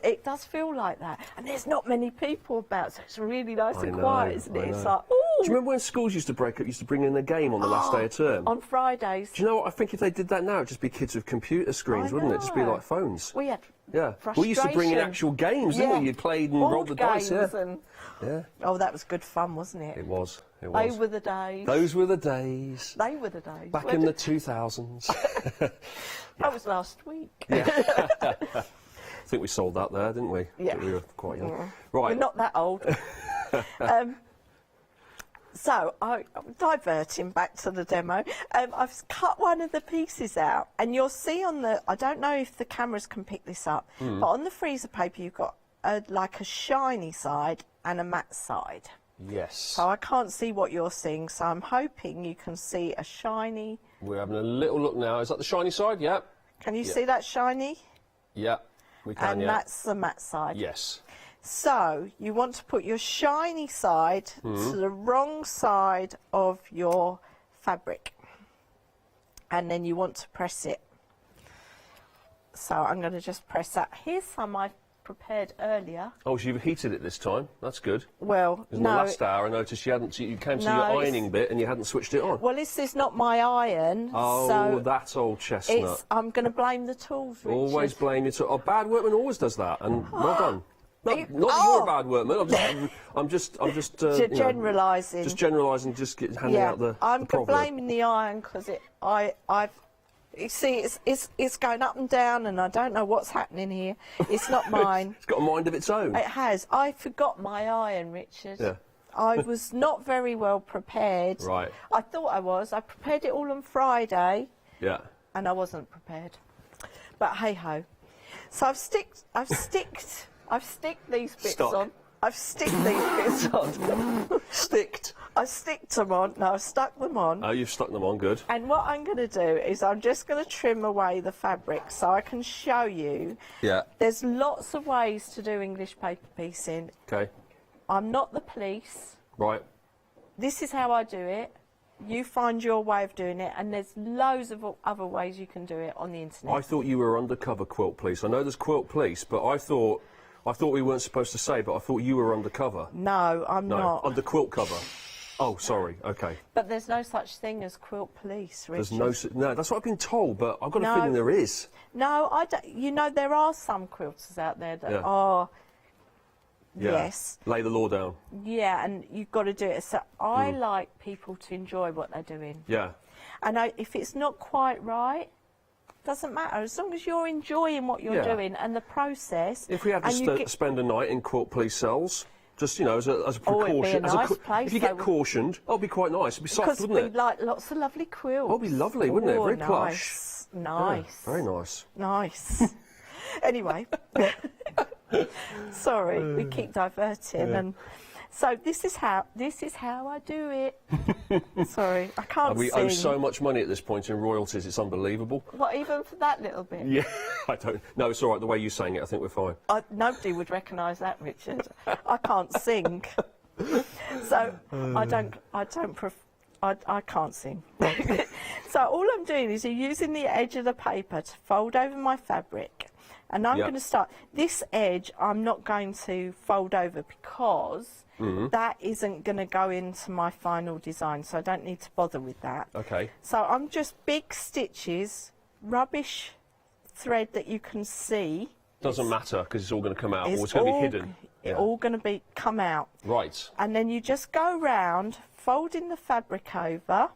It does feel like that. And there's not many people about, so it's really nice and quiet, isn't it? It's like, Do you remember when schools used to break up, used to bring in a game on the last day of term? On Fridays. Do you know what? I think if they did that now, it'd just be kids with computer screens, wouldn't it? Just be like phones. We had Yeah. We used to bring in actual games, didn't we? You played and rolled the dice, yeah. Oh, that was good fun, wasn't it? It was. It They was. were the days. Those were the days. They were the days. Back in the 2000s. That was last week. I think we sold that there, didn't we? Yeah. We were quite young. Yeah. Right. We're not that old. So, I'm diverting back to the demo. I've cut one of the pieces out, and you'll see on the, I don't know if the cameras can pick this up, but on the freezer paper you've got like a shiny side and a matte side. Yes. So I can't see what you're seeing, so I'm hoping you can see a shiny. We're having a little look now. Is that the shiny side? Yeah. Can you see that shiny? Yeah, we can, And that's the matte side. Yes. So you want to put your shiny side to the wrong side of your fabric, and then you want to press it. So I'm going to just press that. Here's some I've prepared earlier. Oh, so you've heated it this time. That's good. Well, In the last hour, I noticed you hadn't. You came to your ironing bit and you hadn't switched it on. Well, this is not my iron. Oh, so that old chestnut. I'm going to blame the tools, Richard. Always blame it. Oh, bad workman always does that, and well done. Not that you're a bad workman. I'm just generalising. Just generalising. Just handing out the. I'm the proverb. blaming the iron because you see, it's going up and down, and I don't know what's happening here. It's not mine. It's got a mind of its own. It has. I forgot my iron, Richard. Yeah. I was not very well prepared. Right. I thought I was. I prepared it all on Friday. Yeah. And I wasn't prepared. But hey ho. So I've sticked these bits Stock. on. I've sticked these bits on. Sticked. I sticked them on. No, I've stuck them on. Oh, you've stuck them on. Good. And what I'm going to do is I'm just going to trim away the fabric so I can show you. Yeah. There's lots of ways to do English paper piecing. Okay. I'm not the police. Right. This is how I do it. You find your way of doing it, and there's loads of other ways you can do it on the internet. I thought you were undercover quilt police. I know there's quilt police, but I thought we weren't supposed to say, but I thought you were undercover. No, I'm not. Under quilt cover. Oh, sorry. Okay. But there's no such thing as quilt police, Richard. There's no. That's what I've been told, but I've got a feeling there is. No, I don't. You know, there are some quilters out there that are. Yeah. Yes. Lay the law down. Yeah, and you've got to do it. So I like people to enjoy what they're doing. Yeah. And if it's not quite right, doesn't matter. As long as you're enjoying what you're doing and the process. If we had to spend a night in quilt police cells, just, you know, as a precaution. It'd be a nice place, if you get cautioned, it'd be quite nice. It'd be soft, wouldn't it? Because we'd like lots of lovely quilts. Oh, it'd be lovely, wouldn't it? Very plush. Nice. Yeah, very nice. Nice. Anyway. Sorry, we keep diverting. And So this is how I do it. Sorry, I can't We sing. owe so much money at this point in royalties, it's unbelievable. What, even for that little bit? Yeah, I don't. No, it's all right. The way you sang it, I think we're fine. Nobody would recognise that, Richard. I can't sing, so I can't sing. So all I'm doing is using the edge of the paper to fold over my fabric, and I'm going to start. This edge I'm not going to fold over because that isn't going to go into my final design, so I don't need to bother with that. Okay. So I'm just big stitches, rubbish thread that you can see. Doesn't matter because it's all going to come out, or it's going to be hidden. It's all going to come out. Right. And then you just go round, folding the fabric over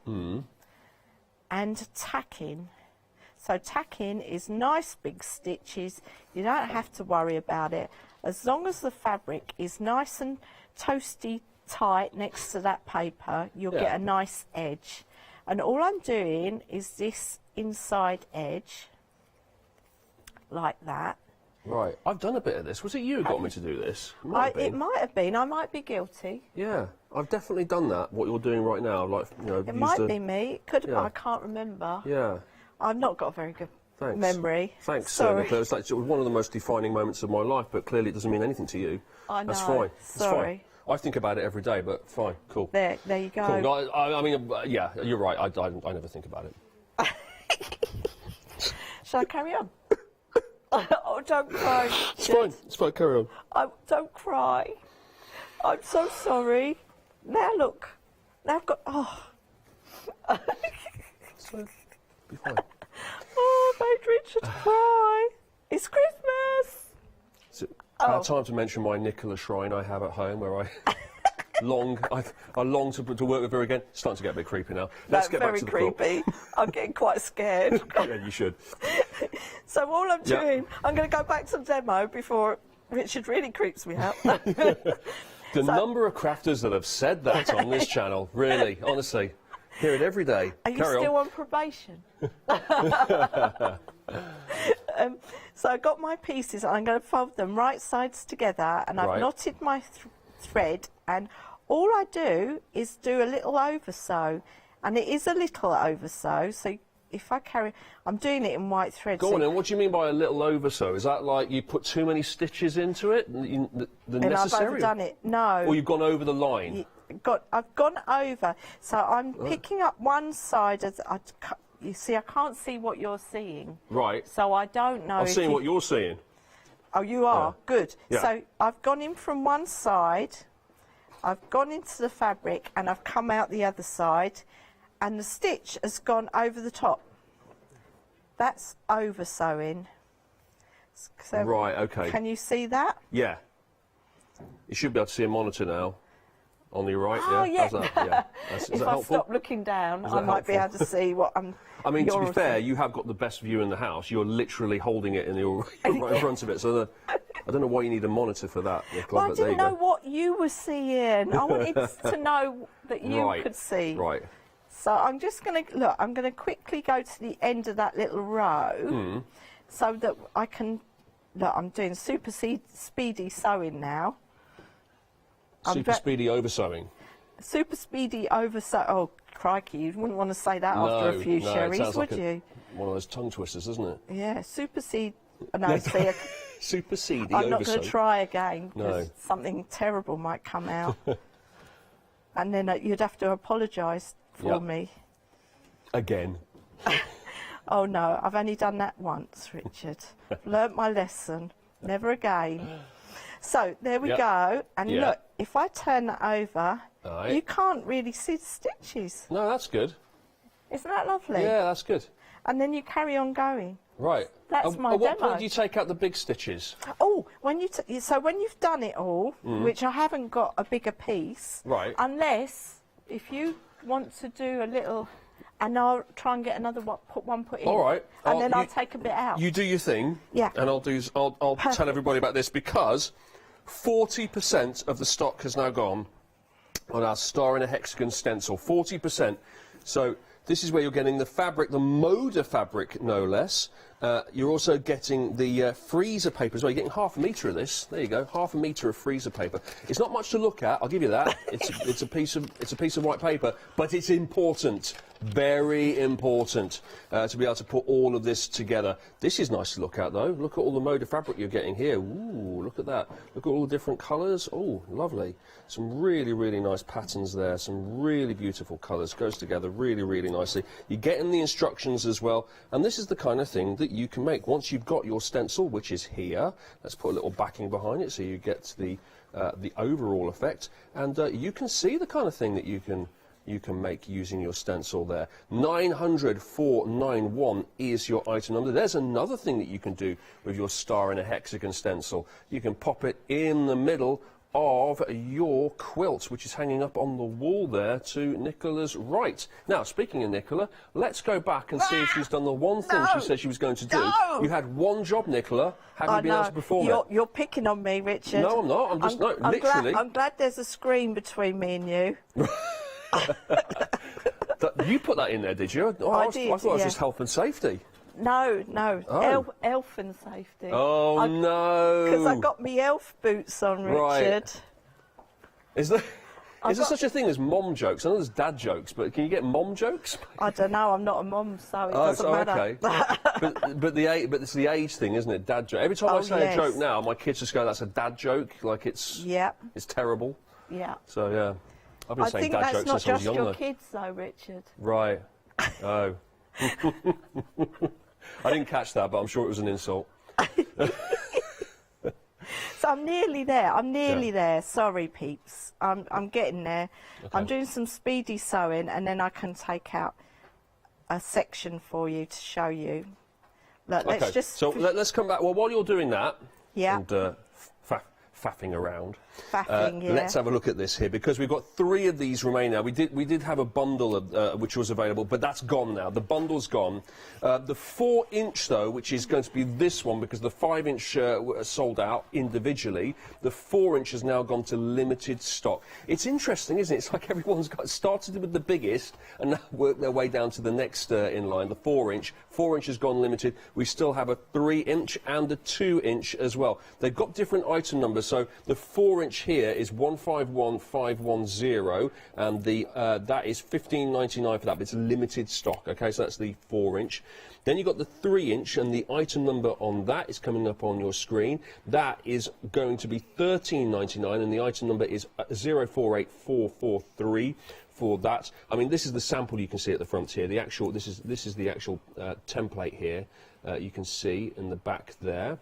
and tacking. So tacking is nice big stitches. You don't have to worry about it. As long as the fabric is nice and toasty tight next to that paper, you'll get a nice edge. And all I'm doing is this inside edge, like that. Right. I've done a bit of this. Was it you who got me to do this? It might have been. I might be guilty. Yeah, I've definitely done that. What you're doing right now, like It might be me. It could have been. I can't remember. Yeah. I've not got a very good memory. Thanks, Sorry. Nicola. It's like one of the most defining moments of my life, but clearly it doesn't mean anything to you. I know. That's fine. Sorry. It's fine. I think about it every day, but fine, cool. There you go. Cool. No, I mean, yeah, you're right. I never think about it. Shall I carry on? Oh, don't cry. It's fine. It's fine. Carry on. Don't cry. I'm so sorry. Now look. Now I've got. It's fine. Be fine. Oh, I made Richard cry. It's Christmas. Is it time to mention my Nicola shrine I have at home, where I long to work with her again. It's starting to get a bit creepy now. Let's get back to the quilt. Very creepy. I'm getting quite scared. Yeah, you should. So all I'm doing, I'm going to go back to the demo before Richard really creeps me out. The number of crafters that have said that on this channel, really, honestly, hear it every day. Are you still on probation? So I got my pieces, and I'm going to fold them right sides together, and I've knotted my thread, and all I do is do a little oversew, and it is a little oversew, so if I carry, I'm doing it in white thread. Go on then, what do you mean by a little oversew? Is that like you put too many stitches into it? The necessary? I've overdone it, no. Or you've gone over the line? I've gone over, so I'm picking up one side as you see, I can't see what you're seeing. Right. So I don't know. I'm seeing what you're seeing. Oh, you are? Good. Yeah. So I've gone in from one side, I've gone into the fabric, and I've come out the other side, and the stitch has gone over the top. That's oversewing. So right, okay. Can you see that? Yeah. You should be able to see a monitor now. On your right, Oh, yeah. How's that? Yeah. If Is that I helpful? stop looking down, Is I that might be helpful? able to see what I'm... I mean, to be fair, you have got the best view in the house. You're literally holding it in you're right in front of it. So I don't know why you need a monitor for that. Well, I didn't know what you were seeing. I wanted to know that you could see. Right. So I'm just going to, look, I'm going to quickly go to the end of that little row so that I can, look, I'm doing super speedy sewing now. Super speedy oversewing. Super speedy oversew. Oh, crikey, you wouldn't want to say that after a few sherries, would you? One of those tongue twisters, isn't it? Yeah, supersede. No, see, supersede. I'm not going to try again because No. something terrible might come out. And then you'd have to apologise for me. Again. Oh no, I've only done that once, Richard. I've learnt my lesson. Never again. So there we go. And look, if I turn that over, you can't really see the stitches. No, that's good. Isn't that lovely? Yeah, that's good. And then you carry on going. Right. That's my At what demo. point do you take out the big stitches? Oh, when you so when you've done it all, which I haven't got a bigger piece, Right. unless if you want to do a little, and I'll try and get another put in. All right. And then I'll take a bit out. You do your thing. Yeah. And I'll tell everybody about this because 40% of the stock has now gone on our star in a hexagon stencil. 40%. So this is where you're getting the fabric, the Moda fabric, no less. You're also getting the freezer paper as well. You're getting half a metre of this. There you go, half a metre of freezer paper. It's not much to look at, I'll give you that. It's a piece of white paper, but it's important. Very important to be able to put all of this together. This is nice to look at, though. Look at all the mode of fabric you're getting here. Ooh, look at that. Look at all the different colours. Oh, lovely. Some really, really nice patterns there. Some really beautiful colours. Goes together really, really nicely. You're getting the instructions as well. And this is the kind of thing that you can make. Once you've got your stencil, which is here, let's put a little backing behind it so you get the overall effect. And you can see the kind of thing that you can make using your stencil there. 900,491 is your item number. There's another thing that you can do with your star in a hexagon stencil. You can pop it in the middle of your quilt, which is hanging up on the wall there to Nicola's right. Now, speaking of Nicola, let's go back and see if she's done the one thing she said she was going to do. You had one job, Nicola. Have you been able to perform it? You're picking on me, Richard. No, I'm not. I'm just, literally. I'm glad there's a screen between me and you. You put that in there, did you? Oh, I did, I thought it was just health and safety. No, Oh. elf and safety. Oh, no. Because I got me elf boots on, Richard. Right. Is there such a thing as mom jokes? I know there's dad jokes, but can you get mom jokes? I don't know, I'm not a mom, so it doesn't matter. Okay. but it's the age thing, isn't it? Dad joke. Every time I say a joke now, my kids just go, that's a dad joke, like it's terrible. Yeah. So, yeah. I've been saying dad jokes since I was young, though. I think that's not just your kids, though, Richard. Right. Oh. I didn't catch that, but I'm sure it was an insult. So I'm nearly there. I'm nearly there. Sorry, peeps. I'm getting there. Okay. I'm doing some speedy sewing, and then I can take out a section for you to show you. Look, let's just. So let's come back. Well, while you're doing that, and faffing around. Let's have a look at this here, because we've got 3 of these remaining now. We did have a bundle of, which was available, but that's gone now. The bundle's gone. The 4-inch though, which is going to be this one, because the 5-inch sold out individually. The 4-inch has now gone to limited stock. It's interesting, isn't it? It's like everyone's started with the biggest and now worked their way down to the next in line, the 4-inch. 4-inch has gone limited. We still have a 3-inch and a 2-inch as well. They've got different item numbers, so the 4-inch here is 151510, and that is $15.99 for that, but it's limited stock. Okay, so that's the 4-inch. Then you've got the 3-inch, and the item number on that is coming up on your screen. That is going to be $13.99, and the item number is 048443 for that. I mean, this is the sample you can see at the front here. The actual this is the actual template here. You can see in the back there.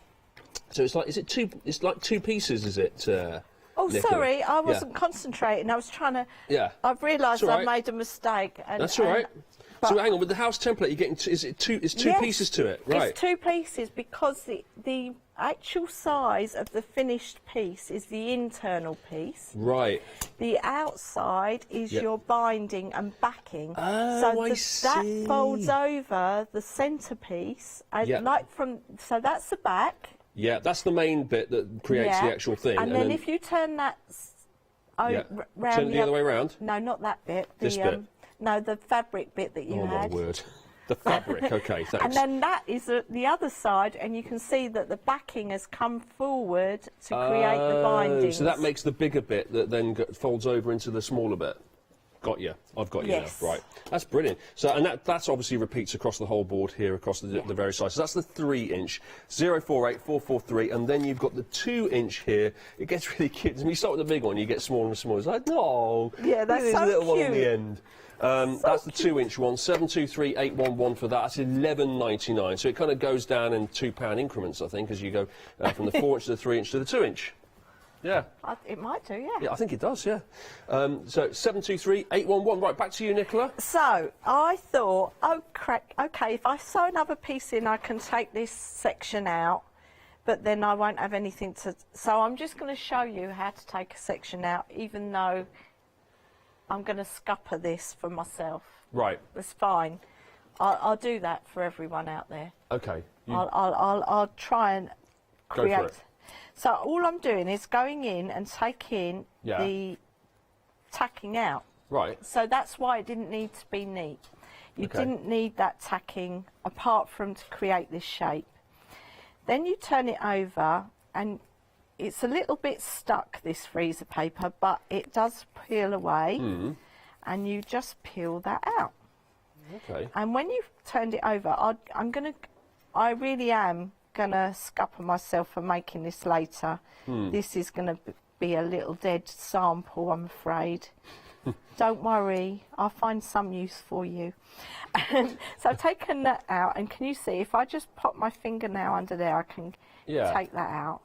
So it's like, it's like 2 pieces, is it? Oh, Nicola? Sorry, I wasn't concentrating. I was trying to. Yeah. I've realised I've made a mistake. That's all right. So hang on, with the house template, you're getting is it 2? It's 2 pieces to it, right? It's 2 pieces because the actual size of the finished piece is the internal piece. Right. The outside is your binding and backing. Oh, so I see. That folds over the centrepiece. So that's the back. Yeah, that's the main bit that creates the actual thing. And then if you turn that round, turn it the other way around. No, not that bit. This bit. No, the fabric bit that you had. Oh my word. The fabric. Okay, thanks. And then that is the other side, and you can see that the backing has come forward to create the bindings. So that makes the bigger bit that then folds over into the smaller bit. Got you. I've got you now. Right. That's brilliant. So, and that's obviously repeats across the whole board here, across the various sizes. That's the 3-inch, 048443, and then you've got the 2-inch here. It gets really cute. When you start with the big one, you get smaller and smaller. It's like, no. Yeah, that's so little one cute. on the end. That's the 2-inch one, 723811 for that. That's $11.99. So it kind of goes down in £2 increments, I think, as you go from the 4-inch to the 3-inch to the 2-inch. Yeah. It might do, Yeah, I think it does, yeah. So 723811. Right, back to you, Nicola. So I thought, okay, if I sew another piece in, I can take this section out, but then I won't have anything to. So I'm just going to show you how to take a section out, even though I'm going to scupper this for myself. Right. That's fine. I'll do that for everyone out there. Okay. I'll try and create. Go for it. So all I'm doing is going in and taking the tacking out. Right. So that's why it didn't need to be neat. You Okay. didn't need that tacking apart from to create this shape. Then you turn it over, and it's a little bit stuck, this freezer paper, but it does peel away, and you just peel that out. Okay. And when you've turned it over, I really am gonna scupper myself for making this later. This is gonna be a little dead sample, I'm afraid. Don't worry, I'll find some use for you. So I've taken that out, and can you see, if I just pop my finger now under there, I can take that out.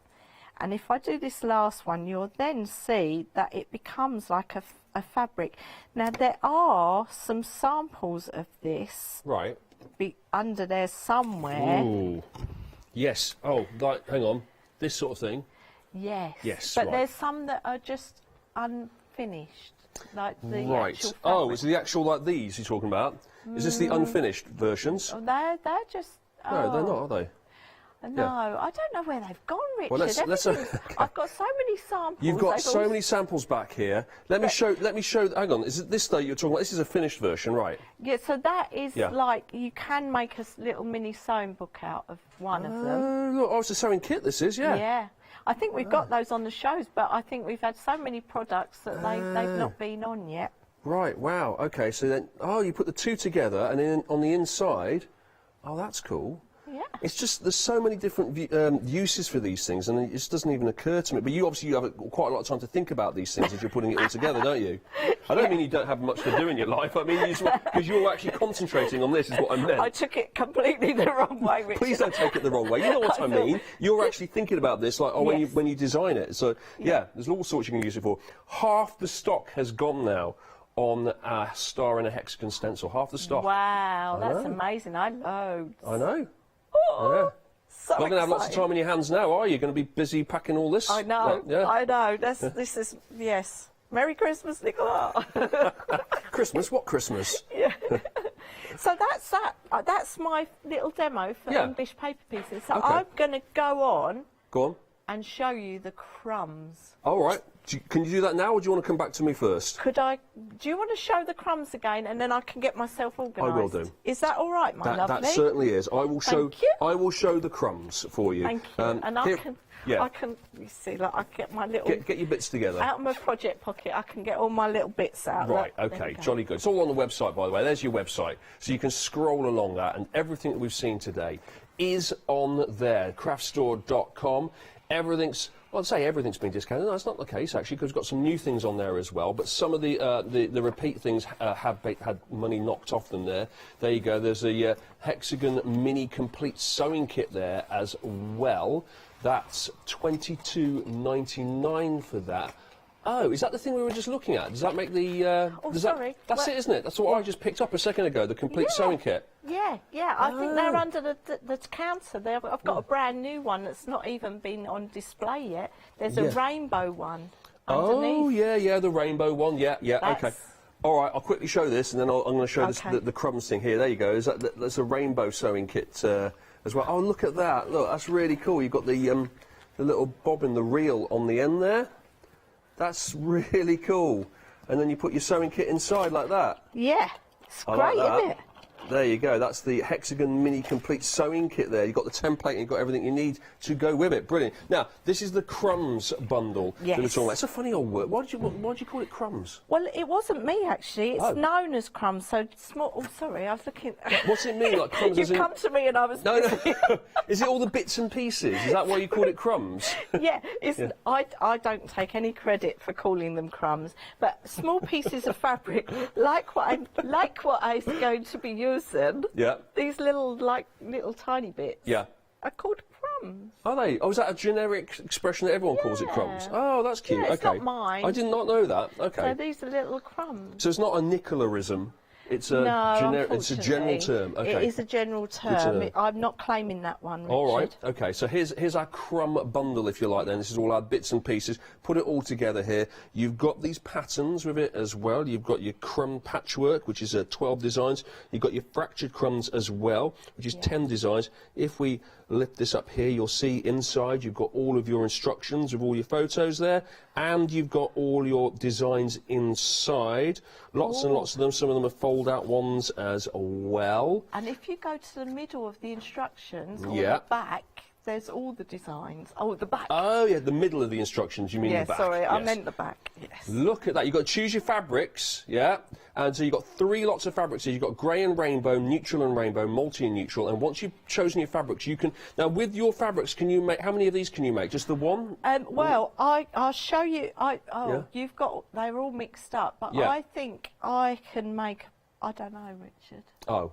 And if I do this last one, you'll then see that it becomes like a fabric. Now, there are some samples of this under there somewhere. Ooh. Yes. Oh, hang on. This sort of thing. Yes. Yes, But right. there's some that are just unfinished. Like the Right. actual Oh, fabric. is it the actual like these you're talking about? Is this the unfinished versions? Oh, they're just... No, they're not, are they? No, I don't know where they've gone, Richard. Well, let's I've got so many samples. You've got They've so all- many samples back here. Let me show. Hang on. Is it this though you're talking about? This is a finished version, right? Yeah, so that is Yeah. like, you can make a little mini sewing book out of one of them. Look, oh, it's a sewing kit. This is, yeah. Yeah. I think we've got those on the shows, but I think we've had so many products that they've not been on yet. Right. Wow. Okay. So then, you put the two together, and then on the inside, that's cool. Yeah. It's just there's so many different uses for these things, and it just doesn't even occur to me. But you obviously have quite a lot of time to think about these things as you're putting it all together, don't you? I don't mean you don't have much to do in your life. I mean because you're actually concentrating on this. Is what I meant. I took it completely the wrong way, Richard. Please don't take it the wrong way. You know what I mean. You're actually thinking about this, like when you design it. So yeah, there's all sorts you can use it for. Half the stock has gone now on a star and a hexagon stencil. Half the stock. Wow, I that's know. amazing. I know. I know. Oh, Yeah. so Not going to have lots of exciting. time in your hands now, are you? Going to be busy packing all this? I know. Yeah. I know. This is yes. Merry Christmas, Nicola. Christmas? What Christmas? Yeah. So that's that. That's my little demo for Yeah. English paper pieces. So Okay. I'm going to go on Go on. and show you the crumbs. All right. Can you do that now, or do you want to come back to me first? Could I? Do you want to show the crumbs again, and then I can get myself organised? I will do. Is that all right, my lovely? That certainly is. I will show. Thank you. I will show the crumbs for you. Thank you. And here- I can. You see, like I get my little. Get your bits together. Out of my project pocket, I can get all my little bits out. Right, Look, there okay, we go. jolly good. It's all on the website, by the way. There's your website. So you can scroll along that, and everything that we've seen today is on there, craftstore.com. Everything's, well, I'd say everything's been discounted. No, that's not the case, actually, because we've got some new things on there as well. But some of the repeat things have had money knocked off them there. There you go. There's a Hexagon Mini Complete Sewing Kit there as well. That's $22.99 for that. Oh, is that the thing we were just looking at? Does that make the... sorry. That's it, isn't it? That's what I just picked up a second ago, the complete sewing kit. Yeah. I think they're under the counter. I've got a brand new one that's not even been on display yet. There's a rainbow one underneath. Oh, yeah, the rainbow one. Yeah, okay. That's- All right, I'll quickly show this, and then I'm going to show this, the crumbs thing here. There you go. That's a rainbow sewing kit as well. Oh, look at that. Look, that's really cool. You've got the little bobbin, the reel on the end there. That's really cool. And then you put your sewing kit inside like that. Yeah, it's I like great, that. isn't it? There you go. That's the Hexagon Mini Complete Sewing Kit there. You've got the template and you've got everything you need to go with it. Brilliant. Now, this is the crumbs bundle that we're Yes. talking about. It's a funny old word. Why did you call it crumbs? Well, it wasn't me actually. It's Oh. known as crumbs. So small. Oh, sorry, I was looking. What's it mean, like crumbs? You as in- come to me and I was. No. Is it all the bits and pieces? Is that why you call it crumbs? Yeah, I don't take any credit for calling them crumbs, but small pieces of fabric, like what I'm going to be using. Yeah. These little tiny bits. Yeah. Are called crumbs. Are they? Oh, is that a generic expression that everyone calls it crumbs? Oh, that's cute. Yeah, it's okay. not mine. I did not know that. Okay. So these are little crumbs. So it's not a Nicolarism. It's a No, it's a general term. unfortunately. Okay. It is a general Good to term. know. I'm not claiming that one, Richard. All right. Okay. So here's our crumb bundle, if you like. Then this is all our bits and pieces. Put it all together here. You've got these patterns with it as well. You've got your crumb patchwork, which is 12 designs. You've got your fractured crumbs as well, which is 10 designs. If we lift this up here, you'll see inside you've got all of your instructions with all your photos there, and you've got all your designs inside. Lots and lots of them. Some of them are fold-out ones as well. And if you go to the middle of the instructions, or Yeah. the back, there's all the designs. Oh, the back. Oh, yeah, the middle of the instructions, you mean Yeah, the back. sorry, I yes. meant the back. Yes. Look at that. You've got to choose your fabrics, yeah? And so you've got 3 lots of fabrics here. You've got grey and rainbow, neutral and rainbow, multi and neutral. And once you've chosen your fabrics, you can... Now, with your fabrics, can you make... How many of these can you make? Just the one? Well, I'll show you. Yeah. You've got... They're all mixed up. But Yeah. I think I can make... I don't know, Richard. Oh.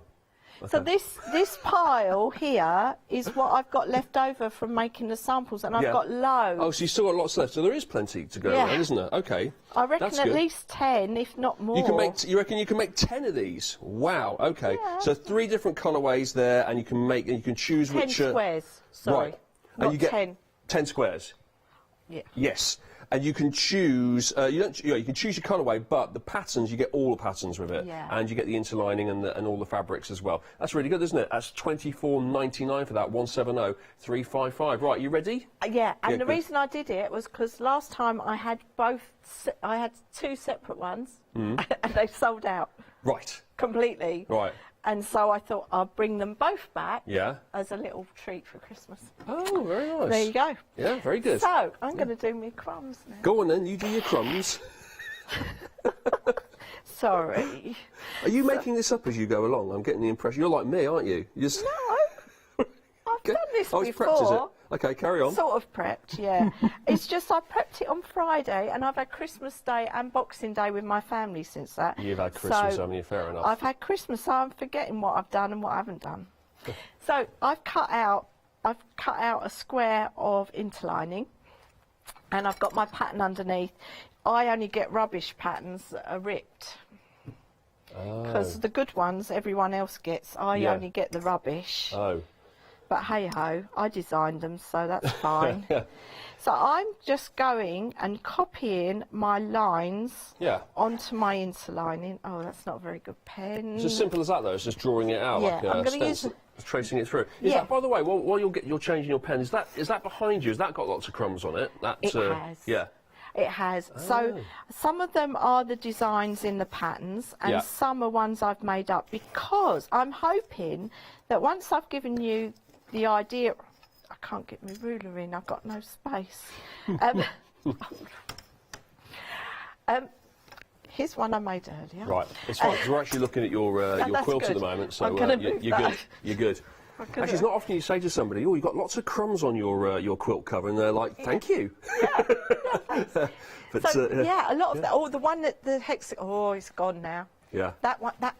So okay. this pile here is what I've got left over from making the samples, and I've Yeah. got loads. Oh, so you've still got lots left. So there is plenty to go Yeah. around, isn't there? Okay. I reckon That's at good. least 10, if not more. You can make. You reckon you can make 10 of these? Wow. Okay. Yeah. So 3 different colourways there, and you can make. And you can choose 10 which. squares. Sorry. Right. Not And you get 10. 10 squares. Yeah. Yes. And you can choose. You don't. You can choose your colourway, but the patterns you get all the patterns with it, Yeah. and you get the interlining and all the fabrics as well. That's really good, isn't it? That's $24.99 for that. 170-355. Right. You ready? Yeah, and Yeah, the good. reason I did it was because last time I had I had 2 separate ones, Mm. and they sold out Right. completely. Right. And so I thought I'll bring them both back Yeah. as a little treat for Christmas. Oh, very nice. There you go. Yeah, very good. So I'm going to do me crumbs now. Go on then. You do your crumbs. Sorry. Are you making this up as you go along? I'm getting the impression you're like me, aren't you? You just I've done this oh, it's before. prepped, is it? Okay, carry on. Sort of prepped, yeah. It's just I prepped it on Friday, and I've had Christmas Day and Boxing Day with my family since that. You've had Christmas, So haven't you? Fair enough. I've had Christmas, so I'm forgetting what I've done and what I haven't done. So I've cut out a square of interlining, and I've got my pattern underneath. I only get rubbish patterns that are ripped. Because the good ones everyone else gets, I Yeah. only get the rubbish. Oh. But hey ho, I designed them, so that's fine. So I'm just going and copying my lines Yeah. onto my interlining. Oh, that's not a very good pen. It's as simple as that, though. It's just drawing it out Yeah, like I'm a gonna use stencil, tracing it through. Is Yeah. that, by the way, while you're changing your pen, is that behind you? Has that got lots of crumbs on it? That, It has. Yeah. It has. So some of them are the designs in the patterns, and Yeah. some are ones I've made up, because I'm hoping that once I've given you the idea, I can't get my ruler in, I've got no space. Here's one I made earlier. Right. It's fine, 'cause we're actually looking at your That's quilt at good. the moment, so I'm gonna you're move good. that. You're good. Actually, it's not often you say to somebody, "Oh, you've got lots of crumbs on your quilt cover," and they're like, "Thank you." But, So yeah, a lot of yeah. that. Oh, the one that the hex. Oh, it's gone now. Yeah. That one. That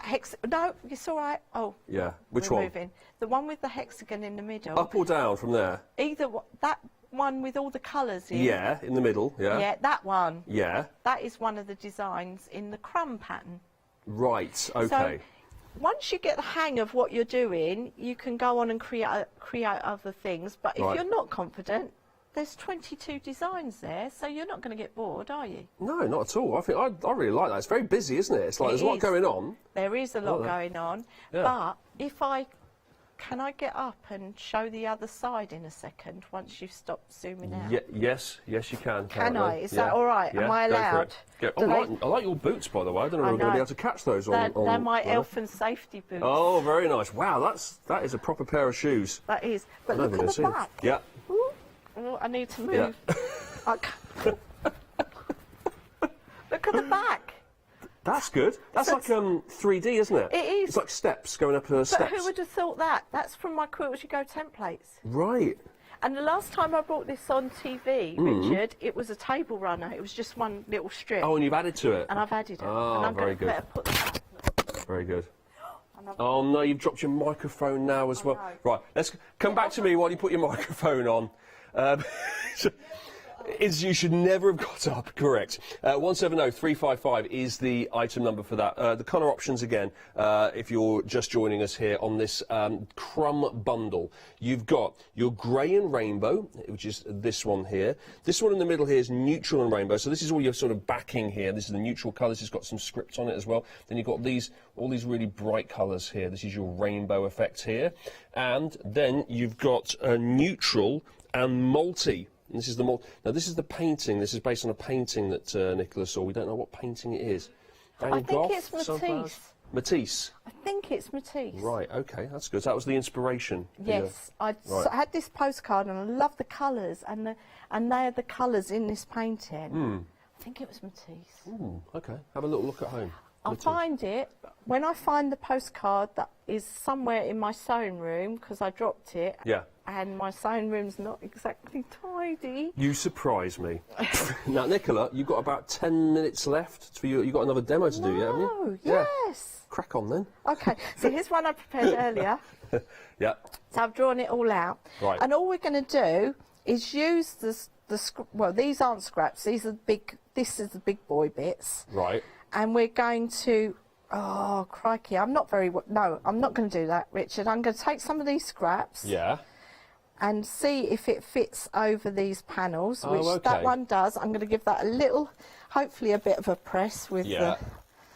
hex. No, it's all right. Oh. Yeah. Which we're one? Moving. The one with the hexagon in the middle. Up or down from there? Either that one with all the colours in. Yeah, in the middle. Yeah. Yeah, that one. Yeah. That is one of the designs in the crumb pattern. Right. Okay. So once you get the hang of what you're doing, you can go on and create other things. But if Right. you're not confident, there's 22 designs there, so you're not going to get bored, are you? No, not at all. I think I really like that. It's very busy, isn't it? It's like there's a lot is. going on. There is a lot Like that. going on. Yeah. But if can I get up and show the other side in a second once you've stopped zooming out? Yes, you can. Can apparently. I? Is that all right? Yeah, Am I go for allowed? it. Go- Do Oh, they- I like your boots, by the way. I don't know if I we're going to be know. able to catch those on. They're my well. elf and safety boots. Oh, very nice. Wow, that is a proper pair of shoes. That is. But I don't look think at I've the seen. back. Yeah. Oh, I need to Yeah. move. Look at the back. That's good. That's So like 3D, isn't it? It is. It's like steps going up But steps. who would have thought that? That's from my Quilt As You Go templates. Right. And the last time I brought this on TV, Mm. Richard, it was a table runner. It was just one little strip. Oh, and you've added to it. And I've added it. Oh, and I'm very going to good. put that. Very good. Oh no, you've dropped your microphone now as well. Right, let's come back to me while you put your microphone on. You should never have got up, correct. 170355 is the item number for that. The colour options again, if you're just joining us here on this crumb bundle. You've got your grey and rainbow, which is this one here. This one in the middle here is neutral and rainbow, so this is all your sort of backing here. This is the neutral colour. This has got some script on it as well. Then you've got all these really bright colours here. This is your rainbow effect here. And then you've got a neutral and multi. And this is the now this is the painting. This is based on a painting that Nicola saw. We don't know what painting it is. I think it's Matisse. Matisse. I think it's Matisse. Right. Okay, that's good. So that was the inspiration. Yes, I had this postcard and I love the colours and they're the colours in this painting. I think it was Matisse. Okay, have a little look at home. I'll find it. When I find the postcard that is somewhere in my sewing room, because I dropped it, Yeah. and my sewing room's not exactly tidy. You surprise me. Now, Nicola, you've got about 10 minutes left for you. You've got another demo to do, yeah, haven't you? Yes. Crack on then. Okay, so here's one I prepared earlier. Yeah. So I've drawn it all out. Right. And all we're going to do is use well, these aren't scraps. These are this is the big boy bits. Right. And we're going to, oh, crikey, I'm not going to do that, Richard. I'm going to take some of these scraps. Yeah. And see if it fits over these panels, which okay. that one does. I'm going to give that a little, hopefully a bit of a press with the...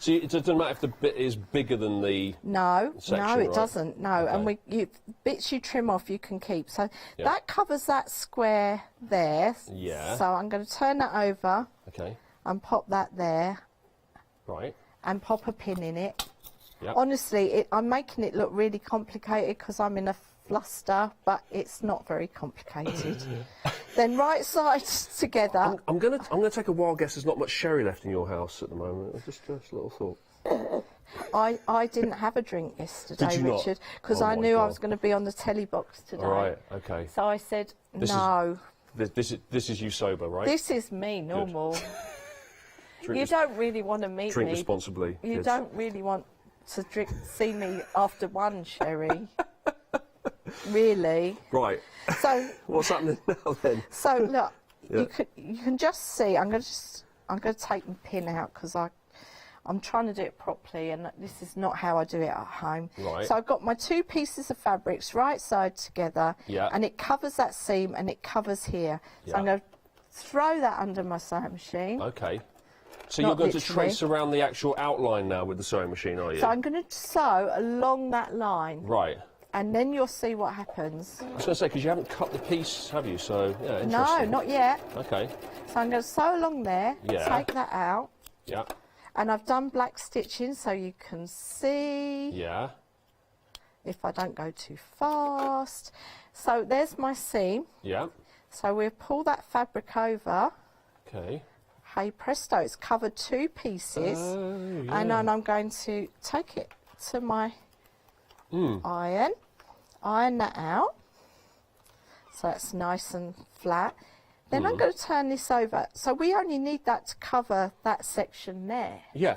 So it doesn't matter if the bit is bigger than the section, no, it right? doesn't, no. Okay. And bits you trim off, you can keep. So that covers that square there. Yeah. So I'm going to turn that over. Okay. And pop that there. Right. And pop a pin in it. Yep. Honestly, I'm making it look really complicated because I'm in a fluster, but it's not very complicated. Then right sides together. I'm gonna take a wild guess. There's not much sherry left in your house at the moment. Just a little thought. I didn't have a drink yesterday, Did you not? Richard, because Oh I my knew I God. was going to be on the telly box today. All right. Okay. So I said no. This is you sober, right? This is me normal. You don't really want to meet me. Drink responsibly. You kids. don't really want to see me after one sherry. Really. Right. So what's happening now then? So look, you can just see. I'm going to take the pin out because I'm trying to do it properly, and this is not how I do it at home. Right. So I've got my two pieces of fabrics right side together, and it covers that seam and it covers here. So I'm going to throw that under my sewing machine. Okay. So Not you're going literally. to trace around the actual outline now with the sewing machine, are you? So I'm going to sew along that line. Right. And then you'll see what happens. I was going to say, because you haven't cut the piece, have you? So, yeah, interesting. No, not yet. Okay. So I'm going to sew along there, take that out. Yeah. And I've done black stitching so you can see. Yeah. If I don't go too fast. So there's my seam. Yeah. So we'll pull that fabric over. Okay. Hey presto, it's covered two pieces. Oh, yeah. And then I'm going to take it to my iron that out. So that's nice and flat. Then I'm going to turn this over. So we only need that to cover that section there. Yeah.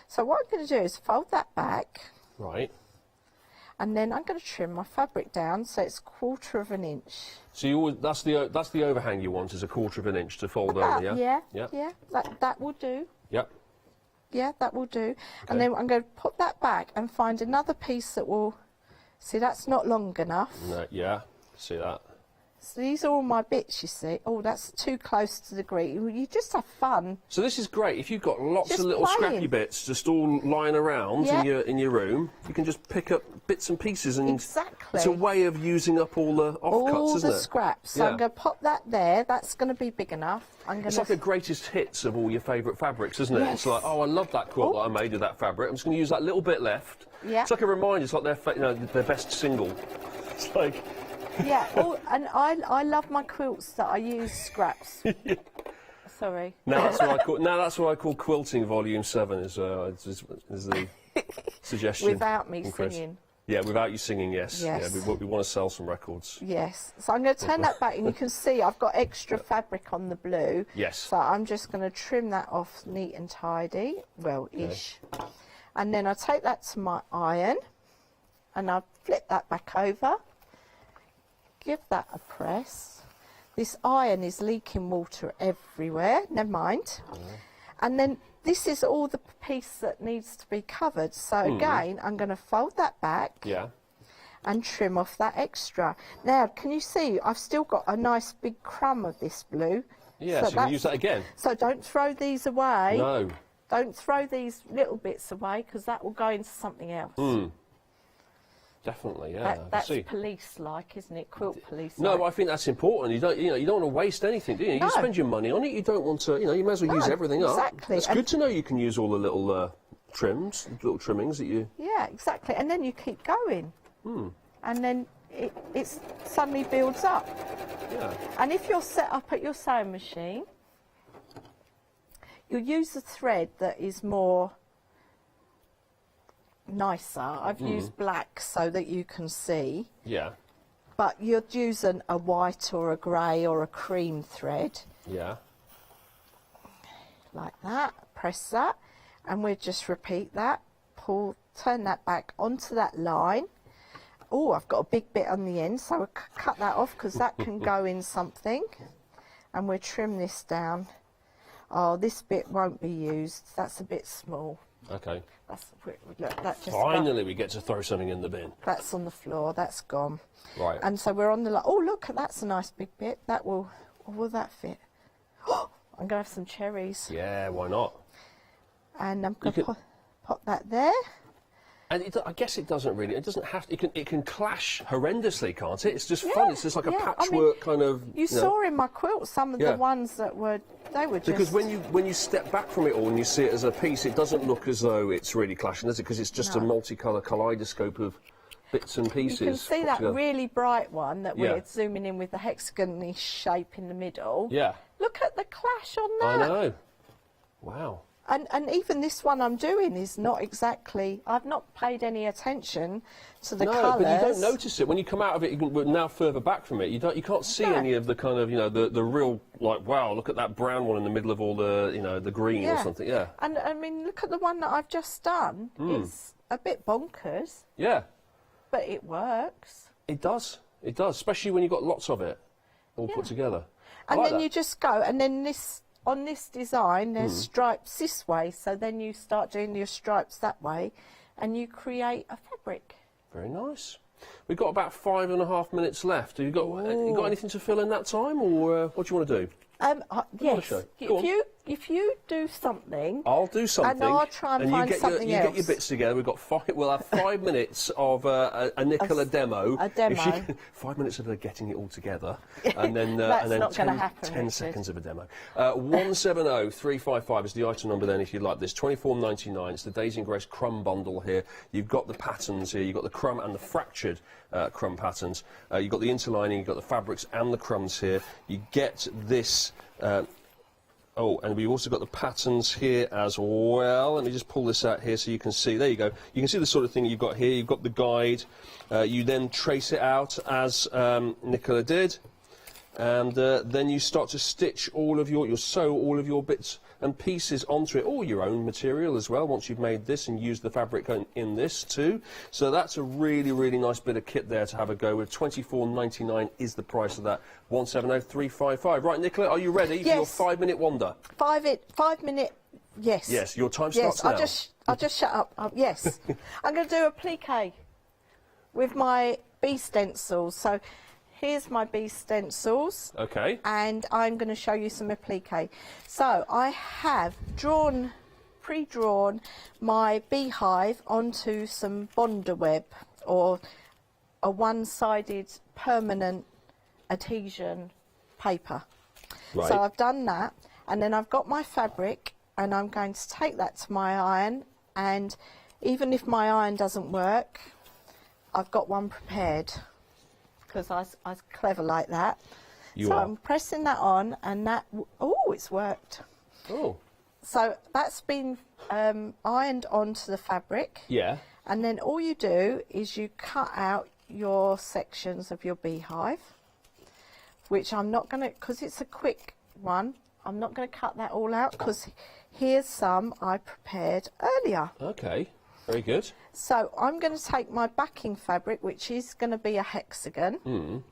So what I'm going to do is fold that back. Right. And then I'm going to trim my fabric down so it's 1/4 of an inch. So that's the overhang you want, is 1/4 of an inch to fold over, yeah? Yeah. That will do. Yep. Yeah, that will do. And then I'm going to put that back and find another piece that will... See, that's not long enough. No, yeah, see that. So these are all my bits, you see. Oh, that's too close to the green. You just have fun. So this is great. If you've got lots Just of little playing. scrappy bits just all lying around in your room, you can just pick up bits and pieces, and Exactly. it's a way of using up all the offcuts, All isn't the it? scraps. So I'm going to pop that there. That's going to be big enough. I'm going It's like a greatest hits of all your favourite fabrics, isn't it? Yes. It's like, oh, I love that quilt that I made of that fabric. I'm just going to use that little bit left. Yeah. It's like a reminder. It's like their best single. It's like... Yeah, and I love my quilts that I use scraps. Sorry. Now that's what I call quilting Volume 7 is the suggestion. Without me from Chris. singing. Yeah, without you singing, yes. Yes. Yeah, we want to sell some records. Yes. So I'm going to turn that back, and you can see I've got extra fabric on the blue. Yes. So I'm just going to trim that off neat and tidy. Well, ish. And then I take that to my iron, and I flip that back over. Give that a press. this iron is leaking water everywhere. Never mind. And then this is all the piece that needs to be covered. So again, I'm going to fold that back. Yeah. And trim off that extra. Now, can you see I've still got a nice big crumb of this blue? Yeah, so you can use that again. So don't throw these away. No. Don't throw these little bits away because that will go into something else. Definitely, yeah. That's police-like, isn't it? Quilt police. No, but I think that's important. You don't want to waste anything, do you? No. You spend your money on it. You don't want to. You may as well use everything exactly. up. It's good to know you can use all the little little trimmings that you. Yeah, exactly. And then you keep going. And then it suddenly builds up. Yeah. And if you're set up at your sewing machine, you'll use a thread that is more nicer. I've used black so that you can see. Yeah. But you'd use a white or a grey or a cream thread. Yeah. Like that. Press that. And we'll just repeat that. Turn that back onto that line. Oh, I've got a big bit on the end, so we'll cut that off because that can go in something. And we'll trim this down. Oh, this bit won't be used. That's a bit small. Okay. Look, that just Finally, we get to throw something in the bin. That's on the floor. That's gone. Right. And so we're on the. Oh, look, that's a nice big bit. That will. Will that fit? Oh, I'm going to have some cherries. Yeah, why not? And I'm going to pop that there. And I guess it doesn't really. It doesn't have. It can clash horrendously, can't it? It's just fun. It's just like a patchwork kind of. You saw in my quilt some of the ones that were. They were just. Because when you step back from it all and you see it as a piece, it doesn't look as though it's really clashing, does it? Because it's just a multicolour kaleidoscope of bits and pieces. You can see that together. Really bright one that we're zooming in with the hexagon-y shape in the middle. Yeah. Look at the clash on that. I know. Wow. And even this one I'm doing is not exactly. I've not paid any attention to the colours. No, but you don't notice it when you come out of it. We're now further back from it. You can't see any of the kind of the real like wow. Look at that brown one in the middle of all the the green or something. Yeah. And I mean, look at the one that I've just done. It's a bit bonkers. Yeah. But it works. It does. It does, especially when you've got lots of it all put together. And then you just go, and then this. On this design, there's stripes this way, so then you start doing your stripes that way, and you create a fabric. Very nice. We've got about 5.5 minutes left. Have you got anything to fill in that time, or what do you want to do? Yes. If you do something, I'll do something, and I'll try and find something else. You get your bits together. We'll have 5 minutes of a Nicola demo. A demo. 5 minutes of her getting it all together, and then That's and then not 10 Richard. seconds of a demo. 170355 is the item number. Then, if you'd like this, £24.99. It's the Daisy and Grace crumb bundle here. You've got the patterns here. You've got the crumb and the fractured crumb patterns. You've got the interlining. You've got the fabrics and the crumbs here. You get this. And we've also got the patterns here as well. Let me just pull this out here so you can see. There you go. You can see the sort of thing you've got here. You've got the guide. You then trace it out as Nicola did. And then you start to stitch you'll sew all of your bits and pieces onto it, all your own material as well, once you've made this and used the fabric in this too. So that's a really, really nice bit of kit there to have a go with. £24.99 is the price of that. 170355. Right, Nicola, are you ready for your 5-minute wonder? 5 minute, yes. Yes, your time starts now. I'll just shut up. Yes. I'm going to do a plique with my bee stencils. So here's my bee stencils. Okay. And I'm going to show you some applique. So I have pre-drawn my beehive onto some Bonder web, or a one-sided permanent adhesion paper. Right. So I've done that, and then I've got my fabric, and I'm going to take that to my iron, and even if my iron doesn't work, I've got one prepared. Because I was clever like that. I'm pressing that on, and that, it's worked. Oh. So that's been ironed onto the fabric. Yeah. And then all you do is you cut out your sections of your beehive, which I'm not going to, because it's a quick one, I'm not going to cut that all out, because here's some I prepared earlier. Okay. Very good. So I'm going to take my backing fabric, which is going to be a hexagon,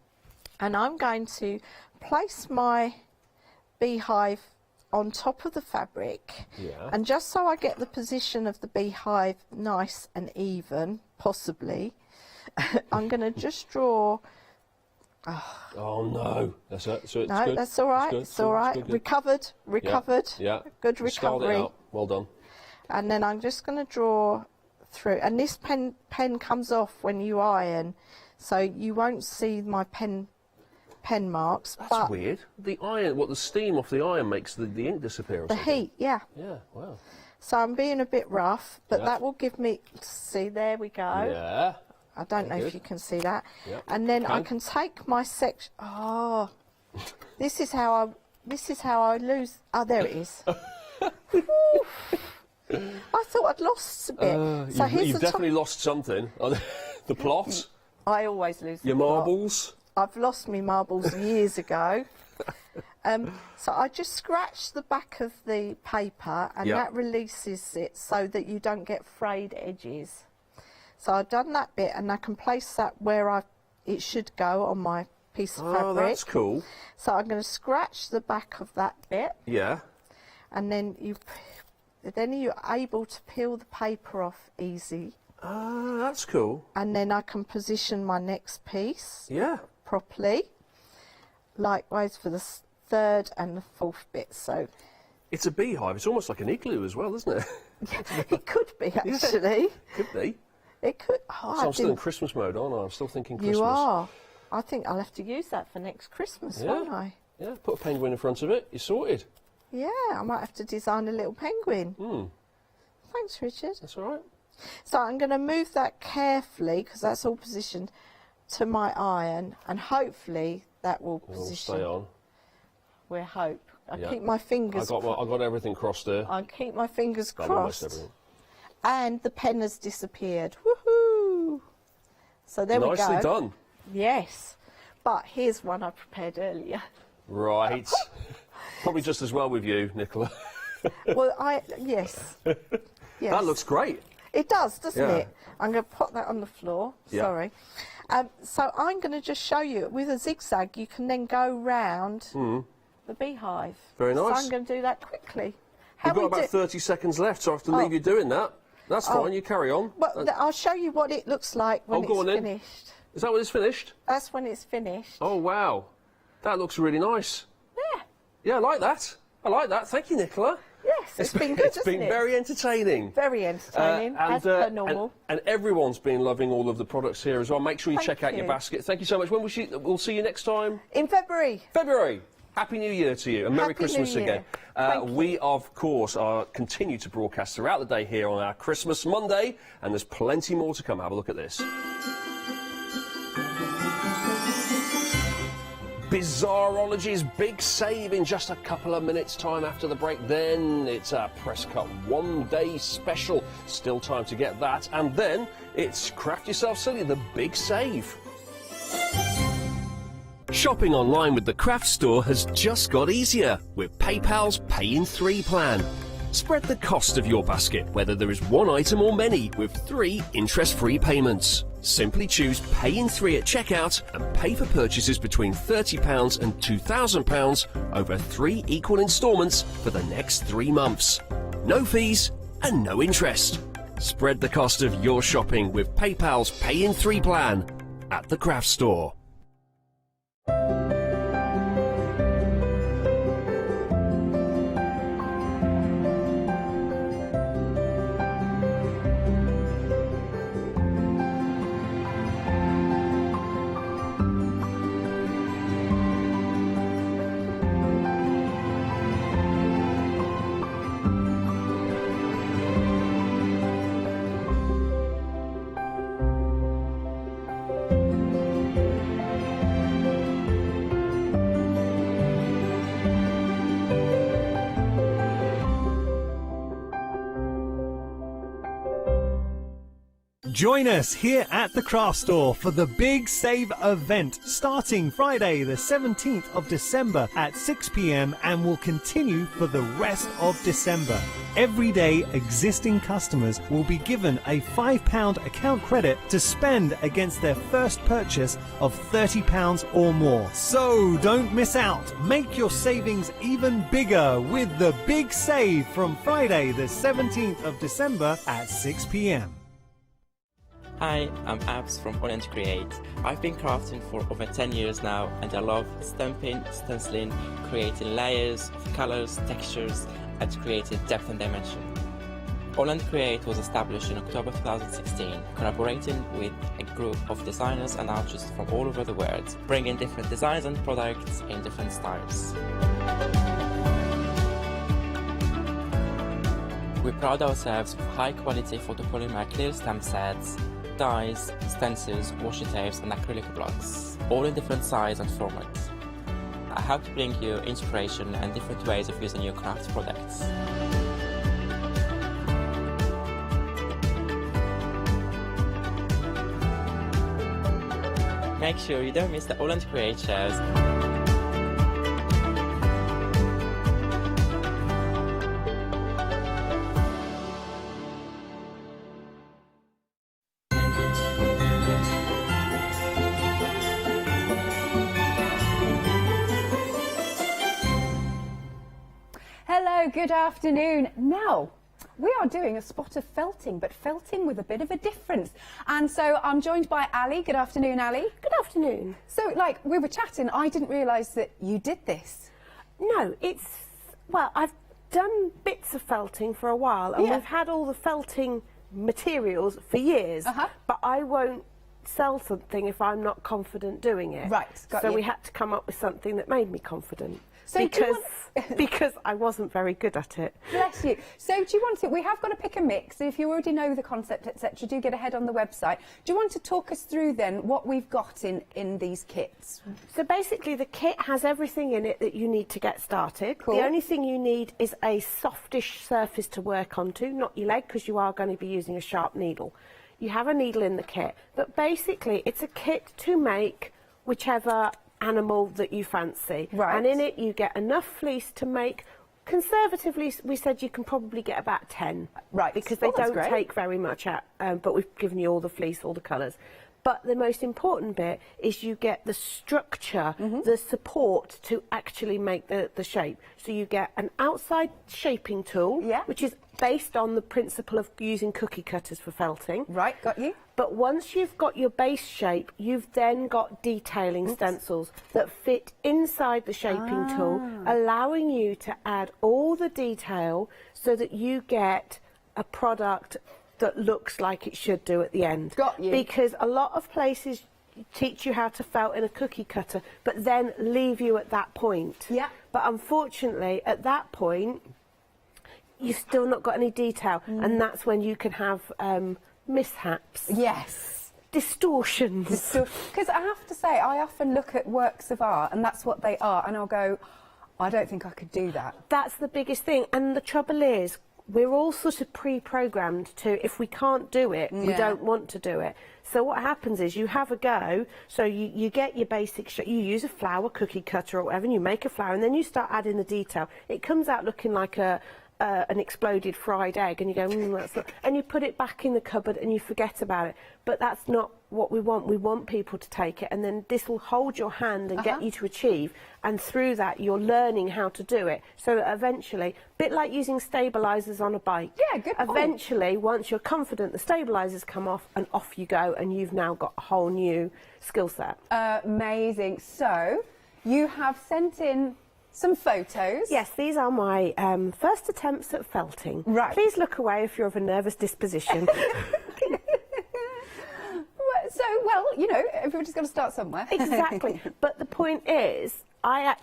and I'm going to place my beehive on top of the fabric, and just so I get the position of the beehive nice and even, possibly, I'm going to just draw. Oh no, that's it. So it's No, good. that's all right. It's all right. Good. Recovered. Yeah. Good You styled it recovery. out. Well done. And then I'm just going to draw through. And this pen comes off when you iron, so you won't see my pen marks. That's but weird. The iron, the steam off the iron makes the ink disappear. Or the something. heat, yeah. Yeah. Wow. So I'm being a bit rough, but Yeah. that will give me. See, there we go. Yeah. I don't know Good. if you can see that. Yeah. And then I Can. can take my section. Oh, this is how I lose. Oh, there it is. I thought I'd lost a bit. So here's you've the definitely lost something. The plot. I always lose Your the plot. marbles. I've lost my marbles years ago. So I just scratch the back of the paper, and Yeah. that releases it so that you don't get frayed edges. So I've done that bit, and I can place that where it should go on my piece of fabric. Oh, that's cool. So I'm going to scratch the back of that bit, Yeah. and then you're able to peel the paper off easy. Ah, that's cool. And then I can position my next piece properly. Likewise for the third and the fourth bit. So it's a beehive. It's almost like an igloo as well, isn't it? it could be actually. Could be. It could. So I'm still in Christmas mode, aren't I? I'm still thinking Christmas. You are. I think I'll have to use that for next Christmas, won't I? Yeah. Put a penguin in front of it. You're sorted. Yeah, I might have to design a little penguin. Thanks, Richard. That's all right. So I'm going to move that carefully, because that's all positioned, to my iron, and hopefully that will position. Stay on. We hope. I Yeah. keep my fingers. I got everything crossed there. I keep my fingers Got almost crossed. everything. And the pen has disappeared. Woohoo! So there we go. Nicely done. Yes. But here's one I prepared earlier. Right. Probably just as well with you, Nicola. Well, yes. Yes. That looks great. It does, doesn't Yeah. it? I'm going to put that on the floor. Yeah. Sorry. So I'm going to just show you, with a zigzag, you can then go round the beehive. Very So nice. I'm going to do that quickly. You've got about 30 seconds left, so I have to leave you doing that. That's fine, you carry on. Well, I'll show you what it looks like when go on it's then. finished. Is that when it's finished? That's when it's finished. Oh, wow. That looks really nice. Yeah. Yeah, I like that. I like that. Thank you, Nicola. Yes, it's been good, It's hasn't been it? very entertaining. Very entertaining, as per normal. And everyone's been loving all of the products here as well. Make sure you check out your you. basket. Thank you so much. When we'll see you next time? In February. February. Happy New Year to you, and Merry Happy Christmas New Year. again. Thank you. We, of course, continue to broadcast throughout the day here on our Christmas Monday, and there's plenty more to come. Have a look at this. Bizarrology's big save in just a couple of minutes' time after the break. Then it's a Press Cut one-day special. Still time to get that. And then it's Craft Yourself Silly, the big save. Shopping online with the Craft Store has just got easier with PayPal's Pay in 3 plan. Spread the cost of your basket, whether there is one item or many, with 3 interest-free payments. Simply choose Pay in 3 at checkout and pay for purchases between £30 and £2,000 over 3 equal instalments for the next 3 months. No fees and no interest. Spread the cost of your shopping with PayPal's Pay in 3 plan at the Craft Store. Join us here at the Craft Store for the Big Save event starting Friday the 17th of December at 6 p.m. and will continue for the rest of December. Everyday existing customers will be given a £5 account credit to spend against their first purchase of £30 or more. So don't miss out. Make your savings even bigger with the Big Save from Friday the 17th of December at 6 p.m. Hi, I'm Abs from AALL Create. I've been crafting for over 10 years now and I love stamping, stenciling, creating layers of colours, textures and creating depth and dimension. AALL Create was established in October 2016, collaborating with a group of designers and artists from all over the world, bringing different designs and products in different styles. We pride ourselves with high quality photopolymer clear stamp sets, dies, stencils, washi tapes and acrylic blocks, all in different size and formats. I hope to bring you inspiration and different ways of using your craft products. Make sure you don't miss the AALL Create shows. Hello, good afternoon. Now, we are doing a spot of felting, but felting with a bit of a difference. And so I'm joined by Ali. Good afternoon, Ali. Good afternoon. So, like, we were chatting, I didn't realise that you did this. No, well, I've done bits of felting for a while, and we've had all the felting materials for years, but I won't sell something if I'm not confident doing it. Right, got so you. we had to come up with something that made me confident. So because I wasn't very good at it. Bless you. So do you want to, we have got to pick a mix, so if you already know the concept, etc., do get ahead on the website. Do you want to talk us through then what we've got in these kits? So basically the kit has everything in it that you need to get started. Cool. The only thing you need is a softish surface to work onto, not your leg, because you are going to be using a sharp needle. You have a needle in the kit, but basically it's a kit to make whichever animal that you fancy. Right. And in it you get enough fleece to make, conservatively we said you can probably get about 10. Right. Because they that's don't great. take very much out, but we've given you all the fleece, all the colours. But the most important bit is you get the structure, the support to actually make the shape. So you get an outside shaping tool, which is based on the principle of using cookie cutters for felting. Right, got you. But once you've got your base shape, you've then got detailing stencils that fit inside the shaping tool, allowing you to add all the detail so that you get a product that looks like it should do at the end. Got you. Because a lot of places teach you how to felt in a cookie cutter, but then leave you at that point. Yeah. But unfortunately, at that point, you've still not got any detail, and that's when you can have mishaps. Yes. Distortions. Because I have to say, I often look at works of art, and that's what they are, and I'll go, I don't think I could do that. That's the biggest thing, and the trouble is, we're all sort of pre-programmed to, if we can't do it, we don't want to do it. So what happens is you have a go, so you get your basic shape, you use a flower cookie cutter or whatever, and you make a flower, and then you start adding the detail. It comes out looking like an exploded fried egg, and you go, that's not, and you put it back in the cupboard and you forget about it. But that's not what we want. We want people to take it, and then this will hold your hand and get you to achieve, and through that you're learning how to do it, so that eventually, a bit like using stabilisers on a bike. Yeah, good point. Eventually, once you're confident, the stabilisers come off and off you go, and you've now got a whole new skill set. Amazing. So, you have sent in some photos. Yes, these are my first attempts at felting. Right. Please look away if you're of a nervous disposition. So, well, you know, everybody's got to start somewhere. Exactly. But the point is, I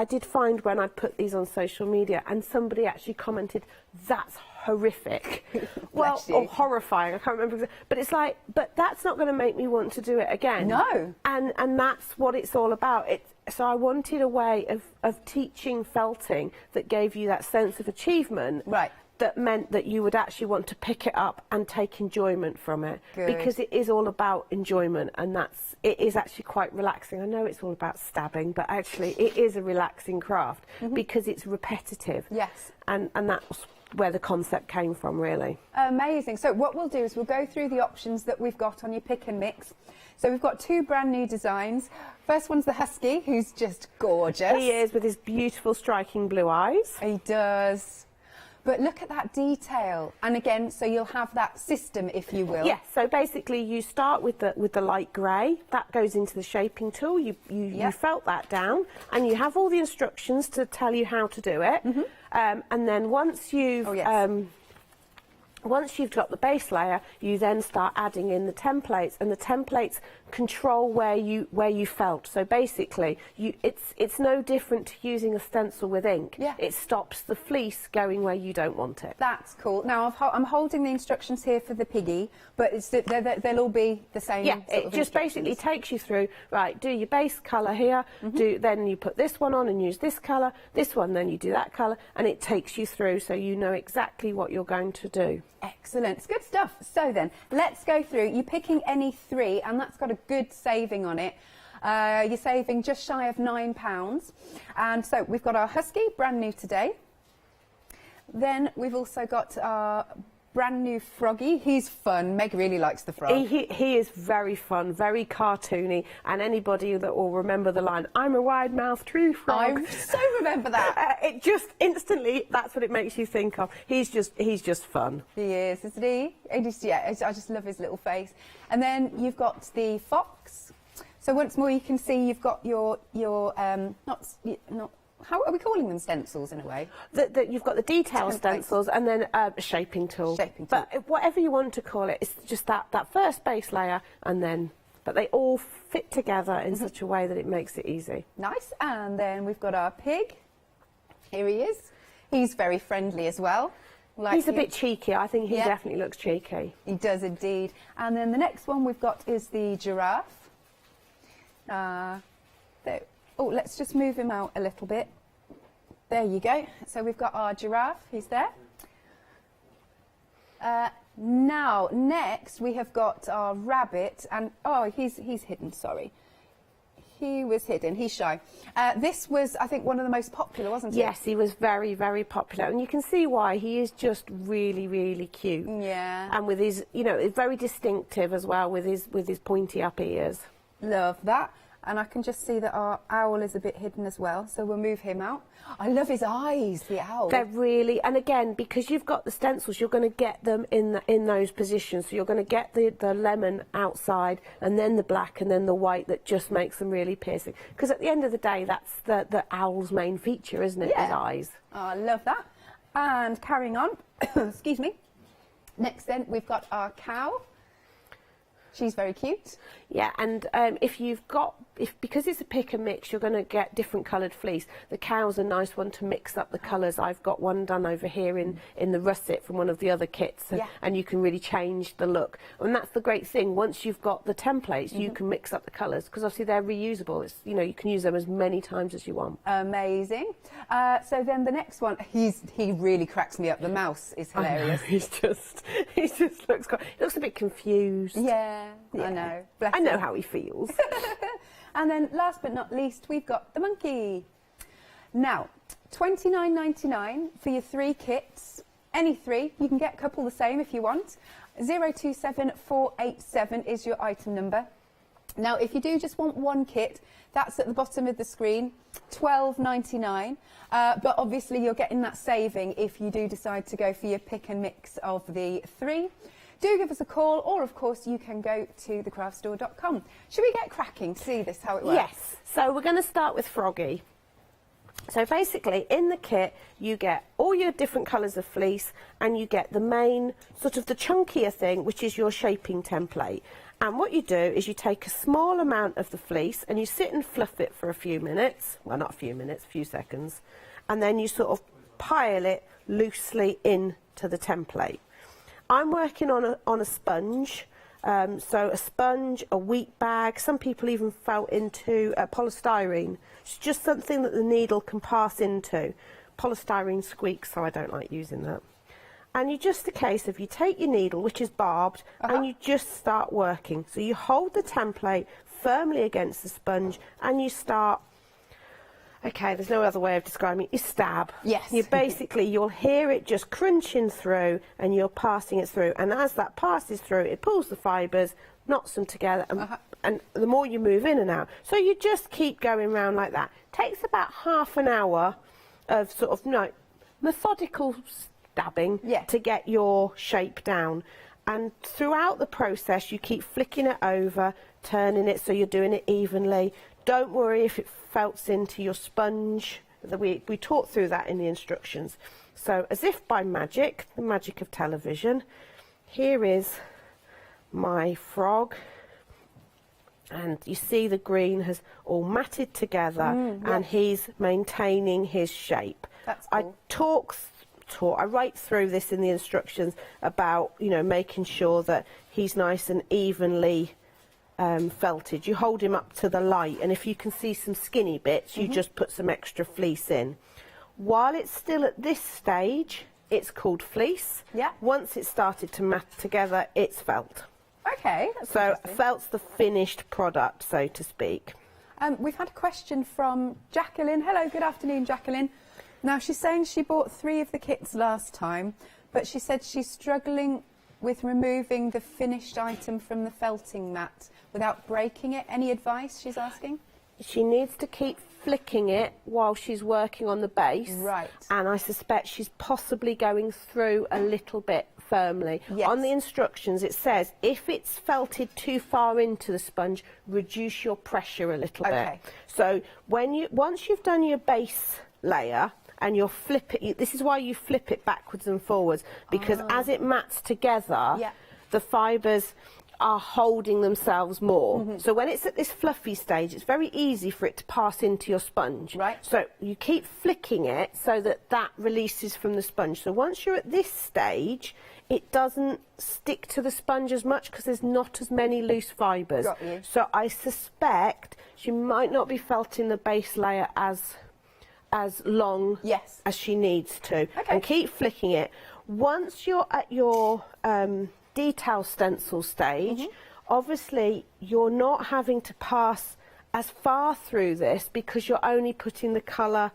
did find when I put these on social media, and somebody actually commented, that's horrific. Well, or horrifying, I can't remember. But it's like, but that's not going to make me want to do it again. No. And that's what it's all about. So I wanted a way of teaching felting that gave you that sense of achievement. Right. that meant that you would actually want to pick it up and take enjoyment from it. Good. Because it is all about enjoyment, and it is actually quite relaxing. I know it's all about stabbing, but actually it is a relaxing craft because it's repetitive. Yes. And that's where the concept came from, really. Amazing. So what we'll do is we'll go through the options that we've got on your pick and mix. So we've got 2 brand new designs. First one's the Husky, who's just gorgeous. He is, with his beautiful striking blue eyes. He does. But look at that detail. And again, so you'll have that system, if you will. Yes, so basically you start with the light grey. That goes into the shaping tool. You felt that down, and you have all the instructions to tell you how to do it. And then once you've once you've got the base layer, you then start adding in the templates, and the templates control where you felt. So basically, it's no different to using a stencil with ink. Yeah. It stops the fleece going where you don't want it. That's cool. Now, I'm holding the instructions here for the piggy, but they'll all be the same. Yeah, it just basically takes you through, right, do your base colour here, then you put this one on and use this colour, this one, then you do that colour, and it takes you through so you know exactly what you're going to do. Excellent. It's good stuff. So then, let's go through. You're picking any 3, and that's got a good saving on it. You're saving just shy of £9. And so we've got our Husky, brand new today. Then we've also got our brand new Froggy. He's fun. Meg really likes the frog. He is very fun, very cartoony, and anybody that will remember the line, "I'm a wide-mouthed tree frog." I so remember that. It just instantly, that's what it makes you think of. He's just fun. He is, isn't he? I just love his little face. And then you've got the fox. So once more, you can see you've got your not. How are we calling them, stencils in a way? You've got the detail stencils and then a shaping tool. But whatever you want to call it, it's just that first base layer, and then, but they all fit together in such a way that it makes it easy. Nice. And then we've got our pig. Here he is. He's very friendly as well. He's a bit cheeky. I think he definitely looks cheeky. He does indeed. And then the next one we've got is the giraffe. Let's just move him out a little bit. There you go. So we've got our giraffe. He's there. Now, next we have got our rabbit. And, he's hidden, sorry. He was hidden. He's shy. This was, I think, one of the most popular, wasn't it? Yes, he was very, very popular. And you can see why. He is just really, really cute. Yeah. And with his, very distinctive as well, with his pointy up ears. Love that. And I can just see that our owl is a bit hidden as well, so we'll move him out. I love his eyes, the owl. They're really, and again, because you've got the stencils, you're going to get them in those positions. So you're going to get the lemon outside, and then the black, and then the white that just makes them really piercing. Because at the end of the day, that's the owl's main feature, isn't it? Yeah. His eyes. Oh, I love that. And carrying on, excuse me. Next then, we've got our cow. She's very cute. Yeah, and because it's a pick and mix, you're going to get different coloured fleece. The cow's a nice one to mix up the colours. I've got one done over here in the russet from one of the other kits, and you can really change the look. And that's the great thing. Once you've got the templates, you can mix up the colours, because obviously they're reusable. It's, you can use them as many times as you want. Amazing. So then the next one, he really cracks me up. The mouse is hilarious. He just looks a bit confused. Yeah. I know. Bless I know him. how he feels. And then last but not least, we've got the monkey. Now, $29.99 for your 3 kits. Any 3. You can get a couple the same if you want. 027487 is your item number. Now, if you do just want 1 kit, that's at the bottom of the screen, $12.99. But obviously, you're getting that saving if you do decide to go for your pick and mix of the 3. Do give us a call, or of course you can go to thecraftstore.com. Should we get cracking to see this, how it works? Yes. So we're going to start with Froggy. So basically, in the kit, you get all your different colours of fleece, and you get the main, sort of the chunkier thing, which is your shaping template. And what you do is you take a small amount of the fleece, and you sit and fluff it for a few minutes. Well, not a few minutes, a few seconds. And then you sort of pile it loosely into the template. I'm working on a sponge, so a sponge, a wheat bag. Some people even felt into polystyrene. It's just something that the needle can pass into. Polystyrene squeaks, so I don't like using that. And you just a case of you take your needle, which is barbed, and you just start working. So you hold the template firmly against the sponge and you start, okay, there's no other way of describing it, you stab. Yes. You basically, you'll hear it just crunching through and you're passing it through. And as that passes through, it pulls the fibres, knots them together, and the more you move in and out. So you just keep going round like that. Takes about half an hour of sort of methodical stabbing to get your shape down. And throughout the process, you keep flicking it over, turning it so you're doing it evenly. Don't worry if it felts into your sponge. We talked through that in the instructions. So as if by magic, the magic of television, here is my frog. And you see the green has all matted together and he's maintaining his shape. That's cool. I write through this in the instructions about, you know, making sure that he's nice and evenly felted. You hold him up to the light, and if you can see some skinny bits, you just put some extra fleece in. While it's still at this stage, it's called fleece. Yeah. Once it's started to mat together, it's felt. Okay. So felt's the finished product, so to speak. We've had a question from Jacqueline. Hello, good afternoon, Jacqueline. Now, she's saying she bought 3 of the kits last time, but she said she's struggling with removing the finished item from the felting mat without breaking it. Any advice, she's asking? She needs to keep flicking it while she's working on the base. Right. And I suspect she's possibly going through a little bit firmly. Yes. On the instructions, it says if it's felted too far into the sponge, reduce your pressure a little bit. So once you've done your base layer, and you'll flip it, this is why you flip it backwards and forwards, because as it mats together, the fibres are holding themselves more. So when it's at this fluffy stage, it's very easy for it to pass into your sponge. Right. So you keep flicking it so that that releases from the sponge. So once you're at this stage, it doesn't stick to the sponge as much because there's not as many loose fibres. Got you. So I suspect she might not be felting the base layer as long as she needs to. And keep flicking it. Once you're at your detail stencil stage, obviously you're not having to pass as far through this because you're only putting the colour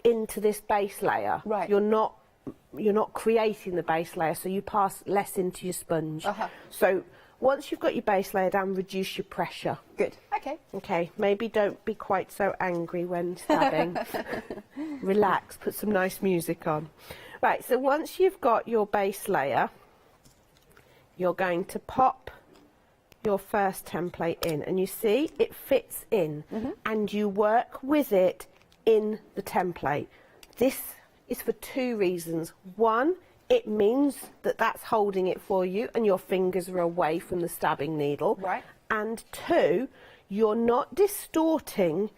into this base layer. Right. You're not creating the base layer, so you pass less into your sponge. So once you've got your base layer down, reduce your pressure. Good. Okay. Okay, maybe don't be quite so angry when stabbing. Relax, put some nice music on. Right, so once you've got your base layer, you're going to pop your first template in, and you see it fits in, and you work with it in the template. This is for 2 reasons. One, it means that that's holding it for you and your fingers are away from the stabbing needle. Right. And 2, you're not distorting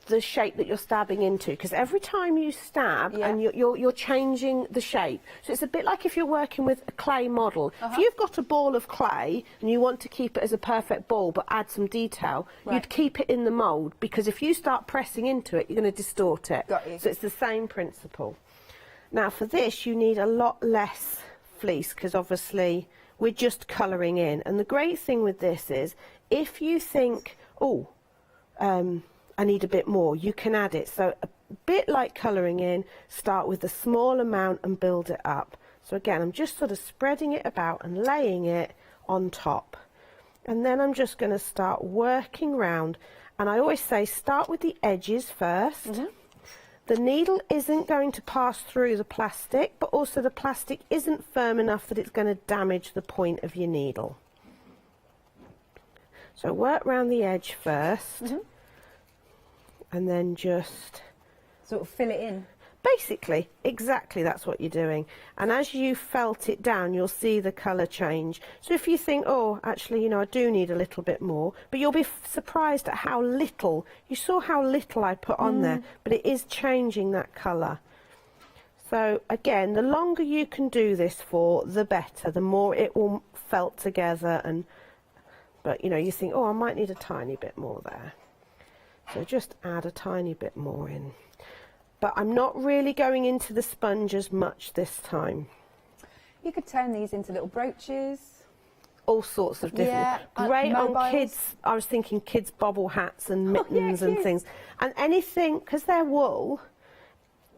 the shape that you're stabbing into, because every time you stab and you're changing the shape. So it's a bit like if you're working with a clay model. If you've got a ball of clay and you want to keep it as a perfect ball but add some detail, you'd keep it in the mould, because if you start pressing into it, you're going to distort it. Got you. So it's the same principle. Now for this you need a lot less fleece, because obviously we're just colouring in. And the great thing with this is, if you think, oh, I need a bit more, you can add it. So a bit like colouring in, start with a small amount and build it up. So again, I'm just sort of spreading it about and laying it on top. And then I'm just going to start working round. And I always say start with the edges first. The needle isn't going to pass through the plastic, but also the plastic isn't firm enough that it's going to damage the point of your needle. So work round the edge first, and then just sort of fill it in. Basically, exactly, that's what you're doing. And as you felt it down, you'll see the colour change. So if you think, oh, actually, you know, I do need a little bit more, but you'll be surprised at how little, you saw how little I put on there, but it is changing that colour. So again, the longer you can do this for, the better, the more it will felt together. But you know, you think, oh, I might need a tiny bit more there. So just add a tiny bit more in. But I'm not really going into the sponge as much this time. You could turn these into little brooches. All sorts of different. Yeah, great on mobiles. kids. I was thinking kids' bobble hats and mittens and things. And anything, because they're wool,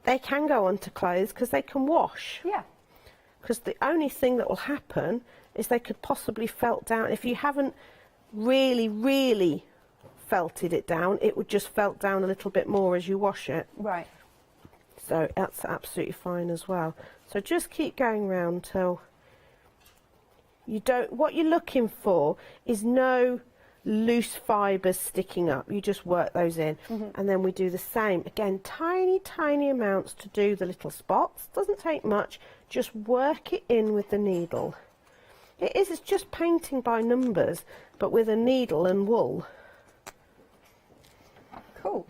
they can go onto clothes because they can wash. Yeah. Because the only thing that will happen is they could possibly felt down. If you haven't really felted it down, it would just felt down a little bit more as you wash it. Right. So that's absolutely fine as well. So just keep going round till you don't. What you're looking for is no loose fibres sticking up. You just work those in, and then we do the same again. Tiny amounts to do the little spots. Doesn't take much. Just work it in with the needle. It's just painting by numbers, but with a needle and wool. Cool.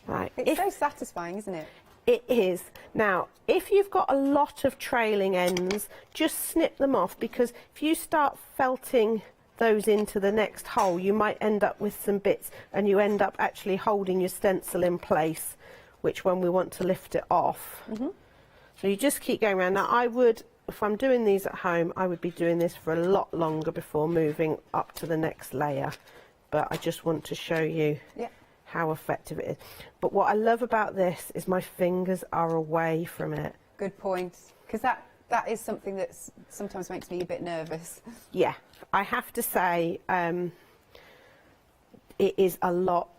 Right. It's so satisfying, isn't it? It is. Now, if you've got a lot of trailing ends, just snip them off, because if you start felting those into the next hole, you might end up with some bits and you end up actually holding your stencil in place, which when we want to lift it off. So you just keep going around. Now, I would, if I'm doing these at home, I would be doing this for a lot longer before moving up to the next layer. But I just want to show you how effective it is. But what I love about this is my fingers are away from it. Good point. Because that is something that sometimes makes me a bit nervous. Yeah, I have to say it is a lot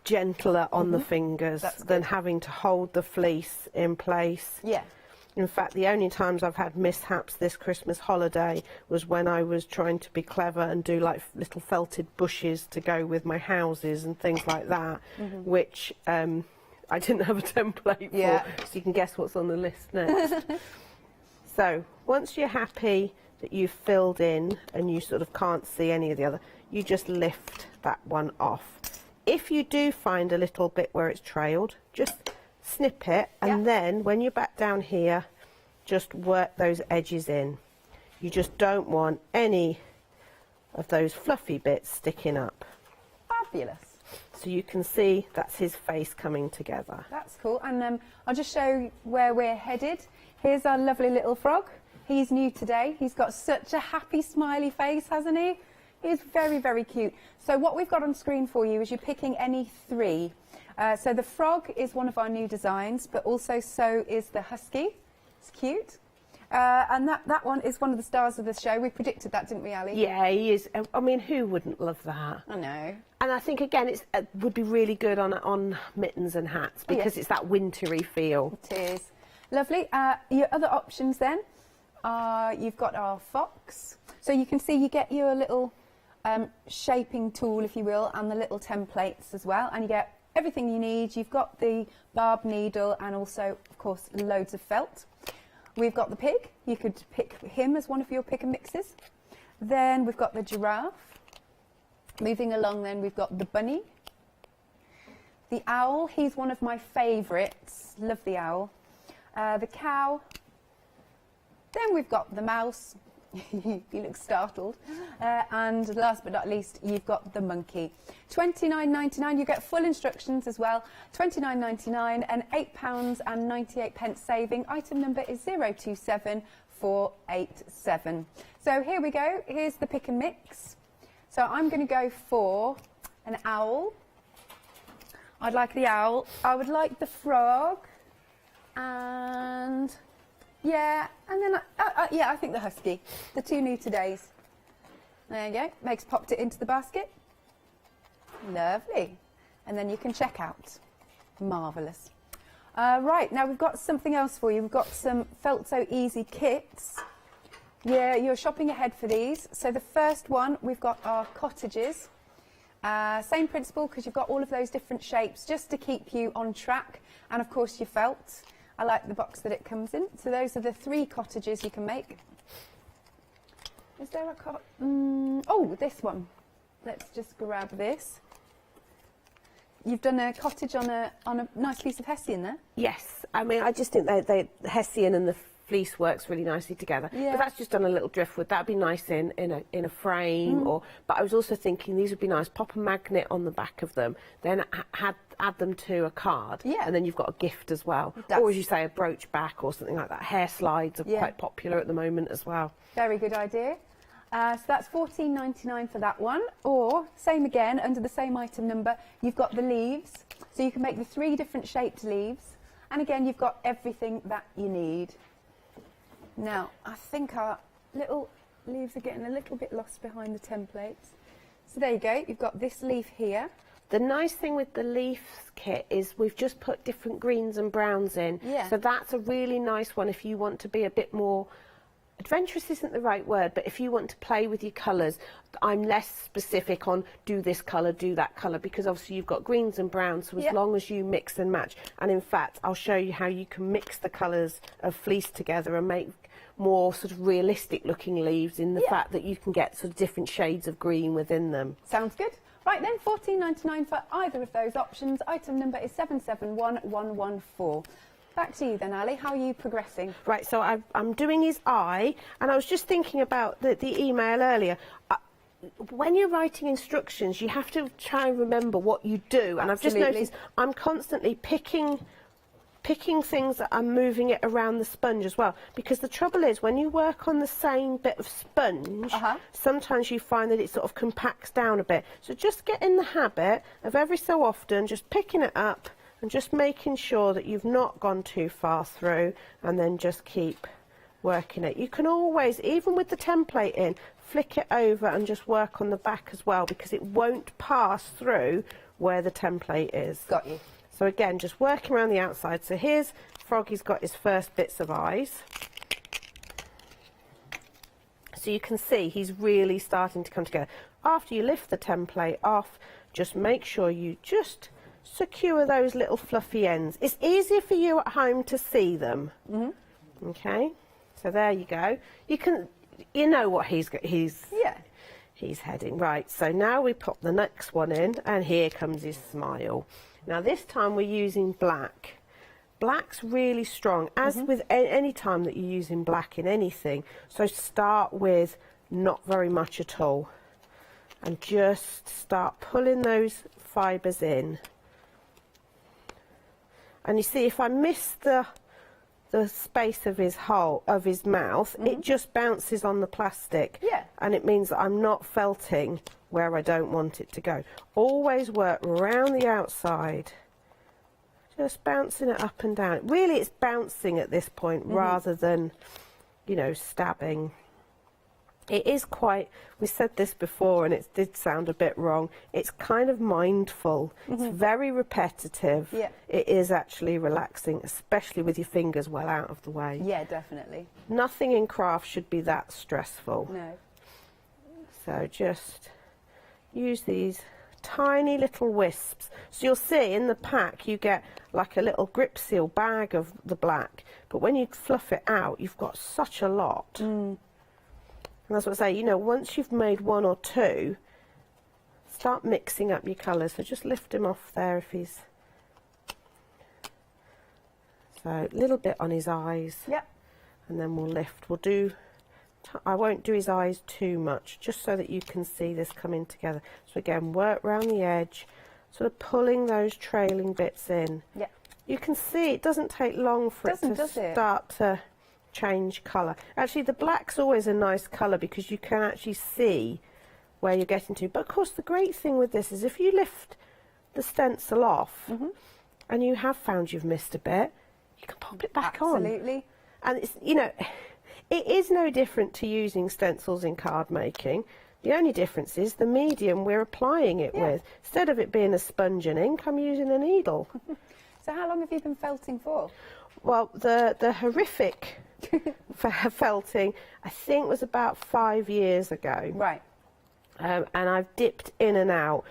gentler on the fingers than having to hold the fleece in place. Yeah. In fact, the only times I've had mishaps this Christmas holiday was when I was trying to be clever and do like little felted bushes to go with my houses and things like that, which I didn't have a template for, so you can guess what's on the list next. So once you're happy that you've filled in and you sort of can't see any of the other, you just lift that one off. If you do find a little bit where it's trailed, just snip it, and then when you're back down here, just work those edges in. You just don't want any of those fluffy bits sticking up. Fabulous. So you can see that's his face coming together. That's cool. And I'll just show you where we're headed. Here's our lovely little frog. He's new today. He's got such a happy, smiley face, hasn't he? He's very cute. So what we've got on screen for you is you're picking any three. So the frog is one of our new designs, but also so is the husky. It's cute. And that one is one of the stars of the show. We predicted that, didn't we, Ali? Yeah, he is. I mean, who wouldn't love that? I know. And I think, again, it would be really good on mittens and hats, because it's that wintry feel. It is. Lovely. Your other options then are, you've got our fox. So you can see you get your little shaping tool, if you will, and the little templates as well. And you get everything you need. You've got the barb needle and also, of course, loads of felt. We've got the pig. You could pick him as one of your pick and mixes. Then we've got the giraffe. Moving along then, we've got the bunny. The owl, he's one of my favourites. Love the owl. The cow. Then we've got the mouse. You look startled. And last but not least, you've got the monkey. £29.99. You get full instructions as well. £29.99 and £8.98 saving. Item number is 027487. So here we go. Here's the pick and mix. So I'm going to go for an owl. I'd like the owl. I would like the frog. And yeah, and then I think the husky. The two new todays. There you go. Meg's popped it into the basket. Lovely. And then you can check out. Marvellous. Right, now we've got something else for you. We've got some Felt So Easy kits. Yeah, you're shopping ahead for these. So the first one, we've got our cottages. Same principle, because you've got all of those different shapes just to keep you on track. And of course your felt. I like the box that it comes in. So those are the 3 cottages you can make. Is there a oh, this one. Let's just grab this. You've done a cottage on a nice piece of hessian there. Yes, I mean, I just think the hessian and the fleece works really nicely together. Yeah. But that's just done a little driftwood. That'd be nice in a frame. But I was also thinking these would be nice. Pop a magnet on the back of them, then add them to a card, and then you've got a gift as well. Or as you say, a brooch back or something like that. Hair slides are quite popular at the moment as well. Very good idea. So that's $14.99 for that one. Or, same again, under the same item number, you've got the leaves. So you can make the 3 different shaped leaves. And again, you've got everything that you need. Now, I think our little leaves are getting a little bit lost behind the templates. So there you go, you've got this leaf here. The nice thing with the leaf kit is we've just put different greens and browns in. Yeah. So that's a really nice one if you want to be a bit more... Adventurous isn't the right word, but if you want to play with your colours, I'm less specific on do this colour, do that colour, because obviously you've got greens and browns, so as long as you mix and match, and in fact I'll show you how you can mix the colours of fleece together and make more sort of realistic looking leaves in the fact that you can get sort of different shades of green within them. Sounds good. Right then, $14.99 for either of those options. Item number is 771114. Back to you then, Ali. How are you progressing? Right, so I'm doing his eye, and I was just thinking about the email earlier. When you're writing instructions, you have to try and remember what you do. And I've just noticed I'm constantly picking things that I'm moving it around the sponge as well. Because the trouble is, when you work on the same bit of sponge, sometimes you find that it sort of compacts down a bit. So just get in the habit of every so often just picking it up and just making sure that you've not gone too far through, and then just keep working it. You can always, even with the template in, flick it over and just work on the back as well, because it won't pass through where the template is. Got you. So again, just working around the outside. So here's Froggy's got his first bits of eyes. So you can see he's really starting to come together. After you lift the template off, just make sure you just secure those little fluffy ends. It's easier for you at home to see them. Okay, so there you go. You know what he's heading. Right, so now we pop the next one in, and here comes his smile. Now this time we're using black. Black's really strong, as with any time that you're using black in anything. So start with not very much at all, and just start pulling those fibres in. And you see, if I miss the space of his mouth, it just bounces on the plastic. And it means that I'm not felting where I don't want it to go. Always work around the outside, just bouncing it up and down. Really, it's bouncing at this point rather than, you know, stabbing. It is quite, we said this before and it did sound a bit wrong, it's kind of mindful. It's very repetitive. It is actually relaxing, especially with your fingers well out of the way. Yeah, definitely. Nothing in craft should be that stressful. No. So just use these tiny little wisps. So you'll see in the pack you get like a little grip seal bag of the black, but when you fluff it out you've got such a lot. And that's what I say, you know, once you've made one or two, start mixing up your colours. So just lift him off there if he's... So a little bit on his eyes. And then we'll lift. We'll do... I won't do his eyes too much, just so that you can see this coming together. So again, work round the edge, sort of pulling those trailing bits in. You can see it doesn't take long for it to start to change colour. Actually, the black's always a nice colour because you can actually see where you're getting to. But of course, the great thing with this is if you lift the stencil off and you have found you've missed a bit, you can pop it back on. Absolutely. And it's, you know, it is no different to using stencils in card making. The only difference is the medium we're applying it with. Instead of it being a sponge and ink, I'm using a needle. So how long have you been felting for? Well, the horrific felting, I think, was about 5 years ago. Right. And I've dipped in and out.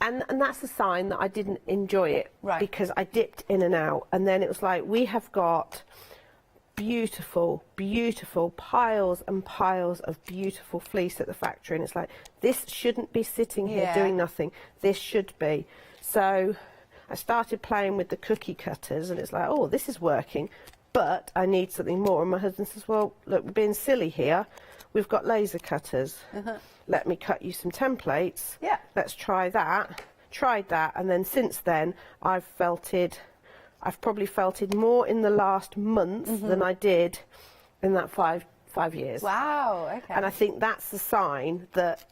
And that's a sign that I didn't enjoy it. Because I dipped in and out. And then it was like, we have got beautiful, beautiful piles and piles of beautiful fleece at the factory. And it's like, this shouldn't be sitting here doing nothing. This should be. So I started playing with the cookie cutters and it's like, oh, this is working. but I need something more. And my husband says, well, look, we're being silly here. We've got laser cutters. Let me cut you some templates. Yeah. Let's try that. Tried that, and then since then I've probably felted more in the last month than I did in that five years. Wow, okay. And I think that's the sign that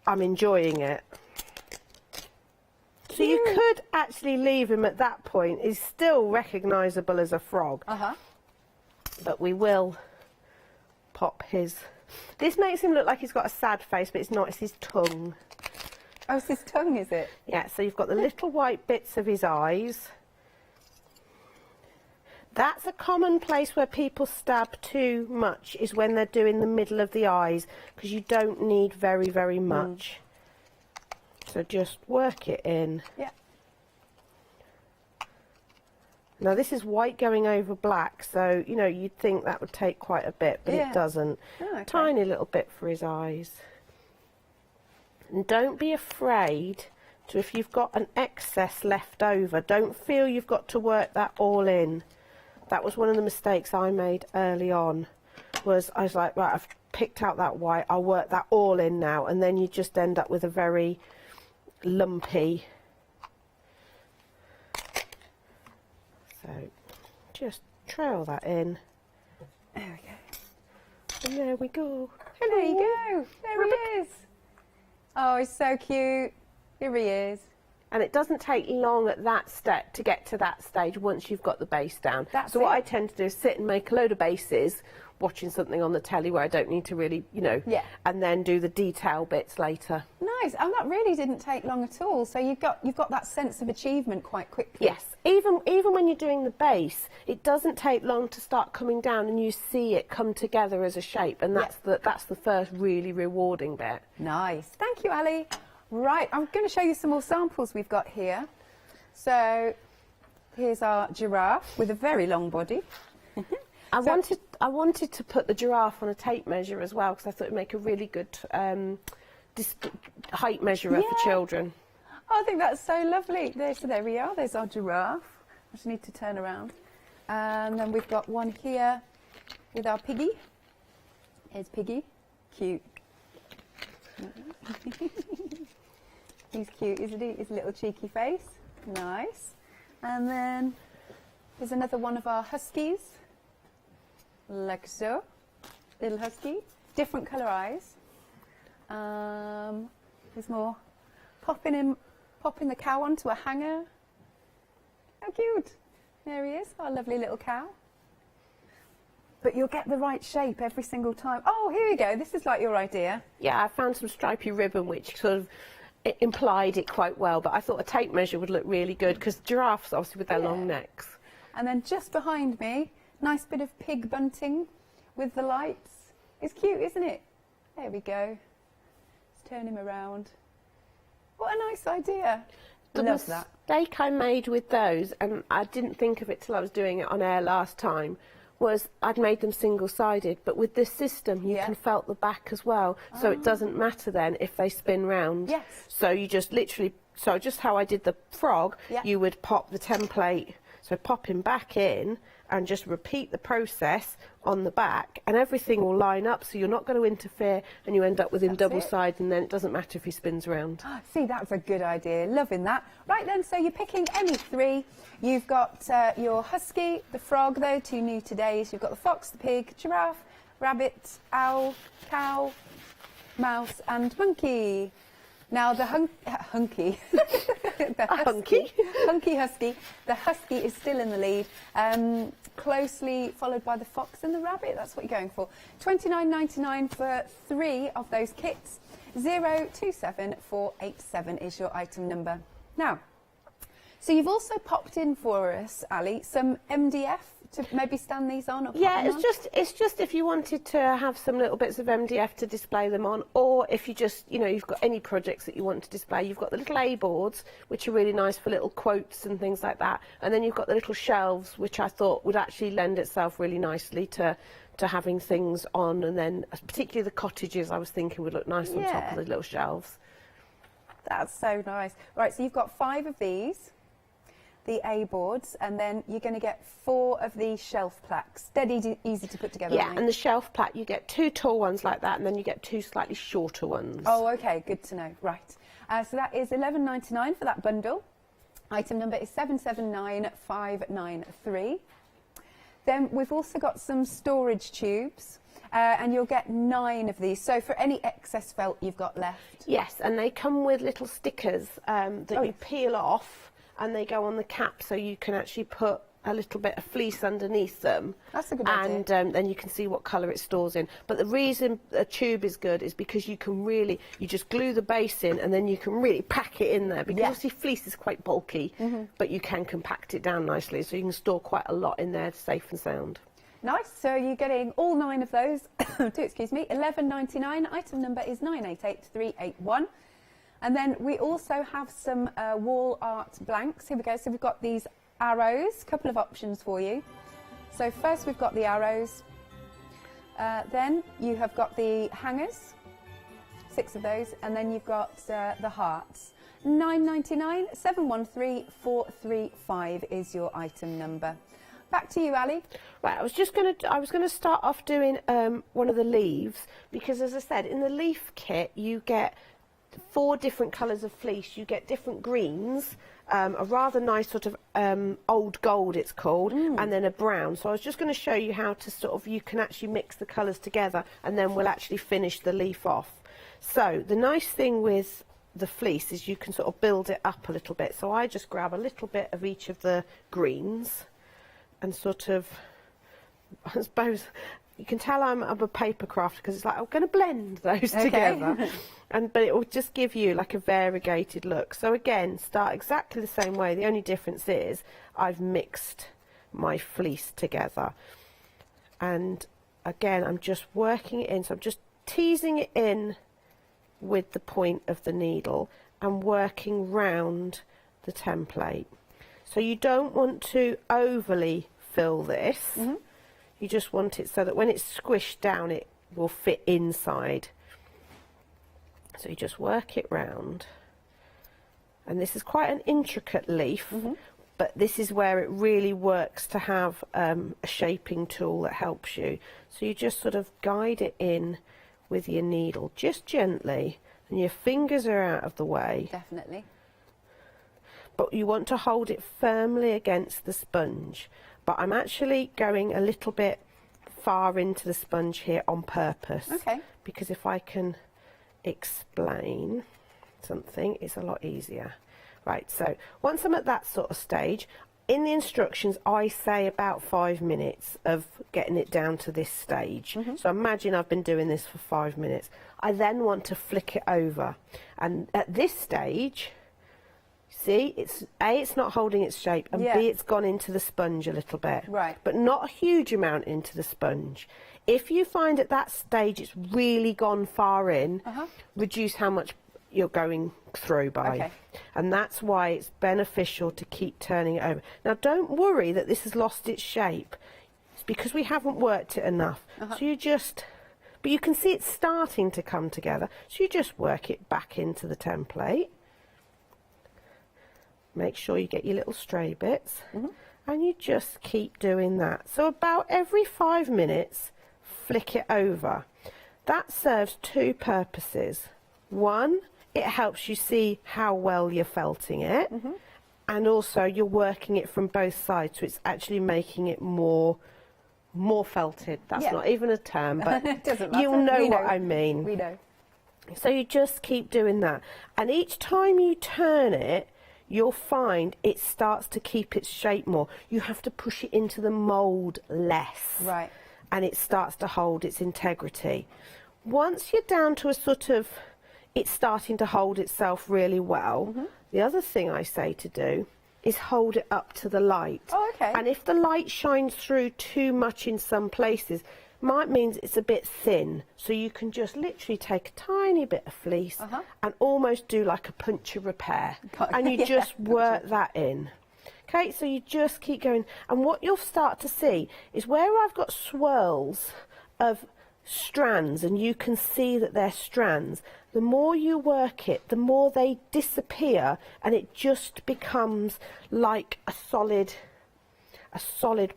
I'm enjoying it. So you could actually leave him at that point. He's still recognisable as a frog. But we will pop his... This makes him look like he's got a sad face, but it's not, it's his tongue. Oh, it's his tongue, is it? Yeah, so you've got the little white bits of his eyes. That's a common place where people stab too much, is when they're doing the middle of the eyes, because you don't need very, very much. So just work it in. Yeah. Now this is white going over black, so, you know, you'd think that would take quite a bit, but it doesn't. Oh, okay. Tiny little bit for his eyes. And don't be afraid to, if you've got an excess left over, don't feel you've got to work that all in. That was one of the mistakes I made early on, was I was like, right, I've picked out that white, I'll work that all in now, and then you just end up with a very lumpy. So just trail that in. There we go. And there we go. There you go. There he is. Oh, he's so cute. Here he is. And it doesn't take long at that step to get to that stage once you've got the base down. So what I tend to do is sit and make a load of bases, watching something on the telly where I don't need to really, you know, and then do the detail bits later. Nice. And that really didn't take long at all. So you've got that sense of achievement quite quickly. Yes. Even when you're doing the base, it doesn't take long to start coming down and you see it come together as a shape, and that's the first really rewarding bit. Nice. Thank you, Ali. Right, I'm going to show you some more samples we've got here. So here's our giraffe with a very long body. I wanted to put the giraffe on a tape measure as well, because I thought it'd make a really good height measurer for children. Oh, I think that's so lovely. So there we are. There's our giraffe. I just need to turn around. And then we've got one here with our piggy. Here's Piggy. Cute. He's cute, isn't he? His little cheeky face. Nice. And then there's another one of our huskies. Like so. Little husky. Different colour eyes. There's more. Popping the cow onto a hanger. How cute. There he is, our lovely little cow. But you'll get the right shape every single time. Oh, here we go. This is like your idea. Yeah, I found some stripy ribbon which sort of implied it quite well, but I thought a tape measure would look really good, because giraffes, obviously, with their long necks. And then just behind me, nice bit of pig bunting with the lights. It's cute, isn't it? There we go. Let's turn him around. What a nice idea. Love that. The mistake I made with those, and I didn't think of it till I was doing it on air last time, was I'd made them single-sided, but with this system you can felt the back as well, so it doesn't matter then if they spin round. Yes. So you just literally, so just how I did the frog, you would pop the template, so pop him back in and just repeat the process on the back, and everything will line up, so you're not going to interfere, and you end up with him double-sided, and then it doesn't matter if he spins around. See, that's a good idea. Loving that. Right then, so you're picking any three. You've got your husky, the frog, though, two new today. So you've got the fox, the pig, giraffe, rabbit, owl, cow, mouse, and monkey. Now the hunky husky. The husky is still in the lead, closely followed by the fox and the rabbit. That's what you're going for. $29.99 for 3 of those kits. 027487 is your item number. Now, so you've also popped in for us, Ali, some MDF to maybe stand these on? Or yeah, it's just if you wanted to have some little bits of MDF to display them on, or if you just, you know, you've got any projects that you want to display. You've got the little A boards, which are really nice for little quotes and things like that, and then you've got the little shelves, which I thought would actually lend itself really nicely to having things on, and then particularly the cottages I was thinking would look nice on top of the little shelves. That's so nice. Right, so you've got 5 of these. the A boards, and then you're going to get 4 of these shelf plaques. Dead easy to put together. Yeah, aren't they? and the shelf plaque, you get 2 tall ones like that, and then you get 2 slightly shorter ones. Oh, okay, good to know. Right. So that is $11.99 for that bundle. Item number is 779593. Then we've also got some storage tubes. And you'll get 9 of these. So for any excess felt you've got left. Yes, and they come with little stickers that you peel off, and they go on the cap, so you can actually put a little bit of fleece underneath them. That's a good idea. And then you can see what colour it stores in. But the reason a tube is good is because you can really, you just glue the base in, and then you can really pack it in there. Because obviously fleece is quite bulky, but you can compact it down nicely, so you can store quite a lot in there, safe and sound. Nice, so you're getting all 9 of those, excuse me, $11.99. Item number is 988381. And then we also have some wall art blanks. Here we go, so we've got these arrows, a couple of options for you. So first we've got the arrows, then you have got the hangers, 6 of those, and then you've got the hearts. $9.99, 713435 is your item number. Back to you, Ali. Right, I was going to start off doing one of the leaves, because as I said, in the leaf kit you get 4 different colours of fleece. You get different greens, a rather nice sort of old gold it's called, and then a brown. So I was just going to show you how to sort of, you can actually mix the colours together, and then we'll actually finish the leaf off. So the nice thing with the fleece is you can sort of build it up a little bit. So I just grab a little bit of each of the greens, and sort of, I suppose, you can tell I'm a paper crafter, because it's like, I'm going to blend those together. But it will just give you like a variegated look. So again, start exactly the same way. The only difference is I've mixed my fleece together. And again, I'm just working it in. So I'm just teasing it in with the point of the needle and working round the template. So you don't want to overly fill this. You just want it so that when it's squished down it will fit inside. So you just work it round, and this is quite an intricate leaf, but this is where it really works to have a shaping tool that helps you. So you just sort of guide it in with your needle, just gently, and your fingers are out of the way. Definitely. But you want to hold it firmly against the sponge. But I'm actually going a little bit far into the sponge here on purpose. Okay. Because if I can explain something, it's a lot easier. Right, so once I'm at that sort of stage, in the instructions I say about 5 minutes of getting it down to this stage. So imagine I've been doing this for 5 minutes. I then want to flick it over, and at this stage, see, it's A, it's not holding its shape, and B, it's gone into the sponge a little bit. Right. But not a huge amount into the sponge. If you find at that stage it's really gone far in, reduce how much you're going through by. Okay. And that's why it's beneficial to keep turning it over. Now don't worry that this has lost its shape. It's because we haven't worked it enough. So you just, but you can see it's starting to come together. So you just work it back into the template. Make sure you get your little stray bits, and you just keep doing that. So about every 5 minutes, flick it over. That serves 2 purposes. One, it helps you see how well you're felting it, and also you're working it from both sides, so it's actually making it more felted. That's not even a term, but It doesn't matter. you'll know We what know. I mean. We know. So you just keep doing that, and each time you turn it, you'll find it starts to keep its shape more. You have to push it into the mould less. Right. And it starts to hold its integrity. Once you're down to a sort of, it's starting to hold itself really well, the other thing I say to do is hold it up to the light. Oh, okay. And if the light shines through too much in some places, might means it's a bit thin, so you can just literally take a tiny bit of fleece and almost do like a puncture repair, and you just work that in. Okay, so you just keep going, and what you'll start to see is where I've got swirls of strands, and you can see that they're strands, the more you work it, the more they disappear, and it just becomes like a solid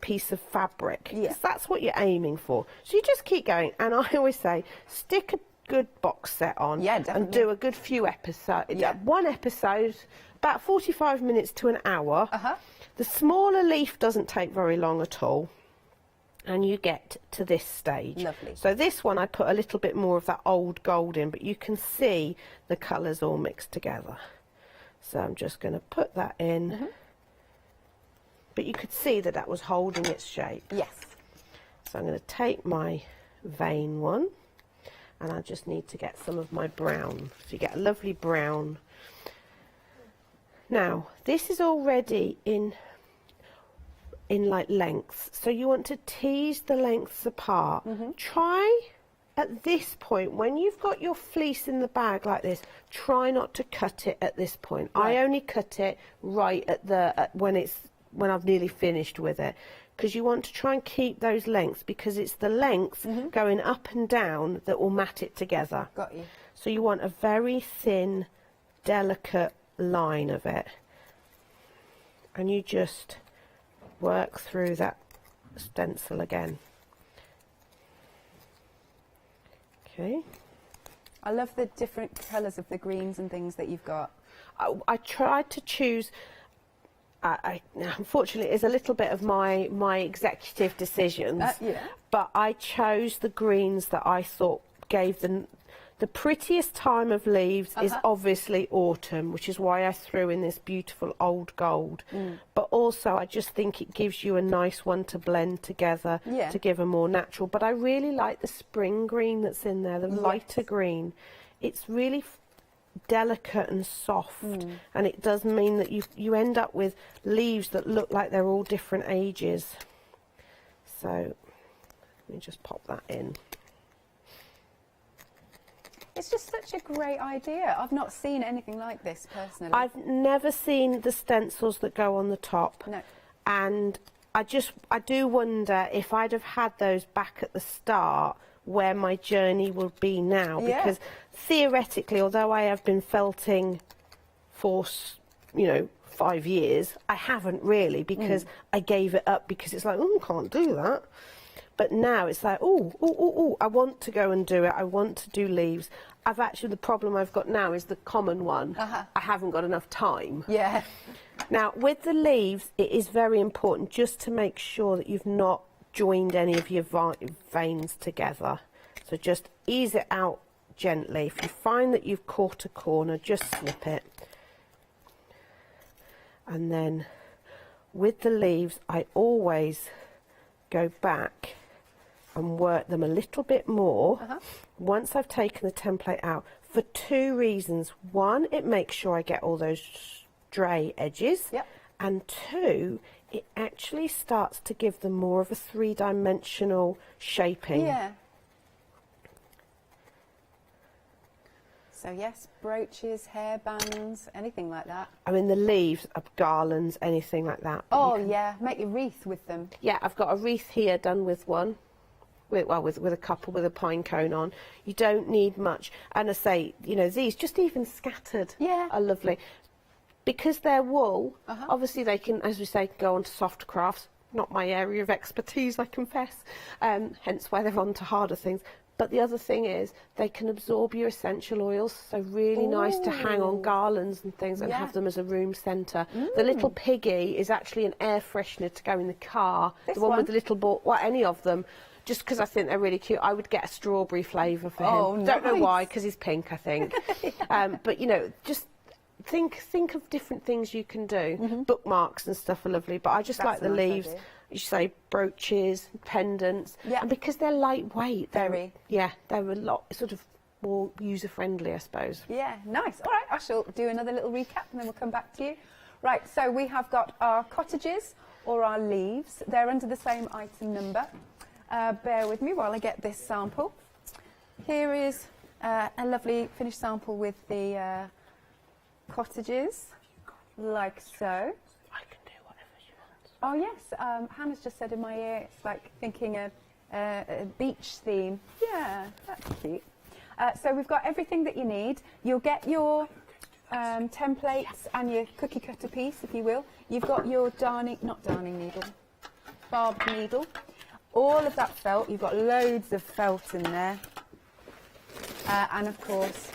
piece of fabric. Yeah. 'Cause that's what you're aiming for. So you just keep going, and I always say, stick a good box set on, and do a good few episodes. One episode, about 45 minutes to an hour. The smaller leaf doesn't take very long at all, and you get to this stage. Lovely. So this one I put a little bit more of that old gold in, but you can see the colours all mixed together. So I'm just going to put that in. But you could see that that was holding its shape. Yes. So I'm going to take my vein one, and I just need to get some of my brown. So you get a lovely brown. Now, this is already in like lengths, so you want to tease the lengths apart. Try at this point, when you've got your fleece in the bag like this, try not to cut it at this point. I only cut it right at when I've nearly finished with it, because you want to try and keep those lengths, because it's the lengths going up and down that will mat it together. Got you. So you want a very thin, delicate line of it, and you just work through that stencil again. Okay. I love the different colours of the greens and things that you've got. I tried to choose. Unfortunately, it's a little bit of my executive decisions, but I chose the greens that I thought gave the prettiest time of leaves is obviously autumn, which is why I threw in this beautiful old gold. But also, I just think it gives you a nice one to blend together to give a more natural. But I really like the spring green that's in there, the lighter green. It's really delicate and soft, and it does mean that you end up with leaves that look like they're all different ages. So let me just pop that in. It's just such a great idea. I've not seen anything like this personally. I've never seen the stencils that go on the top. No. And I do wonder if I'd have had those back at the start, where my journey will be now. Because theoretically, although I have been felting for 5 years, I haven't really, because I gave it up, because it's like, oh, I can't do that. But now it's like, oh, I want to go and do it. I want to do leaves. The problem I've got now is the common one. I haven't got enough time. Yeah. Now, with the leaves, it is very important just to make sure that you've not joined any of your veins together. So just ease it out gently. If you find that you've caught a corner, just snip it. And then with the leaves, I always go back and work them a little bit more once I've taken the template out, for 2 reasons. One, it makes sure I get all those stray edges, and 2, it actually starts to give them more of a 3-dimensional shaping. Yeah. So yes, brooches, hairbands, anything like that. I mean, the leaves, garlands, anything like that. Oh yeah, make a wreath with them. Yeah, I've got a wreath here done with one. With a couple with a pine cone on. You don't need much. And I say, these just even scattered are lovely. Because they're wool, obviously they can, as we say, go on to soft crafts. Not my area of expertise, I confess. Hence why they're on to harder things. But the other thing is, they can absorb your essential oils, so really nice to hang on garlands and things and have them as a room centre. The little piggy is actually an air freshener to go in the car. The one with the little ball, any of them. Just because I think they're really cute. I would get a strawberry flavour for him. Don't know why, because he's pink, I think. But, just think of different things you can do. Bookmarks and stuff are lovely, but I just like the leaves. Idea. You say brooches, pendants, and because they're lightweight, they're a lot sort of more user-friendly, I suppose. Yeah, nice. All right, I shall do another little recap, and then we'll come back to you. Right, so we have got our cottages or our leaves. They're under the same item number. Bear with me while I get this sample. Here is a lovely finished sample with the cottages, like so. I can do whatever she wants. Oh yes, Hannah's just said in my ear, it's like thinking a beach theme. Yeah, that's cute. So we've got everything that you need. You'll get your templates and your cookie cutter piece, if you will. You've got your barbed needle. All of that felt. You've got loads of felt in there. And of course,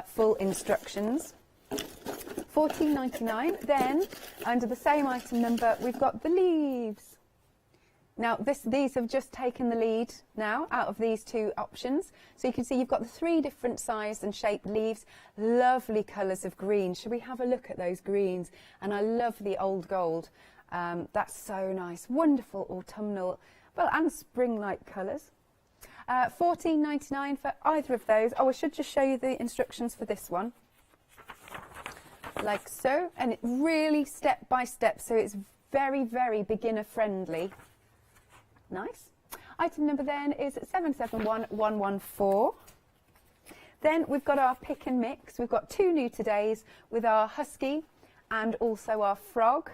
full instructions. $14.99. Then, under the same item number, we've got the leaves. Now, these have just taken the lead now out of these two options. So you can see you've got the 3 different sized and shaped leaves. Lovely colours of green. Should we have a look at those greens? And I love the old gold. That's so nice. Wonderful autumnal, well, and spring-like colours. $14.99 for either of those. Oh, I should just show you the instructions for this one. Like so. And it really step by step, so it's very, very beginner friendly. Nice. Item number then is 771114. Then we've got our pick and mix. We've got 2 new todays with our husky and also our frog.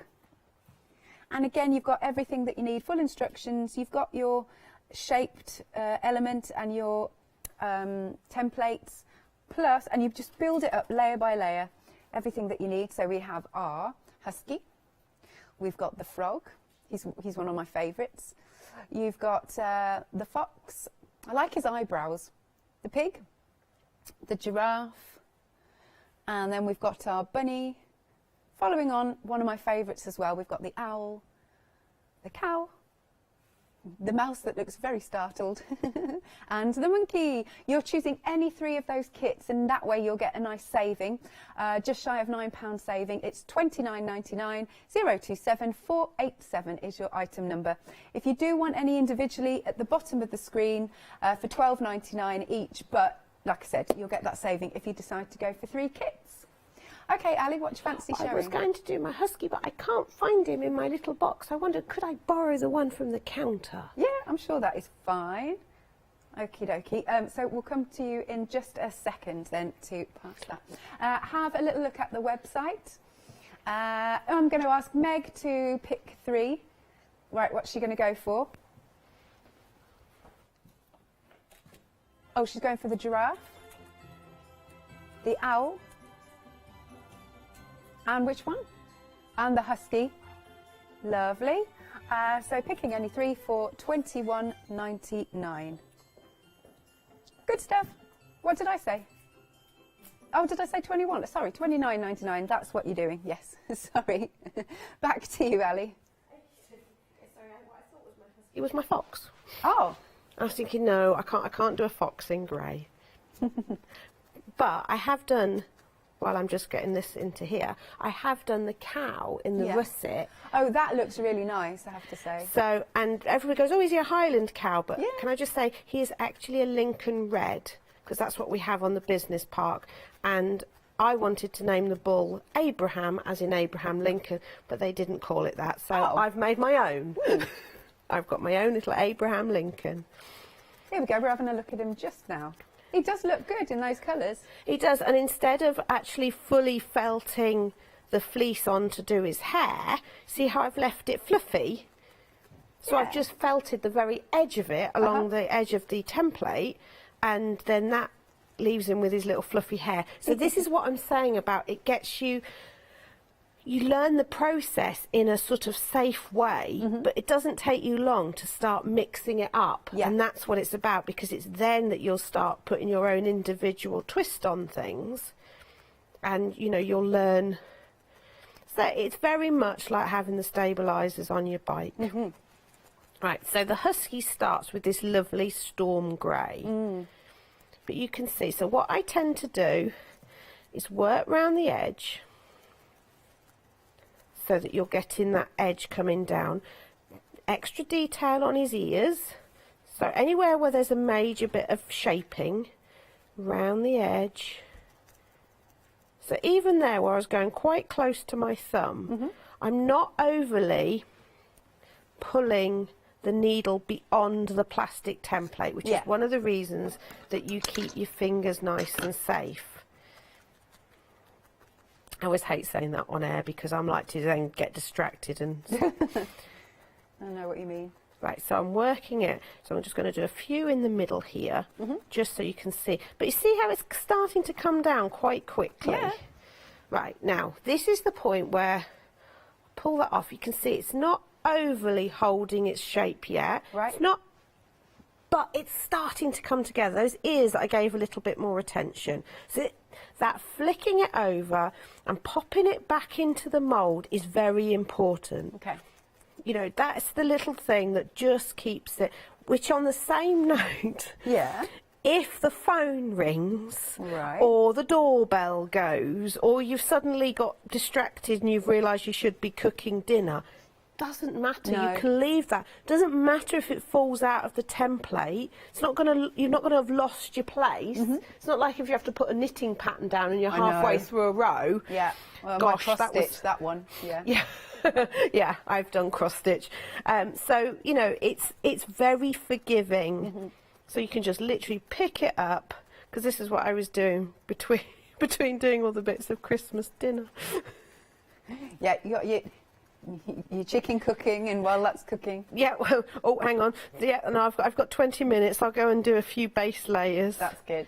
And again, you've got everything that you need, full instructions. You've got your shaped element and your templates, plus, and you just build it up layer by layer, everything that you need. So we have our husky. We've got the frog. He's one of my favourites. You've got the fox. I like his eyebrows. The pig. The giraffe. And then we've got our bunny. Following on, one of my favourites as well, we've got the owl, the cow, the mouse that looks very startled, and the monkey. You're choosing any 3 of those kits, and that way you'll get a nice saving, just shy of £9 saving. It's $29.99. 027487 is your item number. If you do want any individually, at the bottom of the screen for $12.99 each, but like I said, you'll get that saving if you decide to go for 3 kits. Okay, Ali, what do you fancy showing? I was going to do my husky, but I can't find him in my little box. I wondered, could I borrow the one from the counter? Yeah, I'm sure that is fine. Okie dokie. So we'll come to you in just a second then to pass that. Have a little look at the website. I'm going to ask Meg to pick 3. Right, what's she going to go for? Oh, she's going for the giraffe, the owl, and which one? And the husky. Lovely. So picking any 3 for $21.99. Good stuff. What did I say? Oh, did I say 21? Sorry, $29.99. That's what you're doing. Yes. Sorry. Back to you, Ali. It was my fox. Oh. I was thinking, no, I can't do a fox in grey. But I have done, while I'm just getting this into here, I have done the cow in the russet. Oh, that looks really nice, I have to say. So, and everybody goes, oh, is he a Highland cow? But can I just say, he is actually a Lincoln Red, because that's what we have on the business park. And I wanted to name the bull Abraham, as in Abraham Lincoln, but they didn't call it that. So I've made my own. I've got my own little Abraham Lincoln. Here we go, we're having a look at him just now. He does look good in those colours. He does, and instead of actually fully felting the fleece on to do his hair, see how I've left it fluffy? So I've just felted the very edge of it along the edge of the template, and then that leaves him with his little fluffy hair. So this is what I'm saying about it gets you... You learn the process in a sort of safe way, but it doesn't take you long to start mixing it up. And that's what it's about, because it's then that you'll start putting your own individual twist on things, and, you know, you'll learn. So it's very much like having the stabilisers on your bike. Right, so the husky starts with this lovely storm grey. But you can see, so what I tend to do is work round the edge, so that you're getting that edge coming down. Extra detail on his ears, so anywhere where there's a major bit of shaping, round the edge. So even there where I was going quite close to my thumb, I'm not overly pulling the needle beyond the plastic template, which is one of the reasons that you keep your fingers nice and safe. I always hate saying that on air because I'm like to then get distracted and... I know what you mean. Right, so I'm working it. So I'm just going to do a few in the middle here, just so you can see. But you see how it's starting to come down quite quickly? Yeah. Right, now, this is the point where, pull that off, you can see it's not overly holding its shape yet. Right. It's not, but it's starting to come together. Those ears that I gave a little bit more attention. So that flicking it over and popping it back into the mould is very important. Okay. You know, that's the little thing that just keeps it, which on the same note, Yeah. if the phone rings Right. or the doorbell goes or you've suddenly got distracted and you've realised you should be cooking dinner, doesn't matter. No. You can leave that. Doesn't matter if it falls out of the template. It's not going to. You're not going to have lost your place. It's not like if you have to put a knitting pattern down and you're I halfway know. through a row. Yeah. Well, Gosh, my cross that was stitch, that one. Yeah. Yeah. Yeah, I've done cross stitch. So you know, it's very forgiving. So you can just literally pick it up, because this is what I was doing between doing all the bits of Christmas dinner. Yeah, you got your chicken cooking, and while that's cooking. Yeah. Well, oh, hang on. Yeah, no, I've got 20 minutes. I'll go and do a few base layers. That's good.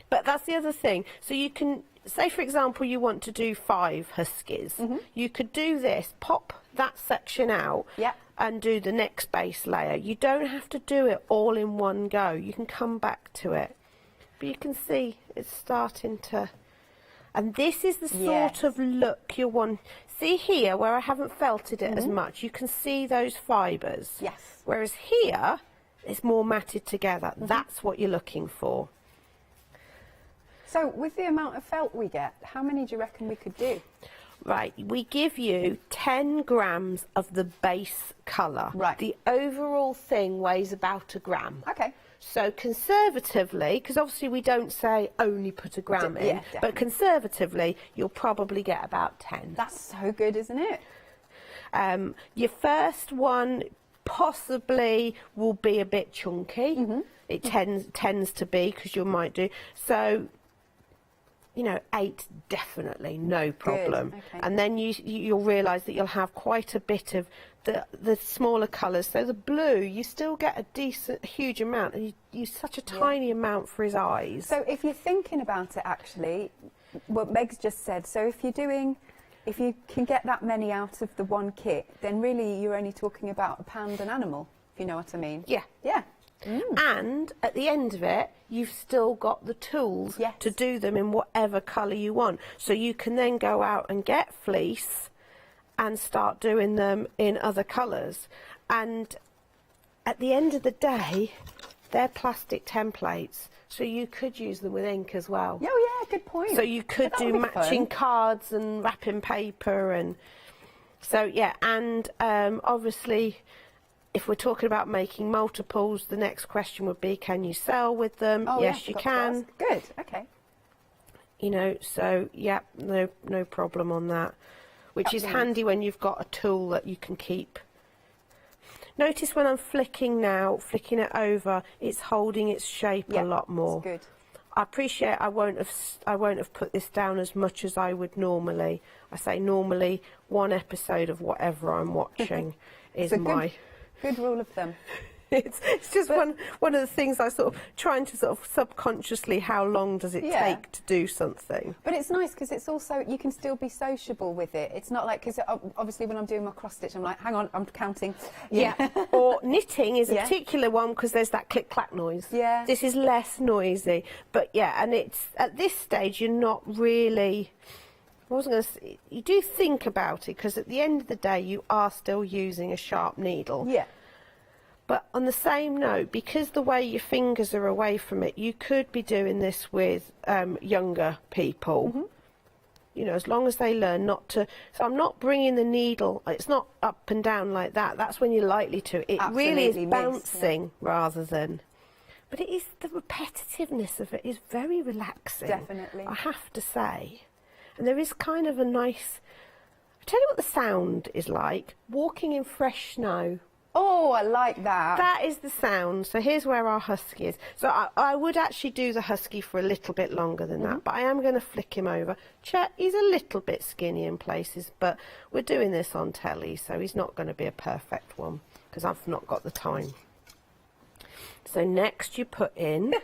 But that's the other thing. So you can say, for example, you want to do 5 huskies. You could do this, pop that section out, and do the next base layer. You don't have to do it all in one go. You can come back to it. But you can see it's starting to... And this is the sort of look you want. See here, where I haven't felted it as much, you can see those fibres. Yes. Whereas here, it's more matted together. That's what you're looking for. So, with the amount of felt we get, how many do you reckon we could do? Right, we give you 10 grams of the base colour. Right. The overall thing weighs about 1 gram. Okay. So conservatively, because obviously we don't say only put 1 gram in, Yeah, but conservatively, you'll probably get about 10. That's so good, isn't it? Your first one possibly will be a bit chunky. It tends to be, because you might do. So, you know, 8 definitely, no problem. Okay. And then you'll realise that you'll have quite a bit of the smaller colours. So the blue, you still get a huge amount, and you use such a tiny amount for his eyes. So if you're thinking about it, actually, what Meg's just said, so if you can get that many out of the one kit, then really you're only talking about £1 an animal, if you know what I mean. Yeah. Yeah. And at the end of it, you've still got the tools to do them in whatever colour you want. So you can then go out and get fleece and start doing them in other colours. And at the end of the day, they're plastic templates, so you could use them with ink as well. Oh yeah, good point. So you could That do would be matching fun. cards and wrapping paper, and so yeah. And obviously, if we're talking about making multiples, the next question would be, can you sell with them? Oh, yes, yeah, you can. Good. Okay. You know, so yeah, no problem on that. Which is Excellent. handy when you've got a tool that you can keep. Notice when I'm flicking it over, it's holding its shape a lot more. That's good. I appreciate I won't have put this down as much as I would normally. I say normally 1 episode of whatever I'm watching is my good rule of thumb. It's just one of the things I sort of trying to sort of subconsciously, how long does it take to do something? But it's nice because it's also, you can still be sociable with it. It's not like, because obviously when I'm doing my cross stitch, I'm like, hang on, I'm counting. Yeah. Or knitting is a Yeah. particular one because there's that click clack noise. Yeah. This is less noisy, but yeah, and it's at this stage you're not really. I wasn't going to say, you do think about it, because at the end of the day you are still using a sharp needle. Yeah. But on the same note, because the way your fingers are away from it, you could be doing this with younger people. You know, as long as they learn not to. So I'm not bringing the needle. It's not up and down like that. That's when you're likely to. It really is Absolutely miss, bouncing rather than. But it is, the repetitiveness of it is very relaxing. Definitely. I have to say. And there is kind of a nice. I'll tell you what the sound is like. Walking in fresh snow. Oh, I like that. That is the sound. So here's where our husky is. So I would actually do the husky for a little bit longer than that, but I am going to flick him over. Chet, he's a little bit skinny in places, but we're doing this on telly, so he's not going to be a perfect one. because I've not got the time. So next you put in...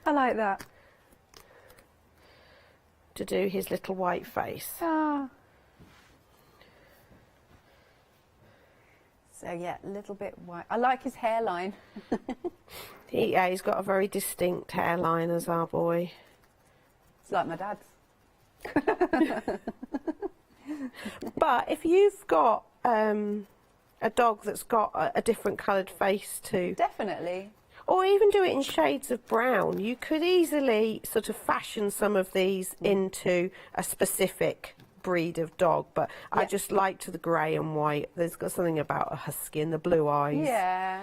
I like that. To do his little white face. Ah. So yeah, a little bit white. I like his hairline. Yeah, he's got a very distinct hairline as our boy. It's like my dad's. But if you've got a dog that's got a different coloured face too. Definitely. Or even do it in shades of brown. You could easily sort of fashion some of these into a specific breed of dog, but I just liked the grey and white. There's got something about a husky and the blue eyes. Yeah.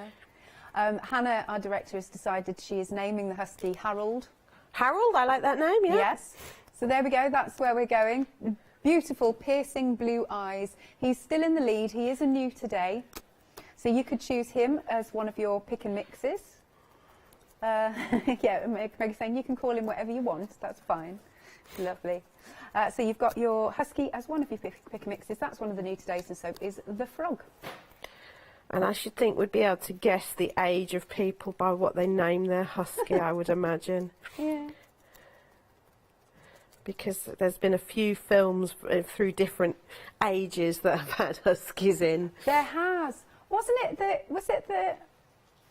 Hannah, our director, has decided she is naming the husky Harold. Harold, I like that name, yeah. Yes. So there we go, that's where we're going. Beautiful, piercing blue eyes. He's still in the lead. He is a new today. So you could choose him as one of your pick and mixes. Yeah, Meg's saying you can call him whatever you want. That's fine. Lovely. So you've got your husky as one of your pick and mixes. That's one of the new todays, and so is the frog. And I should think we'd be able to guess the age of people by what they name their husky, I would imagine. Yeah. Because there's been a few films through different ages that have had huskies in. There has. Was it the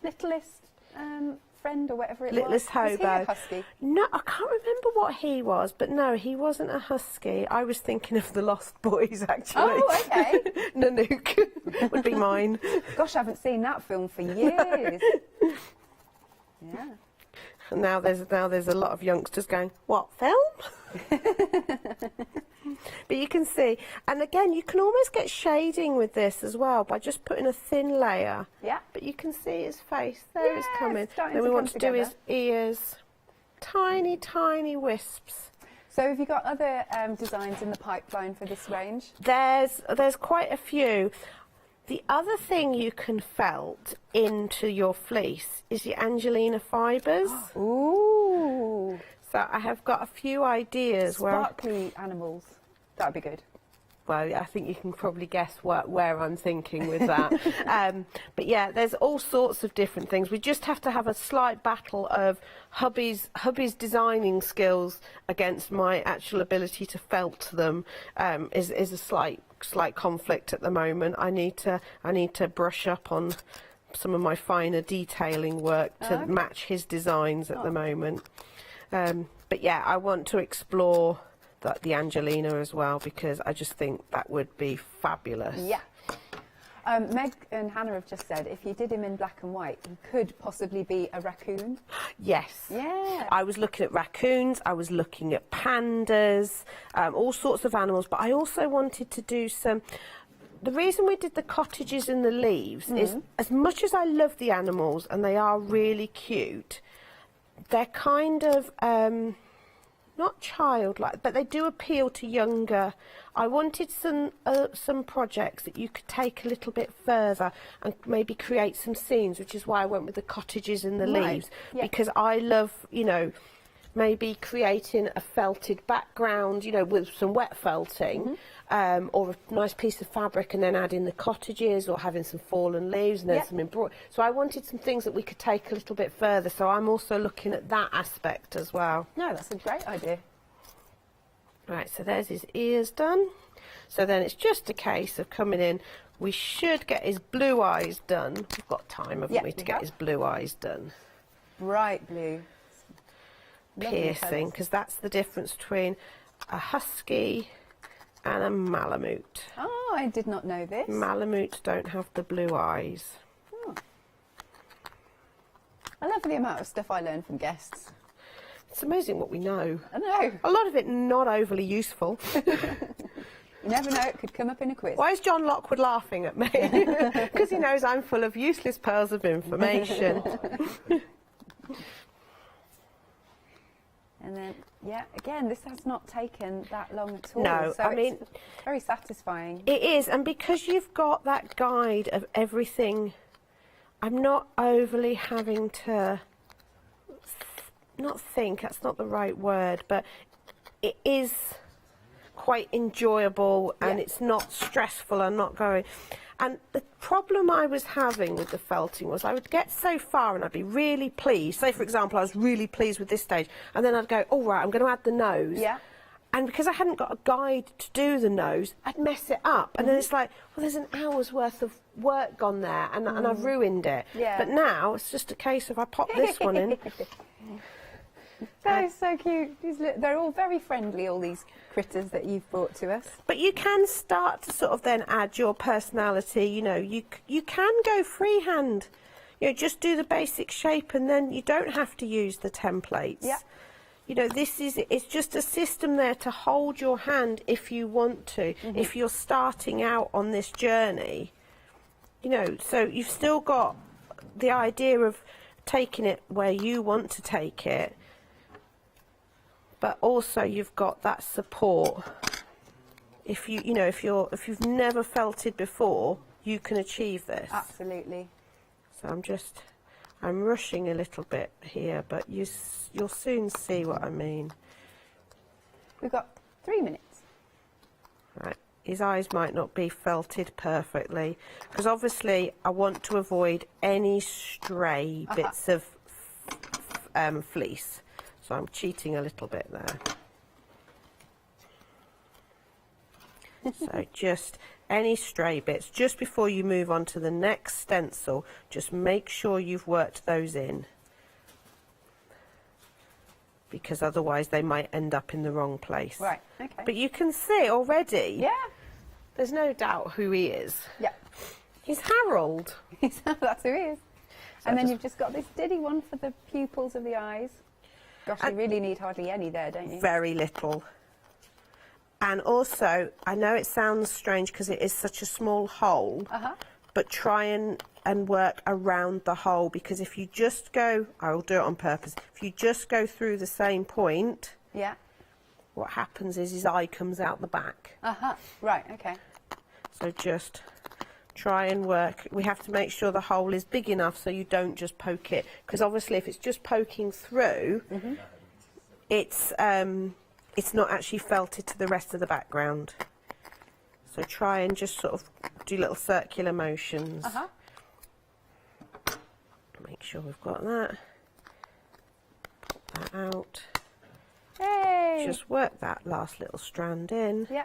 littlest friend or whatever it Littlest was? Hobo. Was he a husky? No, I can't remember what he was, but no, he wasn't a husky. I was thinking of the Lost Boys, actually. Oh, okay. Nanook would be mine. Gosh, I haven't seen that film for years. Yeah. And now there's a lot of youngsters going, what film? But you can see, and again, you can almost get shading with this as well by just putting a thin layer. Yeah. But you can see his face. There it's coming. Then we to want come to do together. his ears. Tiny, tiny wisps. So have you got other designs in the pipeline for this range? There's quite a few. The other thing you can felt into your fleece is your Angelina fibres. Ooh. So I have got a few ideas. Sparkly animals. That would be good. Well, I think you can probably guess where I'm thinking with that. But yeah, there's all sorts of different things. We just have to have a slight battle of hubby's designing skills against my actual ability to felt them. Is a slight conflict at the moment. I need to brush up on some of my finer detailing work to match his designs at the moment. But yeah, I want to explore the Angelina as well, because I just think that would be fabulous. Yeah. Meg and Hannah have just said if you did him in black and white, he could possibly be a raccoon. Yes. Yeah. I was looking at raccoons, I was looking at pandas, all sorts of animals, but I also wanted to do some... The reason we did the cottages and the leaves is, as much as I love the animals and they are really cute, they're kind of... not childlike, but they do appeal to younger. I wanted some projects that you could take a little bit further and maybe create some scenes, which is why I went with the cottages and the leaves, because I love, you know, maybe creating a felted background, you know, with some wet felting, or a nice piece of fabric, and then adding the cottages, or having some fallen leaves and then some embroidery. So I wanted some things that we could take a little bit further, so I'm also looking at that aspect as well. No, that's a great idea. Right, so there's his ears done. So then it's just a case of coming in. We should get his blue eyes done. We've got time, haven't we, to get his blue eyes done. Bright blue. Piercing, because that's the difference between a husky and a Malamute. Oh, I did not know this. Malamutes don't have the blue eyes. Oh. I love the amount of stuff I learn from guests. It's amazing what we know. I know. A lot of it not overly useful. You never know, it could come up in a quiz. Why is John Lockwood laughing at me? Because he knows I'm full of useless pearls of information. And then, yeah, again, this has not taken that long at all. No, so I mean... it's very satisfying. It is, and because you've got that guide of everything, I'm not overly having to... Not think, that's not the right word, but it is quite enjoyable and it's not stressful and not going... And problem I was having with the felting was I would get so far and I'd be really pleased. Say, for example, I was really pleased with this stage, and then I'd go, all right, I'm going to add the nose. Yeah. And because I hadn't got a guide to do the nose, I'd mess it up. And then it's like, well, there's an hour's worth of work gone there, and I've ruined it. Yeah. But now it's just a case of I pop this one in. That is so cute. They're all very friendly, all these critters that you've brought to us. But you can start to sort of then add your personality. You know, you can go freehand. You know, just do the basic shape, and then you don't have to use the templates. Yeah. You know, it's just a system there to hold your hand if you want to, if you're starting out on this journey. You know, so you've still got the idea of taking it where you want to take it, but also you've got that support. If you've never felted before, you can achieve this. Absolutely. So I'm rushing a little bit here, but you'll soon see what I mean. We've got 3 minutes. Right, his eyes might not be felted perfectly, because obviously I want to avoid any stray bits of fleece. So I'm cheating a little bit there. So just any stray bits, just before you move on to the next stencil, just make sure you've worked those in, because otherwise they might end up in the wrong place. Right, okay. But you can see already, yeah, there's no doubt who he is. Yeah. He's Harold. That's who he is. So and then you've just got this diddy one for the pupils of the eyes. Gosh, you really need hardly any there, don't you? Very little. And also, I know it sounds strange because it is such a small hole, but try and work around the hole, because if you just go, I will do it on purpose, if you just go through the same point, yeah, what happens is his eye comes out the back. Right, okay. So just try and work. We have to make sure the hole is big enough so you don't just poke it, because obviously if it's just poking through, it's not actually felted to the rest of the background. So try and just sort of do little circular motions. Make sure we've got that. Pop that out. Hey! Just work that last little strand in. Yeah.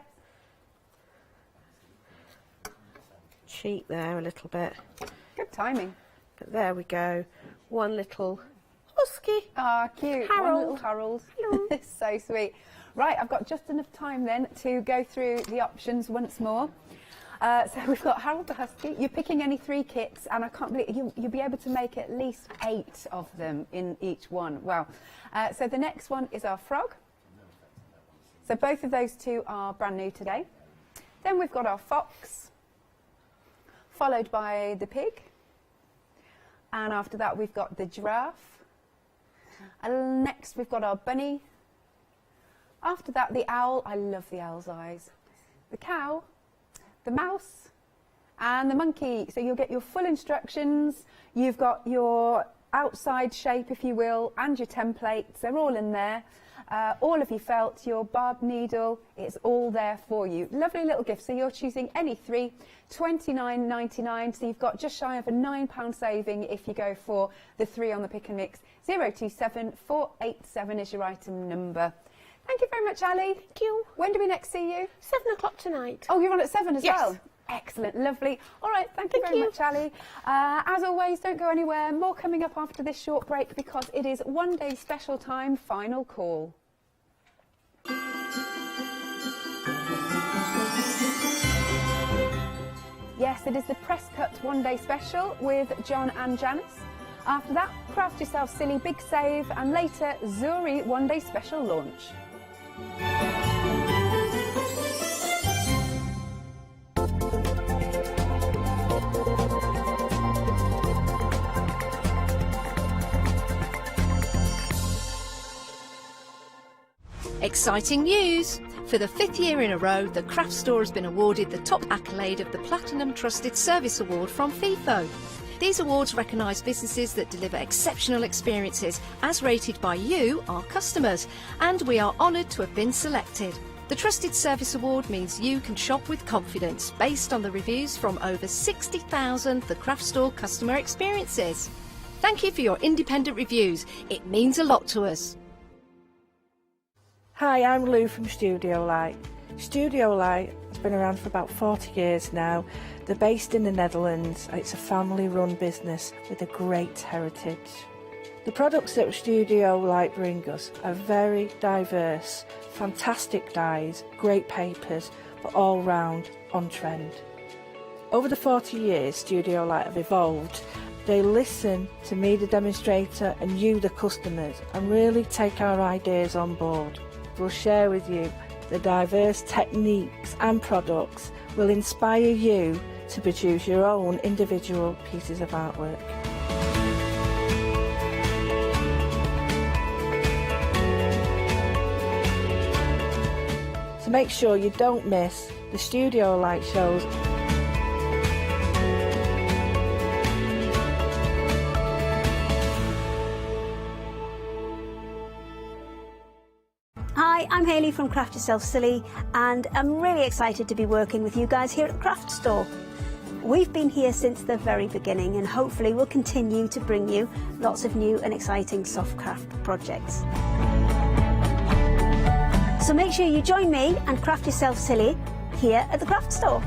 Cheat there a little bit. Good timing. But there we go. One little husky. Ah, cute. Harold. One little Harold. Hello. So sweet. Right, I've got just enough time then to go through the options once more. So we've got Harold the Husky. You're picking any 3 kits, and I can't believe you'll be able to make at least 8 of them in each one. Wow. So the next one is our frog. So both of those 2 are brand new today. Then we've got our fox, followed by the pig. And after that, we've got the giraffe. And next, we've got our bunny. After that, the owl. I love the owl's eyes. The cow, the mouse, and the monkey. So you'll get your full instructions. You've got your outside shape, if you will, and your templates. They're all in there. All of your felt, your barb needle, it's all there for you. Lovely little gift. So you're choosing any 3, £29.99. So you've got just shy of a £9 saving if you go for the 3 on the pick and mix. 027487 is your item number. Thank you very much, Ali. Thank you. When do we next see you? 7 o'clock tonight. Oh, you're on at 7 as Yes. well? Excellent, lovely. All right, thank you very much, Ali. As always, don't go anywhere. More coming up after this short break, because it is One Day Special Time Final Call. Yes, it is the Press Cut One Day Special with John and Janice. After that, Craft Yourself Silly Big Save, and later, Zuri One Day Special launch. Exciting news! For the 5th year in a row, the craft store has been awarded the top accolade of the Platinum Trusted Service Award from FIFO. These awards recognise businesses that deliver exceptional experiences as rated by you, our customers, and we are honoured to have been selected. The Trusted Service Award means you can shop with confidence based on the reviews from over 60,000 The Craft Store customer experiences. Thank you for your independent reviews. It means a lot to us. Hi, I'm Lou from Studio Light. Studio Light has been around for about 40 years now. They're based in the Netherlands. It's a family-run business with a great heritage. The products that Studio Light bring us are very diverse, fantastic dyes, great papers, but all round on trend. Over the 40 years Studio Light have evolved. They listen to me, the demonstrator, and you, the customers, and really take our ideas on board. We'll share with you the diverse techniques and products will inspire you to produce your own individual pieces of artwork. So make sure you don't miss the Studio Light shows. Hi, I'm Hayley from Craft Yourself Silly, and I'm really excited to be working with you guys here at the Craft Store. We've been here since the very beginning, and hopefully we'll continue to bring you lots of new and exciting soft craft projects. So make sure you join me and Craft Yourself Silly here at the Craft Store.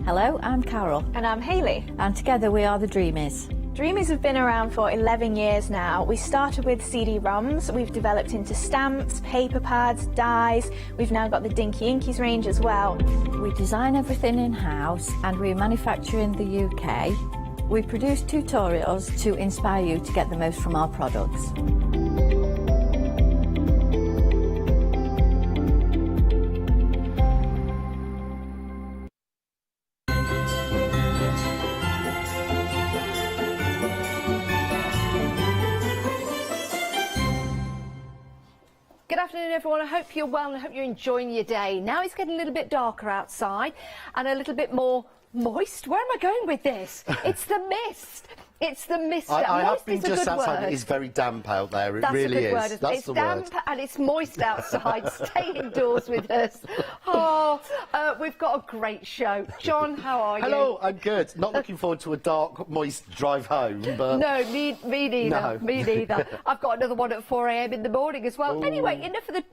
Hello, I'm Carol. And I'm Hayley. And together we are the Dreamies. Dreamies have been around for 11 years now. We started with CD-ROMs, we've developed into stamps, paper pads, dies. We've now got the Dinky Inkies range as well. We design everything in-house and we manufacture in the UK. We produce tutorials to inspire you to get the most from our products. Good afternoon, everyone. I hope you're well and I hope you're enjoying your day. Now it's getting a little bit darker outside and a little bit more moist. Where am I going with this? It's the mist. It's the mist. I have been Moist is a just good outside. word. It is very damp out there. It That's really a good is. word. That's it's the damp word. and it's moist outside. Stay indoors with us. Oh, we've got a great show. John, how are you? Hello, I'm good. Not looking forward to a dark, moist drive home, but... No, me neither. No. Me neither. I've got another one at 4 a.m. in the morning as well. Ooh. Anyway, enough of the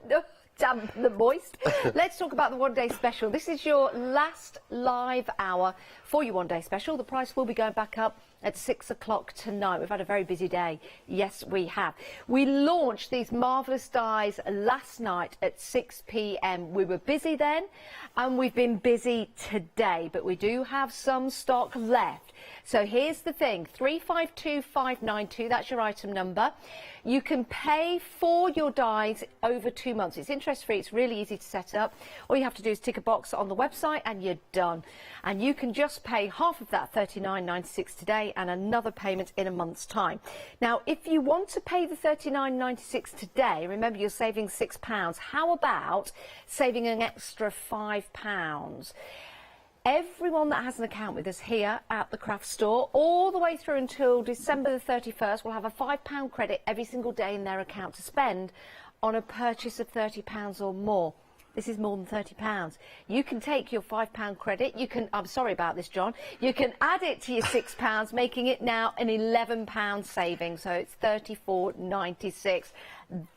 damp and the moist. Let's talk about the one-day special. This is your last live hour for your one-day special. The price will be going back up at 6 o'clock tonight. We've had a very busy day. Yes, we have. We launched these marvellous dies last night at 6 p.m. We were busy then and we've been busy today, but we do have some stock left. So here's the thing, 352592, that's your item number. You can pay for your dies over 2 months. It's interest-free, it's really easy to set up. All you have to do is tick a box on the website and you're done. And you can just pay half of that, $39.96 today, and another payment in a month's time. Now, if you want to pay the $39.96 today, remember you're saving £6. How about saving an extra £5? Everyone that has an account with us here at the Craft Store, all the way through until December the 31st, will have a £5 credit every single day in their account to spend on a purchase of £30 or more. This is more than £30. You can take your £5 credit. You can, I'm sorry about this, John. You can add it to your £6, making it now an £11 saving. So it's $34.96.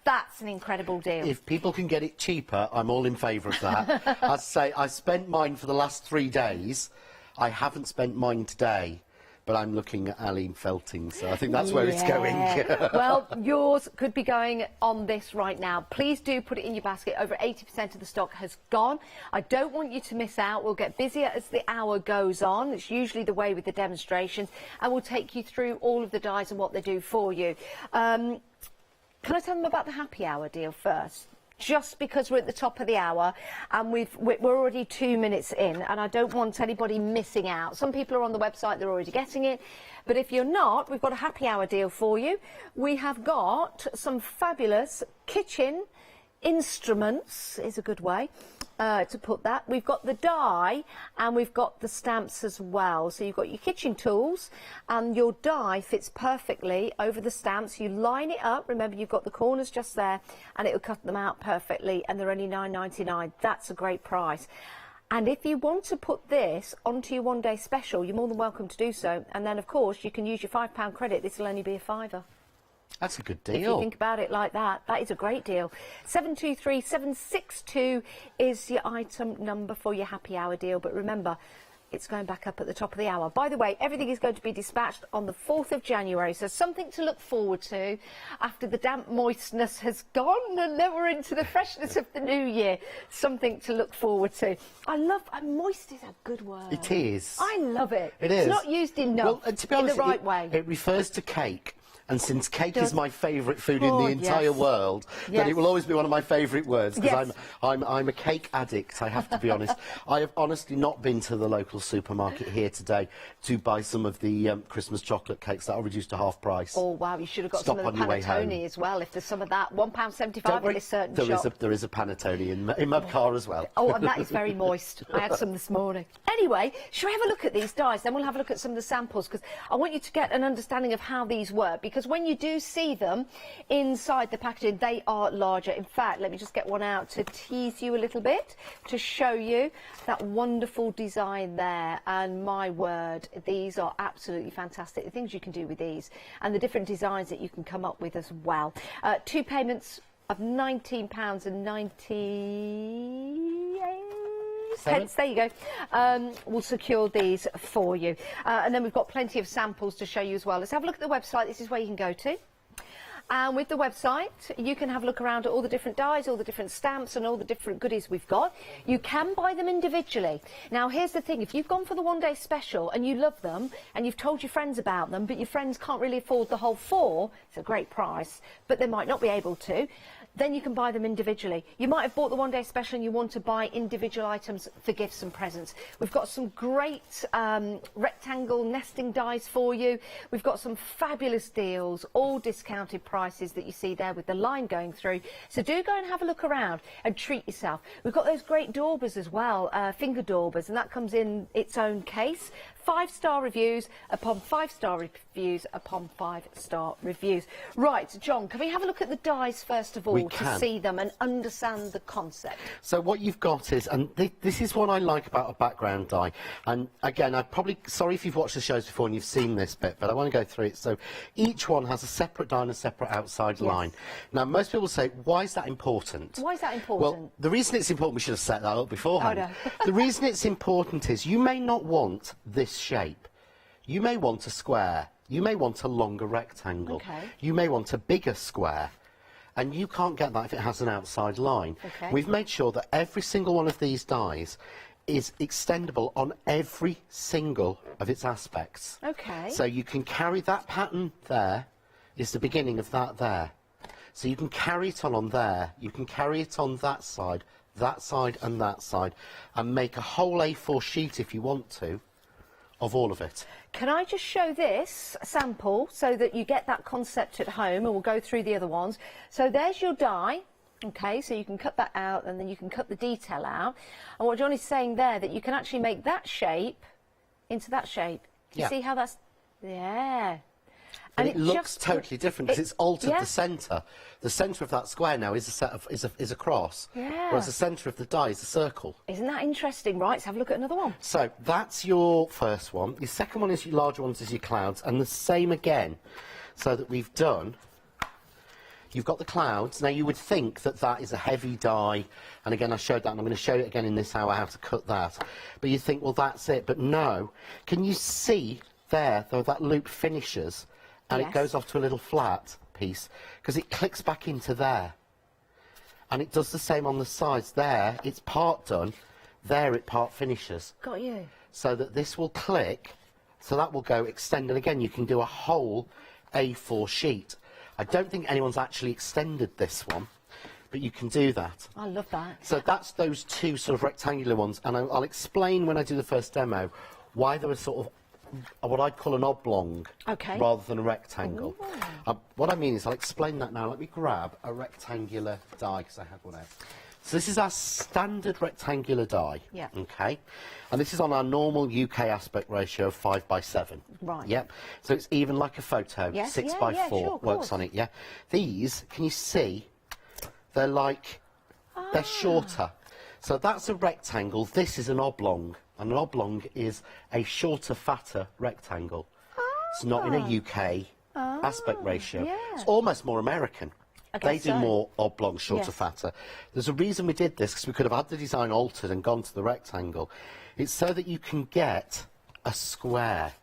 That's an incredible deal. If people can get it cheaper, I'm all in favour of that. I'd say I spent mine for the last 3 days. I haven't spent mine today, but I'm looking at Aline felting, so I think that's where it's going. Well, yours could be going on this right now. Please do put it in your basket. Over 80% of the stock has gone. I don't want you to miss out. We'll get busier as the hour goes on. It's usually the way with the demonstrations, and we'll take you through all of the dies and what they do for you. Can I tell them about the happy hour deal first? Just because we're at the top of the hour and we're already 2 minutes in, and I don't want anybody missing out. Some people are on the website, they're already getting it, but if you're not, we've got a happy hour deal for you. We have got some fabulous kitchen instruments is a good way to put that. We've got the die and we've got the stamps as well. So you've got your kitchen tools and your die fits perfectly over the stamps. You line it up, remember you've got the corners just there, and it'll cut them out perfectly, and they're only £9.99. That's a great price. And if you want to put this onto your one-day special, you're more than welcome to do so. And then, of course, you can use your £5 credit. This will only be a £5. That's a good deal. If you think about it like that, that is a great deal. 723762 is your item number for your happy hour deal. But remember, it's going back up at the top of the hour. By the way, everything is going to be dispatched on the 4th of January, so something to look forward to after the damp moistness has gone and then we're into the freshness of the new year. Something to look forward to. Moist is a good word. It is. I love it. It is. It's not used enough, well, and to be honest, in the right way. It refers to cake. And since cake is my favourite food in the entire world, then it will always be one of my favourite words, because I'm a cake addict, I have to be honest. I have honestly not been to the local supermarket here today to buy some of the Christmas chocolate cakes that are reduced to half price. Oh, wow, you should have got some of the panettone as well, if there's some of that. £1.75 in this certain shop. There is a panettone in my car as well. Oh, and that is very moist. I had some this morning. Anyway, shall we have a look at these dies? Then we'll have a look at some of the samples, because I want you to get an understanding of how these work, because when you do see them inside the packaging, they are larger. In fact, let me just get one out to tease you a little bit, to show you that wonderful design there. And my word, these are absolutely fantastic. The things you can do with these and the different designs that you can come up with as well. 2 payments of £19.90. Pence, there you go. We'll secure these for you. And then we've got plenty of samples to show you as well. Let's have a look at the website. This is where you can go to. And with the website, you can have a look around at all the different dies, all the different stamps and all the different goodies we've got. You can buy them individually. Now, here's the thing. If you've gone for the one-day special and you love them and you've told your friends about them, but your friends can't really afford the whole 4, it's a great price, but they might not be able to, then you can buy them individually. You might have bought the one-day special and you want to buy individual items for gifts and presents. We've got some great rectangle nesting dies for you. We've got some fabulous deals, all discounted prices that you see there with the line going through. So do go and have a look around and treat yourself. We've got those great daubers as well, finger daubers, and that comes in its own case. 5-star reviews upon 5-star reviews upon 5-star reviews. Right, John, can we have a look at the dies first of all to see them and understand the concept? So what you've got is, and this is what I like about a background die, and again, sorry if you've watched the shows before and you've seen this bit, but I want to go through it. So each one has a separate die and a separate outside line. Now, most people say, why is that important? Why is that important? Well, the reason it's important, we should have set that up beforehand. Oh, no. The reason it's important is you may not want this shape. You may want a square. You may want a longer rectangle. Okay. You may want a bigger square. And you can't get that if it has an outside line. Okay. We've made sure that every single one of these dies is extendable on every single of its aspects. Okay. So you can carry that pattern there, is the beginning of that there. So you can carry it on there, you can carry it on that side and that side, and make a whole A4 sheet if you want to, of all of it. Can I just show this sample so that you get that concept at home, and we'll go through the other ones. So there's your die. Okay, so you can cut that out and then you can cut the detail out. And what John is saying there, that you can actually make that shape into that shape. You see how that's... Yeah. And it looks totally different because it's altered the centre. The centre of that square now is a cross, whereas the centre of the die is a circle. Isn't that interesting? Right, let's have a look at another one. So that's your first one. Your second one is your larger ones, is your clouds, and the same again. So that we've done... You've got the clouds. Now, you would think that that is a heavy die, and again, I showed that, and I'm going to show you again in this hour how to cut that. But you think, well, that's it. But no. Can you see there, though, that loop finishes, and it goes off to a little flat piece, because it clicks back into there. And it does the same on the sides. There, it's part done. There, it part finishes. Got you. So that this will click, so that will go extend, and again, you can do a whole A4 sheet. I don't think anyone's actually extended this one, but you can do that. I love that. So that's those two sort of rectangular ones, and I'll explain when I do the first demo why there are sort of what I'd call an oblong Okay. rather than a rectangle. What I mean is, I'll explain that now. Let me grab a rectangular die, because I had one out. So this is our standard rectangular die. Yeah. Okay. And this is on our normal UK aspect ratio of 5:7. Right. Yep. So it's even like a photo. Yes, 6:4 sure, of works course. on it. Yeah. These, can you see? They're like, they're shorter. So that's a rectangle. This is an oblong. And an oblong is a shorter, fatter rectangle. It's not in a UK aspect ratio. yeah. It's almost more American. Okay, They do so- more oblong, shorter, Yes. fatter. There's a reason we did this, because we could have had the design altered and gone to the rectangle. It's so that you can get a square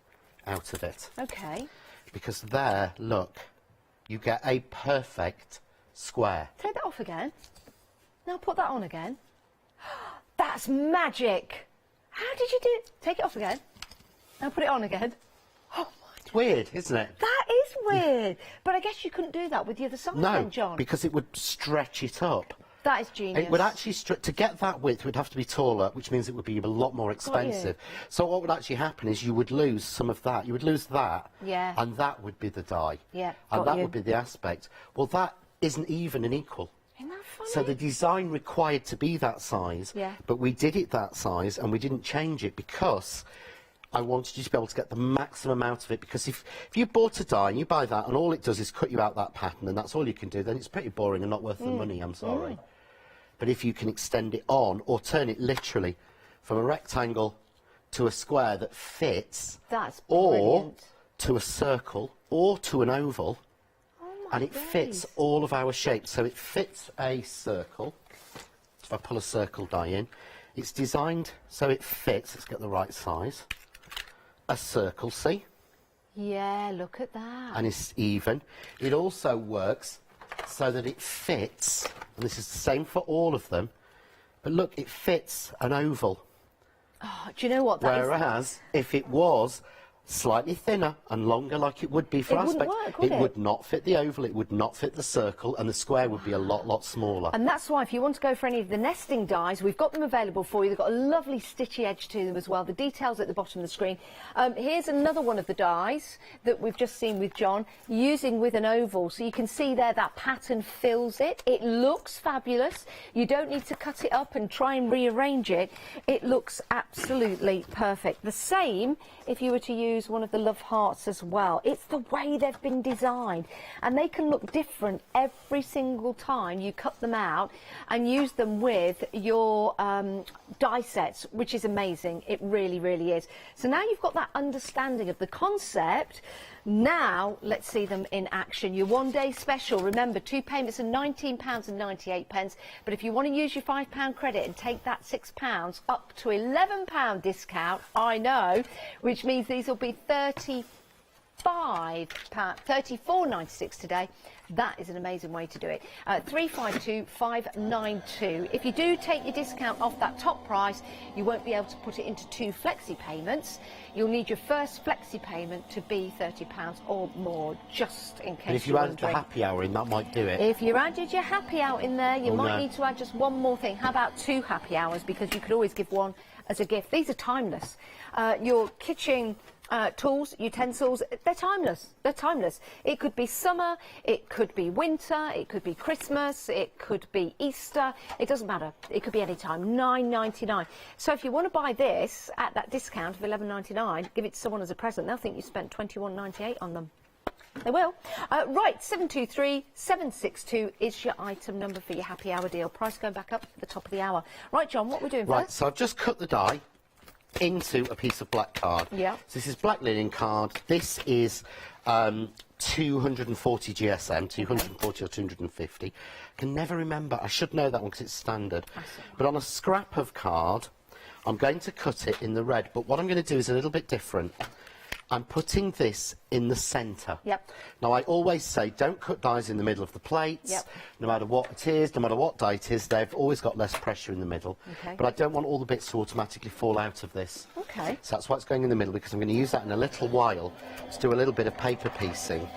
out of it. Okay. Because there, look, you get a perfect square. Take that off again. Now put that on again. That's magic. How did you do it? Take it off again. Now put it on again. It's weird, isn't it? That is weird. But I guess you couldn't do that with the other side No, then, John. because it would stretch it up. That is genius. It would actually, to get that width, it would have to be taller, which means it would be a lot more expensive. So what would actually happen is you would lose some of that. You would lose that, Yeah. and that would be the die. Yeah, And got that you. would be the aspect. Well, that isn't even and equal. Isn't that funny? So the design required to be that size, Yeah. but we did it that size, and we didn't change it because I wanted you to be able to get the maximum out of it. Because if you bought a die and you buy that and all it does is cut you out that pattern and that's all you can do, then it's pretty boring and not worth the money, I'm sorry. But if you can extend it on or turn it literally from a rectangle to a square that fits, That's or brilliant. to a circle or to an oval, and it fits all of our shapes. So it fits a circle. If I pull a circle die in, it's designed so it fits, let's get the right size, a circle, see? Yeah, look at that. And it's even. It also works so that it fits, and this is the same for all of them, but look, it fits an oval. Oh, do you know what that is? Whereas, if it was slightly thinner and longer like it would be for It wouldn't aspect, work, would it it? would not fit the oval, it would not fit the circle, and the square would be a lot smaller. And that's why if you want to go for any of the nesting dies, we've got them available for you. They've got a lovely stitchy edge to them as well. The details at the bottom of the screen. Here's another one of the dies that we've just seen with John, using with an oval. So you can see there that pattern fills it. It looks fabulous. You don't need to cut it up and try and rearrange it. It looks absolutely perfect. The same if you were to use one of the love hearts as well. It's the way they've been designed, and they can look different every single time you cut them out and use them with your die sets, which is amazing. It really, really is. So now you've got that understanding of the concept. Now let's see them in action. Your one-day special, remember, 2 payments of £19.98, but if you want to use your £5 credit and take that £6 up to £11 discount, I know, which means these will be £34.96 today. That is an amazing way to do it. 352592. If you do take your discount off that top price, you won't be able to put it into 2 flexi payments. You'll need your first flexi payment to be £30 or more, just in case. But if you you're added the wondering. happy hour in, that might do it. If you added your happy hour in there, you Oh, might no. need to add just one more thing. How about 2 happy hours? Because you could always give one as a gift. These are timeless. Your kitchen tools, utensils, they're timeless. They're timeless. It could be summer, it could be winter, it could be Christmas, it could be Easter. It doesn't matter. It could be any time. £9.99. So if you want to buy this at that discount of £11.99, give it to someone as a present. They'll think you spent £21.98 on them. They will. Right, 723-762 is your item number for your happy hour deal. Price going back up at the top of the hour. Right, John, what we're doing Right, first? so I've just cut the die into a piece of black card. Yeah. So this is black linen card. This is 240 GSM, 240 or 250. I can never remember. I should know that one because it's standard. But on a scrap of card, I'm going to cut it in the red. But what I'm going to do is a little bit different. I'm putting this in the centre. Yep. Now, I always say don't cut dies in the middle of the plates. Yep. No matter what it is, no matter what die it is, they've always got less pressure in the middle. Okay. But I don't want all the bits to automatically fall out of this. Okay. So that's why it's going in the middle, because I'm going to use that in a little while to do a little bit of paper piecing.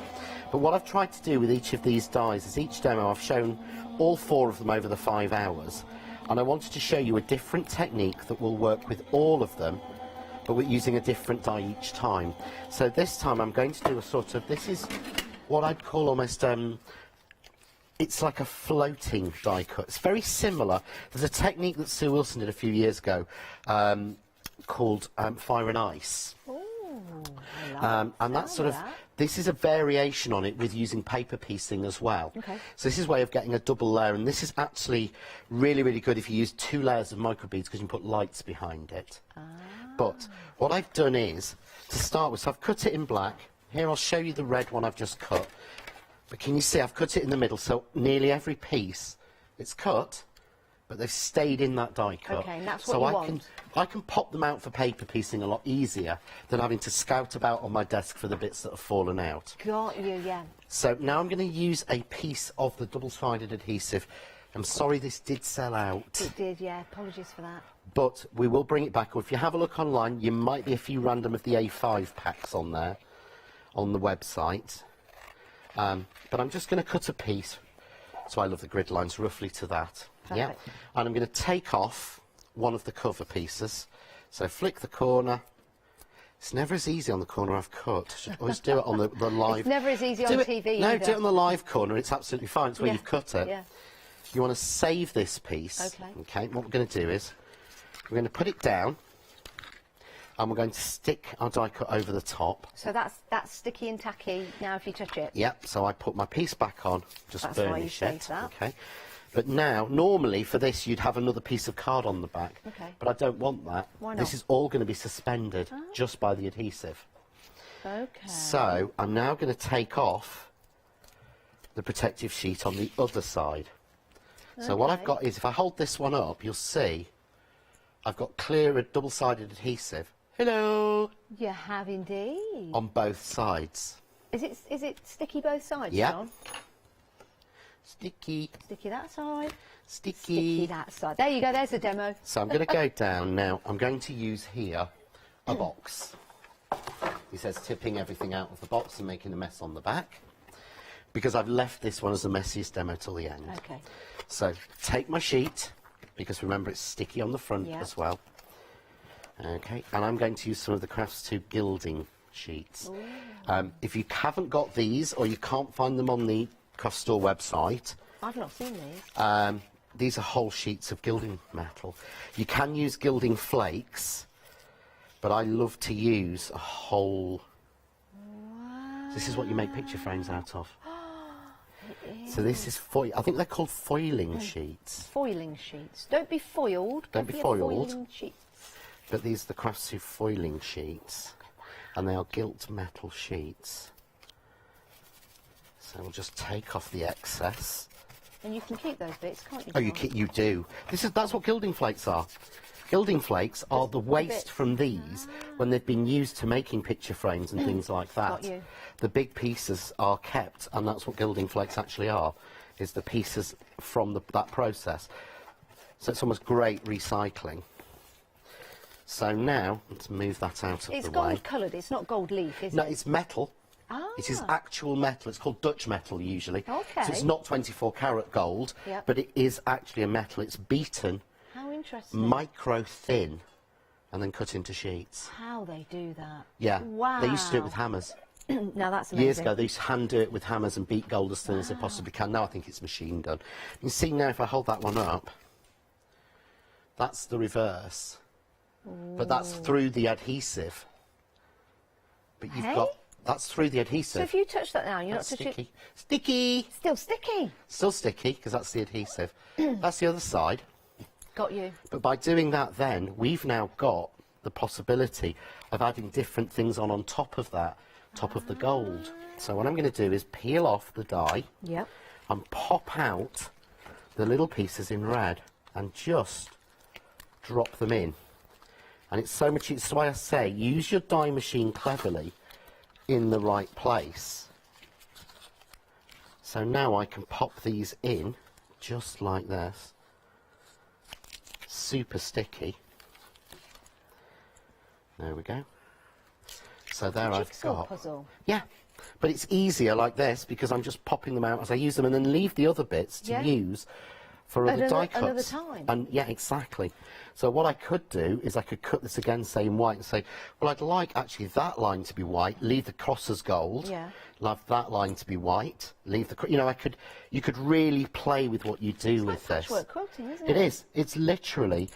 But what I've tried to do with each of these dies is each demo I've shown all 4 of them over the 5 hours. And I wanted to show you a different technique that will work with all of them, but we're using a different die each time. So this time I'm going to do a sort of, this is what I'd call almost, it's like a floating die cut. It's very similar. There's a technique that Sue Wilson did a few years ago called Fire and Ice. And that's sort of, this is a variation on it with using paper piecing as well. Okay. So this is a way of getting a double layer, and this is actually really, really good if you use 2 layers of microbeads because you can put lights behind it. But what I've done is, to start with, so I've cut it in black. Here I'll show you the red one I've just cut. But can you see I've cut it in the middle, so nearly every piece it's cut, but they've stayed in that die cut. Okay, and that's what so you want. I can pop them out for paper piecing a lot easier than having to scout about on my desk for the bits that have fallen out. Got you, yeah. So now I'm going to use a piece of the double-sided adhesive. I'm sorry this did sell out. It did, yeah. Apologies for that. But we will bring it back. Or if you have a look online, you might be a few random of the A5 packs on there, on the website. But I'm just going to cut a piece. So I love the grid lines roughly to that. Yeah. And I'm going to take off one of the cover pieces. So flick the corner. It's never as easy on the corner I've cut. I should always do it on the live. It's never as easy on TV No, either. do it on the live corner. It's absolutely fine. It's where you've cut it. Yeah. You want to save this piece. Okay. Okay. What we're going to do is we're going to put it down, and we're going to stick our die cut over the top. So that's sticky and tacky now if you touch it. Yep. So I put my piece back on, just That's why you burnish save it. that. Okay. But now, normally for this, you'd have another piece of card on the back. Okay. But I don't want that. Why This not? is all going to be suspended just by the adhesive. Okay. So I'm now going to take off the protective sheet on the other side. So what I've got is, if I hold this one up, you'll see I've got clear double-sided adhesive. Hello! You have indeed. On both sides. Is it sticky both sides, Yep. John? Sticky. Sticky that side. Sticky. Sticky that side. There you go, there's a demo. So I'm going to go down now. I'm going to use here a box. He says tipping everything out of the box and making a mess on the back, because I've left this one as the messiest demo till the end. Okay. So take my sheet, because remember it's sticky on the front as well. Okay, and I'm going to use some of the Crafts 2 gilding sheets. If you haven't got these, or you can't find them on the Craft Store website, I've not seen these. these are whole sheets of gilding metal. You can use gilding flakes, but I love to use a whole... This is what you make picture frames out of. So this is foil. I think they're called foiling sheets. Foiling sheets. Don't be foiled. Don't be be a foiled. foiling sheet. But these are the Crafts 2 foiling sheets, and they are gilt metal sheets. So we'll just take off the excess. And you can keep those bits, can't you? Oh, you John? you do. That's what gilding flakes are. Gilding flakes are the waste from these when they've been used to making picture frames and things like that. Got you. The big pieces are kept, and that's what gilding flakes actually are, is the pieces from that process. So it's almost great recycling. So now, let's move that out of the way. It's gold coloured, it's not gold leaf, is it? No, it's metal. Ah. It is actual metal. It's called Dutch metal usually. Okay. So it's not 24 karat gold, Yep. but it is actually a metal. It's beaten How interesting. micro thin and then cut into sheets. How they do that. Yeah. Wow. They used to do it with hammers. Now that's amazing. Years ago, they used to hand do it with hammers and beat gold as thin as they possibly can. Now I think it's machine done. You can see now if I hold that one up, that's the reverse. But that's through the adhesive. But you've got... That's through the adhesive. So if you touch that now, you're That's not touching... sticky. Sticky! Still sticky. Still sticky, because that's the adhesive. That's the other side. Got you. But by doing that then, we've now got the possibility of adding different things on top of that, top of the gold. So what I'm going to do is peel off the die and pop out the little pieces in red and just drop them in. And it's so much, it's why I say, use your die machine cleverly in the right place. So now I can pop these in just like this. Super sticky. There we go. So there I've got... puzzle. Yeah, but it's easier like this because I'm just popping them out as I use them and then leave the other bits to use for other die cuts. Another time. And yeah, exactly. So what I could do is I could cut this again, say in white, and say, well, I'd like actually that line to be white, leave the cross as gold. Yeah. Love that line to be white. Leave the, you know, you could really play with what you do with this. Patchwork quilting, isn't It is. It's literally,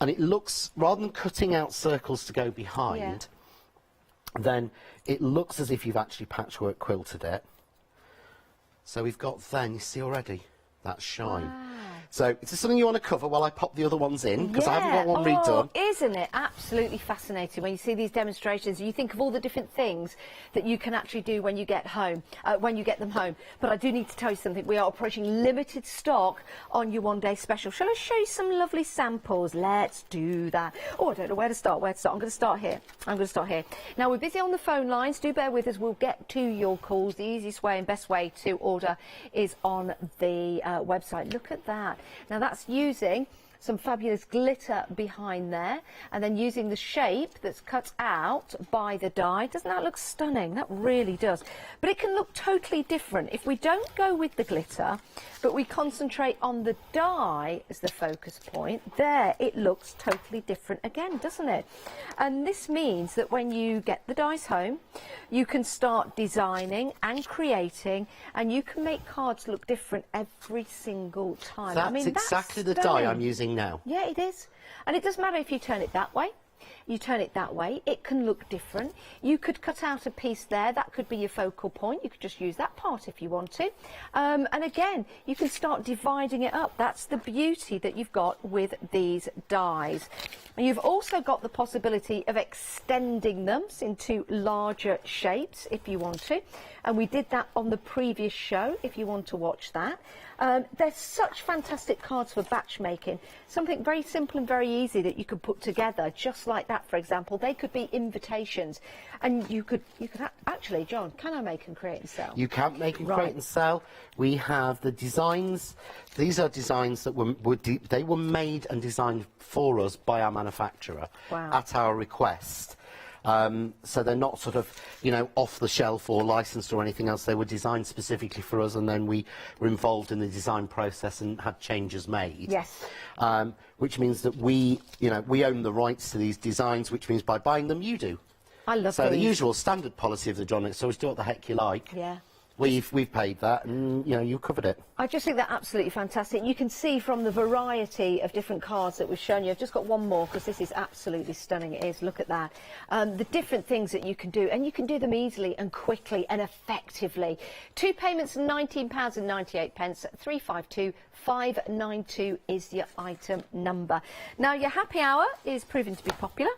and it looks, rather than cutting out circles to go behind, then it looks as if you've actually patchwork quilted it. So we've got then, you see already, that shine. Wow. So is this something you want to cover while I pop the other ones in? Because I haven't got one redone. Isn't it absolutely fascinating when you see these demonstrations and you think of all the different things that you can actually do when you get home, when you get them home. But I do need to tell you something. We are approaching limited stock on your one-day special. Shall I show you some lovely samples? Let's do that. Oh, I don't know where to start. I'm going to start here. Now, we're busy on the phone lines. Do bear with us. We'll get to your calls. The easiest way and best way to order is on the website. Look at that. Now that's using some fabulous glitter behind there and then using the shape that's cut out by the die. Doesn't that look stunning? That really does. But it can look totally different if we don't go with the glitter, but we concentrate on the die as the focus point. There, it looks totally different again, doesn't it? And this means that when you get the dies home, you can start designing and creating, and you can make cards look different every single time. That's exactly the die I'm using now. Yeah, it is. And it doesn't matter if you turn it that way, you turn it that way, it can look different. You could cut out a piece there, that could be your focal point. You could just use that part if you want to. And again, you can start dividing it up. That's the beauty that you've got with these dies. And you've also got the possibility of extending them into larger shapes if you want to. And we did that on the previous show if you want to watch that. They're such fantastic cards for batch making. Something very simple and very easy that you could put together just like that, for example. They could be invitations. And you could actually, John, can I make and create and sell? You can make and create and sell. We have the designs. These are designs that they were made and designed for us by our manufacturer at our request. So they're not sort of, you know, off the shelf or licensed or anything else. They were designed specifically for us, and then we were involved in the design process and had changes made. Yes. Which means that we own the rights to these designs, which means by buying them, you do. I love So the these. usual standard policy of the John, so do what the heck you like. Yeah. We've paid that, and you know, you covered it. I just think they're absolutely fantastic. You can see from the variety of different cards that we've shown you. I've just got one more because this is absolutely stunning. It is. Look at that. The different things that you can do, and you can do them easily and quickly and effectively. 2 payments, £19.98. 352592 is your item number. Now, your happy hour is proving to be popular.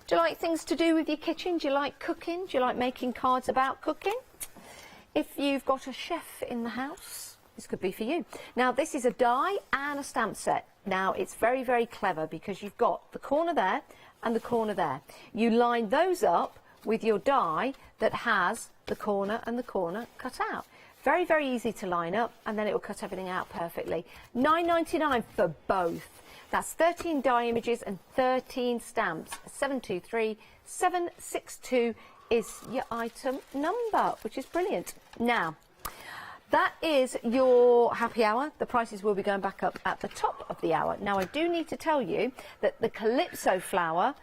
Do you like things to do with your kitchen? Do you like cooking? Do you like making cards about cooking? If you've got a chef in the house, this could be for you. Now, this is a die and a stamp set. Now, it's very, very clever because you've got the corner there and the corner there. You line those up with your die that has the corner and the corner cut out. Very, very easy to line up, and then it will cut everything out perfectly. £9.99 for both. That's 13 die images and 13 stamps. 723762 is your item number, which is brilliant. Now, that is your happy hour. The prices will be going back up at the top of the hour. Now, I do need to tell you that the Calypso flower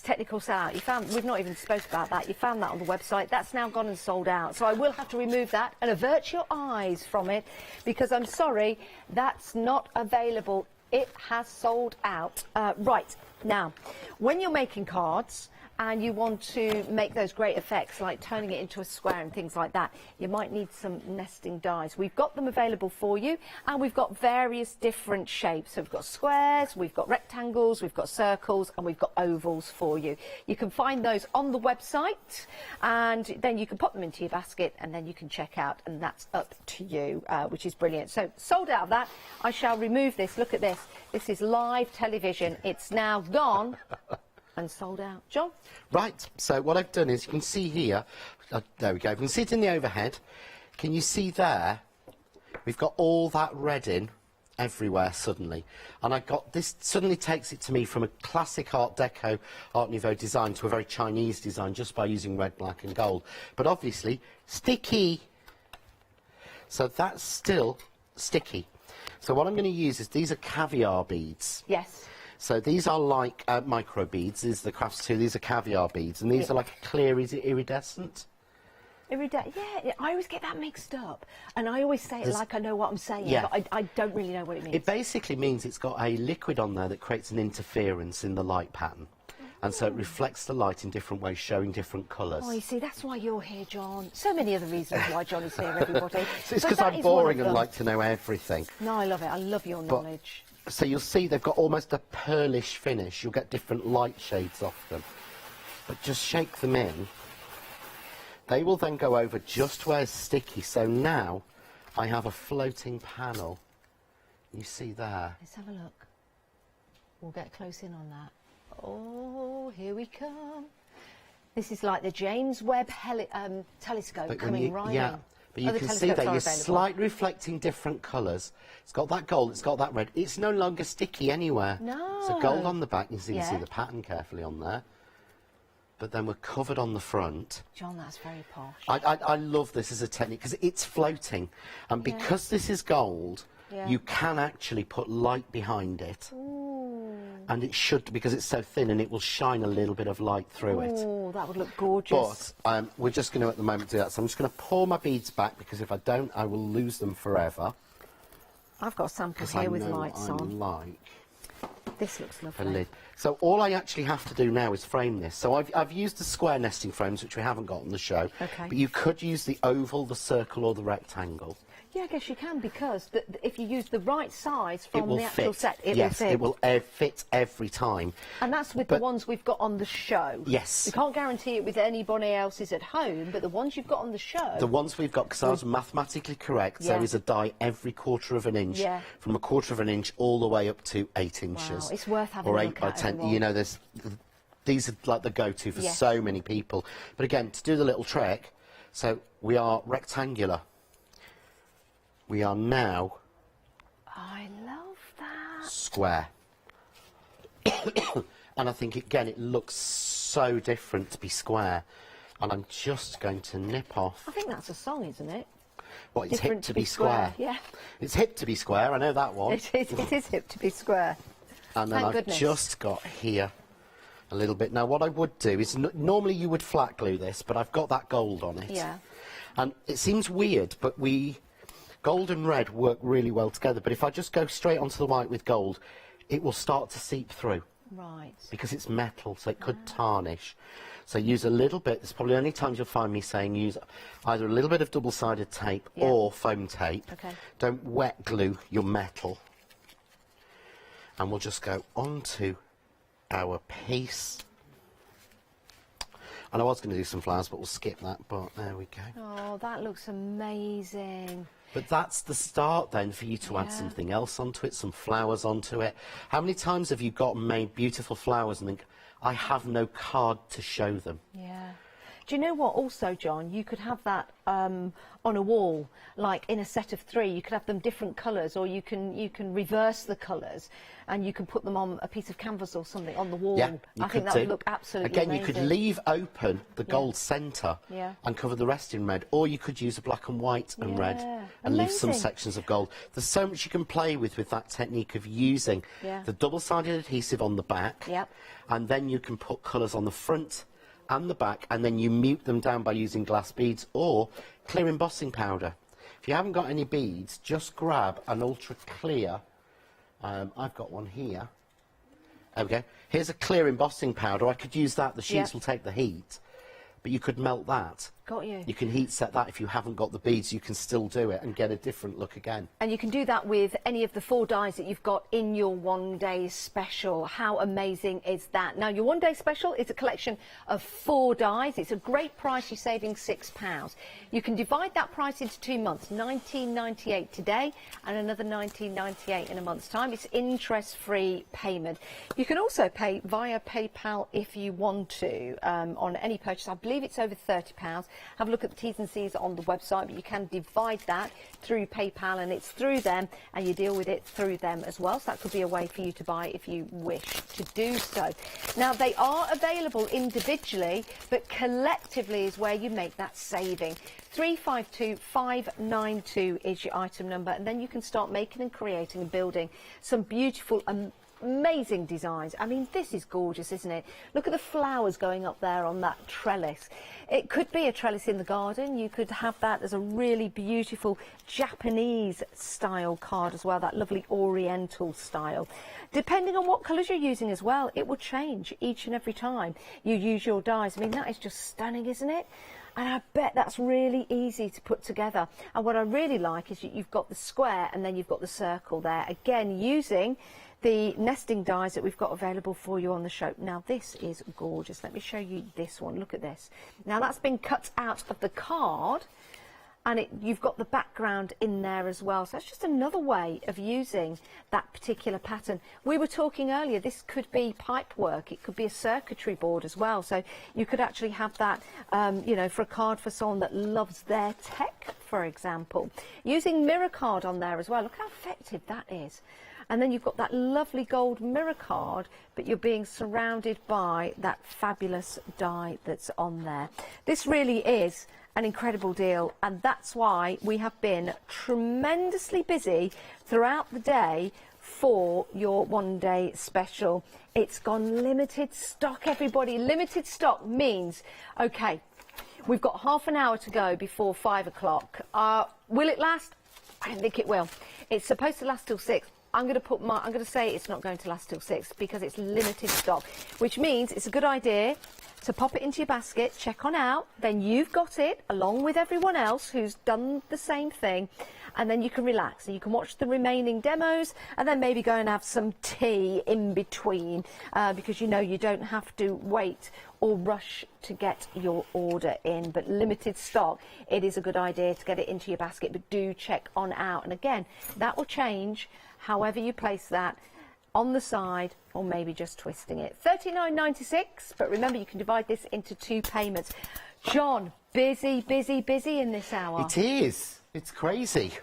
technical sell-out. We've not even spoke about that. You found that on the website. That's now gone and sold out. So I will have to remove that and avert your eyes from it because I'm sorry, that's not available. It has sold out. Right, now, when you're making cards and you want to make those great effects like turning it into a square and things like that, you might need some nesting dies. We've got them available for you, and we've got various different shapes. So we've got squares, we've got rectangles, we've got circles, and we've got ovals for you. You can find those on the website, and then you can pop them into your basket, and then you can check out, and that's up to you, which is brilliant. So sold out of that. I shall remove this. Look at this. This is live television. It's now gone and sold out. John? Right, so what I've done is, you can see here, there we go, you can see it in the overhead. Can you see there? We've got all that red in everywhere suddenly. And I got this, suddenly takes it to me from a classic Art Deco, Art Nouveau design to a very Chinese design just by using red, black and gold. But obviously, sticky. So that's still sticky. So what I'm going to use is, these are caviar beads. Yes. So these are like micro beads. These are the Crafts 2. These are caviar beads, and these are like a clear, is it iridescent? Yeah, I always get that mixed up, and I always say it like I know what I'm saying, but I don't really know what it means. It basically means it's got a liquid on there that creates an interference in the light pattern. And so it reflects the light in different ways, showing different colours. Oh, you see, that's why you're here, John. So many other reasons why John is here, everybody. So it's because I'm boring and like to know everything. No, I love it. I love your knowledge. So you'll see they've got almost a pearlish finish. You'll get different light shades off them. But just shake them in. They will then go over just where it's sticky. So now I have a floating panel. You see there? Let's have a look. We'll get close in on that. Oh, here we come. This is like the James Webb telescope coming right in. But you can see that you're slightly reflecting different colours. It's got that gold, it's got that red. It's no longer sticky anywhere. No. So gold on the back, you can see the pattern carefully on there. But then we're covered on the front. John, that's very posh. I love this as a technique because it's floating. And because this is gold, you can actually put light behind it. And it should, because it's so thin, and it will shine a little bit of light through it. Oh, that would look gorgeous. But we're just going to, at the moment, do that. So I'm just going to pull my beads back, because if I don't, I will lose them forever. I've got samples here with lights on. This looks lovely. Lid. So all I actually have to do now is frame this. So I've used the square nesting frames, which we haven't got on the show. Okay. But you could use the oval, the circle, or the rectangle. Yeah, I guess you can, because if you use the right size from the actual set, it will fit. Yes, it will fit every time. And that's with the ones we've got on the show. Yes. We can't guarantee it with anybody else's at home, but the ones you've got on the show... The ones we've got, because I was mathematically correct, there is a die every 1/4 of an inch, from a 1/4 of an inch all the way up to 8 inches. Wow, it's worth having or a 8 look by at 10. everyone. You know, these are like the go-to for so many people. But again, to do the little trick, so we are rectangular. We are now... I love that. Square. And I think, again, it looks so different to be square. And I'm just going to nip off... I think that's a song, isn't it? What, it's hip to be square? Yeah. It's hip to be square, I know that one. It is hip to be square. And then I've just got here a little bit. Now, what I would do is, normally you would flat glue this, but I've got that gold on it. Yeah. And it seems weird, but gold and red work really well together, but if I just go straight onto the white with gold, it will start to seep through. Right. Because it's metal, so it could tarnish. So use a little bit. There's probably only times you'll find me saying use either a little bit of double-sided tape or foam tape. Okay. Don't wet glue your metal. And we'll just go onto our piece. And I was going to do some flowers, but we'll skip that, but there we go. Oh, that looks amazing. But that's the start then for you to add something else onto it, some flowers onto it. How many times have you got made beautiful flowers and think, I have no card to show them? Yeah. Do you know what also, John? You could have that on a wall, like in a set of 3. You could have them different colours, or you can reverse the colours, and you can put them on a piece of canvas or something on the wall. Yeah, I think that would look absolutely amazing. amazing. You could leave open the gold centre Yeah. and cover the rest in red, or you could use a black and white and red and leave some sections of gold. There's so much you can play with that technique of using the double-sided adhesive on the back, and then you can put colours on the front and the back, and then you mute them down by using glass beads or clear embossing powder. If you haven't got any beads, just grab an ultra clear. I've got one here. There we go. Here's a clear embossing powder. I could use that. The sheets will take the heat, but you could melt that. Got you. You can heat set that. If you haven't got the beads, you can still do it and get a different look again. And you can do that with any of the 4 dies that you've got in your one-day special. How amazing is that? Now, your one-day special is a collection of 4 dies. It's a great price. You're saving £6. You can divide that price into 2 months, £19.98 today and another £19.98 in a month's time. It's interest-free payment. You can also pay via PayPal if you want to on any purchase. I believe it's over £30. Have a look at the T's and C's on the website, but you can divide that through PayPal, and it's through them, and you deal with it through them as well. So that could be a way for you to buy if you wish to do so. Now, they are available individually, but collectively is where you make that saving. 352592 is your item number, and then you can start making and creating and building some beautiful, amazing designs. I mean, this is gorgeous, isn't it? Look at the flowers going up there on that trellis. It could be a trellis in the garden. You could have that as a really beautiful Japanese style card as well, that lovely oriental style. Depending on what colours you're using as well, it will change each and every time you use your dies. I mean, that is just stunning, isn't it? And I bet that's really easy to put together. And what I really like is you've got the square and then you've got the circle there. Again, using the nesting dies that we've got available for you on the show. Now, this is gorgeous. Let me show you this one. Look at this. Now, that's been cut out of the card, and you've got the background in there as well. So that's just another way of using that particular pattern. We were talking earlier, this could be pipe work. It could be a circuitry board as well. So you could actually have that, you know, for a card for someone that loves their tech, for example. Using mirror card on there as well. Look how effective that is. And then you've got that lovely gold mirror card, but you're being surrounded by that fabulous die that's on there. This really is an incredible deal, and that's why we have been tremendously busy throughout the day for your one-day special. It's gone limited stock, everybody. Limited stock means, okay, we've got half an hour to go before 5 o'clock. Will it last? I don't think it will. It's supposed to last till 6. I'm going to say it's not going to last till 6 because it's limited stock, which means it's a good idea to pop it into your basket, check on out, then you've got it along with everyone else who's done the same thing, and then you can relax and you can watch the remaining demos and then maybe go and have some tea in between, because you know you don't have to wait or rush to get your order in. But limited stock, it is a good idea to get it into your basket, but do check on out. And again, that will change however you place that, on the side or maybe just twisting it. $39.96, but remember you can divide this into 2 payments. John, busy, busy, busy in this hour. It is. It's crazy.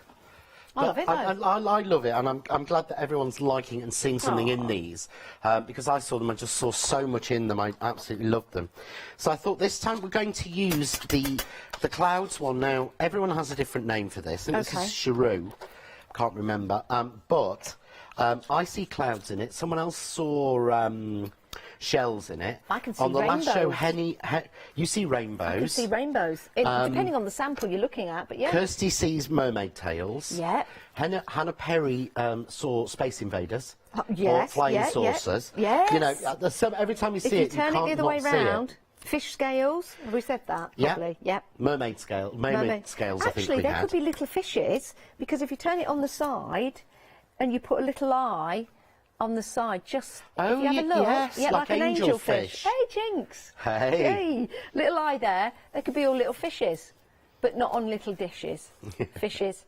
I love it, though. I love it, and I'm glad that everyone's liking and seeing something in these, because I saw them, I just saw so much in them, I absolutely loved them. So I thought this time we're going to use the clouds one. Now, everyone has a different name for this, and this is Cheru. Can't remember, but I see clouds in it. Someone else saw shells in it. I can see on the rainbows. last show, you see rainbows. I can see rainbows, depending on the sample you're looking at, but yeah. Kirsty sees mermaid tails. Yeah. Hannah Perry saw Space Invaders. Yes, or flying saucers. Yes. You know, every time you see it, you can't not see it. If you turn it the other way round, fish scales. Have we said that? Probably. Yep. Mermaid scales, I think Actually, we there had. could be little fishes, because if you turn it on the side and you put a little eye on the side, just if you have a look, yes, like an angelfish. Hey, Jinx. Hey. Little eye there. They could be all little fishes, but not on little dishes. Fishes.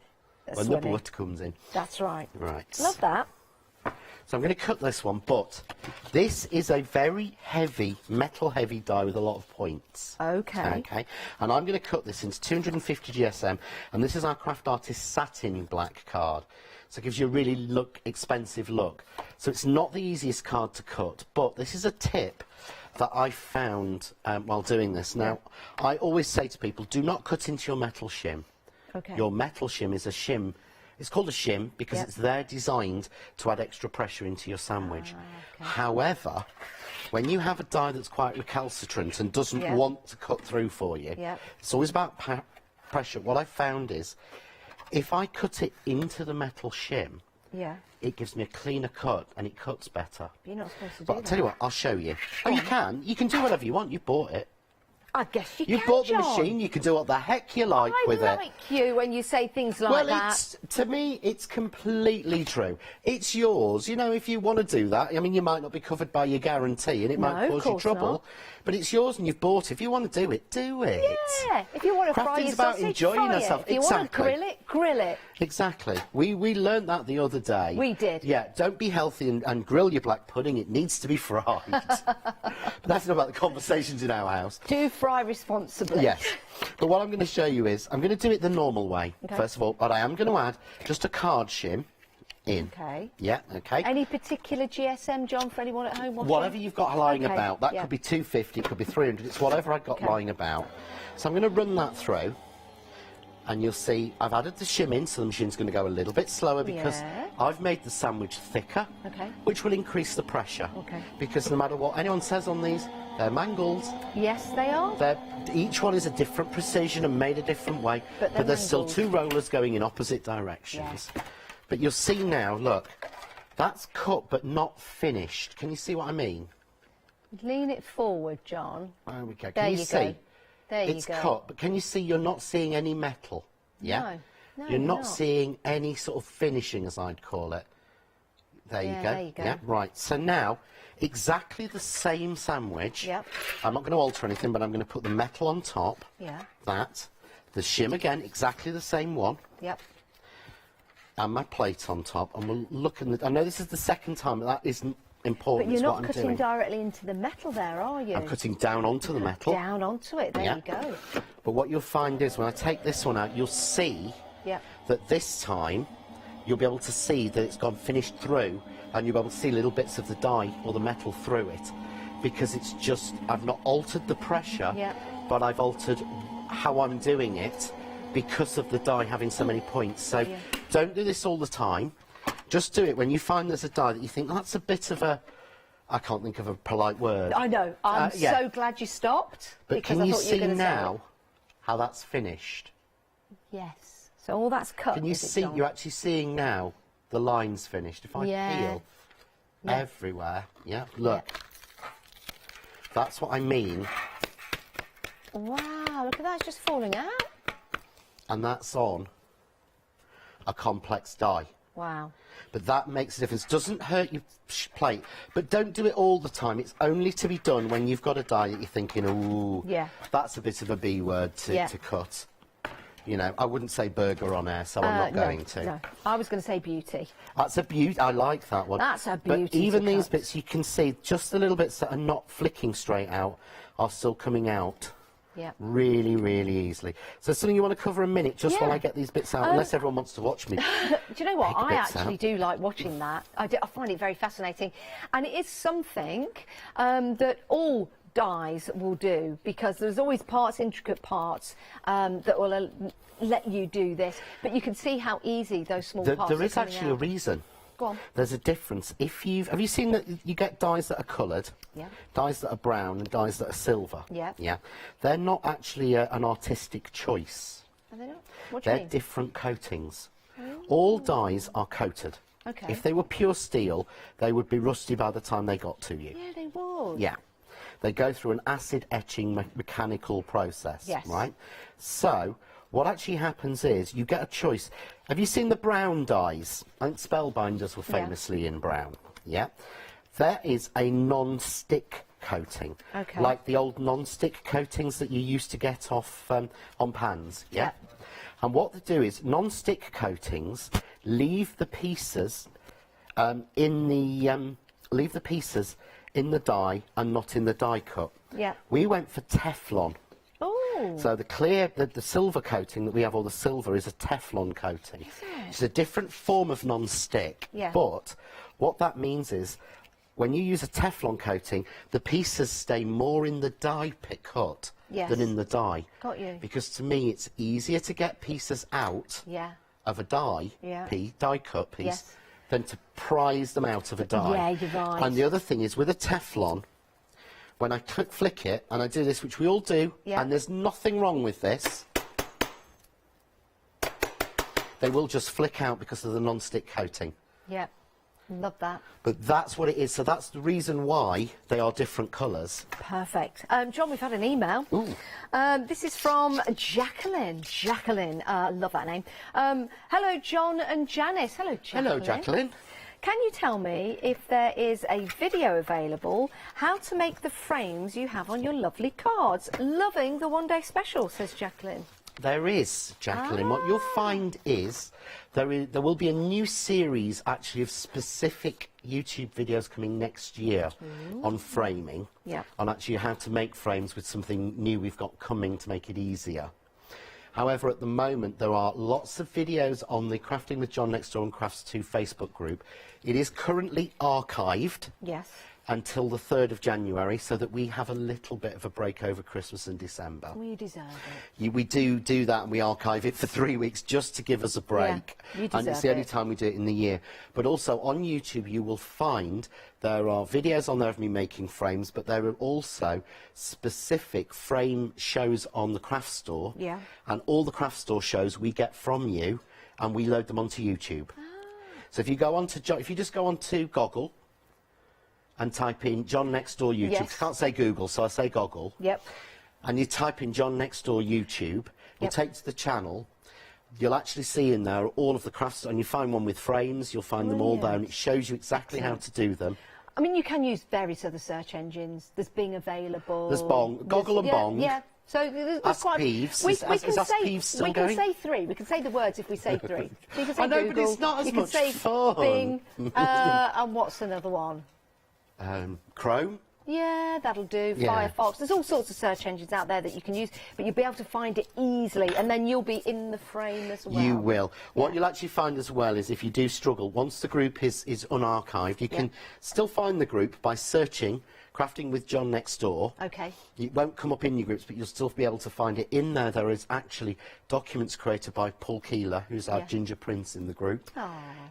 When the butt comes in. That's right. Right. Love that. So I'm going to cut this one, but this is a very heavy, metal-heavy die with a lot of points. Okay. Okay. And I'm going to cut this into 250 GSM, and this is our Craft Artist Satin Black card. So it gives you a really expensive look. So it's not the easiest card to cut, but this is a tip that I found while doing this. Now, I always say to people, do not cut into your metal shim. Okay. Your metal shim is a shim. It's called a shim because it's there designed to add extra pressure into your sandwich. However, when you have a die that's quite recalcitrant and doesn't want to cut through for you, it's always about pressure. What I found is, if I cut it into the metal shim, it gives me a cleaner cut and it cuts better. But you're not supposed to do But I'll tell you what, I'll show you. Oh, you can. You can do whatever you want. You bought it. I guess you You can, bought the John. machine, you can do what the heck you like with it. I like you when you say things like that. To me, it's completely true. It's yours. You know, if you want to do that, I mean, you might not be covered by your guarantee and it might cause you trouble. Not. But it's yours and you've bought it. If you want to do it, do it. Yeah, if you want to fry your Crafting's about sausage, enjoying fry yourself. it. If you want to grill it, grill it. Exactly. We learned that the other day. We did. Yeah, don't be healthy and grill your black pudding. It needs to be fried. But that's not about the conversations in our house. Do fry responsibly. Yes. But what I'm going to show you is, I'm going to do it the normal way, Okay. first of all, but I am going to add just a card shim in. Okay. Yeah, okay. Any particular GSM, John, for anyone at home watching? Whatever you've got lying Okay, about. That yeah. could be 250, it could be 300, it's whatever I've got Okay. lying about. So I'm going to run that through, and you'll see I've added the shim in, so the machine's going to go a little bit slower because Yeah. I've made the sandwich thicker, Okay. which will increase the pressure. Okay. Because no matter what anyone says on these, they're mangled. Yes, they are. Each one is a different precision and made a different way, But they're there's still mangled. 2 rollers going in opposite directions. But you'll see now, look, that's cut but not finished. Can you see what I mean? Lean it forward, John. There we go. There Can you you see? go. There It's you go. cut, but can you see you're not seeing any metal? Yeah? No. No, you're not not. seeing any sort of finishing, as I'd call it. There Yeah, you go. there you go. Yeah, right. So now, exactly the same sandwich. Yep. I'm not going to alter anything, but I'm going to put the metal on top. Yeah. That. The shim again, exactly the same one. Yep. And my plate on top. And we'll look at I know this is the second time, but that isn't important. But you're it's not what I'm cutting doing. directly into the metal there, are you? I'm cutting down onto the metal. Down onto it. There Yeah. you go. But what you'll find is when I take this one out, you'll see Yep. that this time you'll be able to see that it's gone finished through, and you'll be able to see little bits of the die or the metal through it, because it's just, I've not altered the pressure, Yep. but I've altered how I'm doing it because of the die having so many points. So Yeah. don't do this all the time. Just do it when you find there's a die that you think, that's a bit of a, I can't think of a polite word. I know. I'm yeah. so glad you stopped. But because can I you thought see you were gonna say now how that's finished? Yes. So all that's cut. Can you is it, see, John? you're actually seeing now the lines finished. If I Yeah. peel Yeah. everywhere, yeah, look. That's what I mean, Wow, look at that, it's just falling out. and that's on a complex die. Wow. But that makes a difference. Doesn't hurt your plate, but don't do it all the time. It's only to be done when you've got a die that you're thinking, ooh, Yeah. that's a bit of a B word to, Yeah. to cut. You know, I wouldn't say burger on air, so I'm not going no, to. No, I was going to say beauty. That's a beauty. I like that one. That's a beauty But even to these cut. bits, you can see just the little bits that are not flicking straight out are still coming out Yeah. really, really easily. So something you want to cover a minute just while Yeah. I get these bits out, unless everyone wants to watch me. Do you know what? Pick I bits actually out. do like watching that. I find it very fascinating. And it is something that all dies will do, because there's always parts, intricate parts, that will let you do this. But you can see how easy those small parts There are is coming actually a out. reason. Go on. There's a difference. Have you seen that you get dies that are coloured, Yeah. dies that are brown, and dies that are silver? Yeah. Yeah. They're not actually an artistic choice. Are they not? What do you They're mean? different coatings. All dies are coated. Okay. If they were pure steel, they would be rusty by the time they got to you. Yeah, they would. Yeah. They go through an acid etching mechanical process, Yes. right? So, what actually happens is you get a choice. Have you seen the brown dies? I think Spellbinders were Yeah. famously in brown. Yeah. There is a non-stick coating, Okay. like the old non-stick coatings that you used to get off on pans. Yeah. And what they do is non-stick coatings leave the pieces in the die and not in the die cut. Yeah. We went for Teflon. Oh. So the silver coating that we have, or the silver, is a Teflon coating. It's a different form of non-stick. Yeah. But what that means is, when you use a Teflon coating, the pieces stay more in the die cut Yes. than in the die. Got you. Because to me, it's easier to get pieces out Yeah. of a die, Yeah. die cut piece, Yes. than to prise them out of a die. Yeah, you're right. And the other thing is, with a Teflon, when I flick it, and I do this, which we all do, Yeah. and there's nothing wrong with this, they will just flick out because of the non-stick coating. Yeah. Love that. But that's what it is. So that's the reason why they are different colours. Perfect. John, we've had an email. This is from Jacqueline. Jacqueline, love that name. Hello, John and Janice. Hello, Jacqueline. Hello, Jacqueline. Can you tell me if there is a video available how to make the frames you have on your lovely cards? Loving the one-day special, says Jacqueline. There is, Jacqueline. What you'll find is there will be a new series actually of specific YouTube videos coming next year on framing, on actually how to make frames with something new we've got coming to make it easier. However, at the moment, there are lots of videos on the Crafting with John Next Door and Crafts2 Facebook group. It is currently archived until the 3rd of January, so that we have a little bit of a break over Christmas and December. Well, you deserve it. We do that, and we archive it for 3 weeks just to give us a break. Yeah, you and it's deserve the only it. time we do it in the year. But also on YouTube, you will find there are videos on there of me making frames, but there are also specific frame shows on the craft store. Yeah. And all the craft store shows we get from you, and we load them onto YouTube. So if you go on to if you just go on to Goggle and type in John Next Door YouTube. I can't say Google, so I say Goggle. And you type in John Next Door YouTube. You'll take to the channel. You'll actually see in there all of the crafts, and you find one with frames. You'll find them all there, and it shows you exactly how to do them. I mean, you can use various other search engines. There's Bing available. There's Bong, Goggle and Bong. Yeah. So there's Ask quite. Peeves. We Is can Ask say Peeves still we can going? say 3. We can say the words if we say 3. So you can say I know, but Google, it's not as you much can say fun. Bing, and what's another one? Chrome. Yeah, that'll do. Yeah. Firefox. There's all sorts of search engines out there that you can use, but you'll be able to find it easily, and then you'll be in the frame as well. You will. What you'll actually find as well is if you do struggle, once the group is unarchived, you can still find the group by searching Crafting with John Next Door. Okay. It won't come up in your groups, but you'll still be able to find it. In there, there is actually documents created by Paul Keeler, who's our ginger prince in the group.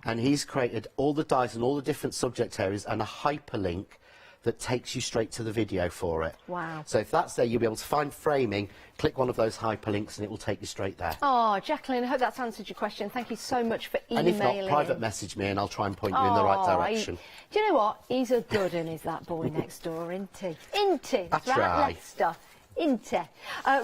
And he's created all the dies and all the different subject areas and a hyperlink that takes you straight to the video for it. Wow. So if that's there, you'll be able to find framing, click one of those hyperlinks, and it will take you straight there. Oh, Jacqueline, I hope that's answered your question. Thank you so much for emailing. And if not, private message me, and I'll try and point you in the right direction. Do you know what? He's a good one, is that boy next door, isn't he? Isn't he? That's right, right. Lester. Inte.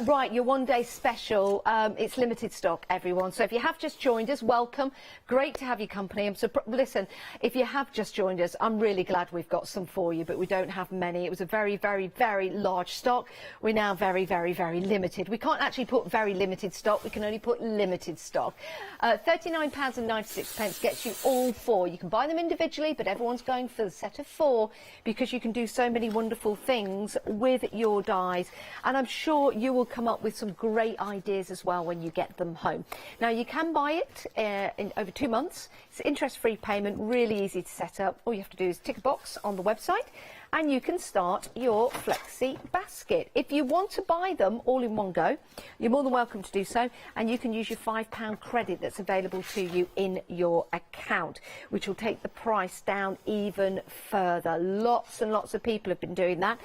Right, your one-day special. It's limited stock, everyone. So if you have just joined us, welcome. Great to have your company. Listen, if you have just joined us, I'm really glad we've got some for you, but we don't have many. It was a very, very, very large stock. We're now very, very, very limited. We can't actually put very limited stock. We can only put limited stock. £39.96 gets you all 4. You can buy them individually, but everyone's going for the set of 4 because you can do so many wonderful things with your dies. And I'm sure you will come up with some great ideas as well when you get them home. Now, you can buy it in over 2 months. It's interest-free payment, really easy to set up. All you have to do is tick a box on the website and you can start your flexi basket. If you want to buy them all in one go, you're more than welcome to do so, and you can use your £5 credit that's available to you in your account, which will take the price down even further. Lots and lots of people have been doing that.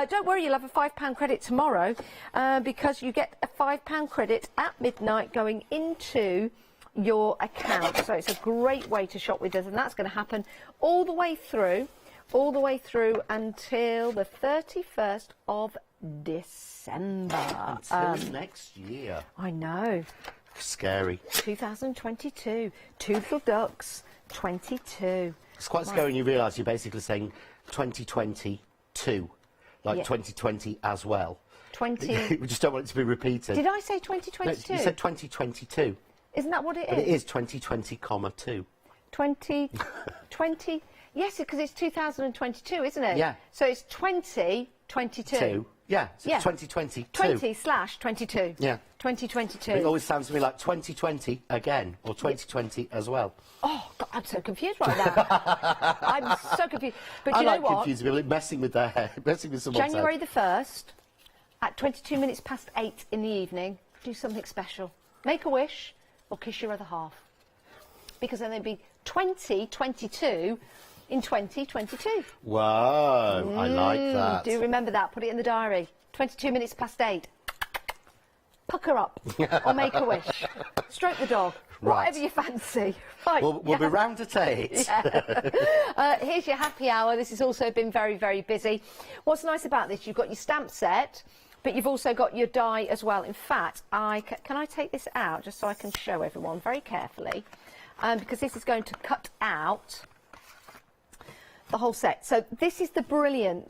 Don't worry, you'll have a £5 credit tomorrow because you get a £5 credit at midnight going into your account. So it's a great way to shop with us, and that's going to happen all the way through until the 31st of December. Until next year. I know. Scary. 2022. Two little ducks, 22. It's quite scary when you realise you're basically saying 2022, like 2020 as well. 20. We just don't want it to be repeated. Did I say 2022? No, you said 2022. Isn't that what it is? But it is 2020, 2. 2020. Yes, because it's 2022, isn't it? Yeah. So it's 2022. Yeah, so 2022. 20/22. Yeah. 2022. It always sounds to me like 2020 again, or 2020 as well. Oh, God, I'm so confused right now. I'm so confused. But you know what? Confusing people, messing with their hair, messing with someone's January head. the 1st, at 22 minutes past 8 in the evening, do something special. Make a wish, or kiss your other half. Because then there'd be 2022 in 2022. Whoa, I like that. Do remember that. Put it in the diary. 22 minutes past 8. Pucker up or make a wish. Stroke the dog. Right. Whatever you fancy. Right, We'll be round at 8. Yeah. Here's your happy hour. This has also been very, very busy. What's nice about this, you've got your stamp set, but you've also got your die as well. In fact, can I take this out just so I can show everyone very carefully? Because this is going to cut out the whole set. So this is the brilliant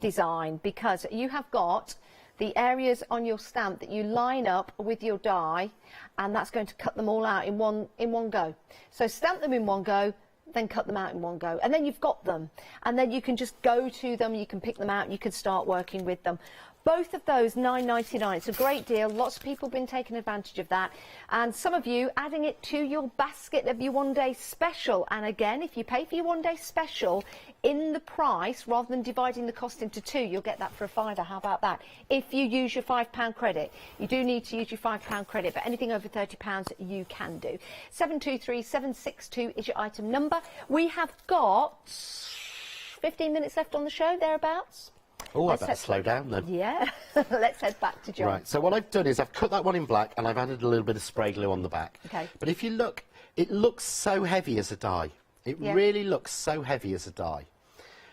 design, because you have got the areas on your stamp that you line up with your die, and that's going to cut them all out in one go. So stamp them in one go, then cut them out in one go, and then you've got them, and then you can just go to them, you can pick them out, and you can start working with them. Both of those $9.99. It's a great deal. Lots of people have been taking advantage of that, and some of you adding it to your basket of your one-day special. And again, if you pay for your one-day special in the price rather than dividing the cost into two, you'll get that for a £5. How about that? If you use your £5 credit, you do need to use your £5 credit, but anything over £30 you can do. 723762 is your item number. We have got 15 minutes left on the show, thereabouts. Oh, I better slow down then. Yeah, let's head back to John. Right, so what I've done is I've cut that one in black and I've added a little bit of spray glue on the back. Okay. But if you look, it looks so heavy as a die. It really looks so heavy as a die.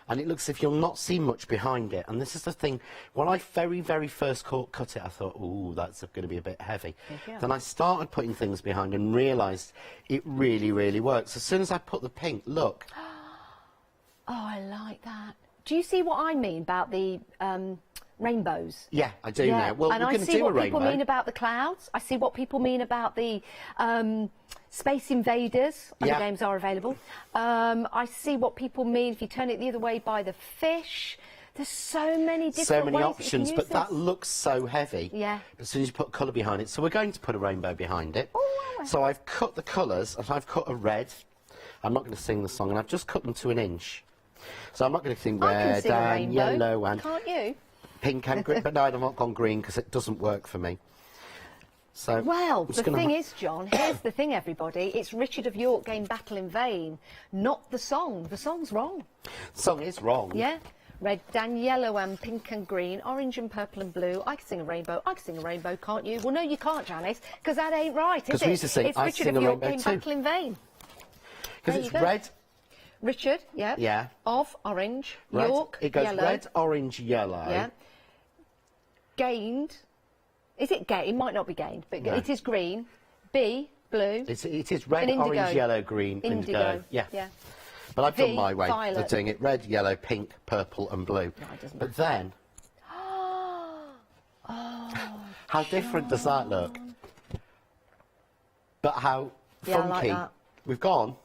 And it looks as if you'll not see much behind it. And this is the thing, when I very first cut it, I thought, ooh, that's going to be a bit heavy. Then I started putting things behind and realised it really works. As soon as I put the pink, look. Oh, I like that. Do you see what I mean about the rainbows? Yeah, I do now. Well, and we're going to do a rainbow. I see what people mean about the clouds. I see what people mean about the Space Invaders. Other games are available. I see what people mean if you turn it the other way by the fish. There's so many different ways options, but that looks so heavy. Yeah. As soon as you put colour behind it. So we're going to put a rainbow behind it. So I've cut the colours, and I've cut a red. I'm not going to sing the song, and I've just cut them to an inch. So I'm not going to sing red and yellow and pink and green, but no, I've not gone green because it doesn't work for me. So well, the thing is, John, here's the thing, everybody. It's Richard of York game Battle in Vain, not the song. The song's wrong. The song is wrong. Yeah. Red and yellow and pink and green, orange and purple and blue. I can sing a rainbow. I can sing a rainbow, can't you? Well, no, you can't, Janice, because that ain't right, is it? We used to sing, it's Richard of York game Battle in Vain. Because it's red. Richard, yeah. Of orange, red. York, it goes yellow. red, orange, yellow. Yeah. Gained. Is it gained? It might not be gained, but it is green. B, blue. It is red, orange, yellow, green, indigo. Yeah. But I've done my way of doing it. Red, yellow, pink, purple and blue. No, it doesn't but matter. Then... how different does that look? But how funky. I like that. We've gone.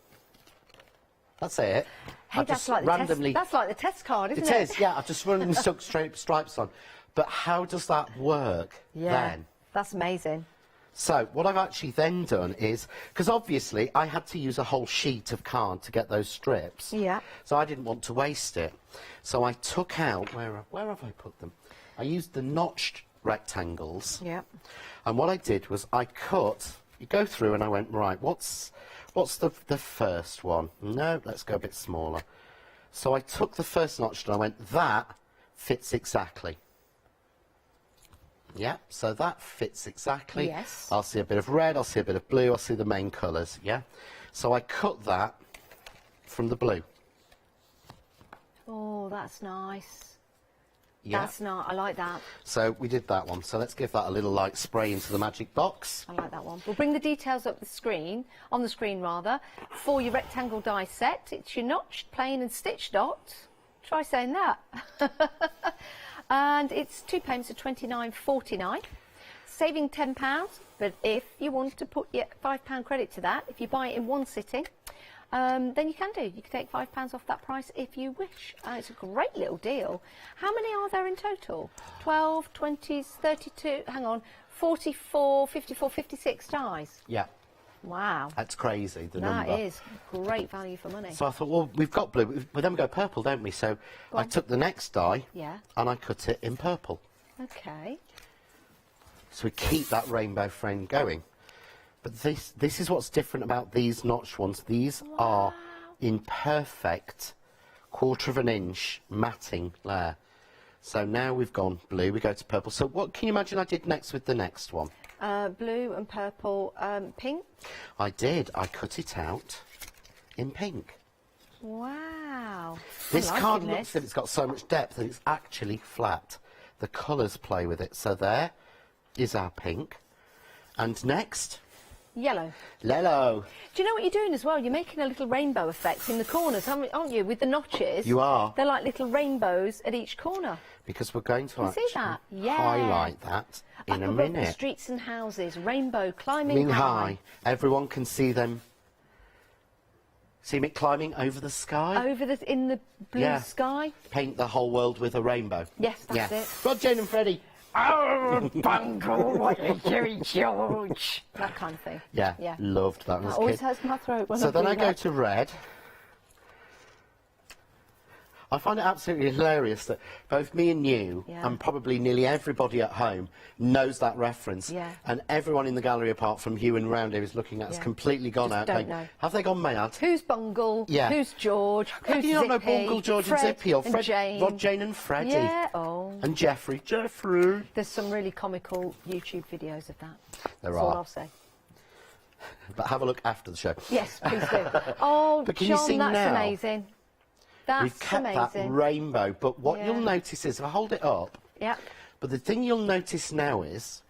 That's it. Hey, that's like the test card, isn't it? It is, yeah. I've just run and stuck stripes on. But how does that work then? That's amazing. So what I've actually then done is, because obviously I had to use a whole sheet of card to get those strips. Yeah. So I didn't want to waste it. So I took out, where have I put them? I used the notched rectangles. Yeah. And what I did was I cut, you go through and I went, right, what's the first one? No, let's go a bit smaller. So I took the first notch and I went, that fits exactly. Yeah, so that fits exactly. Yes. I'll see a bit of red, I'll see a bit of blue, I'll see the main colours, yeah? So I cut that from the blue. Oh, that's nice. Yeah. That's nice. I like that. So we did that one. So let's give that a little light spray into the magic box. I like that one. We'll bring the details up on the screen for your rectangle die set. It's your notched, plain and stitched dot. Try saying that. And it's 2 payments of £29.49, saving £10. But if you want to put your £5 credit to that, if you buy it in one sitting, then you can do. You can take £5 off that price if you wish. It's a great little deal. How many are there in total? 12, 20, 32, hang on, 44, 54, 56 dies? Yeah. Wow. That's crazy, the number. That is great value for money. So I thought, well, we've got blue, but then we go purple, don't we? So I took the next die and I cut it in purple. Okay. So we keep that rainbow frame going. But this is what's different about these notched ones. These are in perfect 1/4 of an inch matting layer. So now we've gone blue, we go to purple. So what can you imagine I did next with the next one? Blue and purple, pink? I did. I cut it out in pink. Wow. This card looks as if it's got so much depth and it's actually flat. The colours play with it. So there is our pink. And next... Yellow. Yellow. Do you know what you're doing as well? You're making a little rainbow effect in the corners, aren't you? With the notches. You are. They're like little rainbows at each corner. Because we're going to Can you see actually that? Yeah. highlight that in a Up above minute. the streets and houses, rainbow climbing high. Everyone can see them. See me climbing over the sky? In the blue sky. Paint the whole world with a rainbow. Yes, that's it. Rod, Jane and Freddie. Oh, Bungle, what a Jerry George. That kind of thing. Yeah, loved that. That always hurts my throat when I So then do I go that. to red. I find it absolutely hilarious that both me and you, and probably nearly everybody at home, knows that reference. Yeah. And everyone in the gallery, apart from you and round here, is looking at us completely gone out. Don't know. Have they gone mad? Who's Bungle? Yeah. Who's George? How Who's do you not know Zippy? Bungle, George Fred and Zippy? Or and Jane? Rod, Jane and Freddie? Yeah, oh. And Jeffrey. Jeffrey. There's some really comical YouTube videos of that. There That's are. all I'll say. But have a look after the show. Yes, please do. Oh, But can you John, see that's now? amazing. That's We've kept amazing. that rainbow, but what Yeah. you'll notice is, if I hold it up, Yeah. but the thing you'll notice now is,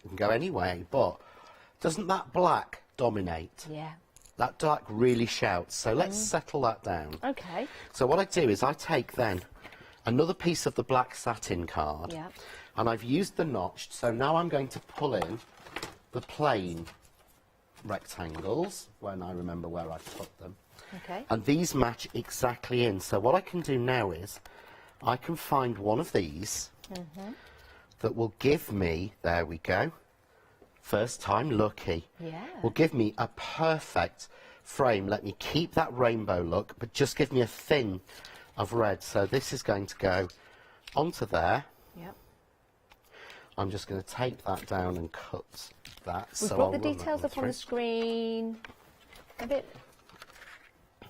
you can go any way, but doesn't that black dominate? Yeah. That dark really shouts, so let's settle that down. Okay. So what I do is I take then another piece of the black satin card, Yeah. and I've used the notched, so now I'm going to pull in the plain rectangles, when I remember where I put them. Okay. And these match exactly in. So what I can do now is I can find one of these that will give me, there we go, first time lucky, will give me a perfect frame. Let me keep that rainbow look, but just give me a thin of red. So this is going to go onto there. Yep. I'm just going to tape that down and cut that. We've so got I'll the run that details one up on the through. screen. A bit.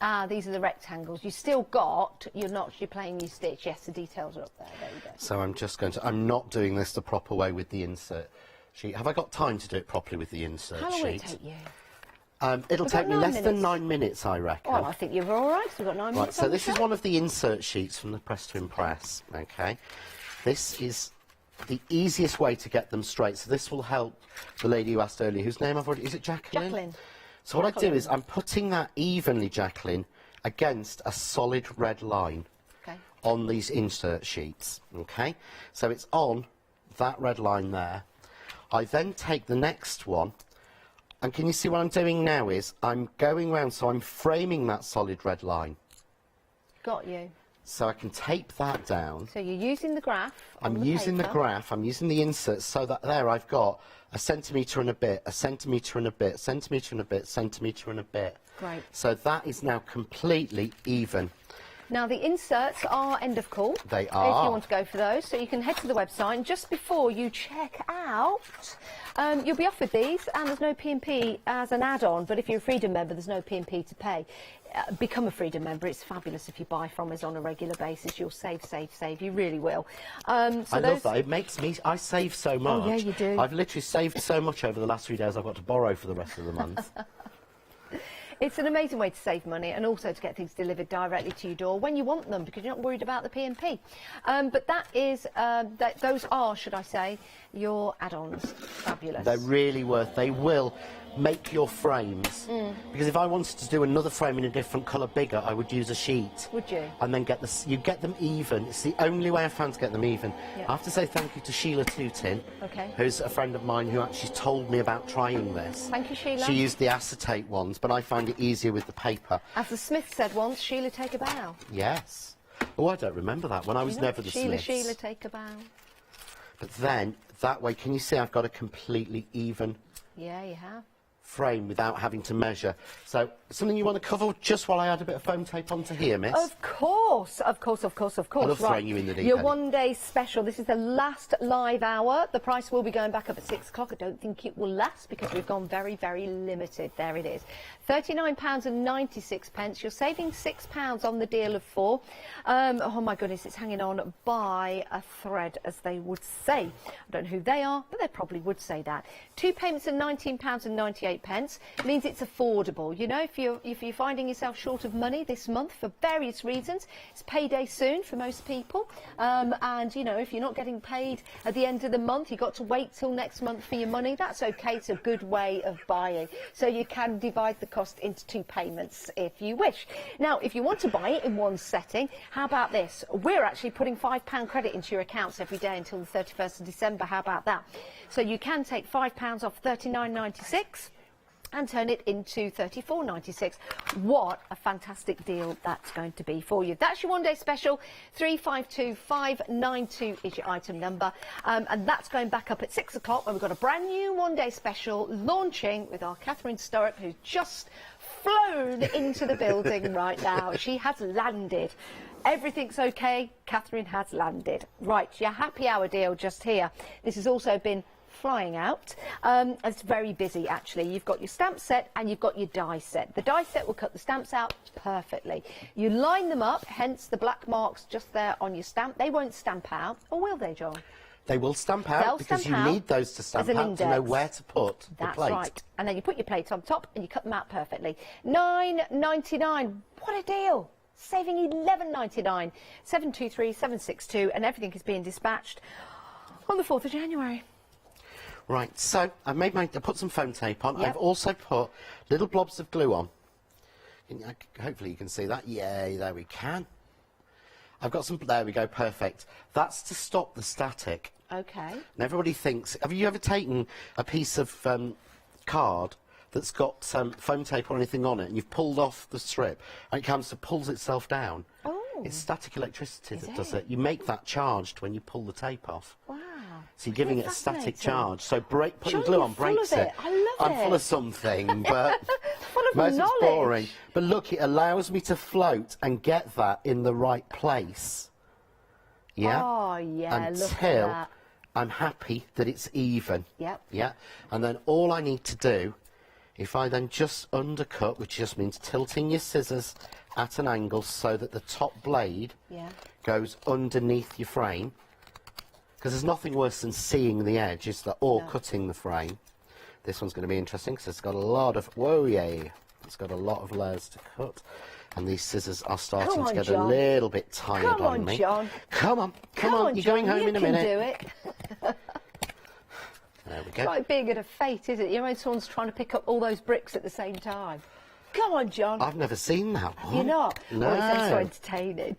Ah, these are the rectangles. You still got your notch, you're playing your stitch. Yes, the details are up there. There you go. So I'm just going to, I'm not doing this the proper way with the insert sheet. Have I got time to do it properly with the insert How long sheet? will it take you? It'll We've take got me 9 less than minutes. 9 minutes, I reckon. Oh, I think you're all right. We've got 9 Right, minutes. so on the this is show. one of the insert sheets from the Press to Impress, okay? This is the easiest way to get them straight, so this will help the lady who asked earlier, whose name I've already, is it Jacqueline? Jacqueline. So what I do is I'm putting that evenly, Jacqueline, against a solid red line on these insert sheets, okay? So it's on that red line there. I then take the next one, and can you see what I'm doing now is I'm going round, so I'm framing that solid red line. Got you. So I can tape that down. So you're using the graph. on I'm using the paper. graph, I'm using the inserts, so that there I've got a centimetre and a bit, a centimetre and a bit, centimetre and a bit, centimetre and a bit. Great. So that is now completely even. Now the inserts are end of call. They If are. you want to go for those, so you can head to the website and just before you check out, you'll be offered these, and there's no P&P as an add-on. But if you're a Freedom member, there's no P&P to pay. Become a Freedom member. It's fabulous if you buy from us on a regular basis. You'll save. You really will. So I love that. It makes me, I save so much. Oh, yeah, you do. I've literally saved so much over the last 3 days I've got to borrow for the rest of the month. It's an amazing way to save money and also to get things delivered directly to your door when you want them, because you're not worried about the P&P. But that is, those are, should I say, your add-ons. Fabulous. They're really worth. They will make your frames. Because if I wanted to do another frame in a different colour bigger, I would use a sheet. Would you? And then get you get them even. It's the only way I found to get them even. Yeah. I have to say thank you to Sheila Tootin, Okay. who's a friend of mine who actually told me about trying this. Thank you, Sheila. She used the acetate ones, but I find it easier with the paper. As the Smith said once, Sheila, take a bow. Yes. Oh, I don't remember that when I was You know, never the Sheila, Smiths. Sheila, take a bow. But then, that way, can you see I've got a completely even Yeah, you have. frame without having to measure. So, something you want to cover just while I add a bit of foam tape onto here, miss? Of course. I love throwing you in the deep Your end. one-day special. This is the last live hour. The price will be going back up at 6 o'clock. I don't think it will last because we've gone very, very limited. There it is. £39.96. You're saving £6 on the deal of 4. Oh, my goodness, it's hanging on by a thread, as they would say. I don't know who they are, but they probably would say that. 2 payments of £19.98. 98p. It means it's affordable. You know, if you're finding yourself short of money this month for various reasons, it's payday soon for most people, and you know, if you're not getting paid at the end of the month, you've got to wait till next month for your money. That's okay. It's a good way of buying. So you can divide the cost into 2 payments if you wish. Now, if you want to buy it in one setting, how about this? We're actually putting £5 credit into your accounts every day until the 31st of December. How about that? So you can take £5 off $39.96 and turn it into $34.96. What a fantastic deal that's going to be for you. That's your one-day special. 352592 is your item number, and that's going back up at 6 o'clock when we've got a brand new one-day special launching with our Catherine Sturrock, who's just flown into the building right now. She has landed. Everything's okay. Catherine has landed. Right, your happy hour deal just here. This has also been flying out. It's very busy, actually. You've got your stamp set and you've got your die set. The die set will cut the stamps out perfectly. You line them up, hence the black marks just there on your stamp. They won't stamp out, or will they, John? They will stamp out because you need those to stamp out to know where to put the plate. That's right. And then you put your plate on top and you cut them out perfectly. £9.99. What a deal! Saving £11.99. 723762, and everything is being dispatched on the 4th of January. Right, so I put some foam tape on. Yep. I've also put little blobs of glue on. Hopefully you can see that. Yay, there we can. I've got some, there we go, perfect. That's to stop the static. Okay. And everybody thinks, have you ever taken a piece of card that's got foam tape or anything on it, and you've pulled off the strip, and it comes to pulls itself down? Oh. It's static electricity that does it. You make that charged when you pull the tape off. Wow. So you're giving it a static charge. So putting glue on breaks it. it. I love it. I'm full of something, but full of most knowledge. it's boring. But look, it allows me to float and get that in the right place. Yeah. Oh yeah. Look at Until that. I'm happy that it's even. Yep. Yeah. And then all I need to do, if I then just undercut, which just means tilting your scissors at an angle so that the top blade goes underneath your frame, because there's nothing worse than seeing the edge or cutting the frame. This one's going to be interesting because it's got a lot of it's got a lot of layers to cut, and these scissors are starting to get a little bit tired on me. John. Come on, you're going home in a minute. You can do it. There we go. It's like being at a fete, isn't it? You know, when someone's trying to pick up all those bricks at the same time. Come on, John. I've never seen that one. You're not? No. Oh, it's so entertaining.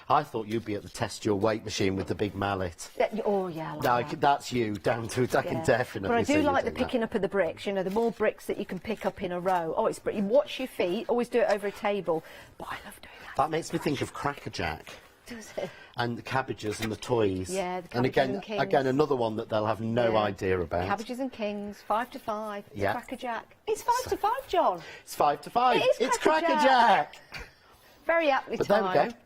I thought you'd be at the test your weight machine with the big mallet. Oh, yeah, I like No, that. that's you, down to it. I can definitely But I see do you like the doing picking up of the bricks. You know, the more bricks that you can pick up in a row. Oh, it's brilliant. You watch your feet. Always do it over a table. But I love doing that. That makes me think of Cracker Jack. Does it? And the cabbages and the toys. Yeah, the and cabbages and kings. again, another one that they'll have no idea about. Cabbages and Kings, 5 to 5. It's Yeah. Cracker Jack. It's 5 to 5, John. It's 5 to 5. It is It's Cracker Cracker Jack. Very aptly But there we timed. go.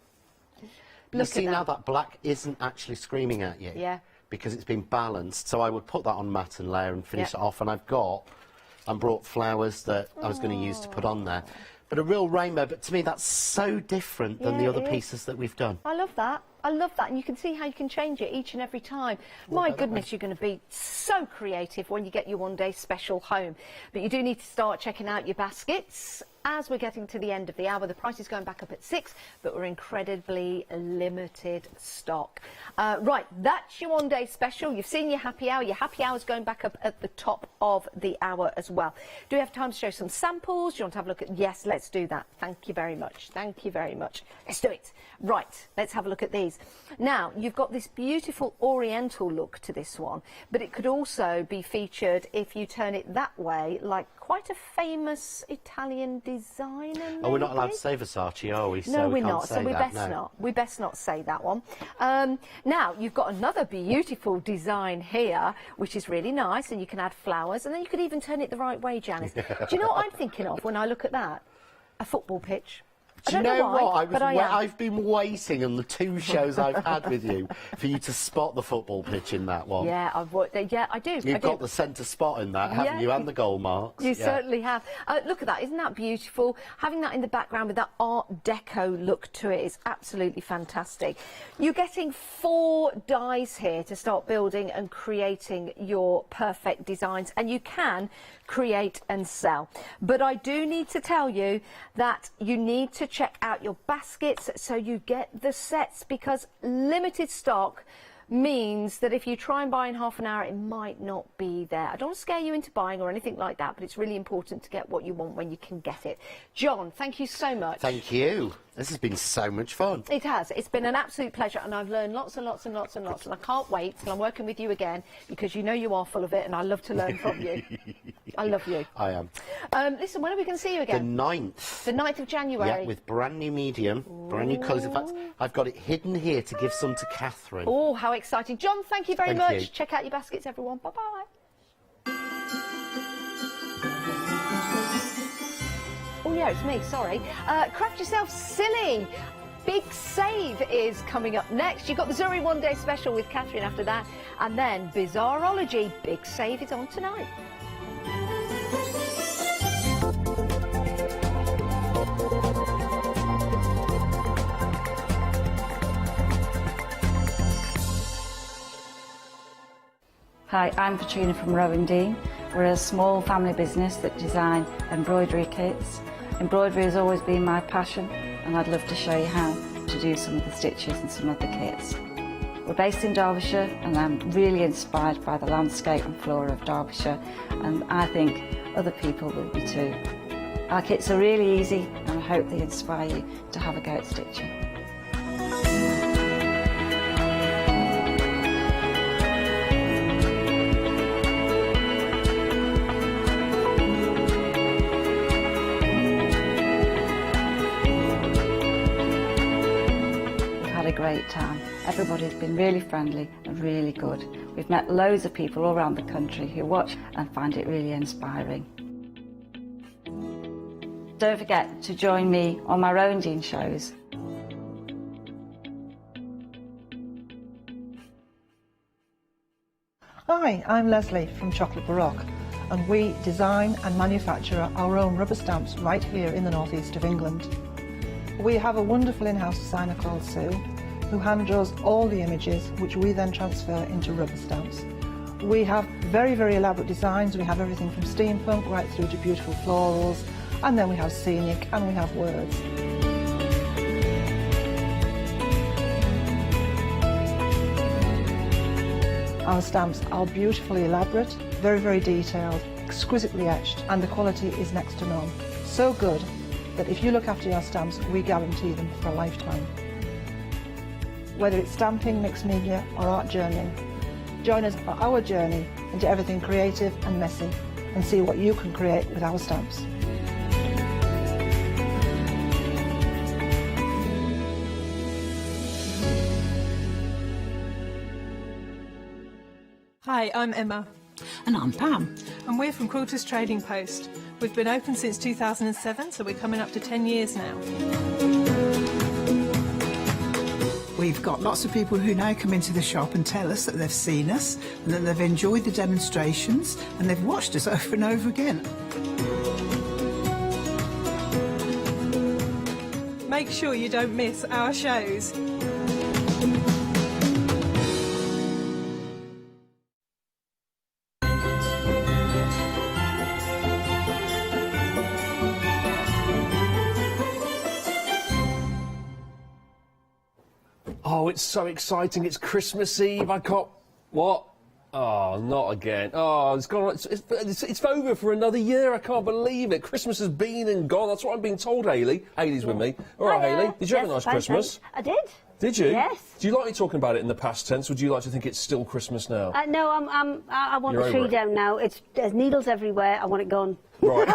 Look You see at now that. that black isn't actually screaming at you. Yeah. Because it's been balanced. So I would put that on mat and layer and finish Yeah. it off. And I brought flowers that I was going to use to put on there. But a real rainbow. But to me, that's so different than the Yeah, other it is. pieces that we've done. I love that. I love that, and you can see how you can change it each and every time. My goodness, you're going to be so creative when you get your one-day special home. But you do need to start checking out your baskets. As we're getting to the end of the hour, the price is going back up at 6, but we're incredibly limited stock. Right, that's your one-day special. You've seen your happy hour. Your happy hour is going back up at the top of the hour as well. Do we have time to show some samples? Do you want to have a look at? Yes, let's do that. Thank you very much. Thank you very much. Let's do it. Right, let's have a look at these. Now, you've got this beautiful oriental look to this one, but it could also be featured if you turn it that way, like quite a famous Italian designer. Oh, we're not maybe? allowed to say Versace, are we? No, So we we're can't not. say So we that, best no. not. We best not say that one. Now you've got another beautiful design here, which is really nice, and you can add flowers, and then you could even turn it the right way, Janice. Do you know what I'm thinking of when I look at that? A football pitch. Do you know what? I've been waiting on the 2 shows I've had with you for you to spot the football pitch in that one. Yeah, I do. You've got the centre spot in that, haven't you? And the goal marks. You certainly have. Look at that. Isn't that beautiful? Having that in the background with that Art Deco look to it is absolutely fantastic. You're getting 4 dies here to start building and creating your perfect designs, and you can create and sell. But I do need to tell you that you need to check out your baskets so you get the sets, because limited stock means that if you try and buy in half an hour, it might not be there. I don't want to scare you into buying or anything like that, but it's really important to get what you want when you can get it. John, thank you so much. Thank you. This has been so much fun. It has. It's been an absolute pleasure, and I've learned lots and lots and lots and lots, and I can't wait till I'm working with you again, because you know you are full of it, and I love to learn from you. I love you. I am. Listen, when are we going to see you again? The 9th. The 9th of January. Yeah, with brand new medium, brand new colours. In fact, I've got it hidden here to give some to Catherine. Oh, how exciting. John, thank you very much. Thank you. Check out your baskets, everyone. Bye-bye. Oh, yeah, it's me, sorry. Craft Yourself Silly. Big Save is coming up next. You've got the Zuri One Day Special with Catherine after that. And then Bizarreology. Big Save is on tonight. Hi, I'm Katrina from Rowan Dean. We're a small family business that design embroidery kits. Embroidery has always been my passion, and I'd love to show you how to do some of the stitches and some of the kits. We're based in Derbyshire, and I'm really inspired by the landscape and flora of Derbyshire, and I think other people will be too. Our kits are really easy, and I hope they inspire you to have a go at stitching. Great time. Everybody's been really friendly and really good. We've met loads of people all around the country who watch and find it really inspiring. Don't forget to join me on my Rowan shows. Hi, I'm Leslie from Chocolate Baroque, and we design and manufacture our own rubber stamps right here in the northeast of England. We have a wonderful in-house designer called Sue, who hand draws all the images, which we then transfer into rubber stamps. We have very, very elaborate designs. We have everything from steampunk right through to beautiful florals, and then we have scenic and we have words. Our stamps are beautifully elaborate, very, very detailed, exquisitely etched, and the quality is next to none. So good that if you look after your stamps, we guarantee them for a lifetime. Whether it's stamping, mixed media or art journaling, join us for our journey into everything creative and messy, and see what you can create with our stamps. Hi, I'm Emma. And I'm Pam. And we're from Quilters Trading Post. We've been open since 2007, so we're coming up to 10 years now. We've got lots of people who now come into the shop and tell us that they've seen us, and that they've enjoyed the demonstrations, and they've watched us over and over again. Make sure you don't miss our shows. Oh, it's so exciting. It's Christmas Eve. I can't... What? Oh, not again. Oh, it's gone. It's over for another year. I can't believe it. Christmas has been and gone. That's what I'm being told, Hayley. Hayley's with me. All right, Hayley. Did you have a nice Christmas? I did. Did you? Yes. Do you like me talking about it in the past tense? Would you like to think it's still Christmas now? No, I want You're the tree over it. down now. There's needles everywhere. I want it gone. Right.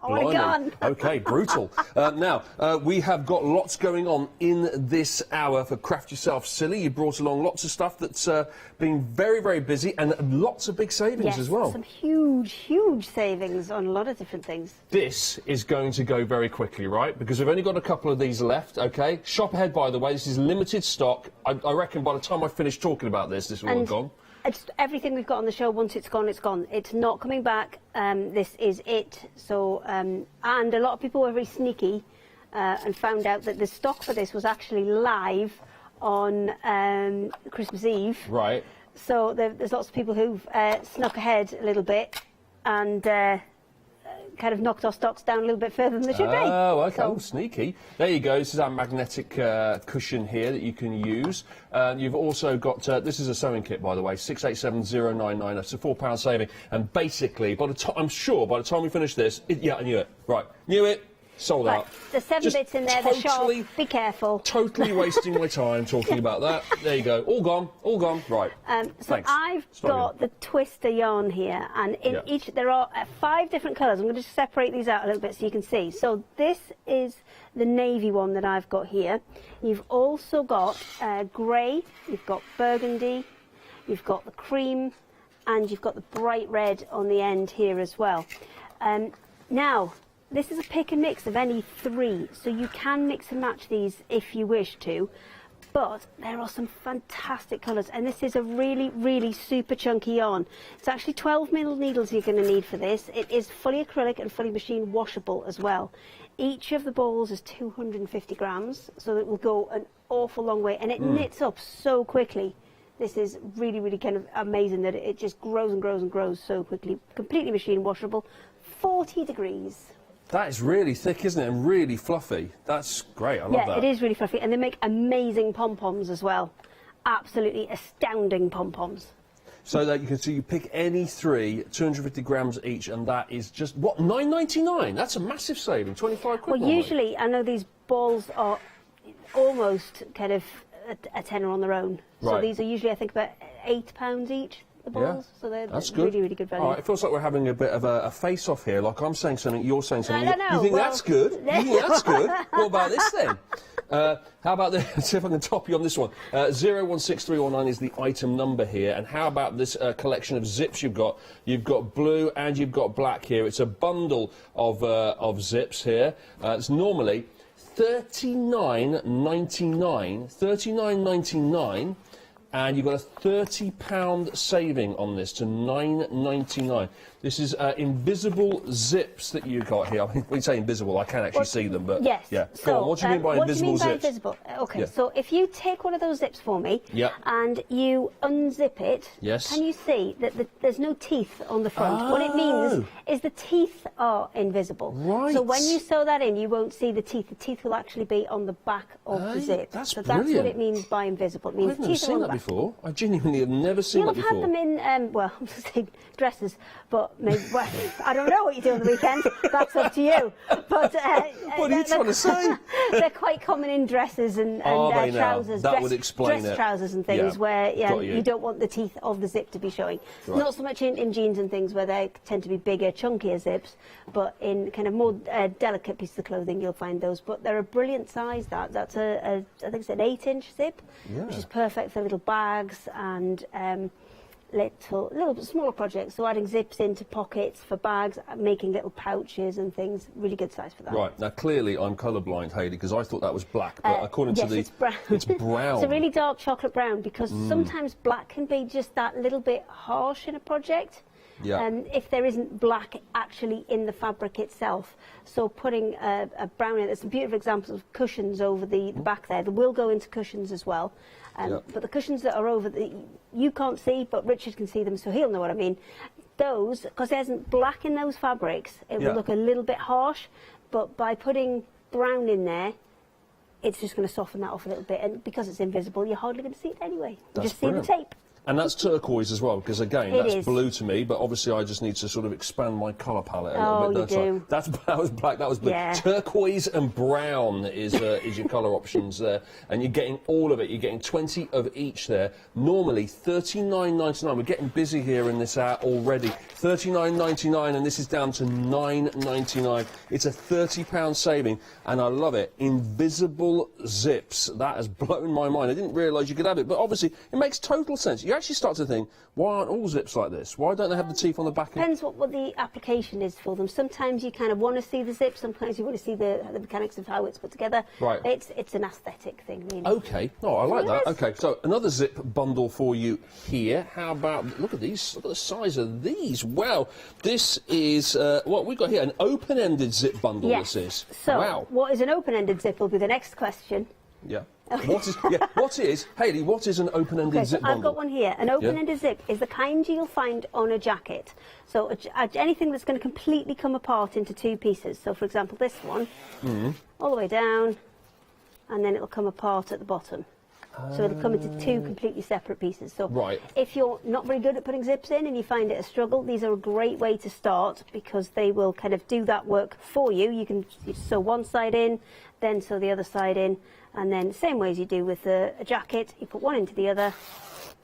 I want a gun. Okay, brutal. Now, we have got lots going on in this hour for Craft Yourself Silly. You brought along lots of stuff that's been very, very busy and lots of big savings as well. Some huge, huge savings on a lot of different things. This is going to go very quickly, right? Because we've only got a couple of these left, okay? Shop ahead, by the way. This is limited stock. I reckon by the time I finish talking about this will have gone. It's everything we've got on the show. Once it's gone, it's gone. It's not coming back. This is it. So, and a lot of people were very sneaky and found out that the stock for this was actually live on Christmas Eve. Right. So there's lots of people who've snuck ahead a little bit and kind of knocked our stocks down a little bit further than they should be. Oh, okay. So, Oh, sneaky. There you go. This is our magnetic cushion here that you can use. You've also got, this is a sewing kit, by the way, 687099. That's a £4 saving. And basically, by the time, I'm sure by the time we finish this, yeah, I knew it. Right. Knew it. Sold out. There's 7 bits in there, they're sharp. Be careful. Totally wasting my time talking about that. There you go. All gone. All gone. Right. So Thanks. I've got the twister yarn here, and in each there are 5 different colours. I'm going to just separate these out a little bit so you can see. So this is the navy one that I've got here. You've also got grey, you've got burgundy, you've got the cream, and you've got the bright red on the end here as well. Now, this is a pick and mix of any 3, so you can mix and match these if you wish to, but there are some fantastic colours, and this is a really, really super chunky yarn. It's actually 12mm needles you're going to need for this. It is fully acrylic and fully machine washable as well. Each of the balls is 250 grams, so it will go an awful long way, and it knits up so quickly. This is really, really kind of amazing that it just grows and grows and grows so quickly. Completely machine washable, 40 degrees. That is really thick, isn't it? And really fluffy. That's great. I love that. Yeah, it is really fluffy. And they make amazing pom-poms as well. Absolutely astounding pom-poms. So that you can see, you pick any 3, 250 grams each, and that is just, what, £9.99? That's a massive saving, 25 quid. Well, usually, I know these balls are almost kind of a tenner on their own. Right. So these are usually, I think, about £8 each. The balls, so they're really, really good value. All right, it feels like we're having a bit of a face-off here. Like I'm saying something, you're saying something. No, You think that's good? You think that's good? What about this then? How about this? Let's see if I can top you on this one. 016319 is the item number here. And how about this collection of zips you've got? You've got blue and you've got black here. It's a bundle of zips here. It's normally $39.99. And you've got a £30 saving on this to £9.99. This is invisible zips that you've got here. I mean, when you say invisible, I can't actually see them, but yes. yeah. So, Go on, what do you mean by invisible zips? Invisible? Okay, Yeah. so if you take one of those zips for me and you unzip it, can you see that there's no teeth on the front? What it means is the teeth are invisible. Right. So when you sew that in, you won't see the teeth. The teeth will actually be on the back of the zip. That's so brilliant. That's what it means by invisible. It means I've never teeth are seen on that the back. before. I genuinely have never seen You'll that have before. had them in, well, I'm just saying dresses, but maybe, well, I don't know what you do on the weekend. That's up to you. But what are you trying to say? They're quite common in dresses and Are they now? trousers. That would explain dress it. trousers and things where Got you don't want the teeth of the zip to be showing. Right. Not so much in jeans and things where they tend to be bigger, chunkier zips, but in kind of more delicate pieces of clothing you'll find those. But they're a brilliant size. That's I think it's an 8-inch zip, which is perfect for little bags and little bit smaller projects. So adding zips into pockets for bags, making little pouches and things. Really good size for that. Right, now clearly I'm colourblind, Hayley, because I thought that was black, but according to the... it's brown. It's brown. It's a really dark chocolate brown because sometimes black can be just that little bit harsh in a project. Yeah. If there isn't black actually in the fabric itself. So putting a brown in, there's some beautiful examples of cushions over the back there. They will go into cushions as well. But the cushions that are over, you can't see, but Richard can see them, so he'll know what I mean. Those, because there isn't black in those fabrics, it will look a little bit harsh, but by putting brown in there, it's just going to soften that off a little bit. And because it's invisible, you're hardly going to see it anyway. You just see the tape. And that's turquoise as well, because again, It that's is. blue to me, but obviously I just need to sort of expand my colour palette a Oh, little bit. you don't I? That was black, that was blue. Yeah. Turquoise and brown is your colour options there, and you're getting all of it. You're getting 20 of each there. Normally $39.99. We're getting busy here in this hour already. $39.99, and this is down to $9.99. It's a £30 saving, and I love it. Invisible zips. That has blown my mind. I didn't realise you could have it, but obviously it makes total sense. You actually start to think, why aren't all zips like this? Why don't they have the teeth on the back? Depends what the application is for them. Sometimes you kind of want to see the zip, sometimes you want to see the mechanics of how it's put together. Right. It's an aesthetic thing, really. Okay, oh, I like So it that. is. Okay, so another zip bundle for you here. How about, look at these, look at the size of these. Wow, this is, what we've got here, an open-ended zip bundle, Yes. this is. So, wow. what is an open-ended zip will be the next question. Yeah. What is, Hayley, what is an open-ended Okay, zip so I've bundle? got one here. An open-ended zip is the kind you'll find on a jacket. So anything that's going to completely come apart into two pieces. So, for example, this one, all the way down, and then it'll come apart at the bottom. So it'll come into two completely separate pieces. So Right. if you're not very good at putting zips in and you find it a struggle, these are a great way to start because they will kind of do that work for you. You can sew one side in, then sew the other side in, and then same way as you do with a jacket, you put one into the other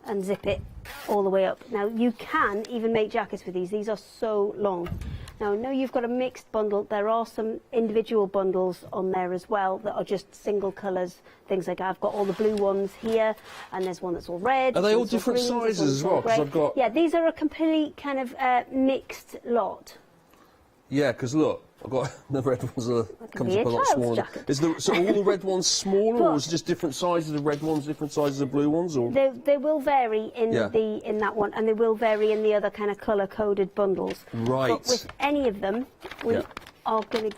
and zip it all the way up. Now you can even make jackets with these. These are so long. Now I know you've got a mixed bundle. There are some individual bundles on there as well that are just single colours. Things like I've got all the blue ones here, and there's one that's all red. Are they all one's different green, this sizes one's as all well? 'Cause grey. I've got- Yeah, these are a complete kind of mixed lot. Yeah, because look, I've got the red ones comes be up a a lot child's smaller. jacket. So all the red ones smaller, or But- is it just different sizes of red ones, different sizes of blue ones, or? They will vary in Yeah. in that one, and they will vary in the other kind of colour-coded bundles. Right. But with any of them, we Yeah. are going to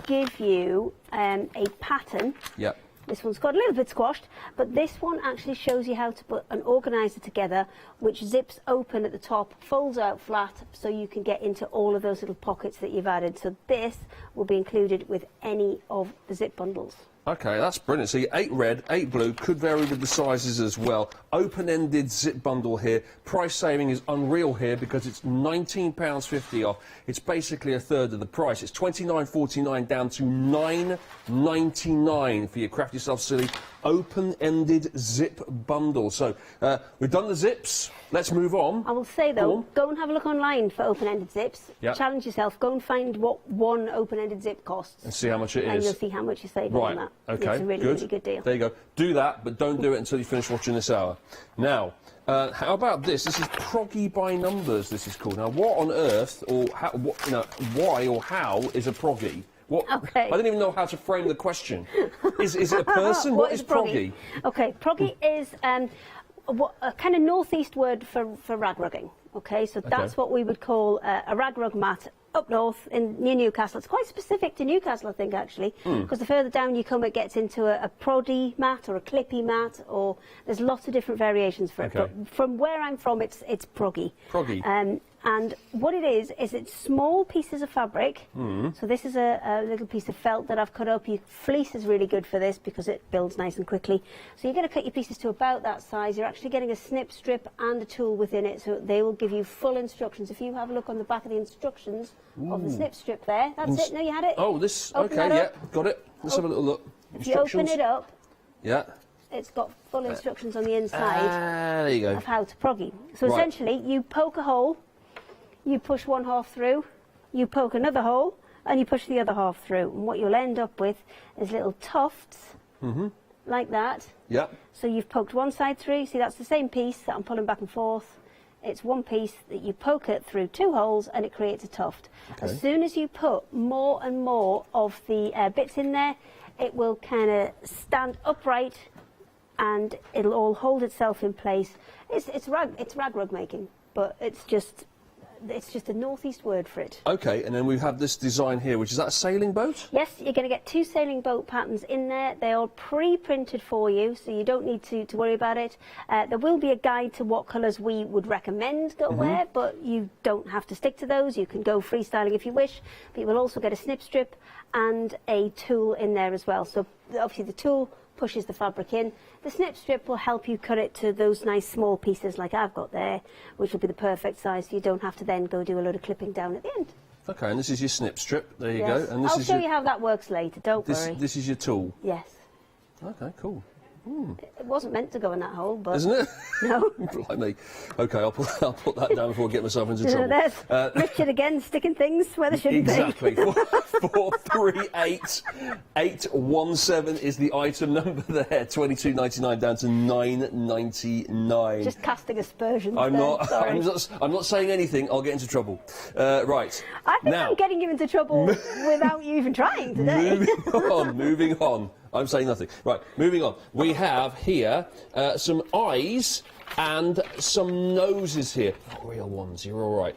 give you a pattern. Yeah. This one's got a little bit squashed, but this one actually shows you how to put an organiser together, which zips open at the top, folds out flat, so you can get into all of those little pockets that you've added. So this will be included with any of the zip bundles. Okay, that's brilliant. So 8 red, 8 blue, could vary with the sizes as well. Open-ended zip bundle here. Price saving is unreal here because it's £19.50 off. It's basically a third of the price. It's £29.49 down to £9.99 for your Craft Yourself Silly open-ended zip bundle. So we've done the zips. Let's move on. I will say though, go and have a look online for open-ended zips. Yep. Challenge yourself. Go and find what one open-ended zip costs. And see how much it And is. you'll see how much you're saving Right, on that. okay, It's a really, good. really good deal. There you go. Do that, but don't do it until you finish watching this hour. Now, how about this? This is proggy by numbers, this is called. Now, what on earth, or how, what, why or how is a proggy? What, Okay. I didn't even know how to frame the question. Is it a person? What is proggy? Okay, proggy is a kind of northeast word for rag rugging. Okay, so that's Okay. what we would call a rag rug mat up north near Newcastle. It's quite specific to Newcastle, I think, actually, because the further down you come, it gets into a proddy mat or a clippy mat, or there's lots of different variations for it. Okay. But from where I'm from, it's proggy. Proggy. And what it is it's small pieces of fabric. So this is a little piece of felt that I've cut up. Fleece is really good for this because it builds nice and quickly. So you're going to cut your pieces to about that size. You're actually getting a snip strip and a tool within it, so they will give you full instructions. If you have a look on the back of the instructions of the snip strip there, that's it. No, you had it. Oh, this, Open okay, that yeah, up. got it. Let's have a little look. If you open it up, Yeah. it's got full instructions on the inside There you go. of how to proggy. So Right. essentially, you poke a hole, you push one half through, you poke another hole, and you push the other half through. And what you'll end up with is little tufts, like that. Yeah. So you've poked one side through. See, that's the same piece that I'm pulling back and forth. It's one piece that you poke it through 2 holes, and it creates a tuft. Okay. As soon as you put more and more of the bits in there, it will kind of stand upright, and it'll all hold itself in place. It's rag rug making, but it's just a northeast word for it. Okay, and then we have this design here, which is that a sailing boat? Yes, you're going to get 2 sailing boat patterns in there. They are pre-printed for you, so you don't need to worry about it. There will be a guide to what colours we would recommend go wear, but you don't have to stick to those. You can go freestyling if you wish, but you will also get a snip strip and a tool in there as well. So obviously the tool pushes the fabric in. The snip strip will help you cut it to those nice small pieces like I've got there, which will be the perfect size, so you don't have to then go do a load of clipping down at the end. Okay, and this is your snip strip. There you Yes. go. And this I'll is show your, you how that works later, don't worry. This is your tool. Yes. Okay, cool. It wasn't meant to go in that hole, but... Isn't it? No. Blimey. Okay, I'll put that down before I get myself into trouble. There's Richard again sticking things where they shouldn't exactly. be. 438817 is the item number there. $22.99 down to $9.99. Just casting aspersions. I'm there, not. sorry. I'm not saying anything. I'll get into trouble. Right. I think now, I'm getting you into trouble without you even trying today. moving on. I'm saying nothing. Right, moving on. We have here some eyes and some noses here. Not real ones, you're all right.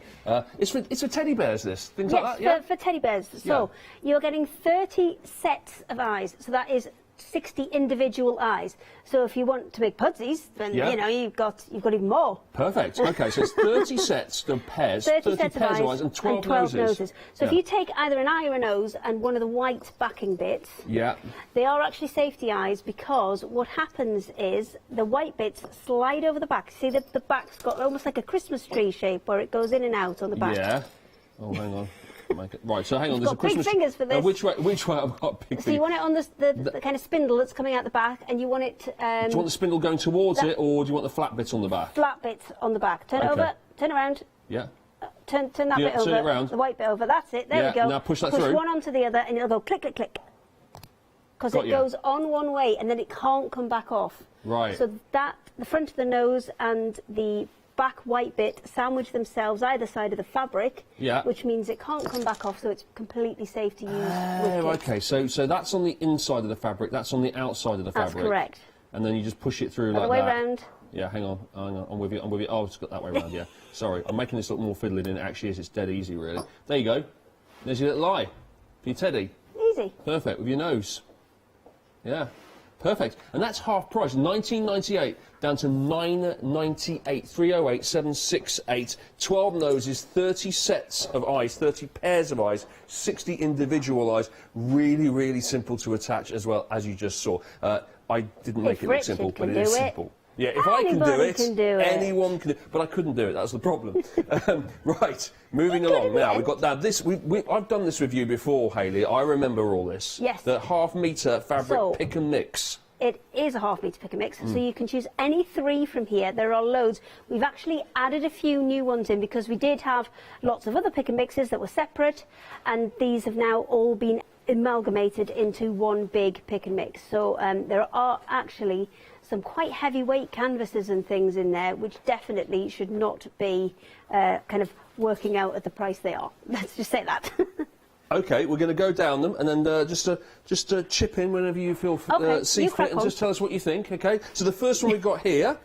It's for teddy bears, this? Things like that, yeah? For teddy bears. So you're getting 30 sets of eyes. So that is 60 individual eyes. So if you want to make pudsies, then you know you've got even more. Perfect. Okay, so it's 30 sets of pairs, 30 sets of pairs of eyes eyes and 12 noses. So if you take either an eye or a nose and one of the white backing bits, they are actually safety eyes, because what happens is the white bits slide over the back. See, the back's got almost like a Christmas tree shape where it goes in and out on the back. Yeah. Oh, hang on. Right, so hang on. You've There's got a Christmas. big fingers for this. Which way? I've got big. So you want it on the kind of spindle that's coming out the back, and you want it. Do you want the spindle going towards it, or do you want the flat bit on the back? Flat bit on the back. Turn it over. Turn around. Yeah. Turn that bit over. Turn it round. The white bit over. That's it. There we go. Now push that through. Push one onto the other, and it'll go click, click, click. Because it goes on one way, and then it can't come back off. Right. So that the front of the nose and the back white bit sandwich themselves either side of the fabric, which means it can't come back off, so it's completely safe to use with okay, so that's on the inside of the fabric, that's on the outside of the fabric. That's correct. And then you just push it through like the way that. round. Yeah, hang on, I'm with you. Oh, it's got that way round, yeah. Sorry, I'm making this look more fiddly than it actually is. It's dead easy, really. There you go. There's your little eye for your teddy. Easy. Perfect, with your nose. Yeah. Perfect. And that's half price, $19.98 down to $9.98, 308-768, 12 noses, 30 sets of eyes, 30 pairs of eyes, 60 individual eyes. Really, really simple to attach as well, as you just saw. I didn't make it look simple, but it is simple. Yeah, if I can do it, anyone can do it. But I couldn't do it, that's the problem. Right, moving along now. We've got that. I've done this with you before, Hayley. I remember all this. Yes. The half-metre fabric pick and mix. It is a half-metre pick and mix, so you can choose any 3 from here. There are loads. We've actually added a few new ones in because we did have lots of other pick and mixes that were separate, and these have now all been amalgamated into one big pick and mix. So there are actually some quite heavyweight canvases and things in there, which definitely should not be kind of working out at the price they are. Let's just say that. Okay, we're going to go down them, and then just chip in whenever you feel see fit, and just tell us what you think. Okay. So the first one we've got here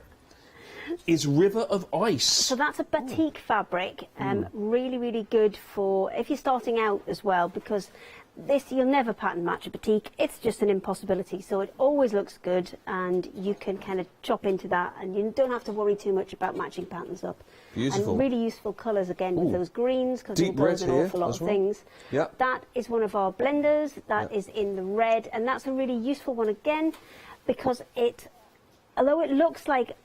is River of Ice. So that's a batik fabric, really, really good for if you're starting out as well, because you'll never pattern match a batik. It's just an impossibility. So it always looks good, and you can kind of chop into that, and you don't have to worry too much about matching patterns up. Beautiful. And really useful colours again with those greens, because it goes an awful lot of things. Yeah. That is one of our blenders. That is in the red, and that's a really useful one again, because although it looks like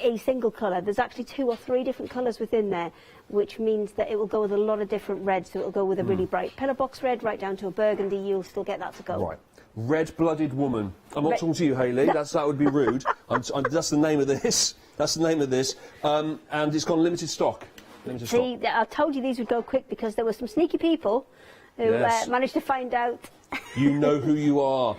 a single colour, there's actually 2 or 3 different colours within there, which means that it will go with a lot of different reds. So it will go with a really bright pillar box red right down to a burgundy. You'll still get that to go. Right. Red-blooded woman. I'm not talking to you, Hayley. That would be rude. That's the name of this. That's the name of this. And it's got limited stock. See, I told you these would go quick because there were some sneaky people who managed to find out. You know who you are.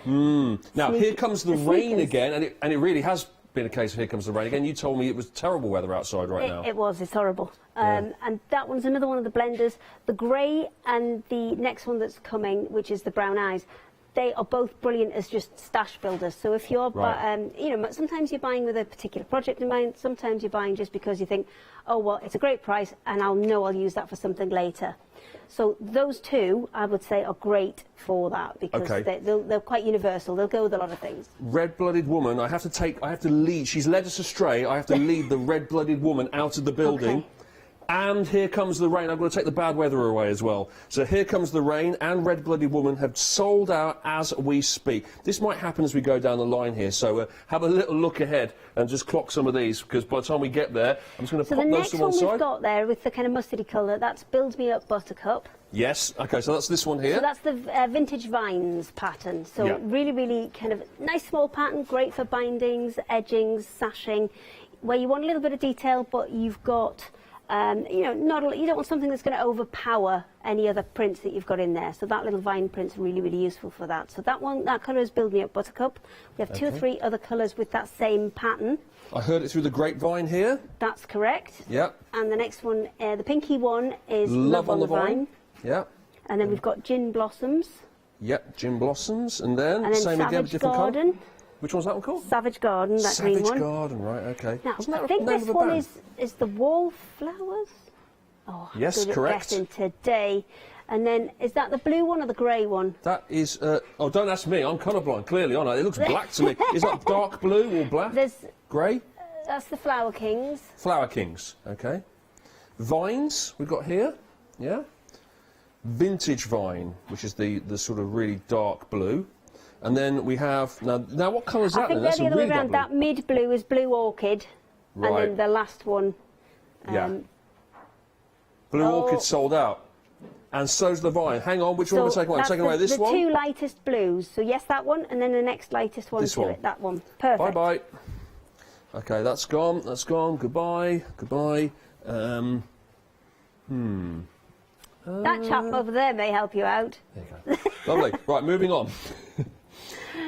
Now, here comes the rain again, and it really has been a case of here comes the rain again. You told me it was terrible weather outside right now. It was. It's horrible. And that one's another one of the blenders. The grey and the next one that's coming, which is the brown eyes, they are both brilliant as just stash builders. So if you're, you know, sometimes you're buying with a particular project in mind. Sometimes you're buying just because you think, oh well, it's a great price, and I'll use that for something later. So those 2, I would say, are great for that because they're quite universal. They'll go with a lot of things. Red-blooded woman. I have to lead. She's led us astray. I have to lead the red-blooded woman out of the building. And here comes the rain. I'm going to take the bad weather away as well. So here comes the rain, and Red Blooded Woman have sold out as we speak. This might happen as we go down the line here, so have a little look ahead and just clock some of these, because by the time we get there, I'm just going to pop those to one side. So the next one we've got there with the kind of mustardy colour, that's Build Me Up Buttercup. Yes, OK, so that's this one here. So that's the Vintage Vines pattern. So really, really kind of nice small pattern, great for bindings, edgings, sashing, where you want a little bit of detail, but you've got, you know, you don't want something that's going to overpower any other prints that you've got in there. So that little vine print's really, really useful for that. So that one, that colour is Build Me Up Buttercup. We have 2 or 3 other colours with that same pattern. I heard it through the grapevine here. That's correct. Yep. And the next one, the pinky one, is Love on the Vine. Yeah. And then we've got Gin Blossoms. Yep, Gin Blossoms. And then same again, different Garden. colour. Which one's that one called? Savage Garden, that green one. Savage Garden, right, OK. Now, I think this one is the Wallflowers. Oh, yes, good correct. At guessing today. And then, is that the blue one or the grey one? That is, oh, don't ask me, I'm colourblind, clearly, aren't I? It looks black to me. Is that dark blue or black? Grey? That's the Flower Kings. Flower Kings, OK. Vines, we've got here, yeah. Vintage Vine, which is the sort of really dark blue. And then we have, now what colour is that? I think That's they're the other way around. That mid blue is Blue Orchid. Right. And then the last one. Blue Orchid sold out. And so's the Vine. Hang on, which one we're taking away? Taking away this one? The 2 lightest blues. So yes, that one, and then the next lightest one to it, that one. Perfect. Bye-bye. OK, that's gone, goodbye, goodbye. That chap over there may help you out. There you go. Lovely. Right, moving on.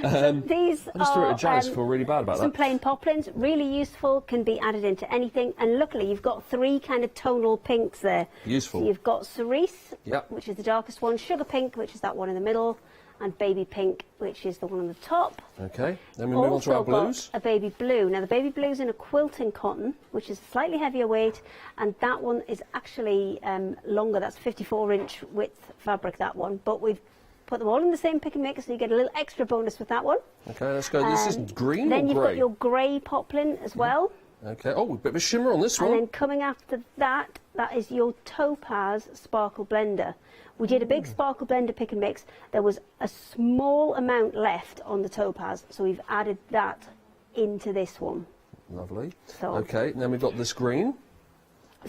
These I just threw it at Janice, feel really bad about some that. plain poplins, really useful, can be added into anything, and luckily you've got 3 kind of tonal pinks there. Useful. So you've got cerise, which is the darkest one, sugar pink, which is that one in the middle, and baby pink, which is the one on the top. OK, then we move on to our blues. Got a baby blue. Now the baby blue's in a quilting cotton, which is slightly heavier weight, and that one is actually longer. That's 54-inch width fabric, that one, but we've put them all in the same pick and mix, so you get a little extra bonus with that one. OK, let's go. This is green then or you've grey? got your grey poplin as well. OK, oh, a bit of a shimmer on this one. And then coming after that, that is your Topaz Sparkle Blender. We did a big Sparkle Blender pick and mix. There was a small amount left on the Topaz, so we've added that into this one. Lovely. So, OK, and then we've got this green.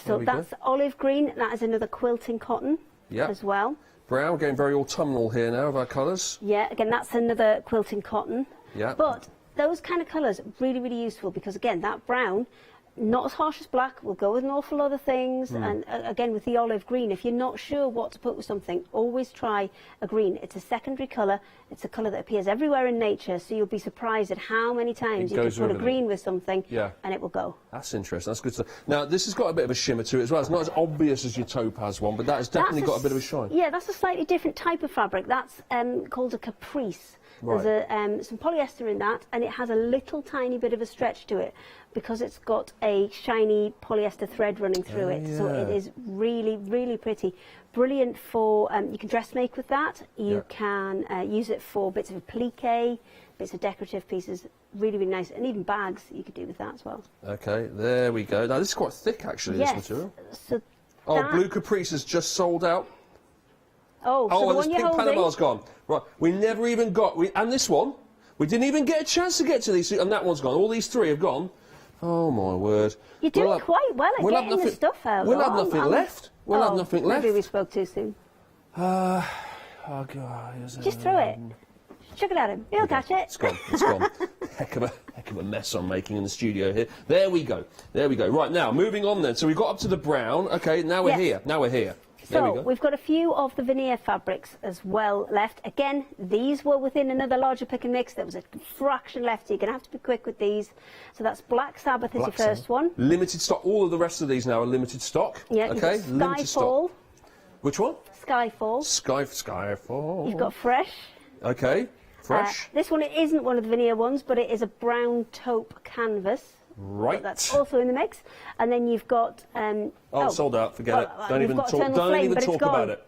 So that's olive green. That is another quilting cotton as well. Brown, getting very autumnal here now of our colours. Yeah, again, that's another quilting cotton. Yeah. But those kind of colours, really, really useful, because again, that brown, not as harsh as black, will go with an awful lot of things. And again, with the olive green, if you're not sure what to put with something, always try a green. It's a secondary colour. It's a colour that appears everywhere in nature, so you'll be surprised at how many times you can put a green with something and it will go. That's interesting. That's good stuff. Now, this has got a bit of a shimmer to it as well. It's not as obvious as your Topaz one, but that has definitely got a bit of a shine. Yeah, that's a slightly different type of fabric. That's called a caprice. Right. There's some polyester in that, and it has a little tiny bit of a stretch to it because it's got a shiny polyester thread running through it. So it is really, really pretty. Brilliant for, you can dressmake with that. You can use it for bits of applique, bits of decorative pieces. Really, really nice. And even bags you could do with that as well. OK, there we go. Now, this is quite thick, actually, this material. So Blue Caprice has just sold out. Oh, so the and one this you're pink holding? Panama's gone. Right, we never even got... and this one, we didn't even get a chance to get to these, and that one's gone. All these 3 have gone. Oh, my word. You're doing quite well at getting the stuff out. We'll have nothing left. We'll have nothing left. Maybe we spoke too soon. Oh, God. Just throw it. Chuck it at him. He'll catch it. It's gone. It's gone. heck of a mess I'm making in the studio here. There we go. There we go. Right, now, moving on then. So we got up to the brown. OK, now we're here. Now we're here. So we've got a few of the veneer fabrics as well left. Again, these were within another larger pick and mix. There was a fraction left, so you're going to have to be quick with these. So that's Black Sabbath is your first one. Limited stock. All of the rest of these now are limited stock. Yeah, okay. Limited stock. Which one? Skyfall. Skyfall. You've got Fresh. Okay. Fresh. This one isn't one of the veneer ones, but it is a brown taupe canvas. Right. So that's also in the mix. And then you've got... sold out. Forget it. Don't even talk about it.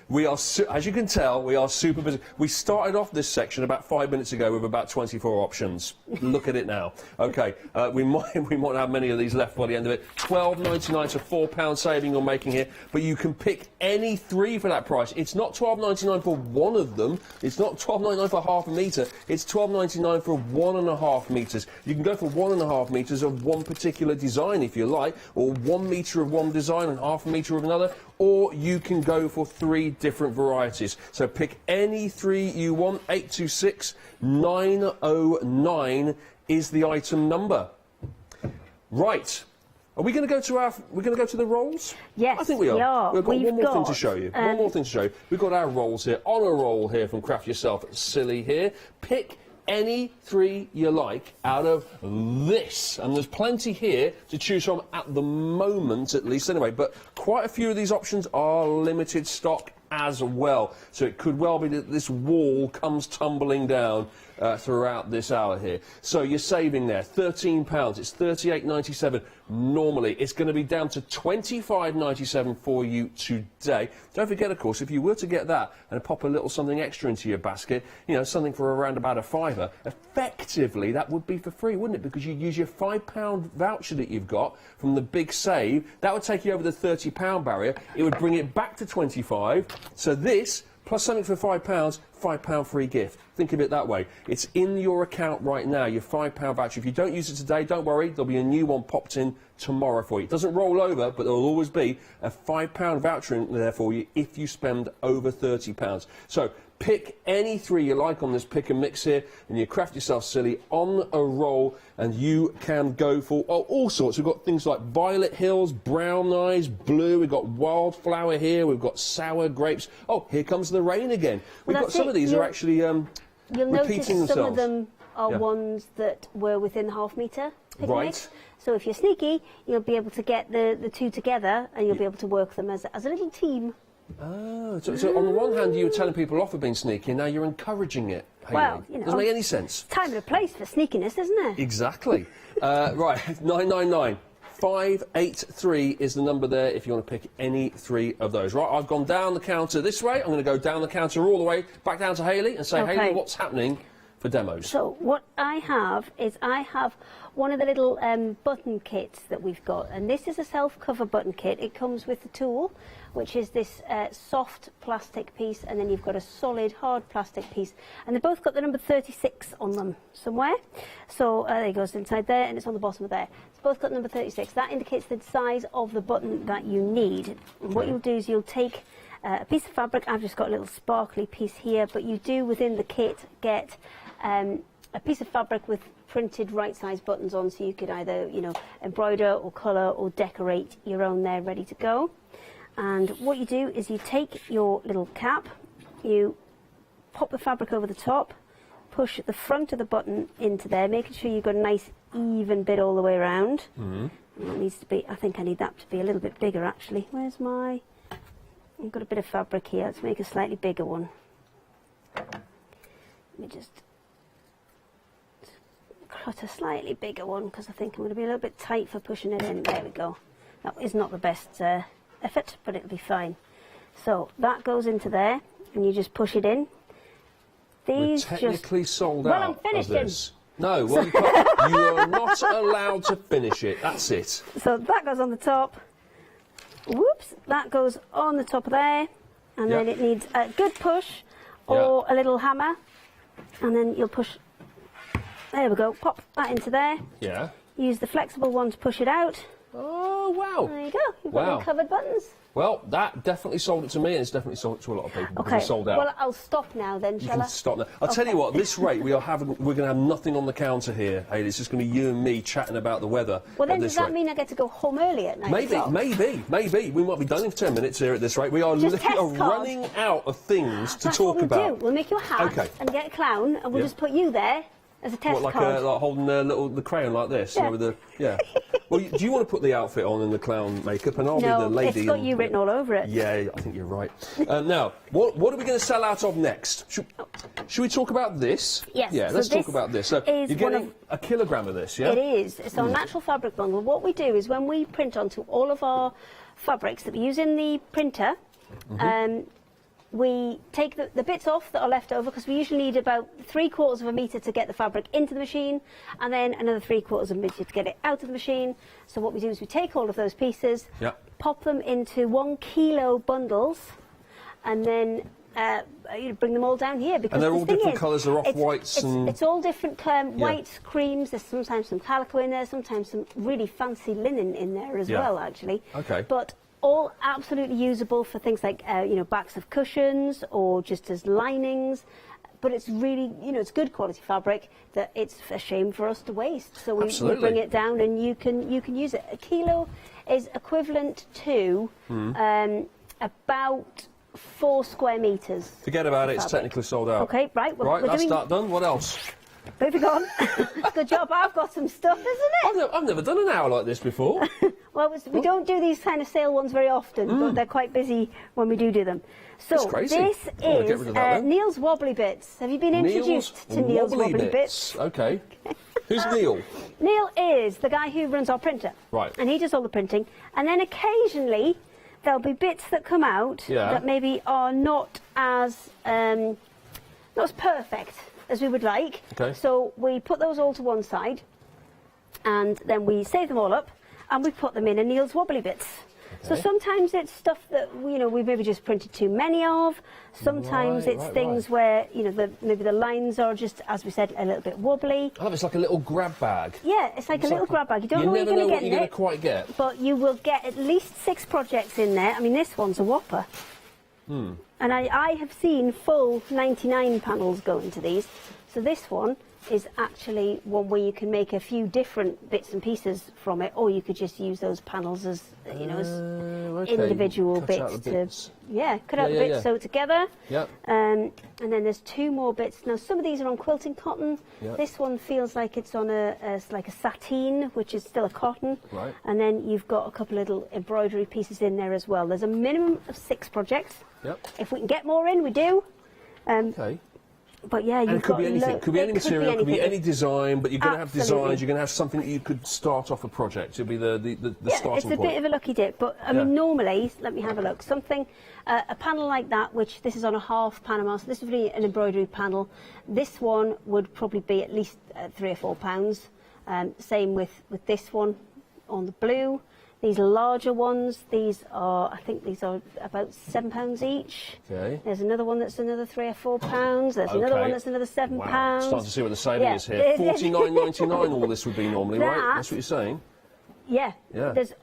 We are, as you can tell, we are super busy. We started off this section about 5 minutes ago with about 24 options. Look at it now. Okay, we might not have many of these left by the end of it. £12.99, so £4 saving you're making here, but you can pick any 3 for that price. It's not £12.99 for one of them. It's not £12.99 for half a metre. It's £12.99 for 1.5 metres. You can go for 1.5 metres of one particular design if you like, or 1 metre of one design and half a metre of another, or you can go for 3 different varieties. So pick any 3 you want. 826 909 is the item number. Right. Are we going to go to the rolls? Yes, I think we are. We've got one more thing to show you. One more thing to show you. We've got our rolls here. On a roll here from Craft Yourself Silly here. Pick any 3 you like out of this, and there's plenty here to choose from at the moment, at least anyway, but quite a few of these options are limited stock as well, so it could well be that this wall comes tumbling down throughout this hour here. So you're saving there £13. It's £38.97 normally. It's going to be down to £25.97 for you today. Don't forget, of course, if you were to get that and pop a little something extra into your basket, you know, something for around about a £5, effectively that would be for free, wouldn't it? Because you'd use your £5 voucher that you've got from the big save. That would take you over the £30 barrier. It would bring it back to 25. So this plus something for £5 free gift. Think of it that way. It's in your account right now, your £5 voucher. If you don't use it today, don't worry, there'll be a new one popped in tomorrow for you. It doesn't roll over, but there'll always be a £5 voucher in there for you if you spend over £30. So pick any 3 you like on this pick and mix here, and you Craft Yourself Silly on a roll, and you can go for all sorts. We've got things like Violet Hills, Brown Eyes, Blue, we've got Wildflower here, we've got Sour Grapes. Oh, here comes the rain again. We've got some of these are actually You'll notice repeating some of themselves. them are ones that were within the half metre pick and Right. mix. So if you're sneaky, you'll be able to get the 2 together, and you'll be able to work them as a little team. Oh, so on the one hand, you were telling people off for being sneaky, and now you're encouraging it. Hayley. Well, you know, doesn't make any sense. Time and a place for sneakiness, isn't there? Exactly. Right, 999. 583 is the number there if you want to pick any 3 of those. Right, I've gone down the counter this way. I'm going to go down the counter all the way back down to Hayley and say, Okay. Hayley, what's happening for demos? So what I have is one of the little button kits that we've got, and this is a self-cover button kit. It comes with the tool, which is this soft plastic piece, and then you've got a solid hard plastic piece, and they've both got the number 36 on them somewhere. So there it goes inside there, and it's on the bottom of there. It's both got number 36. That indicates the size of the button that you need. And what you'll do is you'll take a piece of fabric. I've just got a little sparkly piece here, but you do within the kit get a piece of fabric with printed right size buttons on, so you could either, you know, embroider or colour or decorate your own there ready to go. And what you do is you take your little cap, you pop the fabric over the top, push the front of the button into there, making sure you've got a nice even bit all the way around. And it needs to be, I think I need that to be a little bit bigger actually. Where's my, I've got a bit of fabric here, let's make a slightly bigger one. Let me just cut a slightly bigger one, because I think I'm going to be a little bit tight for pushing it in. There we go. That is not the best effort, but it'll be fine. So that goes into there, and you just push it in. These We're technically sold out. Well, I'm finished of this. No, well, you are not allowed to finish it. That's it. So that goes on the top. Whoops, that goes on the top of there, and then it needs a good push or a little hammer, and then you'll push. There we go. Pop that into there. Yeah. Use the flexible one to push it out. Oh, wow. There you go. You've got them covered buttons. Well, that definitely sold it to me, and it's definitely sold it to a lot of people. Because Okay. it's sold out. Well, I'll stop now then, You shall I? can stop now. I'll tell you what, this rate we're going to have nothing on the counter here, Hayley. It's just going to be you and me chatting about the weather. Well, then at does this that rate. mean I get to go home early at 9 o'clock? Maybe. We might be done in 10 minutes here at this rate. We are Just test cards. running out of things to That's talk what we'll about. do. We'll make you a hat Okay. and get a clown, and we'll Yeah. just put you there as a test What, like card. like holding the crayon like this? Yeah. You know, with Well, do you want to put the outfit on and the clown makeup, and I'll be the No, lady? it's got you written all over it. Yeah, I think you're right. Now, what are we going to sell out of next? Should we talk about this? Yes, Yeah, so let's talk this about this. So is you're one getting a kilogram of this, yeah? It is. It's our natural fabric bundle. What we do is when we print onto all of our fabrics that we use in the printer, We take the bits off that are left over, because we usually need about 3/4 of a metre to get the fabric into the machine, and then another 3/4 of a metre to get it out of the machine. So what we do is we take all of those pieces, pop them into 1 kilo bundles, and then you bring them all down here. Because and they're all different is, colours, they're off-whites and... It's all different whites, creams, there's sometimes some calico in there, sometimes some really fancy linen in there as well, actually. Okay. But all absolutely usable for things like, backs of cushions or just as linings. But it's really, it's good quality fabric that it's a shame for us to waste. So we bring it down and you can use it. A kilo is equivalent to about 4 square metres. Forget about it, it's technically sold out. Okay, right. Right, that's that done. What else? Moving on. Good job. I've got some stuff, isn't it? I've never done an hour like this before. Well, we don't do these kind of sale ones very often, but they're quite busy when we do them. So this is Neil's Wobbly Bits. Have you been introduced to Neil's Wobbly Bits? Okay. Who's Neil? Neil is the guy who runs our printer. Right. And he does all the printing. And then occasionally there'll be bits that come out that maybe are not as perfect as we would like. Okay. So we put those all to one side, and then we save them all up, and we put them in a Neil's Wobbly Bits. Okay. So sometimes it's stuff that we've maybe just printed too many of. Sometimes it's things where maybe the lines are just, as we said, a little bit wobbly. Oh, it's like a little grab bag. Yeah, it's like a little grab bag. You don't know what you're going to get in it. You never know what you're going to quite get. But you will get at least 6 projects in there. I mean, this one's a whopper. And I have seen full 99 panels go into these. So this one is actually one where you can make a few different bits and pieces from it, or you could just use those panels as as individual bits cut out the bits, sew it together. And then there's 2 more bits. Now some of these are on quilting cotton. This one feels like it's on like a sateen, which is still a cotton. Right. And then you've got a couple of little embroidery pieces in there as well. There's a minimum of 6 projects. If we can get more in, we do. Okay. But yeah, and it could be anything. It could be any material, it could be any design, but you're going to have designs, you're going to have something that you could start off a project. It'll be the starting point. It's a bit of a lucky dip, but I mean, normally, let me have a look. A panel like that, which this is on a half Panama, so this would be an embroidery panel. This one would probably be at least £3 or £4. Same with this one on the blue. These larger ones, I think these are about £7 each. Okay. There's another one that's another £3 or £4. There's another one that's another £7. Wow. Starting to see what the saving is here. $49.99 all this would be normally, right? That's what you're saying? Yeah.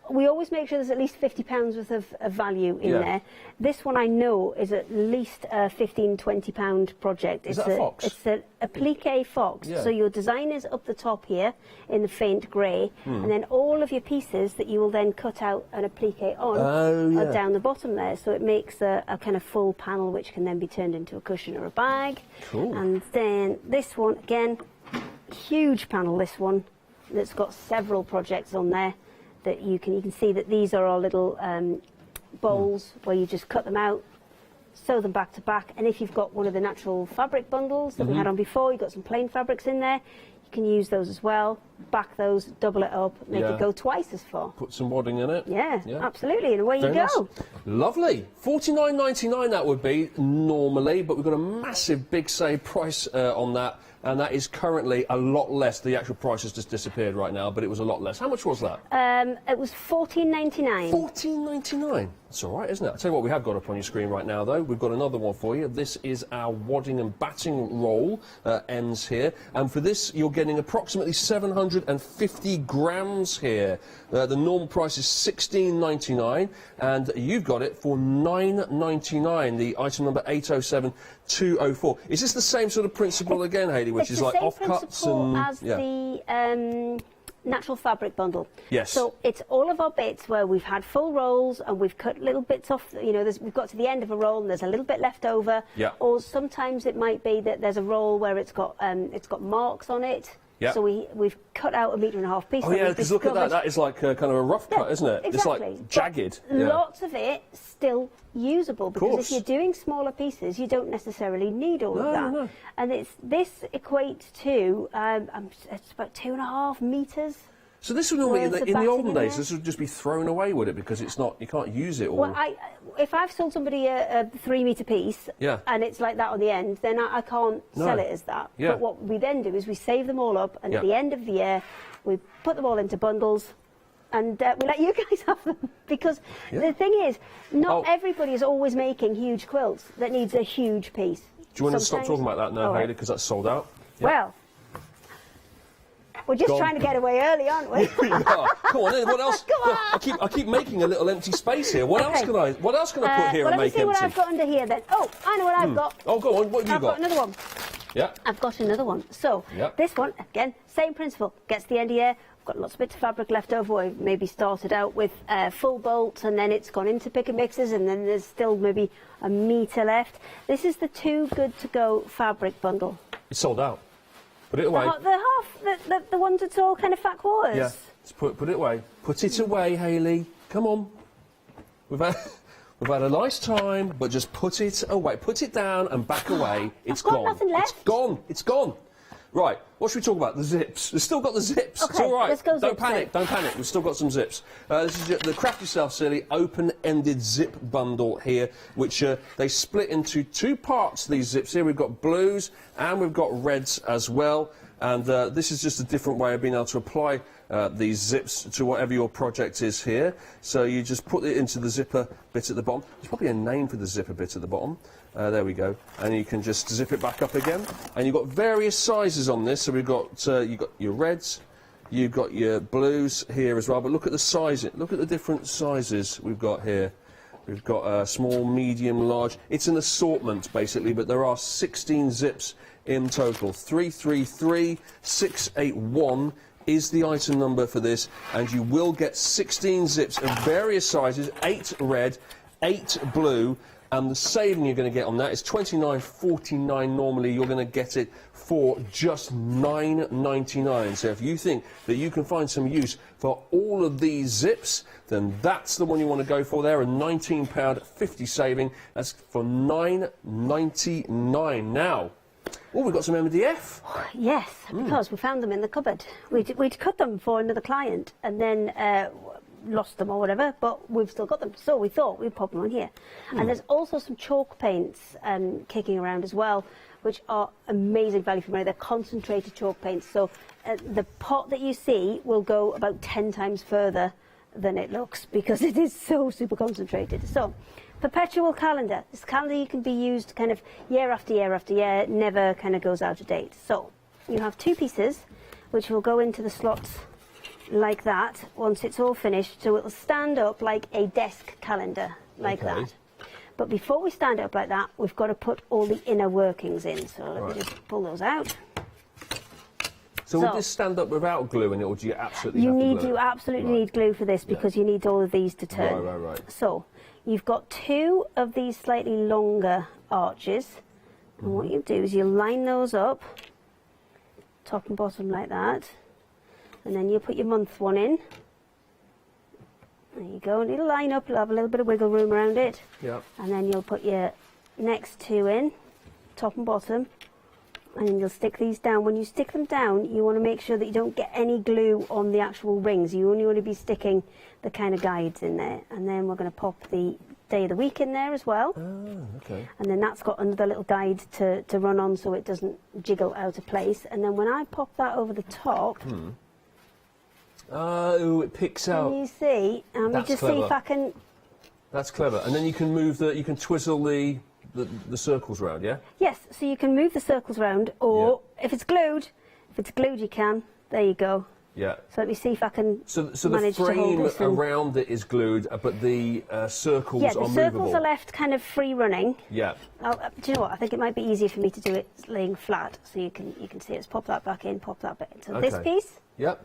We always make sure there's at least £50 worth of value in there. This one I know is at least a £15, £20 project. Is that a fox? It's a applique fox. So your design is up the top here in the faint grey, and then all of your pieces that you will then cut out an applique on are down the bottom there. So it makes a kind of full panel which can then be turned into a cushion or a bag. Cool. And then this one, again, huge panel, this one. That's got several projects on there that you can see that these are our little bowls where you just cut them out, sew them back to back, and if you've got one of the natural fabric bundles that we had on before, you've got some plain fabrics in there, you can use those as well, back those, double it up, make it go twice as far. Put some wadding in it. Yeah, absolutely, and away you go. Nice. Lovely. $49.99 that would be normally, but we've got a massive big save price on that. And that is currently a lot less. The actual price has just disappeared right now, but it was a lot less. How much was that? It was $14.99. $14.99. That's all right, isn't it? I'll tell you what we have got up on your screen right now, though. We've got another one for you. This is our wadding and batting roll ends here. And for this, you're getting approximately 750 grams here. The normal price is $16.99, and you've got it for $9.99, the item number 807204. Is this the same sort of principle again, Hayley, which is like offcuts and... as the natural fabric bundle. Yes. So it's all of our bits where we've had full rolls and we've cut little bits off, we've got to the end of a roll and there's a little bit left over. Yeah. Or sometimes it might be that there's a roll where it's got marks on it. Yeah. So we've cut out 1.5 metre piece. Oh yeah, because look at that. That is like kind of a rough cut, isn't it? Exactly. It's like jagged. Lots of it still usable, because if you're doing smaller pieces, you don't necessarily need all of that. No. And this equates to it's about 2.5 metres. So this would normally, in Where's the the olden batting in days, this would just be thrown away, would it? Because it's not, you can't use it. Or Well, if I've sold somebody a 3 metre piece Yeah. and it's like that on the end, then I can't No. sell it as that. Yeah. But what we then do is we save them all up, and Yeah. at the end of the year, we put them all into bundles, and we let you guys have them. Because Yeah. the thing is, not everybody is always making huge quilts that needs a huge piece. do you want to stop Sometimes- talking about that now, All right. Hayley? Because that's sold out. Yeah. Well, we're just Go on. trying to get away early, aren't we? Here we are. Come on, then. What else? Look, I keep making a little empty space here. What else Okay. can I? What else can I put here well, and let me make see empty? what I've got under here then. Oh, I know what I've got. Oh, go on. What have you I've got another one. Yeah. I've got another one. So, Yeah. this one, again, same principle. Gets to the end of the year, I've got lots of bits of fabric left over. I've maybe started out with full bolt, and then it's gone into pick and mixes, and then there's still maybe a metre left. This is the Too Good To Go fabric bundle. It's sold out. Put it away. The ones that's all kind of fat quarters. Yeah. Just put it away. Put it away, Hayley. Come on. We've had a nice time, but just put it away. Put it down and back away. It's I've got gone. nothing left. It's gone. It's gone. Right. What should we talk about? The zips. We've still got the zips. It's Okay, all right. let's go Don't zips panic. then. Don't panic. We've still got some zips. This is the Craft Yourself Silly open-ended zip bundle here, which they split into 2 parts. These zips here. We've got blues and we've got reds as well. And this is just a different way of being able to apply these zips to whatever your project is here. So you just put it into the zipper bit at the bottom. There's probably a name for the zipper bit at the bottom. There we go. And you can just zip it back up again. And you've got various sizes on this. So we've got you've got your reds, you've got your blues here as well. But look at the size. Look at the different sizes we've got here. We've got small, medium, large. It's an assortment basically, but there are 16 zips in total. 333681 is the item number for this, and you will get 16 zips of various sizes, 8 red, 8 blue, and the saving you're going to get on that is £29.49 normally. You're going to get it for just £9.99. So if you think that you can find some use for all of these zips, then that's the one you want to go for there. A £19.50 saving. That's for £9.99. Now, oh, we've got some MDF. Yes, because we found them in the cupboard. We'd cut them for another client and then lost them or whatever, but we've still got them. So we thought we'd pop them on here. And there's also some chalk paints kicking around as well, which are amazing value for money. They're concentrated chalk paints. So the pot that you see will go about 10 times further than it looks because it is so super concentrated. So, perpetual calendar. This calendar you can be used kind of year after year after year, never kind of goes out of date. So you have 2 pieces which will go into the slots like that once it's all finished, so it'll stand up like a desk calendar like that. But before we stand up like that, we've got to put all the inner workings in. So let me just pull those out. So would this stand up without glue in it, or do you absolutely have to glue it? You absolutely need glue for this because you need all of these to turn. Right. So you've got 2 of these slightly longer arches, and what you do is you line those up, top and bottom like that, and then you put your month one in. There you go, and it'll line up, you'll have a little bit of wiggle room around it. Yeah. And then you'll put your next 2 in, top and bottom, and then you'll stick these down. When you stick them down, you want to make sure that you don't get any glue on the actual rings. You only want to be sticking the kind of guides in there. And then we're going to pop the day of the week in there as well. Okay. And then that's got another little guide to run on so it doesn't jiggle out of place. And then when I pop that over the top... Oh, it picks out. Can you see? Let me just see if I can... That's clever. And then you can move you can twizzle the circles round, yeah? Yes, so you can move the circles round, or if it's glued you can. There you go. Yeah. So let me see if I can So the manage to hold frame this in. around it is glued, but the circles Yeah, are the movable. circles are left kind of free running. Yeah. Do you know what? I think it might be easier for me to do it laying flat, so you can see it. Let's pop that back in, pop that back in. So this piece, Yep.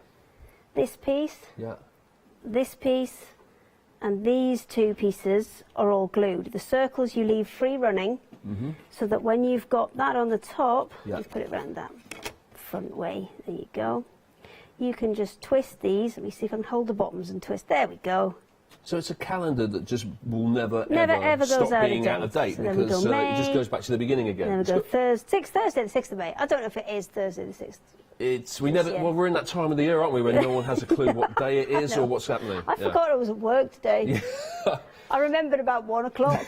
this piece, Yeah. this piece, and these 2 pieces are all glued. The circles you leave free running, so that when you've got that on the top, just put it round that front way. There you go. You can just twist these. Let me see if I can hold the bottoms and twist. There we go. So it's a calendar that just will never ever stop goes being out of date So then we because go it just May, goes back to the beginning again. And then we go Thursday the 6th of May. I don't know if it is Thursday the 6th we're in that time of the year, aren't we, when no one has a clue what day it is or what's happening. I forgot I was at work today. I remembered about 1 o'clock.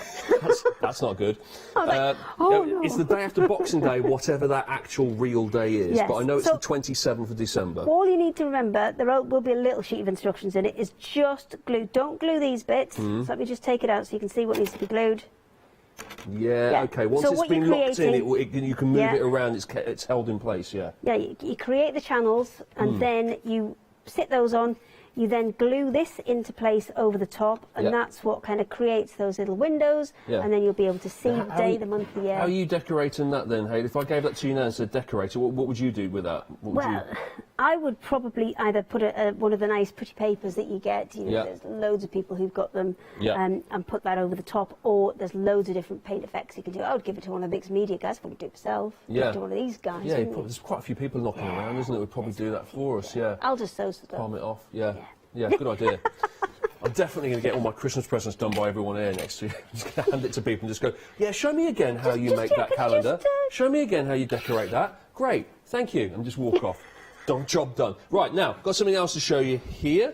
That's not good. I was like, no. It's the day after Boxing Day, whatever that actual real day is. Yes. But I know it's the 27th of December. All you need to remember, there will be a little sheet of instructions in it, is just glue. Don't glue these bits. So let me just take it out so you can see what needs to be glued. Yeah, okay. Once it's been locked in, you can move it around. It's held in place, yeah. Yeah, you create the channels, and then you sit those on. You then glue this into place over the top, and that's what kind of creates those little windows, and then you'll be able to see the day, the month, the year. How are you decorating that then, Hayley? If I gave that to you now and said decorate it, what would you do with that? I would probably either put one of the nice pretty papers that you get, there's loads of people who've got them, and put that over the top, or there's loads of different paint effects you can do. I would give it to one of the mixed media guys, probably do it myself, give it to one of these guys. Yeah, there's quite a few people knocking around, isn't it, would probably do that for us, I'll just sew stuff. Palm it off, yeah, good idea. I'm definitely going to get all my Christmas presents done by everyone here next year. I'm just going to hand it to people and just go, show me again how you make that calendar. Show me again how you decorate that. Great, thank you. And just walk off. Job done. Right, now, got something else to show you here.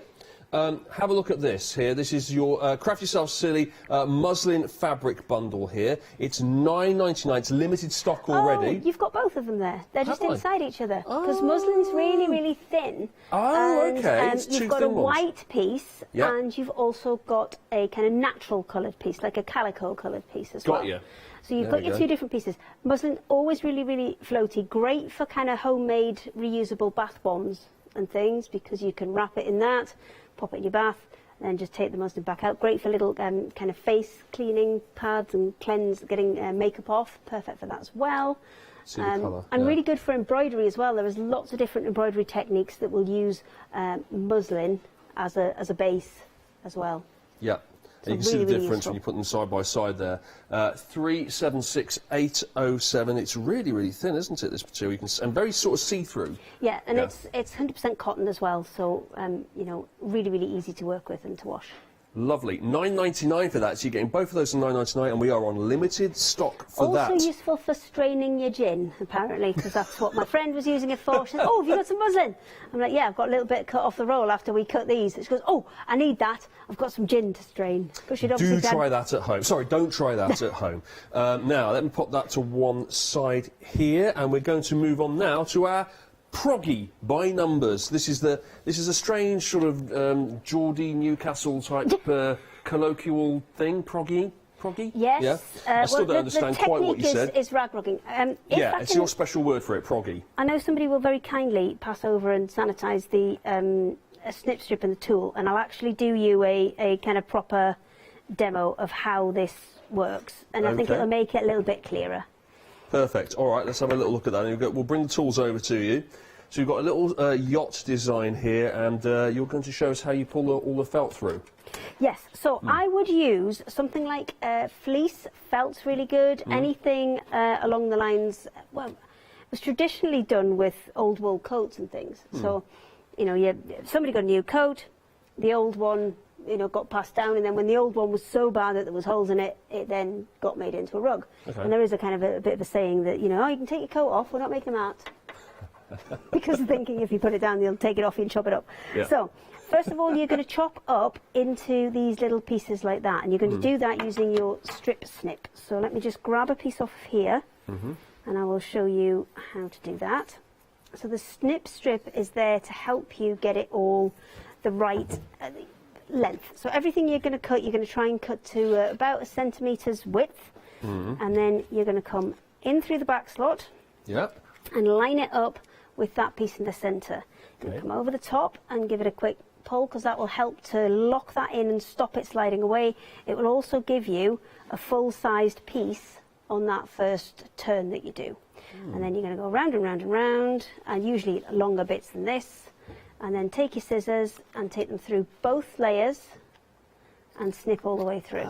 Have a look at this here. This is your Craft Yourself Silly muslin fabric bundle here. It's $9.99. It's limited stock already. Oh, you've got both of them there. They're just inside each other. Because muslin's really, really thin. Oh, okay. You've got a white piece, and you've also got a kind of natural coloured piece, like a calico coloured piece as well. Got you. So you've got your two different pieces. Muslin, always really, really floaty. Great for kind of homemade, reusable bath bombs and things, because you can wrap it in that, pop it in your bath, and then just take the muslin back out. Great for little kind of face cleaning pads and getting makeup off. Perfect for that as well. Colour, and really good for embroidery as well. There is lots of different embroidery techniques that will use muslin as a base as well. Yeah. And you can see the difference when you put them side by side there. 376807. It's really, really thin, isn't it, this material? And very sort of see-through. Yeah, and it's 100% cotton as well, so, really, really easy to work with and to wash. Lovely. $9.99 for that. So you're getting both of those for $9.99, and we are on limited stock for that. Also useful for straining your gin, apparently, because that's what my friend was using it for. She said, have you got some muslin? I'm like, yeah, I've got a little bit cut off the roll after we cut these. She goes, I need that. I've got some gin to strain. Do try that at home. Sorry, don't try that at home. Now, let me pop that to one side here, and we're going to move on now to our Proggy by numbers. This is a strange sort of Geordie Newcastle type colloquial thing. Proggy. Yes. Yeah. I still don't understand quite what you said. Is ragrogging. It's your special word for it, proggy. I know somebody will very kindly pass over and sanitise the snip strip and the tool, and I'll actually do you a kind of proper demo of how this works, and I think it'll make it a little bit clearer. Perfect. All right, let's have a little look at that. We'll bring the tools over to you. So you've got a little yacht design here, and you're going to show us how you pull all the felt through. Yes, so I would use something like fleece. Felt's really good. Anything along the lines, it was traditionally done with old wool coats and things. So, somebody got a new coat, the old one, got passed down, and then when the old one was so bad that there was holes in it, it then got made into a rug. Okay. And there is a kind of a bit of a saying that, you can take your coat off, we're not making them out. Because thinking if you put it down, they'll take it off you and chop it up. Yeah. So, first of all, you're going to chop up into these little pieces like that, and you're going to do that using your strip snip. So let me just grab a piece off here, and I will show you how to do that. So the snip strip is there to help you get it all the right length. So everything you're going to cut, you're going to try and cut to about 1 centimetre's width, and then you're going to come in through the back slot and line it up with that piece in the centre. Okay. Come over the top and give it a quick pull, because that will help to lock that in and stop it sliding away. It will also give you a full-sized piece on that first turn that you do. And then you're going to go round and round and round, and usually longer bits than this. And then take your scissors and take them through both layers and snip all the way through.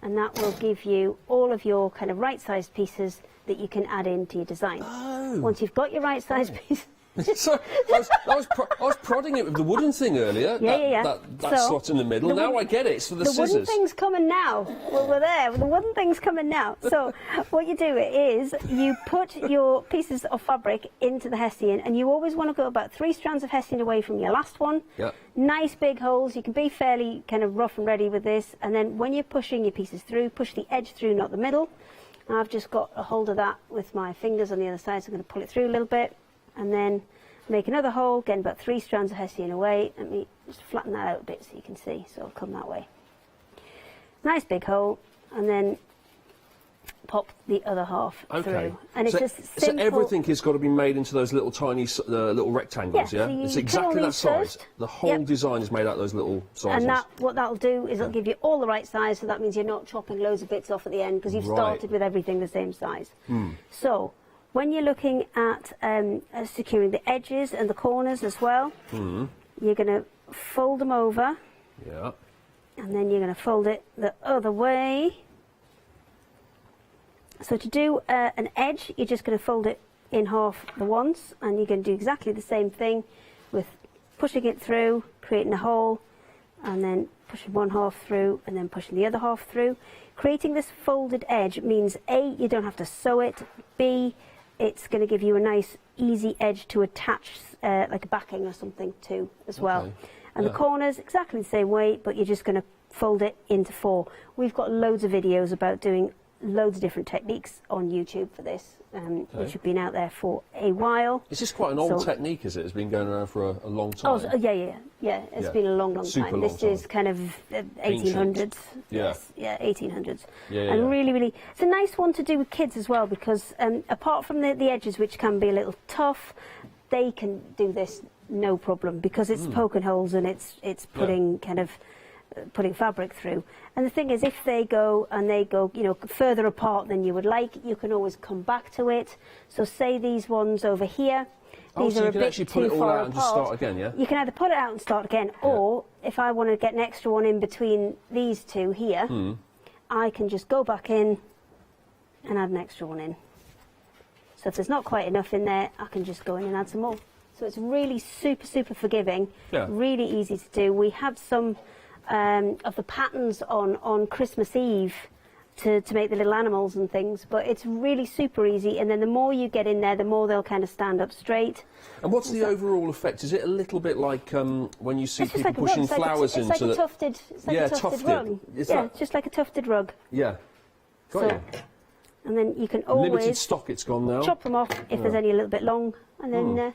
And that will give you all of your kind of right-sized pieces that you can add into your design. Once you've got your right-sized piece, So I was prodding it with the wooden thing earlier. That So, slot in the middle. Now I get it. It's for the The scissors. wooden thing's coming now. Well, we're there. The wooden thing's coming now. So what you do is you put your pieces of fabric into the hessian, and you always want to go about 3 strands of hessian away from your last one. Yeah. Nice big holes. You can be fairly kind of rough and ready with this. And then when you're pushing your pieces through, push the edge through, not the middle. And I've just got a hold of that with my fingers on the other side, so I'm going to pull it through a little bit. And then make another hole, getting about 3 strands of hessian away. Let me just flatten that out a bit so you can see, so it'll come that way. Nice big hole, and then pop the other half through. And it's just simple. So everything has got to be made into those little tiny little rectangles, Yeah, yeah? so It's you exactly put all that these size. first. The whole Yep. design is made out of those little sizes. And what that'll do is it'll give you all the right size, so that means you're not chopping loads of bits off at the end, because you've Right. started with everything the same size. Hmm. So when you're looking at securing the edges and the corners as well, you're going to fold them over, Yeah. and then you're going to fold it the other way. So to do an edge, you're just going to fold it in half the once, and you're going to do exactly the same thing with pushing it through, creating a hole, and then pushing one half through, and then pushing the other half through. Creating this folded edge means A, you don't have to sew it, B, it's going to give you a nice easy edge to attach like a backing or something to as well. Okay. And the corners, exactly the same way, but you're just going to fold it into 4. We've got loads of videos about doing loads of different techniques on YouTube for this, which have been out there for a while. Is this quite an old technique, is it? It's been going around for a long time. Oh, yeah. It's been a long Super time. long This time. is kind of 1800s. Yeah. Yes, yeah, 1800s. Yeah, And yeah. really, it's a nice one to do with kids as well, because apart from the edges, which can be a little tough, they can do this no problem, because it's poking holes and it's putting putting fabric through. And the thing is, if they go further apart than you would like, you can always come back to it. So say these ones over here, these so are you a can bit actually pull too it all far out and just apart. start again, yeah? You can either put it out and start again, or if I want to get an extra one in between these two here, I can just go back in and add an extra one in. So if there's not quite enough in there, I can just go in and add some more. So it's really super forgiving, really easy to do. We had some of the patterns on Christmas Eve to make the little animals and things, but it's really super easy, and then the more you get in there, the more they'll kind of stand up straight. And what's the overall effect? Is it a little bit like when you see It's just people like a rug. pushing It's like flowers it's into like the... a tufted rug. Is Yeah, that... just like a tufted rug. Yeah. Got So- you. And then you can always Limited stock, it's gone now. chop them off if there's any a little bit long, and then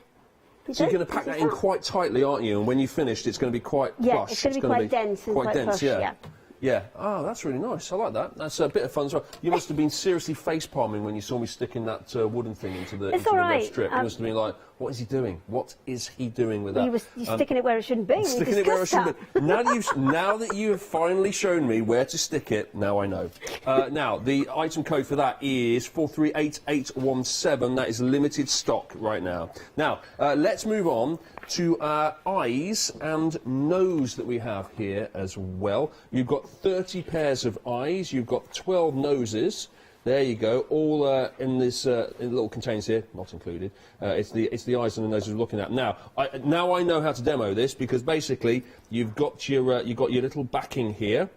So you're going to pack that in quite tightly, aren't you? And when you've finished, it's going to be quite Yeah, plush. it's going to be quite dense and quite plush, yeah. Yeah. Oh, that's really nice. I like that. That's a bit of fun as well. You must have been seriously face-palming when you saw me sticking that wooden thing into the It's red all right. strip. You must have been like, what is he doing? What is he doing with that? You're sticking it where it shouldn't be. Sticking it where it shouldn't be. Now that you have finally shown me where to stick it, now I know. Now, the item code for that is 438817. That is limited stock right now. Now, let's move on to eyes and nose that we have here as well. You've got 30 pairs of eyes. You've got 12 noses. There you go, all in this in little containers here, not included. It's the eyes and the noses we're looking at. Now I know how to demo this, because basically you've got your little backing here.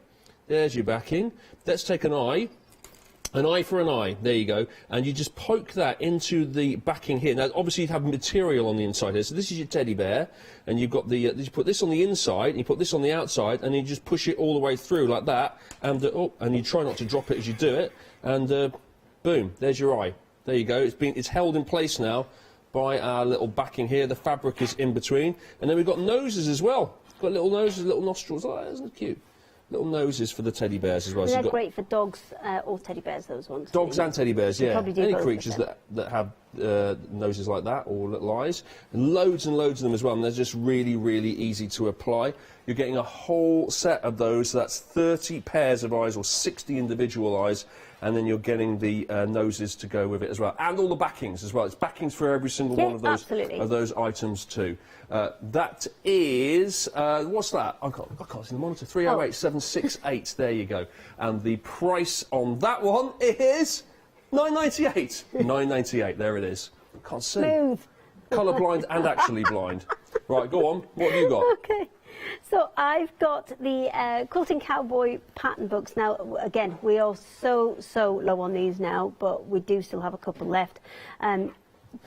There's your backing. Let's take an eye for an eye. There you go, and you just poke that into the backing here. Now obviously you have material on the inside here. So this is your teddy bear, and you've got the you put this on the inside, and you put this on the outside, and you just push it all the way through like that, and and you try not to drop it as you do it. And boom, there's your eye. There you go. It's held in place now by our little backing here. The fabric is in between, and then we've got noses as well. Got little noses, little nostrils. Oh, isn't it cute? Little noses for the teddy bears as well. They're So great for dogs or teddy bears. Those ones. dogs and teddy bears, You yeah. probably do Any both of creatures them. that have noses like that, or little eyes. And loads of them as well, and they're just really easy to apply. You're getting a whole set of those, so that's 30 pairs of eyes, or 60 individual eyes, and then you're getting the noses to go with it as well, and all the backings as well. It's backings for every single one of those items too. That is what's that? I can't see the monitor. 308768. There you go. And the price on that one is £9.98. £9.98. There it is. Can't see. Smooth. colourblind and actually blind. Right, go on. What have you got? Okay. So I've got the Quilting Cowboy pattern books. Now, again, we are so low on these now, but we do still have a couple left.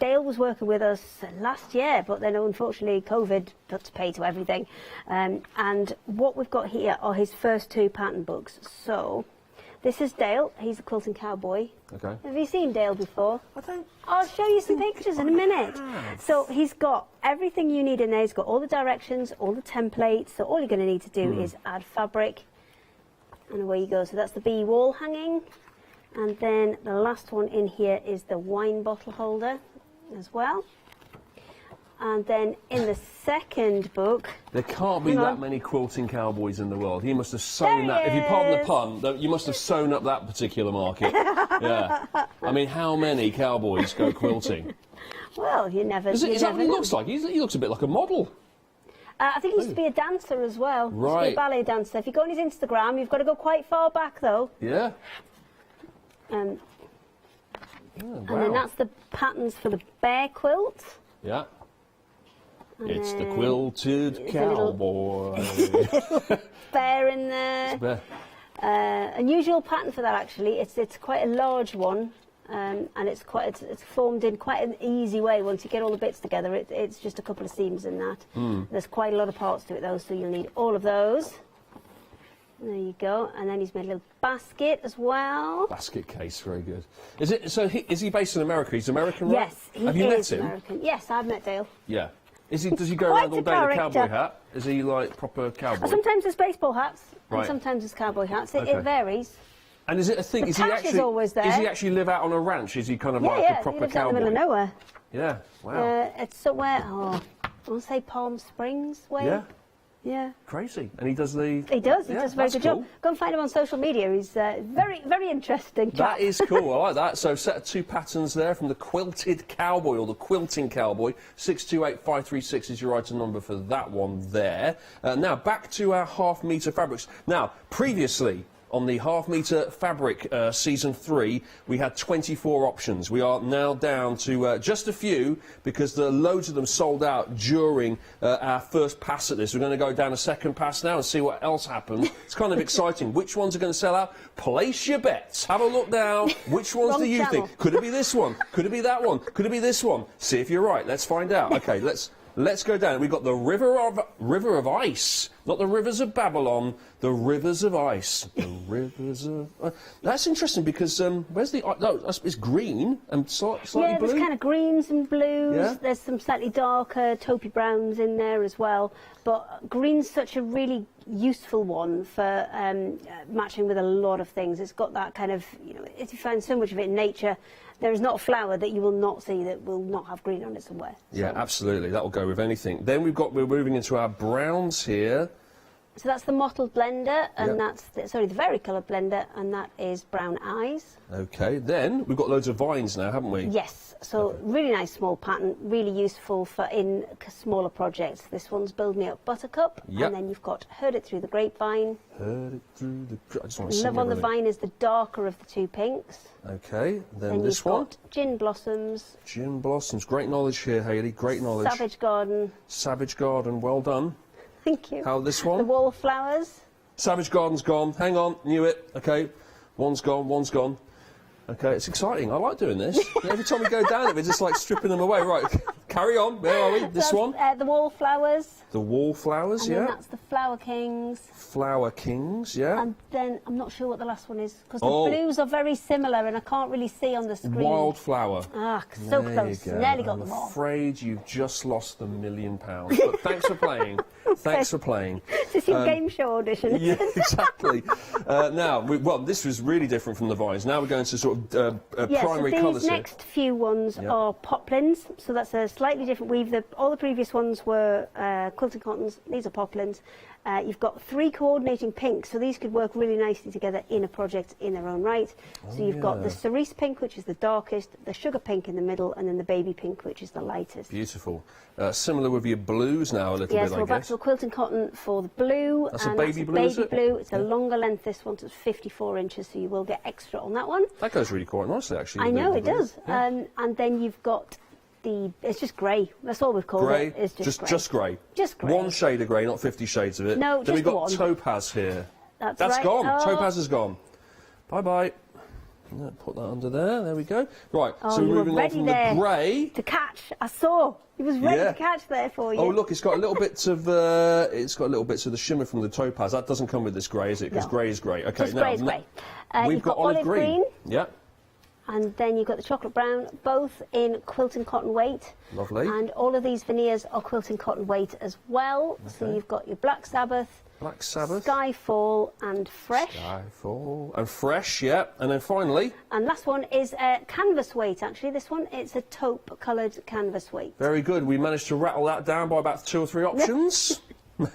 Dale was working with us last year, but then unfortunately COVID put to pay to everything. And what we've got here are his first 2 pattern books. So this is Dale. He's a Quilting Cowboy. Okay. Have you seen Dale before? I don't. I'll show you some pictures in a minute. So he's got everything you need in there. He's got all the directions, all the templates. So all you're going to need to do is add fabric, and away you go. So that's the bee wall hanging. And then the last one in here is the wine bottle holder as well. And then in the second book... There can't be that many Quilting Cowboys in the world. He must have sewn that... If you pardon the pun, you must have sewn up that particular market. Yeah. I mean, how many cowboys go quilting? Well, you never... Is that what he looks like? He looks a bit like a model. I think he used to be a dancer as well. Right. He used to be a ballet dancer. If you go on his Instagram, you've got to go quite far back, though. Yeah. And then that's the patterns for the bear quilt. Yeah. And it's the quilted cowboy. Bear in there. It's a bear. Unusual pattern for that, actually. It's quite a large one, and it's formed in quite an easy way. Once you get all the bits together, it's just a couple of seams in that. There's quite a lot of parts to it, though, so you'll need all of those. There you go, and then he's made a little basket as well. Basket case, very good. Is it? So is he based in America? He's American, right? Yes, he Have you is met him? American. Yes, I've met Dale. Yeah. Does he go Quite around all a day in a cowboy character. hat? Is he like proper cowboy? Sometimes there's baseball hats, and Right. sometimes there's cowboy hats. It Okay. varies. And is it a thing? The Is he cash actually is always there. Does he actually live out on a ranch? Is he kind of Yeah, like yeah, a proper he lives out in cowboy? the middle of nowhere. Yeah. Wow. It's somewhere. I want to say Palm Springs way. Yeah. Yeah. Crazy. And he does the... He does. He Yeah, does a very that's good cool. job. Go and find him on social media. He's very, very interesting chap. That is cool. I like that. So set of 2 patterns there from the Quilted Cowboy, or the Quilting Cowboy. 628536 is your item number for that one there. Now back to our half-metre fabrics. Now previously, on the half-metre fabric season 3, we had 24 options. We are now down to just a few, because loads of them sold out during our first pass at this. We're going to go down a second pass now and see what else happens. It's kind of exciting. Which ones are going to sell out? Place your bets. Have a look now. Which ones do you think? Could it be this one? Could it be that one? Could it be this one? See if you're right. Let's find out. Okay, let's go down. We've got the River of Ice, not the Rivers of Babylon, the Rivers of Ice. The Rivers of... that's interesting, because where's the... No, it's green and slightly blue. Yeah, there's kind of greens and blues. Yeah. There's some slightly darker taupey browns in there as well. But green's such a really useful one for matching with a lot of things. It's got that kind of, if you find so much of it in nature, there is not a flower that you will not see that will not have green on it somewhere. Yeah, absolutely. That will go with anything. Then we're moving into our browns here. So that's the mottled blender, and that's the varicolour blender, and that is brown eyes. Okay, then we've got loads of vines now, haven't we? Yes, so really nice small pattern, really useful for in smaller projects. This one's Build Me Up Buttercup, and then you've got Heard It Through the Grapevine. Heard it through the... I just want to Love on the Vine is the darker of the 2 pinks. Okay, then you've this one. got Gin Blossoms. Gin Blossoms. Great knowledge here, Hayley. Great knowledge. Savage Garden. Savage Garden. Well done. Thank you. How this one? The Wallflowers. Savage Garden's gone. Hang on. Knew it. Okay. One's gone. One's gone. Okay, it's exciting. I like doing this. Every time we go down it, we're just like stripping them away. Right, carry on. Where are we? This one? The Wallflowers. The Wallflowers, and yeah. And then that's the Flower Kings. Flower Kings, yeah. And then, I'm not sure what the last one is, because the blues are very similar and I can't really see on the screen. Wildflower. Ah, so close. Nearly got them all. I'm afraid you've just lost £1 million. But thanks for playing. Thanks for playing. This is your game show audition. Yeah, exactly. Now, this was really different from the vines. Now we're going to sort of primary so colours these here. next few ones are poplins, so that's a slightly different weave. All the previous ones were quilting cottons. These are poplins. You've got 3 coordinating pinks, so these could work really nicely together in a project in their own right. So you've got the cerise pink, which is the darkest, the sugar pink in the middle, and then the baby pink, which is the lightest. Beautiful. Similar with your blues now a little bit, Yes, we're back to a quilting cotton for the blue. That's a baby blue, is it? Blue. It's a longer length, this one, so it's 54 inches, so you will get extra on that one. That goes really quite nicely, actually. I know, it does. Yeah. And then you've got it's just grey. That's all we've called Grey? it. It's just grey. Just grey? Just grey. One shade of grey, not 50 shades of it. No, Then just we've got one. topaz here. That's That's right. gone. Oh. Topaz is gone. Bye-bye. Put that under there. There we go. Right, Oh, so you we're were moving on ready from there the grey. to catch. I saw. He was ready Yeah. to catch there for you. Oh, look, it's got a little bits of the shimmer from the topaz. That doesn't come with this grey, is it? Because No. grey is grey. Okay, Just now grey is grey. we've You've got olive olive green. green. Yeah, And then you've got the chocolate brown, both in quilt and cotton weight. lovely. And all of these veneers are quilt and cotton weight as well. So Okay. you've got your Black Sabbath, Black Sabbath. Skyfall and Fresh. Skyfall. And fresh, yeah. And then finally, And last one is canvas weight, actually. This one, it's a taupe coloured canvas weight. very good. We managed to rattle that down by about 2 or 3 options.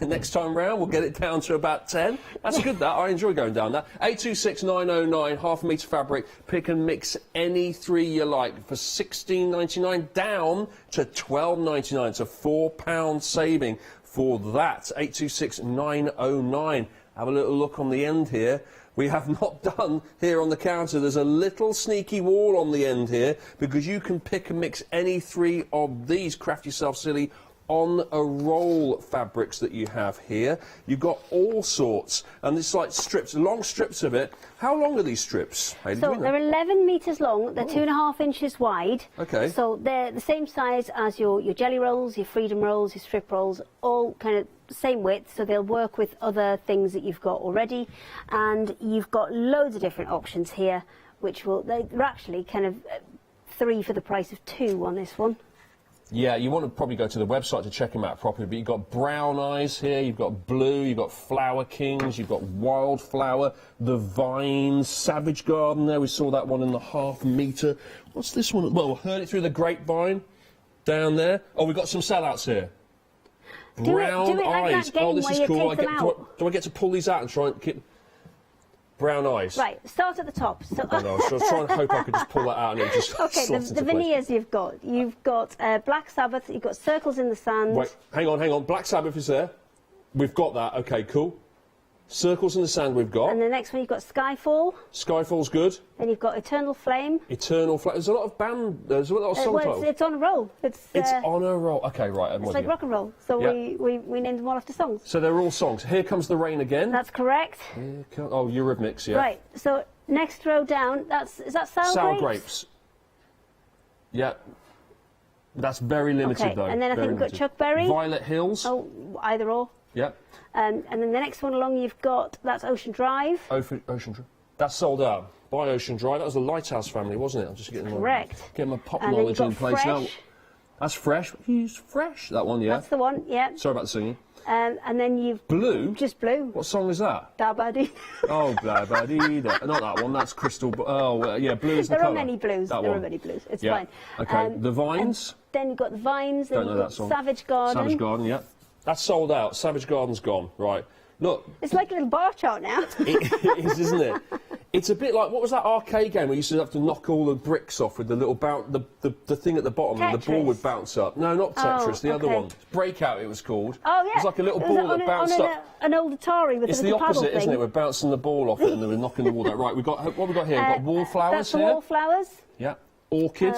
Next time round, we'll get it down to about 10. That's good, that. I enjoy going down that. 826909, half a metre fabric. Pick and mix any 3 you like for $16.99 down to $12.99. It's a £4 saving for that. 826909. Have a little look on the end here. We have not done here on the counter. There's a little sneaky wall on the end here because you can pick and mix any 3 of these Craft Yourself Silly on a roll fabrics that you have here. You've got all sorts, and it's like strips, long strips of it. How long are these strips, Hayley? Do So you know? they're 11 metres long, they're 2.5 inches wide. Okay. So they're the same size as your jelly rolls, your freedom rolls, your strip rolls, all kind of the same width, so they'll work with other things that you've got already. And you've got loads of different options here, which they're actually kind of 3 for the price of 2 on this one. Yeah, you want to probably go to the website to check them out properly, but you've got brown eyes here, you've got blue, you've got flower kings, you've got wildflower, the vines, savage garden there, we saw that one in the half metre. What's this one? Well, heard it through the grapevine down there. Oh, we've got some sellouts here. Do it like eyes. that game Oh, this where is you cool. take them out. Do I get to pull these out and try and keep... Brown eyes. Right, start at the top. So I know, so I was trying to hope I could just pull that out and it just okay, slots the into place. veneers you've got Black Sabbath, you've got Circles in the Sand. Wait, hang on. Black Sabbath is there. We've got that. Okay, cool. Circles in the Sand we've got. And the next one you've got Skyfall. Skyfall's good. Then you've got Eternal Flame. Eternal Flame. There's a lot of there's a lot of song titles. It's on a roll. It's on a roll. Okay, right. I'm it's with like you. rock and roll. So Yeah. we named them all after songs. So they're all songs. Here Comes the Rain Again. That's correct. Oh, Eurythmics, yeah. Right. So next row down, is that sour grapes? Yeah. That's very limited Okay, though. and then I Very think we've got limited. Chuck Berry. Violet Hills. Oh, either or. Yeah. And then the next one along you've got, that's Ocean Drive. Ocean Drive. That's sold out. By Ocean Drive. That was the Lighthouse family, wasn't it? I'm just getting Correct. my pop And then knowledge you've in got place now. Fresh. That's fresh. Use fresh. That one, yeah. That's the one, yeah. Sorry about the singing. And then you've... Blue? Just blue. What song is that? Da ba dee. Oh, blah, blah, dee, da. Not that one. That's Crystal. Yeah, blue is the There are colour. many blues. That There one. are many blues. It's Yeah. fine. Okay. The Vines. Then you've got the Vines. Then Don't know you've got that song. Savage Garden. Savage Garden, yeah. That's sold out. Savage Garden's gone. Right. Look, It's like a little bar chart now. it is, isn't it? It's a bit like, what was that arcade game where you used to have to knock all the bricks off with the little the thing at the bottom and the ball Tetris. would bounce up? No, not Tetris, the other okay. one. Breakout, it was called. Oh, yeah. It was like a little It ball was that bounced on up. an old Atari with It's a the little paddle opposite, thing. isn't it? We're bouncing the ball off it and then we're knocking the wall down. Right, what have we got here? We've got wallflowers That's the here. wallflowers. Yeah. Orchid.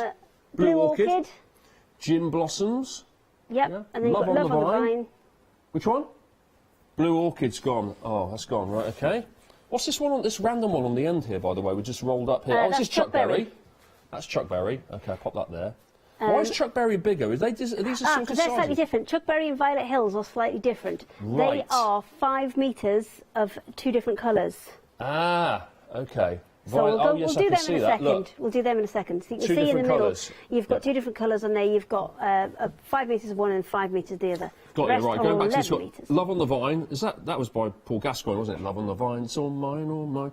Blue orchid. Gin blossoms. Yep. Yeah. And then you've got Love Love on on the the Vine. Vine. Which one? Blue orchid's gone. Oh, that's gone. Right, okay. What's this one on this random one on the end here, by the way? We just rolled up here. Oh, this that's is Chuck Chuck Berry. Berry. That's Chuck Berry. Okay, pop that there. Why is Chuck Berry bigger? Are these a Because sort they're of slightly sizes? different. Chuck Berry and Violet Hills are slightly different. Right. They are 5 metres of 2 different colours. Ah, okay. So we'll yes, do I can them see in a that. second. Look, We'll do them in a second. So you can Two see in the different middle, colours. you've got 2 different colours on there. You've got 5 metres of one and 5 metres the other. got The it rest right. are Going back to this 11 one. metres. Love on the Vine. That was by Paul Gascoigne, wasn't it? Love on the Vine. It's all mine, all mine.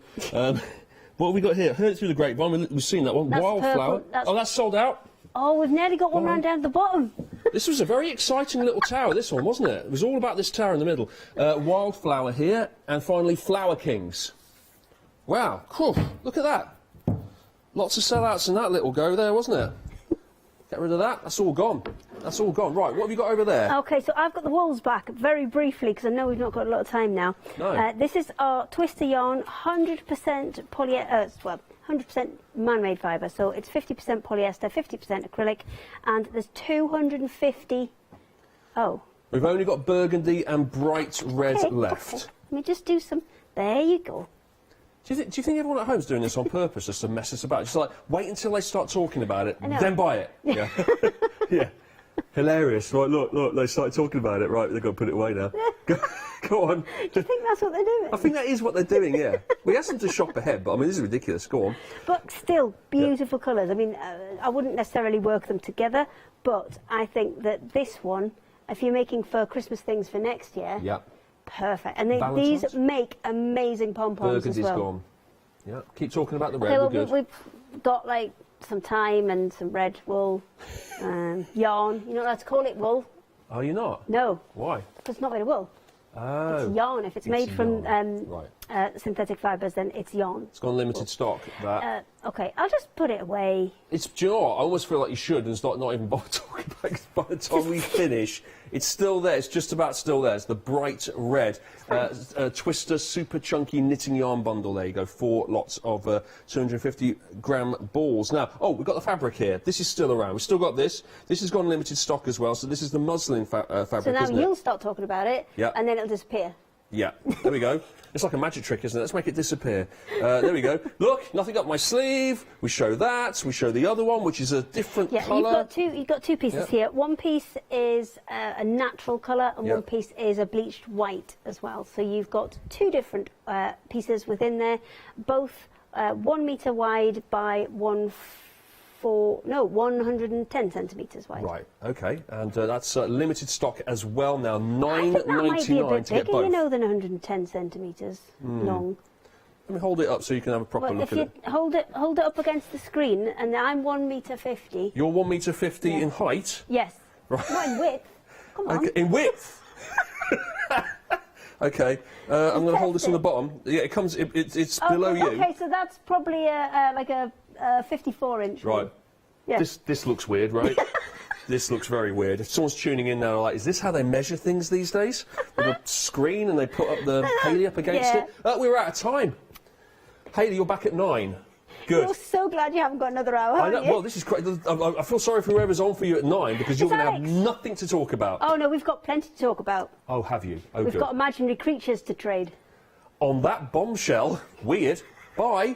What have we got here? Heard it through the grapevine. We've seen that one. That's Wildflower. purple. Oh, that's sold out. Oh, we've nearly got one round down at the bottom. This was a very exciting little tower, this one, wasn't it? It was all about this tower in the middle. Wildflower here, and finally Flower Kings. Wow, cool. Look at that. Lots of sellouts in that little go there, wasn't it? Get rid of that. That's all gone. That's all gone. Right, what have you got over there? Okay, so I've got the wools back very briefly because I know we've not got a lot of time now. No. This is our Twister yarn, 100% 100% man-made fibre, so it's 50% polyester, 50% acrylic, and there's 250... Oh. We've only got burgundy and bright red Okay, left. okay. Let me just do some... There you go. Do you think everyone at home's doing this on purpose, just to mess us about? Just like, wait until they start talking about it, then buy it. Yeah. Yeah. Hilarious. Right, look, they started talking about it. Right, they've got to put it away now. Go on. Do you think that's what they're doing? I think that is what they're doing, yeah. We asked them to shop ahead, but I mean, this is ridiculous. Go on. But still, beautiful colours. I mean, I wouldn't necessarily work them together, but I think that this one, if you're making for Christmas things for next year, perfect. And these make amazing pom-poms as well. Burgundy's gone. Yeah, keep talking about the red, Okay, well, we're good. we've got, like, some thyme and some red wool, yarn. You're not allowed to call it wool. Are you not? No. Why? Because it's not made of wool. Oh. It's yarn. If it's made from synthetic fibres, then it's yarn. It's gone limited stock, that. Okay, I'll just put it away. Do you know what? I almost feel like you should and not even bother talking about it, 'cause by the time we finish, it's still there. It's just about still there. It's the bright red Twister super chunky knitting yarn bundle. There you go. 4 lots of 250-gram balls. Now, we've got the fabric here. This is still around. We've still got this. This has gone limited stock as well. So this is the muslin fabric, So now isn't it? you'll start talking about it, and then it'll disappear. Yeah, there we go. It's like a magic trick, isn't it? Let's make it disappear. There we go. Look, nothing up my sleeve. We show that. We show the other one, which is a different colour. You've got two pieces here. One piece is a natural colour, and one piece is a bleached white as well. So you've got 2 different pieces within there, both 1 metre wide by 110 centimetres wide. Right, okay, and that's limited stock as well now, I think that might be a bit to get bigger, both. you know, than 110 centimetres long. Let me hold it up so you can have a proper look if at you it. hold it up against the screen, and I'm 1 metre 50. You're 1 metre 50 in height? Yes. Right. Not in width. Come on. Okay, in width? Okay, I'm going to hold this on the bottom. Yeah, it comes. It's below you. Okay, so that's probably like a 54-inch. Right. Yeah. This looks weird, right? This looks very weird. If someone's tuning in now, like, is this how they measure things these days? With a screen and they put up the Hayley up against it? We were out of time. Hayley, you're back at 9. Good. You're so glad you haven't got another hour, I haven't know, you? well, this is great. I feel sorry for whoever's on for you at 9 because you're going to have nothing to talk about. Oh, no, we've got plenty to talk about. Oh, have you? Oh, We've good. got imaginary creatures to trade. On that bombshell, weird. Bye.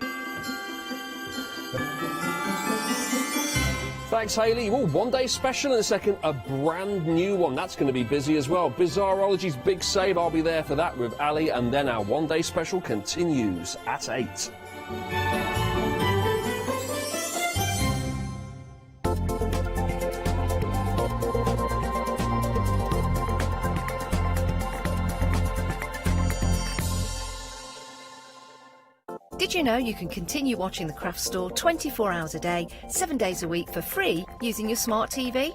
Thanks, Hayley. Oh, 1 day special in a second. A brand new one. That's going to be busy as well. Bizarrology's big save. I'll be there for that with Ali. And then our 1 day special continues at 8. Did you know you can continue watching the Craft Store 24 hours a day, 7 days a week for free using your smart TV?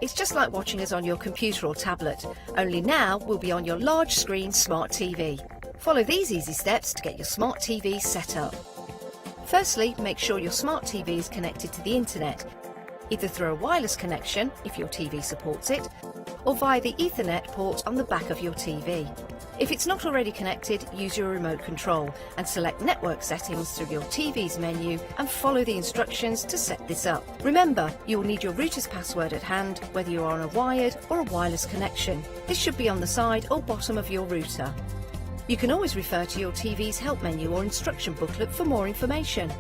It's just like watching us on your computer or tablet, only now we'll be on your large screen smart TV. Follow these easy steps to get your smart TV set up. Firstly, make sure your smart TV is connected to the internet, either through a wireless connection, if your TV supports it, or via the Ethernet port on the back of your TV. If it's not already connected, use your remote control and select network settings through your TV's menu and follow the instructions to set this up. Remember, you will need your router's password at hand, whether you're on a wired or a wireless connection. This should be on the side or bottom of your router. You can always refer to your TV's help menu or instruction booklet for more information.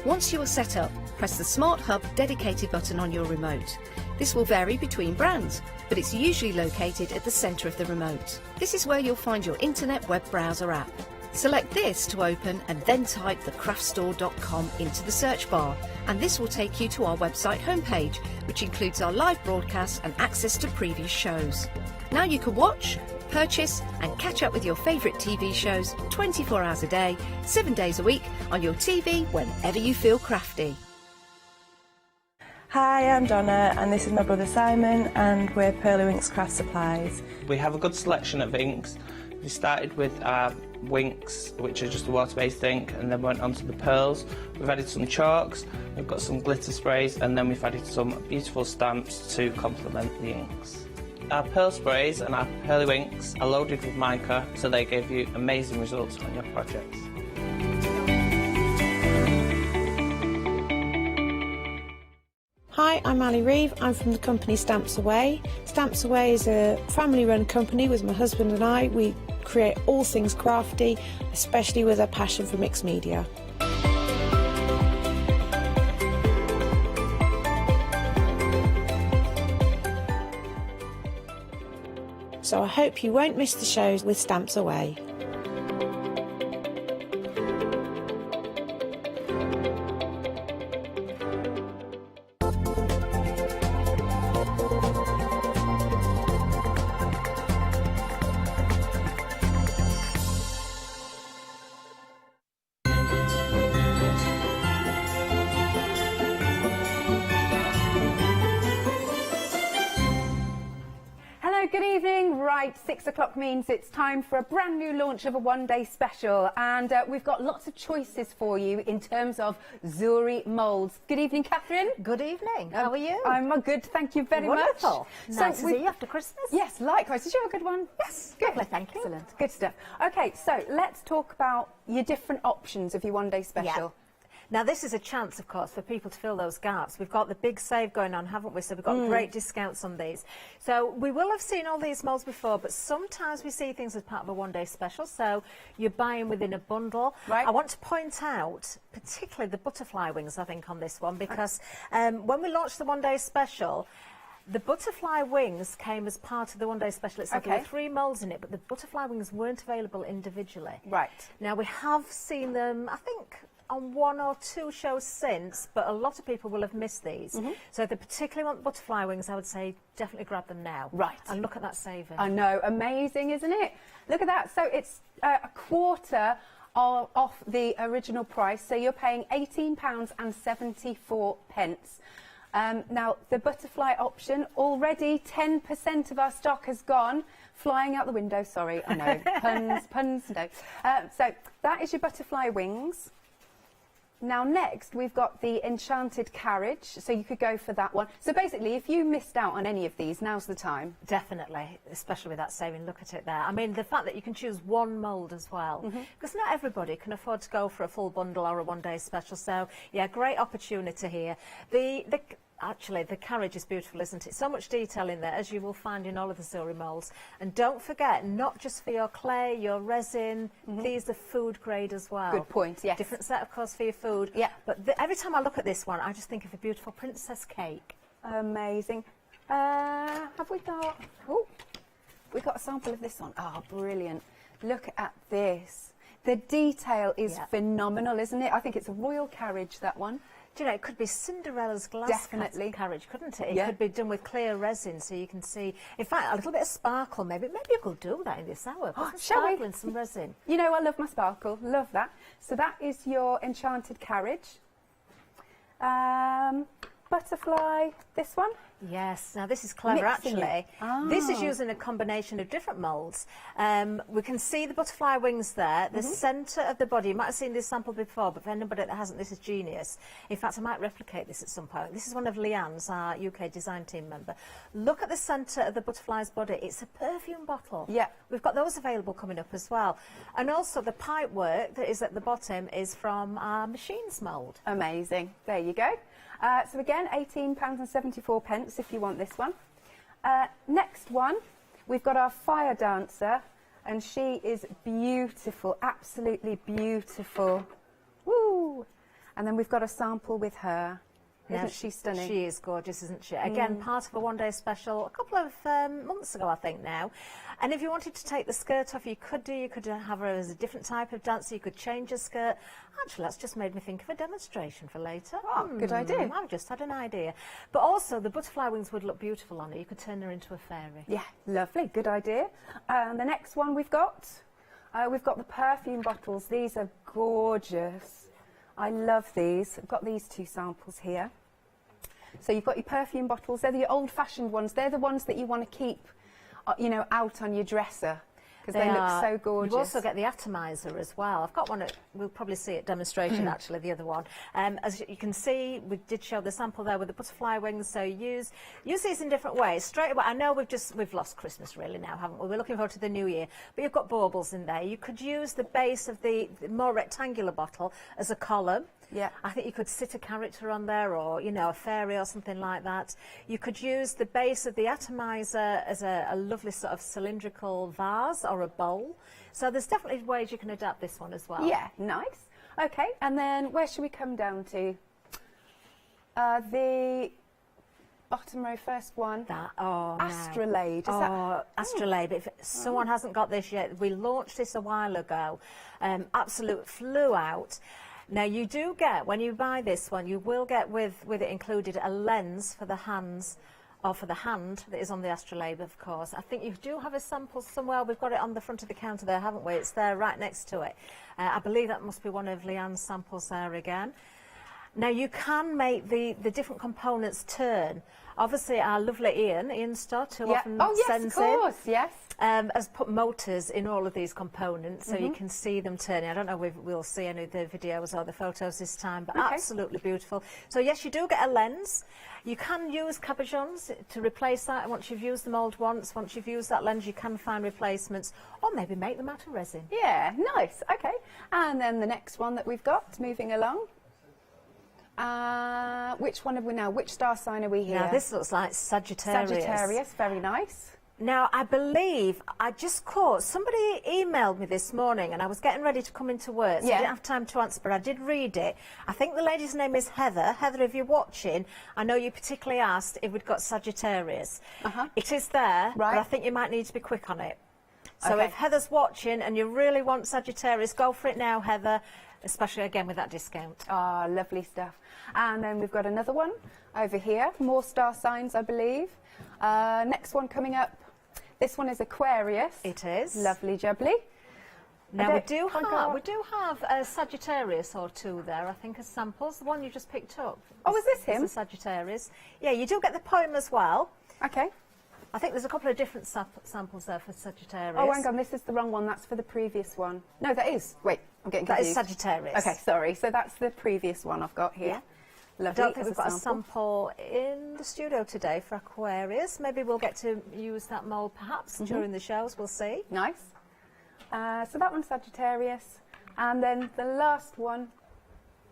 Once you are set up, press the Smart Hub dedicated button on your remote. This will vary between brands, but it's usually located at the centre of the remote. This is where you'll find your internet web browser app. Select this to open and then type thecraftstore.com into the search bar, and this will take you to our website homepage, which includes our live broadcasts and access to previous shows. Now you can watch, purchase and catch up with your favourite TV shows 24 hours a day, 7 days a week on your TV whenever you feel crafty. Hi, I'm Donna and this is my brother Simon and we're Pearly Winks Craft Supplies. We have a good selection of inks. We started with our Winks, which are just a water-based ink, and then went on to the pearls. We've added some chalks, we've got some glitter sprays, and then we've added some beautiful stamps to complement the inks. Our pearl sprays and our Pearly Winks are loaded with mica, so they give you amazing results on your projects. Hi, I'm Ali Reeve. I'm from the company Stamps Away. Stamps Away is a family-run company with my husband and I. We create all things crafty, especially with a passion for mixed media. So I hope you won't miss the shows with Stamps Away. Good evening. Right, 6 o'clock means it's time for a brand new launch of a one-day special, and we've got lots of choices for you in terms of jewellery moulds. Good evening, Catherine. Good evening. How are you? I'm good, thank you very Wonderful. much. Nice to see you after Christmas. Yes, likewise. Did you have a good one? Yes, good. Lovely, thank you. Excellent, good stuff. Okay, so let's talk about your different options of your one-day special. Now, this is a chance, of course, for people to fill those gaps. We've got the big save going on, haven't we? So we've got great discounts on these. So we will have seen all these moulds before, but sometimes we see things as part of a one-day special. So you're buying within a bundle. Right. I want to point out, particularly the butterfly wings, I think, on this one, because when we launched the one-day special, the butterfly wings came as part of the one-day special itself. There were 3 moulds in it, but the butterfly wings weren't available individually. Right. Now, we have seen them, I think, on 1 or 2 shows since, but a lot of people will have missed these. So if they particularly want butterfly wings, I would say definitely grab them now. Right. And look at that saving. I know, amazing, isn't it? Look at that. So it's a quarter off the original price. So you're paying £18.74. Now, the butterfly option, already 10% of our stock has gone. Flying out the window, sorry, I know. puns, no. So that is your butterfly wings. Now next we've got the enchanted carriage, so you could go for that one. So basically if you missed out on any of these, now's the time. Definitely, especially with that saving, look at it there. I mean, the fact that you can choose 1 mould as well, because not everybody can afford to go for a full bundle or a one-day special, so yeah, great opportunity here. Actually, the carriage is beautiful, isn't it? So much detail in there, as you will find in all of the jewellery moulds. And don't forget, not just for your clay, your resin, these are food grade as well. Good point, yes. Different set, of course, for your food. Yeah. But every time I look at this one, I just think of a beautiful princess cake. Amazing. Have we got... Oh, we've got a sample of this one. Oh, brilliant. Look at this. The detail is phenomenal, isn't it? I think it's a royal carriage, that one. Do you know, it could be Cinderella's glass carriage, couldn't it? It could be done with clear resin, so you can see, in fact, a little bit of sparkle, maybe you could do that in this hour. Oh, shall we? And some resin. You know, I love my sparkle, love that. So that is your enchanted carriage. Butterfly, this one. Yes, now this is clever actually. This is using a combination of different moulds. We can see the butterfly wings there, the centre of the body. You might have seen this sample before, but for anybody that hasn't, this is genius. In fact, I might replicate this at some point. This is one of Leanne's, our UK design team member. Look at the centre of the butterfly's body. It's a perfume bottle. Yeah. We've got those available coming up as well. And also the pipe work that is at the bottom is from our machines mould. Amazing. There you go. So again, £18.74 if you want this one. Next one, we've got our fire dancer, and she is beautiful, absolutely beautiful. Woo! And then we've got a sample with her. Isn't she stunning? She is gorgeous, isn't she? Again, part of a one-day special a couple of months ago, I think now. And if you wanted to take the skirt off, you could have her as a different type of dancer. You could change her skirt. Actually, that's just made me think of a demonstration for later. Oh, good idea. I've just had an idea. But also, the butterfly wings would look beautiful on her. You could turn her into a fairy. Yeah, lovely. Good idea. The next one we've got the perfume bottles. These are gorgeous. I love these. I've got these 2 samples here. So you've got your perfume bottles. They're the old-fashioned ones. They're the ones that you want to keep, you know, out on your dresser. because they look so gorgeous. You also get the atomizer as well. I've got one, we'll probably see it demonstrated actually, the other one. As you can see, we did show the sample there with the butterfly wings, so use these in different ways. Straight away, I know we've lost Christmas really now, haven't we? We're looking forward to the new year, but you've got baubles in there. You could use the base of the more rectangular bottle as a column. Yeah. I think you could sit a character on there, or, you know, a fairy or something like that. You could use the base of the atomizer as a lovely sort of cylindrical vase or a bowl. So there's definitely ways you can adapt this one as well. Yeah, nice. Okay, and then where should we come down to? The bottom row, first one. Astrolabe. Astrolabe. If someone hasn't got this yet, we launched this a while ago. Absolute flew out. Now you do get, when you buy this one, you will get with it included a lens for the hands, or for the hand that is on the astrolabe, of course. I think you do have a sample somewhere. We've got it on the front of the counter there, haven't we? It's there right next to it. I believe that must be one of Leanne's samples there again. Now you can make the different components turn. Obviously our lovely Ian Stott, who often sends of course, yes. Has put motors in all of these components, so you can see them turning. I don't know if we'll see any of the videos or the photos this time, but absolutely beautiful. So yes, you do get a lens. You can use cabochons to replace that once you've used them old once. Once you've used that lens, you can find replacements, or maybe make them out of resin. Yeah, nice. Okay, and then the next one that we've got, moving along. Which one have we now? Which star sign are we here? Now this looks like Sagittarius. Sagittarius, very nice. Now, I believe, I just caught, somebody emailed me this morning and I was getting ready to come into work, so I didn't have time to answer, but I did read it. I think the lady's name is Heather. Heather, if you're watching, I know you particularly asked if we'd got Sagittarius. It is there, but I think you might need to be quick on it. So if Heather's watching and you really want Sagittarius, go for it now, Heather, especially again with that discount. Ah, lovely stuff. And then we've got another one over here, more star signs, I believe. Next one coming up. This one is Aquarius. It is. Lovely jubbly. Now we do have a Sagittarius or two there, I think, as samples. The one you just picked up. Oh, is this him? Is a Sagittarius. Yeah, you do get the poem as well. Okay. I think there's a couple of different samples there for Sagittarius. Oh, hang on, this is the wrong one. That's for the previous one. No, that is. Wait, I'm getting confused. That is Sagittarius. Okay, sorry. So that's the previous one I've got here. Yeah. Lovely. I don't think we've got a sample in the studio today for Aquarius. Maybe we'll get to use that mould perhaps during the shows. We'll see. Nice. So that one's Sagittarius. And then the last one,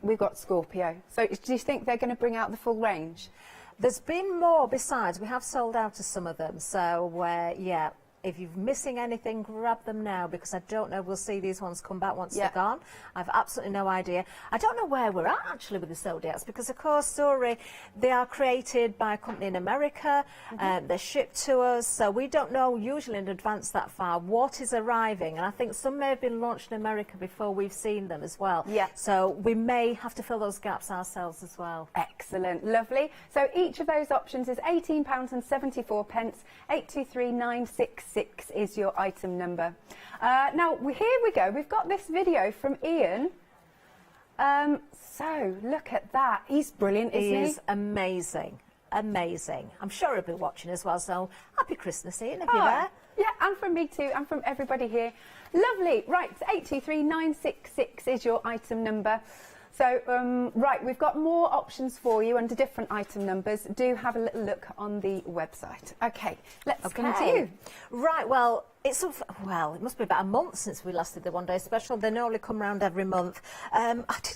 we've got Scorpio. So do you think they're going to bring out the full range? There's been more besides. We have sold out of some of them. So, yeah, if you're missing anything, grab them now, because I don't know, we'll see these ones come back once they're gone. I've absolutely no idea. I don't know where we're at actually with the Zodiacs, because of course, sorry, they are created by a company in America, they're shipped to us, so we don't know usually in advance that far what is arriving, and I think some may have been launched in America before we've seen them as well. Yeah. So we may have to fill those gaps ourselves as well. Excellent, lovely. So each of those options is £18.74, 823966 is your item number. Now, here we go. We've got this video from Ian. So, look at that. He's brilliant, isn't he? He is amazing. Amazing. I'm sure he'll be watching as well, so happy Christmas, Ian, if you're there. Yeah, and from me too, and from everybody here. Lovely. Right, 823966 is your item number. So, right, we've got more options for you under different item numbers. Do have a little look on the website. Okay, let's come to you. Right, well, it must be about a month since we last did the one-day special. They normally come round every month. I did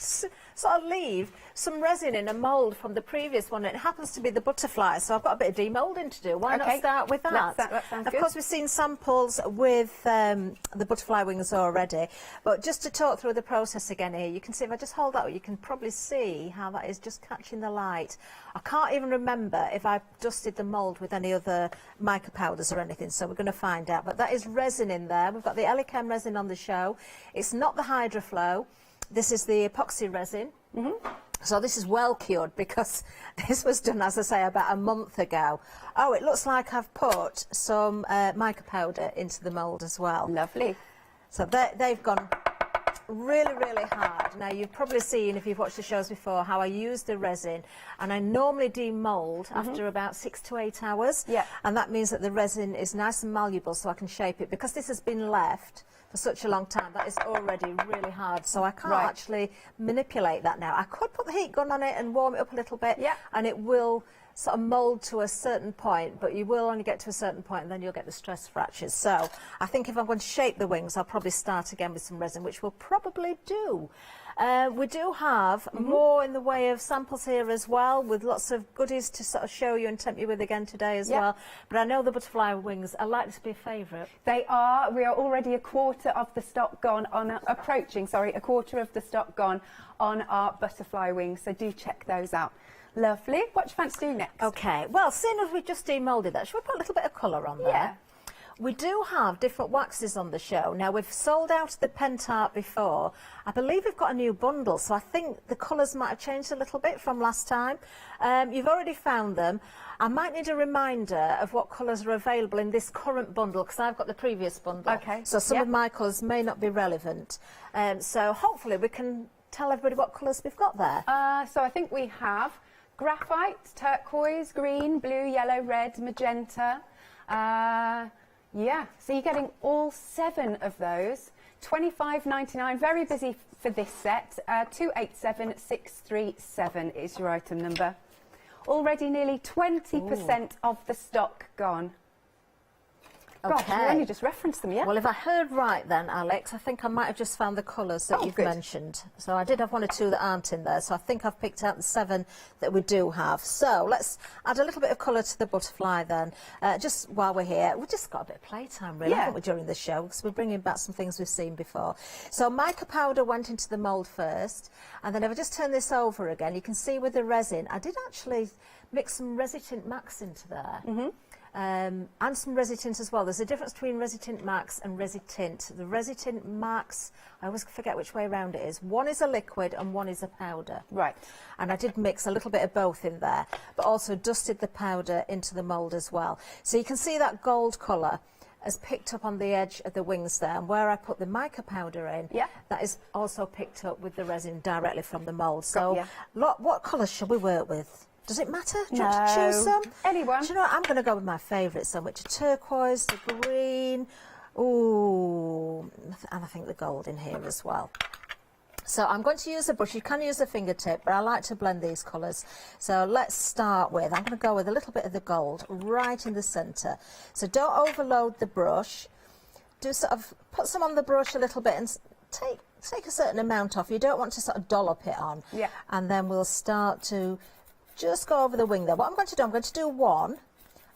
sort of leave some resin in a mould from the previous one. It happens to be the butterfly, so I've got a bit of demoulding to do. Why not start with that? That sounds good. Of course, we've seen samples with the butterfly wings already, but just to talk through the process again here, you can see if I just hold that, you can probably see how that is just catching the light. I can't even remember if I dusted the mould with any other mica powders or anything, so we're going to find out. But that is resin in there. We've got the Elichem resin on the show. It's not the Hydroflow. This is the epoxy resin. So this is well cured, because this was done, as I say, about a month ago. Oh, it looks like I've put some mica powder into the mould as well. Lovely. So they've gone really, really hard. Now, you've probably seen, if you've watched the shows before, how I use the resin, and I normally demould after about 6 to 8 hours. Yeah. And that means that the resin is nice and malleable, so I can shape it. Because this has been left for such a long time, that is already really hard, so I can't actually manipulate that now. I could put the heat gun on it and warm it up a little bit, and it will sort of mould to a certain point, but you will only get to a certain point and then you'll get the stress fractures. So I think if I'm going to shape the wings, I'll probably start again with some resin, which we'll probably do. We do have more in the way of samples here as well, with lots of goodies to sort of show you and tempt you with again today as well. But I know the butterfly wings are likely to be a favourite. They are. We are already a quarter of the stock gone on, approaching, sorry, a quarter of the stock gone on our butterfly wings. So do check those out. Lovely. What do you fancy doing next? Okay, well, seeing as we've just demoulded that, should we put a little bit of colour on there? Yeah. We do have different waxes on the show. Now, we've sold out the Pentel before. I believe we've got a new bundle, so I think the colours might have changed a little bit from last time. You've already found them. I might need a reminder of what colours are available in this current bundle, because I've got the previous bundle. Okay. So some of my colours may not be relevant. So hopefully we can tell everybody what colours we've got there. So I think we have graphite, turquoise, green, blue, yellow, red, magenta. Yeah, so you're getting all 7 of those. £25.99, very busy for this set. 287637 is your item number. Already nearly 20% of the stock gone. Gosh, we only just referenced them, yeah? Well, if I heard right then, Alex, I think I might have just found the colours that you've mentioned. So I did have 1 or 2 that aren't in there, so I think I've picked out the 7 that we do have. So let's add a little bit of colour to the butterfly then. Just while we're here, we've just got a bit of playtime, really, haven't we, during the show, because we're bringing back some things we've seen before. So mica powder went into the mould first, and then if I just turn this over again, you can see with the resin, I did actually mix some Resitint Max into there. And some Resitint as well. There's a difference between Resitint Max and Resitint. The Resitint Max, I always forget which way around it is. One is a liquid and one is a powder. Right. And I did mix a little bit of both in there, but also dusted the powder into the mould as well. So you can see that gold colour has picked up on the edge of the wings there, and where I put the mica powder in, that is also picked up with the resin directly from the mould. So what colours should we work with? Does it matter? Do you want to choose some? Anyone. Do you know what? I'm going to go with my favourite, some, which are turquoise, the green, ooh, and I think the gold in here as well. So I'm going to use a brush. You can use a fingertip, but I like to blend these colours. So let's start with, I'm going to go with a little bit of the gold right in the centre. So don't overload the brush. Do sort of put some on the brush a little bit and take a certain amount off. You don't want to sort of dollop it on. Yeah. And then we'll start to just go over the wing there. What I'm going to do, I'm going to do one,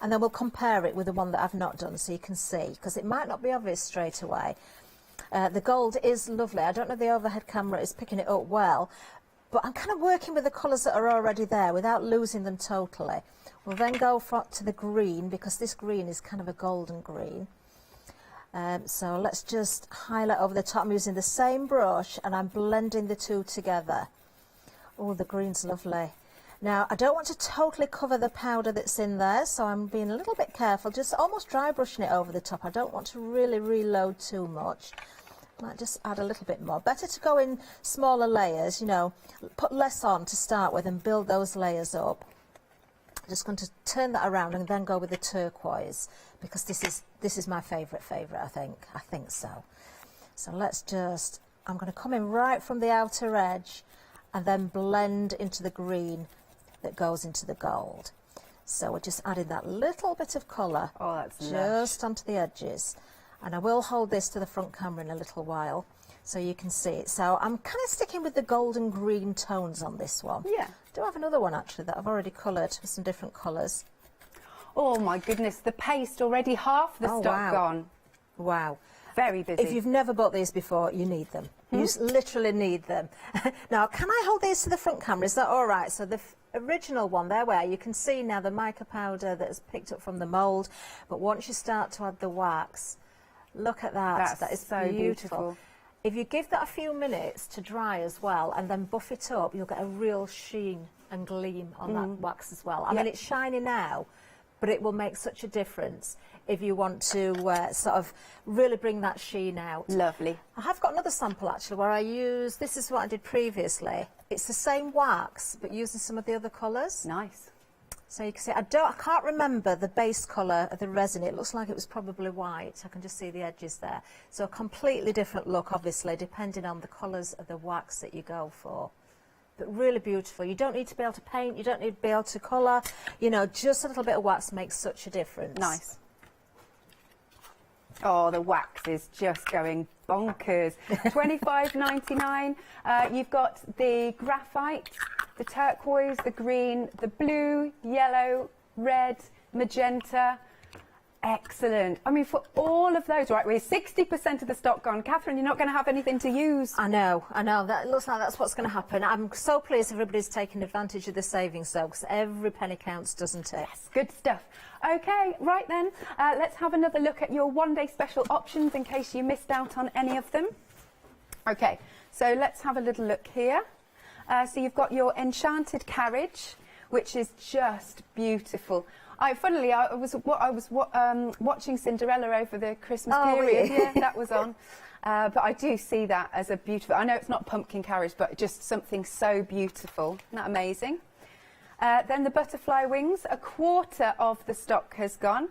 and then we'll compare it with the one that I've not done so you can see, because it might not be obvious straight away. The gold is lovely. I don't know if the overhead camera is picking it up well, but I'm kind of working with the colours that are already there without losing them totally. We'll then go to the green, because this green is kind of a golden green. So let's just highlight over the top. I'm using the same brush and I'm blending the two together. Oh, the green's lovely. Now, I don't want to totally cover the powder that's in there, so I'm being a little bit careful, just almost dry brushing it over the top. I don't want to really reload too much. Might just add a little bit more. Better to go in smaller layers, you know, put less on to start with and build those layers up. I'm just going to turn that around and then go with the turquoise, because this is my favourite, I think so. So let's just, I'm going to come in right from the outer edge and then blend into the green that goes into the gold. So we're just adding that little bit of colour just onto the edges. And I will hold this to the front camera in a little while so you can see it. So I'm kind of sticking with the golden green tones on this one. Yeah. I do have another one actually that I've already coloured with some different colours. Oh my goodness, the paste already half the stock gone. Wow. Very busy. If you've never bought these before, you need them. You just literally need them. Now, can I hold these to the front camera? Is that all right? So the original one, there where you can see now the mica powder that is picked up from the mould. But once you start to add the wax, look at that. That is so beautiful. If you give that a few minutes to dry as well and then buff it up, you'll get a real sheen and gleam on that wax as well. I mean, it's shiny now, but it will make such a difference if you want to sort of really bring that sheen out. Lovely. I have got another sample actually where I use, this is what I did previously. It's the same wax but using some of the other colours. Nice. So you can see, I can't remember the base colour of the resin. It looks like it was probably white. I can just see the edges there. So a completely different look, obviously, depending on the colours of the wax that you go for. But really beautiful. You don't need to be able to paint. You don't need to be able to colour. You know, just a little bit of wax makes such a difference. Nice. Oh, the wax is just going bonkers. $25.99. You've got the graphite, the turquoise, the green, the blue, yellow, red, magenta. Excellent. I mean, for all of those, right, we're 60% of the stock gone. Catherine, you're not going to have anything to use. I know. That looks like that's what's going to happen. I'm so pleased everybody's taking advantage of the savings, though, because every penny counts, doesn't it? Yes, good stuff. OK, right then, let's have another look at your one-day special options in case you missed out on any of them. OK, so let's have a little look here. So you've got your enchanted carriage, which is just beautiful. Funnily, I was watching Cinderella over the Christmas period. Yeah, that was on. But I do see that as a beautiful. I know it's not pumpkin carriage, but just something so beautiful. Isn't that amazing? Then the butterfly wings. A quarter of the stock has gone.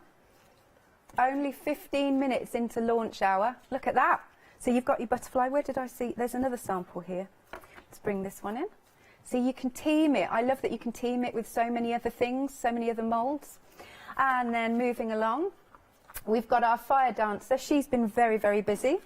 Only 15 minutes into launch hour. Look at that. So you've got your butterfly. Where did I see? There's another sample here. Let's bring this one in. So you can team it. I love that you can team it with so many other things, so many other moulds. And then moving along, we've got our fire dancer. She's been very, very busy.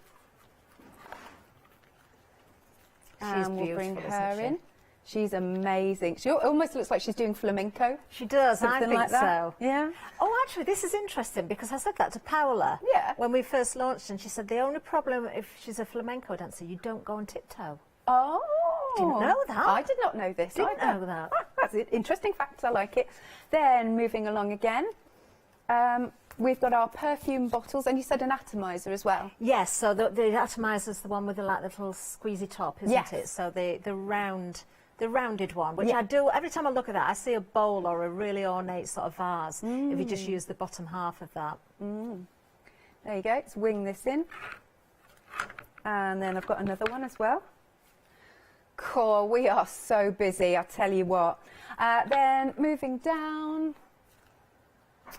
And we'll bring her in. She's amazing. She almost looks like she's doing flamenco. She does, I think like that. so. Yeah. Oh, actually, this is interesting because I said that to Paola when we first launched, and she said the only problem if she's a flamenco dancer, you don't go on tiptoe. Oh. Didn't know that. I did not know this. Didn't know that. That's an interesting fact. I like it. Then moving along again, we've got our perfume bottles, and you said an atomizer as well. Yes. So the atomizer is the one with the like little squeezy top, isn't it? So the rounded one, which I do every time I look at that. I see a bowl or a really ornate sort of vase. If you just use the bottom half of that. There you go. Let's wing this in, and then I've got another one as well. Cool, we are so busy, I tell you what. Then moving down.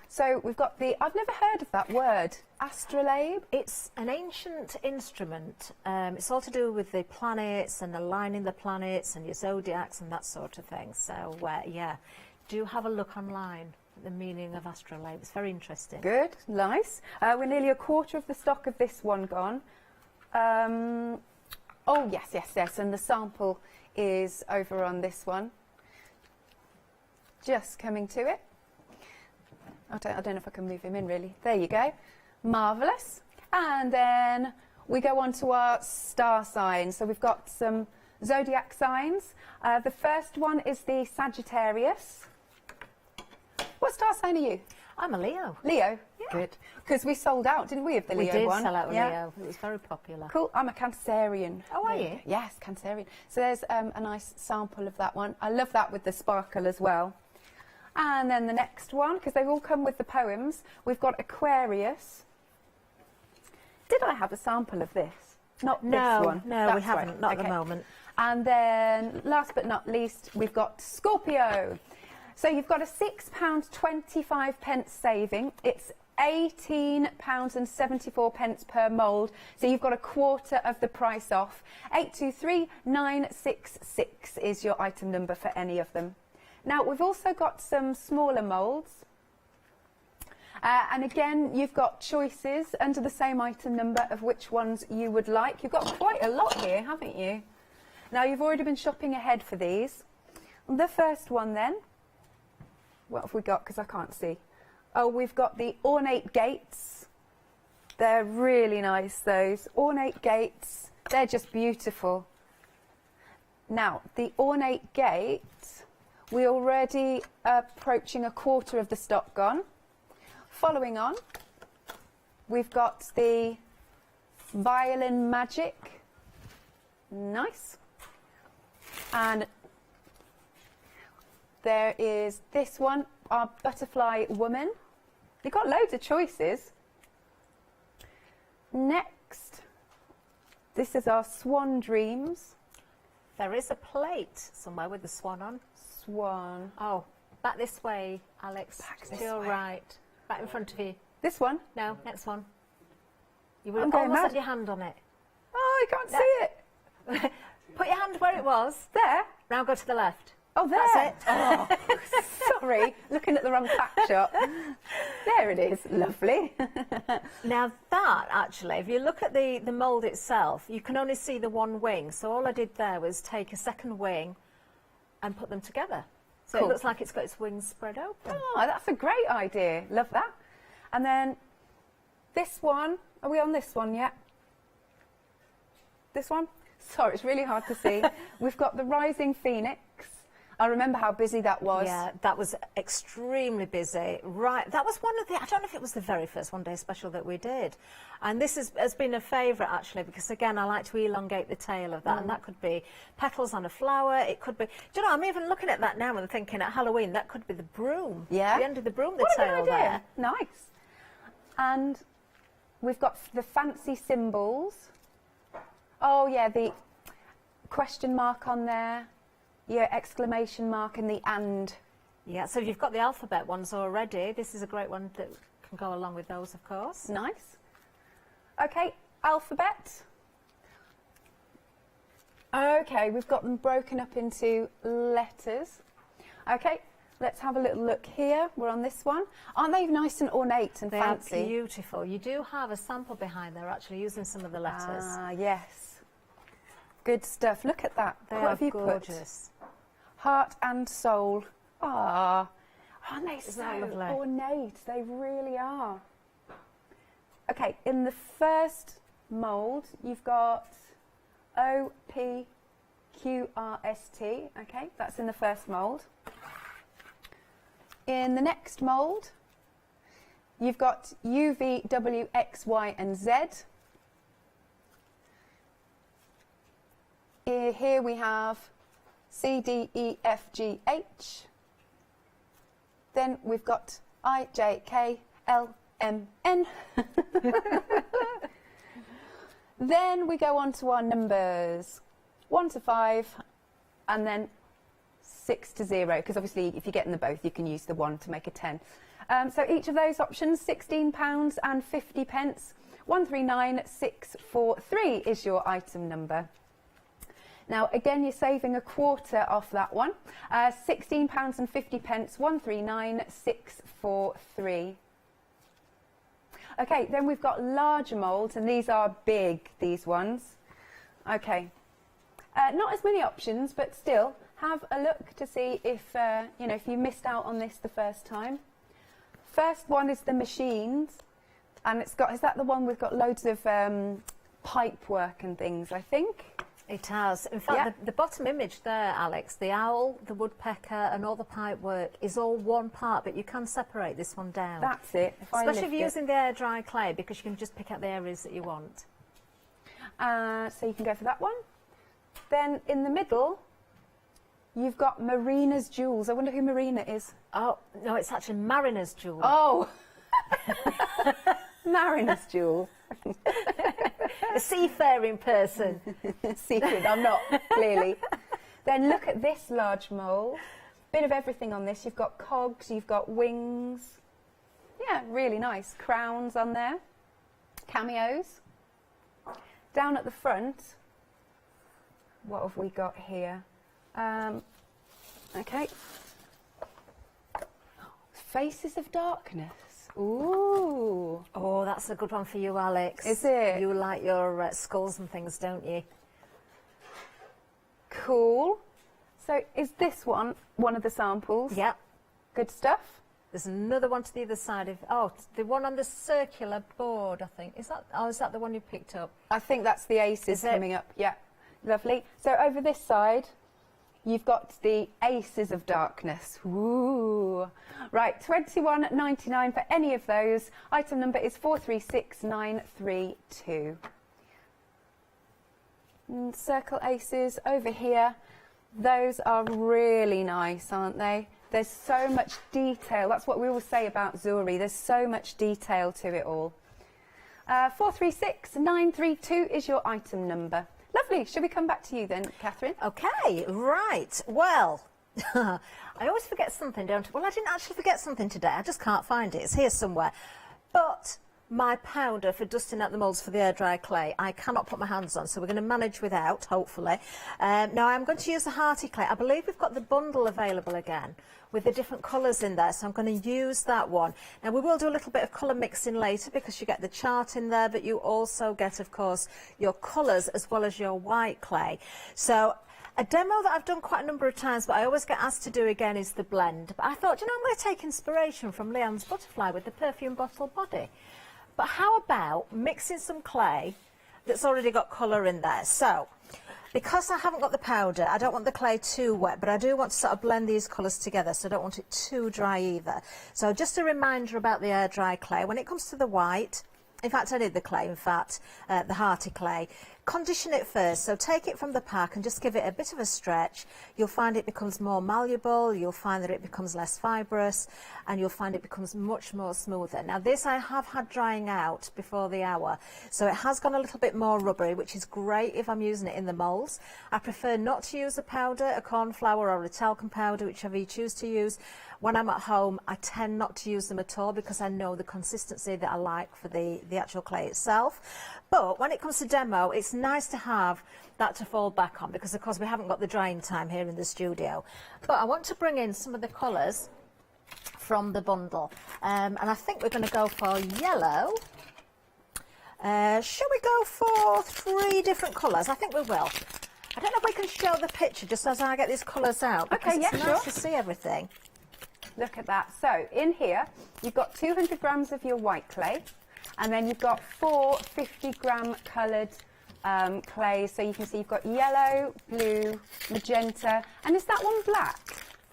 So we've got I've never heard of that word, astrolabe. It's an ancient instrument. It's all to do with the planets and aligning the planets and your zodiacs and that sort of thing. So, yeah, do have a look online at the meaning of astrolabe. It's very interesting. Good, nice. We're nearly a quarter of the stock of this one gone. Oh, yes, and the sample is over on this one. Just coming to it. I don't know if I can move him in, really. There you go. Marvellous. And then we go on to our star signs. So we've got some zodiac signs. The first one is the Sagittarius. What star sign are you? I'm a Leo. Leo? Yeah. Good. Because we sold out, didn't we, of the Leo one? We did sell out of Leo. It was very popular. Cool. I'm a Cancerian. Oh, are you? Yes, Cancerian. So there's a nice sample of that one. I love that with the sparkle as well. And then the next one, because they've all come with the poems, we've got Aquarius. Did I have a sample of this? Not this one. No, That's we haven't. right. Not at the moment. And then, last but not least, we've got Scorpio. So you've got a £6.25 saving. It's £18.74 per mould. So you've got a quarter of the price off. 823966 is your item number for any of them. Now, we've also got some smaller moulds. And again, you've got choices under the same item number of which ones you would like. You've got quite a lot here, haven't you? Now, you've already been shopping ahead for these. The first one then. What have we got? Because I can't see. Oh, we've got the ornate gates. They're really nice, those. Ornate gates. They're just beautiful. Now, the ornate gate, we're already approaching a quarter of the stock gone. Following on, we've got the Violin Magic. Nice. And there is this one, our butterfly woman. You've got loads of choices. Next, this is our Swan Dreams. There is a plate somewhere with the swan on. Swan. Oh, back this way, Alex. Back to this your way. right. Back in front of you. This one? No, next one. You I'm will going almost mad. have your hand on it. Oh, I can't see it. Put your hand where it was. There. Now go to the left. Oh, there. That's it. Oh, sorry, looking at the wrong pack shop. There it is. Lovely. Now that, actually, if you look at the mould itself, you can only see the one wing. So all I did there was take a second wing and put them together. So Cool. it looks like it's got its wings spread open. Oh, that's a great idea. Love that. And then this one. Are we on this one yet? This one? Sorry, it's really hard to see. We've got the Rising Phoenix. I remember how busy that was. Yeah, that was extremely busy. Right, that was one of the, I don't know if it was the very first one day special that we did. And this has been a favourite actually, because again, I like to elongate the tail of that. And that could be petals on a flower. It could be, do you know, I'm even looking at that now and thinking at Halloween, that could be the broom. Yeah. The end of the broom, the What a tail good idea. there. Nice. And we've got the fancy symbols. Oh yeah, the question mark on there. Yeah, exclamation mark and the and. Yeah, so you've got the alphabet ones already. This is a great one that can go along with those, of course. Nice. Okay, alphabet. Okay, we've got them broken up into letters. Okay, let's have a little look here. We're on this one. Aren't they nice and ornate and They fancy? are beautiful. You do have a sample behind there actually using some of the letters. Ah, yes. Good stuff. Look at that. They What are have you gorgeous. put? Heart and soul. Ah, aren't they Isn't so that lovely? ornate? They really are. Okay, in the first mould, you've got OPQRST. Okay, that's in the first mould. In the next mould, you've got UV, W, X, Y, and Z. Here we have C, D, E, F, G, H. Then we've got I, J, K, L, M, N. Then we go on to our numbers, 1 to 5, and then 6 to 0, because obviously if you're getting the both, you can use the 1 to make a 10. So each of those options, £16 and 50 pence. 139643 is your item number. Now, again, you're saving a quarter off that one. £16 and 50 pence, 139643. Okay, then we've got larger moulds, and these are big, these ones. Okay, not as many options, but still, have a look to see if, you know, if you missed out on this the first time. First one is the machines, and it's got, is that the one we've got loads of pipe work and things, I think? It has. In fact, Yeah. the bottom image there, Alex, the owl, the woodpecker and all the pipe work is all one part, but you can separate this one down. That's it. Especially if you're using the air dry clay, because you can just pick out the areas that you want. So you can go for that one. Then in the middle, you've got Marina's Jewels. I wonder who Marina is. Oh, no, it's actually Mariner's Jewel. Oh! Marina's Jewel. A seafaring person. Seafood, I'm not, clearly. Then look at this large mould. Bit of everything on this. You've got cogs, you've got wings. Yeah, really nice. Crowns on there. Cameos. Down at the front, what have we got here? Okay. Faces of Darkness. Ooh. Oh, that's a good one for you, Alex. Is it? You like your skulls and things, don't you? Cool. So is this one of the samples? Yep. Good stuff. There's another one to the other side of, oh, the one on the circular board, I think. Is that the one you picked up? I think that's the aces coming up. Yeah. Lovely. So over this side, you've got the Aces of Darkness. Ooh. Right, £21.99 for any of those. Item number is 436932. Circle Aces over here. Those are really nice, aren't they? There's so much detail. That's what we always say about jewellery. There's so much detail to it all. 436932 is your item number. Lovely. Shall we come back to you then, Catherine? Okay, right. Well, I always forget something, don't I? Well, I didn't actually forget something today. I just can't find it. It's here somewhere. But my powder for dusting out the moulds for the air dry clay, I cannot put my hands on, so we're going to manage without, hopefully. Now I'm going to use the Hearty clay. I believe we've got the bundle available again with the different colours in there, so I'm going to use that one. Now we will do a little bit of colour mixing later because you get the chart in there, but you also get, of course, your colours as well as your white clay. So a demo that I've done quite a number of times, but I always get asked to do again, is the blend. But I thought, you know, I'm going to take inspiration from Leanne's butterfly with the perfume bottle body. But how about mixing some clay that's already got colour in there? So, because I haven't got the powder, I don't want the clay too wet, but I do want to sort of blend these colours together, so I don't want it too dry either. So just a reminder about the air dry clay. When it comes to the white, in fact I did the clay, the Hearty clay, condition it first. So take it from the pack and just give it a bit of a stretch. You'll find it becomes more malleable, you'll find that it becomes less fibrous, and you'll find it becomes much more smoother. Now this I have had drying out before the hour, so it has gone a little bit more rubbery, which is great if I'm using it in the moulds. I prefer not to use a powder, a cornflour or a talcum powder, whichever you choose to use. When I'm at home, I tend not to use them at all because I know the consistency that I like for the actual clay itself. But when it comes to demo, it's nice to have that to fall back on because, of course, we haven't got the drying time here in the studio. But I want to bring in some of the colours from the bundle. And I think we're going to go for yellow. Shall we go for 3 different colours? I think we will. I don't know if we can show the picture just as I get these colours out. Okay, yeah, it's nice to see everything. Look at that. So in here, you've got 200 grams of your white clay, and then you've got 4 50-gram coloured clay. So you can see you've got yellow, blue, magenta, and is that one black?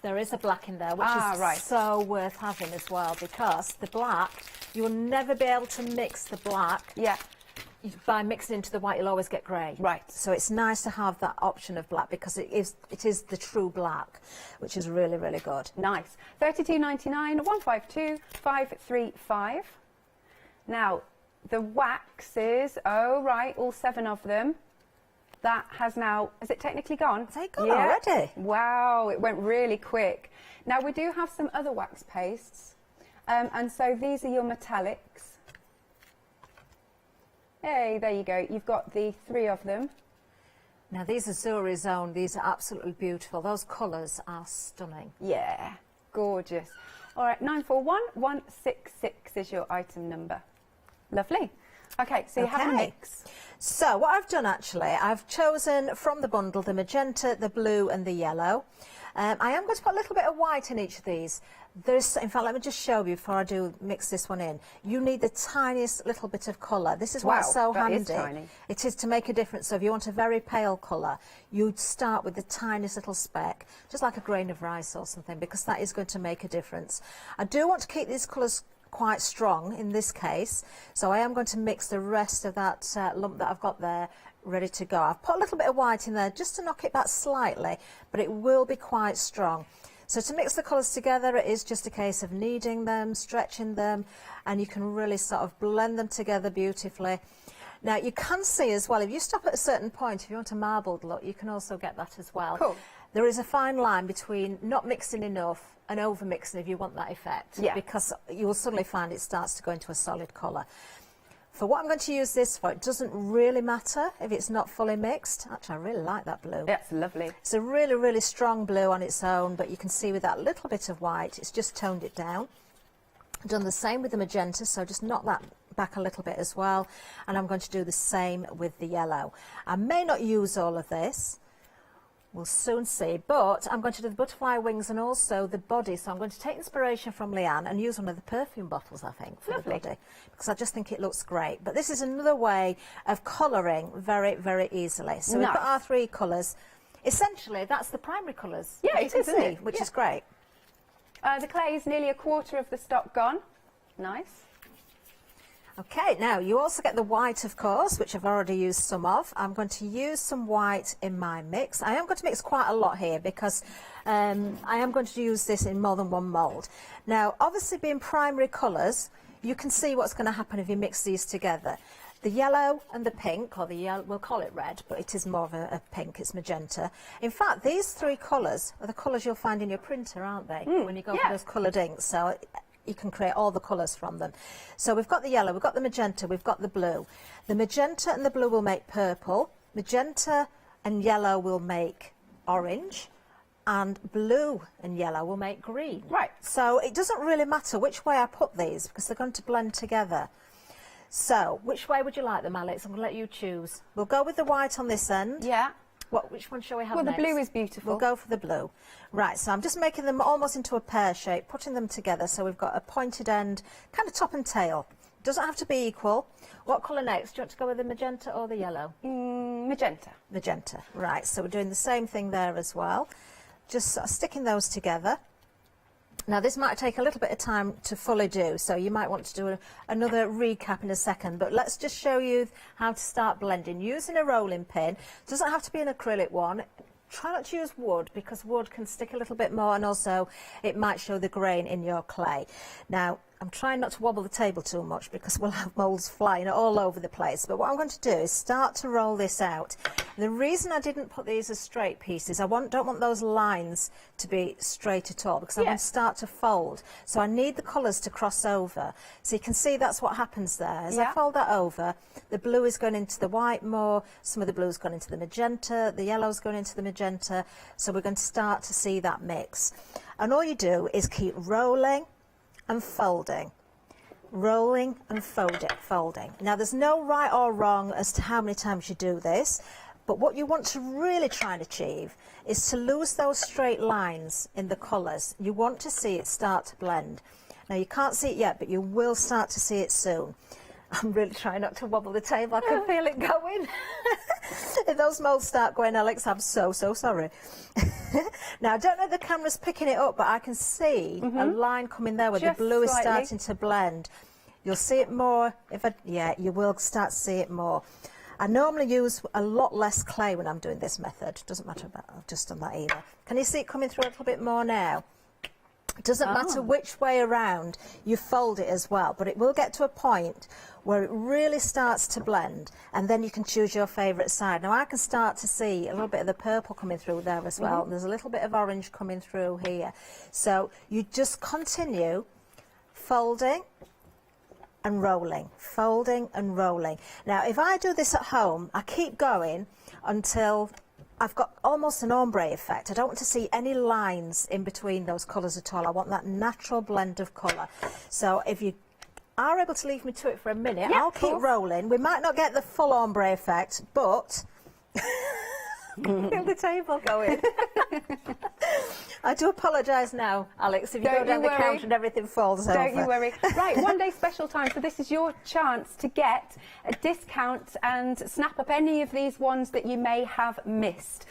There is a black in there, which is so worth having as well, because the black, you will never be able to mix the black. Yeah. By mixing into the white, you'll always get grey. Right. So it's nice to have that option of black because it is the true black, which is really, really good. Nice. 32.99, 152, 535. Now, the waxes, oh right, all 7 of them. That has now, is it technically gone? Is it gone already? Wow, it went really quick. Now we do have some other wax pastes, and so these are your metallics. Hey, there you go. You've got the 3 of them. Now these are Zuri Zone. These are absolutely beautiful. Those colours are stunning. Yeah, gorgeous. All right, 941166 is your item number. Lovely. Okay, so you have a mix. So what I've done actually, I've chosen from the bundle the magenta, the blue and the yellow. I am going to put a little bit of white in each of these. In fact, let me just show you before I do mix this one in. You need the tiniest little bit of colour. This is why it's so handy. Is tiny. It is to make a difference. So if you want a very pale colour, you'd start with the tiniest little speck, just like a grain of rice or something, because that is going to make a difference. I do want to keep these colours quite strong in this case, so I am going to mix the rest of that lump that I've got there ready to go. I've put a little bit of white in there just to knock it back slightly, but it will be quite strong. So to mix the colours together, it is just a case of kneading them, stretching them, and you can really sort of blend them together beautifully. Now you can see as well, if you stop at a certain point, if you want a marbled look, you can also get that as well. Cool. There is a fine line between not mixing enough and over mixing if you want that effect, because you will suddenly find it starts to go into a solid colour. For what I'm going to use this for, it doesn't really matter if it's not fully mixed. Actually, I really like that blue. That's lovely. It's a really, really strong blue on its own, but you can see with that little bit of white, it's just toned it down. I've done the same with the magenta, so just knock that back a little bit as well. And I'm going to do the same with the yellow. I may not use all of this. We'll soon see, but I'm going to do the butterfly wings and also the body. So I'm going to take inspiration from Leanne and use one of the perfume bottles, I think, for the body, because I just think it looks great. But this is another way of colouring very, very easily. So we've got our 3 colours. Essentially, that's the primary colours. Yeah, it is, isn't it? Which is great. The clay is nearly a quarter of the stock gone. Nice. Okay, now you also get the white, of course, which I've already used some of. I'm going to use some white in my mix. I am going to mix quite a lot here because I am going to use this in more than one mould. Now, obviously being primary colours, you can see what's going to happen if you mix these together. The yellow and the pink, or the yellow, we'll call it red, but it is more of a pink, it's magenta. In fact, these three colours are the colours you'll find in your printer, aren't they? When you go for those coloured inks. So you can create all the colours from them. So we've got the yellow, we've got the magenta, we've got the blue. The magenta and the blue will make purple. Magenta and yellow will make orange. And blue and yellow will make green. Right. So it doesn't really matter which way I put these because they're going to blend together. So which way would you like them, Alex? I'm going to let you choose. We'll go with the white on this end. Yeah. Which one shall we have Well, next? the blue is beautiful. We'll go for the blue. Right, so I'm just making them almost into a pear shape, putting them together so we've got a pointed end, kind of top and tail. Doesn't have to be equal. What colour next? Do you want to go with the magenta or the yellow? Magenta. Magenta. Right, so we're doing the same thing there as well. Just sort of sticking those together. Now this might take a little bit of time to fully do, so you might want to do another recap in a second, but let's just show you how to start blending using a rolling pin. Doesn't have to be an acrylic one. Try not to use wood because wood can stick a little bit more, and also it might show the grain in your clay. Now I'm trying not to wobble the table too much because we'll have moulds flying all over the place, but what I'm going to do is start to roll this out. The reason I didn't put these as straight pieces, I don't want those lines to be straight at all because I'm going to start to fold. So I need the colours to cross over. So you can see that's what happens there. As I fold that over, the blue is going into the white more, some of the blue is going into the magenta, the yellow is going into the magenta. So we're going to start to see that mix. And all you do is keep rolling and folding, rolling and folding. Now there's no right or wrong as to how many times you do this, but what you want to really try and achieve is to lose those straight lines in the colours. You want to see it start to blend. Now you can't see it yet, but you will start to see it soon. I'm really trying not to wobble the table, I can feel it going. If those moulds start going, Alex, I'm so sorry. Now, I don't know if the camera's picking it up, but I can see a line coming there where Just the blue is slightly. starting to blend. You'll see it more, you will start to see it more. I normally use a lot less clay when I'm doing this method. Doesn't matter about I've just done that either. Can you see it coming through a little bit more now? It doesn't matter which way around you fold it as well, but it will get to a point where it really starts to blend, and then you can choose your favourite side. Now I can start to see a little bit of the purple coming through there as well. There's a little bit of orange coming through here. So you just continue folding and rolling, folding and rolling. Now if I do this at home, I keep going until I've got almost an ombre effect. I don't want to see any lines in between those colours at all. I want that natural blend of colour. So if you are able to leave me to it for a minute, I'll keep rolling. We might not get the full ombre effect, but feel the table going. I do apologise now, Alex, if you go down the counter and everything falls over. Don't you worry. Right, one day special time, so this is your chance to get a discount and snap up any of these ones that you may have missed,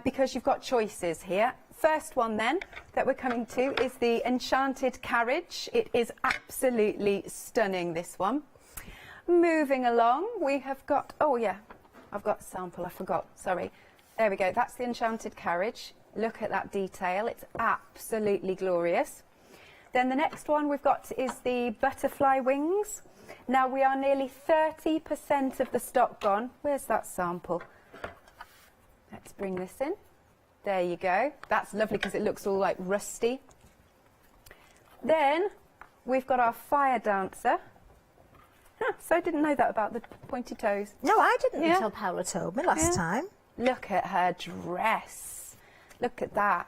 because you've got choices here. First one then that we're coming to is the Enchanted Carriage. It is absolutely stunning, this one. Moving along, we have got, I've got a sample, I forgot, sorry. There we go, that's the Enchanted Carriage. Look at that detail, it's absolutely glorious. Then the next one we've got is the Butterfly Wings. Now we are nearly 30% of the stock gone. Where's that sample? Let's bring this in. There you go. That's lovely because it looks all like rusty. Then we've got our Fire Dancer. So I didn't know that about the pointy toes. No, I didn't until Paula told me last time. Look at her dress. Look at that.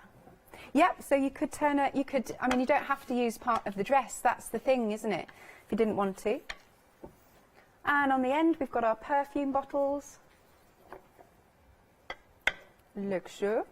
Yep, so you could turn it, I mean, you don't have to use part of the dress. That's the thing, isn't it? If you didn't want to. And on the end, we've got our perfume bottles. Luxury.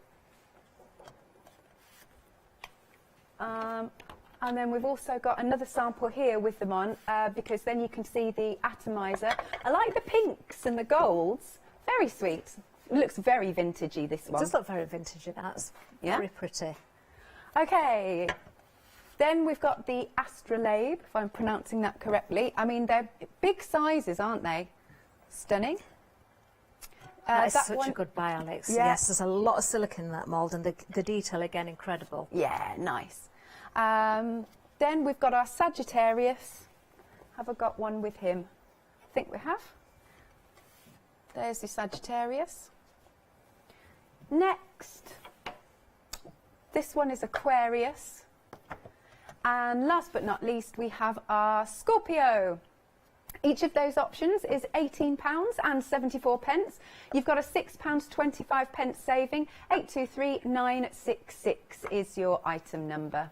And then we've also got another sample here with them on, because then you can see the atomizer. I like the pinks and the golds. Very sweet. It looks very vintagey, this one. It does look very vintagey, that's very pretty. Okay. Then we've got the astrolabe, if I'm pronouncing that correctly. I mean, they're big sizes, aren't they? Stunning. That is such a good buy, Alex. Yeah. Yes, there's a lot of silicone in that mould, and the detail, again, incredible. Yeah, nice. Then we've got our Sagittarius. Have I got one with him? I think we have. There's the Sagittarius. Next, this one is Aquarius. And last but not least, we have our Scorpio. Each of those options is £18.74. You've got a £6.25 saving. 823966 is your item number.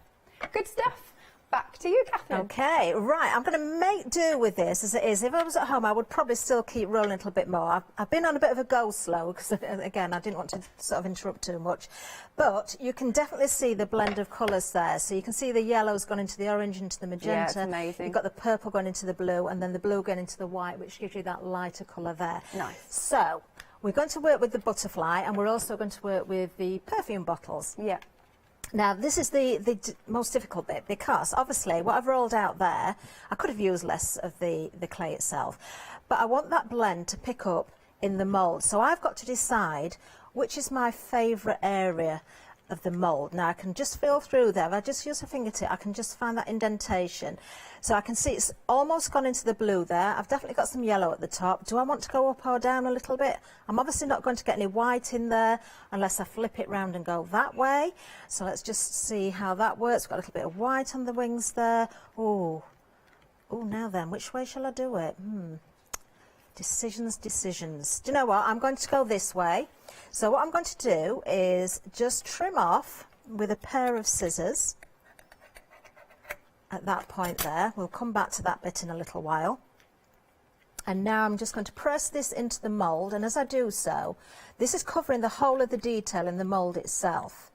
Good stuff. Back to you, Catherine. Okay, right. I'm going to make do with this as it is. If I was at home, I would probably still keep rolling a little bit more. I've been on a bit of a go slow because, again, I didn't want to sort of interrupt too much. But you can definitely see the blend of colours there. So you can see the yellow's gone into the orange, into the magenta. Yeah, it's amazing. You've got the purple going into the blue, and then the blue going into the white, which gives you that lighter colour there. Nice. So we're going to work with the butterfly, and we're also going to work with the perfume bottles. Yeah. Now, this is the most difficult bit, because obviously what I've rolled out there, I could have used less of the clay itself, but I want that blend to pick up in the mould. So I've got to decide which is my favourite area of the mould. Now, I can just feel through there. If I just use a fingertip, I can just find that indentation. So I can see it's almost gone into the blue there. I've definitely got some yellow at the top. Do I want to go up or down a little bit? I'm obviously not going to get any white in there unless I flip it round and go that way. So let's just see how that works. We've got a little bit of white on the wings there. Oh, now then, which way shall I do it? Decisions. Do you know what? I'm going to go this way. So what I'm going to do is just trim off with a pair of scissors at that point there. We'll come back to that bit in a little while. And now I'm just going to press this into the mould, and as I do so, this is covering the whole of the detail in the mould itself.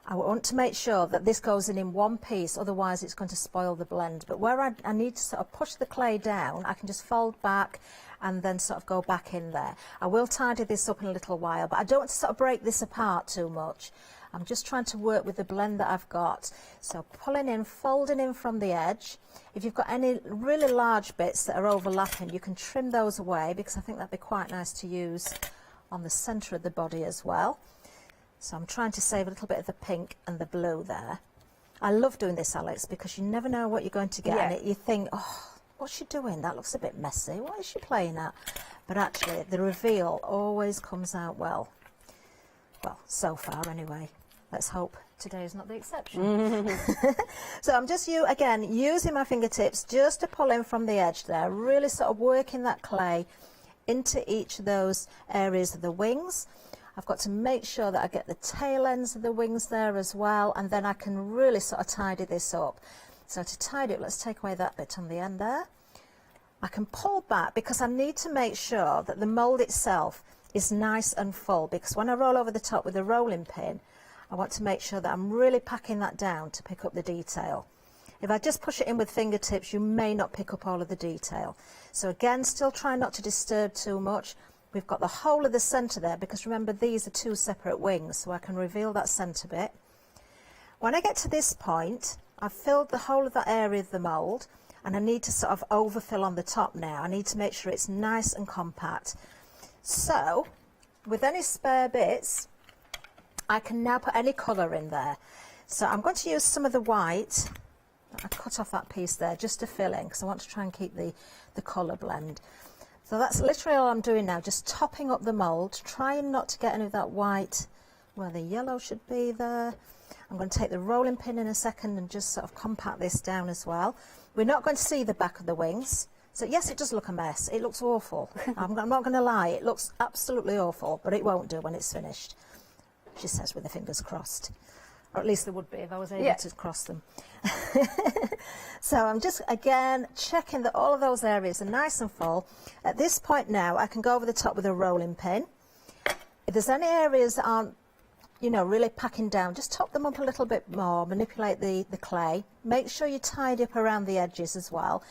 I want to make sure that this goes in one piece, otherwise it's going to spoil the blend. But where I need to sort of push the clay down, I can just fold back and then sort of go back in there. I will tidy this up in a little while, but I don't want to sort of break this apart too much. I'm just trying to work with the blend that I've got. So pulling in, folding in from the edge. If you've got any really large bits that are overlapping, you can trim those away, because I think that'd be quite nice to use on the centre of the body as well. So I'm trying to save a little bit of the pink and the blue there. I love doing this, Alex, because you never know what you're going to get. Yeah. And you think, oh, what's she doing? That looks a bit messy. What is she playing at? But actually, the reveal always comes out well. Well, so far anyway. Let's hope today is not the exception. So I'm just, again, using my fingertips just to pull in from the edge there, really sort of working that clay into each of those areas of the wings. I've got to make sure that I get the tail ends of the wings there as well, and then I can really sort of tidy this up. So to tidy it, let's take away that bit on the end there. I can pull back because I need to make sure that the mould itself is nice and full, because when I roll over the top with a rolling pin, I want to make sure that I'm really packing that down to pick up the detail. If I just push it in with fingertips, you may not pick up all of the detail. So again, still try not to disturb too much. We've got the whole of the centre there, because remember, these are two separate wings, so I can reveal that centre bit. When I get to this point, I've filled the whole of that area of the mould, and I need to sort of overfill on the top now. I need to make sure it's nice and compact. So, with any spare bits, I can now put any colour in there. So I'm going to use some of the white. I cut off that piece there just to fill in, because I want to try and keep the colour blend. So that's literally all I'm doing now, just topping up the mould, trying not to get any of that white where the yellow should be there. I'm going to take the rolling pin in a second and just sort of compact this down as well. We're not going to see the back of the wings. So yes, it does look a mess. It looks awful. I'm not going to lie, it looks absolutely awful, but it won't do when it's finished, she says with her fingers crossed. Or at least there would be if I was able to cross them. So I'm just, again, checking that all of those areas are nice and full. At this point now, I can go over the top with a rolling pin. If there's any areas that aren't, you know, really packing down, just top them up a little bit more, manipulate the clay. Make sure you tidy up around the edges as well.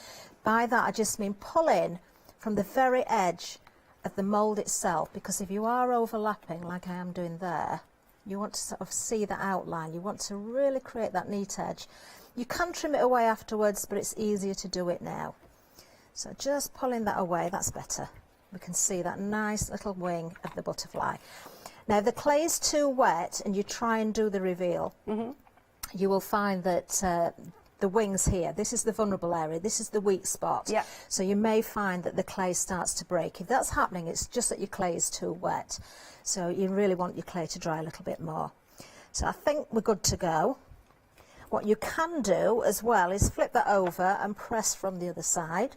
By that, I just mean pull in from the very edge of the mould itself, because if you are overlapping, like I am doing there, you want to sort of see the outline. You want to really create that neat edge. You can trim it away afterwards, but it's easier to do it now. So just pulling that away, that's better. We can see that nice little wing of the butterfly. Now, if the clay is too wet and you try and do the reveal, you will find that the wings here, this is the vulnerable area, this is the weak spot. Yeah. So you may find that the clay starts to break. If that's happening, it's just that your clay is too wet. So you really want your clay to dry a little bit more. So I think we're good to go. What you can do as well is flip that over and press from the other side.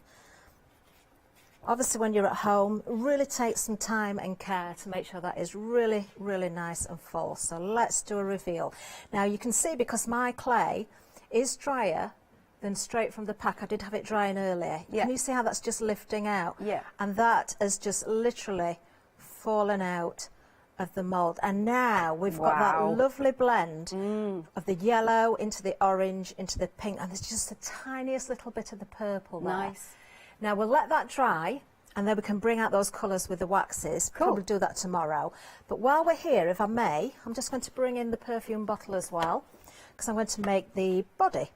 Obviously, when you're at home, really take some time and care to make sure that is really, really nice and full. So let's do a reveal. Now you can see, because my clay is drier than straight from the pack, I did have it drying earlier. Yeah. Can you see how that's just lifting out? Yeah. And that has just literally fallen out of the mould. And now we've got that lovely blend of the yellow into the orange into the pink, and there's just the tiniest little bit of the purple there. Nice. Now we'll let that dry, and then we can bring out those colours with the waxes. Cool. Probably do that tomorrow. But while we're here, if I may, I'm just going to bring in the perfume bottle as well, because I'm going to make the body.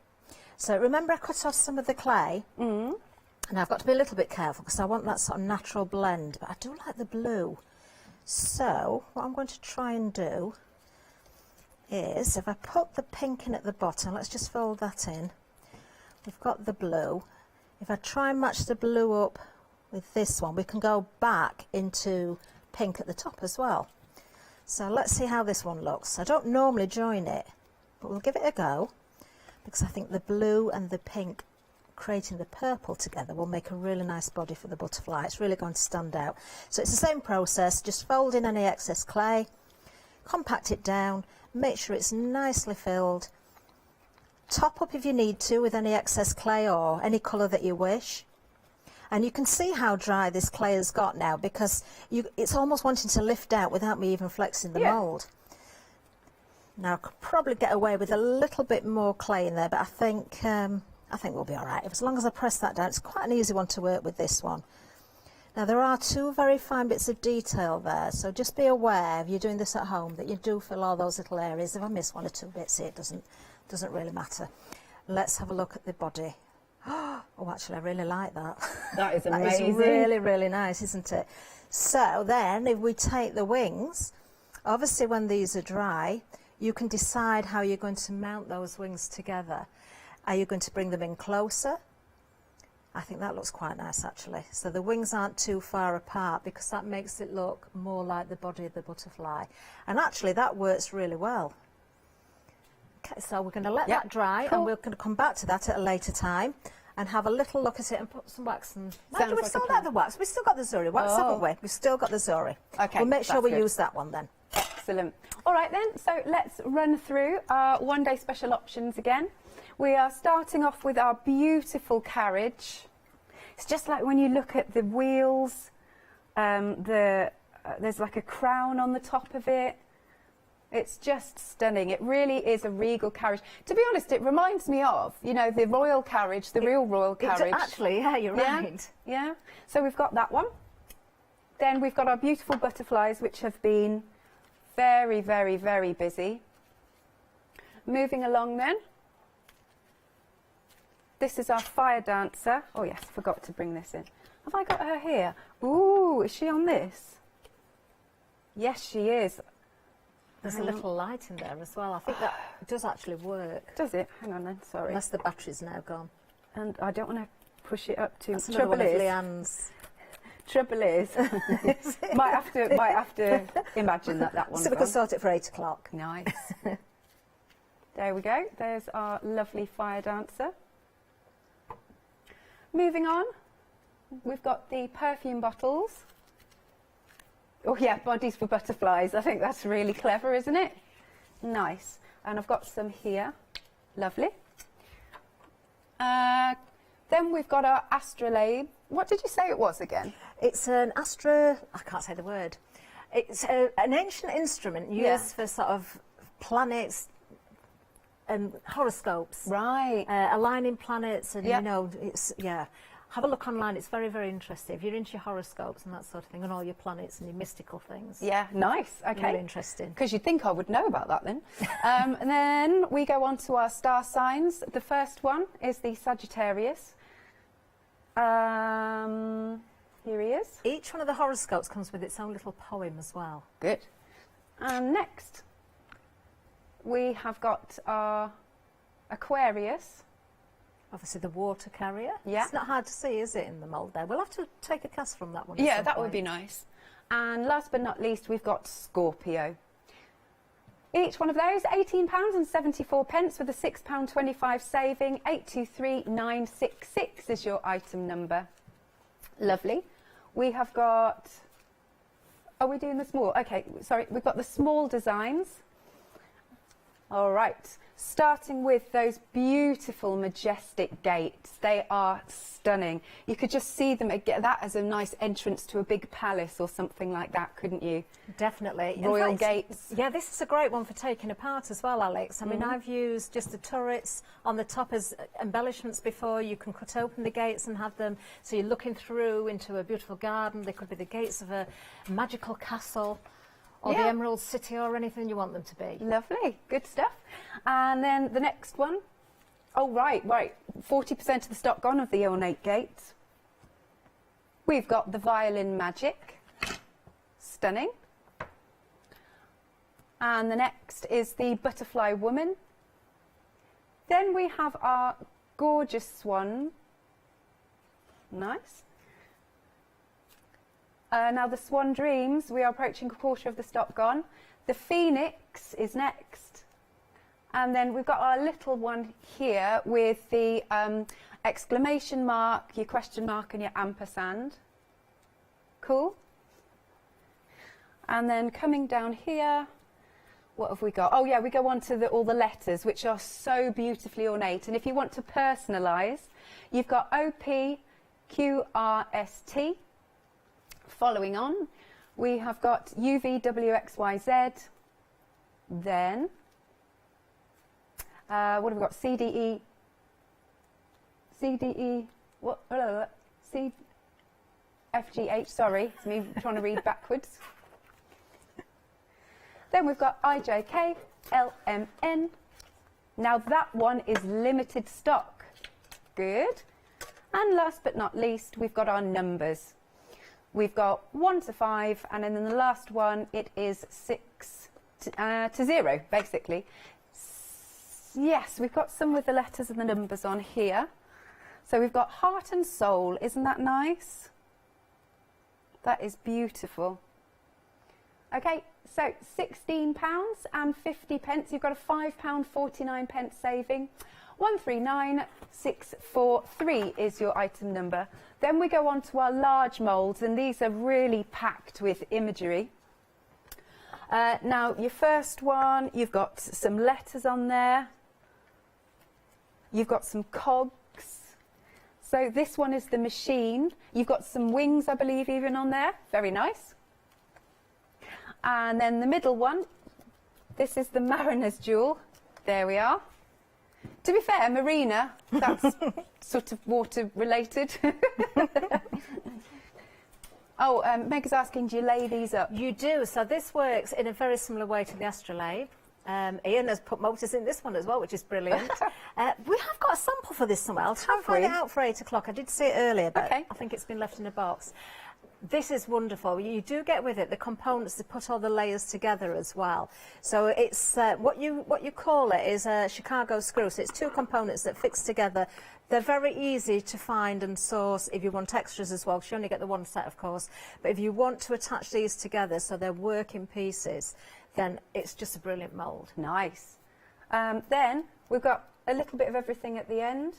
So remember, I cut off some of the clay, and I've got to be a little bit careful because I want that sort of natural blend, but I do like the blue. So what I'm going to try and do is, if I put the pink in at the bottom, let's just fold that in. We've got the blue. If I try and match the blue up with this one, we can go back into pink at the top as well. So let's see how this one looks. I don't normally join it, but we'll give it a go, because I think the blue and the pink creating the purple together will make a really nice body for the butterfly. It's really going to stand out. So it's the same process, just fold in any excess clay, compact it down, make sure it's nicely filled. Top up if you need to with any excess clay or any colour that you wish. And you can see how dry this clay has got now, because it's almost wanting to lift out without me even flexing the mould. Now I could probably get away with a little bit more clay in there, but I think we'll be all right. As long as I press that down, it's quite an easy one to work with, this one. Now there are two very fine bits of detail there, so just be aware if you're doing this at home that you do fill all those little areas. If I miss one or two bits here, it doesn't really matter. Let's have a look at the body. Oh, actually, I really like that. That is amazing. That is really, really nice, isn't it? So then, if we take the wings, obviously when these are dry, you can decide how you're going to mount those wings together. Are you going to bring them in closer? I think that looks quite nice, actually. So the wings aren't too far apart, because that makes it look more like the body of the butterfly. And actually, that works really well. Okay, so we're going to let that dry, and we're going to come back to that at a later time and have a little look at it and put some wax. And we've still got the wax. We've still got the zuri wax, haven't we? We've still got the zuri. Okay, we'll make sure we good. use that one then. Excellent. All right then, so let's run through our one-day special options again. We are starting off with our beautiful carriage. It's just like when you look at the wheels, there's like a crown on the top of it. It's just stunning. It really is a regal carriage. To be honest, it reminds me of, you know, the royal carriage, the real royal carriage. Actually, yeah, you're right. Yeah. So we've got that one. Then we've got our beautiful butterflies, which have been very, very, very busy. Moving along then. This is our fire dancer. Oh yes, forgot to bring this in. Have I got her here? Ooh, is she on this? Yes, she is. There's a little light in there as well. I think that does actually work. Does it? Hang on then, sorry. Unless the battery's now gone. And I don't want to push it up too much. That's one of Leanne's. Trouble is, might have to imagine that one's So we can sort it for 8 o'clock. Nice. There we go. There's our lovely fire dancer. Moving on, we've got the perfume bottles. Oh yeah, bodies for butterflies. I think that's really clever, isn't it? Nice. And I've got some here. Lovely. Then we've got our astrolabe. What did you say it was again? It's an I can't say the word. It's an ancient instrument used for sort of planets and horoscopes. Right. Aligning planets and, you know, it's, have a look online. It's very, very interesting. If you're into your horoscopes and that sort of thing, and all your planets and your mystical things. Yeah, nice. Okay. Very interesting. Because you'd think I would know about that then. And then we go on to our star signs. The first one is the Sagittarius. Here he is. Each one of the horoscopes comes with its own little poem as well. Good. And next, we have got our Aquarius. Obviously the water carrier. Yeah. It's not hard to see, is it, in the mould there? We'll have to take a cast from that one. Yeah, that would be nice. And last but not least, we've got Scorpio. Each one of those, £18.74 with a £6.25 saving. 823966 is your item number. Lovely. We have got... Are we doing the small? Okay, sorry. We've got the small designs. All right. Starting with those beautiful, majestic gates. They are stunning. You could just see them, get that as a nice entrance to a big palace or something like that, couldn't you? Definitely. Royal In fact, gates. Yeah, this is a great one for taking apart as well, Alex. I mean, I've used just the turrets on the top as embellishments before. You can cut open the gates and have them, so you're looking through into a beautiful garden. They could be the gates of a magical castle, or the Emerald City, or anything you want them to be. Lovely, good stuff. And then the next one. Oh, right. 40% of the stock gone of the ornate gates. We've got the Violin Magic. Stunning. And the next is the Butterfly Woman. Then we have our gorgeous swan. Nice. Now the Swan Dreams, we are approaching a quarter of the stock gone. The Phoenix is next. And then we've got our little one here with the exclamation mark, your question mark and your ampersand. Cool. And then coming down here, what have we got? Oh yeah, we go on to all the letters, which are so beautifully ornate. And if you want to personalise, you've got OPQRST. Following on, we have got UVWXYZ. Then, what have we got? CDE, what? CFGH, sorry, it's me trying to read backwards. Then we've got IJKLMN. Now that one is limited stock. Good. And last but not least, we've got our numbers. We've got 1 to 5, and then in the last one, it is 6 to 0, basically. Yes, we've got some with the letters and the numbers on here. So we've got Heart and Soul. Isn't that nice? That is beautiful. Okay, so £16.50. You've got a £5.49 saving. 139643 is your item number. Then we go on to our large moulds, and these are really packed with imagery. Now, your first one, you've got some letters on there. You've got some cogs. So this one is the machine. You've got some wings, I believe, even on there. Very nice. And then the middle one, this is the Mariner's Jewel. There we are. To be fair, Marina, that's sort of water related. Oh, Meg's asking, do you lay these up? You do. So this works in a very similar way to the astrolabe. Ian has put motors in this one as well, which is brilliant. We have got a sample for this somewhere. I'll try and find it out for 8 o'clock. I did see it earlier, but I think it's been left in a box. This is wonderful. You do get with it the components to put all the layers together as well. So it's what you call it is a Chicago screw. So it's 2 components that fix together. They're very easy to find and source if you want extras as well, because you only get the one set, of course. But if you want to attach these together so they're working pieces, then it's just a brilliant mould. Nice. Then we've got a little bit of everything at the end.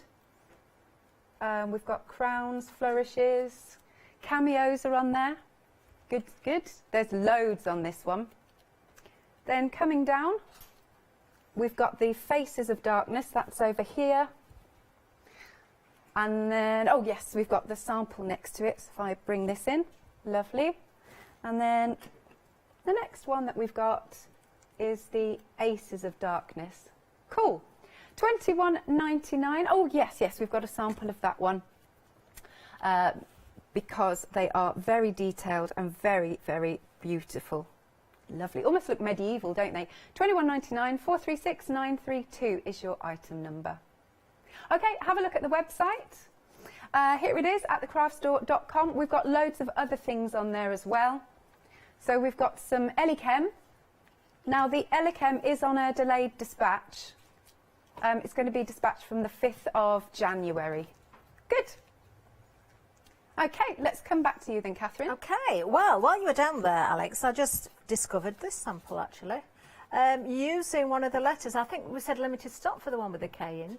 We've got crowns, flourishes, cameos are on there. Good, good. There's loads on this one. Then coming down, we've got the Faces of Darkness. That's over here. And then, oh yes, we've got the sample next to it. So if I bring this in, lovely. And then the next one that we've got is the Aces of Darkness. Cool. £21.99. Oh yes, yes, we've got a sample of that one. because they are very detailed and very, very beautiful. Lovely. Almost look medieval, don't they? £21.99, 436 932 is your item number. Okay, have a look at the website. Here it is at thecraftstore.com. We've got loads of other things on there as well. So we've got some Elichem. Now the Elichem is on a delayed dispatch. It's going to be dispatched from the 5th of January. Good. Okay, let's come back to you then, Catherine. Okay, well, while you were down there, Alex, I just discovered this sample, actually. Using one of the letters, I think we said limited stock for the one with the K in.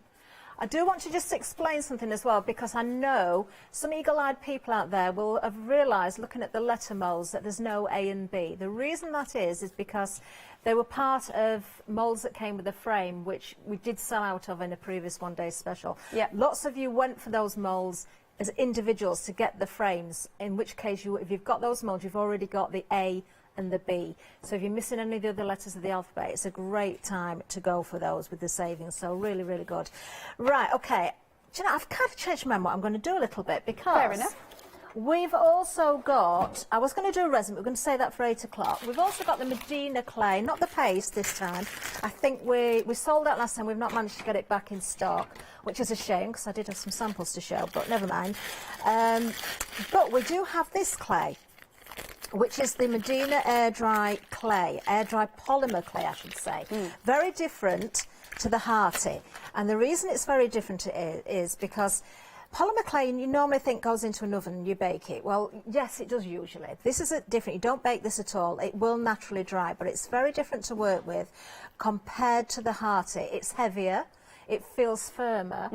I do want to just explain something as well, because I know some eagle-eyed people out there will have realised, looking at the letter moulds, that there's no A and B. The reason that is because they were part of moulds that came with a frame, which we did sell out of in a previous one-day special. Yeah. Lots of you went for those moulds as individuals to get the frames, in which case, if you've got those moulds, you've already got the A and the B. So if you're missing any of the other letters of the alphabet, it's a great time to go for those with the savings. So really, really good. Right, okay. Do you know, I've kind of changed my mind what I'm going to do a little bit, because Fair enough. we've also got, I was going to do a resin, but we're going to say that for 8 o'clock. We've also got the Medina clay, not the paste this time. I think we sold that last time. We've not managed to get it back in stock, which is a shame, because I did have some samples to show, but never mind. But we do have this clay, which is the Medina air dry clay, air dry polymer clay, I should say. Very different to the Hearty. And the reason it's very different is because polymer clay, you normally think goes into an oven and you bake it. Well, yes, it does usually. This is different. You don't bake this at all. It will naturally dry, but it's very different to work with compared to the Hearty. It's heavier. It feels firmer.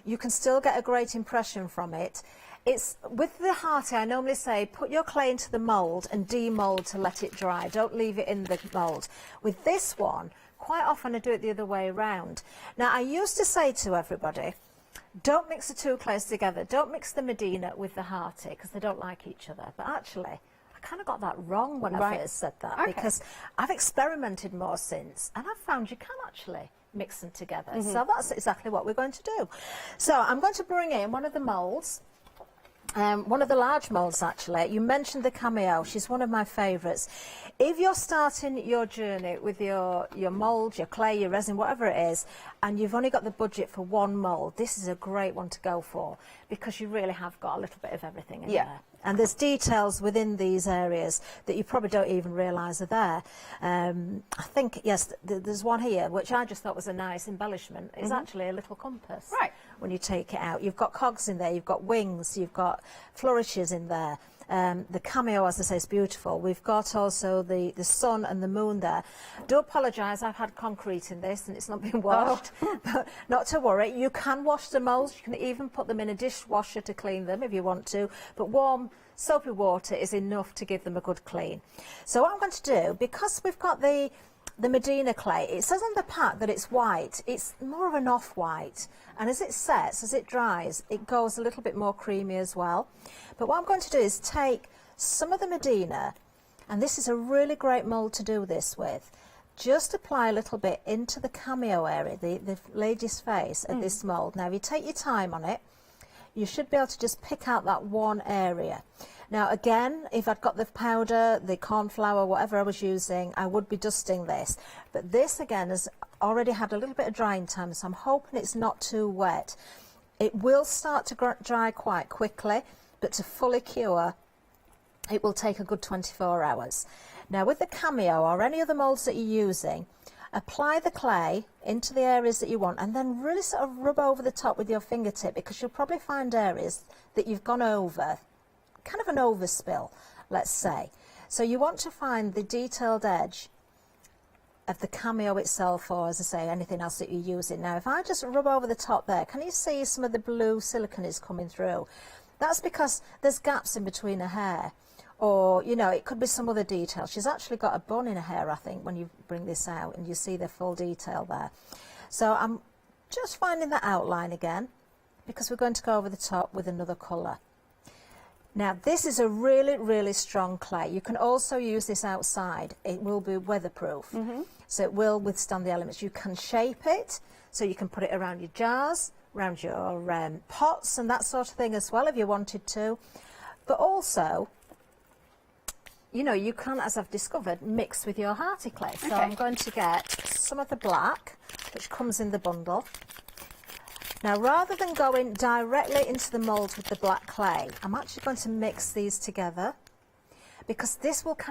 You can still get a great impression from it. It's with the Hearty, I normally say put your clay into the mould and demould to let it dry. Don't leave it in the mould. With this one, quite often I do it the other way around. Now, I used to say to everybody, don't mix the two clays together. Don't mix the Medina with the Hearty, because they don't like each other. But actually, I kind of got that wrong when I first said that, because I've experimented more since, and I've found you can actually mix them together. So that's exactly what we're going to do. So I'm going to bring in one of the moulds. One of the large moulds, actually. You mentioned the Cameo. She's one of my favourites. If you're starting your journey with your mould, your clay, your resin, whatever it is, and you've only got the budget for one mould, this is a great one to go for, because you really have got a little bit of everything in there. And there's details within these areas that you probably don't even realise are there. I think, yes, there's one here, which I just thought was a nice embellishment. It's actually a little compass. Right. When you take it out. You've got cogs in there, you've got wings, you've got flourishes in there. The Cameo, as I say, is beautiful. We've got also the sun and the moon there. Do apologise, I've had concrete in this and it's not been washed. But not to worry, you can wash the moulds. You can even put them in a dishwasher to clean them if you want to. But warm, soapy water is enough to give them a good clean. So what I'm going to do, because we've got the Medina clay, it says on the pack that it's white. It's more of an off-white, and as it sets, as it dries, it goes a little bit more creamy as well. But what I'm going to do is take some of the Medina, and this is a really great mould to do this with. Just apply a little bit into the Cameo area, the lady's face of this mould. Now, if you take your time on it, you should be able to just pick out that one area. Now, again, if I'd got the powder, the corn flour, whatever I was using, I would be dusting this. But this, again, has already had a little bit of drying time, so I'm hoping it's not too wet. It will start to dry quite quickly, but to fully cure, it will take a good 24 hours. Now, with the Cameo or any other moulds that you're using, apply the clay into the areas that you want, and then really sort of rub over the top with your fingertip, because you'll probably find areas that you've gone over, kind of an overspill, let's say. So you want to find the detailed edge of the Cameo itself, or as I say, anything else that you're using. Now, if I just rub over the top there, can you see some of the blue silicone is coming through? That's because there's gaps in between her hair. Or, you know, it could be some other detail. She's actually got a bun in her hair, I think, when you bring this out, and you see the full detail there. So I'm just finding that outline again, because we're going to go over the top with another colour. Now, this is a really, really strong clay. You can also use this outside. It will be weatherproof, so it will withstand the elements. You can shape it, so you can put it around your jars, around your pots and that sort of thing as well if you wanted to. But also, you know, you can, as I've discovered, mix with your hearty clay. So I'm going to get some of the black, which comes in the bundle. Now, rather than going directly into the mould with the black clay, I'm actually going to mix these together, because this will kind